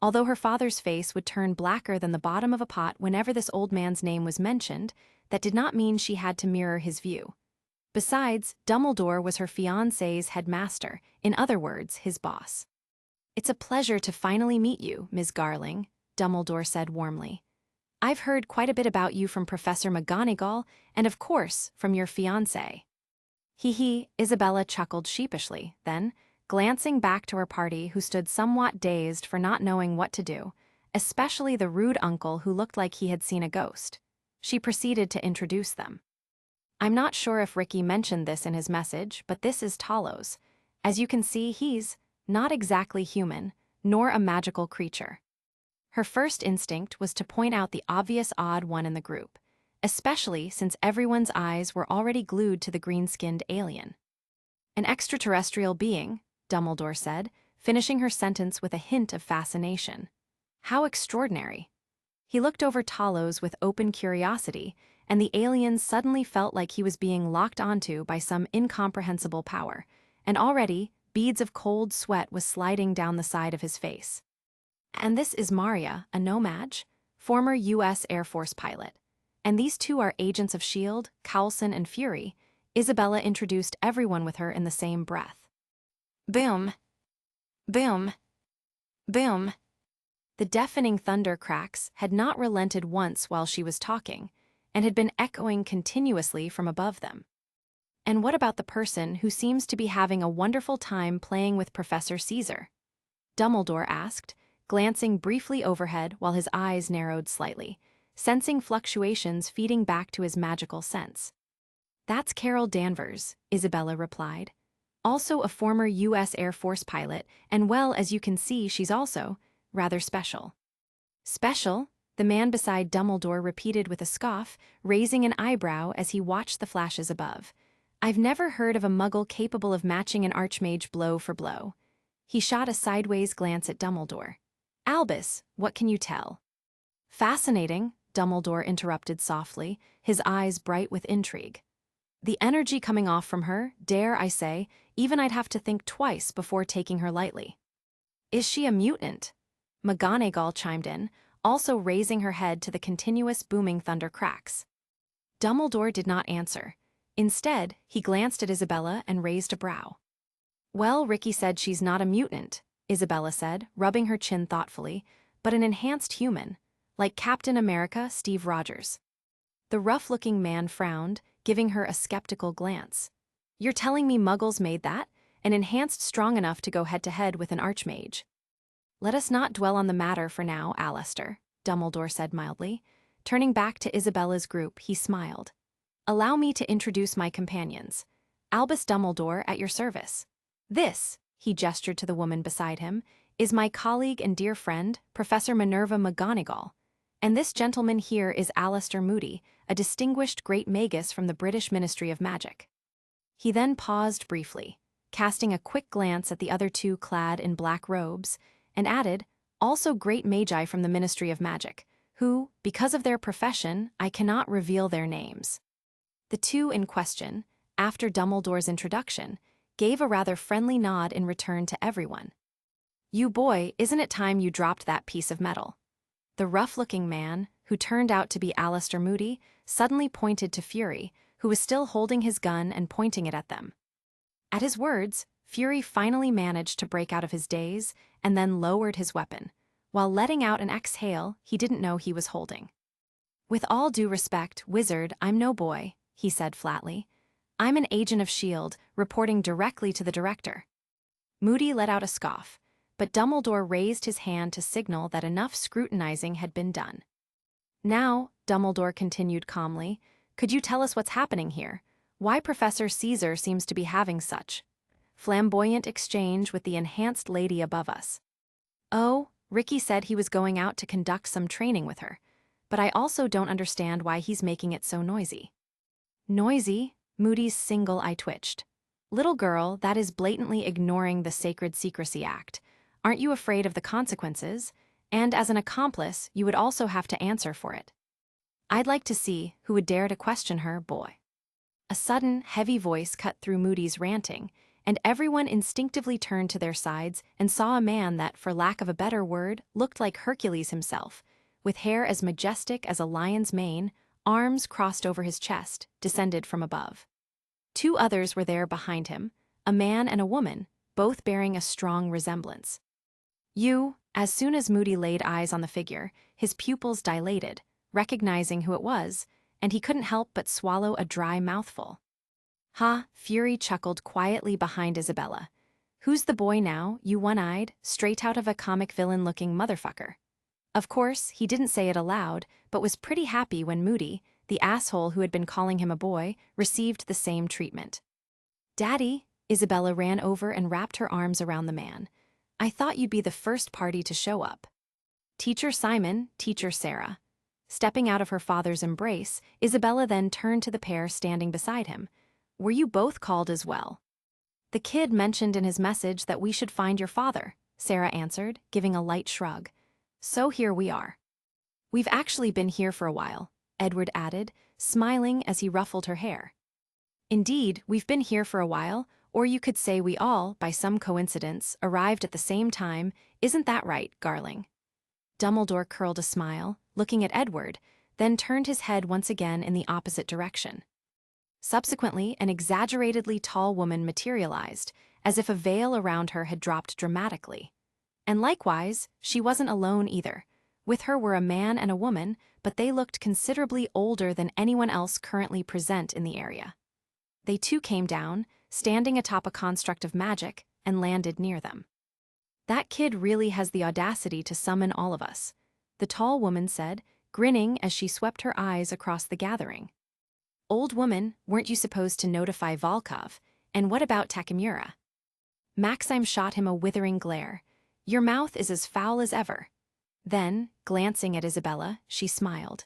Although her father's face would turn blacker than the bottom of a pot whenever this old man's name was mentioned, that did not mean she had to mirror his view. Besides, Dumbledore was her fiancé's headmaster, in other words, his boss. "It's a pleasure to finally meet you, Ms. Garling," Dumbledore said warmly. "I've heard quite a bit about you from Professor McGonagall, and of course, from your fiancé." Hee, Isabella chuckled sheepishly, then, glancing back to her party who stood somewhat dazed for not knowing what to do, especially the rude uncle who looked like he had seen a ghost, she proceeded to introduce them. "I'm not sure if Ricky mentioned this in his message, but this is Talos. As you can see, he's not exactly human, nor a magical creature." Her first instinct was to point out the obvious odd one in the group, especially since everyone's eyes were already glued to the green-skinned alien. "An extraterrestrial being," Dumbledore said, finishing her sentence with a hint of fascination. "How extraordinary." He looked over Talos with open curiosity, and the alien suddenly felt like he was being locked onto by some incomprehensible power, and already beads of cold sweat was sliding down the side of his face. "And this is Maria, a no-maj, former U.S. Air Force pilot. And these two are agents of S.H.I.E.L.D., Coulson and Fury," Isabella introduced everyone with her in the same breath. Boom. Boom. Boom. The deafening thunder cracks had not relented once while she was talking, and had been echoing continuously from above them. "And what about the person who seems to be having a wonderful time playing with Professor Caesar?" Dumbledore asked, glancing briefly overhead while his eyes narrowed slightly, sensing fluctuations feeding back to his magical sense. "That's Carol Danvers," Isabella replied. "Also a former U.S. Air Force pilot, and well, as you can see, she's also rather special." "Special?" the man beside Dumbledore repeated with a scoff, raising an eyebrow as he watched the flashes above. "I've never heard of a muggle capable of matching an archmage blow for blow." He shot a sideways glance at Dumbledore. "Albus, what can you tell?" "Fascinating," Dumbledore interrupted softly, his eyes bright with intrigue. "The energy coming off from her, dare I say, even I'd have to think twice before taking her lightly." "Is she a mutant?" McGonagall chimed in, also raising her head to the continuous booming thunder cracks. Dumbledore did not answer. Instead, he glanced at Isabella and raised a brow. "Well, Ricky said she's not a mutant," Isabella said, rubbing her chin thoughtfully, "but an enhanced human, like Captain America Steve Rogers." The rough-looking man frowned, giving her a skeptical glance. "You're telling me Muggles made that? An enhanced strong enough to go head-to-head with an archmage?" "Let us not dwell on the matter for now, Alistair," Dumbledore said mildly. Turning back to Isabella's group, he smiled. "Allow me to introduce my companions. Albus Dumbledore at your service. This, he gestured to the woman beside him, is my colleague and dear friend, Professor Minerva McGonagall. And this gentleman here is Alistair Moody, a distinguished great magus from the British Ministry of Magic. He then paused briefly, casting a quick glance at the other two clad in black robes, and added, also great magi from the Ministry of Magic, who, because of their profession, I cannot reveal their names. The two in question, after Dumbledore's introduction, gave a rather friendly nod in return to everyone. You boy, isn't it time you dropped that piece of metal? The rough-looking man, who turned out to be Alistair Moody, suddenly pointed to Fury, who was still holding his gun and pointing it at them. At his words, Fury finally managed to break out of his daze and then lowered his weapon, while letting out an exhale he didn't know he was holding. With all due respect, wizard, I'm no boy, he said flatly. I'm an agent of S.H.I.E.L.D., reporting directly to the director. Moody let out a scoff, but Dumbledore raised his hand to signal that enough scrutinizing had been done. Now, Dumbledore continued calmly, could you tell us what's happening here? Why Professor Caesar seems to be having such flamboyant exchange with the enhanced lady above us? Oh, Ricky said he was going out to conduct some training with her, but I also don't understand why he's making it so noisy. Noisy? Moody's single eye twitched. Little girl, that is blatantly ignoring the Sacred Secrecy Act. Aren't you afraid of the consequences? And as an accomplice, you would also have to answer for it. I'd like to see who would dare to question her, boy. A sudden, heavy voice cut through Moody's ranting, and everyone instinctively turned to their sides and saw a man that, for lack of a better word, looked like Hercules himself, with hair as majestic as a lion's mane, arms crossed over his chest, descended from above. Two others were there behind him, a man and a woman, both bearing a strong resemblance. As soon as Moody laid eyes on the figure, his pupils dilated, recognizing who it was, and he couldn't help but swallow a dry mouthful. Ha, Fury chuckled quietly behind Isabella. Who's the boy now, you one-eyed, straight out of a comic villain-looking motherfucker? Of course, he didn't say it aloud, but was pretty happy when Moody, the asshole who had been calling him a boy, received the same treatment. Daddy, Isabella ran over and wrapped her arms around the man. I thought you'd be the first party to show up. Teacher Simon, Teacher Sarah. Stepping out of her father's embrace, Isabella then turned to the pair standing beside him. Were you both called as well? The kid mentioned in his message that we should find your father, Sarah answered, giving a light shrug. So here we are. We've actually been here for a while, Edward added, smiling as he ruffled her hair. Indeed, we've been here for a while, or you could say we all, by some coincidence, arrived at the same time. Isn't that right, Garling? Dumbledore curled a smile, looking at Edward, then turned his head once again in the opposite direction. Subsequently, an exaggeratedly tall woman materialized, as if a veil around her had dropped dramatically. And likewise, she wasn't alone either. With her were a man and a woman, but they looked considerably older than anyone else currently present in the area. They too came down, standing atop a construct of magic, and landed near them. That kid really has the audacity to summon all of us, the tall woman said, grinning as she swept her eyes across the gathering. Old woman, weren't you supposed to notify Volkov? And what about Takemura? Maxime shot him a withering glare. Your mouth is as foul as ever. Then, glancing at Isabella, she smiled.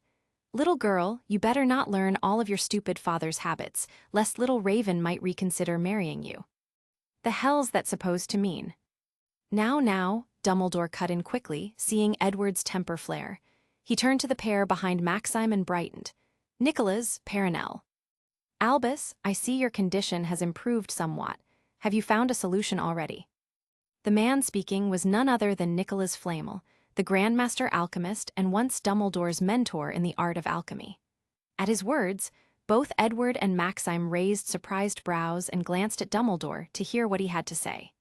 Little girl, you better not learn all of your stupid father's habits, lest little Raven might reconsider marrying you. The hell's that supposed to mean? Now, Dumbledore cut in quickly, seeing Edward's temper flare. He turned to the pair behind Maxime and brightened. Nicholas, Perenelle. Albus, I see your condition has improved somewhat. Have you found a solution already? The man speaking was none other than Nicholas Flamel, the Grandmaster Alchemist and once Dumbledore's mentor in the art of alchemy. At his words, both Edward and Maxime raised surprised brows and glanced at Dumbledore to hear what he had to say.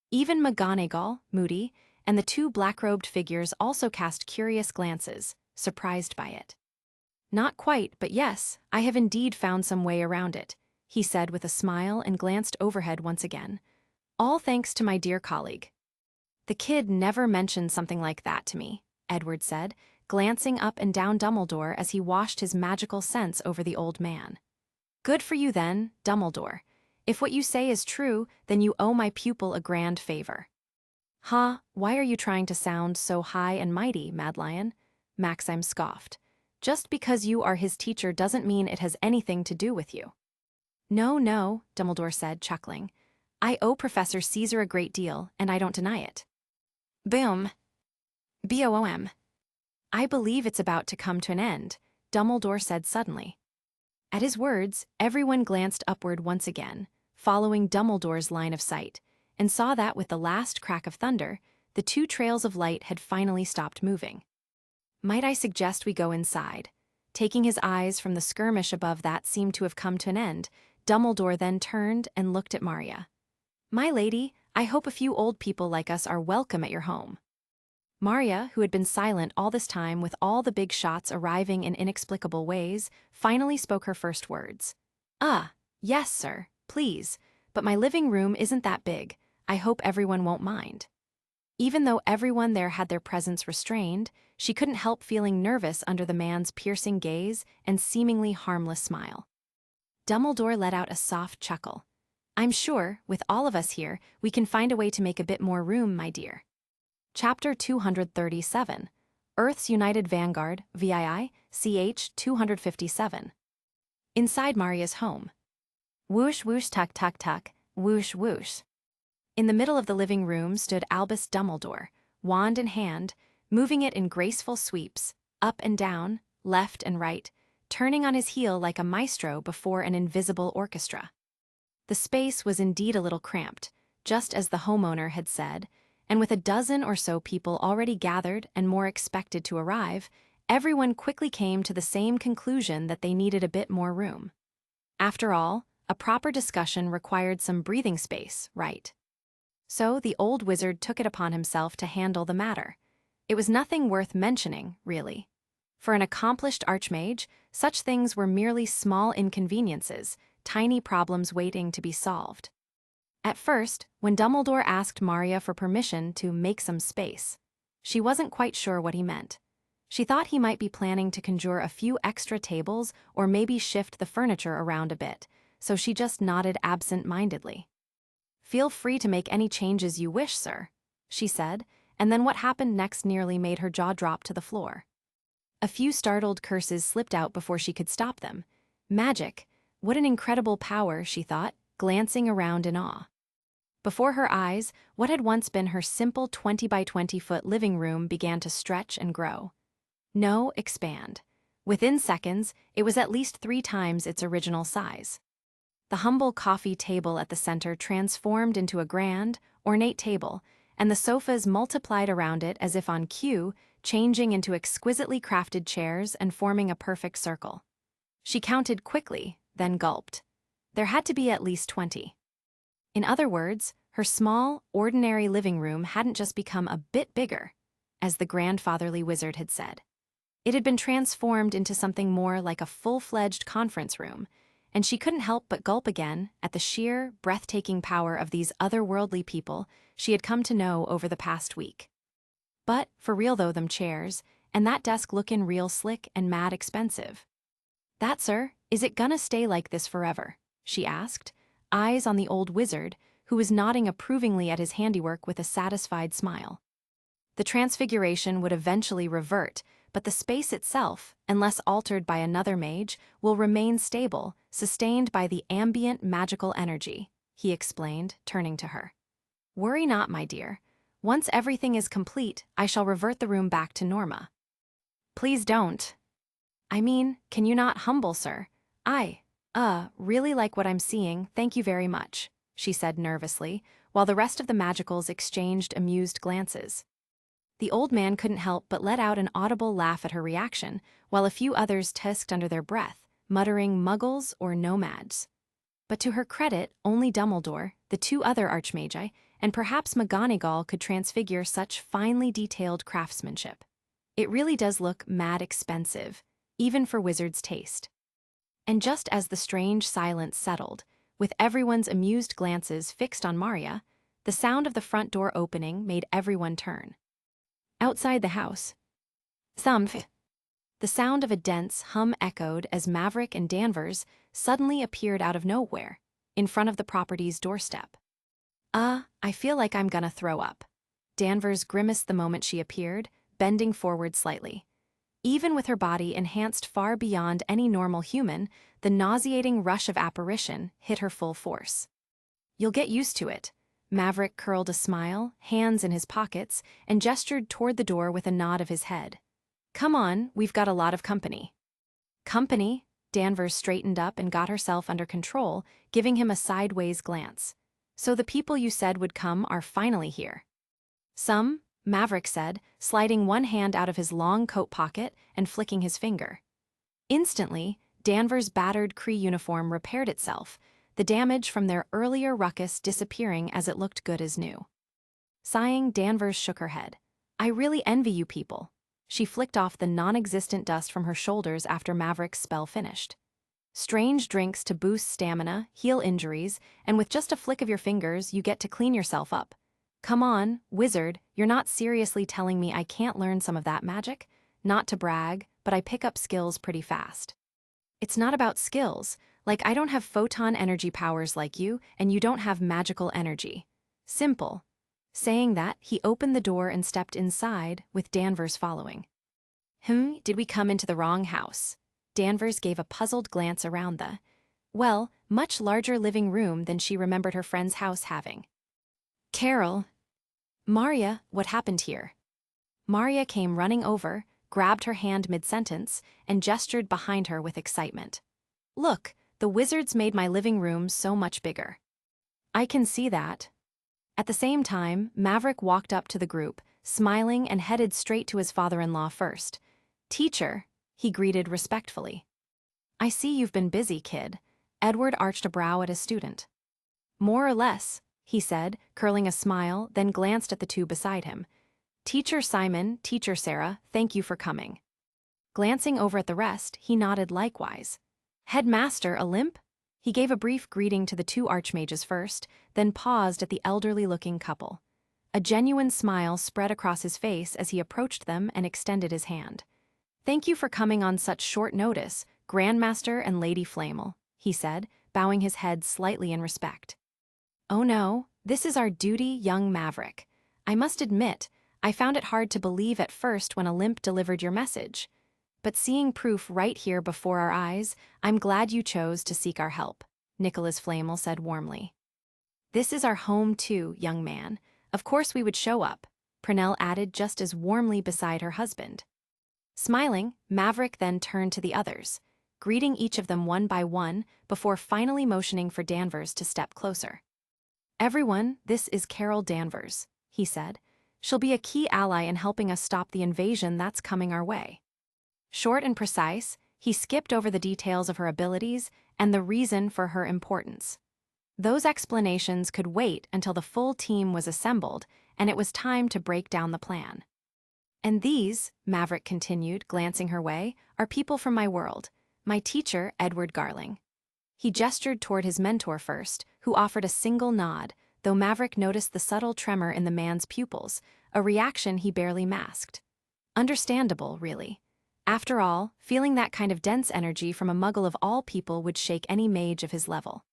Even McGonagall, Moody, and the two black-robed figures also cast curious glances, surprised by it. Not quite, but yes, I have indeed found some way around it, he said with a smile and glanced overhead once again. All thanks to my dear colleague. The kid never mentioned something like that to me, Edward said, glancing up and down Dumbledore as he washed his magical sense over the old man. Good for you then, Dumbledore. If what you say is true, then you owe my pupil a grand favor. Huh, why are you trying to sound so high and mighty, Mad Lion? Maxime scoffed. Just because you are his teacher doesn't mean it has anything to do with you. No, no, Dumbledore said, chuckling. I owe Professor Caesar a great deal, and I don't deny it. Boom. BOOM. I believe it's about to come to an end, Dumbledore said suddenly. At his words, everyone glanced upward once again, following Dumbledore's line of sight, and saw that with the last crack of thunder, the two trails of light had finally stopped moving. Might I suggest we go inside? Taking his eyes from the skirmish above that seemed to have come to an end, Dumbledore then turned and looked at Maria. My lady, I hope a few old people like us are welcome at your home. Maria, who had been silent all this time with all the big shots arriving in inexplicable ways, finally spoke her first words. Yes, sir, please, but my living room isn't that big. I hope everyone won't mind. Even though everyone there had their presence restrained, she couldn't help feeling nervous under the man's piercing gaze and seemingly harmless smile. Dumbledore let out a soft chuckle. I'm sure, with all of us here, we can find a way to make a bit more room, my dear. Chapter 237, Earth's United Vanguard, VII, CH 257. Inside Maria's home. Whoosh whoosh tuck tuck tuck, whoosh whoosh. In the middle of the living room stood Albus Dumbledore, wand in hand, moving it in graceful sweeps, up and down, left and right, turning on his heel like a maestro before an invisible orchestra. The space was indeed a little cramped, just as the homeowner had said, and with a dozen or so people already gathered and more expected to arrive, everyone quickly came to the same conclusion that they needed a bit more room. After all, a proper discussion required some breathing space, right? So the old wizard took it upon himself to handle the matter. It was nothing worth mentioning, really. For an accomplished archmage, such things were merely small inconveniences, tiny problems waiting to be solved. At first, when Dumbledore asked Maria for permission to make some space, she wasn't quite sure what he meant. She thought he might be planning to conjure a few extra tables or maybe shift the furniture around a bit, so she just nodded absent-mindedly. Feel free to make any changes you wish, sir, she said, and then what happened next nearly made her jaw drop to the floor. A few startled curses slipped out before she could stop them. Magic! What an incredible power, she thought, glancing around in awe. Before her eyes, what had once been her simple 20 by 20 foot living room began to stretch and grow. No, expand. Within seconds, it was at least 3 times its original size. The humble coffee table at the center transformed into a grand, ornate table, and the sofas multiplied around it as if on cue, changing into exquisitely crafted chairs and forming a perfect circle. She counted quickly, then gulped. There had to be at least 20. In other words, her small, ordinary living room hadn't just become a bit bigger, as the grandfatherly wizard had said. It had been transformed into something more like a full-fledged conference room, and she couldn't help but gulp again at the sheer, breathtaking power of these otherworldly people she had come to know over the past week. But, for real though, them chairs, and that desk lookin' real slick and mad expensive. That, sir, is it gonna stay like this forever? She asked, eyes on the old wizard, who was nodding approvingly at his handiwork with a satisfied smile. The transfiguration would eventually revert, but the space itself, unless altered by another mage, will remain stable, sustained by the ambient magical energy, he explained, turning to her. Worry not, my dear. Once everything is complete, I shall revert the room back to Norma. Please don't. I mean, can you not humble, sir? Really like what I'm seeing, thank you very much, she said nervously, while the rest of the magicals exchanged amused glances. The old man couldn't help but let out an audible laugh at her reaction, while a few others tisked under their breath, muttering muggles or nomads. But to her credit, only Dumbledore, the 2 other archmagi, and perhaps McGonagall could transfigure such finely detailed craftsmanship. It really does look mad expensive, even for wizards' taste. And just as the strange silence settled, with everyone's amused glances fixed on Maria, the sound of the front door opening made everyone turn. Outside the house, thump. The sound of a dense hum echoed as Maverick and Danvers suddenly appeared out of nowhere, in front of the property's doorstep. I feel like I'm gonna throw up. Danvers grimaced the moment she appeared, bending forward slightly. Even with her body enhanced far beyond any normal human, the nauseating rush of apparition hit her full force. You'll get used to it. Maverick curled a smile, hands in his pockets, and gestured toward the door with a nod of his head. Come on, we've got a lot of company. Company? Danvers straightened up and got herself under control, giving him a sideways glance. So the people you said would come are finally here. Some, Maverick said, sliding one hand out of his long coat pocket and flicking his finger. Instantly, Danvers' battered Cree uniform repaired itself, the damage from their earlier ruckus disappearing as it looked good as new. Sighing, Danvers shook her head. I really envy you people. She flicked off the non-existent dust from her shoulders after Maverick's spell finished. Strange drinks to boost stamina, heal injuries, and with just a flick of your fingers, you get to clean yourself up. Come on, wizard, you're not seriously telling me I can't learn some of that magic? Not to brag, but I pick up skills pretty fast. It's not about skills, like I don't have photon energy powers like you, and you don't have magical energy. Simple. Saying that, he opened the door and stepped inside, with Danvers following. Did we come into the wrong house? Danvers gave a puzzled glance around the, much larger living room than she remembered her friend's house having. Carol. Maria, what happened here? Maria came running over, grabbed her hand mid-sentence, and gestured behind her with excitement. Look, the wizards made my living room so much bigger. I can see that. At the same time, Maverick walked up to the group, smiling and headed straight to his father-in-law first. Teacher, he greeted respectfully. I see you've been busy, kid. Edward arched a brow at his student. More or less, he said, curling a smile, then glanced at the two beside him. Teacher Simon, Teacher Sarah, thank you for coming. Glancing over at the rest, he nodded likewise. Headmaster Olymp? He gave a brief greeting to the two archmages first, then paused at the elderly-looking couple. A genuine smile spread across his face as he approached them and extended his hand. Thank you for coming on such short notice, Grandmaster and Lady Flamel, he said, bowing his head slightly in respect. Oh no, this is our duty, young Maverick. I must admit, I found it hard to believe at first when Olymp delivered your message. But seeing proof right here before our eyes, I'm glad you chose to seek our help, Nicholas Flamel said warmly. This is our home too, young man. Of course we would show up, Purnell added just as warmly beside her husband. Smiling, Maverick then turned to the others, greeting each of them one by one before finally motioning for Danvers to step closer. Everyone, this is Carol Danvers, he said. She'll be a key ally in helping us stop the invasion that's coming our way. Short and precise, he skipped over the details of her abilities and the reason for her importance. Those explanations could wait until the full team was assembled and it was time to break down the plan. And these, Maverick continued, glancing her way, are people from my world, my teacher, Edward Garling. He gestured toward his mentor first, who offered a single nod, though Maverick noticed the subtle tremor in the man's pupils, a reaction he barely masked. Understandable, really. After all, feeling that kind of dense energy from a muggle of all people would shake any mage of his level.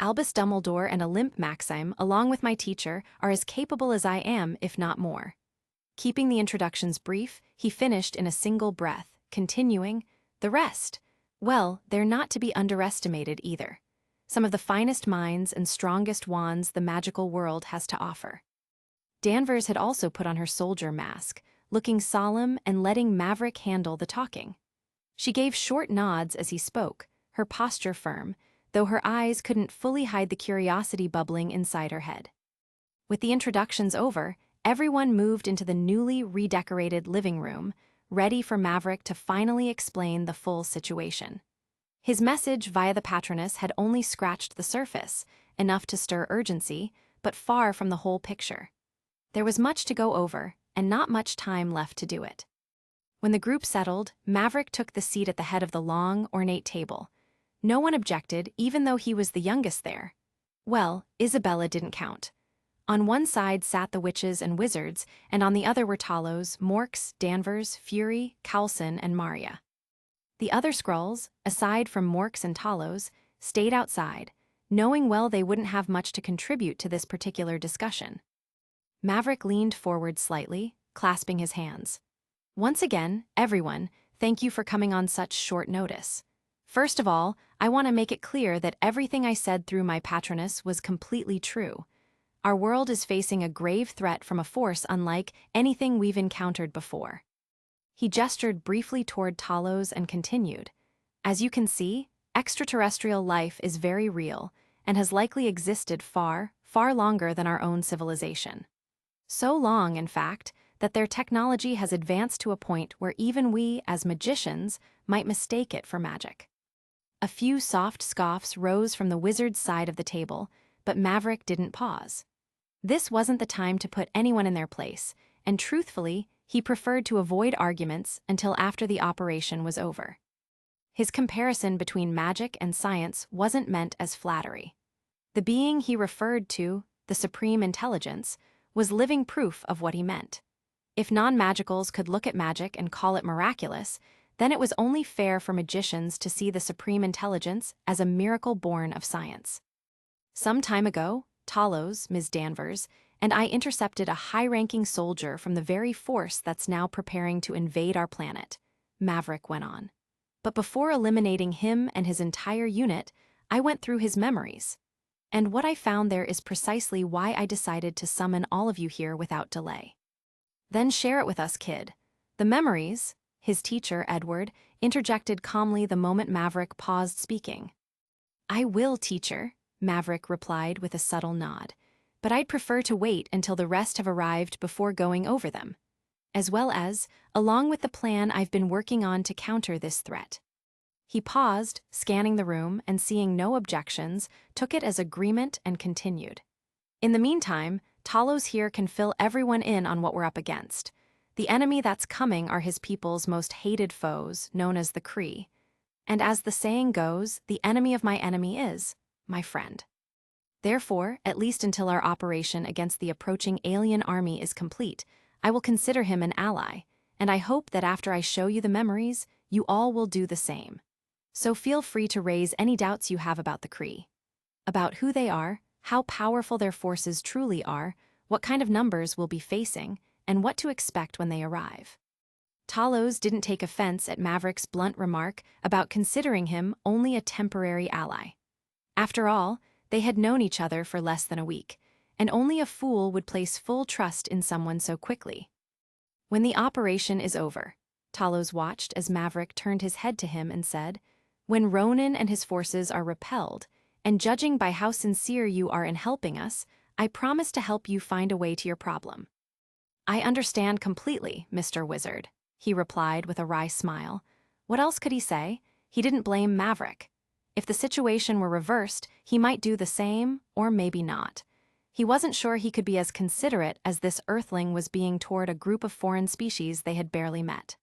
Albus Dumbledore and Olymp Maxime, along with my teacher, are as capable as I am, if not more. Keeping the introductions brief, he finished in a single breath, continuing, the rest, well, they're not to be underestimated either. Some of the finest minds and strongest wands the magical world has to offer. Danvers had also put on her soldier mask, looking solemn and letting Maverick handle the talking. She gave short nods as he spoke, her posture firm, though her eyes couldn't fully hide the curiosity bubbling inside her head. With the introductions over, everyone moved into the newly redecorated living room, ready for Maverick to finally explain the full situation. His message via the Patroness had only scratched the surface, enough to stir urgency, but far from the whole picture. There was much to go over, and not much time left to do it. When the group settled, Maverick took the seat at the head of the long, ornate table. No one objected, even though he was the youngest there. Well, Isabella didn't count. On one side sat the witches and wizards, and on the other were Talos, Morks, Danvers, Fury, Coulson, and Maria. The other Skrulls, aside from Morks and Talos, stayed outside, knowing well they wouldn't have much to contribute to this particular discussion. Maverick leaned forward slightly, clasping his hands. Once again, everyone, thank you for coming on such short notice. First of all, I want to make it clear that everything I said through my patroness was completely true. Our world is facing a grave threat from a force unlike anything we've encountered before. He gestured briefly toward Talos and continued. As you can see, extraterrestrial life is very real and has likely existed far, far longer than our own civilization. So long, in fact, that their technology has advanced to a point where even we, as magicians, might mistake it for magic. A few soft scoffs rose from the wizard's side of the table, but Maverick didn't pause. This wasn't the time to put anyone in their place, and truthfully, he preferred to avoid arguments until after the operation was over. His comparison between magic and science wasn't meant as flattery. The being he referred to, the Supreme Intelligence, was living proof of what he meant. If non-magicals could look at magic and call it miraculous, then it was only fair for magicians to see the Supreme Intelligence as a miracle born of science. Some time ago, Talos, Ms. Danvers, and I intercepted a high-ranking soldier from the very force that's now preparing to invade our planet, Maverick went on. But before eliminating him and his entire unit, I went through his memories. And what I found there is precisely why I decided to summon all of you here without delay. Then share it with us, kid. The memories, his teacher, Edward, interjected calmly the moment Maverick paused speaking. I will, teacher, Maverick replied with a subtle nod, but I'd prefer to wait until the rest have arrived before going over them, as well as, along with the plan I've been working on to counter this threat. He paused, scanning the room, and seeing no objections, took it as agreement and continued. In the meantime, Talos here can fill everyone in on what we're up against. The enemy that's coming are his people's most hated foes, known as the Kree. And as the saying goes, the enemy of my enemy is my friend. Therefore, at least until our operation against the approaching alien army is complete, I will consider him an ally, and I hope that after I show you the memories, you all will do the same. So feel free to raise any doubts you have about the Kree. About who they are, how powerful their forces truly are, what kind of numbers we'll be facing, and what to expect when they arrive. Talos didn't take offense at Maverick's blunt remark about considering him only a temporary ally. After all, they had known each other for less than a week, and only a fool would place full trust in someone so quickly. When the operation is over, Talos watched as Maverick turned his head to him and said, when Ronan and his forces are repelled, and judging by how sincere you are in helping us, I promise to help you find a way to your problem. I understand completely, Mr. Wizard, he replied with a wry smile. What else could he say? He didn't blame Maverick. If the situation were reversed, he might do the same, or maybe not. He wasn't sure he could be as considerate as this Earthling was being toward a group of foreign species they had barely met.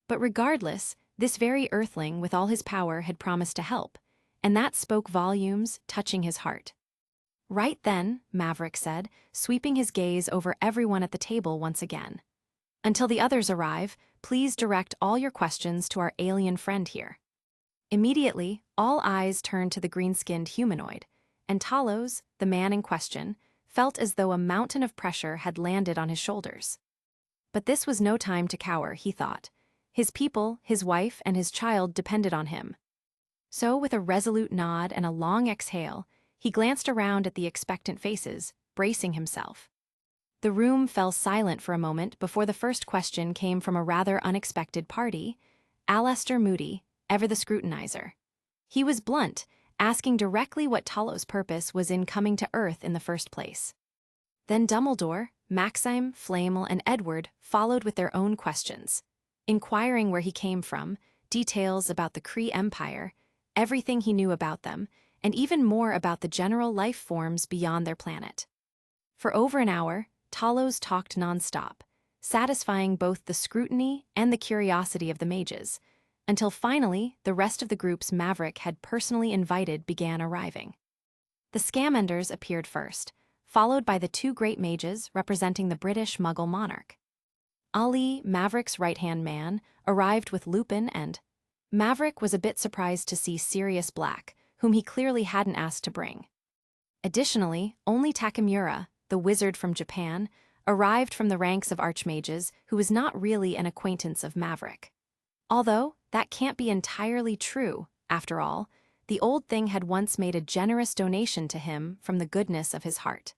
But regardless, this very Earthling with all his power had promised to help, and that spoke volumes, touching his heart. Right then, Maverick said, sweeping his gaze over everyone at the table once again. Until the others arrive, please direct all your questions to our alien friend here. Immediately, all eyes turned to the green-skinned humanoid, and Talos, the man in question, felt as though a mountain of pressure had landed on his shoulders. But this was no time to cower, he thought. His people, his wife, and his child depended on him. So, with a resolute nod and a long exhale, he glanced around at the expectant faces, bracing himself. The room fell silent for a moment before the first question came from a rather unexpected party, Alastair Moody, ever the scrutinizer. He was blunt, asking directly what Talos' purpose was in coming to Earth in the first place. Then Dumbledore, Maxime, Flamel, and Edward followed with their own questions, inquiring where he came from, details about the Kree Empire, everything he knew about them, and even more about the general life forms beyond their planet. For over an hour, Talos talked nonstop, satisfying both the scrutiny and the curiosity of the mages, until finally the rest of the groups Maverick had personally invited began arriving. The Scamenders appeared first, followed by the two great mages representing the British Muggle monarch. Ali, Maverick's right-hand man, arrived with Lupin and Maverick was a bit surprised to see Sirius Black, whom he clearly hadn't asked to bring. Additionally, only Takamura, the wizard from Japan, arrived from the ranks of archmages who was not really an acquaintance of Maverick. Although, that can't be entirely true, after all, the old thing had once made a generous donation to him from the goodness of his heart.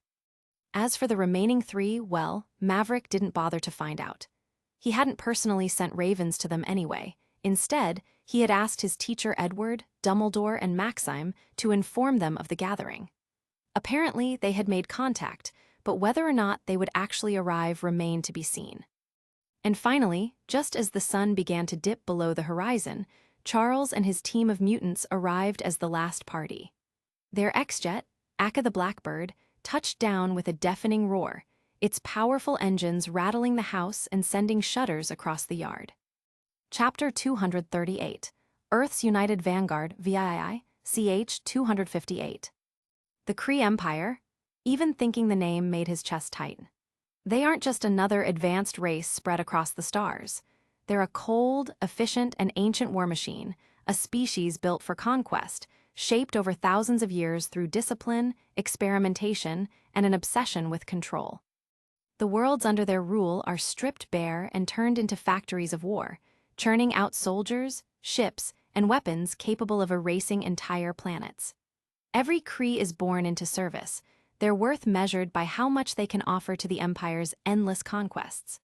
As for the remaining three, well, Maverick didn't bother to find out. He hadn't personally sent ravens to them anyway. Instead, he had asked his teacher Edward, Dumbledore, and Maxime to inform them of the gathering. Apparently, they had made contact, but whether or not they would actually arrive remained to be seen. And finally, just as the sun began to dip below the horizon, Charles and his team of mutants arrived as the last party. Their X-Jet, Akka the Blackbird, touched down with a deafening roar, its powerful engines rattling the house and sending shudders across the yard. Chapter 238, Earth's United Vanguard, VII, CH 258. The Kree Empire? Even thinking the name made his chest tighten. They aren't just another advanced race spread across the stars. They're a cold, efficient, and ancient war machine, a species built for conquest, shaped over thousands of years through discipline, experimentation, and an obsession with control. The worlds under their rule are stripped bare and turned into factories of war, churning out soldiers, ships, and weapons capable of erasing entire planets. Every Kree is born into service, their worth measured by how much they can offer to the Empire's endless conquests.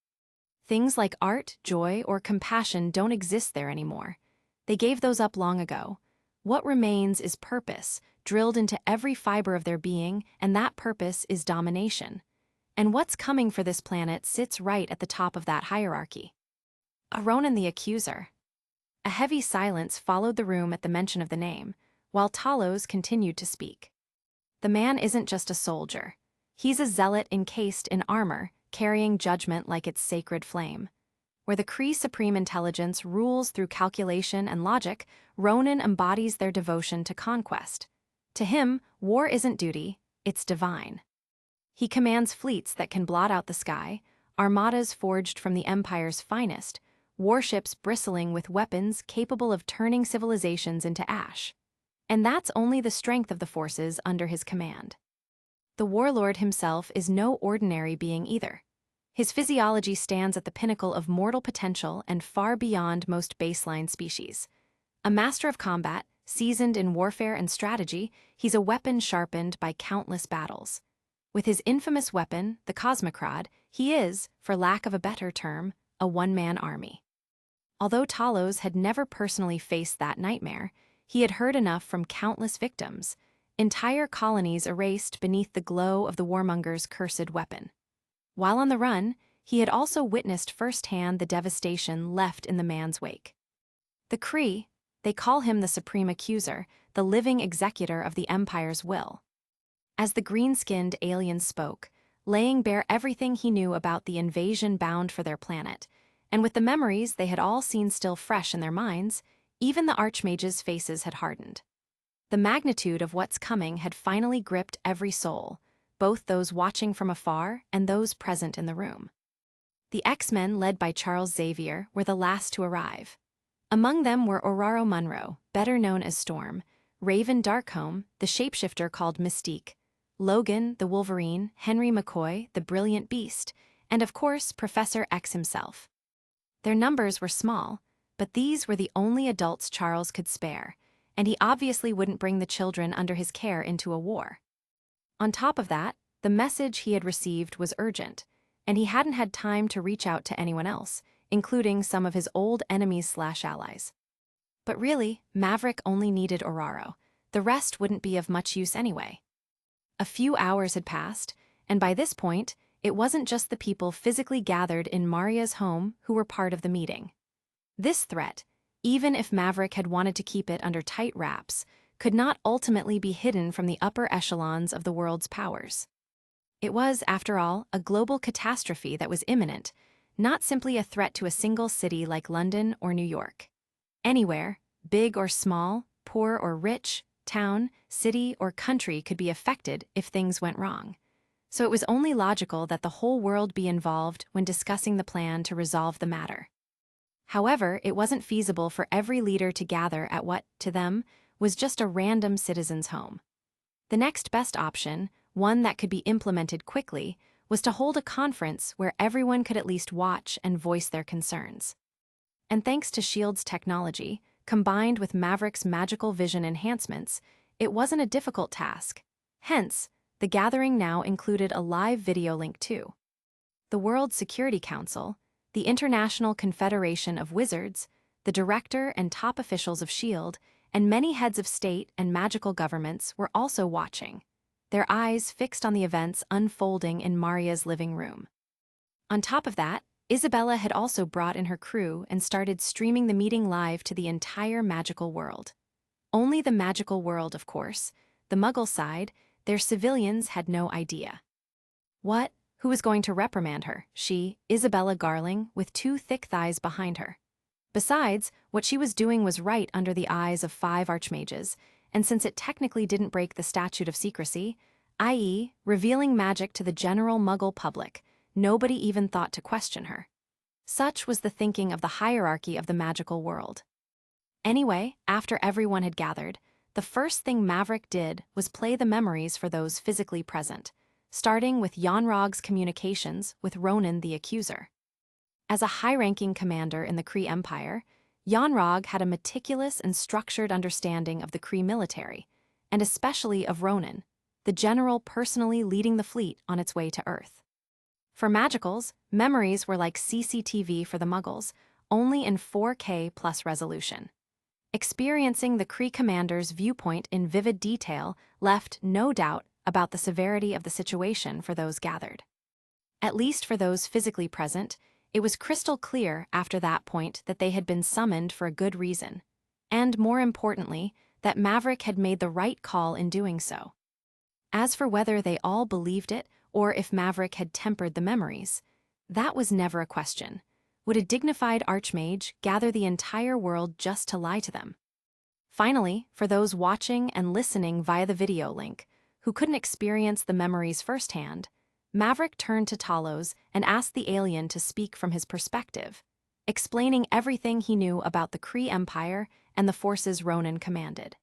Things like art, joy, or compassion don't exist there anymore. They gave those up long ago. What remains is purpose, drilled into every fiber of their being, and that purpose is domination. And what's coming for this planet sits right at the top of that hierarchy. Ronan the Accuser. A heavy silence followed the room at the mention of the name, while Talos continued to speak. The man isn't just a soldier. He's a zealot encased in armor, carrying judgment like its sacred flame. Where the Kree Supreme Intelligence rules through calculation and logic, Ronan embodies their devotion to conquest. To him, war isn't duty, it's divine. He commands fleets that can blot out the sky, armadas forged from the Empire's finest, warships bristling with weapons capable of turning civilizations into ash. And that's only the strength of the forces under his command. The warlord himself is no ordinary being either. His physiology stands at the pinnacle of mortal potential and far beyond most baseline species. A master of combat, seasoned in warfare and strategy, he's a weapon sharpened by countless battles. With his infamous weapon, the Cosmocrod, he is, for lack of a better term, a one-man army. Although Talos had never personally faced that nightmare, he had heard enough from countless victims, entire colonies erased beneath the glow of the warmonger's cursed weapon. While on the run, he had also witnessed firsthand the devastation left in the man's wake. The Kree, they call him the Supreme Accuser, the living executor of the Empire's will. As the green-skinned alien spoke, laying bare everything he knew about the invasion bound for their planet, and with the memories they had all seen still fresh in their minds, even the Archmages' faces had hardened. The magnitude of what's coming had finally gripped every soul, both those watching from afar and those present in the room. The X-Men, led by Charles Xavier, were the last to arrive. Among them were Ororo Munro, better known as Storm, Raven Darkholme, the shapeshifter called Mystique, Logan, the Wolverine, Henry McCoy, the brilliant Beast, and of course, Professor X himself. Their numbers were small, but these were the only adults Charles could spare, and he obviously wouldn't bring the children under his care into a war. On top of that, the message he had received was urgent, and he hadn't had time to reach out to anyone else, including some of his old enemies/allies. But really, Maverick only needed Ororo. The rest wouldn't be of much use anyway. A few hours had passed, and by this point, it wasn't just the people physically gathered in Maria's home who were part of the meeting. This threat, even if Maverick had wanted to keep it under tight wraps, could not ultimately be hidden from the upper echelons of the world's powers. It was, after all, a global catastrophe that was imminent, not simply a threat to a single city like London or New York. Anywhere, big or small, poor or rich, town, city, or country could be affected if things went wrong. So it was only logical that the whole world be involved when discussing the plan to resolve the matter. However, it wasn't feasible for every leader to gather at what, to them, was just a random citizen's home. The next best option, one that could be implemented quickly, was to hold a conference where everyone could at least watch and voice their concerns. And thanks to S.H.I.E.L.D.'s technology, combined with Maverick's magical vision enhancements, it wasn't a difficult task. Hence, the gathering now included a live video link too. The World Security Council, the International Confederation of Wizards, the director and top officials of S.H.I.E.L.D., and many heads of state and magical governments were also watching, their eyes fixed on the events unfolding in Maria's living room. On top of that, Isabella had also brought in her crew and started streaming the meeting live to the entire magical world. Only the magical world, of course. The Muggle side, their civilians had no idea. What? Who was going to reprimand her? She, Isabella Garling, with two thick thighs behind her. Besides, what she was doing was right under the eyes of 5 archmages, and since it technically didn't break the statute of secrecy, i.e., revealing magic to the general Muggle public, nobody even thought to question her. Such was the thinking of the hierarchy of the magical world. Anyway, after everyone had gathered, the first thing Maverick did was play the memories for those physically present, starting with Xuanhuan's communications with Ronan the Accuser. As a high-ranking commander in the Kree Empire, Xuanhuan had a meticulous and structured understanding of the Kree military, and especially of Ronan, the general personally leading the fleet on its way to Earth. For magicals, memories were like CCTV for the Muggles, only in 4K plus resolution. Experiencing the Kree commander's viewpoint in vivid detail left no doubt about the severity of the situation for those gathered. At least for those physically present, it was crystal clear after that point that they had been summoned for a good reason, and more importantly, that Maverick had made the right call in doing so. As for whether they all believed it or if Maverick had tempered the memories, that was never a question. Would a dignified archmage gather the entire world just to lie to them? Finally, for those watching and listening via the video link, who couldn't experience the memories firsthand, Maverick turned to Talos and asked the alien to speak from his perspective, explaining everything he knew about the Kree Empire and the forces Ronan commanded.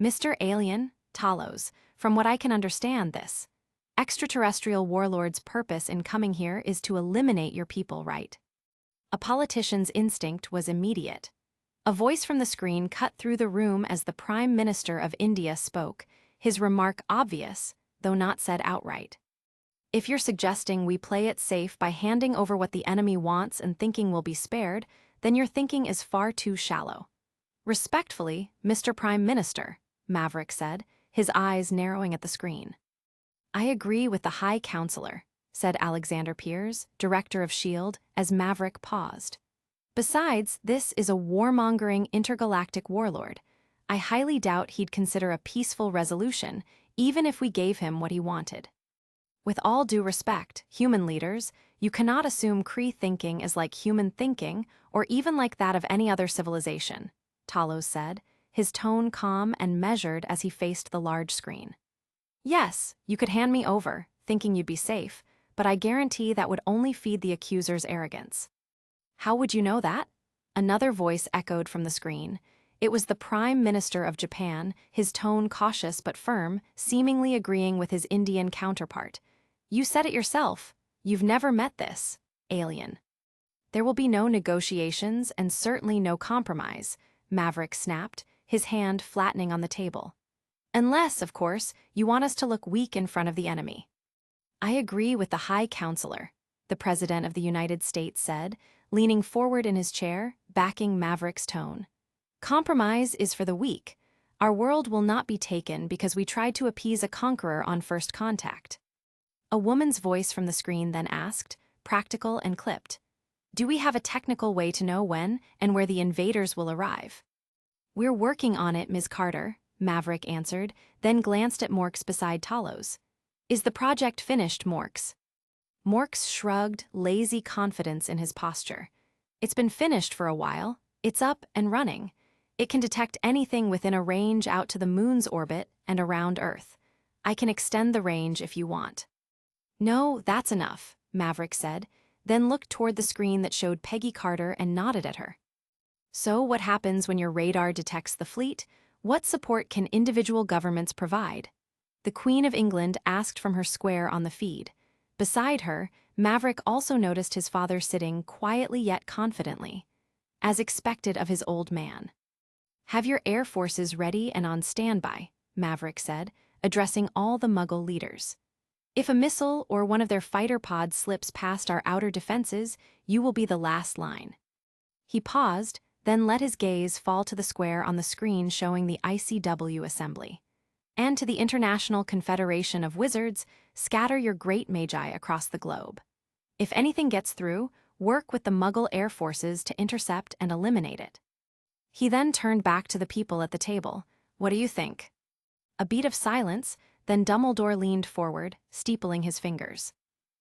Mr. Alien, Talos, from what I can understand this, extraterrestrial warlord's purpose in coming here is to eliminate your people, right? A politician's instinct was immediate. A voice from the screen cut through the room as the Prime Minister of India spoke, his remark obvious, though not said outright. If you're suggesting we play it safe by handing over what the enemy wants and thinking we'll be spared, then your thinking is far too shallow. Respectfully, Mr. Prime Minister, Maverick said, his eyes narrowing at the screen. I agree with the High Counselor, said Alexander Pierce, director of S.H.I.E.L.D., as Maverick paused. Besides, this is a warmongering intergalactic warlord. I highly doubt he'd consider a peaceful resolution, even if we gave him what he wanted. With all due respect, human leaders, you cannot assume Kree thinking is like human thinking or even like that of any other civilization, Talos said, his tone calm and measured as he faced the large screen. Yes, you could hand me over, thinking you'd be safe, but I guarantee that would only feed the accuser's arrogance. How would you know that? Another voice echoed from the screen. It was the Prime Minister of Japan, his tone cautious but firm, seemingly agreeing with his Indian counterpart. You said it yourself. You've never met this alien. There will be no negotiations and certainly no compromise, Maverick snapped, his hand flattening on the table. Unless, of course, you want us to look weak in front of the enemy. I agree with the High Counselor, the President of the United States said, leaning forward in his chair, backing Maverick's tone. Compromise is for the weak. Our world will not be taken because we tried to appease a conqueror on first contact. A woman's voice from the screen then asked, practical and clipped, do we have a technical way to know when and where the invaders will arrive? We're working on it, Ms. Carter, Maverick answered, then glanced at Morks beside Talos. Is the project finished, Morks? Morks shrugged, lazy confidence in his posture. It's been finished for a while. It's up and running. It can detect anything within a range out to the moon's orbit and around Earth. I can extend the range if you want. No, that's enough, Maverick said, then looked toward the screen that showed Peggy Carter and nodded at her. So what happens when your radar detects the fleet? What support can individual governments provide? The Queen of England asked from her square on the feed. Beside her, Maverick also noticed his father sitting quietly yet confidently, as expected of his old man. "Have your air forces ready and on standby," Maverick said, addressing all the Muggle leaders. "If a missile or one of their fighter pods slips past our outer defenses, you will be the last line." He paused, then let his gaze fall to the square on the screen showing the ICW assembly. "And to the International Confederation of Wizards, scatter your great magi across the globe. If anything gets through, work with the Muggle air forces to intercept and eliminate it." He then turned back to the people at the table. "What do you think?" A beat of silence, then Dumbledore leaned forward, steepling his fingers.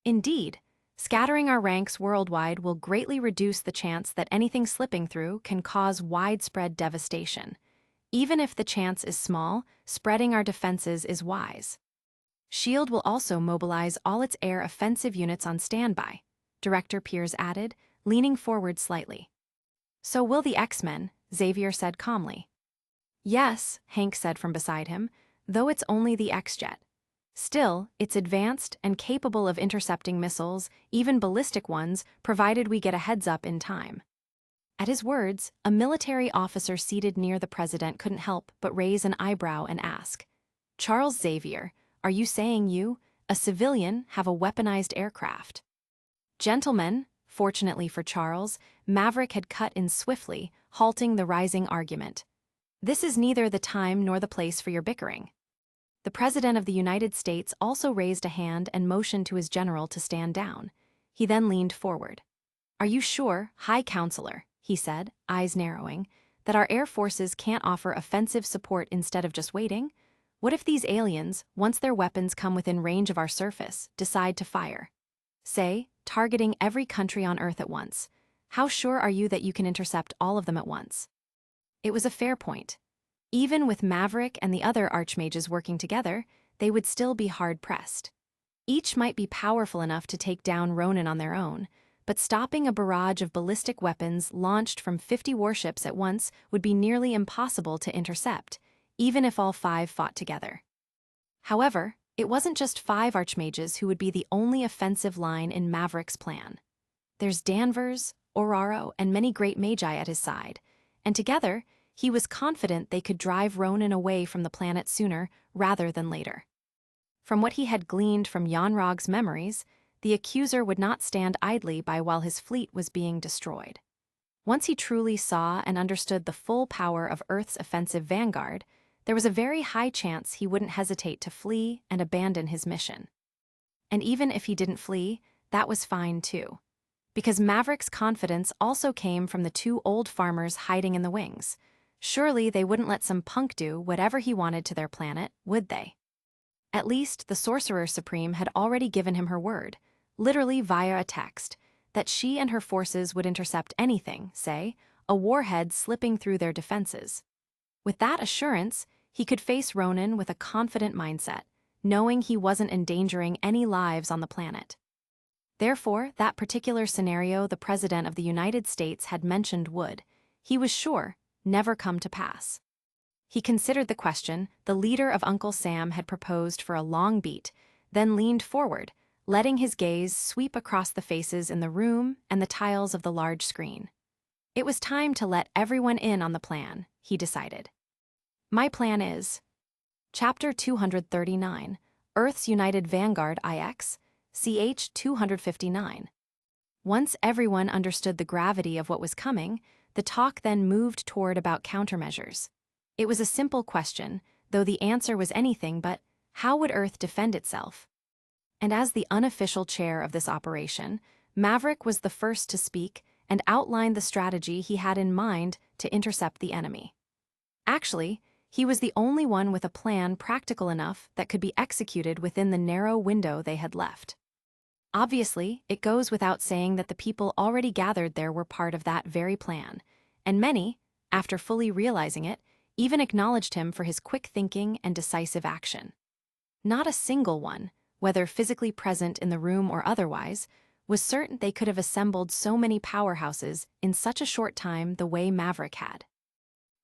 "Indeed, scattering our ranks worldwide will greatly reduce the chance that anything slipping through can cause widespread devastation. Even if the chance is small, spreading our defenses is wise. SHIELD will also mobilize all its air offensive units on standby," Director Pierce added, leaning forward slightly. "So will the X-Men," Xavier said calmly. "Yes," Hank said from beside him, "though it's only the X-Jet. Still, it's advanced and capable of intercepting missiles, even ballistic ones, provided we get a heads-up in time." At his words, a military officer seated near the president couldn't help but raise an eyebrow and ask, "Charles Xavier, are you saying you, a civilian, have a weaponized aircraft?" "Gentlemen," fortunately for Charles, Maverick had cut in swiftly, halting the rising argument. "This is neither the time nor the place for your bickering." The President of the United States also raised a hand and motioned to his general to stand down. He then leaned forward. "Are you sure, High Counselor," he said, eyes narrowing, "that our air forces can't offer offensive support instead of just waiting? What if these aliens, once their weapons come within range of our surface, decide to fire? Say, targeting every country on Earth at once. How sure are you that you can intercept all of them at once?" It was a fair point. Even with Maverick and the other archmages working together, they would still be hard-pressed. Each might be powerful enough to take down Ronan on their own, but stopping a barrage of ballistic weapons launched from 50 warships at once would be nearly impossible to intercept, even if all 5 fought together. However, it wasn't just 5 archmages who would be the only offensive line in Maverick's plan. There's Danvers, Oraro, and many great magi at his side, and together, he was confident they could drive Ronan away from the planet sooner rather than later. From what he had gleaned from Yanrog's memories, the accuser would not stand idly by while his fleet was being destroyed. Once he truly saw and understood the full power of Earth's offensive vanguard, there was a very high chance he wouldn't hesitate to flee and abandon his mission. And even if he didn't flee, that was fine too. Because Maverick's confidence also came from the 2 old farmers hiding in the wings. Surely they wouldn't let some punk do whatever he wanted to their planet, would they? At least the Sorcerer Supreme had already given him her word, literally via a text, that she and her forces would intercept anything, say, a warhead slipping through their defenses. With that assurance, he could face Ronan with a confident mindset, knowing he wasn't endangering any lives on the planet. Therefore, that particular scenario the President of the United States had mentioned would, he was sure, never come to pass. He considered the question the leader of Uncle Sam had proposed for a long beat, then leaned forward, letting his gaze sweep across the faces in the room and the tiles of the large screen. It was time to let everyone in on the plan, he decided. My plan is Chapter 239, Earth's United Vanguard IX, CH 259. Once everyone understood the gravity of what was coming, the talk then moved toward about countermeasures. It was a simple question, though the answer was anything but, how would Earth defend itself? And as the unofficial chair of this operation, Maverick was the first to speak and outline the strategy he had in mind to intercept the enemy. Actually, he was the only one with a plan practical enough that could be executed within the narrow window they had left. Obviously, it goes without saying that the people already gathered there were part of that very plan, and many, after fully realizing it, even acknowledged him for his quick thinking and decisive action. Not a single one, whether physically present in the room or otherwise, was certain they could have assembled so many powerhouses in such a short time the way Maverick had.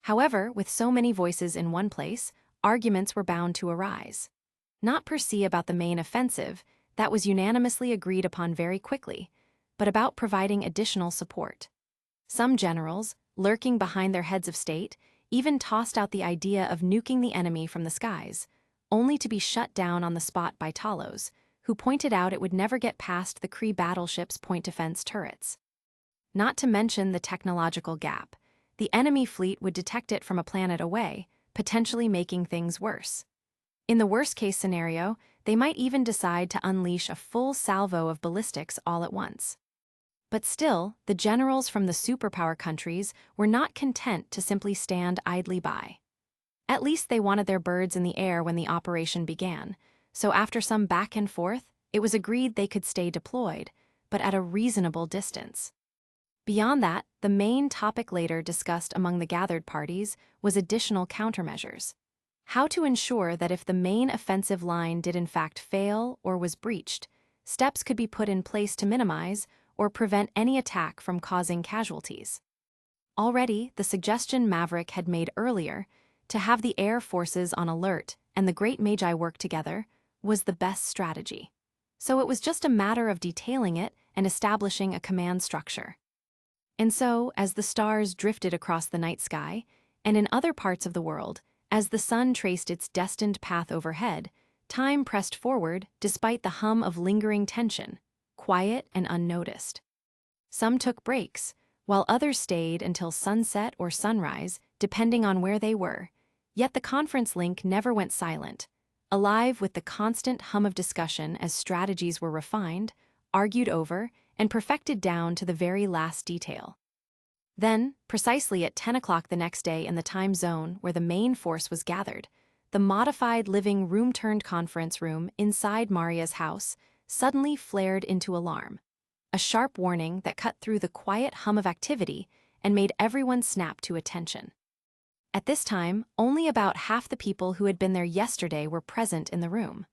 However, with so many voices in one place, arguments were bound to arise. Not per se about the main offensive, that was unanimously agreed upon very quickly, but about providing additional support. Some generals, lurking behind their heads of state, even tossed out the idea of nuking the enemy from the skies, only to be shut down on the spot by Talos, who pointed out it would never get past the Kree battleship's point defense turrets. Not to mention the technological gap. The enemy fleet would detect it from a planet away, potentially making things worse. In the worst-case scenario, they might even decide to unleash a full salvo of ballistics all at once. But still, the generals from the superpower countries were not content to simply stand idly by. At least they wanted their birds in the air when the operation began, so after some back and forth, it was agreed they could stay deployed, but at a reasonable distance. Beyond that, the main topic later discussed among the gathered parties was additional countermeasures. How to ensure that if the main offensive line did in fact fail or was breached, steps could be put in place to minimize or prevent any attack from causing casualties. Already, the suggestion Maverick had made earlier, to have the air forces on alert and the Great Magi work together, was the best strategy. So it was just a matter of detailing it and establishing a command structure. And so, as the stars drifted across the night sky, and in other parts of the world, as the sun traced its destined path overhead, time pressed forward despite the hum of lingering tension, quiet and unnoticed. Some took breaks, while others stayed until sunset or sunrise, depending on where they were. Yet the conference link never went silent, alive with the constant hum of discussion as strategies were refined, argued over, and perfected down to the very last detail. Then, precisely at 10 o'clock the next day in the time zone where the main force was gathered, the modified living room-turned conference room inside Maria's house suddenly flared into alarm, a sharp warning that cut through the quiet hum of activity and made everyone snap to attention. At this time, only about half the people who had been there yesterday were present in the room.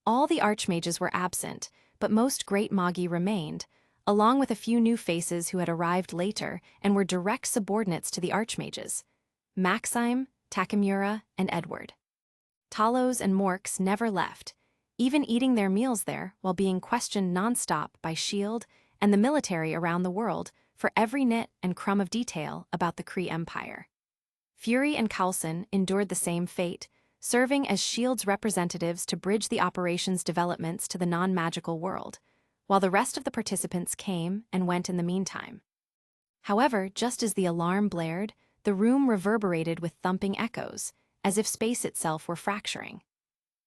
All the archmages were absent, but most great magi remained, along with a few new faces who had arrived later and were direct subordinates to the archmages: Maxime, Takamura, and Edward. Talos and Morks never left, even eating their meals there while being questioned nonstop by S.H.I.E.L.D. and the military around the world for every nit and crumb of detail about the Kree Empire. Fury and Coulson endured the same fate, serving as S.H.I.E.L.D.'s representatives to bridge the operation's developments to the non-magical world, while the rest of the participants came and went in the meantime. However, just as the alarm blared, the room reverberated with thumping echoes, as if space itself were fracturing.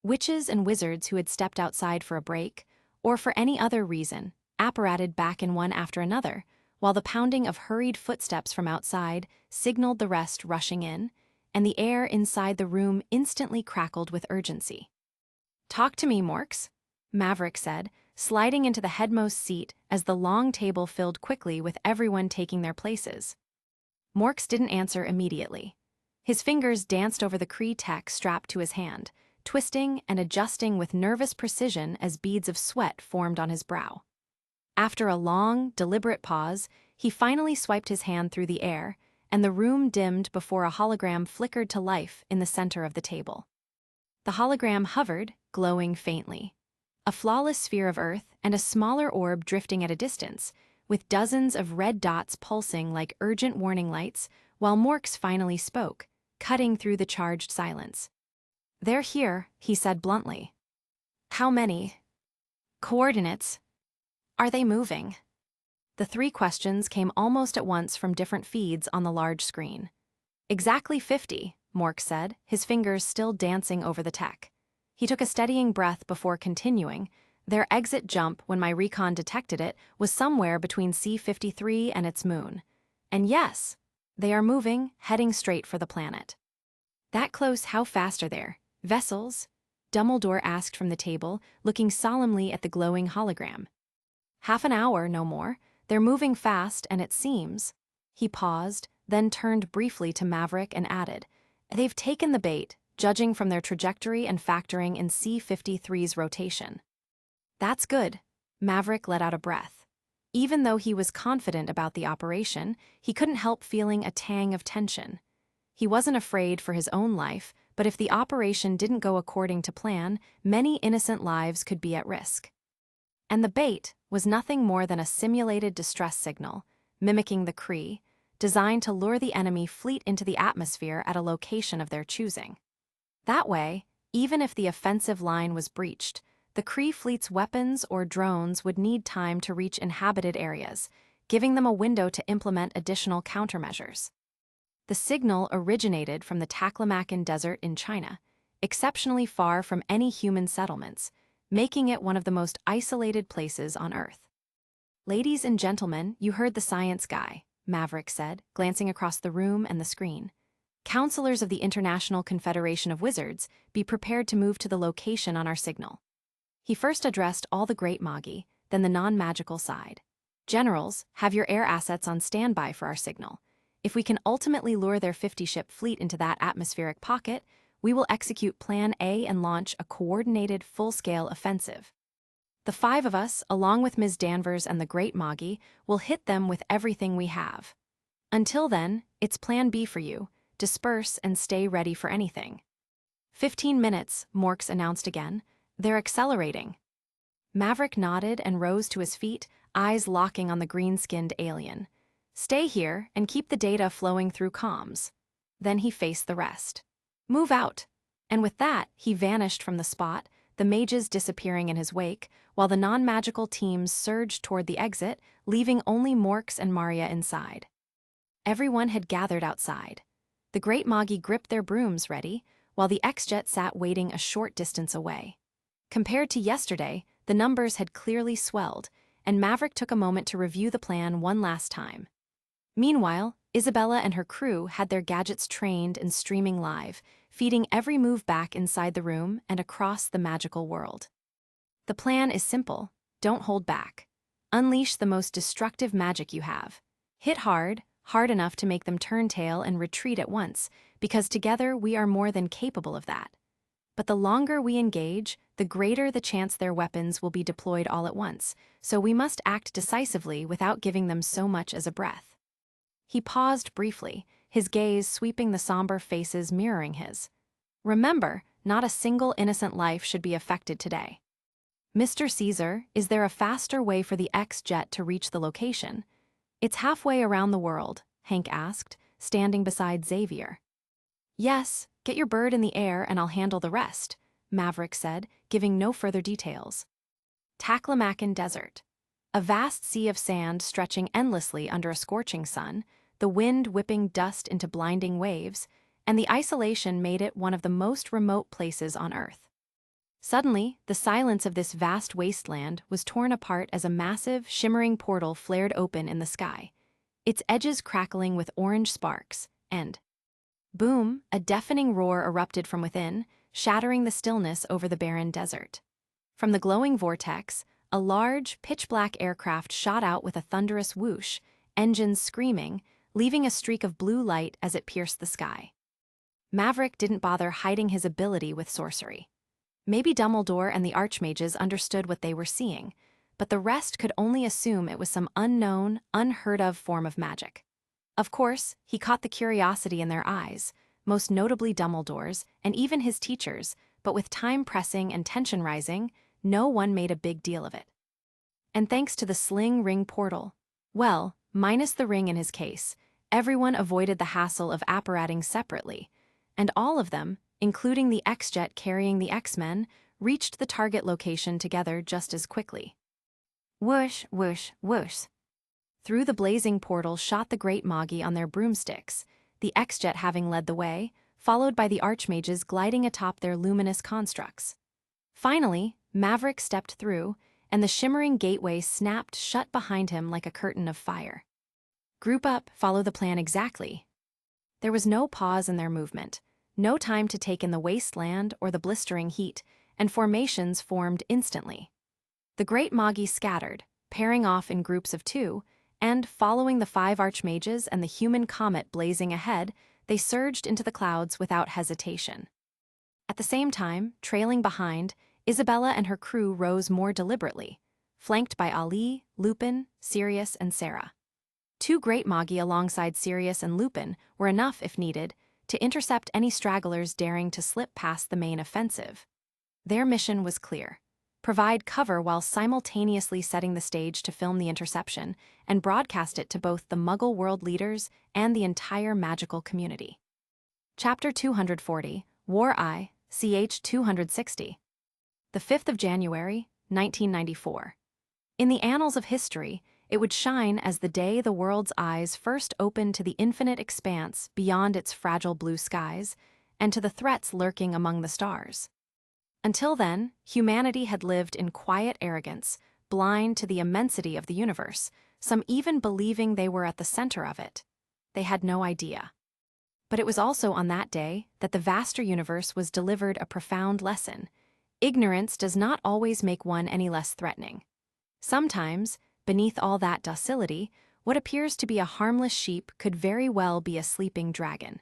Witches and wizards who had stepped outside for a break, or for any other reason, apparated back in one after another, while the pounding of hurried footsteps from outside signaled the rest rushing in, and the air inside the room instantly crackled with urgency. "Talk to me, Morks," Maverick said, sliding into the headmost seat as the long table filled quickly with everyone taking their places. Morks didn't answer immediately. His fingers danced over the Kree tech strapped to his hand, twisting and adjusting with nervous precision as beads of sweat formed on his brow. After a long, deliberate pause, he finally swiped his hand through the air, and the room dimmed before a hologram flickered to life in the center of the table. The hologram hovered, glowing faintly. A flawless sphere of Earth and a smaller orb drifting at a distance, with dozens of red dots pulsing like urgent warning lights, while Morks finally spoke, cutting through the charged silence. "They're here," he said bluntly. "How many? Coordinates? Are they moving?" The three questions came almost at once from different feeds on the large screen. "Exactly 50, Morks said, his fingers still dancing over the tech. He took a steadying breath before continuing. "Their exit jump, when my recon detected it, was somewhere between C-53 and its moon. And yes, they are moving, heading straight for the planet." "That close, how fast are there? Vessels?" Dumbledore asked from the table, looking solemnly at the glowing hologram. "Half an hour, no more. They're moving fast, and it seems..." He paused, then turned briefly to Maverick and added, "They've taken the bait, judging from their trajectory and factoring in C-53's rotation." "That's good." Maverick let out a breath. Even though he was confident about the operation, he couldn't help feeling a tang of tension. He wasn't afraid for his own life, but if the operation didn't go according to plan, many innocent lives could be at risk. And the bait was nothing more than a simulated distress signal, mimicking the Kree, designed to lure the enemy fleet into the atmosphere at a location of their choosing. That way, even if the offensive line was breached, the Kree fleet's weapons or drones would need time to reach inhabited areas, giving them a window to implement additional countermeasures. The signal originated from the Taklamakan Desert in China, exceptionally far from any human settlements, making it one of the most isolated places on Earth. "Ladies and gentlemen, you heard the science guy," Maverick said, glancing across the room and the screen. "Counselors of the International Confederation of Wizards, be prepared to move to the location on our signal." He first addressed all the great Magi, then the non-magical side. "Generals, have your air assets on standby for our signal. If we can ultimately lure their 50-ship fleet into that atmospheric pocket, we will execute Plan A and launch a coordinated, full-scale offensive. The 5 of us, along with Ms. Danvers and the Great Magi, will hit them with everything we have. Until then, it's Plan B for you. Disperse and stay ready for anything." 15 minutes, Morks announced again. "They're accelerating." Maverick nodded and rose to his feet, eyes locking on the green-skinned alien. "Stay here and keep the data flowing through comms." Then he faced the rest. "Move out." And with that, he vanished from the spot, the mages disappearing in his wake, while the non-magical teams surged toward the exit, leaving only Morks and Maria inside. Everyone had gathered outside. The Great Magi gripped their brooms ready, while the X-Jet sat waiting a short distance away. Compared to yesterday, the numbers had clearly swelled, and Maverick took a moment to review the plan one last time. Meanwhile, Isabella and her crew had their gadgets trained and streaming live, feeding every move back inside the room and across the magical world. The plan is simple. Don't hold back. Unleash the most destructive magic you have. Hit hard, hard enough to make them turn tail and retreat at once, because together we are more than capable of that. But the longer we engage, the greater the chance their weapons will be deployed all at once, so we must act decisively without giving them so much as a breath. He paused briefly, his gaze sweeping the somber faces mirroring his. "Remember, not a single innocent life should be affected today." "Mr. Caesar, is there a faster way for the X-Jet to reach the location?" "It's halfway around the world," Hank asked, standing beside Xavier. "Yes, get your bird in the air and I'll handle the rest," Maverick said, giving no further details. Taklamakan Desert. A vast sea of sand stretching endlessly under a scorching sun, the wind whipping dust into blinding waves, and the isolation made it one of the most remote places on Earth. Suddenly, the silence of this vast wasteland was torn apart as a massive, shimmering portal flared open in the sky, its edges crackling with orange sparks, and boom, a deafening roar erupted from within, shattering the stillness over the barren desert. From the glowing vortex, a large, pitch-black aircraft shot out with a thunderous whoosh, engines screaming, leaving a streak of blue light as it pierced the sky. Maverick didn't bother hiding his ability with sorcery. Maybe Dumbledore and the Archmages understood what they were seeing, but the rest could only assume it was some unknown, unheard-of form of magic. Of course, he caught the curiosity in their eyes, most notably Dumbledore's, and even his teachers, but with time pressing and tension rising, no one made a big deal of it. And thanks to the sling ring portal, well, minus the ring in his case, everyone avoided the hassle of apparating separately, and all of them, including the X-Jet carrying the X-Men, reached the target location together just as quickly. Whoosh, whoosh, whoosh. Through the blazing portal shot the Great Magi on their broomsticks, the X-Jet having led the way, followed by the Archmages gliding atop their luminous constructs. Finally, Maverick stepped through, and the shimmering gateway snapped shut behind him like a curtain of fire. Group up, follow the plan exactly. There was no pause in their movement, no time to take in the wasteland or the blistering heat, and formations formed instantly. The Great Magi scattered, pairing off in groups of 2, and, following the 5 Archmages and the human comet blazing ahead, they surged into the clouds without hesitation. At the same time, trailing behind, Isabella and her crew rose more deliberately, flanked by Ali, Lupin, Sirius, and Sarah. 2 Great Magi alongside Sirius and Lupin were enough, if needed, to intercept any stragglers daring to slip past the main offensive. Their mission was clear: provide cover while simultaneously setting the stage to film the interception and broadcast it to both the Muggle world leaders and the entire magical community. Chapter 240, War Eye, ch. 260. The 5th of January, 1994. In the annals of history, it would shine as the day the world's eyes first opened to the infinite expanse beyond its fragile blue skies and to the threats lurking among the stars. Until then, humanity had lived in quiet arrogance, blind to the immensity of the universe, some even believing they were at the center of it. They had no idea. But it was also on that day that the vaster universe was delivered a profound lesson. Ignorance does not always make one any less threatening. Sometimes, beneath all that docility, what appears to be a harmless sheep could very well be a sleeping dragon.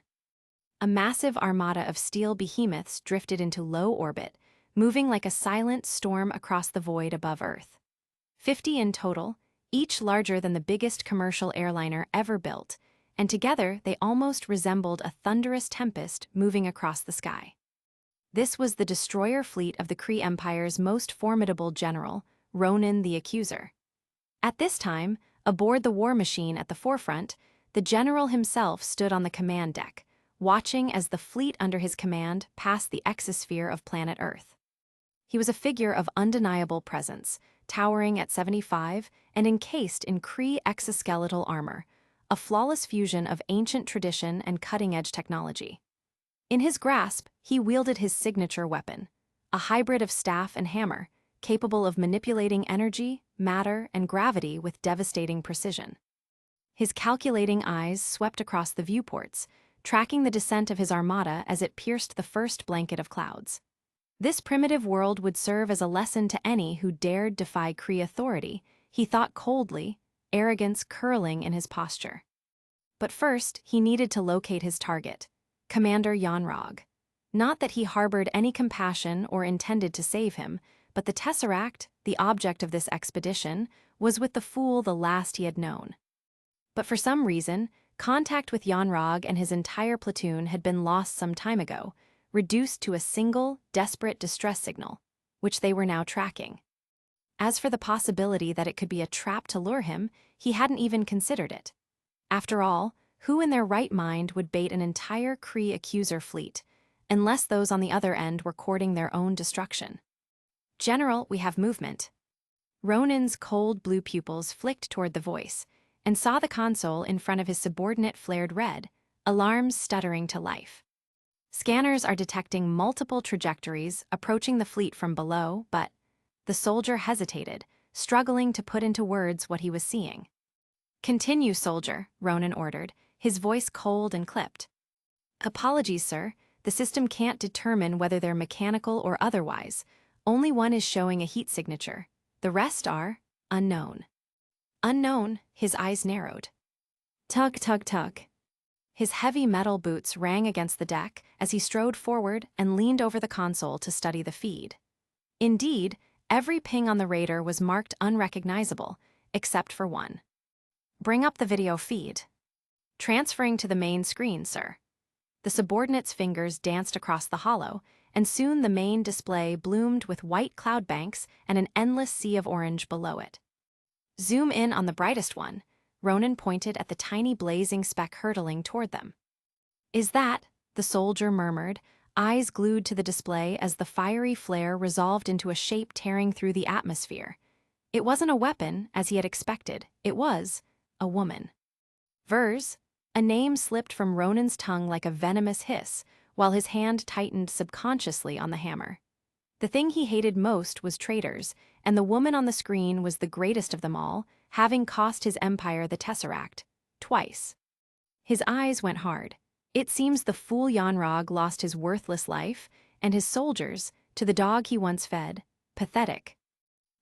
A massive armada of steel behemoths drifted into low orbit, moving like a silent storm across the void above Earth. 50 in total, each larger than the biggest commercial airliner ever built, and together they almost resembled a thunderous tempest moving across the sky. This was the destroyer fleet of the Kree Empire's most formidable general, Ronan the Accuser. At this time, aboard the war machine at the forefront, the general himself stood on the command deck, watching as the fleet under his command passed the exosphere of planet Earth. He was a figure of undeniable presence, towering at 75 and encased in Kree exoskeletal armor, a flawless fusion of ancient tradition and cutting-edge technology. In his grasp, he wielded his signature weapon, a hybrid of staff and hammer, capable of manipulating energy, matter, and gravity with devastating precision. His calculating eyes swept across the viewports, tracking the descent of his armada as it pierced the first blanket of clouds. This primitive world would serve as a lesson to any who dared defy Kree authority, he thought coldly, arrogance curling in his posture. But first, he needed to locate his target, Commander Xuanhuan. Not that he harbored any compassion or intended to save him, but the Tesseract, the object of this expedition, was with the fool the last he had known. But for some reason, contact with Xuanhuan and his entire platoon had been lost some time ago, reduced to a single, desperate distress signal, which they were now tracking. As for the possibility that it could be a trap to lure him, he hadn't even considered it. After all, who in their right mind would bait an entire Kree accuser fleet, unless those on the other end were courting their own destruction? "General, we have movement." Ronan's cold blue pupils flicked toward the voice, and saw the console in front of his subordinate flared red, alarms stuttering to life. Scanners are detecting multiple trajectories approaching the fleet from below, but the soldier hesitated, struggling to put into words what he was seeing. "Continue, soldier," Ronan ordered, his voice cold and clipped. "Apologies, sir. The system can't determine whether they're mechanical or otherwise. Only one is showing a heat signature. The rest are unknown." Unknown, his eyes narrowed. Tug, tug, tug. His heavy metal boots rang against the deck as he strode forward and leaned over the console to study the feed. Indeed, every ping on the radar was marked unrecognizable, except for one. "Bring up the video feed." "Transferring to the main screen, sir." The subordinate's fingers danced across the hollow, and soon the main display bloomed with white cloud banks and an endless sea of orange below it. "Zoom in on the brightest one." Ronan pointed at the tiny blazing speck hurtling toward them. "Is that?" the soldier murmured, eyes glued to the display as the fiery flare resolved into a shape tearing through the atmosphere. It wasn't a weapon, as he had expected. It was a woman. "Vers." A name slipped from Ronan's tongue like a venomous hiss, while his hand tightened subconsciously on the hammer. The thing he hated most was traitors, and the woman on the screen was the greatest of them all, having cost his empire the Tesseract, twice. His eyes went hard. It seems the fool Xuanhuan lost his worthless life, and his soldiers, to the dog he once fed, pathetic.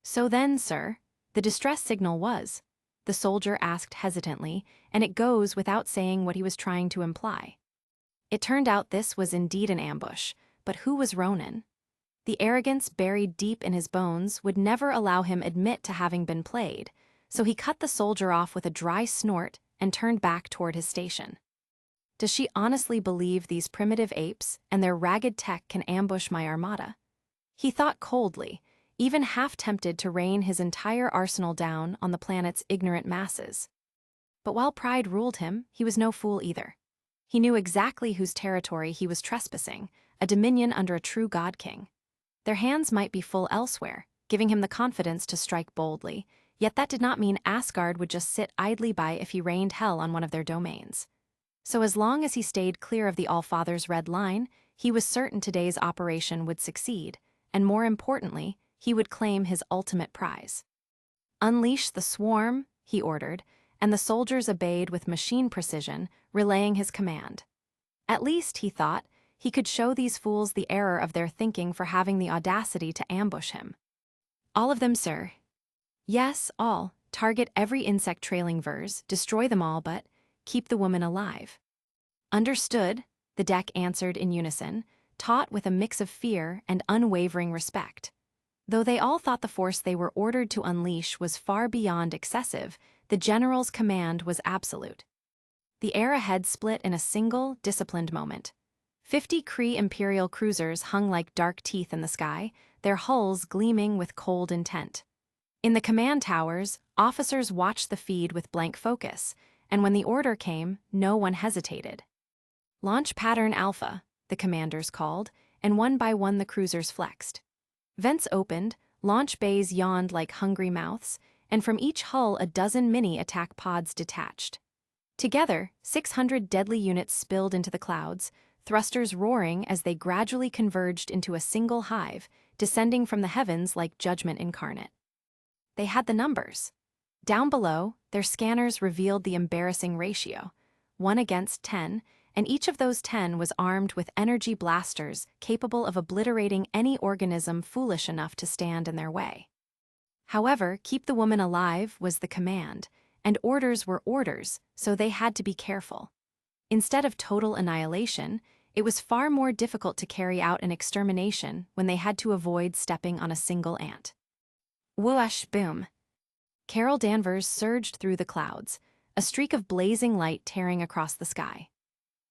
"So then, sir, the distress signal was?" the soldier asked hesitantly, and it goes without saying what he was trying to imply. It turned out this was indeed an ambush, but who was Ronan? The arrogance buried deep in his bones would never allow him admit to having been played, so he cut the soldier off with a dry snort and turned back toward his station. Does she honestly believe these primitive apes and their ragged tech can ambush my armada? He thought coldly, even half tempted to rain his entire arsenal down on the planet's ignorant masses. But while pride ruled him, he was no fool either. He knew exactly whose territory he was trespassing, a dominion under a true god king. Their hands might be full elsewhere, giving him the confidence to strike boldly, yet that did not mean Asgard would just sit idly by if he rained hell on one of their domains. So as long as he stayed clear of the Allfather's red line, he was certain today's operation would succeed, and more importantly, he would claim his ultimate prize. "Unleash the swarm," he ordered, and the soldiers obeyed with machine precision, relaying his command. At least, he thought, he could show these fools the error of their thinking for having the audacity to ambush him. "All of them, sir." "Yes, all. Target every insect trailing verse, destroy them all, but keep the woman alive." "Understood," the deck answered in unison, taught with a mix of fear and unwavering respect. Though they all thought the force they were ordered to unleash was far beyond excessive, the general's command was absolute. The air ahead split in a single, disciplined moment. 50 Kree Imperial cruisers hung like dark teeth in the sky, their hulls gleaming with cold intent. In the command towers, officers watched the feed with blank focus, and when the order came, no one hesitated. "Launch pattern Alpha," the commanders called, and one by one the cruisers flexed. Vents opened, launch bays yawned like hungry mouths, and from each hull a dozen mini-attack pods detached. Together, 600 deadly units spilled into the clouds, thrusters roaring as they gradually converged into a single hive, descending from the heavens like judgment incarnate. They had the numbers. Down below, their scanners revealed the embarrassing ratio, 1 against 10, and each of those 10 was armed with energy blasters capable of obliterating any organism foolish enough to stand in their way. However, keep the woman alive was the command, and orders were orders, so they had to be careful. Instead of total annihilation, it was far more difficult to carry out an extermination when they had to avoid stepping on a single ant. Whoosh, boom. Carol Danvers surged through the clouds, a streak of blazing light tearing across the sky.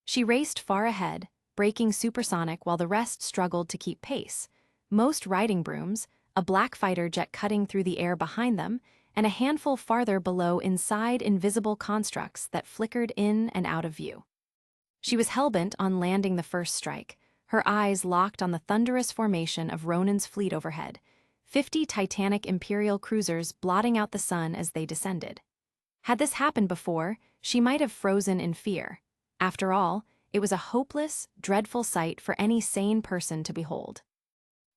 She raced far ahead, braking supersonic while the rest struggled to keep pace. Most riding brooms, a black fighter jet cutting through the air behind them, and a handful farther below inside invisible constructs that flickered in and out of view. She was hellbent on landing the first strike, her eyes locked on the thunderous formation of Ronan's fleet overhead, 50 Titanic Imperial cruisers blotting out the sun as they descended. Had this happened before, she might have frozen in fear. After all, it was a hopeless, dreadful sight for any sane person to behold.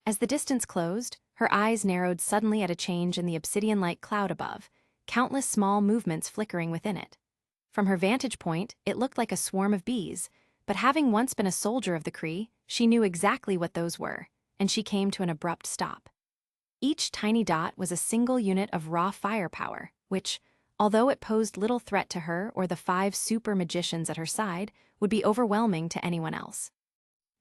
As the distance closed, her eyes narrowed suddenly at a change in the obsidian-like cloud above, countless small movements flickering within it. From her vantage point, it looked like a swarm of bees, but having once been a soldier of the Kree, she knew exactly what those were, and she came to an abrupt stop. Each tiny dot was a single unit of raw firepower, which, although it posed little threat to her or the 5 super magicians at her side, would be overwhelming to anyone else.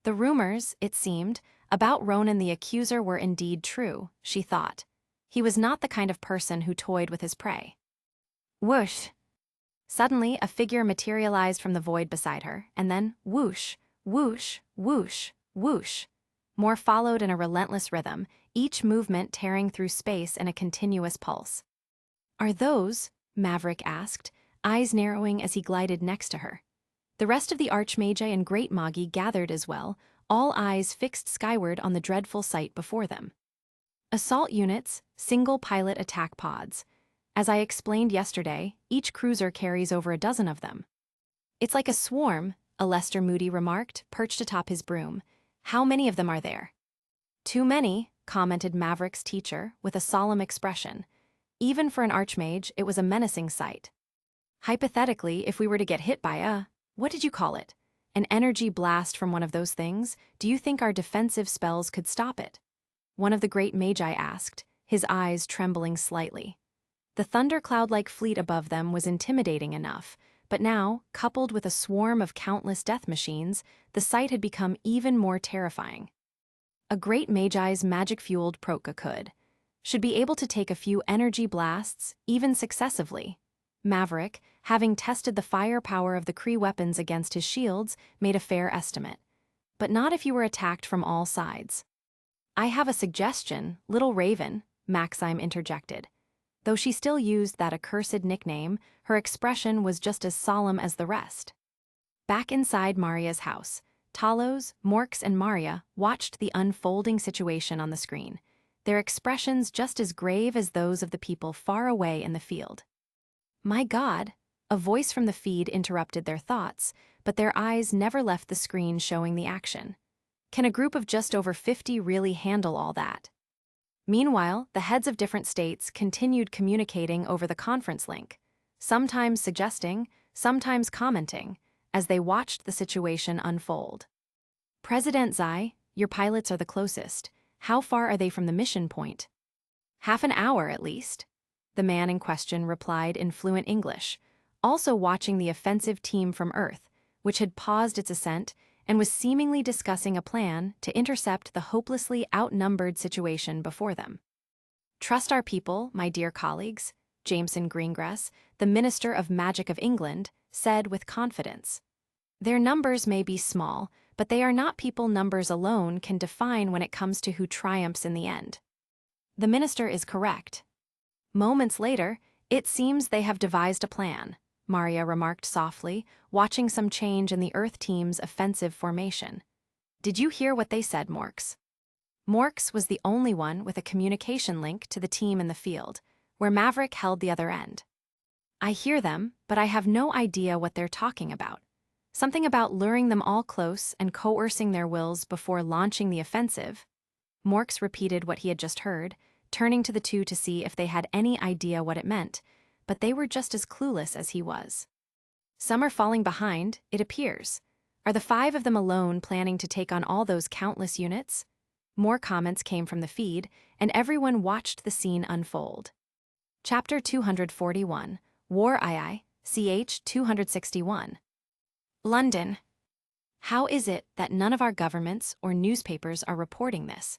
The rumors, it seemed, about Ronan the Accuser were indeed true, she thought. He was not the kind of person who toyed with his prey. Whoosh! Suddenly, a figure materialized from the void beside her, and then whoosh, whoosh, whoosh, whoosh. More followed in a relentless rhythm, each movement tearing through space in a continuous pulse. "Are those?" Maverick asked, eyes narrowing as he glided next to her. The rest of the Archmagi and Great Magi gathered as well, all eyes fixed skyward on the dreadful sight before them. "Assault units, single-pilot attack pods. As I explained yesterday, each cruiser carries over a dozen of them." "It's like a swarm," Alester Moody remarked, perched atop his broom. "How many of them are there?" "Too many," commented Maverick's teacher, with a solemn expression. Even for an archmage, it was a menacing sight. "Hypothetically, if we were to get hit by what did you call it? An energy blast from one of those things, do you think our defensive spells could stop it?" One of the great magi asked, his eyes trembling slightly. The thundercloud-like fleet above them was intimidating enough, but now, coupled with a swarm of countless death machines, the sight had become even more terrifying. A great magi's magic-fueled Tgthegood should be able to take a few energy blasts, even successively. Maverick, having tested the firepower of the Kree weapons against his shields, made a fair estimate. But not if you were attacked from all sides. "I have a suggestion, little Raven," Maxime interjected. Though she still used that accursed nickname, her expression was just as solemn as the rest. Back inside Maria's house, Talos, Morks, and Maria watched the unfolding situation on the screen, their expressions just as grave as those of the people far away in the field. "My God," a voice from the feed interrupted their thoughts, but their eyes never left the screen showing the action. Can a group of just over 50 really handle all that? Meanwhile, the heads of different states continued communicating over the conference link, sometimes suggesting, sometimes commenting, as they watched the situation unfold. "President Xi, your pilots are the closest. How far are they from the mission point?" "Half an hour, at least," the man in question replied in fluent English, also watching the offensive team from Earth, which had paused its ascent and was seemingly discussing a plan to intercept the hopelessly outnumbered situation before them. "Trust our people, my dear colleagues," Jameson Greengrass, the Minister of Magic of England, said with confidence. "Their numbers may be small, but they are not people numbers alone can define when it comes to who triumphs in the end." The minister is correct. Moments later, "It seems they have devised a plan," Maria remarked softly, watching some change in the Earth team's offensive formation. "Did you hear what they said, Morks?" Morks was the only one with a communication link to the team in the field, where Maverick held the other end. "I hear them, but I have no idea what they're talking about. Something about luring them all close and coercing their wills before launching the offensive." Morks repeated what he had just heard, turning to the two to see if they had any idea what it meant, but they were just as clueless as he was. "Some are falling behind, it appears. Are the 5 of them alone planning to take on all those countless units?" More comments came from the feed, and everyone watched the scene unfold. Chapter 241, War II, ch. 261. London. "How is it that none of our governments or newspapers are reporting this?"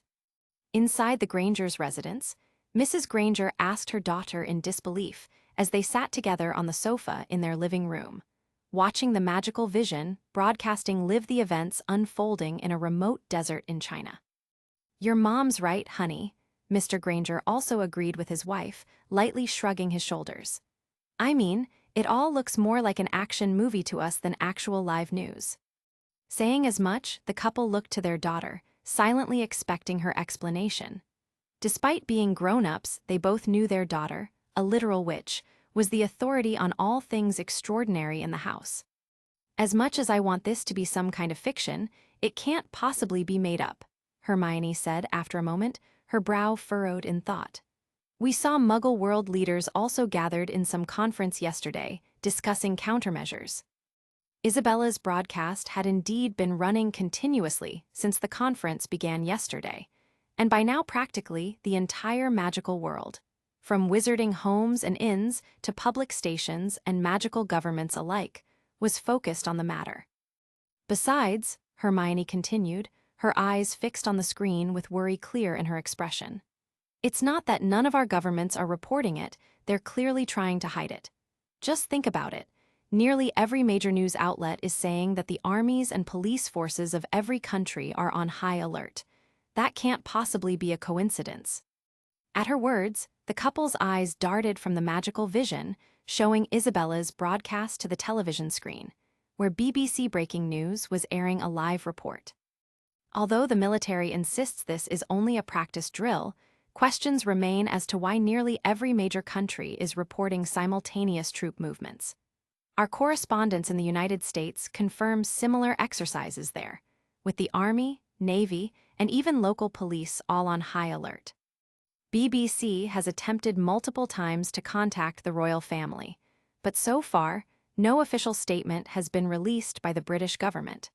Inside the Grangers' residence, Mrs. Granger asked her daughter in disbelief as they sat together on the sofa in their living room, watching the magical vision broadcasting live the events unfolding in a remote desert in China. "Your mom's right, honey," Mr. Granger also agreed with his wife, lightly shrugging his shoulders. "I mean, it all looks more like an action movie to us than actual live news." Saying as much, the couple looked to their daughter, silently expecting her explanation. Despite being grown-ups, they both knew their daughter, a literal witch, was the authority on all things extraordinary in the house. "As much as I want this to be some kind of fiction, it can't possibly be made up," Hermione said after a moment, her brow furrowed in thought. "We saw Muggle world leaders also gathered in some conference yesterday, discussing countermeasures." Isabella's broadcast had indeed been running continuously since the conference began yesterday, and by now practically the entire magical world, from wizarding homes and inns to public stations and magical governments alike, was focused on the matter. "Besides," Hermione continued, her eyes fixed on the screen with worry clear in her expression, "it's not that none of our governments are reporting it, they're clearly trying to hide it. Just think about it. Nearly every major news outlet is saying that the armies and police forces of every country are on high alert. That can't possibly be a coincidence." At her words, the couple's eyes darted from the magical vision, showing Isabella's broadcast to the television screen, where BBC Breaking News was airing a live report. Although the military insists this is only a practice drill, questions remain as to why nearly every major country is reporting simultaneous troop movements. Our correspondents in the United States confirm similar exercises there, with the Army, Navy, and even local police all on high alert. BBC has attempted multiple times to contact the royal family, but so far, no official statement has been released by the British government.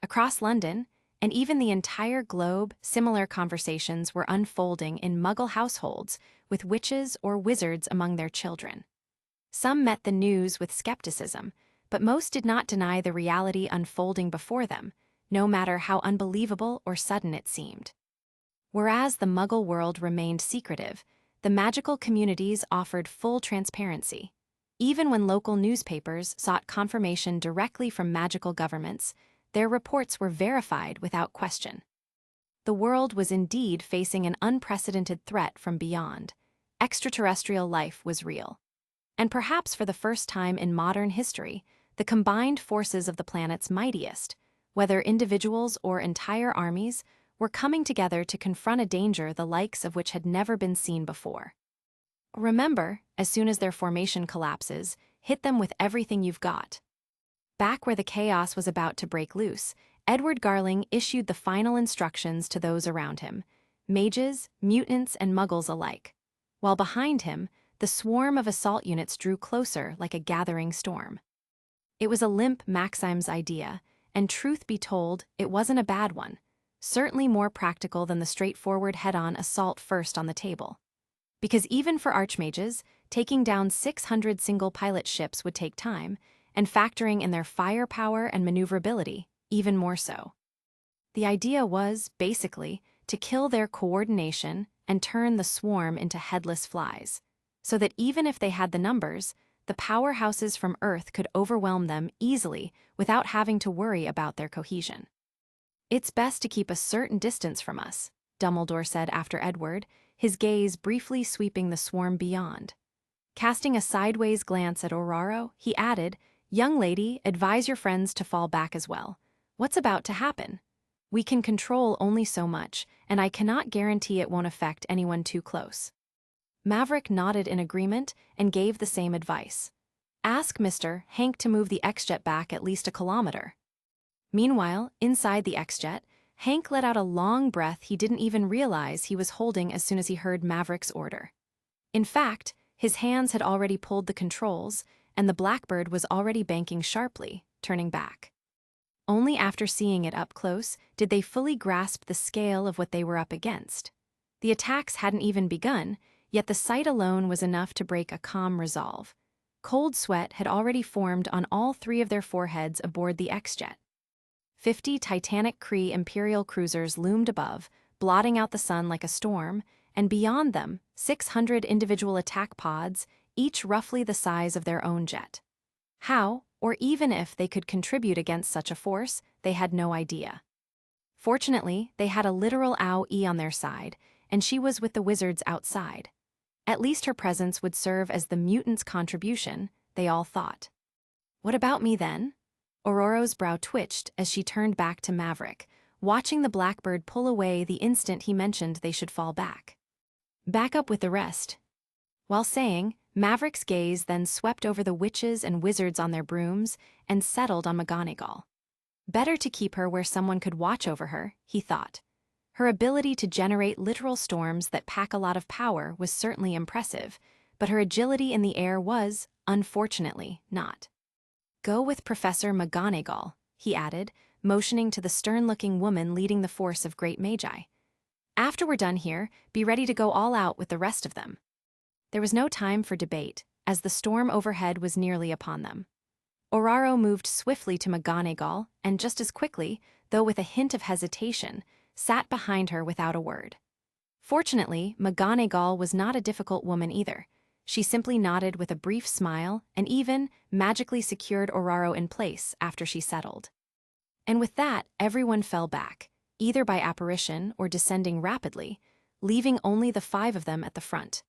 Across London, and even the entire globe, similar conversations were unfolding in Muggle households with witches or wizards among their children. Some met the news with skepticism, but most did not deny the reality unfolding before them, no matter how unbelievable or sudden it seemed. Whereas the Muggle world remained secretive, the magical communities offered full transparency. Even when local newspapers sought confirmation directly from magical governments, their reports were verified without question. The world was indeed facing an unprecedented threat from beyond. Extraterrestrial life was real. And perhaps for the first time in modern history, the combined forces of the planet's mightiest, whether individuals or entire armies, were coming together to confront a danger the likes of which had never been seen before. Remember, as soon as their formation collapses, hit them with everything you've got. Back where the chaos was about to break loose, Edward Garling issued the final instructions to those around him, mages, mutants, and muggles alike. While behind him, the swarm of assault units drew closer like a gathering storm. It was a limp Maxim's idea, and truth be told, it wasn't a bad one, certainly more practical than the straightforward head-on assault first on the table. Because even for archmages, taking down 600 single-pilot ships would take time, and factoring in their firepower and maneuverability, even more so. The idea was, basically, to kill their coordination and turn the swarm into headless flies, so that even if they had the numbers, the powerhouses from Earth could overwhelm them easily without having to worry about their cohesion. "It's best to keep a certain distance from us," Dumbledore said after Edward, his gaze briefly sweeping the swarm beyond. Casting a sideways glance at Aurora, he added, "Young lady, advise your friends to fall back as well. What's about to happen? We can control only so much, and I cannot guarantee it won't affect anyone too close." Maverick nodded in agreement and gave the same advice. "Ask Mr. Hank to move the X-Jet back at least a kilometer." Meanwhile, inside the X-Jet, Hank let out a long breath he didn't even realize he was holding as soon as he heard Maverick's order. In fact, his hands had already pulled the controls, and the Blackbird was already banking sharply, turning back. Only after seeing it up close did they fully grasp the scale of what they were up against. The attacks hadn't even begun, yet the sight alone was enough to break a calm resolve. Cold sweat had already formed on all three of their foreheads aboard the X-Jet. 50 Titanic Kree Imperial cruisers loomed above, blotting out the sun like a storm, and beyond them, 600 individual attack pods, each roughly the size of their own jet. How, or even if they could contribute against such a force, they had no idea. Fortunately, they had a literal AoE on their side, and she was with the wizards outside. At least her presence would serve as the mutants' contribution, they all thought. "What about me then?" Aurora's brow twitched as she turned back to Maverick, watching the Blackbird pull away the instant he mentioned they should fall back. "Back up with the rest." While saying, Maverick's gaze then swept over the witches and wizards on their brooms and settled on McGonagall. Better to keep her where someone could watch over her, he thought. Her ability to generate literal storms that pack a lot of power was certainly impressive, but her agility in the air was, unfortunately, not. "Go with Professor McGonagall," he added, motioning to the stern-looking woman leading the force of great magi. "After we're done here, be ready to go all out with the rest of them." There was no time for debate, as the storm overhead was nearly upon them. Aurora moved swiftly to McGonagall, and just as quickly, though with a hint of hesitation, sat behind her without a word. Fortunately, McGonagall was not a difficult woman either. She simply nodded with a brief smile and even magically secured Aurora in place after she settled. And with that, everyone fell back, either by apparition or descending rapidly, leaving only the 5 of them at the front.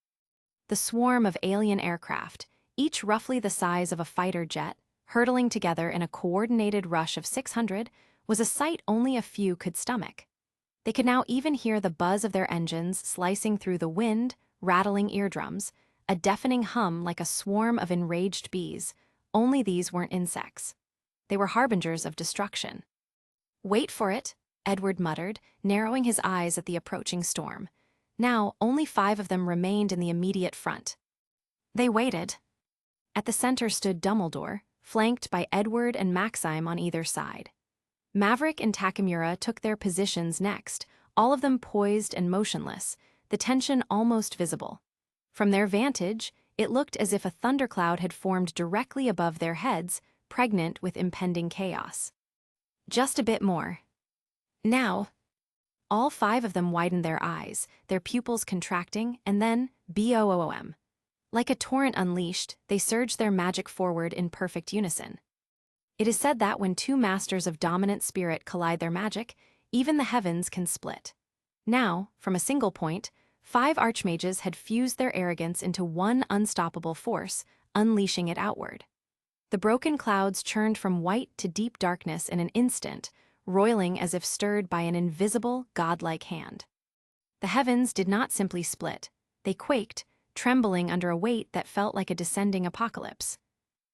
The swarm of alien aircraft, each roughly the size of a fighter jet, hurtling together in a coordinated rush of 600, was a sight only a few could stomach. They could now even hear the buzz of their engines slicing through the wind, rattling eardrums, a deafening hum like a swarm of enraged bees, only these weren't insects. They were harbingers of destruction. "Wait for it," Edward muttered, narrowing his eyes at the approaching storm. Now, only 5 of them remained in the immediate front. They waited. At the center stood Dumbledore, flanked by Edward and Maxime on either side. Maverick and Takamura took their positions next, all of them poised and motionless, the tension almost visible. From their vantage, it looked as if a thundercloud had formed directly above their heads, pregnant with impending chaos. Just a bit more. Now. All 5 of them widened their eyes, their pupils contracting, and then, boom. Like a torrent unleashed, they surged their magic forward in perfect unison. It is said that when two masters of dominant spirit collide their magic, even the heavens can split. Now, from a single point, 5 archmages had fused their arrogance into one unstoppable force, unleashing it outward. The broken clouds churned from white to deep darkness in an instant, roiling as if stirred by an invisible, godlike hand. The heavens did not simply split. They quaked, trembling under a weight that felt like a descending apocalypse.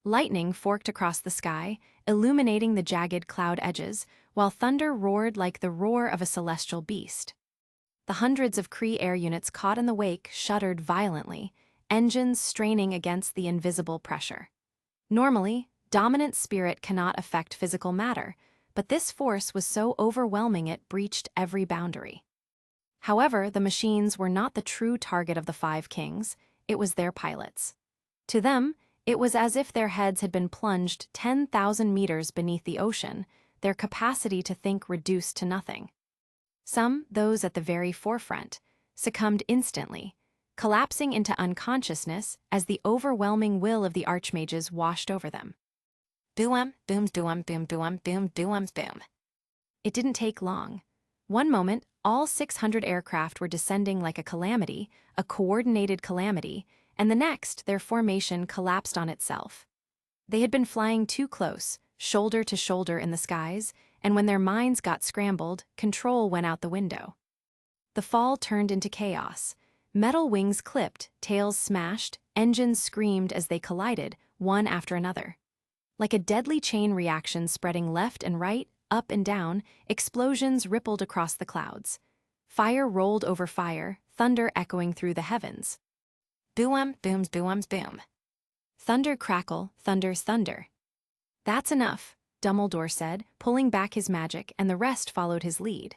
Lightning forked across the sky, illuminating the jagged cloud edges, while thunder roared like the roar of a celestial beast. The hundreds of Kree air units caught in the wake shuddered violently, engines straining against the invisible pressure. Normally, dominant spirit cannot affect physical matter, but this force was so overwhelming it breached every boundary. However, the machines were not the true target of the 5 kings, it was their pilots. To them, it was as if their heads had been plunged 10,000 meters beneath the ocean, their capacity to think reduced to nothing. Some, those at the very forefront, succumbed instantly, collapsing into unconsciousness as the overwhelming will of the archmages washed over them. Boom, boom, boom, boom, boom, boom, boom, boom. It didn't take long. One moment, all 600 aircraft were descending like a calamity, a coordinated calamity, and the next, their formation collapsed on itself. They had been flying too close, shoulder to shoulder in the skies, and when their minds got scrambled, control went out the window. The fall turned into chaos. Metal wings clipped, tails smashed, engines screamed as they collided, one after another. Like a deadly chain reaction spreading left and right, up and down, explosions rippled across the clouds. Fire rolled over fire, thunder echoing through the heavens. Boom, boom, boom, boom. Thunder crackle, thunder's thunder. That's enough, Dumbledore said, pulling back his magic, and the rest followed his lead.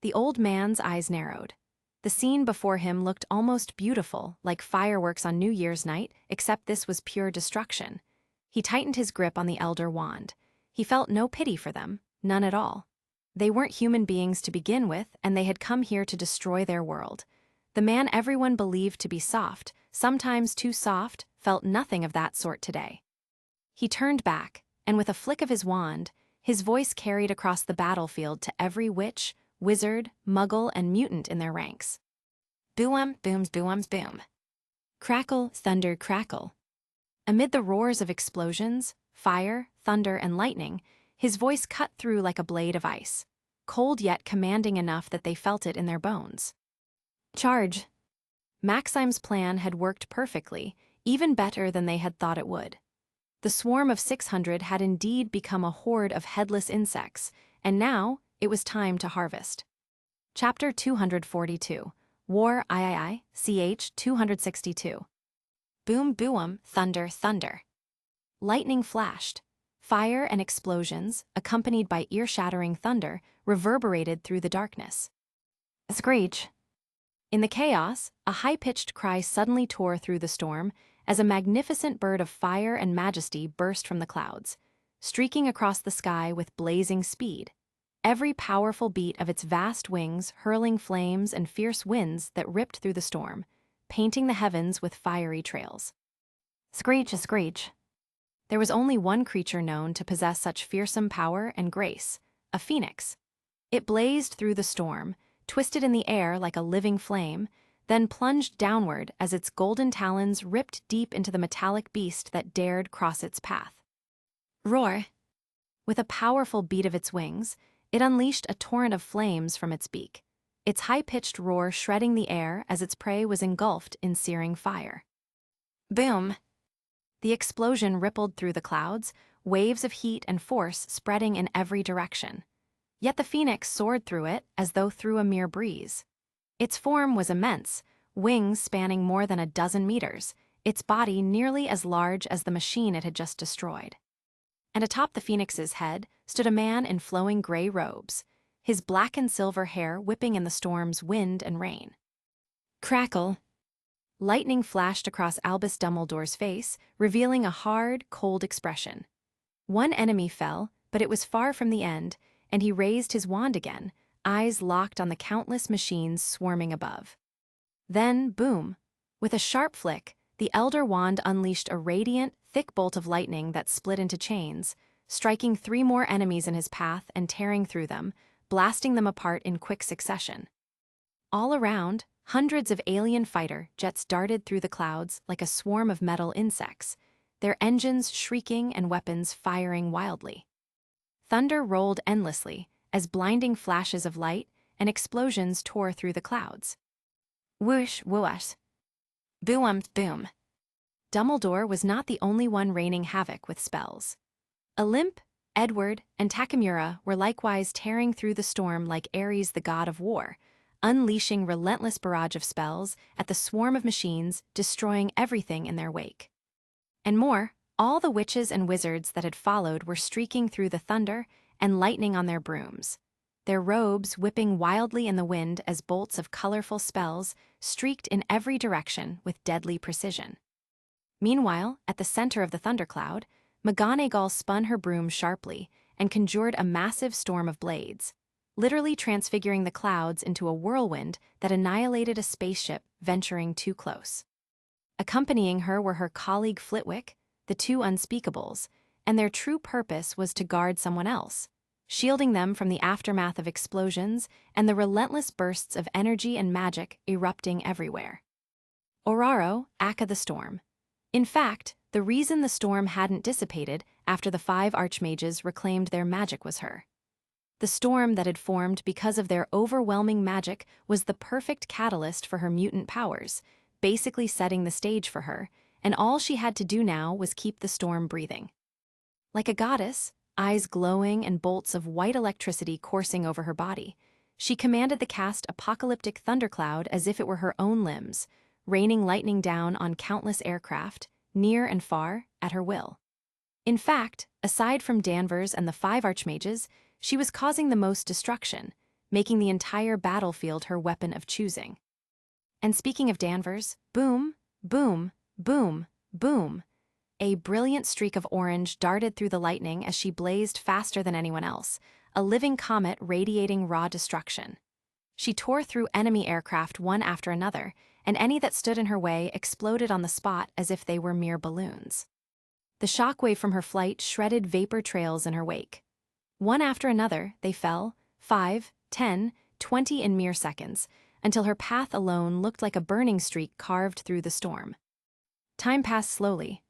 The old man's eyes narrowed. The scene before him looked almost beautiful, like fireworks on New Year's night, except this was pure destruction. He tightened his grip on the Elder Wand. He felt no pity for them, none at all. They weren't human beings to begin with, and they had come here to destroy their world. The man everyone believed to be soft, sometimes too soft, felt nothing of that sort today. He turned back, and with a flick of his wand, his voice carried across the battlefield to every witch, wizard, muggle, and mutant in their ranks. Boom, boom, boom, boom. Crackle, thunder, crackle. Amid the roars of explosions, fire, thunder, and lightning, his voice cut through like a blade of ice, cold yet commanding enough that they felt it in their bones. Charge! Maxim's plan had worked perfectly, even better than they had thought it would. The swarm of 600 had indeed become a horde of headless insects, and now it was time to harvest. Chapter 242, War III, ch. 262. Boom, boom, thunder, thunder. Lightning flashed. Fire and explosions, accompanied by ear-shattering thunder, reverberated through the darkness. Screech! In the chaos, a high-pitched cry suddenly tore through the storm as a magnificent bird of fire and majesty burst from the clouds, streaking across the sky with blazing speed, every powerful beat of its vast wings hurling flames and fierce winds that ripped through the storm, painting the heavens with fiery trails. Screech, a screech. There was only one creature known to possess such fearsome power and grace, a phoenix. It blazed through the storm, twisted in the air like a living flame, then plunged downward as its golden talons ripped deep into the metallic beast that dared cross its path. Roar! With a powerful beat of its wings, it unleashed a torrent of flames from its beak, its high-pitched roar shredding the air as its prey was engulfed in searing fire. Boom! The explosion rippled through the clouds, waves of heat and force spreading in every direction. Yet the phoenix soared through it as though through a mere breeze. Its form was immense, wings spanning more than a dozen meters, its body nearly as large as the machine it had just destroyed. And atop the phoenix's head stood a man in flowing gray robes, his black and silver hair whipping in the storm's wind and rain. Crackle! Lightning flashed across Albus Dumbledore's face, revealing a hard, cold expression. One enemy fell, but it was far from the end, and he raised his wand again, eyes locked on the countless machines swarming above. Then, boom! With a sharp flick, The Elder Wand unleashed a radiant, thick bolt of lightning that split into chains, striking 3 more enemies in his path and tearing through them, blasting them apart in quick succession. All around, hundreds of alien fighter jets darted through the clouds like a swarm of metal insects, their engines shrieking and weapons firing wildly. Thunder rolled endlessly as blinding flashes of light and explosions tore through the clouds. Whoosh, whoosh. Boom, boom. Dumbledore was not the only one raining havoc with spells. Olymp, Edward, and Takamura were likewise tearing through the storm like Ares, the god of war, unleashing relentless barrage of spells at the swarm of machines, destroying everything in their wake. And more, all the witches and wizards that had followed were streaking through the thunder and lightning on their brooms, their robes whipping wildly in the wind as bolts of colorful spells streaked in every direction with deadly precision. Meanwhile, at the center of the thundercloud, McGonagall spun her broom sharply and conjured a massive storm of blades, literally transfiguring the clouds into a whirlwind that annihilated a spaceship venturing too close. Accompanying her were her colleague Flitwick, the 2 unspeakables, and their true purpose was to guard someone else, shielding them from the aftermath of explosions and the relentless bursts of energy and magic erupting everywhere. Oraro, Akka the Storm. In fact, the reason the storm hadn't dissipated after the 5 archmages reclaimed their magic was her. The storm that had formed because of their overwhelming magic was the perfect catalyst for her mutant powers, basically setting the stage for her, and all she had to do now was keep the storm breathing. Like a goddess, eyes glowing and bolts of white electricity coursing over her body, she commanded the cast apocalyptic thundercloud as if it were her own limbs, raining lightning down on countless aircraft, near and far, at her will. In fact, aside from Danvers and the 5 archmages, she was causing the most destruction, making the entire battlefield her weapon of choosing. And speaking of Danvers, boom, boom, boom, boom. A brilliant streak of orange darted through the lightning as she blazed faster than anyone else, a living comet radiating raw destruction. She tore through enemy aircraft one after another, and any that stood in her way exploded on the spot as if they were mere balloons. The shockwave from her flight shredded vapor trails in her wake. One after another, they fell, 5, 10, 20 in mere seconds, until her path alone looked like a burning streak carved through the storm. Time passed slowly.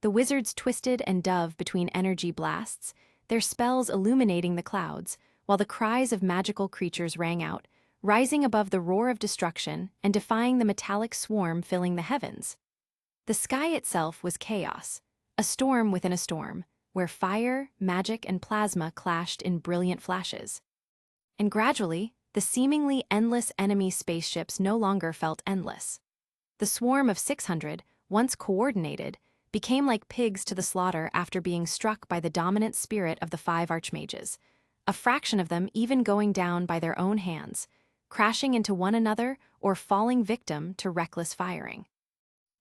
The wizards twisted and dove between energy blasts, their spells illuminating the clouds, while the cries of magical creatures rang out, rising above the roar of destruction and defying the metallic swarm filling the heavens. The sky itself was chaos, a storm within a storm, where fire, magic, and plasma clashed in brilliant flashes. And gradually, the seemingly endless enemy spaceships no longer felt endless. The swarm of 600, once coordinated, became like pigs to the slaughter after being struck by the dominant spirit of the 5 archmages, a fraction of them even going down by their own hands, crashing into one another or falling victim to reckless firing.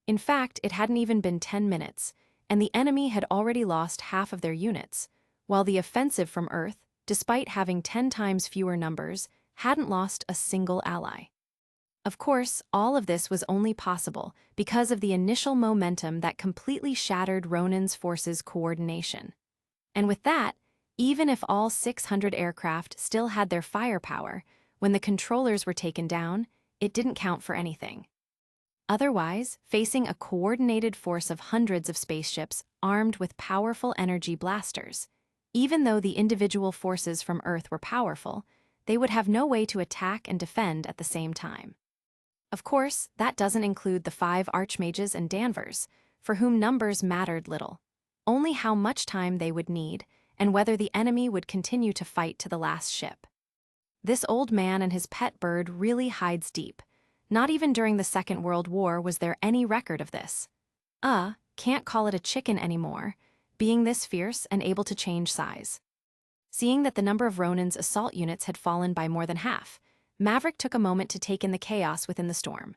In fact, it hadn't even been 10 minutes, and the enemy had already lost half of their units, while the offensive from Earth, despite having 10 times fewer numbers, hadn't lost a single ally. Of course, all of this was only possible because of the initial momentum that completely shattered Ronan's forces' coordination. And with that, even if all 600 aircraft still had their firepower, when the controllers were taken down, it didn't count for anything. Otherwise, facing a coordinated force of hundreds of spaceships armed with powerful energy blasters, even though the individual forces from Earth were powerful, they would have no way to attack and defend at the same time. Of course, that doesn't include the 5 archmages and Danvers, for whom numbers mattered little, only how much time they would need and whether the enemy would continue to fight to the last ship. This old man and his pet bird really hides deep. Not even during the Second World War was there any record of this. Can't call it a chicken anymore, being this fierce and able to change size. Seeing that the number of Ronan's assault units had fallen by more than half, Maverick took a moment to take in the chaos within the storm.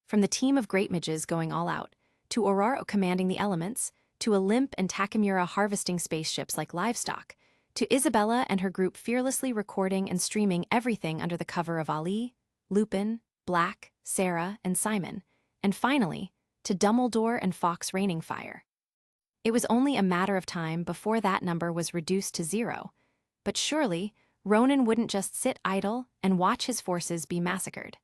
From the team of great midges going all out, to Oraro commanding the elements, to Olymp and Takamura harvesting spaceships like livestock, to Isabella and her group fearlessly recording and streaming everything under the cover of Ali, Lupin, Black, Sarah, and Simon, and finally, to Dumbledore and Fawkes raining fire. It was only a matter of time before that number was reduced to 0, but surely Ronan wouldn't just sit idle and watch his forces be massacred.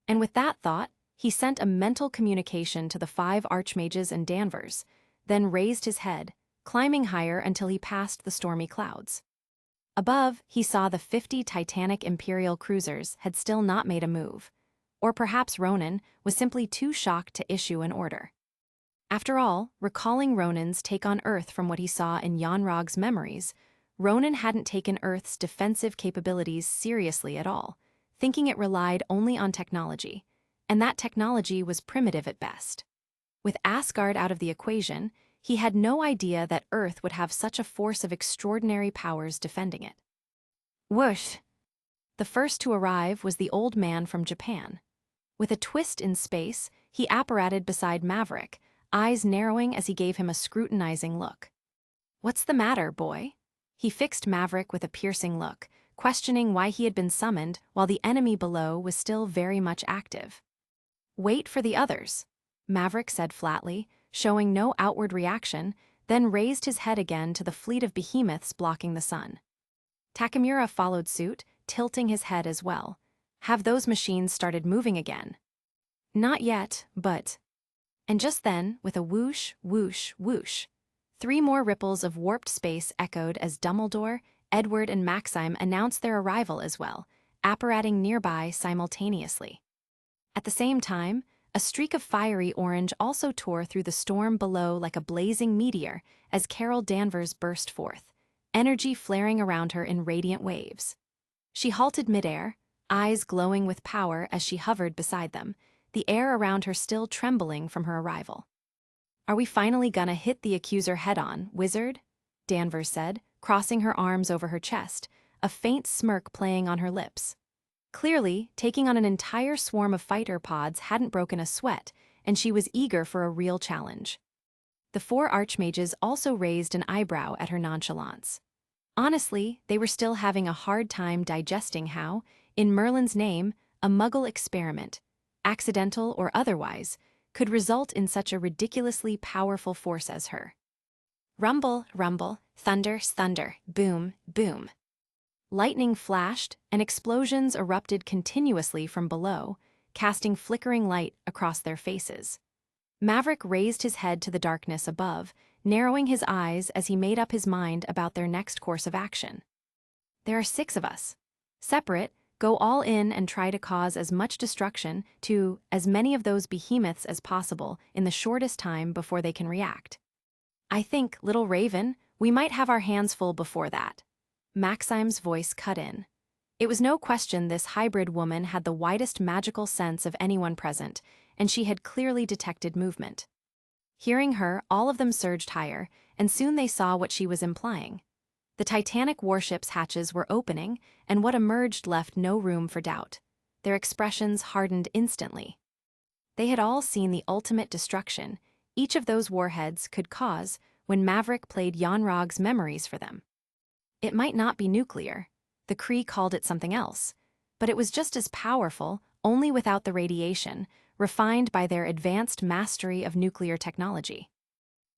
And with that thought, he sent a mental communication to the 5 archmages and Danvers, then raised his head, climbing higher until he passed the stormy clouds. Above, he saw the 50 Titanic Imperial cruisers had still not made a move, or perhaps Ronan was simply too shocked to issue an order. After all, recalling Ronan's take on Earth from what he saw in Yanrog's memories, Ronan hadn't taken Earth's defensive capabilities seriously at all, thinking it relied only on technology, and that technology was primitive at best. With Asgard out of the equation, he had no idea that Earth would have such a force of extraordinary powers defending it. Whoosh! The first to arrive was the old man from Japan. With a twist in space, he apparated beside Maverick, eyes narrowing as he gave him a scrutinizing look. "What's the matter, boy?" He fixed Maverick with a piercing look, questioning why he had been summoned while the enemy below was still very much active. "Wait for the others," Maverick said flatly, showing no outward reaction, then raised his head again to the fleet of behemoths blocking the sun. Takamura followed suit, tilting his head as well. "Have those machines started moving again?" "Not yet, but..." And just then, with a whoosh, whoosh, whoosh, 3 more ripples of warped space echoed as Dumbledore, Edward, and Maxime announced their arrival as well, apparating nearby simultaneously. At the same time, a streak of fiery orange also tore through the storm below like a blazing meteor as Carol Danvers burst forth, energy flaring around her in radiant waves. She halted midair, eyes glowing with power as she hovered beside them, the air around her still trembling from her arrival. "Are we finally gonna hit the accuser head-on, wizard?" Danvers said, crossing her arms over her chest, a faint smirk playing on her lips. Clearly, taking on an entire swarm of fighter pods hadn't broken a sweat, and she was eager for a real challenge. The 4 archmages also raised an eyebrow at her nonchalance. Honestly, they were still having a hard time digesting how, in Merlin's name, a Muggle experiment, accidental or otherwise, could result in such a ridiculously powerful force as her. Rumble, rumble, thunder, thunder, boom, boom. Lightning flashed, and explosions erupted continuously from below, casting flickering light across their faces. Maverick raised his head to the darkness above, narrowing his eyes as he made up his mind about their next course of action. "There are 6 of us. Separate, go all in and try to cause as much destruction to as many of those behemoths as possible in the shortest time before they can react. I think, little Raven, we might have our hands full before that." Maxime's voice cut in. It was no question this hybrid woman had the widest magical sense of anyone present, and she had clearly detected movement. Hearing her, all of them surged higher, and soon they saw what she was implying. The Titanic warship's hatches were opening, and what emerged left no room for doubt. Their expressions hardened instantly. They had all seen the ultimate destruction each of those warheads could cause when Maverick played Yanrog's memories for them. It might not be nuclear, the Kree called it something else, but it was just as powerful, only without the radiation, refined by their advanced mastery of nuclear technology.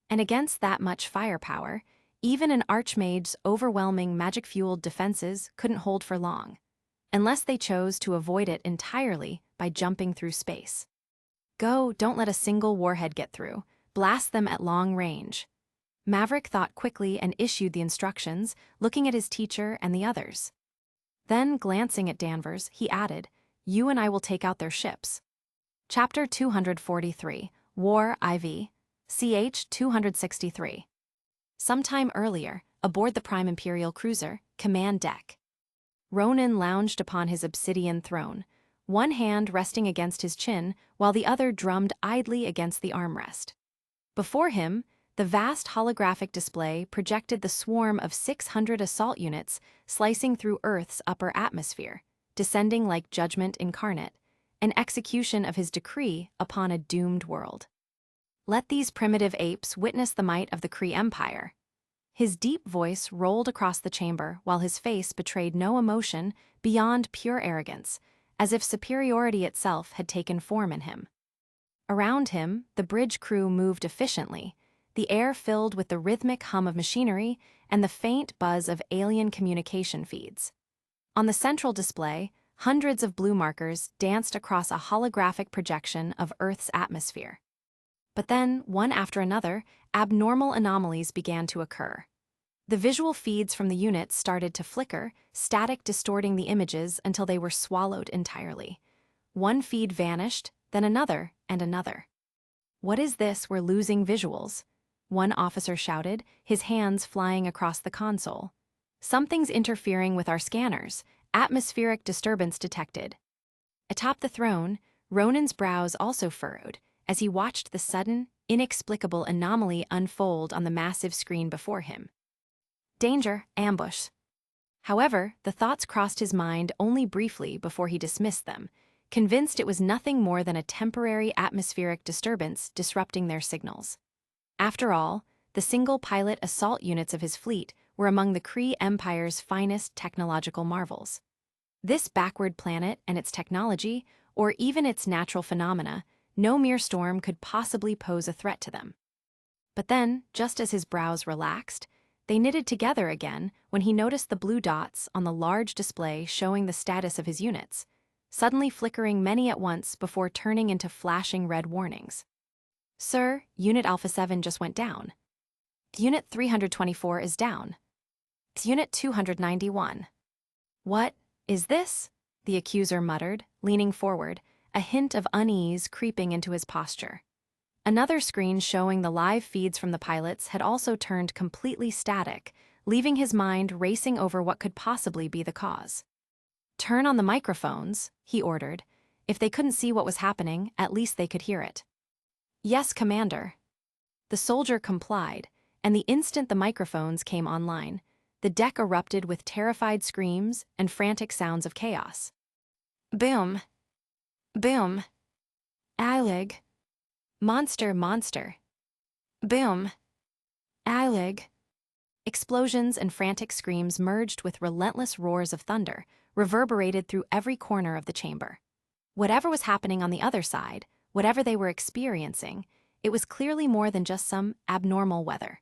And against that much firepower, even an archmage's overwhelming magic-fueled defenses couldn't hold for long, unless they chose to avoid it entirely by jumping through space. "Go, don't let a single warhead get through. Blast them at long range." Maverick thought quickly and issued the instructions, looking at his teacher and the others. Then, glancing at Danvers, he added, "You and I will take out their ships." Chapter 243, War IV, ch. 263. Sometime earlier, aboard the Prime Imperial cruiser, Command Deck. Ronan lounged upon his obsidian throne, one hand resting against his chin while the other drummed idly against the armrest. Before him, the vast holographic display projected the swarm of 600 assault units slicing through Earth's upper atmosphere, descending like judgment incarnate, an execution of his decree upon a doomed world. Let these primitive apes witness the might of the Kree Empire. His deep voice rolled across the chamber while his face betrayed no emotion beyond pure arrogance, as if superiority itself had taken form in him. Around him, the bridge crew moved efficiently, the air filled with the rhythmic hum of machinery and the faint buzz of alien communication feeds. On the central display, hundreds of blue markers danced across a holographic projection of Earth's atmosphere. But then, one after another, abnormal anomalies began to occur. The visual feeds from the units started to flicker, static distorting the images until they were swallowed entirely. One feed vanished, then another and another. "What is this? We're losing visuals," one officer shouted, his hands flying across the console. "Something's interfering with our scanners. Atmospheric disturbance detected." Atop the throne, Ronan's brows also furrowed as he watched the sudden, inexplicable anomaly unfold on the massive screen before him. Danger, ambush. However, the thoughts crossed his mind only briefly before he dismissed them, convinced it was nothing more than a temporary atmospheric disturbance disrupting their signals. After all, the single-pilot assault units of his fleet were among the Kree Empire's finest technological marvels. This backward planet and its technology, or even its natural phenomena, no mere storm could possibly pose a threat to them. But then, just as his brows relaxed, they knitted together again when he noticed the blue dots on the large display showing the status of his units, suddenly flickering many at once before turning into flashing red warnings. "Sir, Unit Alpha 7 just went down. Unit 324 is down. Unit 291. "What is this?" the accuser muttered, leaning forward, a hint of unease creeping into his posture. Another screen showing the live feeds from the pilots had also turned completely static, leaving his mind racing over what could possibly be the cause. "Turn on the microphones," he ordered. If they couldn't see what was happening, at least they could hear it. "Yes, Commander." The soldier complied, and the instant the microphones came online, the deck erupted with terrified screams and frantic sounds of chaos. "Boom! Boom! Alig! Monster, monster! Boom! Alig!" Explosions and frantic screams merged with relentless roars of thunder, reverberated through every corner of the chamber. Whatever was happening on the other side, whatever they were experiencing, it was clearly more than just some abnormal weather.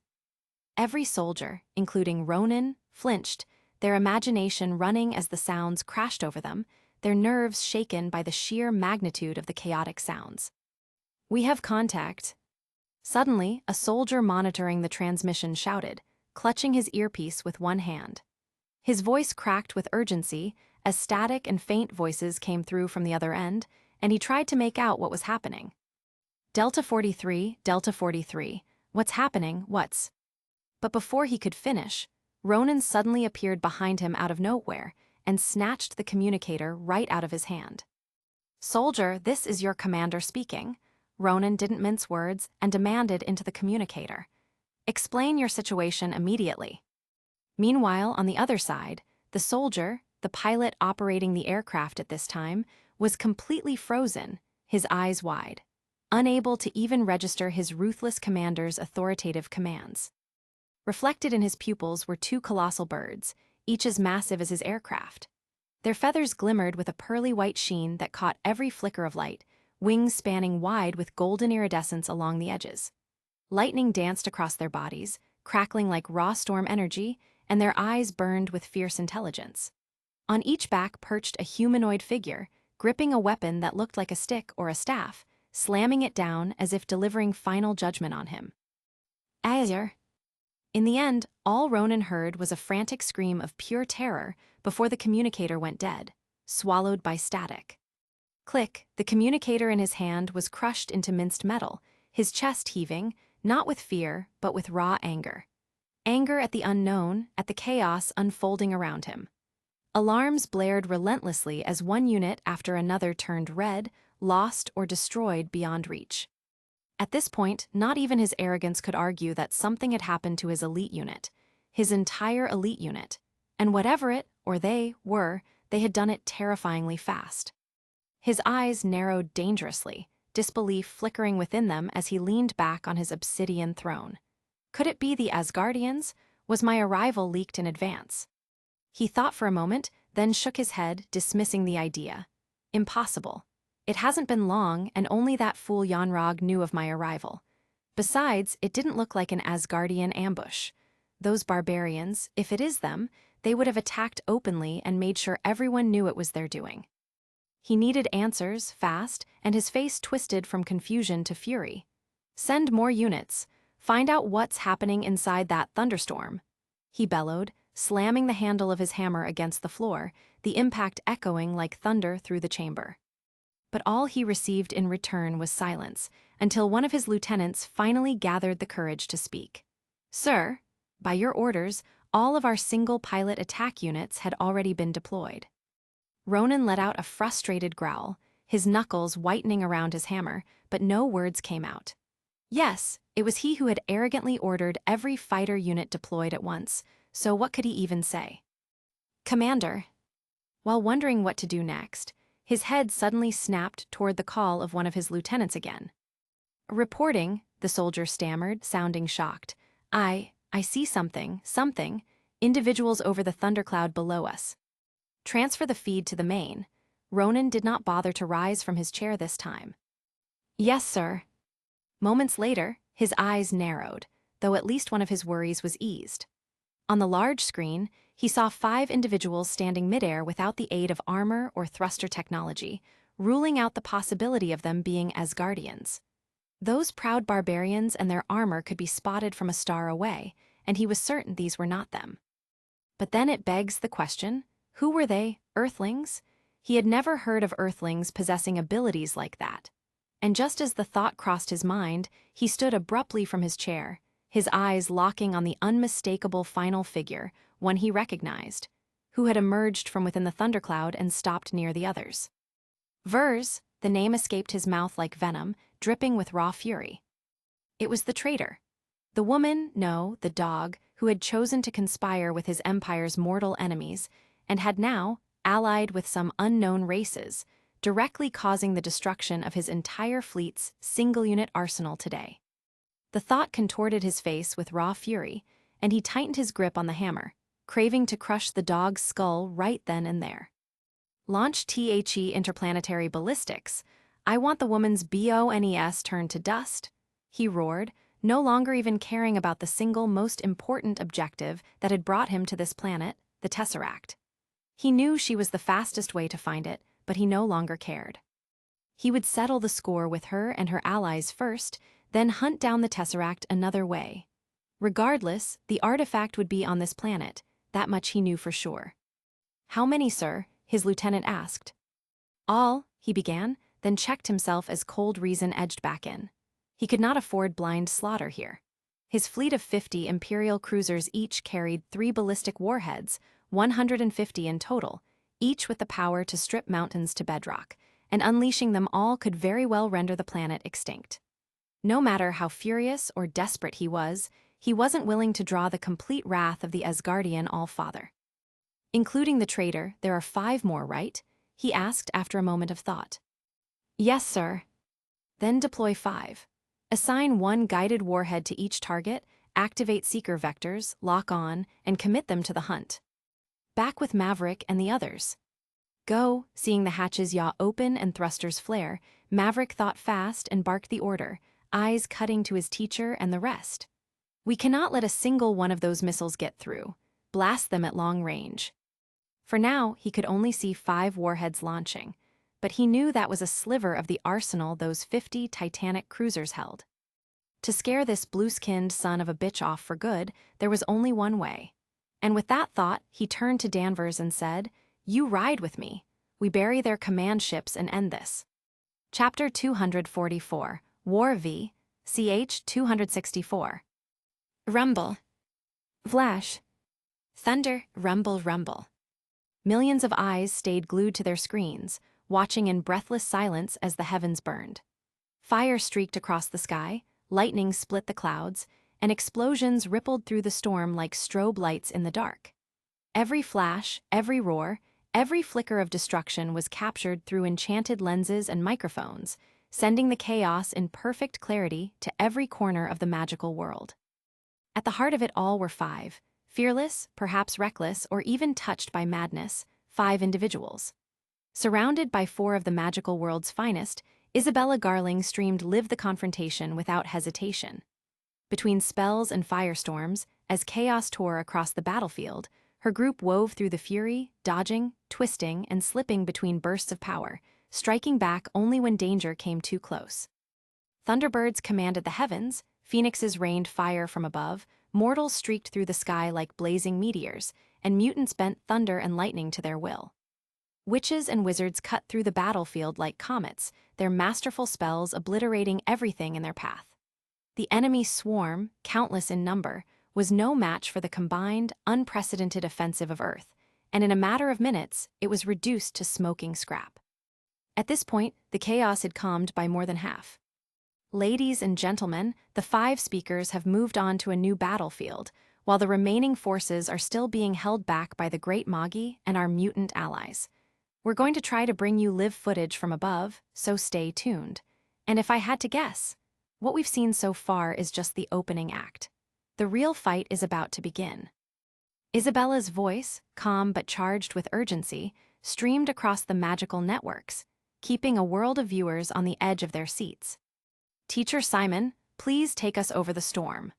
Every soldier, including Ronan, flinched, their imagination running as the sounds crashed over them, their nerves shaken by the sheer magnitude of the chaotic sounds. "We have contact." Suddenly, a soldier monitoring the transmission shouted, clutching his earpiece with one hand. His voice cracked with urgency as static and faint voices came through from the other end, and he tried to make out what was happening. Delta 43, what's happening, what's..." But before he could finish, Ronan suddenly appeared behind him out of nowhere and snatched the communicator right out of his hand. "Soldier, this is your commander speaking." Ronan didn't mince words and demanded into the communicator. "Explain your situation immediately." Meanwhile, on the other side, the soldier, the pilot operating the aircraft at this time, was completely frozen, his eyes wide, unable to even register his ruthless commander's authoritative commands. Reflected in his pupils were two colossal birds, each as massive as his aircraft. Their feathers glimmered with a pearly white sheen that caught every flicker of light, wings spanning wide with golden iridescence along the edges. Lightning danced across their bodies, crackling like raw storm energy, and their eyes burned with fierce intelligence. On each back perched a humanoid figure, gripping a weapon that looked like a stick or a staff, slamming it down as if delivering final judgment on him. "Azir." In the end, all Ronan heard was a frantic scream of pure terror before the communicator went dead, swallowed by static. Click, the communicator in his hand was crushed into minced metal, his chest heaving, not with fear, but with raw anger. Anger at the unknown, at the chaos unfolding around him. Alarms blared relentlessly as one unit after another turned red, lost or destroyed beyond reach. At this point, not even his arrogance could argue that something had happened to his elite unit, his entire elite unit, and whatever it, or they, were, they had done it terrifyingly fast. His eyes narrowed dangerously, disbelief flickering within them as he leaned back on his obsidian throne. Could it be the Asgardians? Was my arrival leaked in advance? He thought for a moment, then shook his head, dismissing the idea. Impossible. It hasn't been long, and only that fool Yanrog knew of my arrival. Besides, it didn't look like an Asgardian ambush. Those barbarians, if it is them, they would have attacked openly and made sure everyone knew it was their doing. He needed answers, fast, and his face twisted from confusion to fury. Send more units. Find out what's happening inside that thunderstorm, he bellowed, slamming the handle of his hammer against the floor, the impact echoing like thunder through the chamber. But all he received in return was silence, until one of his lieutenants finally gathered the courage to speak. Sir, by your orders, all of our single-pilot attack units had already been deployed. Ronan let out a frustrated growl, his knuckles whitening around his hammer, but no words came out. Yes, it was he who had arrogantly ordered every fighter unit deployed at once, so what could he even say? Commander. While wondering what to do next, his head suddenly snapped toward the call of one of his lieutenants again. Reporting, the soldier stammered, sounding shocked. I see something, individuals over the thundercloud below us. Transfer the feed to the main. Ronan did not bother to rise from his chair this time. Yes, sir. Moments later, his eyes narrowed, though at least one of his worries was eased. On the large screen, he saw 5 individuals standing midair without the aid of armor or thruster technology, ruling out the possibility of them being Asgardians. Those proud barbarians and their armor could be spotted from a star away, and he was certain these were not them. But then it begs the question, who were they, Earthlings? He had never heard of Earthlings possessing abilities like that. And just as the thought crossed his mind, he stood abruptly from his chair, his eyes locking on the unmistakable final figure, one he recognized, who had emerged from within the thundercloud and stopped near the others. Vers, the name escaped his mouth like venom, dripping with raw fury. It was the traitor. The woman, no, the dog, who had chosen to conspire with his empire's mortal enemies, and had now, allied with some unknown races, directly causing the destruction of his entire fleet's single-unit arsenal today. The thought contorted his face with raw fury, and he tightened his grip on the hammer, craving to crush the dog's skull right then and there. Launch interplanetary ballistics. I want the woman's BONES turned to dust, he roared, no longer even caring about the single most important objective that had brought him to this planet, the Tesseract. He knew she was the fastest way to find it, but he no longer cared. He would settle the score with her and her allies first, then hunt down the Tesseract another way. Regardless, the artifact would be on this planet, that much he knew for sure. How many, sir? His lieutenant asked. All, he began, then checked himself as cold reason edged back in. He could not afford blind slaughter here. His fleet of 50 Imperial cruisers each carried 3 ballistic warheads, 150 in total, each with the power to strip mountains to bedrock, and unleashing them all could very well render the planet extinct. No matter how furious or desperate he wasn't willing to draw the complete wrath of the Asgardian All-Father. Including the traitor, there are 5 more, right? He asked after a moment of thought. Yes, sir. Then deploy 5. Assign 1 guided warhead to each target, activate seeker vectors, lock on, and commit them to the hunt. Back with Maverick and the others. Go, seeing the hatches yaw open and thrusters flare, Maverick thought fast and barked the order, eyes cutting to his teacher and the rest. We cannot let a single one of those missiles get through. Blast them at long range. For now, he could only see 5 warheads launching, but he knew that was a sliver of the arsenal those 50 Titanic cruisers held. To scare this blue-skinned son of a bitch off for good, there was only one way. And with that thought, he turned to Danvers and said, "You ride with me. We bury their command ships and end this." Chapter 244, War v. Ch. 264. Rumble. Flash. Thunder, rumble, rumble. Millions of eyes stayed glued to their screens, watching in breathless silence as the heavens burned. Fire streaked across the sky, lightning split the clouds, and explosions rippled through the storm like strobe lights in the dark. Every flash, every roar, every flicker of destruction was captured through enchanted lenses and microphones, sending the chaos in perfect clarity to every corner of the magical world. At the heart of it all were 5, fearless, perhaps reckless, or even touched by madness, 5 individuals. Surrounded by four of the magical world's finest, Isabella Garling streamed Live the Confrontation without hesitation. Between spells and firestorms, as chaos tore across the battlefield, her group wove through the fury, dodging, twisting, and slipping between bursts of power, striking back only when danger came too close. Thunderbirds commanded the heavens, phoenixes rained fire from above, mortals streaked through the sky like blazing meteors, and mutants bent thunder and lightning to their will. Witches and wizards cut through the battlefield like comets, their masterful spells obliterating everything in their path. The enemy swarm, countless in number, was no match for the combined, unprecedented offensive of Earth, and in a matter of minutes, it was reduced to smoking scrap. At this point, the chaos had calmed by more than half. Ladies and gentlemen, the 5 speakers have moved on to a new battlefield, while the remaining forces are still being held back by the Great Magi and our mutant allies. We're going to try to bring you live footage from above, so stay tuned. And if I had to guess, what we've seen so far is just the opening act. The real fight is about to begin. Isabella's voice, calm but charged with urgency, streamed across the magical networks, keeping a world of viewers on the edge of their seats. Teacher Simon, please take us over the storm.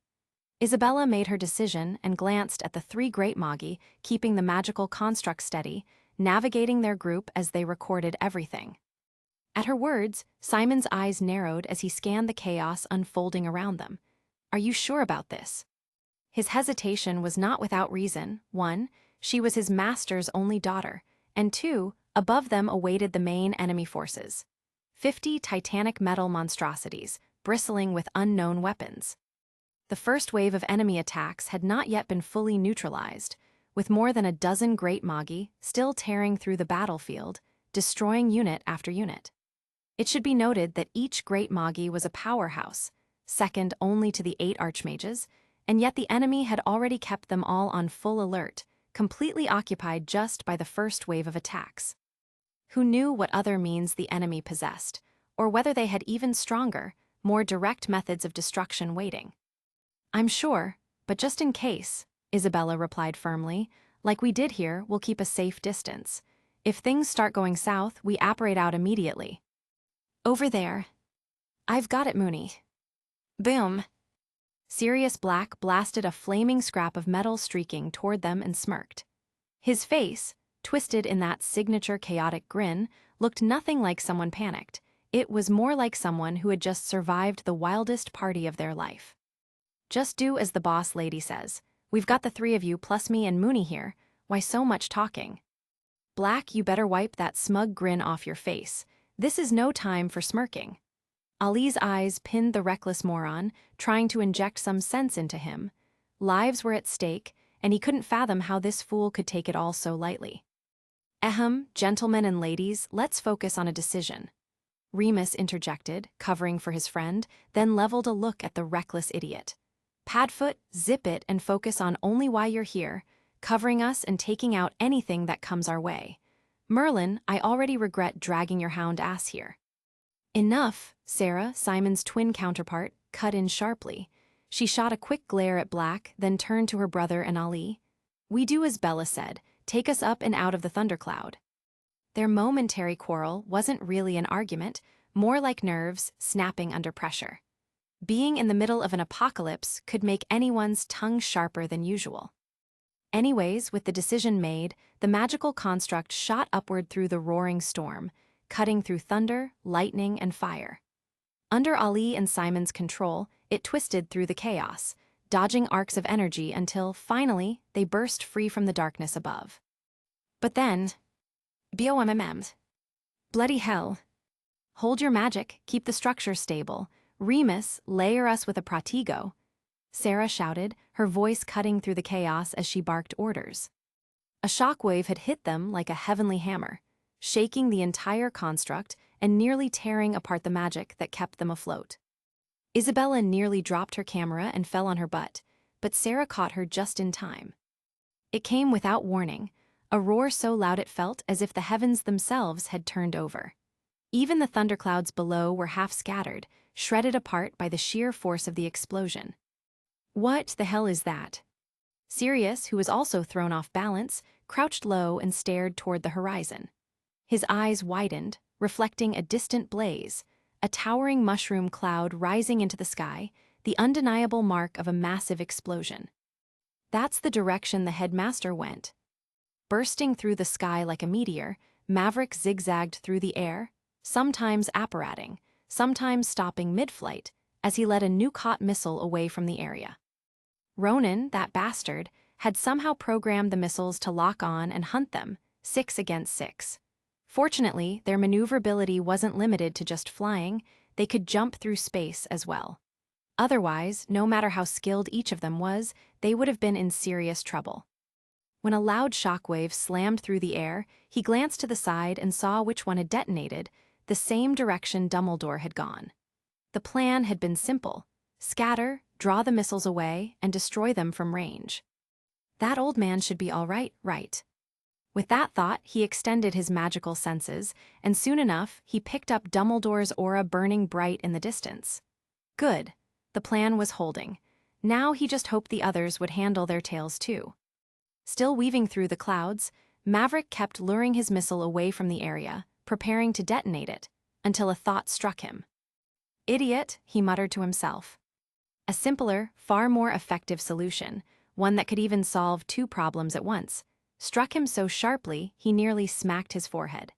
Isabella made her decision and glanced at the 3 great Magi, keeping the magical construct steady, navigating their group as they recorded everything. At her words, Simon's eyes narrowed as he scanned the chaos unfolding around them. Are you sure about this? His hesitation was not without reason. 1, she was his master's only daughter, and 2, above them awaited the main enemy forces. 50 titanic metal monstrosities, bristling with unknown weapons. The first wave of enemy attacks had not yet been fully neutralized, with more than a dozen great Magi still tearing through the battlefield, destroying unit after unit. It should be noted that each great Magi was a powerhouse, second only to the 8 archmages, and yet the enemy had already kept them all on full alert, completely occupied just by the first wave of attacks. Who knew what other means the enemy possessed, or whether they had even stronger, more direct methods of destruction waiting? I'm sure, but just in case, Isabella replied firmly, like we did here, we'll keep a safe distance. If things start going south, we apparate out immediately. Over there. I've got it, Mooney. Boom. Sirius Black blasted a flaming scrap of metal streaking toward them and smirked. His face, twisted in that signature chaotic grin, looked nothing like someone panicked. It was more like someone who had just survived the wildest party of their life. Just do as the boss lady says. We've got the 3 of you plus me and Mooney here. Why so much talking? Black, you better wipe that smug grin off your face. This is no time for smirking. Ali's eyes pinned the reckless moron, trying to inject some sense into him. Lives were at stake, and he couldn't fathom how this fool could take it all so lightly. Ahem, gentlemen and ladies, let's focus on a decision. Remus interjected, covering for his friend, then leveled a look at the reckless idiot. Padfoot, zip it and focus on only why you're here, covering us and taking out anything that comes our way. Merlin, I already regret dragging your hound ass here. Enough, Sarah, Simon's twin counterpart, cut in sharply. She shot a quick glare at Black, then turned to her brother and Ali. We do as Bella said, take us up and out of the thundercloud. Their momentary quarrel wasn't really an argument, more like nerves snapping under pressure. Being in the middle of an apocalypse could make anyone's tongue sharper than usual. Anyways, with the decision made, the magical construct shot upward through the roaring storm, cutting through thunder, lightning, and fire. Under Ali and Simon's control, it twisted through the chaos, dodging arcs of energy until, finally, they burst free from the darkness above. But then... BOMMM. Bloody hell. Hold your magic, keep the structure stable. Remus, layer us with a pratigo. Sarah shouted, her voice cutting through the chaos as she barked orders. A shockwave had hit them like a heavenly hammer, shaking the entire construct and nearly tearing apart the magic that kept them afloat. Isabella nearly dropped her camera and fell on her butt, but Sarah caught her just in time. It came without warning, a roar so loud it felt as if the heavens themselves had turned over. Even the thunderclouds below were half scattered, shredded apart by the sheer force of the explosion. What the hell is that? Sirius, who was also thrown off balance, crouched low and stared toward the horizon. His eyes widened, reflecting a distant blaze, a towering mushroom cloud rising into the sky, the undeniable mark of a massive explosion. That's the direction the headmaster went. Bursting through the sky like a meteor, Maverick zigzagged through the air, sometimes apparating, sometimes stopping mid-flight, as he led a new-caught missile away from the area. Ronan, that bastard, had somehow programmed the missiles to lock on and hunt them, 6 against 6. Fortunately, their maneuverability wasn't limited to just flying, they could jump through space as well. Otherwise, no matter how skilled each of them was, they would have been in serious trouble. When a loud shockwave slammed through the air, he glanced to the side and saw which one had detonated, the same direction Dumbledore had gone. The plan had been simple: scatter, draw the missiles away, and destroy them from range. That old man should be all right, right? With that thought, he extended his magical senses, and soon enough, he picked up Dumbledore's aura burning bright in the distance. Good. The plan was holding. Now he just hoped the others would handle their tails too. Still weaving through the clouds, Maverick kept luring his missile away from the area, preparing to detonate it, until a thought struck him. Idiot, he muttered to himself. A simpler, far more effective solution, one that could even solve 2 problems at once, struck him so sharply he nearly smacked his forehead.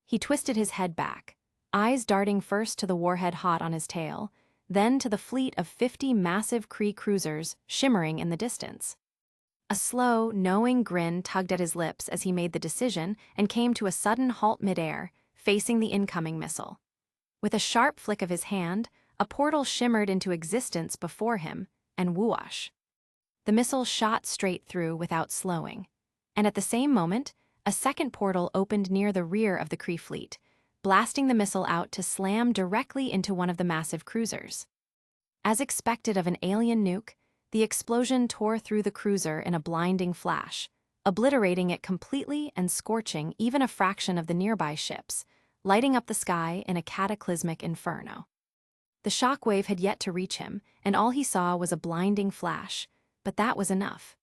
He twisted his head back, eyes darting first to the warhead hot on his tail, then to the fleet of 50 massive Kree cruisers shimmering in the distance. A slow, knowing grin tugged at his lips as he made the decision and came to a sudden halt midair, facing the incoming missile. With a sharp flick of his hand, a portal shimmered into existence before him, and whoosh. The missile shot straight through without slowing. And at the same moment, a second portal opened near the rear of the Kree fleet, blasting the missile out to slam directly into one of the massive cruisers. As expected of an alien nuke, the explosion tore through the cruiser in a blinding flash, obliterating it completely and scorching even a fraction of the nearby ships, lighting up the sky in a cataclysmic inferno. The shockwave had yet to reach him, and all he saw was a blinding flash, but that was enough.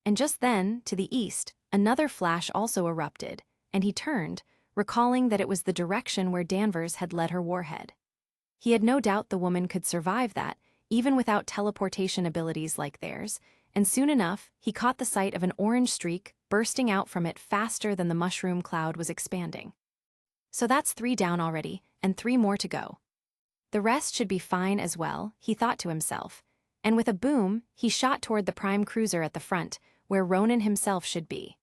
And just then, to the east, another flash also erupted, and he turned, recalling that it was the direction where Danvers had led her warhead. He had no doubt the woman could survive that, even without teleportation abilities like theirs, and soon enough, he caught the sight of an orange streak bursting out from it faster than the mushroom cloud was expanding. So that's 3 down already, and 3 more to go. The rest should be fine as well, he thought to himself, and with a boom, he shot toward the prime cruiser at the front, where Ronan himself should be.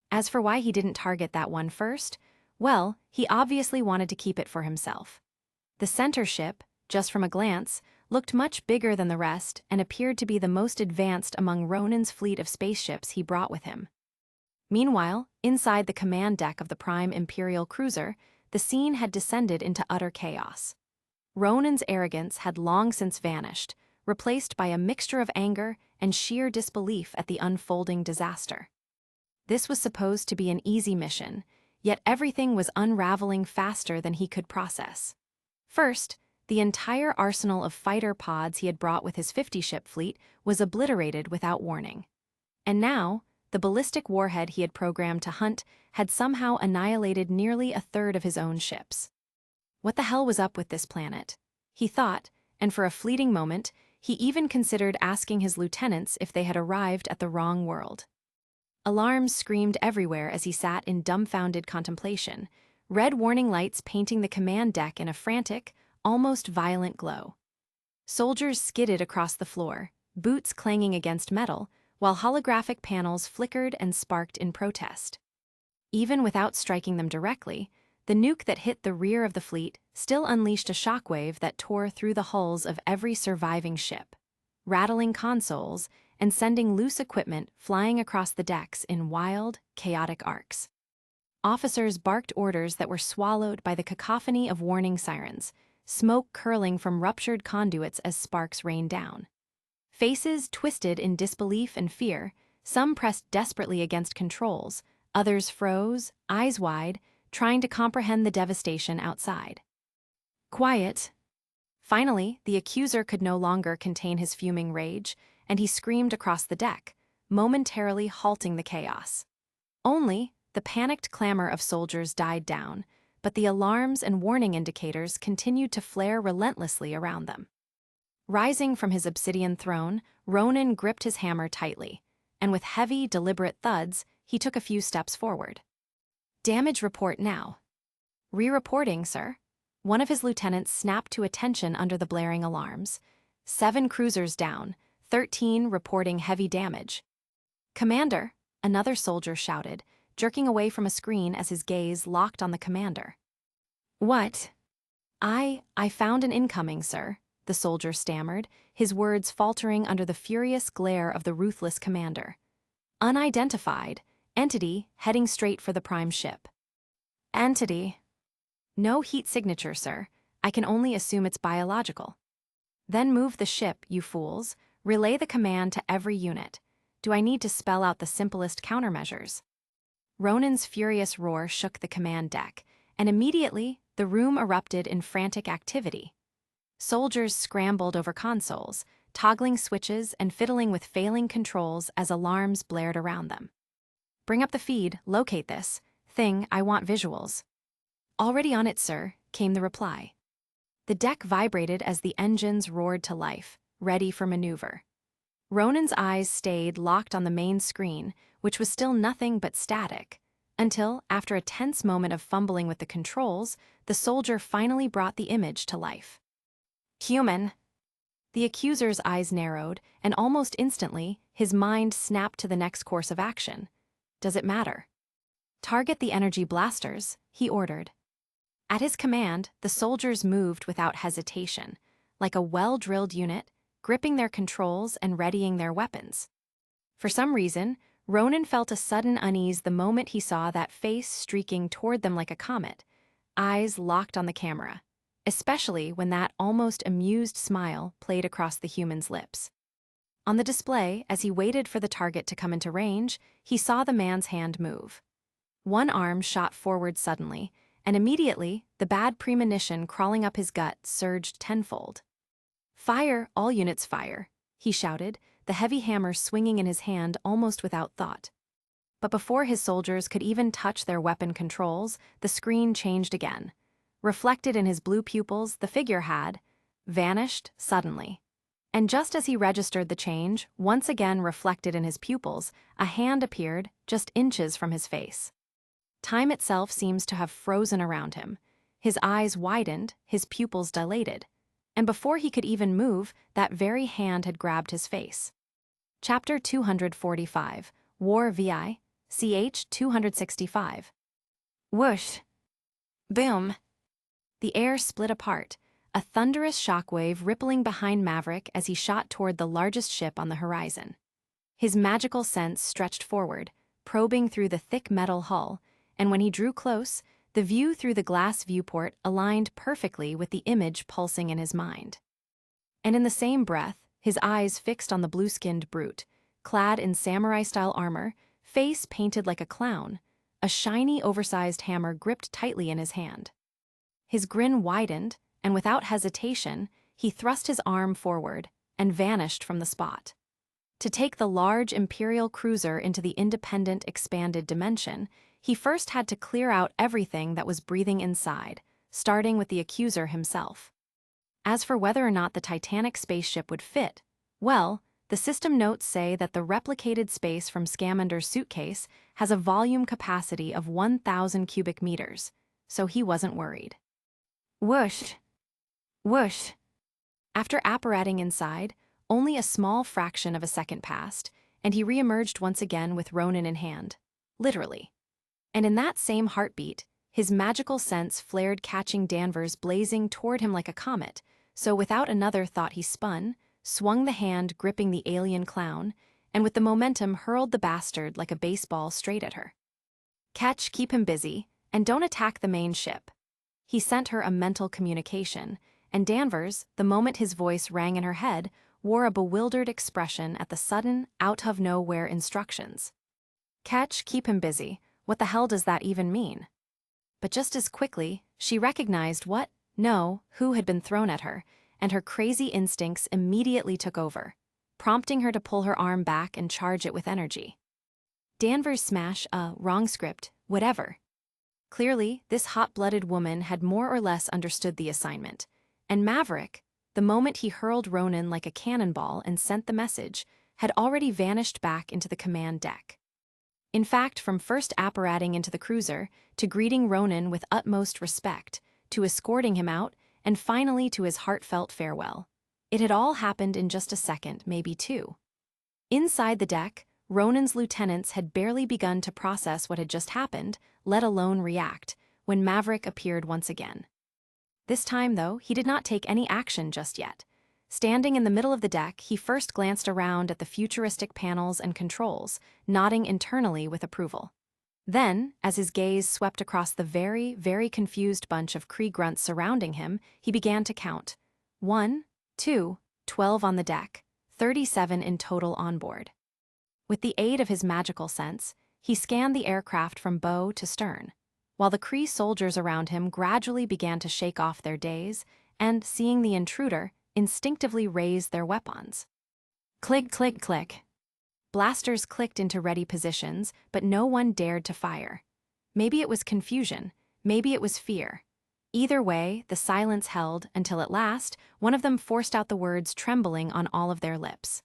As for why he didn't target that one first, well, he obviously wanted to keep it for himself. The center ship, just from a glance, looked much bigger than the rest and appeared to be the most advanced among Ronan's fleet of spaceships he brought with him. Meanwhile, inside the command deck of the prime Imperial cruiser, the scene had descended into utter chaos. Ronan's arrogance had long since vanished, replaced by a mixture of anger and sheer disbelief at the unfolding disaster. This was supposed to be an easy mission, yet everything was unraveling faster than he could process. First, the entire arsenal of fighter pods he had brought with his 50-ship fleet was obliterated without warning. And now, the ballistic warhead he had programmed to hunt had somehow annihilated nearly a third of his own ships. What the hell was up with this planet? He thought, and for a fleeting moment, he even considered asking his lieutenants if they had arrived at the wrong world. Alarms screamed everywhere as he sat in dumbfounded contemplation, red warning lights painting the command deck in a frantic, almost violent glow. Soldiers skidded across the floor, boots clanging against metal, while holographic panels flickered and sparked in protest. Even without striking them directly, the nuke that hit the rear of the fleet still unleashed a shockwave that tore through the hulls of every surviving ship, rattling consoles and sending loose equipment flying across the decks in wild, chaotic arcs. Officers barked orders that were swallowed by the cacophony of warning sirens, smoke curling from ruptured conduits as sparks rained down. Faces twisted in disbelief and fear, some pressed desperately against controls, others froze, eyes wide, trying to comprehend the devastation outside. Quiet. Finally, the accuser could no longer contain his fuming rage, and he screamed across the deck, momentarily halting the chaos. Only, the panicked clamor of soldiers died down, but the alarms and warning indicators continued to flare relentlessly around them. Rising from his obsidian throne, Ronan gripped his hammer tightly, and with heavy, deliberate thuds, he took a few steps forward. "Damage report now." "Re-reporting, sir." One of his lieutenants snapped to attention under the blaring alarms. 7 cruisers down, 13 reporting heavy damage. "Commander," another soldier shouted, jerking away from a screen as his gaze locked on the commander. "What?" I found an incoming, sir," the soldier stammered, his words faltering under the furious glare of the ruthless commander. "Unidentified. Entity heading straight for the prime ship." "Entity?" "No heat signature, sir. I can only assume it's biological." "Then move the ship, you fools. Relay the command to every unit. Do I need to spell out the simplest countermeasures?" Ronan's furious roar shook the command deck, and immediately the room erupted in frantic activity. Soldiers scrambled over consoles, toggling switches and fiddling with failing controls as alarms blared around them. "Bring up the feed, locate this thing, I want visuals." "Already on it, sir," came the reply. The deck vibrated as the engines roared to life, ready for maneuver. Ronan's eyes stayed locked on the main screen, which was still nothing but static, until, after a tense moment of fumbling with the controls, the soldier finally brought the image to life. "Human." The accuser's eyes narrowed, and almost instantly, his mind snapped to the next course of action. "Does it matter?" "Target the energy blasters," he ordered. At his command, the soldiers moved without hesitation, like a well-drilled unit, gripping their controls and readying their weapons. For some reason, Ronan felt a sudden unease the moment he saw that face streaking toward them like a comet, eyes locked on the camera, especially when that almost amused smile played across the human's lips. On the display, as he waited for the target to come into range, he saw the man's hand move. One arm shot forward suddenly, and immediately, the bad premonition crawling up his gut surged tenfold. "Fire, all units fire," he shouted, the heavy hammer swinging in his hand almost without thought. But before his soldiers could even touch their weapon controls, the screen changed again. Reflected in his blue pupils, the figure had vanished suddenly. And just as he registered the change, once again reflected in his pupils, a hand appeared just inches from his face. Time itself seems to have frozen around him. His eyes widened, his pupils dilated. And before he could even move, that very hand had grabbed his face. Chapter 245, War VI, CH 265. Whoosh! Boom! The air split apart, a thunderous shockwave rippling behind Maverick as he shot toward the largest ship on the horizon. His magical sense stretched forward, probing through the thick metal hull, and when he drew close, the view through the glass viewport aligned perfectly with the image pulsing in his mind. And in the same breath, his eyes fixed on the blue-skinned brute, clad in samurai-style armor, face painted like a clown, a shiny, oversized hammer gripped tightly in his hand. His grin widened, and without hesitation, he thrust his arm forward and vanished from the spot. To take the large Imperial cruiser into the independent, expanded dimension, he first had to clear out everything that was breathing inside, starting with the accuser himself. As for whether or not the Titanic spaceship would fit, well, the system notes say that the replicated space from Scamander's suitcase has a volume capacity of 1,000 cubic meters, so he wasn't worried. Whoosh! Whoosh! After apparating inside, only a small fraction of a second passed, and he re-emerged once again with Ronan in hand. Literally. And in that same heartbeat, his magical sense flared, catching Danvers blazing toward him like a comet, so without another thought he spun, swung the hand gripping the alien clown, and with the momentum hurled the bastard like a baseball straight at her. "Catch, keep him busy, and don't attack the main ship." He sent her a mental communication, and Danvers, the moment his voice rang in her head, wore a bewildered expression at the sudden, out-of-nowhere instructions. "Catch, keep him busy. What the hell does that even mean?" But just as quickly, she recognized who had been thrown at her, and her crazy instincts immediately took over, prompting her to pull her arm back and charge it with energy. Danvers' smash, wrong script, whatever. Clearly, this hot-blooded woman had more or less understood the assignment. And Maverick, the moment he hurled Ronan like a cannonball and sent the message, had already vanished back into the command deck. In fact, from first apparating into the cruiser, to greeting Ronan with utmost respect, to escorting him out, and finally to his heartfelt farewell, it had all happened in just a second, maybe two. Inside the deck, Ronan's lieutenants had barely begun to process what had just happened, let alone react, when Maverick appeared once again. This time, though, he did not take any action just yet. Standing in the middle of the deck, he first glanced around at the futuristic panels and controls, nodding internally with approval. Then, as his gaze swept across the very, very confused bunch of Kree grunts surrounding him, he began to count. 1, 2, 12 on the deck, 37 in total on board. With the aid of his magical sense, he scanned the aircraft from bow to stern, while the Kree soldiers around him gradually began to shake off their daze and, seeing the intruder, instinctively raised their weapons. Click, click, click. Blasters clicked into ready positions, but no one dared to fire. Maybe it was confusion, maybe it was fear. Either way, the silence held until at last, one of them forced out the words trembling on all of their lips.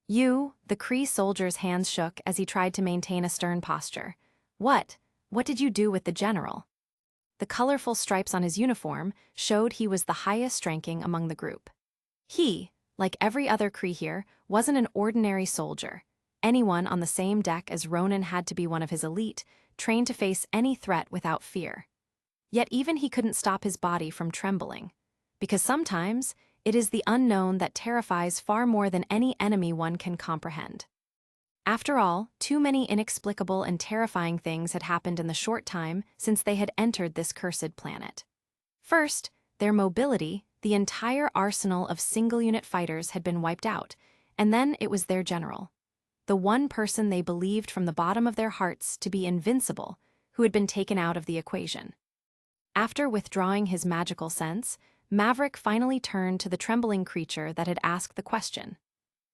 "You," the Kree soldier's hands shook as he tried to maintain a stern posture. What did you do with the general?" The colorful stripes on his uniform showed he was the highest ranking among the group. He, like every other Kree here, wasn't an ordinary soldier. Anyone on the same deck as Ronan had to be one of his elite, trained to face any threat without fear. Yet even he couldn't stop his body from trembling. Because sometimes, it is the unknown that terrifies far more than any enemy one can comprehend. After all, too many inexplicable and terrifying things had happened in the short time since they had entered this cursed planet. First, their mobility, the entire arsenal of single-unit fighters had been wiped out, and then it was their general. The one person they believed from the bottom of their hearts to be invincible, who had been taken out of the equation. After withdrawing his magical sense, Maverick finally turned to the trembling creature that had asked the question.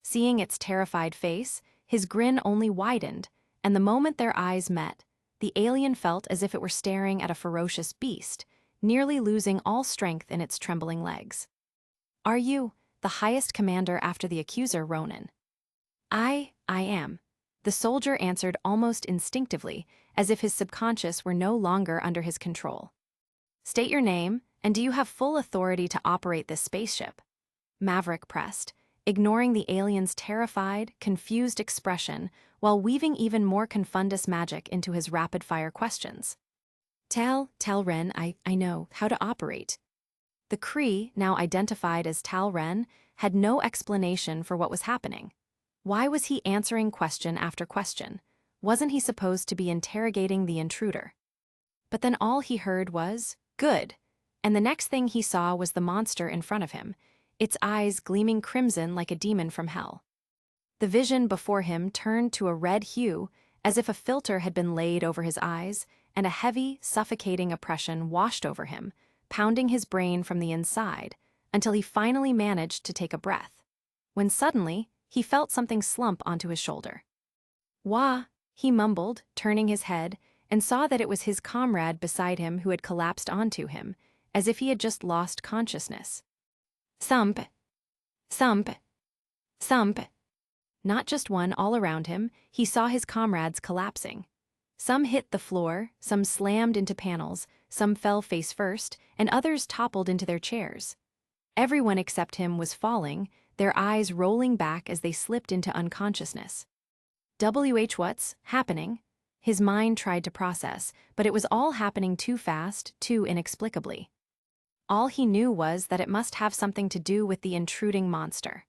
Seeing its terrified face, his grin only widened, and the moment their eyes met, the alien felt as if it were staring at a ferocious beast, nearly losing all strength in its trembling legs. "Are you the highest commander after the accuser, Ronan?" I am," the soldier answered almost instinctively, as if his subconscious were no longer under his control. "State your name, and do you have full authority to operate this spaceship?" Maverick pressed, ignoring the alien's terrified, confused expression while weaving even more confundus magic into his rapid-fire questions. Tell Ren, I know how to operate." The Kree, now identified as Tal Ren, had no explanation for what was happening. Why was he answering question after question? Wasn't he supposed to be interrogating the intruder? But then all he heard was, "Good," and the next thing he saw was the monster in front of him, its eyes gleaming crimson like a demon from hell. The vision before him turned to a red hue, as if a filter had been laid over his eyes, and a heavy, suffocating oppression washed over him, pounding his brain from the inside, until he finally managed to take a breath. When suddenly, he felt something slump onto his shoulder. "Wah," he mumbled, turning his head, and saw that it was his comrade beside him who had collapsed onto him, as if he had just lost consciousness. Thump, thump, thump. Not just one, all around him, he saw his comrades collapsing. Some hit the floor, some slammed into panels, some fell face first, and others toppled into their chairs. Everyone except him was falling, their eyes rolling back as they slipped into unconsciousness. What's happening? His mind tried to process, but it was all happening too fast, too inexplicably. All he knew was that it must have something to do with the intruding monster.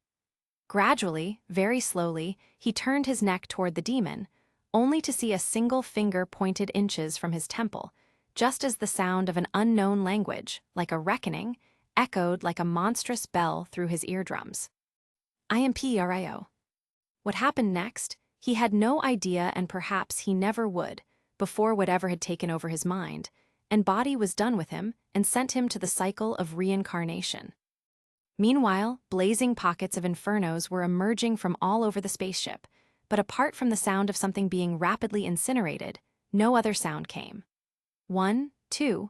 Gradually, very slowly, he turned his neck toward the demon, only to see a single finger pointed inches from his temple, just as the sound of an unknown language, like a reckoning, echoed like a monstrous bell through his eardrums. "IMPRIO." What happened next, he had no idea, and perhaps he never would, before whatever had taken over his mind, and body was done with him and sent him to the cycle of reincarnation. Meanwhile, blazing pockets of infernos were emerging from all over the spaceship, but apart from the sound of something being rapidly incinerated, No other sound came. 1, 2,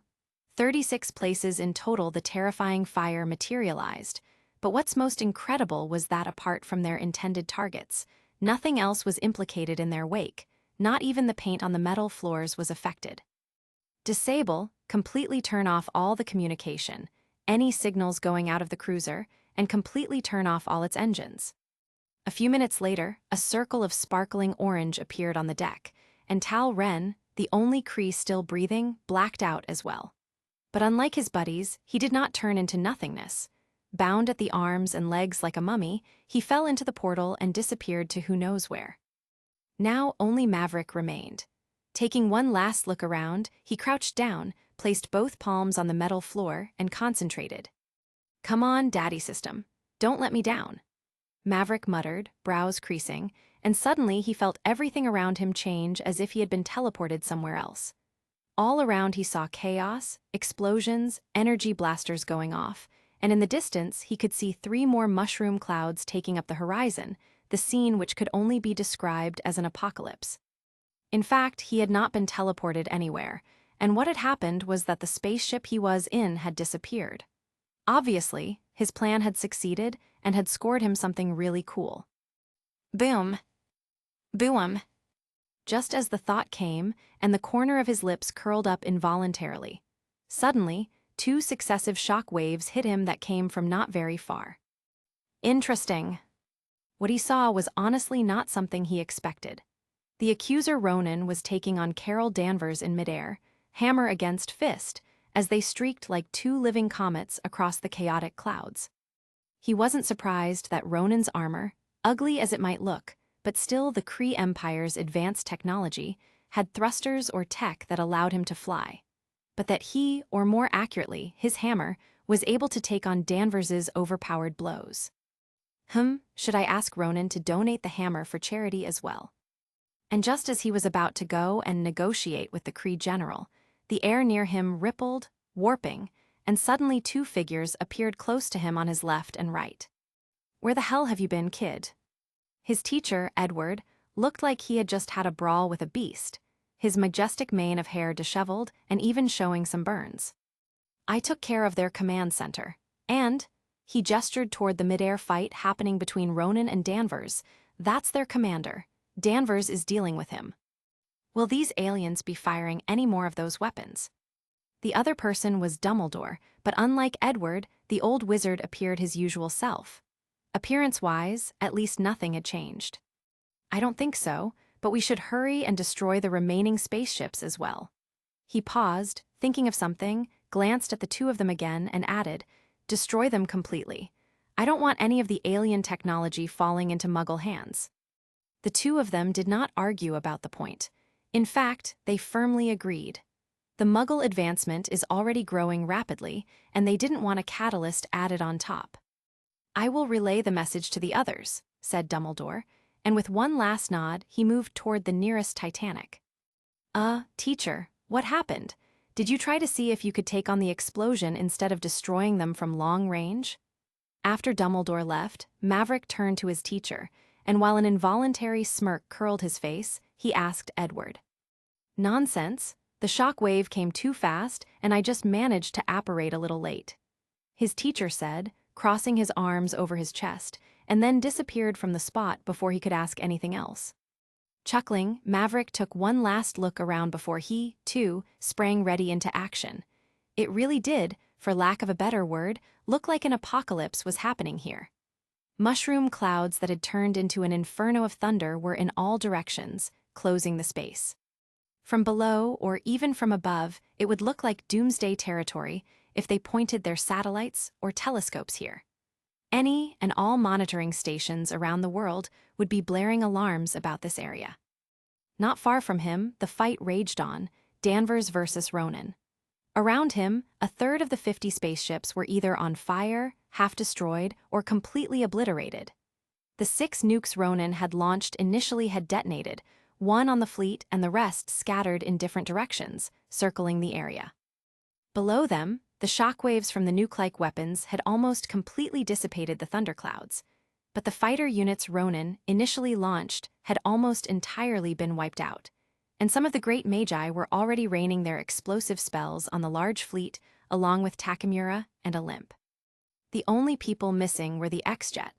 36 places in total the terrifying fire materialized, but what's most incredible was that apart from their intended targets, nothing else was implicated in their wake, not even the paint on the metal floors was affected. Disable, completely turn off all the communication, any signals going out of the cruiser, and completely turn off all its engines. A few minutes later, a circle of sparkling orange appeared on the deck, and Tal Ren, the only Kree still breathing, blacked out as well. But unlike his buddies, he did not turn into nothingness. Bound at the arms and legs like a mummy, he fell into the portal and disappeared to who knows where. Now only Maverick remained. Taking one last look around, he crouched down, placed both palms on the metal floor, and concentrated. "Come on, Daddy System. Don't let me down." Maverick muttered, brows creasing, and suddenly he felt everything around him change as if he had been teleported somewhere else. All around he saw chaos, explosions, energy blasters going off, and in the distance he could see 3 more mushroom clouds taking up the horizon, the scene which could only be described as an apocalypse. In fact, he had not been teleported anywhere, and what had happened was that the spaceship he was in had disappeared. Obviously, his plan had succeeded and had scored him something really cool. Boom. Boom. Just as the thought came, and the corner of his lips curled up involuntarily. Suddenly, 2 successive shock waves hit him that came from not very far. Interesting. What he saw was honestly not something he expected. The accuser Ronan was taking on Carol Danvers in midair, hammer against fist, as they streaked like 2 living comets across the chaotic clouds. He wasn't surprised that Ronan's armor, ugly as it might look, but still the Kree Empire's advanced technology, had thrusters or tech that allowed him to fly. But that he, or more accurately, his hammer, was able to take on Danvers's overpowered blows. Should I ask Ronan to donate the hammer for charity as well? And just as he was about to go and negotiate with the Kree general, the air near him rippled, warping, and suddenly 2 figures appeared close to him on his left and right. "Where the hell have you been, kid?" His teacher, Edward, looked like he had just had a brawl with a beast, his majestic mane of hair disheveled and even showing some burns. "I took care of their command center, and," he gestured toward the midair fight happening between Ronan and Danvers, "that's their commander. Danvers is dealing with him. Will these aliens be firing any more of those weapons?" The other person was Dumbledore, but unlike Edward, the old wizard appeared his usual self. Appearance-wise, at least nothing had changed. "I don't think so, but we should hurry and destroy the remaining spaceships as well." He paused, thinking of something, glanced at the 2 of them again, and added, "Destroy them completely. I don't want any of the alien technology falling into Muggle hands." The 2 of them did not argue about the point. In fact, they firmly agreed. The Muggle advancement is already growing rapidly, and they didn't want a catalyst added on top. "I will relay the message to the others," said Dumbledore, and with one last nod, he moved toward the nearest Titanic. Teacher, what happened? Did you try to see if you could take on the explosion instead of destroying them from long range?" After Dumbledore left, Maverick turned to his teacher, and while an involuntary smirk curled his face, he asked Edward. "Nonsense. The shock wave came too fast, and I just managed to apparate a little late," his teacher said, crossing his arms over his chest, and then disappeared from the spot before he could ask anything else. Chuckling, Maverick took one last look around before he, too, sprang ready into action. It really did, for lack of a better word, look like an apocalypse was happening here. Mushroom clouds that had turned into an inferno of thunder were in all directions, closing the space. From below, or even from above, it would look like doomsday territory if they pointed their satellites or telescopes here. Any and all monitoring stations around the world would be blaring alarms about this area. Not far from him, the fight raged on, Danvers versus Ronan. Around him, a third of the 50 spaceships were either on fire, half destroyed, or completely obliterated. The 6 nukes Ronan had launched initially had detonated, one on the fleet and the rest scattered in different directions, circling the area. Below them, the shockwaves from the nuke-like weapons had almost completely dissipated the thunderclouds, but the fighter units Ronan initially launched had almost entirely been wiped out. and some of the great magi were already raining their explosive spells on the large fleet along with Takamura and Olymp. The only people missing were the X-Jet,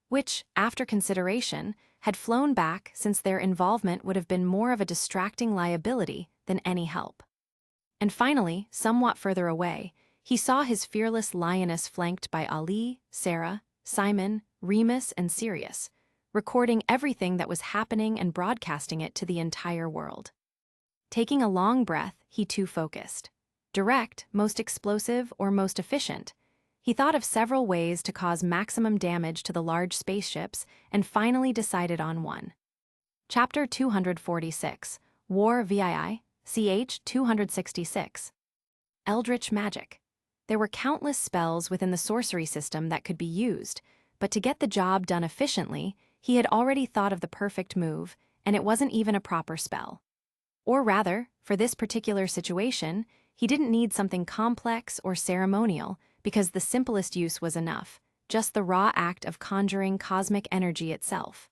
which, after consideration, had flown back since their involvement would have been more of a distracting liability than any help. And finally, somewhat further away, he saw his fearless lioness flanked by Ali, Sarah, Simon, Remus, and Sirius, recording everything that was happening and broadcasting it to the entire world. Taking a long breath, he too focused. Direct, most explosive, or most efficient? He thought of several ways to cause maximum damage to the large spaceships and finally decided on one. Chapter 246, War VII, CH 266. Eldritch Magic. There were countless spells within the sorcery system that could be used, but to get the job done efficiently, he had already thought of the perfect move, and it wasn't even a proper spell. Or rather, for this particular situation, he didn't need something complex or ceremonial because the simplest use was enough, just the raw act of conjuring cosmic energy itself.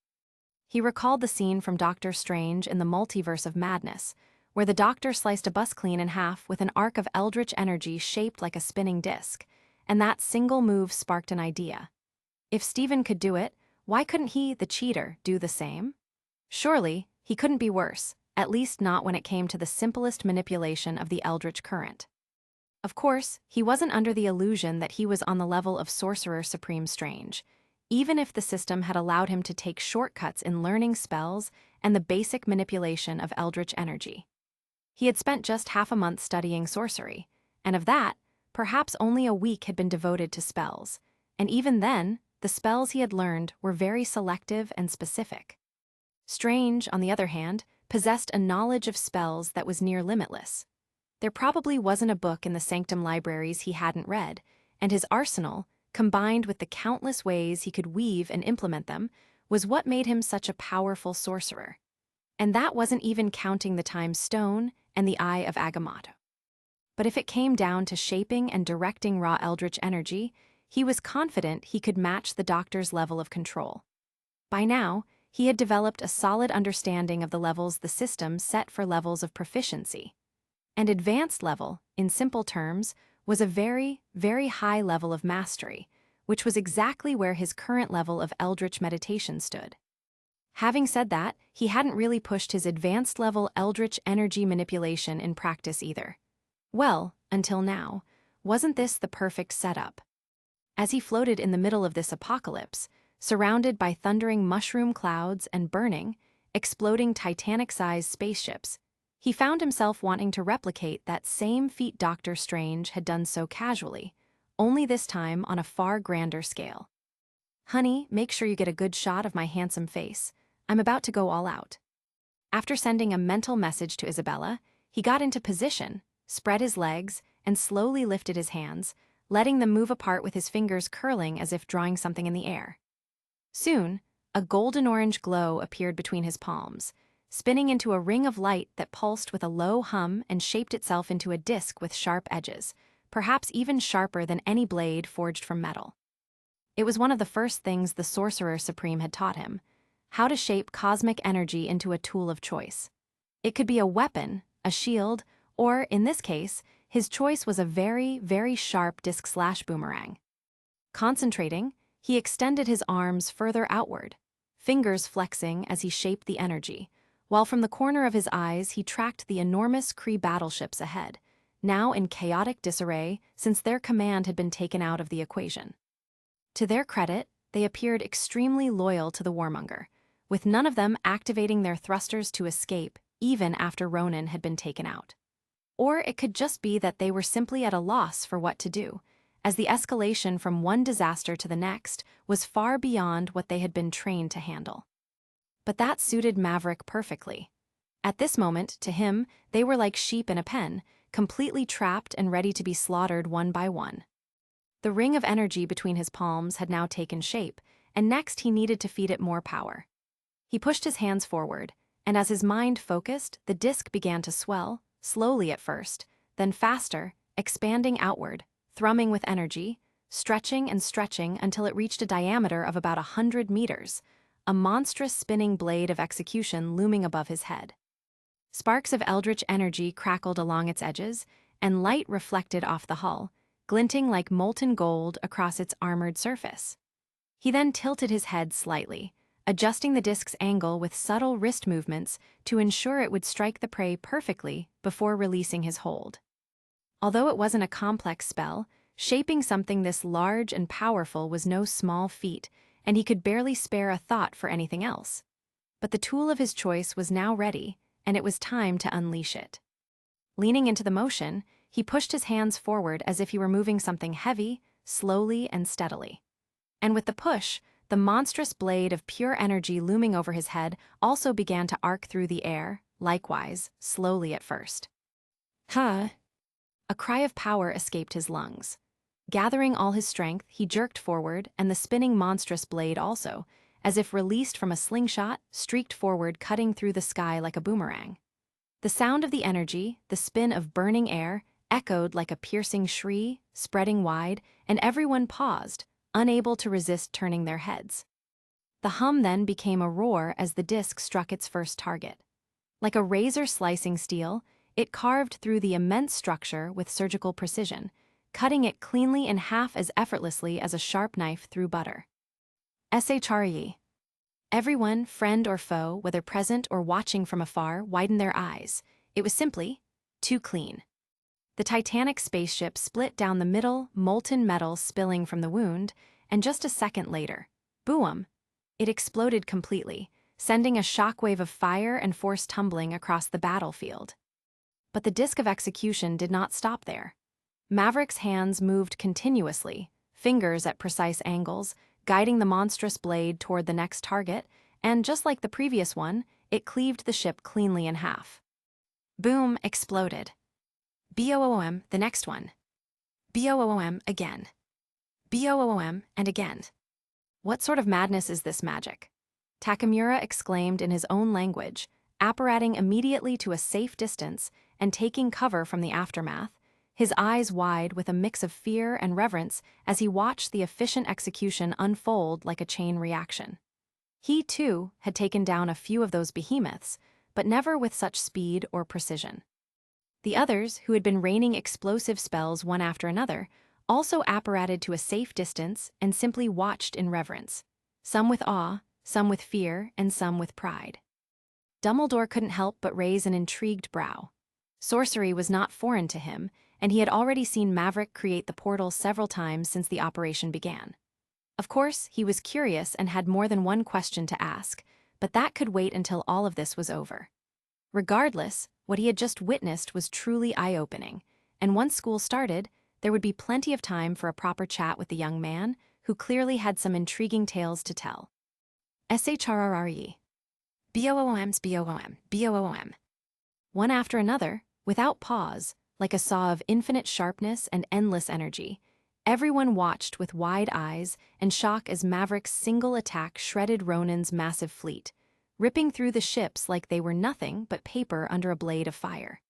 He recalled the scene from Doctor Strange in the Multiverse of Madness, where the Doctor sliced a bus clean in half with an arc of eldritch energy shaped like a spinning disc, and that single move sparked an idea. If Stephen could do it, why couldn't he, the cheater, do the same? Surely, he couldn't be worse, at least not when it came to the simplest manipulation of the eldritch current. Of course, he wasn't under the illusion that he was on the level of Sorcerer Supreme Strange, even if the system had allowed him to take shortcuts in learning spells and the basic manipulation of eldritch energy. He had spent just half a month studying sorcery, and of that, perhaps only a week had been devoted to spells, and even then, the spells he had learned were very selective and specific. Strange, on the other hand, possessed a knowledge of spells that was near limitless. There probably wasn't a book in the Sanctum libraries he hadn't read, and his arsenal, combined with the countless ways he could weave and implement them, was what made him such a powerful sorcerer. And that wasn't even counting the Time Stone and the Eye of Agamotto. But if it came down to shaping and directing raw eldritch energy, he was confident he could match the Doctor's level of control. By now, he had developed a solid understanding of the levels the system set for levels of proficiency. And advanced level, in simple terms, was a very, very high level of mastery, which was exactly where his current level of eldritch meditation stood. Having said that, he hadn't really pushed his advanced level eldritch energy manipulation in practice either. Well, until now, wasn't this the perfect setup? As he floated in the middle of this apocalypse, surrounded by thundering mushroom clouds and burning, exploding Titanic-sized spaceships, he found himself wanting to replicate that same feat Doctor Strange had done so casually, only this time on a far grander scale. "Honey, make sure you get a good shot of my handsome face. I'm about to go all out." After sending a mental message to Isabella, he got into position, spread his legs, and slowly lifted his hands, letting them move apart with his fingers curling as if drawing something in the air. Soon, a golden-orange glow appeared between his palms, spinning into a ring of light that pulsed with a low hum and shaped itself into a disc with sharp edges, perhaps even sharper than any blade forged from metal. It was one of the first things the Sorcerer Supreme had taught him, how to shape cosmic energy into a tool of choice. It could be a weapon, a shield, or, in this case, his choice was a very, very sharp disc/boomerang. Concentrating, he extended his arms further outward, fingers flexing as he shaped the energy, while from the corner of his eyes he tracked the enormous Kree battleships ahead, now in chaotic disarray since their command had been taken out of the equation. To their credit, they appeared extremely loyal to the warmonger, with none of them activating their thrusters to escape even after Ronan had been taken out. Or it could just be that they were simply at a loss for what to do, as the escalation from one disaster to the next was far beyond what they had been trained to handle. But that suited Maverick perfectly. At this moment, to him, they were like sheep in a pen, completely trapped and ready to be slaughtered one by one. The ring of energy between his palms had now taken shape, and next he needed to feed it more power. He pushed his hands forward, and as his mind focused, the disc began to swell, slowly at first, then faster, expanding outward, thrumming with energy, stretching and stretching until it reached a diameter of about 100 meters, a monstrous spinning blade of execution looming above his head. Sparks of eldritch energy crackled along its edges, and light reflected off the hull, glinting like molten gold across its armored surface. He then tilted his head slightly, adjusting the disc's angle with subtle wrist movements to ensure it would strike the prey perfectly before releasing his hold. Although it wasn't a complex spell, shaping something this large and powerful was no small feat, and he could barely spare a thought for anything else. But the tool of his choice was now ready, and it was time to unleash it. Leaning into the motion, he pushed his hands forward as if he were moving something heavy, slowly and steadily. And with the push, the monstrous blade of pure energy looming over his head also began to arc through the air, likewise, slowly at first. Huh! A cry of power escaped his lungs. Gathering all his strength, he jerked forward, and the spinning monstrous blade also, as if released from a slingshot, streaked forward, cutting through the sky like a boomerang. The sound of the energy, the spin of burning air, echoed like a piercing shriek, spreading wide, and everyone paused, unable to resist turning their heads. The hum then became a roar as the disc struck its first target. Like a razor slicing steel, it carved through the immense structure with surgical precision, cutting it cleanly in half as effortlessly as a sharp knife through butter. SHRE. Everyone, friend or foe, whether present or watching from afar, widened their eyes. It was simply too clean. The Titanic spaceship split down the middle, molten metal spilling from the wound, and just a second later, boom, it exploded completely, sending a shockwave of fire and force tumbling across the battlefield. But the disc of execution did not stop there. Maverick's hands moved continuously, fingers at precise angles, guiding the monstrous blade toward the next target, and just like the previous one, it cleaved the ship cleanly in half. Boom, exploded. BOOM, the next one. BOOM again. BOOM and again. What sort of madness is this magic? Takamura exclaimed in his own language, apparating immediately to a safe distance and taking cover from the aftermath, his eyes wide with a mix of fear and reverence as he watched the efficient execution unfold like a chain reaction. He, too, had taken down a few of those behemoths, but never with such speed or precision. The others, who had been raining explosive spells one after another, also apparated to a safe distance and simply watched in reverence, some with awe, some with fear, and some with pride. Dumbledore couldn't help but raise an intrigued brow. Sorcery was not foreign to him, and he had already seen Maverick create the portal several times since the operation began. Of course, he was curious and had more than one question to ask, but that could wait until all of this was over. Regardless, what he had just witnessed was truly eye-opening, and once school started, there would be plenty of time for a proper chat with the young man, who clearly had some intriguing tales to tell. SHRRE. BOOMs, BOOM, BOOM. One after another, without pause, like a saw of infinite sharpness and endless energy, everyone watched with wide eyes and shock as Maverick's single attack shredded Ronan's massive fleet, ripping through the ships like they were nothing but paper under a blade of fire.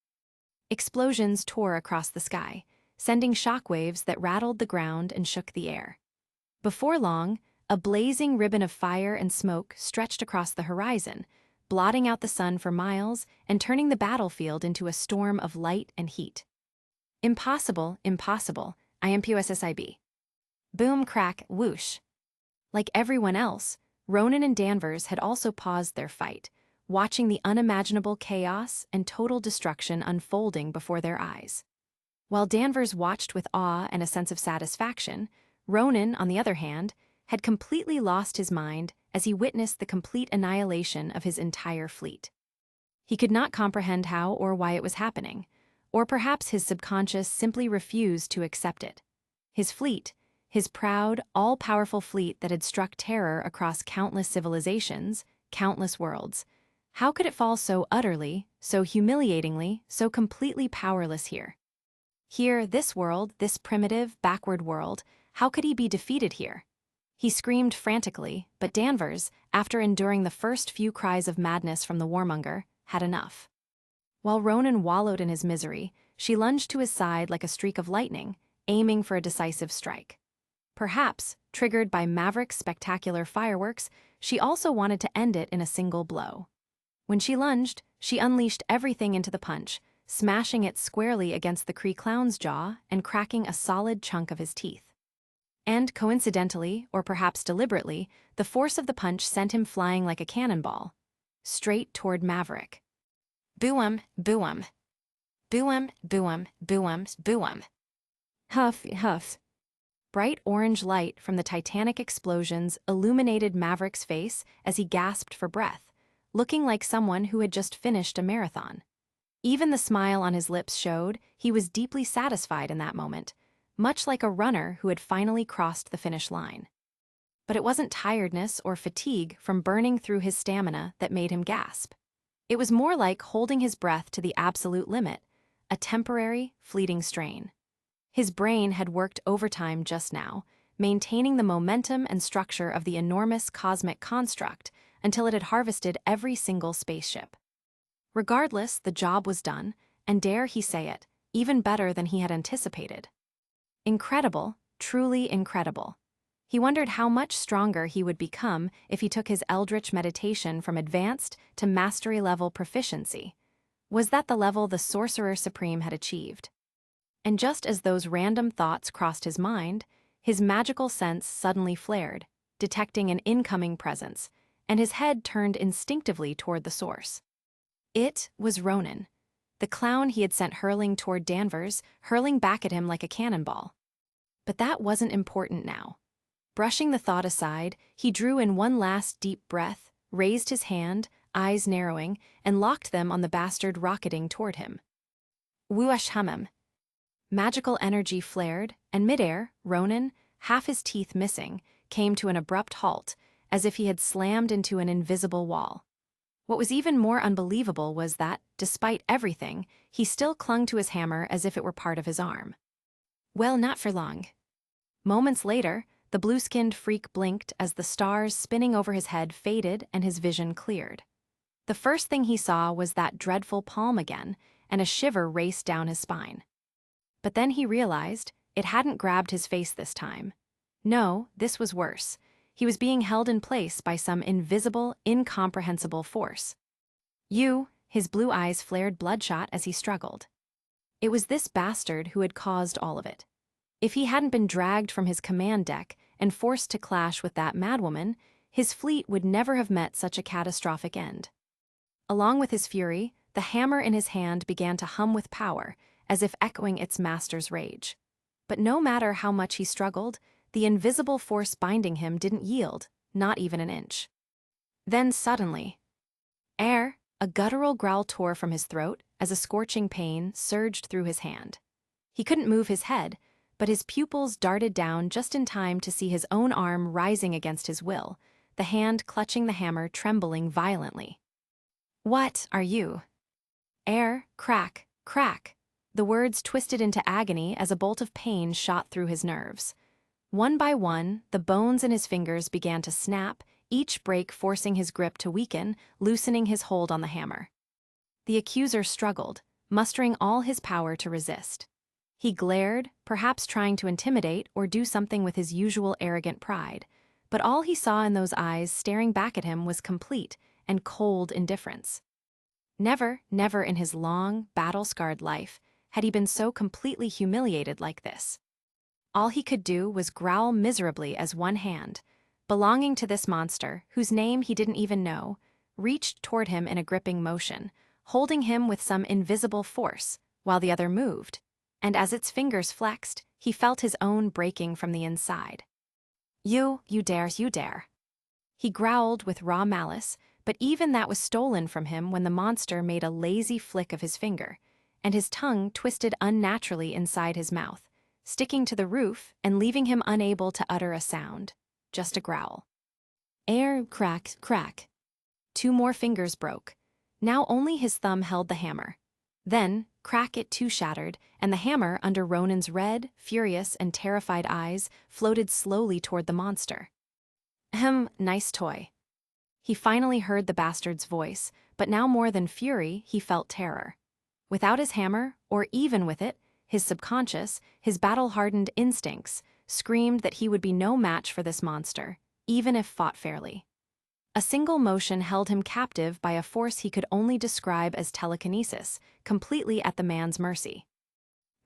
Explosions tore across the sky, sending shockwaves that rattled the ground and shook the air. Before long, a blazing ribbon of fire and smoke stretched across the horizon, blotting out the sun for miles and turning the battlefield into a storm of light and heat. Impossible, impossible, IMPUSSIB. Boom, crack, whoosh. Like everyone else, Ronan and Danvers had also paused their fight, watching the unimaginable chaos and total destruction unfolding before their eyes. While Danvers watched with awe and a sense of satisfaction, Ronan, on the other hand, had completely lost his mind as he witnessed the complete annihilation of his entire fleet. He could not comprehend how or why it was happening, or perhaps his subconscious simply refused to accept it. His fleet, his proud, all-powerful fleet that had struck terror across countless civilizations, countless worlds, how could it fall so utterly, so humiliatingly, so completely powerless here? Here, this world, this primitive, backward world, how could he be defeated here? He screamed frantically, but Danvers, after enduring the first few cries of madness from the warmonger, had enough. While Ronan wallowed in his misery, she lunged to his side like a streak of lightning, aiming for a decisive strike. Perhaps, triggered by Maverick's spectacular fireworks, she also wanted to end it in a single blow. When she lunged, she unleashed everything into the punch, smashing it squarely against the Kree clown's jaw and cracking a solid chunk of his teeth. And coincidentally, or perhaps deliberately, the force of the punch sent him flying like a cannonball, straight toward Maverick. Boom, boom. Boom, boom, boom, boom. Huff, huff. Bright orange light from the titanic explosions illuminated Maverick's face as he gasped for breath, looking like someone who had just finished a marathon. Even the smile on his lips showed he was deeply satisfied in that moment, much like a runner who had finally crossed the finish line. But it wasn't tiredness or fatigue from burning through his stamina that made him gasp. It was more like holding his breath to the absolute limit, a temporary, fleeting strain. His brain had worked overtime just now, maintaining the momentum and structure of the enormous cosmic construct until it had harvested every single spaceship. Regardless, the job was done, and dare he say it, even better than he had anticipated. Incredible, truly incredible. He wondered how much stronger he would become if he took his eldritch meditation from advanced to mastery-level proficiency. Was that the level the Sorcerer Supreme had achieved? And just as those random thoughts crossed his mind, his magical sense suddenly flared, detecting an incoming presence, and his head turned instinctively toward the source. It was Ronan, the clown he had sent hurling toward Danvers, hurling back at him like a cannonball. But that wasn't important now. Brushing the thought aside, he drew in one last deep breath, raised his hand, eyes narrowing, and locked them on the bastard rocketing toward him. Whoosh hummum. Magical energy flared, and midair, Ronan, half his teeth missing, came to an abrupt halt, as if he had slammed into an invisible wall. What was even more unbelievable was that, despite everything, he still clung to his hammer as if it were part of his arm. Well, not for long. Moments later, the blue-skinned freak blinked as the stars spinning over his head faded and his vision cleared. The first thing he saw was that dreadful palm again, and a shiver raced down his spine. But then he realized it hadn't grabbed his face this time. No, this was worse. He was being held in place by some invisible, incomprehensible force. His blue eyes flared bloodshot as he struggled. It was this bastard who had caused all of it. If he hadn't been dragged from his command deck and forced to clash with that madwoman, his fleet would never have met such a catastrophic end. Along with his fury, the hammer in his hand began to hum with power, as if echoing its master's rage. But no matter how much he struggled, the invisible force binding him didn't yield, not even an inch. Then suddenly, a guttural growl tore from his throat as a scorching pain surged through his hand. He couldn't move his head, but his pupils darted down just in time to see his own arm rising against his will, the hand clutching the hammer trembling violently. What are you? Crack, crack. The words twisted into agony as a bolt of pain shot through his nerves. One by one, the bones in his fingers began to snap, each break forcing his grip to weaken, loosening his hold on the hammer. The accuser struggled, mustering all his power to resist. He glared, perhaps trying to intimidate or do something with his usual arrogant pride, but all he saw in those eyes staring back at him was complete and cold indifference. Never in his long, battle-scarred life had he been so completely humiliated like this. All he could do was growl miserably as one hand, belonging to this monster, whose name he didn't even know, reached toward him in a gripping motion, holding him with some invisible force, while the other moved, and as its fingers flexed, he felt his own breaking from the inside. You dare. He growled with raw malice, but even that was stolen from him when the monster made a lazy flick of his finger, and his tongue twisted unnaturally inside his mouth, sticking to the roof and leaving him unable to utter a sound, just a growl. Crack, crack. 2 more fingers broke. Now only his thumb held the hammer. Then, crack, it too shattered, and the hammer under Ronan's red, furious, and terrified eyes floated slowly toward the monster. Nice toy. He finally heard the bastard's voice, but now more than fury, he felt terror. Without his hammer, or even with it, his subconscious, his battle-hardened instincts, screamed that he would be no match for this monster, even if fought fairly. A single motion held him captive by a force he could only describe as telekinesis, completely at the man's mercy.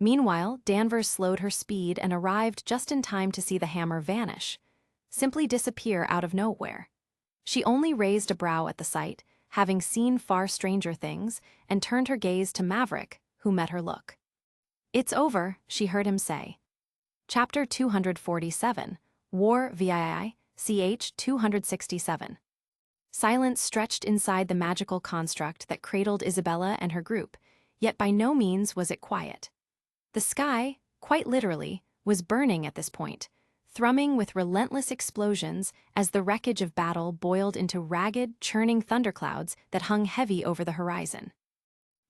Meanwhile, Danvers slowed her speed and arrived just in time to see the hammer vanish, simply disappear out of nowhere. She only raised a brow at the sight, having seen far stranger things, and turned her gaze to Maverick, who met her look. "It's over," she heard him say. Chapter 247, War VII, ch. 267. Silence stretched inside the magical construct that cradled Isabella and her group, yet by no means was it quiet. The sky, quite literally, was burning at this point, thrumming with relentless explosions as the wreckage of battle boiled into ragged, churning thunderclouds that hung heavy over the horizon.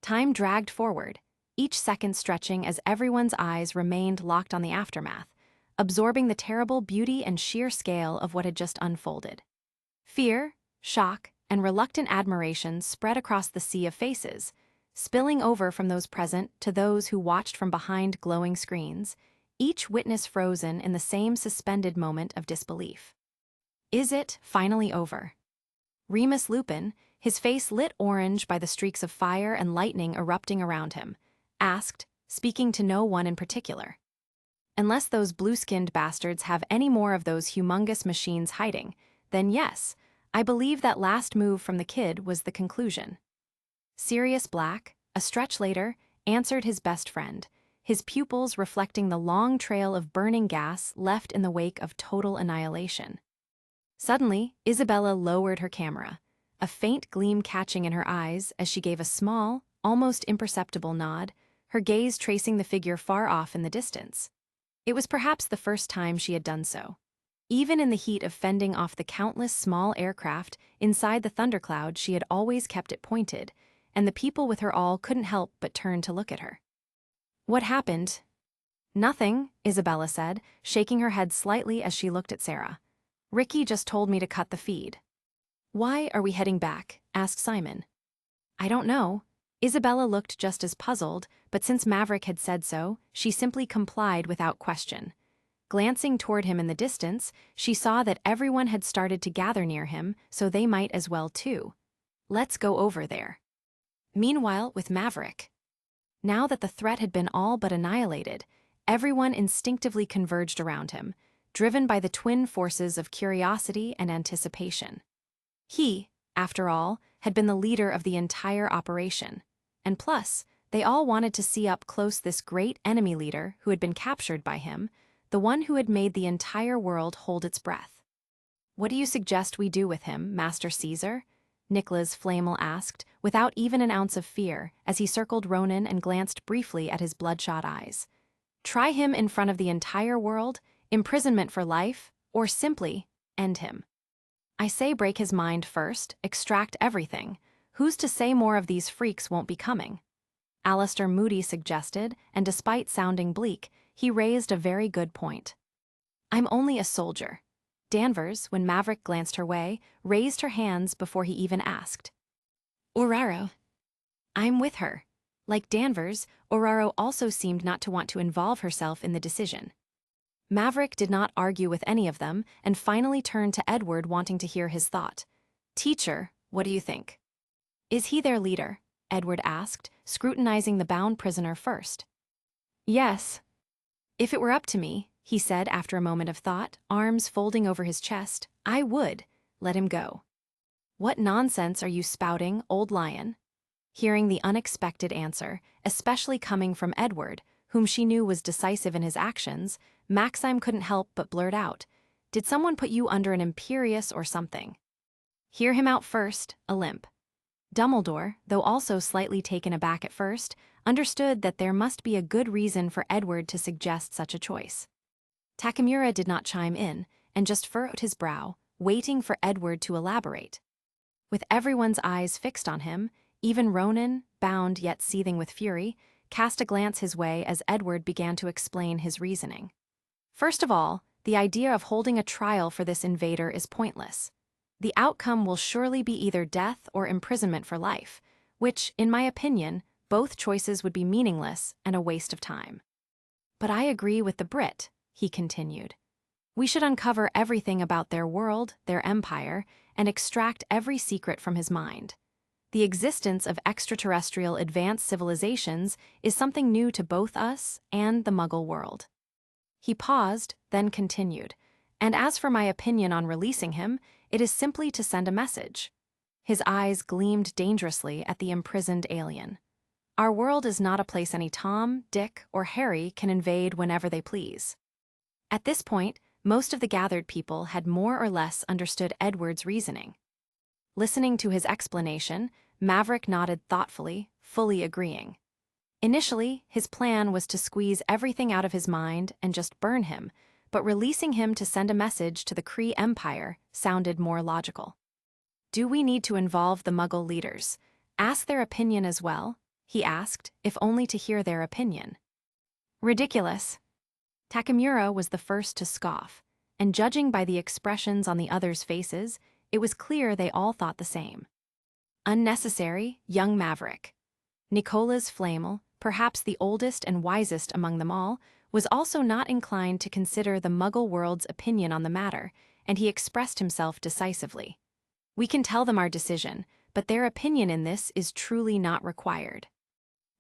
Time dragged forward, each second stretching as everyone's eyes remained locked on the aftermath, absorbing the terrible beauty and sheer scale of what had just unfolded. Fear, shock, and reluctant admiration spread across the sea of faces, spilling over from those present to those who watched from behind glowing screens, each witness frozen in the same suspended moment of disbelief. Is it finally over? Remus Lupin, his face lit orange by the streaks of fire and lightning erupting around him, asked, speaking to no one in particular. Unless those blue-skinned bastards have any more of those humongous machines hiding, then yes, I believe that last move from the kid was the conclusion. Sirius Black, a stretch later, answered his best friend, his pupils reflecting the long trail of burning gas left in the wake of total annihilation. Suddenly, Isabella lowered her camera, a faint gleam catching in her eyes as she gave a small, almost imperceptible nod, her gaze tracing the figure far off in the distance. It was perhaps the first time she had done so. Even in the heat of fending off the countless small aircraft inside the thundercloud, she had always kept it pointed, and the people with her all couldn't help but turn to look at her. "What happened?" "Nothing," Isabella said, shaking her head slightly as she looked at Sarah. "Ricky just told me to cut the feed." "Why are we heading back?" asked Simon. "I don't know." Isabella looked just as puzzled, but since Maverick had said so, she simply complied without question. Glancing toward him in the distance, she saw that everyone had started to gather near him, so they might as well too. "Let's go over there." Meanwhile, with Maverick. Now that the threat had been all but annihilated, everyone instinctively converged around him, driven by the twin forces of curiosity and anticipation. He, after all, had been the leader of the entire operation. And plus, they all wanted to see up close this great enemy leader who had been captured by him, the one who had made the entire world hold its breath. "What do you suggest we do with him, Master Caesar?" Nicholas Flamel asked, without even an ounce of fear, as he circled Ronan and glanced briefly at his bloodshot eyes. "Try him in front of the entire world, imprisonment for life, or simply end him. I say break his mind first, extract everything. Who's to say more of these freaks won't be coming?" Alistair Moody suggested, and despite sounding bleak, he raised a very good point. "I'm only a soldier." Danvers, when Maverick glanced her way, raised her hands before he even asked. "Oraro." "I'm with her." Like Danvers, Oraro also seemed not to want to involve herself in the decision. Maverick did not argue with any of them and finally turned to Edward, wanting to hear his thought. "Teacher, what do you think?" "Is he their leader?" Edward asked, scrutinizing the bound prisoner first. "Yes." "If it were up to me," he said after a moment of thought, arms folding over his chest, "I would let him go." "What nonsense are you spouting, old lion?" Hearing the unexpected answer, especially coming from Edward, whom she knew was decisive in his actions, Maxime couldn't help but blurt out, "Did someone put you under an imperious or something?" "Hear him out first, a limp." Dumbledore, though also slightly taken aback at first, understood that there must be a good reason for Edward to suggest such a choice. Takamura did not chime in, and just furrowed his brow, waiting for Edward to elaborate. With everyone's eyes fixed on him, even Ronan, bound yet seething with fury, cast a glance his way as Edward began to explain his reasoning. "First of all, the idea of holding a trial for this invader is pointless. The outcome will surely be either death or imprisonment for life, which, in my opinion, both choices would be meaningless and a waste of time. But I agree with the Brit," he continued. "We should uncover everything about their world, their empire, and extract every secret from his mind. The existence of extraterrestrial advanced civilizations is something new to both us and the Muggle world. He paused, then continued, and as for my opinion on releasing him, it is simply to send a message. His eyes gleamed dangerously at the imprisoned alien. Our world is not a place any Tom, Dick, or Harry can invade whenever they please. At this point, most of the gathered people had more or less understood Edward's reasoning. Listening to his explanation, Maverick nodded thoughtfully, fully agreeing. Initially, his plan was to squeeze everything out of his mind and just burn him, but releasing him to send a message to the Kree Empire sounded more logical. Do we need to involve the Muggle leaders? Ask their opinion as well? He asked, if only to hear their opinion. Ridiculous. Takamura was the first to scoff, and judging by the expressions on the others' faces, it was clear they all thought the same. Unnecessary, young Maverick. Nicola's Flamel, perhaps the oldest and wisest among them all, was also not inclined to consider the Muggle world's opinion on the matter, and he expressed himself decisively. We can tell them our decision, but their opinion in this is truly not required.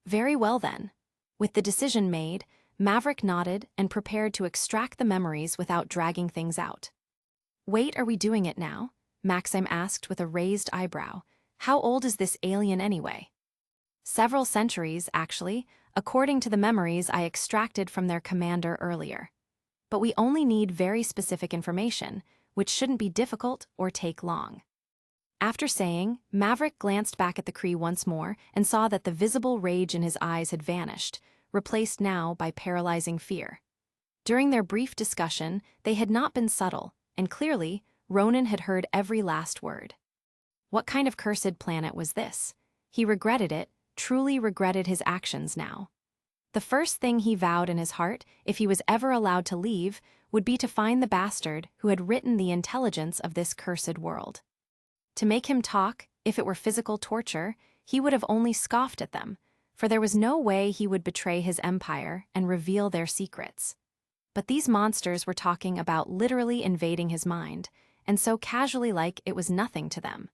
Very well then. With the decision made, Maverick nodded and prepared to extract the memories without dragging things out. Wait, are we doing it now? Maxime asked with a raised eyebrow. How old is this alien anyway? Several centuries, actually, according to the memories I extracted from their commander earlier. But we only need very specific information, which shouldn't be difficult or take long. After saying, Maverick glanced back at the Kree once more and saw that the visible rage in his eyes had vanished, replaced now by paralyzing fear. During their brief discussion, they had not been subtle, and clearly, Ronan had heard every last word. What kind of cursed planet was this? He regretted it, truly regretted his actions now. The first thing he vowed in his heart, if he was ever allowed to leave, would be to find the bastard who had written the intelligence of this cursed world. To make him talk, if it were physical torture, he would have only scoffed at them, for there was no way he would betray his empire and reveal their secrets. But these monsters were talking about literally invading his mind, and so casually like it was nothing to them.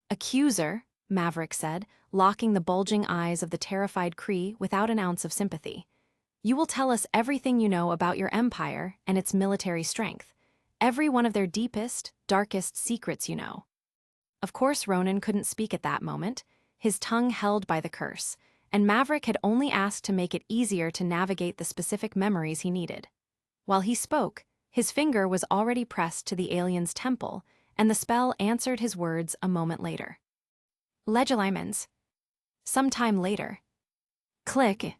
Accuser, Maverick said, locking the bulging eyes of the terrified Kree without an ounce of sympathy. You will tell us everything you know about your empire and its military strength, every one of their deepest, darkest secrets you know. Of course Ronan couldn't speak at that moment, his tongue held by the curse, and Maverick had only asked to make it easier to navigate the specific memories he needed. While he spoke, his finger was already pressed to the alien's temple, and the spell answered his words a moment later. Legilimens. Some time later. Click.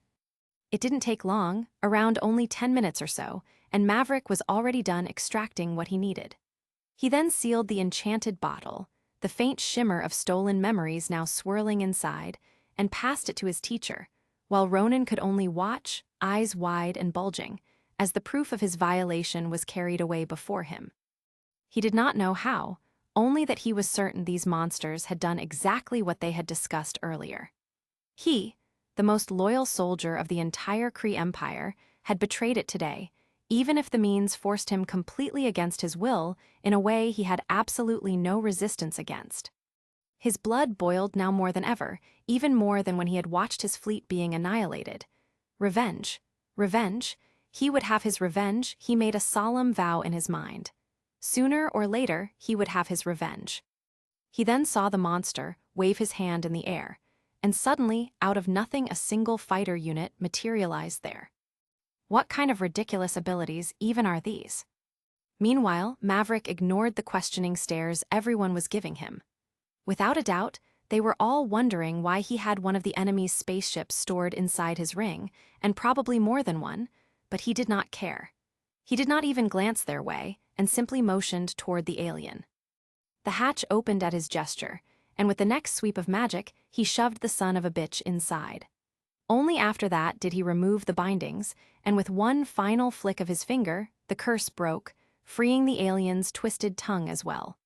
It didn't take long, around only 10 minutes or so, and Maverick was already done extracting what he needed. He then sealed the enchanted bottle, the faint shimmer of stolen memories now swirling inside, and passed it to his teacher, while Ronan could only watch, eyes wide and bulging, as the proof of his violation was carried away before him. He did not know how, only that he was certain these monsters had done exactly what they had discussed earlier. He, the most loyal soldier of the entire Kree Empire, had betrayed it today, even if the means forced him completely against his will in a way he had absolutely no resistance against. His blood boiled now more than ever, even more than when he had watched his fleet being annihilated. Revenge. Revenge. He would have his revenge, he made a solemn vow in his mind. Sooner or later, he would have his revenge. He then saw the monster wave his hand in the air, and suddenly, out of nothing, a single fighter unit materialized there. What kind of ridiculous abilities even are these? Meanwhile, Maverick ignored the questioning stares everyone was giving him. Without a doubt, they were all wondering why he had one of the enemy's spaceships stored inside his ring, and probably more than one, but he did not care. He did not even glance their way, and simply motioned toward the alien. The hatch opened at his gesture, and with the next sweep of magic, he shoved the son of a bitch inside. Only after that did he remove the bindings, and with one final flick of his finger, the curse broke, freeing the alien's twisted tongue as well.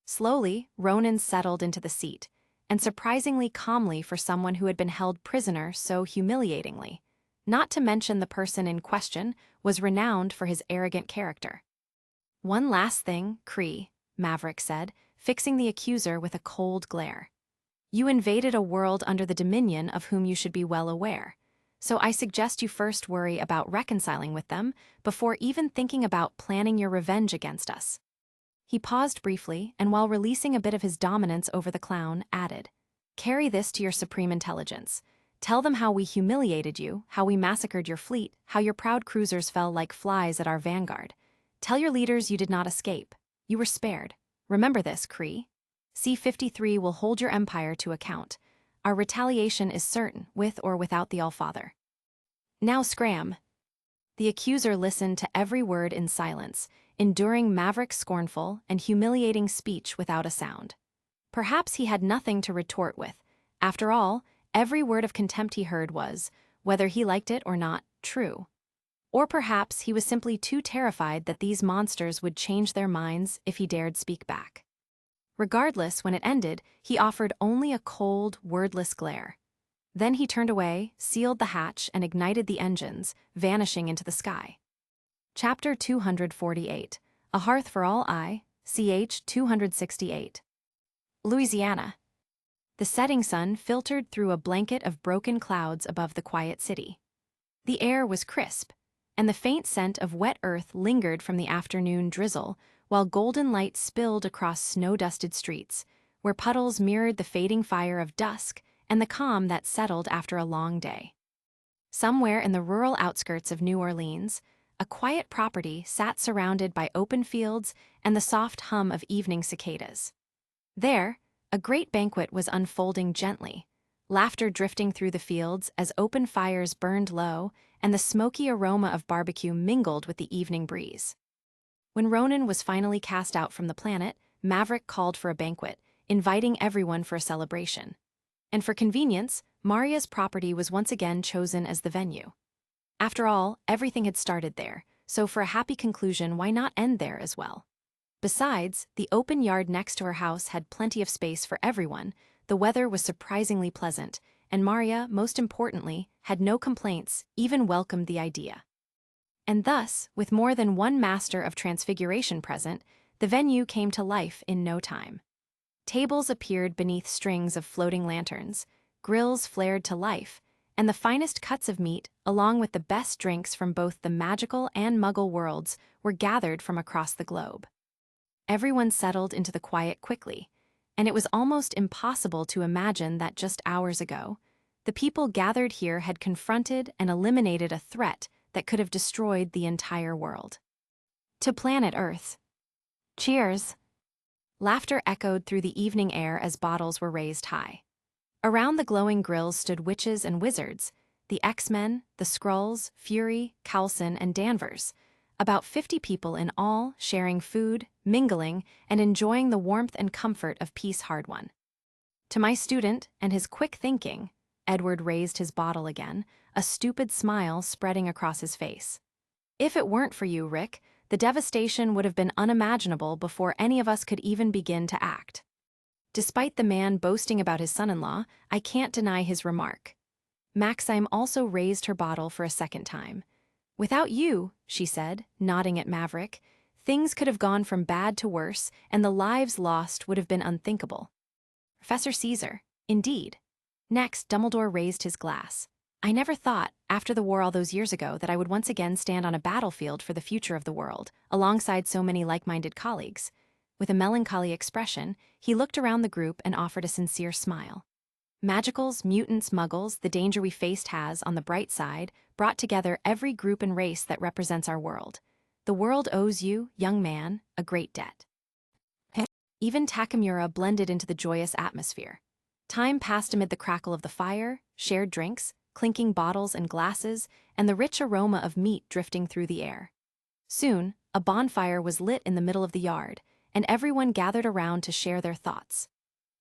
Slowly, Ronan settled into the seat, and surprisingly calmly for someone who had been held prisoner so humiliatingly. Not to mention the person in question was renowned for his arrogant character. One last thing, Kree, Maverick said, fixing the accuser with a cold glare. "You invaded a world under the dominion of whom you should be well aware. So I suggest you first worry about reconciling with them before even thinking about planning your revenge against us." He paused briefly, and while releasing a bit of his dominance over the clown, added, "Carry this to your supreme intelligence. Tell them how we humiliated you, how we massacred your fleet, how your proud cruisers fell like flies at our vanguard. Tell your leaders you did not escape. You were spared. Remember this, Kree. C-53 will hold your empire to account. Our retaliation is certain, with or without the Allfather." "Now scram." The accuser listened to every word in silence, enduring Maverick's scornful and humiliating speech without a sound. Perhaps he had nothing to retort with. After all, every word of contempt he heard was, whether he liked it or not, true. Or perhaps he was simply too terrified that these monsters would change their minds if he dared speak back. Regardless, when it ended, he offered only a cold, wordless glare. Then he turned away, sealed the hatch, and ignited the engines, vanishing into the sky. Chapter 248, A Hearth for All I, ch. 268. Louisiana. The setting sun filtered through a blanket of broken clouds above the quiet city. The air was crisp, and the faint scent of wet earth lingered from the afternoon drizzle, while golden light spilled across snow-dusted streets, where puddles mirrored the fading fire of dusk and the calm that settled after a long day. Somewhere in the rural outskirts of New Orleans, a quiet property sat surrounded by open fields and the soft hum of evening cicadas. There, a great banquet was unfolding gently, laughter drifting through the fields as open fires burned low and the smoky aroma of barbecue mingled with the evening breeze. When Ronan was finally cast out from the planet, Maverick called for a banquet, inviting everyone for a celebration. And for convenience, Maria's property was once again chosen as the venue. After all, everything had started there, so for a happy conclusion, why not end there as well? Besides, the open yard next to her house had plenty of space for everyone, the weather was surprisingly pleasant, and Maria, most importantly, had no complaints, even welcomed the idea. And thus, with more than one master of transfiguration present, the venue came to life in no time. Tables appeared beneath strings of floating lanterns, grills flared to life, and the finest cuts of meat, along with the best drinks from both the magical and muggle worlds, were gathered from across the globe. Everyone settled into the quiet quickly, and it was almost impossible to imagine that just hours ago, the people gathered here had confronted and eliminated a threat that could have destroyed the entire world. To planet Earth. Cheers! Laughter echoed through the evening air as bottles were raised high. Around the glowing grills stood witches and wizards, the X-Men, the Skrulls, Fury, Coulson, and Danvers, about 50 people in all, sharing food, mingling, and enjoying the warmth and comfort of Peace Hardwon. To my student and his quick thinking, Edward raised his bottle again, a stupid smile spreading across his face. "If it weren't for you, Rick, the devastation would have been unimaginable before any of us could even begin to act." Despite the man boasting about his son-in-law, I can't deny his remark. Maxime also raised her bottle for a second time. "Without you," she said, nodding at Maverick, "things could have gone from bad to worse, and the lives lost would have been unthinkable." Professor Caesar, indeed. Next, Dumbledore raised his glass. "I never thought, after the war all those years ago, that I would once again stand on a battlefield for the future of the world, alongside so many like-minded colleagues." With a melancholy expression, he looked around the group and offered a sincere smile. "Magicals, mutants, muggles, the danger we faced has, on the bright side, brought together every group and race that represents our world. The world owes you, young man, a great debt." Even Takamura blended into the joyous atmosphere. Time passed amid the crackle of the fire, shared drinks, clinking bottles and glasses, and the rich aroma of meat drifting through the air. Soon, a bonfire was lit in the middle of the yard, and everyone gathered around to share their thoughts.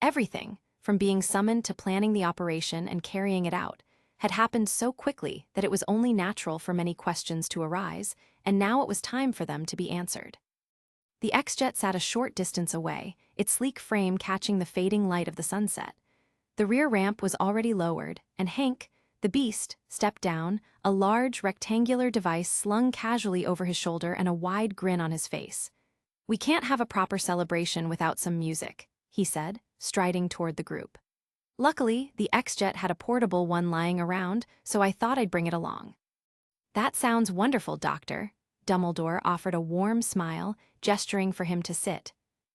Everything, from being summoned to planning the operation and carrying it out, had happened so quickly that it was only natural for many questions to arise, and now it was time for them to be answered. The X-Jet sat a short distance away, its sleek frame catching the fading light of the sunset. The rear ramp was already lowered, and Hank, the beast, stepped down, a large, rectangular device slung casually over his shoulder and a wide grin on his face. "We can't have a proper celebration without some music," he said, striding toward the group. Luckily, the X-Jet had a portable one lying around, so I thought I'd bring it along. "That sounds wonderful, Doctor." Dumbledore offered a warm smile, gesturing for him to sit.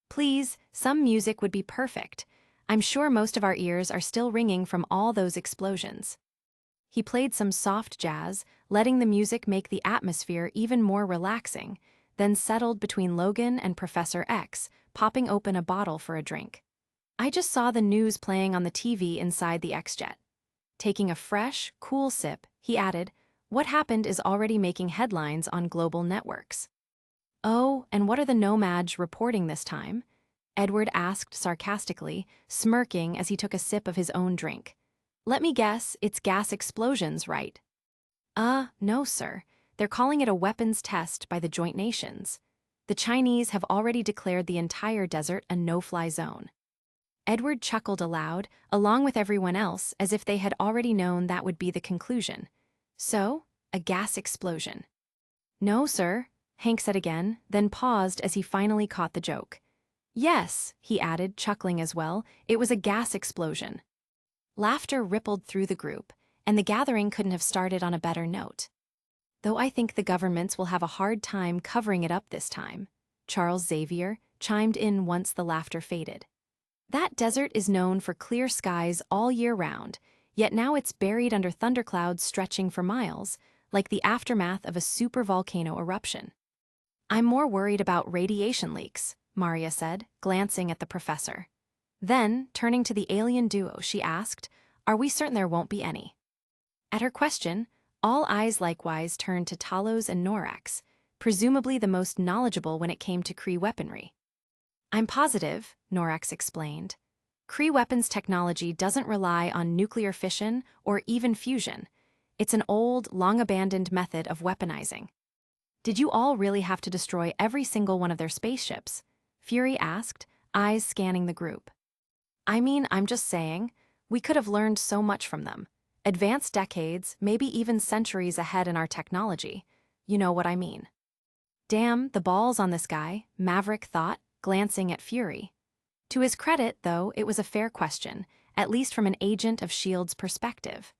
"Please, some music would be perfect. I'm sure most of our ears are still ringing from all those explosions." He played some soft jazz, letting the music make the atmosphere even more relaxing, then settled between Logan and Professor X, popping open a bottle for a drink. "I just saw the news playing on the TV inside the X-Jet." Taking a fresh, cool sip, he added, "What happened is already making headlines on global networks." "Oh, and what are the nomads reporting this time?" Edward asked sarcastically, smirking as he took a sip of his own drink. "Let me guess, it's gas explosions, right?" No, sir. They're calling it a weapons test by the Joint Nations. The Chinese have already declared the entire desert a no-fly zone." Edward chuckled aloud, along with everyone else, as if they had already known that would be the conclusion. "So, a gas explosion." "No, sir," Hank said again, then paused as he finally caught the joke. "Yes," he added, chuckling as well, "it was a gas explosion." Laughter rippled through the group, and the gathering couldn't have started on a better note. "Though I think the governments will have a hard time covering it up this time," Charles Xavier chimed in once the laughter faded. "That desert is known for clear skies all year round, yet now it's buried under thunderclouds stretching for miles, like the aftermath of a supervolcano eruption." "I'm more worried about radiation leaks," Maria said, glancing at the professor. Then, turning to the alien duo, she asked, "Are we certain there won't be any?" At her question, all eyes likewise turned to Talos and Norax, presumably the most knowledgeable when it came to Kree weaponry. "I'm positive," Norax explained. "Kree weapons technology doesn't rely on nuclear fission or even fusion. It's an old, long-abandoned method of weaponizing." "Did you all really have to destroy every single one of their spaceships?" Fury asked, eyes scanning the group. "I mean, I'm just saying, we could have learned so much from them. Advanced decades, maybe even centuries ahead in our technology. You know what I mean." "Damn, the balls on this guy," Maverick thought, glancing at Fury. To his credit, though, it was a fair question, at least from an agent of S.H.I.E.L.D.'s perspective.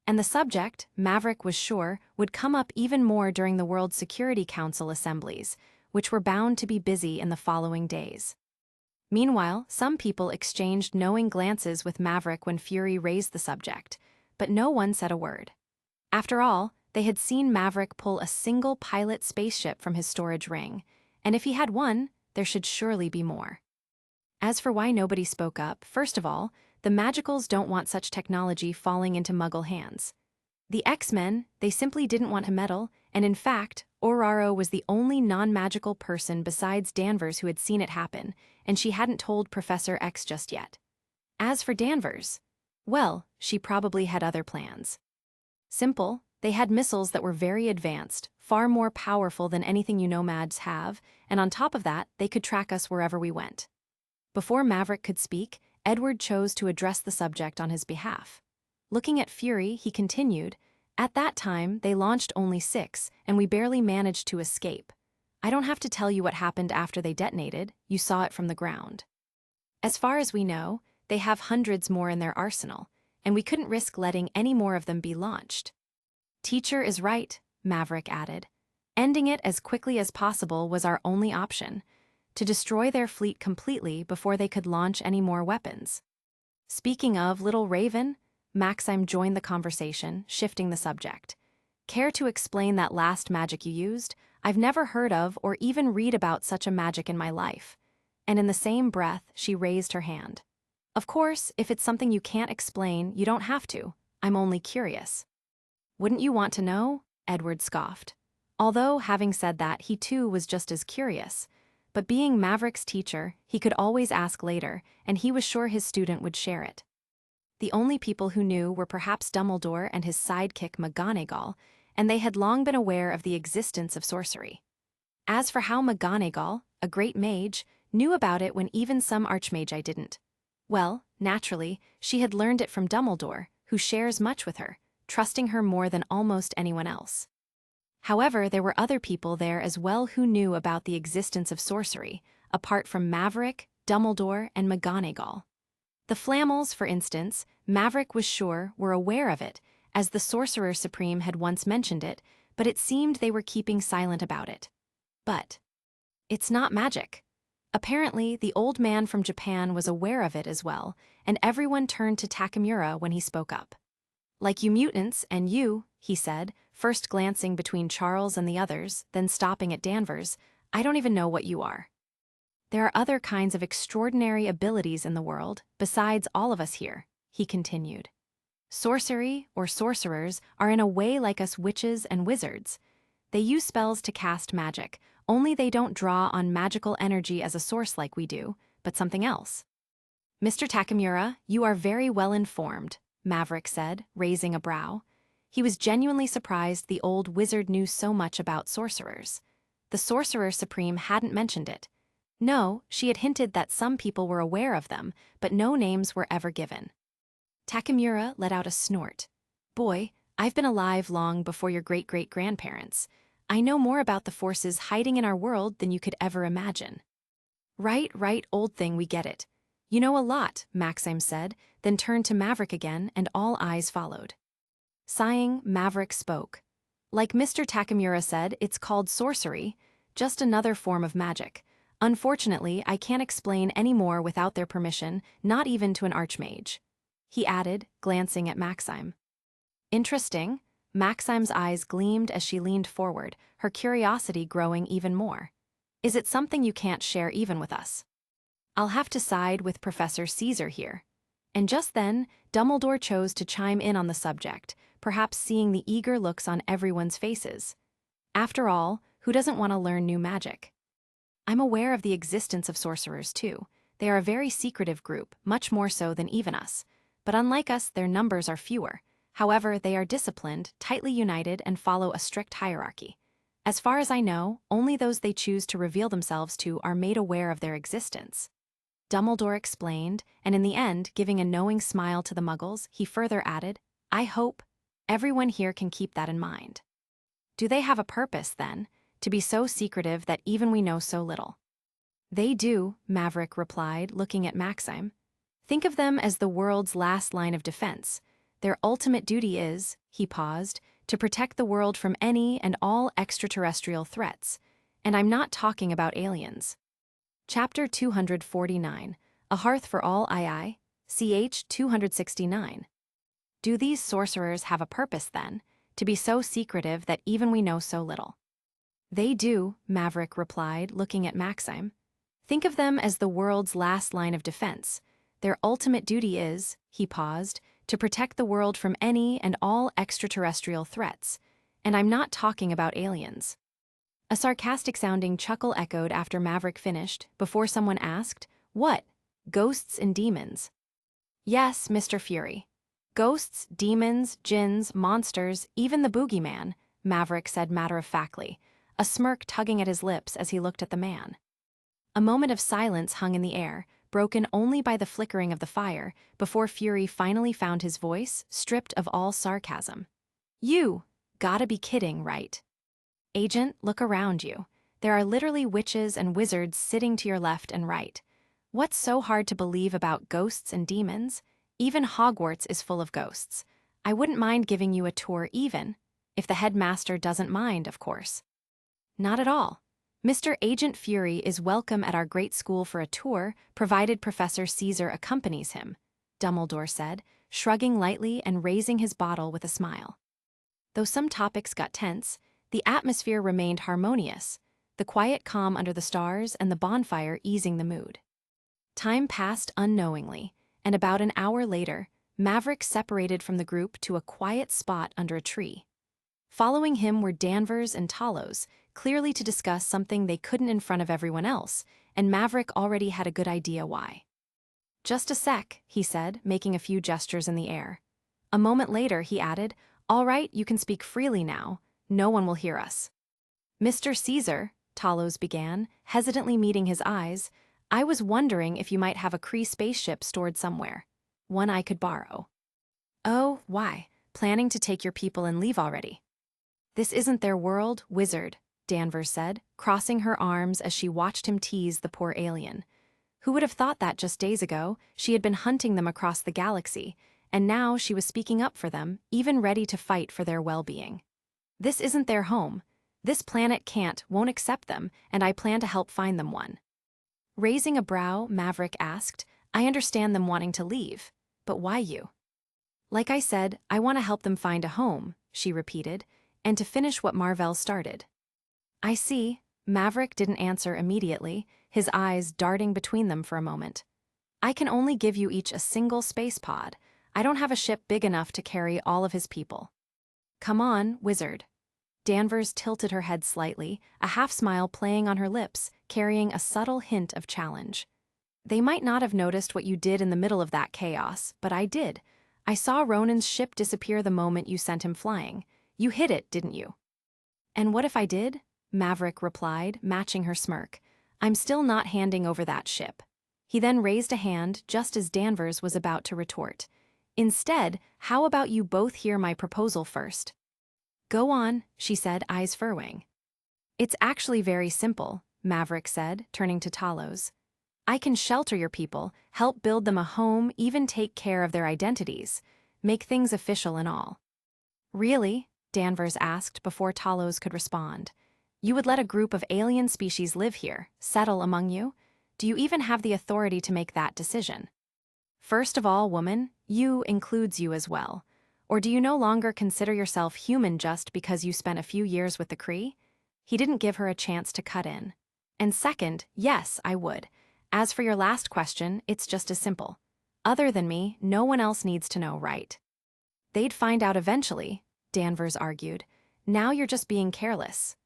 And the subject, Maverick was sure, would come up even more during the World Security Council assemblies, which were bound to be busy in the following days. Meanwhile, some people exchanged knowing glances with Maverick when Fury raised the subject, but no one said a word. After all, they had seen Maverick pull a single pilot spaceship from his storage ring, and if he had one, there should surely be more. As for why nobody spoke up, first of all, the Magicals don't want such technology falling into Muggle hands. The X-Men, they simply didn't want to meddle, and in fact, Ororo was the only non-magical person besides Danvers who had seen it happen, and she hadn't told Professor X just yet. As for Danvers, well, she probably had other plans. Simple, they had missiles that were very advanced, far more powerful than anything you nomads have, and on top of that, they could track us wherever we went. Before Maverick could speak, Edward chose to address the subject on his behalf. Looking at Fury, he continued, "At that time, they launched only 6, and we barely managed to escape. I don't have to tell you what happened after they detonated, you saw it from the ground. As far as we know, they have hundreds more in their arsenal, and we couldn't risk letting any more of them be launched." "Teacher is right," Maverick added. "Ending it as quickly as possible was our only option, to destroy their fleet completely before they could launch any more weapons." "Speaking of Little Raven," Maxime joined the conversation, shifting the subject. "Care to explain that last magic you used? I've never heard of or even read about such a magic in my life." And in the same breath, she raised her hand. "Of course, if it's something you can't explain, you don't have to. I'm only curious." "Wouldn't you want to know?" Edward scoffed. Although, having said that, he too was just as curious. But being Maverick's teacher, he could always ask later, and he was sure his student would share it. The only people who knew were perhaps Dumbledore and his sidekick McGonagall, and they had long been aware of the existence of sorcery. As for how McGonagall, a great mage, knew about it when even some archmagi didn't, well, naturally, she had learned it from Dumbledore, who shares much with her, trusting her more than almost anyone else. However, there were other people there as well who knew about the existence of sorcery, apart from Maverick, Dumbledore, and McGonagall. The Flammels, for instance, Maverick was sure were aware of it, as the Sorcerer Supreme had once mentioned it, but it seemed they were keeping silent about it. But it's not magic. Apparently, the old man from Japan was aware of it as well, and everyone turned to Takamura when he spoke up. Like you mutants and you, he said, first glancing between Charles and the others, then stopping at Danvers, I don't even know what you are. There are other kinds of extraordinary abilities in the world, besides all of us here, he continued. Sorcery, or sorcerers, are in a way like us witches and wizards. They use spells to cast magic, only they don't draw on magical energy as a source like we do, but something else. Mr. Takamura, you are very well informed, Maverick said, raising a brow. He was genuinely surprised the old wizard knew so much about sorcerers. The Sorcerer Supreme hadn't mentioned it. No, she had hinted that some people were aware of them, but no names were ever given. Takamura let out a snort. Boy, I've been alive long before your great-great-grandparents. I know more about the forces hiding in our world than you could ever imagine. Right, old thing, we get it. You know a lot, Maxime said, then turned to Maverick again, and all eyes followed. Sighing, Maverick spoke. Like Mr. Takamura said, it's called sorcery, just another form of magic. Unfortunately, I can't explain any more without their permission, not even to an archmage. He added, glancing at Maxime. Interesting. Maxime's eyes gleamed as she leaned forward, her curiosity growing even more. Is it something you can't share even with us? I'll have to side with Professor Caesar here. And just then, Dumbledore chose to chime in on the subject, perhaps seeing the eager looks on everyone's faces. After all, who doesn't want to learn new magic? I'm aware of the existence of sorcerers too. They are a very secretive group, much more so than even us. But unlike us, their numbers are fewer. However, they are disciplined, tightly united, and follow a strict hierarchy. As far as I know, only those they choose to reveal themselves to are made aware of their existence. Dumbledore explained, and in the end, giving a knowing smile to the Muggles, he further added, I hope everyone here can keep that in mind. Do they have a purpose, then, to be so secretive that even we know so little? They do, Maverick replied, looking at Maxime. Think of them as the world's last line of defense. Their ultimate duty is, he paused, to protect the world from any and all extraterrestrial threats. And I'm not talking about aliens. Chapter 249, A Hearth for All II, ch. 269. Do these sorcerers have a purpose, then, to be so secretive that even we know so little? They do, Maverick replied, looking at Maxime. Think of them as the world's last line of defense. Their ultimate duty is, he paused, to protect the world from any and all extraterrestrial threats. And I'm not talking about aliens. A sarcastic-sounding chuckle echoed after Maverick finished, before someone asked, What? Ghosts and demons? Yes, Mr. Fury. Ghosts, demons, djinns, monsters, even the boogeyman, Maverick said matter-of-factly, a smirk tugging at his lips as he looked at the man. A moment of silence hung in the air, broken only by the flickering of the fire, before Fury finally found his voice, stripped of all sarcasm. You gotta be kidding, right? Agent, look around you. There are literally witches and wizards sitting to your left and right. What's so hard to believe about ghosts and demons? Even Hogwarts is full of ghosts. I wouldn't mind giving you a tour even, if the headmaster doesn't mind, of course. Not at all. Mr. Agent Fury is welcome at our great school for a tour, provided Professor Caesar accompanies him, Dumbledore said, shrugging lightly and raising his bottle with a smile. Though some topics got tense, the atmosphere remained harmonious, the quiet calm under the stars and the bonfire easing the mood. Time passed unknowingly, and about an hour later, Maverick separated from the group to a quiet spot under a tree. Following him were Danvers and Talos, clearly to discuss something they couldn't in front of everyone else, and Maverick already had a good idea why. Just a sec, he said, making a few gestures in the air. A moment later, he added, All right, you can speak freely now. No one will hear us. Mr. Caesar, Talos began, hesitantly meeting his eyes, I was wondering if you might have a Kree spaceship stored somewhere. One I could borrow. Oh, why? Planning to take your people and leave already? This isn't their world, wizard, Danvers said, crossing her arms as she watched him tease the poor alien. Who would have thought that just days ago she had been hunting them across the galaxy, and now she was speaking up for them, even ready to fight for their well-being. This isn't their home. This planet won't accept them, and I plan to help find them one. Raising a brow, Maverick asked, I understand them wanting to leave, but why you? Like I said, I want to help them find a home, she repeated, and to finish what Marvell started. I see. Maverick didn't answer immediately, his eyes darting between them for a moment. I can only give you each a single space pod. I don't have a ship big enough to carry all of his people. Come on, wizard. Danvers tilted her head slightly, a half-smile playing on her lips, carrying a subtle hint of challenge. They might not have noticed what you did in the middle of that chaos, but I did. I saw Ronan's ship disappear the moment you sent him flying. You hit it, didn't you? And what if I did? Maverick replied, matching her smirk. I'm still not handing over that ship. He then raised a hand just as Danvers was about to retort. Instead, how about you both hear my proposal first? Go on, she said, eyes furrowing. It's actually very simple, Maverick said, turning to Talos. I can shelter your people, help build them a home, even take care of their identities, make things official and all. Really? Danvers asked before Talos could respond. You would let a group of alien species live here, settle among you? Do you even have the authority to make that decision? First of all, woman, you includes you as well. Or do you no longer consider yourself human just because you spent a few years with the Kree? He didn't give her a chance to cut in. And second, yes, I would. As for your last question, it's just as simple. Other than me, no one else needs to know, right? They'd find out eventually, Danvers argued. Now you're just being careless.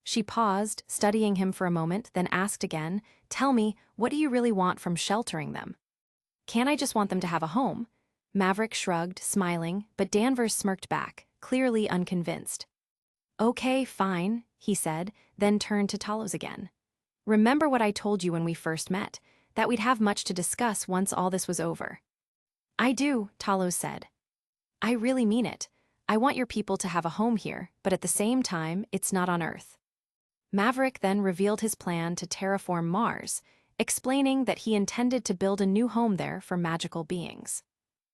She paused, studying him for a moment, then asked again, Tell me, what do you really want from sheltering them? Can't I just want them to have a home? Maverick shrugged, smiling, but Danvers smirked back, clearly unconvinced. Okay, fine, he said, then turned to Talos again. Remember what I told you when we first met, that we'd have much to discuss once all this was over. I do, Talos said. I really mean it. I want your people to have a home here, but at the same time, it's not on Earth. Maverick then revealed his plan to terraform Mars, explaining that he intended to build a new home there for magical beings.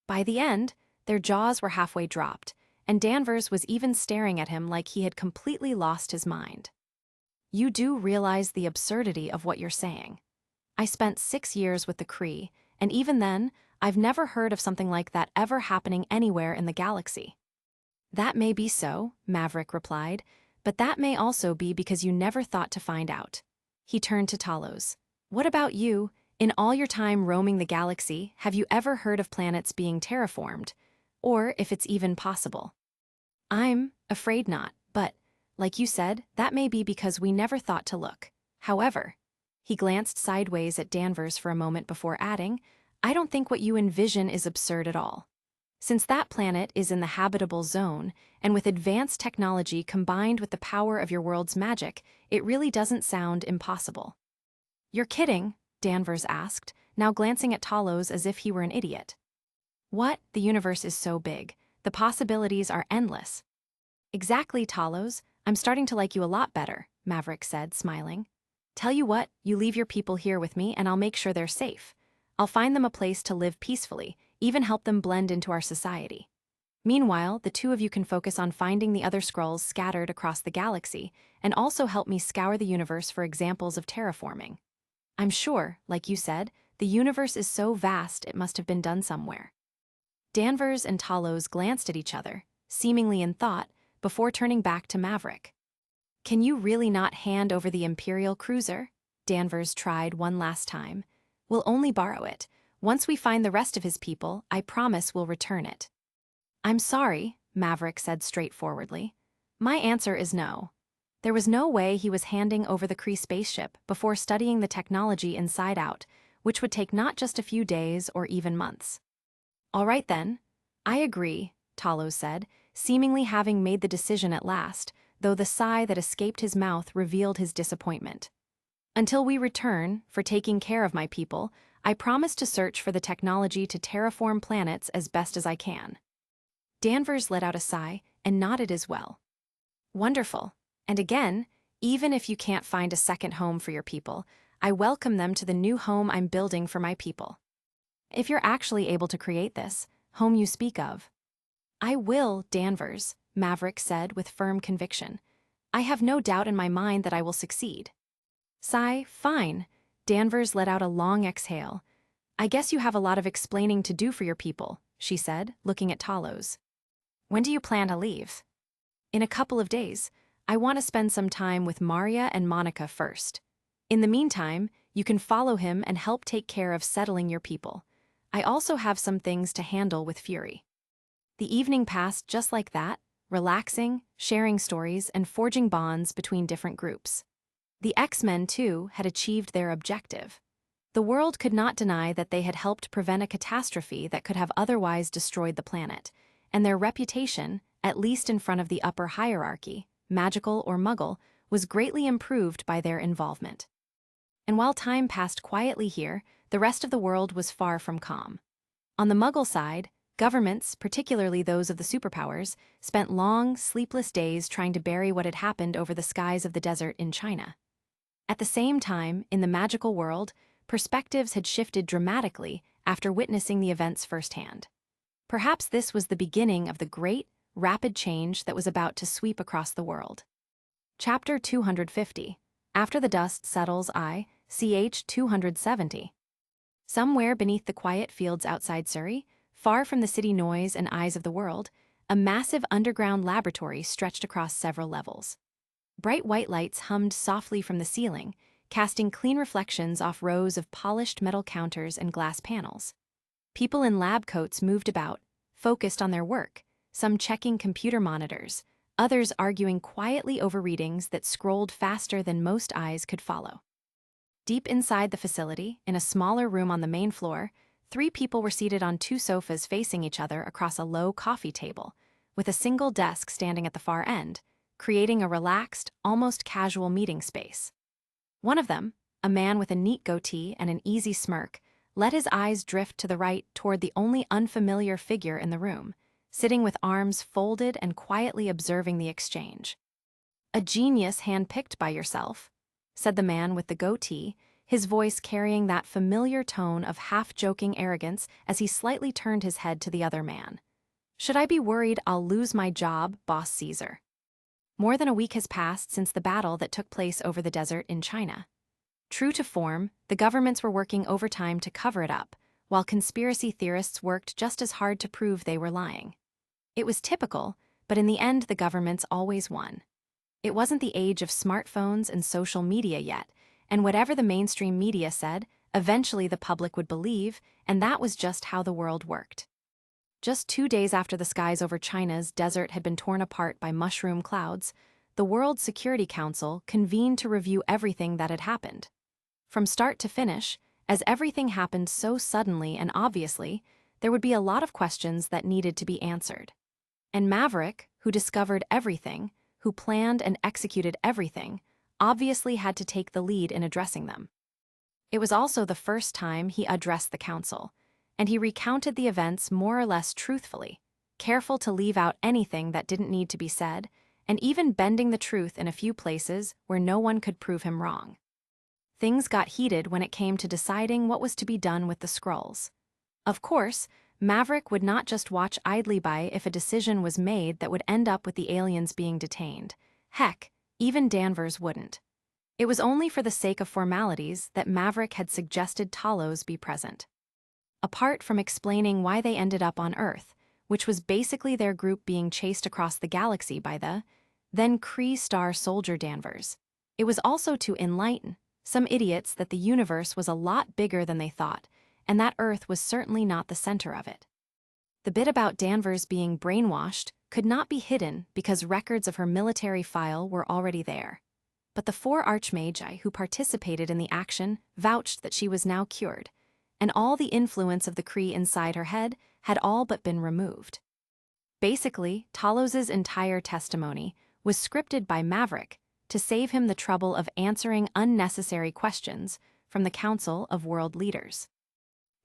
By the end, their jaws were halfway dropped, and Danvers was even staring at him like he had completely lost his mind. You do realize the absurdity of what you're saying. I spent 6 years with the Kree, and even then, I've never heard of something like that ever happening anywhere in the galaxy. That may be so, Maverick replied, but that may also be because you never thought to find out. He turned to Talos. What about you? In all your time roaming the galaxy, have you ever heard of planets being terraformed? Or if it's even possible? I'm afraid not, but, like you said, that may be because we never thought to look. However, he glanced sideways at Danvers for a moment before adding, I don't think what you envision is absurd at all. Since that planet is in the habitable zone, and with advanced technology combined with the power of your world's magic, it really doesn't sound impossible. You're kidding? Danvers asked, now glancing at Talos as if he were an idiot. What? The universe is so big. The possibilities are endless. Exactly, Talos. I'm starting to like you a lot better, Maverick said, smiling. Tell you what, you leave your people here with me and I'll make sure they're safe. I'll find them a place to live peacefully, even help them blend into our society. Meanwhile, the two of you can focus on finding the other Skrulls scattered across the galaxy, and also help me scour the universe for examples of terraforming. I'm sure, like you said, the universe is so vast it must have been done somewhere. Danvers and Talos glanced at each other, seemingly in thought, before turning back to Maverick. Can you really not hand over the Imperial cruiser? Danvers tried one last time. We'll only borrow it. Once we find the rest of his people, I promise we'll return it. I'm sorry, Maverick said straightforwardly. My answer is no. There was no way he was handing over the Kree spaceship before studying the technology inside out, which would take not just a few days or even months. All right then. I agree, Talos said, seemingly having made the decision at last, though the sigh that escaped his mouth revealed his disappointment. Until we return, for taking care of my people, I promise to search for the technology to terraform planets as best as I can. Danvers let out a sigh and nodded as well. Wonderful. And again, even if you can't find a second home for your people, I welcome them to the new home I'm building for my people. If you're actually able to create this home you speak of. I will, Danvers, Maverick said with firm conviction. I have no doubt in my mind that I will succeed. Sigh, fine. Danvers let out a long exhale. I guess you have a lot of explaining to do for your people, she said, looking at Talos. When do you plan to leave? In a couple of days. I want to spend some time with Maria and Monica first. In the meantime, you can follow him and help take care of settling your people. I also have some things to handle with Fury. The evening passed just like that, relaxing, sharing stories, and forging bonds between different groups. The X-Men, too, had achieved their objective. The world could not deny that they had helped prevent a catastrophe that could have otherwise destroyed the planet, and their reputation, at least in front of the upper hierarchy, magical or muggle, was greatly improved by their involvement. And while time passed quietly here, the rest of the world was far from calm. On the muggle side, governments, particularly those of the superpowers, spent long, sleepless days trying to bury what had happened over the skies of the desert in China. At the same time, in the magical world, perspectives had shifted dramatically after witnessing the events firsthand. Perhaps this was the beginning of the great, rapid change that was about to sweep across the world. Chapter 250. After the dust settles ch 270. Somewhere beneath the quiet fields outside Surrey, far from the city noise and eyes of the world, a massive underground laboratory stretched across several levels. Bright white lights hummed softly from the ceiling, casting clean reflections off rows of polished metal counters and glass panels. People in lab coats moved about, focused on their work, some checking computer monitors, others arguing quietly over readings that scrolled faster than most eyes could follow. Deep inside the facility, in a smaller room on the main floor, 3 people were seated on 2 sofas facing each other across a low coffee table, with a single desk standing at the far end, creating a relaxed, almost casual meeting space. One of them, a man with a neat goatee and an easy smirk, let his eyes drift to the right toward the only unfamiliar figure in the room, sitting with arms folded and quietly observing the exchange. "A genius handpicked by yourself," said the man with the goatee, his voice carrying that familiar tone of half-joking arrogance as he slightly turned his head to the other man. "Should I be worried I'll lose my job, Boss Caesar?" More than a week has passed since the battle that took place over the desert in China. True to form, the governments were working overtime to cover it up, while conspiracy theorists worked just as hard to prove they were lying. It was typical, but in the end the governments always won. It wasn't the age of smartphones and social media yet, and whatever the mainstream media said, eventually the public would believe, and that was just how the world worked. Just 2 days after the skies over China's desert had been torn apart by mushroom clouds, the World Security Council convened to review everything that had happened. From start to finish, as everything happened so suddenly and obviously, there would be a lot of questions that needed to be answered. And Maverick, who discovered everything, who planned and executed everything, obviously had to take the lead in addressing them. It was also the first time he addressed the council, and he recounted the events more or less truthfully, careful to leave out anything that didn't need to be said, and even bending the truth in a few places where no one could prove him wrong. Things got heated when it came to deciding what was to be done with the scrolls. Of course, Maverick would not just watch idly by if a decision was made that would end up with the aliens being detained. Heck, even Danvers wouldn't. It was only for the sake of formalities that Maverick had suggested Talos be present. Apart from explaining why they ended up on Earth, which was basically their group being chased across the galaxy by the then Kree Star Soldier Danvers, it was also to enlighten some idiots that the universe was a lot bigger than they thought, and that Earth was certainly not the center of it. The bit about Danvers being brainwashed could not be hidden because records of her military file were already there. But the 4 archmagi who participated in the action vouched that she was now cured, and all the influence of the Kree inside her head had all but been removed. Basically, Talos's entire testimony was scripted by Maverick to save him the trouble of answering unnecessary questions from the Council of World Leaders.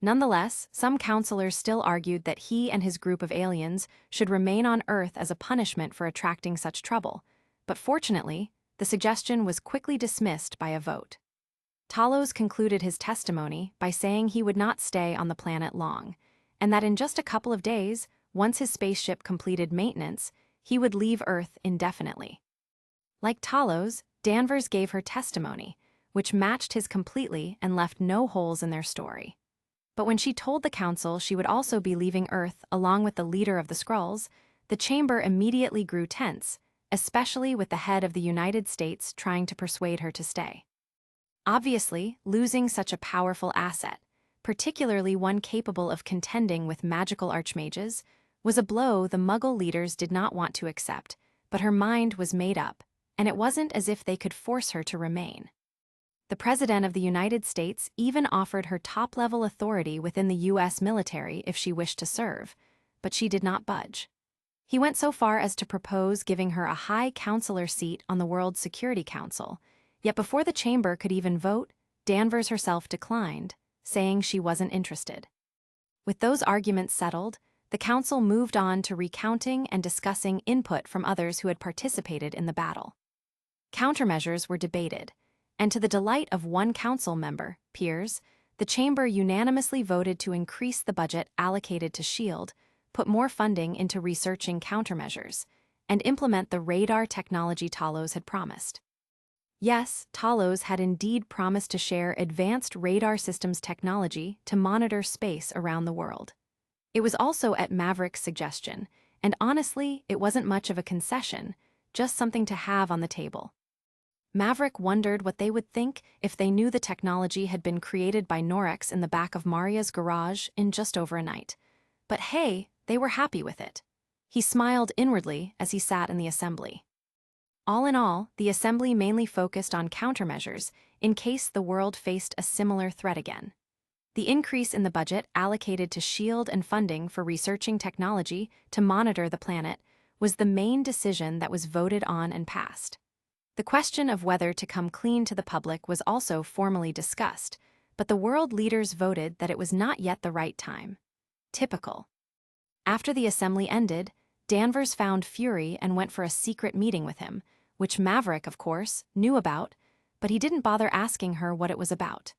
Nonetheless, some counselors still argued that he and his group of aliens should remain on Earth as a punishment for attracting such trouble, But fortunately, the suggestion was quickly dismissed by a vote. Talos concluded his testimony by saying he would not stay on the planet long, and that in just a couple of days, once his spaceship completed maintenance, he would leave Earth indefinitely. Like Talos, Danvers gave her testimony, which matched his completely and left no holes in their story. But when she told the council she would also be leaving Earth along with the leader of the Skrulls, the chamber immediately grew tense, especially with the head of the United States trying to persuade her to stay. Obviously, losing such a powerful asset, particularly one capable of contending with magical archmages, was a blow the Muggle leaders did not want to accept, but her mind was made up, and it wasn't as if they could force her to remain. The President of the United States even offered her top-level authority within the U.S. military if she wished to serve, but she did not budge. He went so far as to propose giving her a high counselor seat on the World Security Council, yet before the chamber could even vote, Danvers herself declined, saying she wasn't interested. With those arguments settled, the council moved on to recounting and discussing input from others who had participated in the battle. Countermeasures were debated, and to the delight of one council member, Piers, the chamber unanimously voted to increase the budget allocated to SHIELD, put more funding into researching countermeasures, and implement the radar technology Talos had promised. Yes, Talos had indeed promised to share advanced radar systems technology to monitor space around the world. It was also at Maverick's suggestion, and honestly, it wasn't much of a concession, just something to have on the table. Maverick wondered what they would think if they knew the technology had been created by Norex in the back of Maria's garage in just over a night. But hey, they were happy with it. He smiled inwardly as he sat in the assembly. All in all, the assembly mainly focused on countermeasures in case the world faced a similar threat again. The increase in the budget allocated to SHIELD and funding for researching technology to monitor the planet was the main decision that was voted on and passed. The question of whether to come clean to the public was also formally discussed, but the world leaders voted that it was not yet the right time. Typical. After the assembly ended, Danvers found Fury and went for a secret meeting with him, which Maverick, of course, knew about, but he didn't bother asking her what it was about.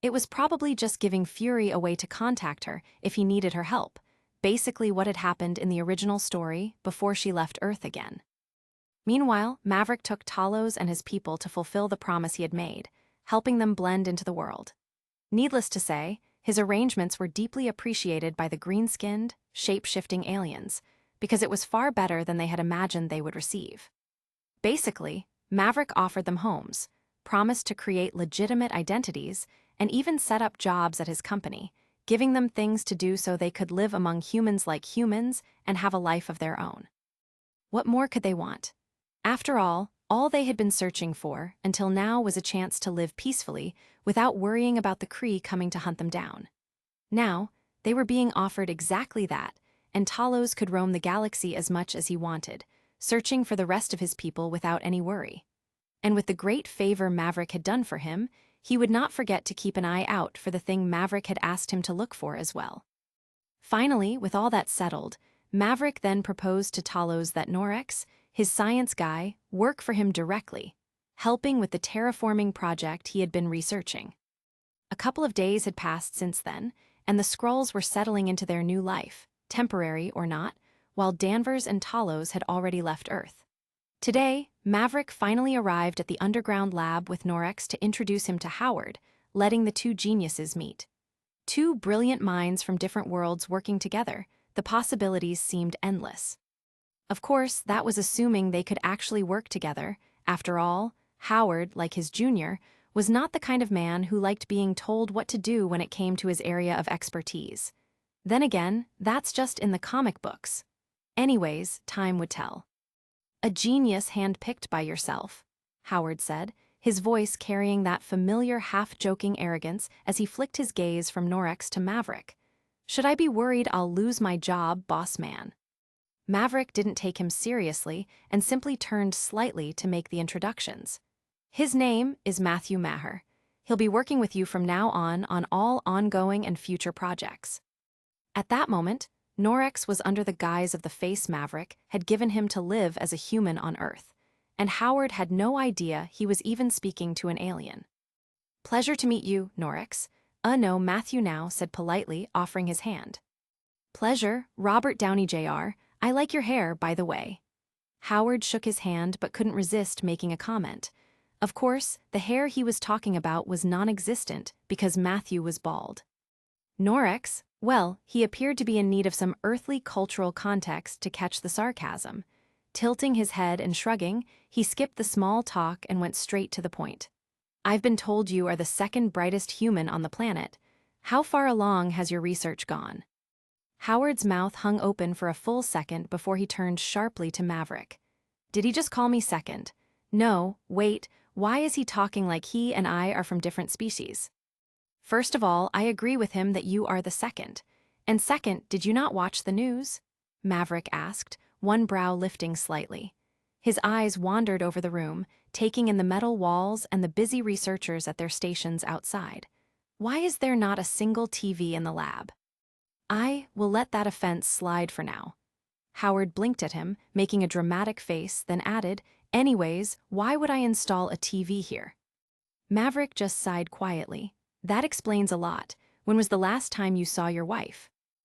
It was probably just giving Fury a way to contact her if he needed her help, basically what had happened in the original story before she left Earth again. Meanwhile, Maverick took Talos and his people to fulfill the promise he had made, helping them blend into the world. Needless to say, his arrangements were deeply appreciated by the green-skinned, shape-shifting aliens, because it was far better than they had imagined they would receive. Basically, Maverick offered them homes, promised to create legitimate identities, and even set up jobs at his company, giving them things to do so they could live among humans like humans and have a life of their own. What more could they want? After all they had been searching for until now was a chance to live peacefully without worrying about the Kree coming to hunt them down. Now, they were being offered exactly that, and Talos could roam the galaxy as much as he wanted, searching for the rest of his people without any worry. And with the great favor Maverick had done for him, he would not forget to keep an eye out for the thing Maverick had asked him to look for as well. Finally, with all that settled, Maverick then proposed to Talos that Norex, his science guy, work for him directly, helping with the terraforming project he had been researching. A couple of days had passed since then, and the Skrulls were settling into their new life, temporary or not, while Danvers and Talos had already left Earth. Today, Maverick finally arrived at the underground lab with Norex to introduce him to Howard, letting the two geniuses meet. Two brilliant minds from different worlds working together, the possibilities seemed endless. Of course, that was assuming they could actually work together. After all, Howard, like his junior, was not the kind of man who liked being told what to do when it came to his area of expertise. Then again, that's just in the comic books. Anyways, time would tell. A genius handpicked by yourself, Howard said, his voice carrying that familiar half-joking arrogance as he flicked his gaze from Norex to Maverick. Should I be worried I'll lose my job, boss man? Maverick didn't take him seriously and simply turned slightly to make the introductions. His name is Matthew Maher. He'll be working with you from now on all ongoing and future projects. At that moment, Norex was under the guise of the face Maverick had given him to live as a human on Earth, and Howard had no idea he was even speaking to an alien. "Pleasure to meet you, Norix." No, Matthew now said politely, offering his hand. "Pleasure, Robert Downey Jr. I like your hair, by the way." Howard shook his hand but couldn't resist making a comment. Of course, the hair he was talking about was non-existent because Matthew was bald. Norix, well, he appeared to be in need of some earthly cultural context to catch the sarcasm. Tilting his head and shrugging, he skipped the small talk and went straight to the point. "I've been told you are the second brightest human on the planet. How far along has your research gone?" Howard's mouth hung open for a full second before he turned sharply to Maverick. "Did he just call me second? No, wait, why is he talking like he and I are from different species?" "First of all, I agree with him that you are the second. And second, did you not watch the news?" Maverick asked, one brow lifting slightly. His eyes wandered over the room, taking in the metal walls and the busy researchers at their stations outside. "Why is there not a single TV in the lab?" "I will let that offense slide for now." Howard blinked at him, making a dramatic face, then added, "Anyways, why would I install a TV here?" Maverick just sighed quietly. "That explains a lot. When was the last time you saw your wife?"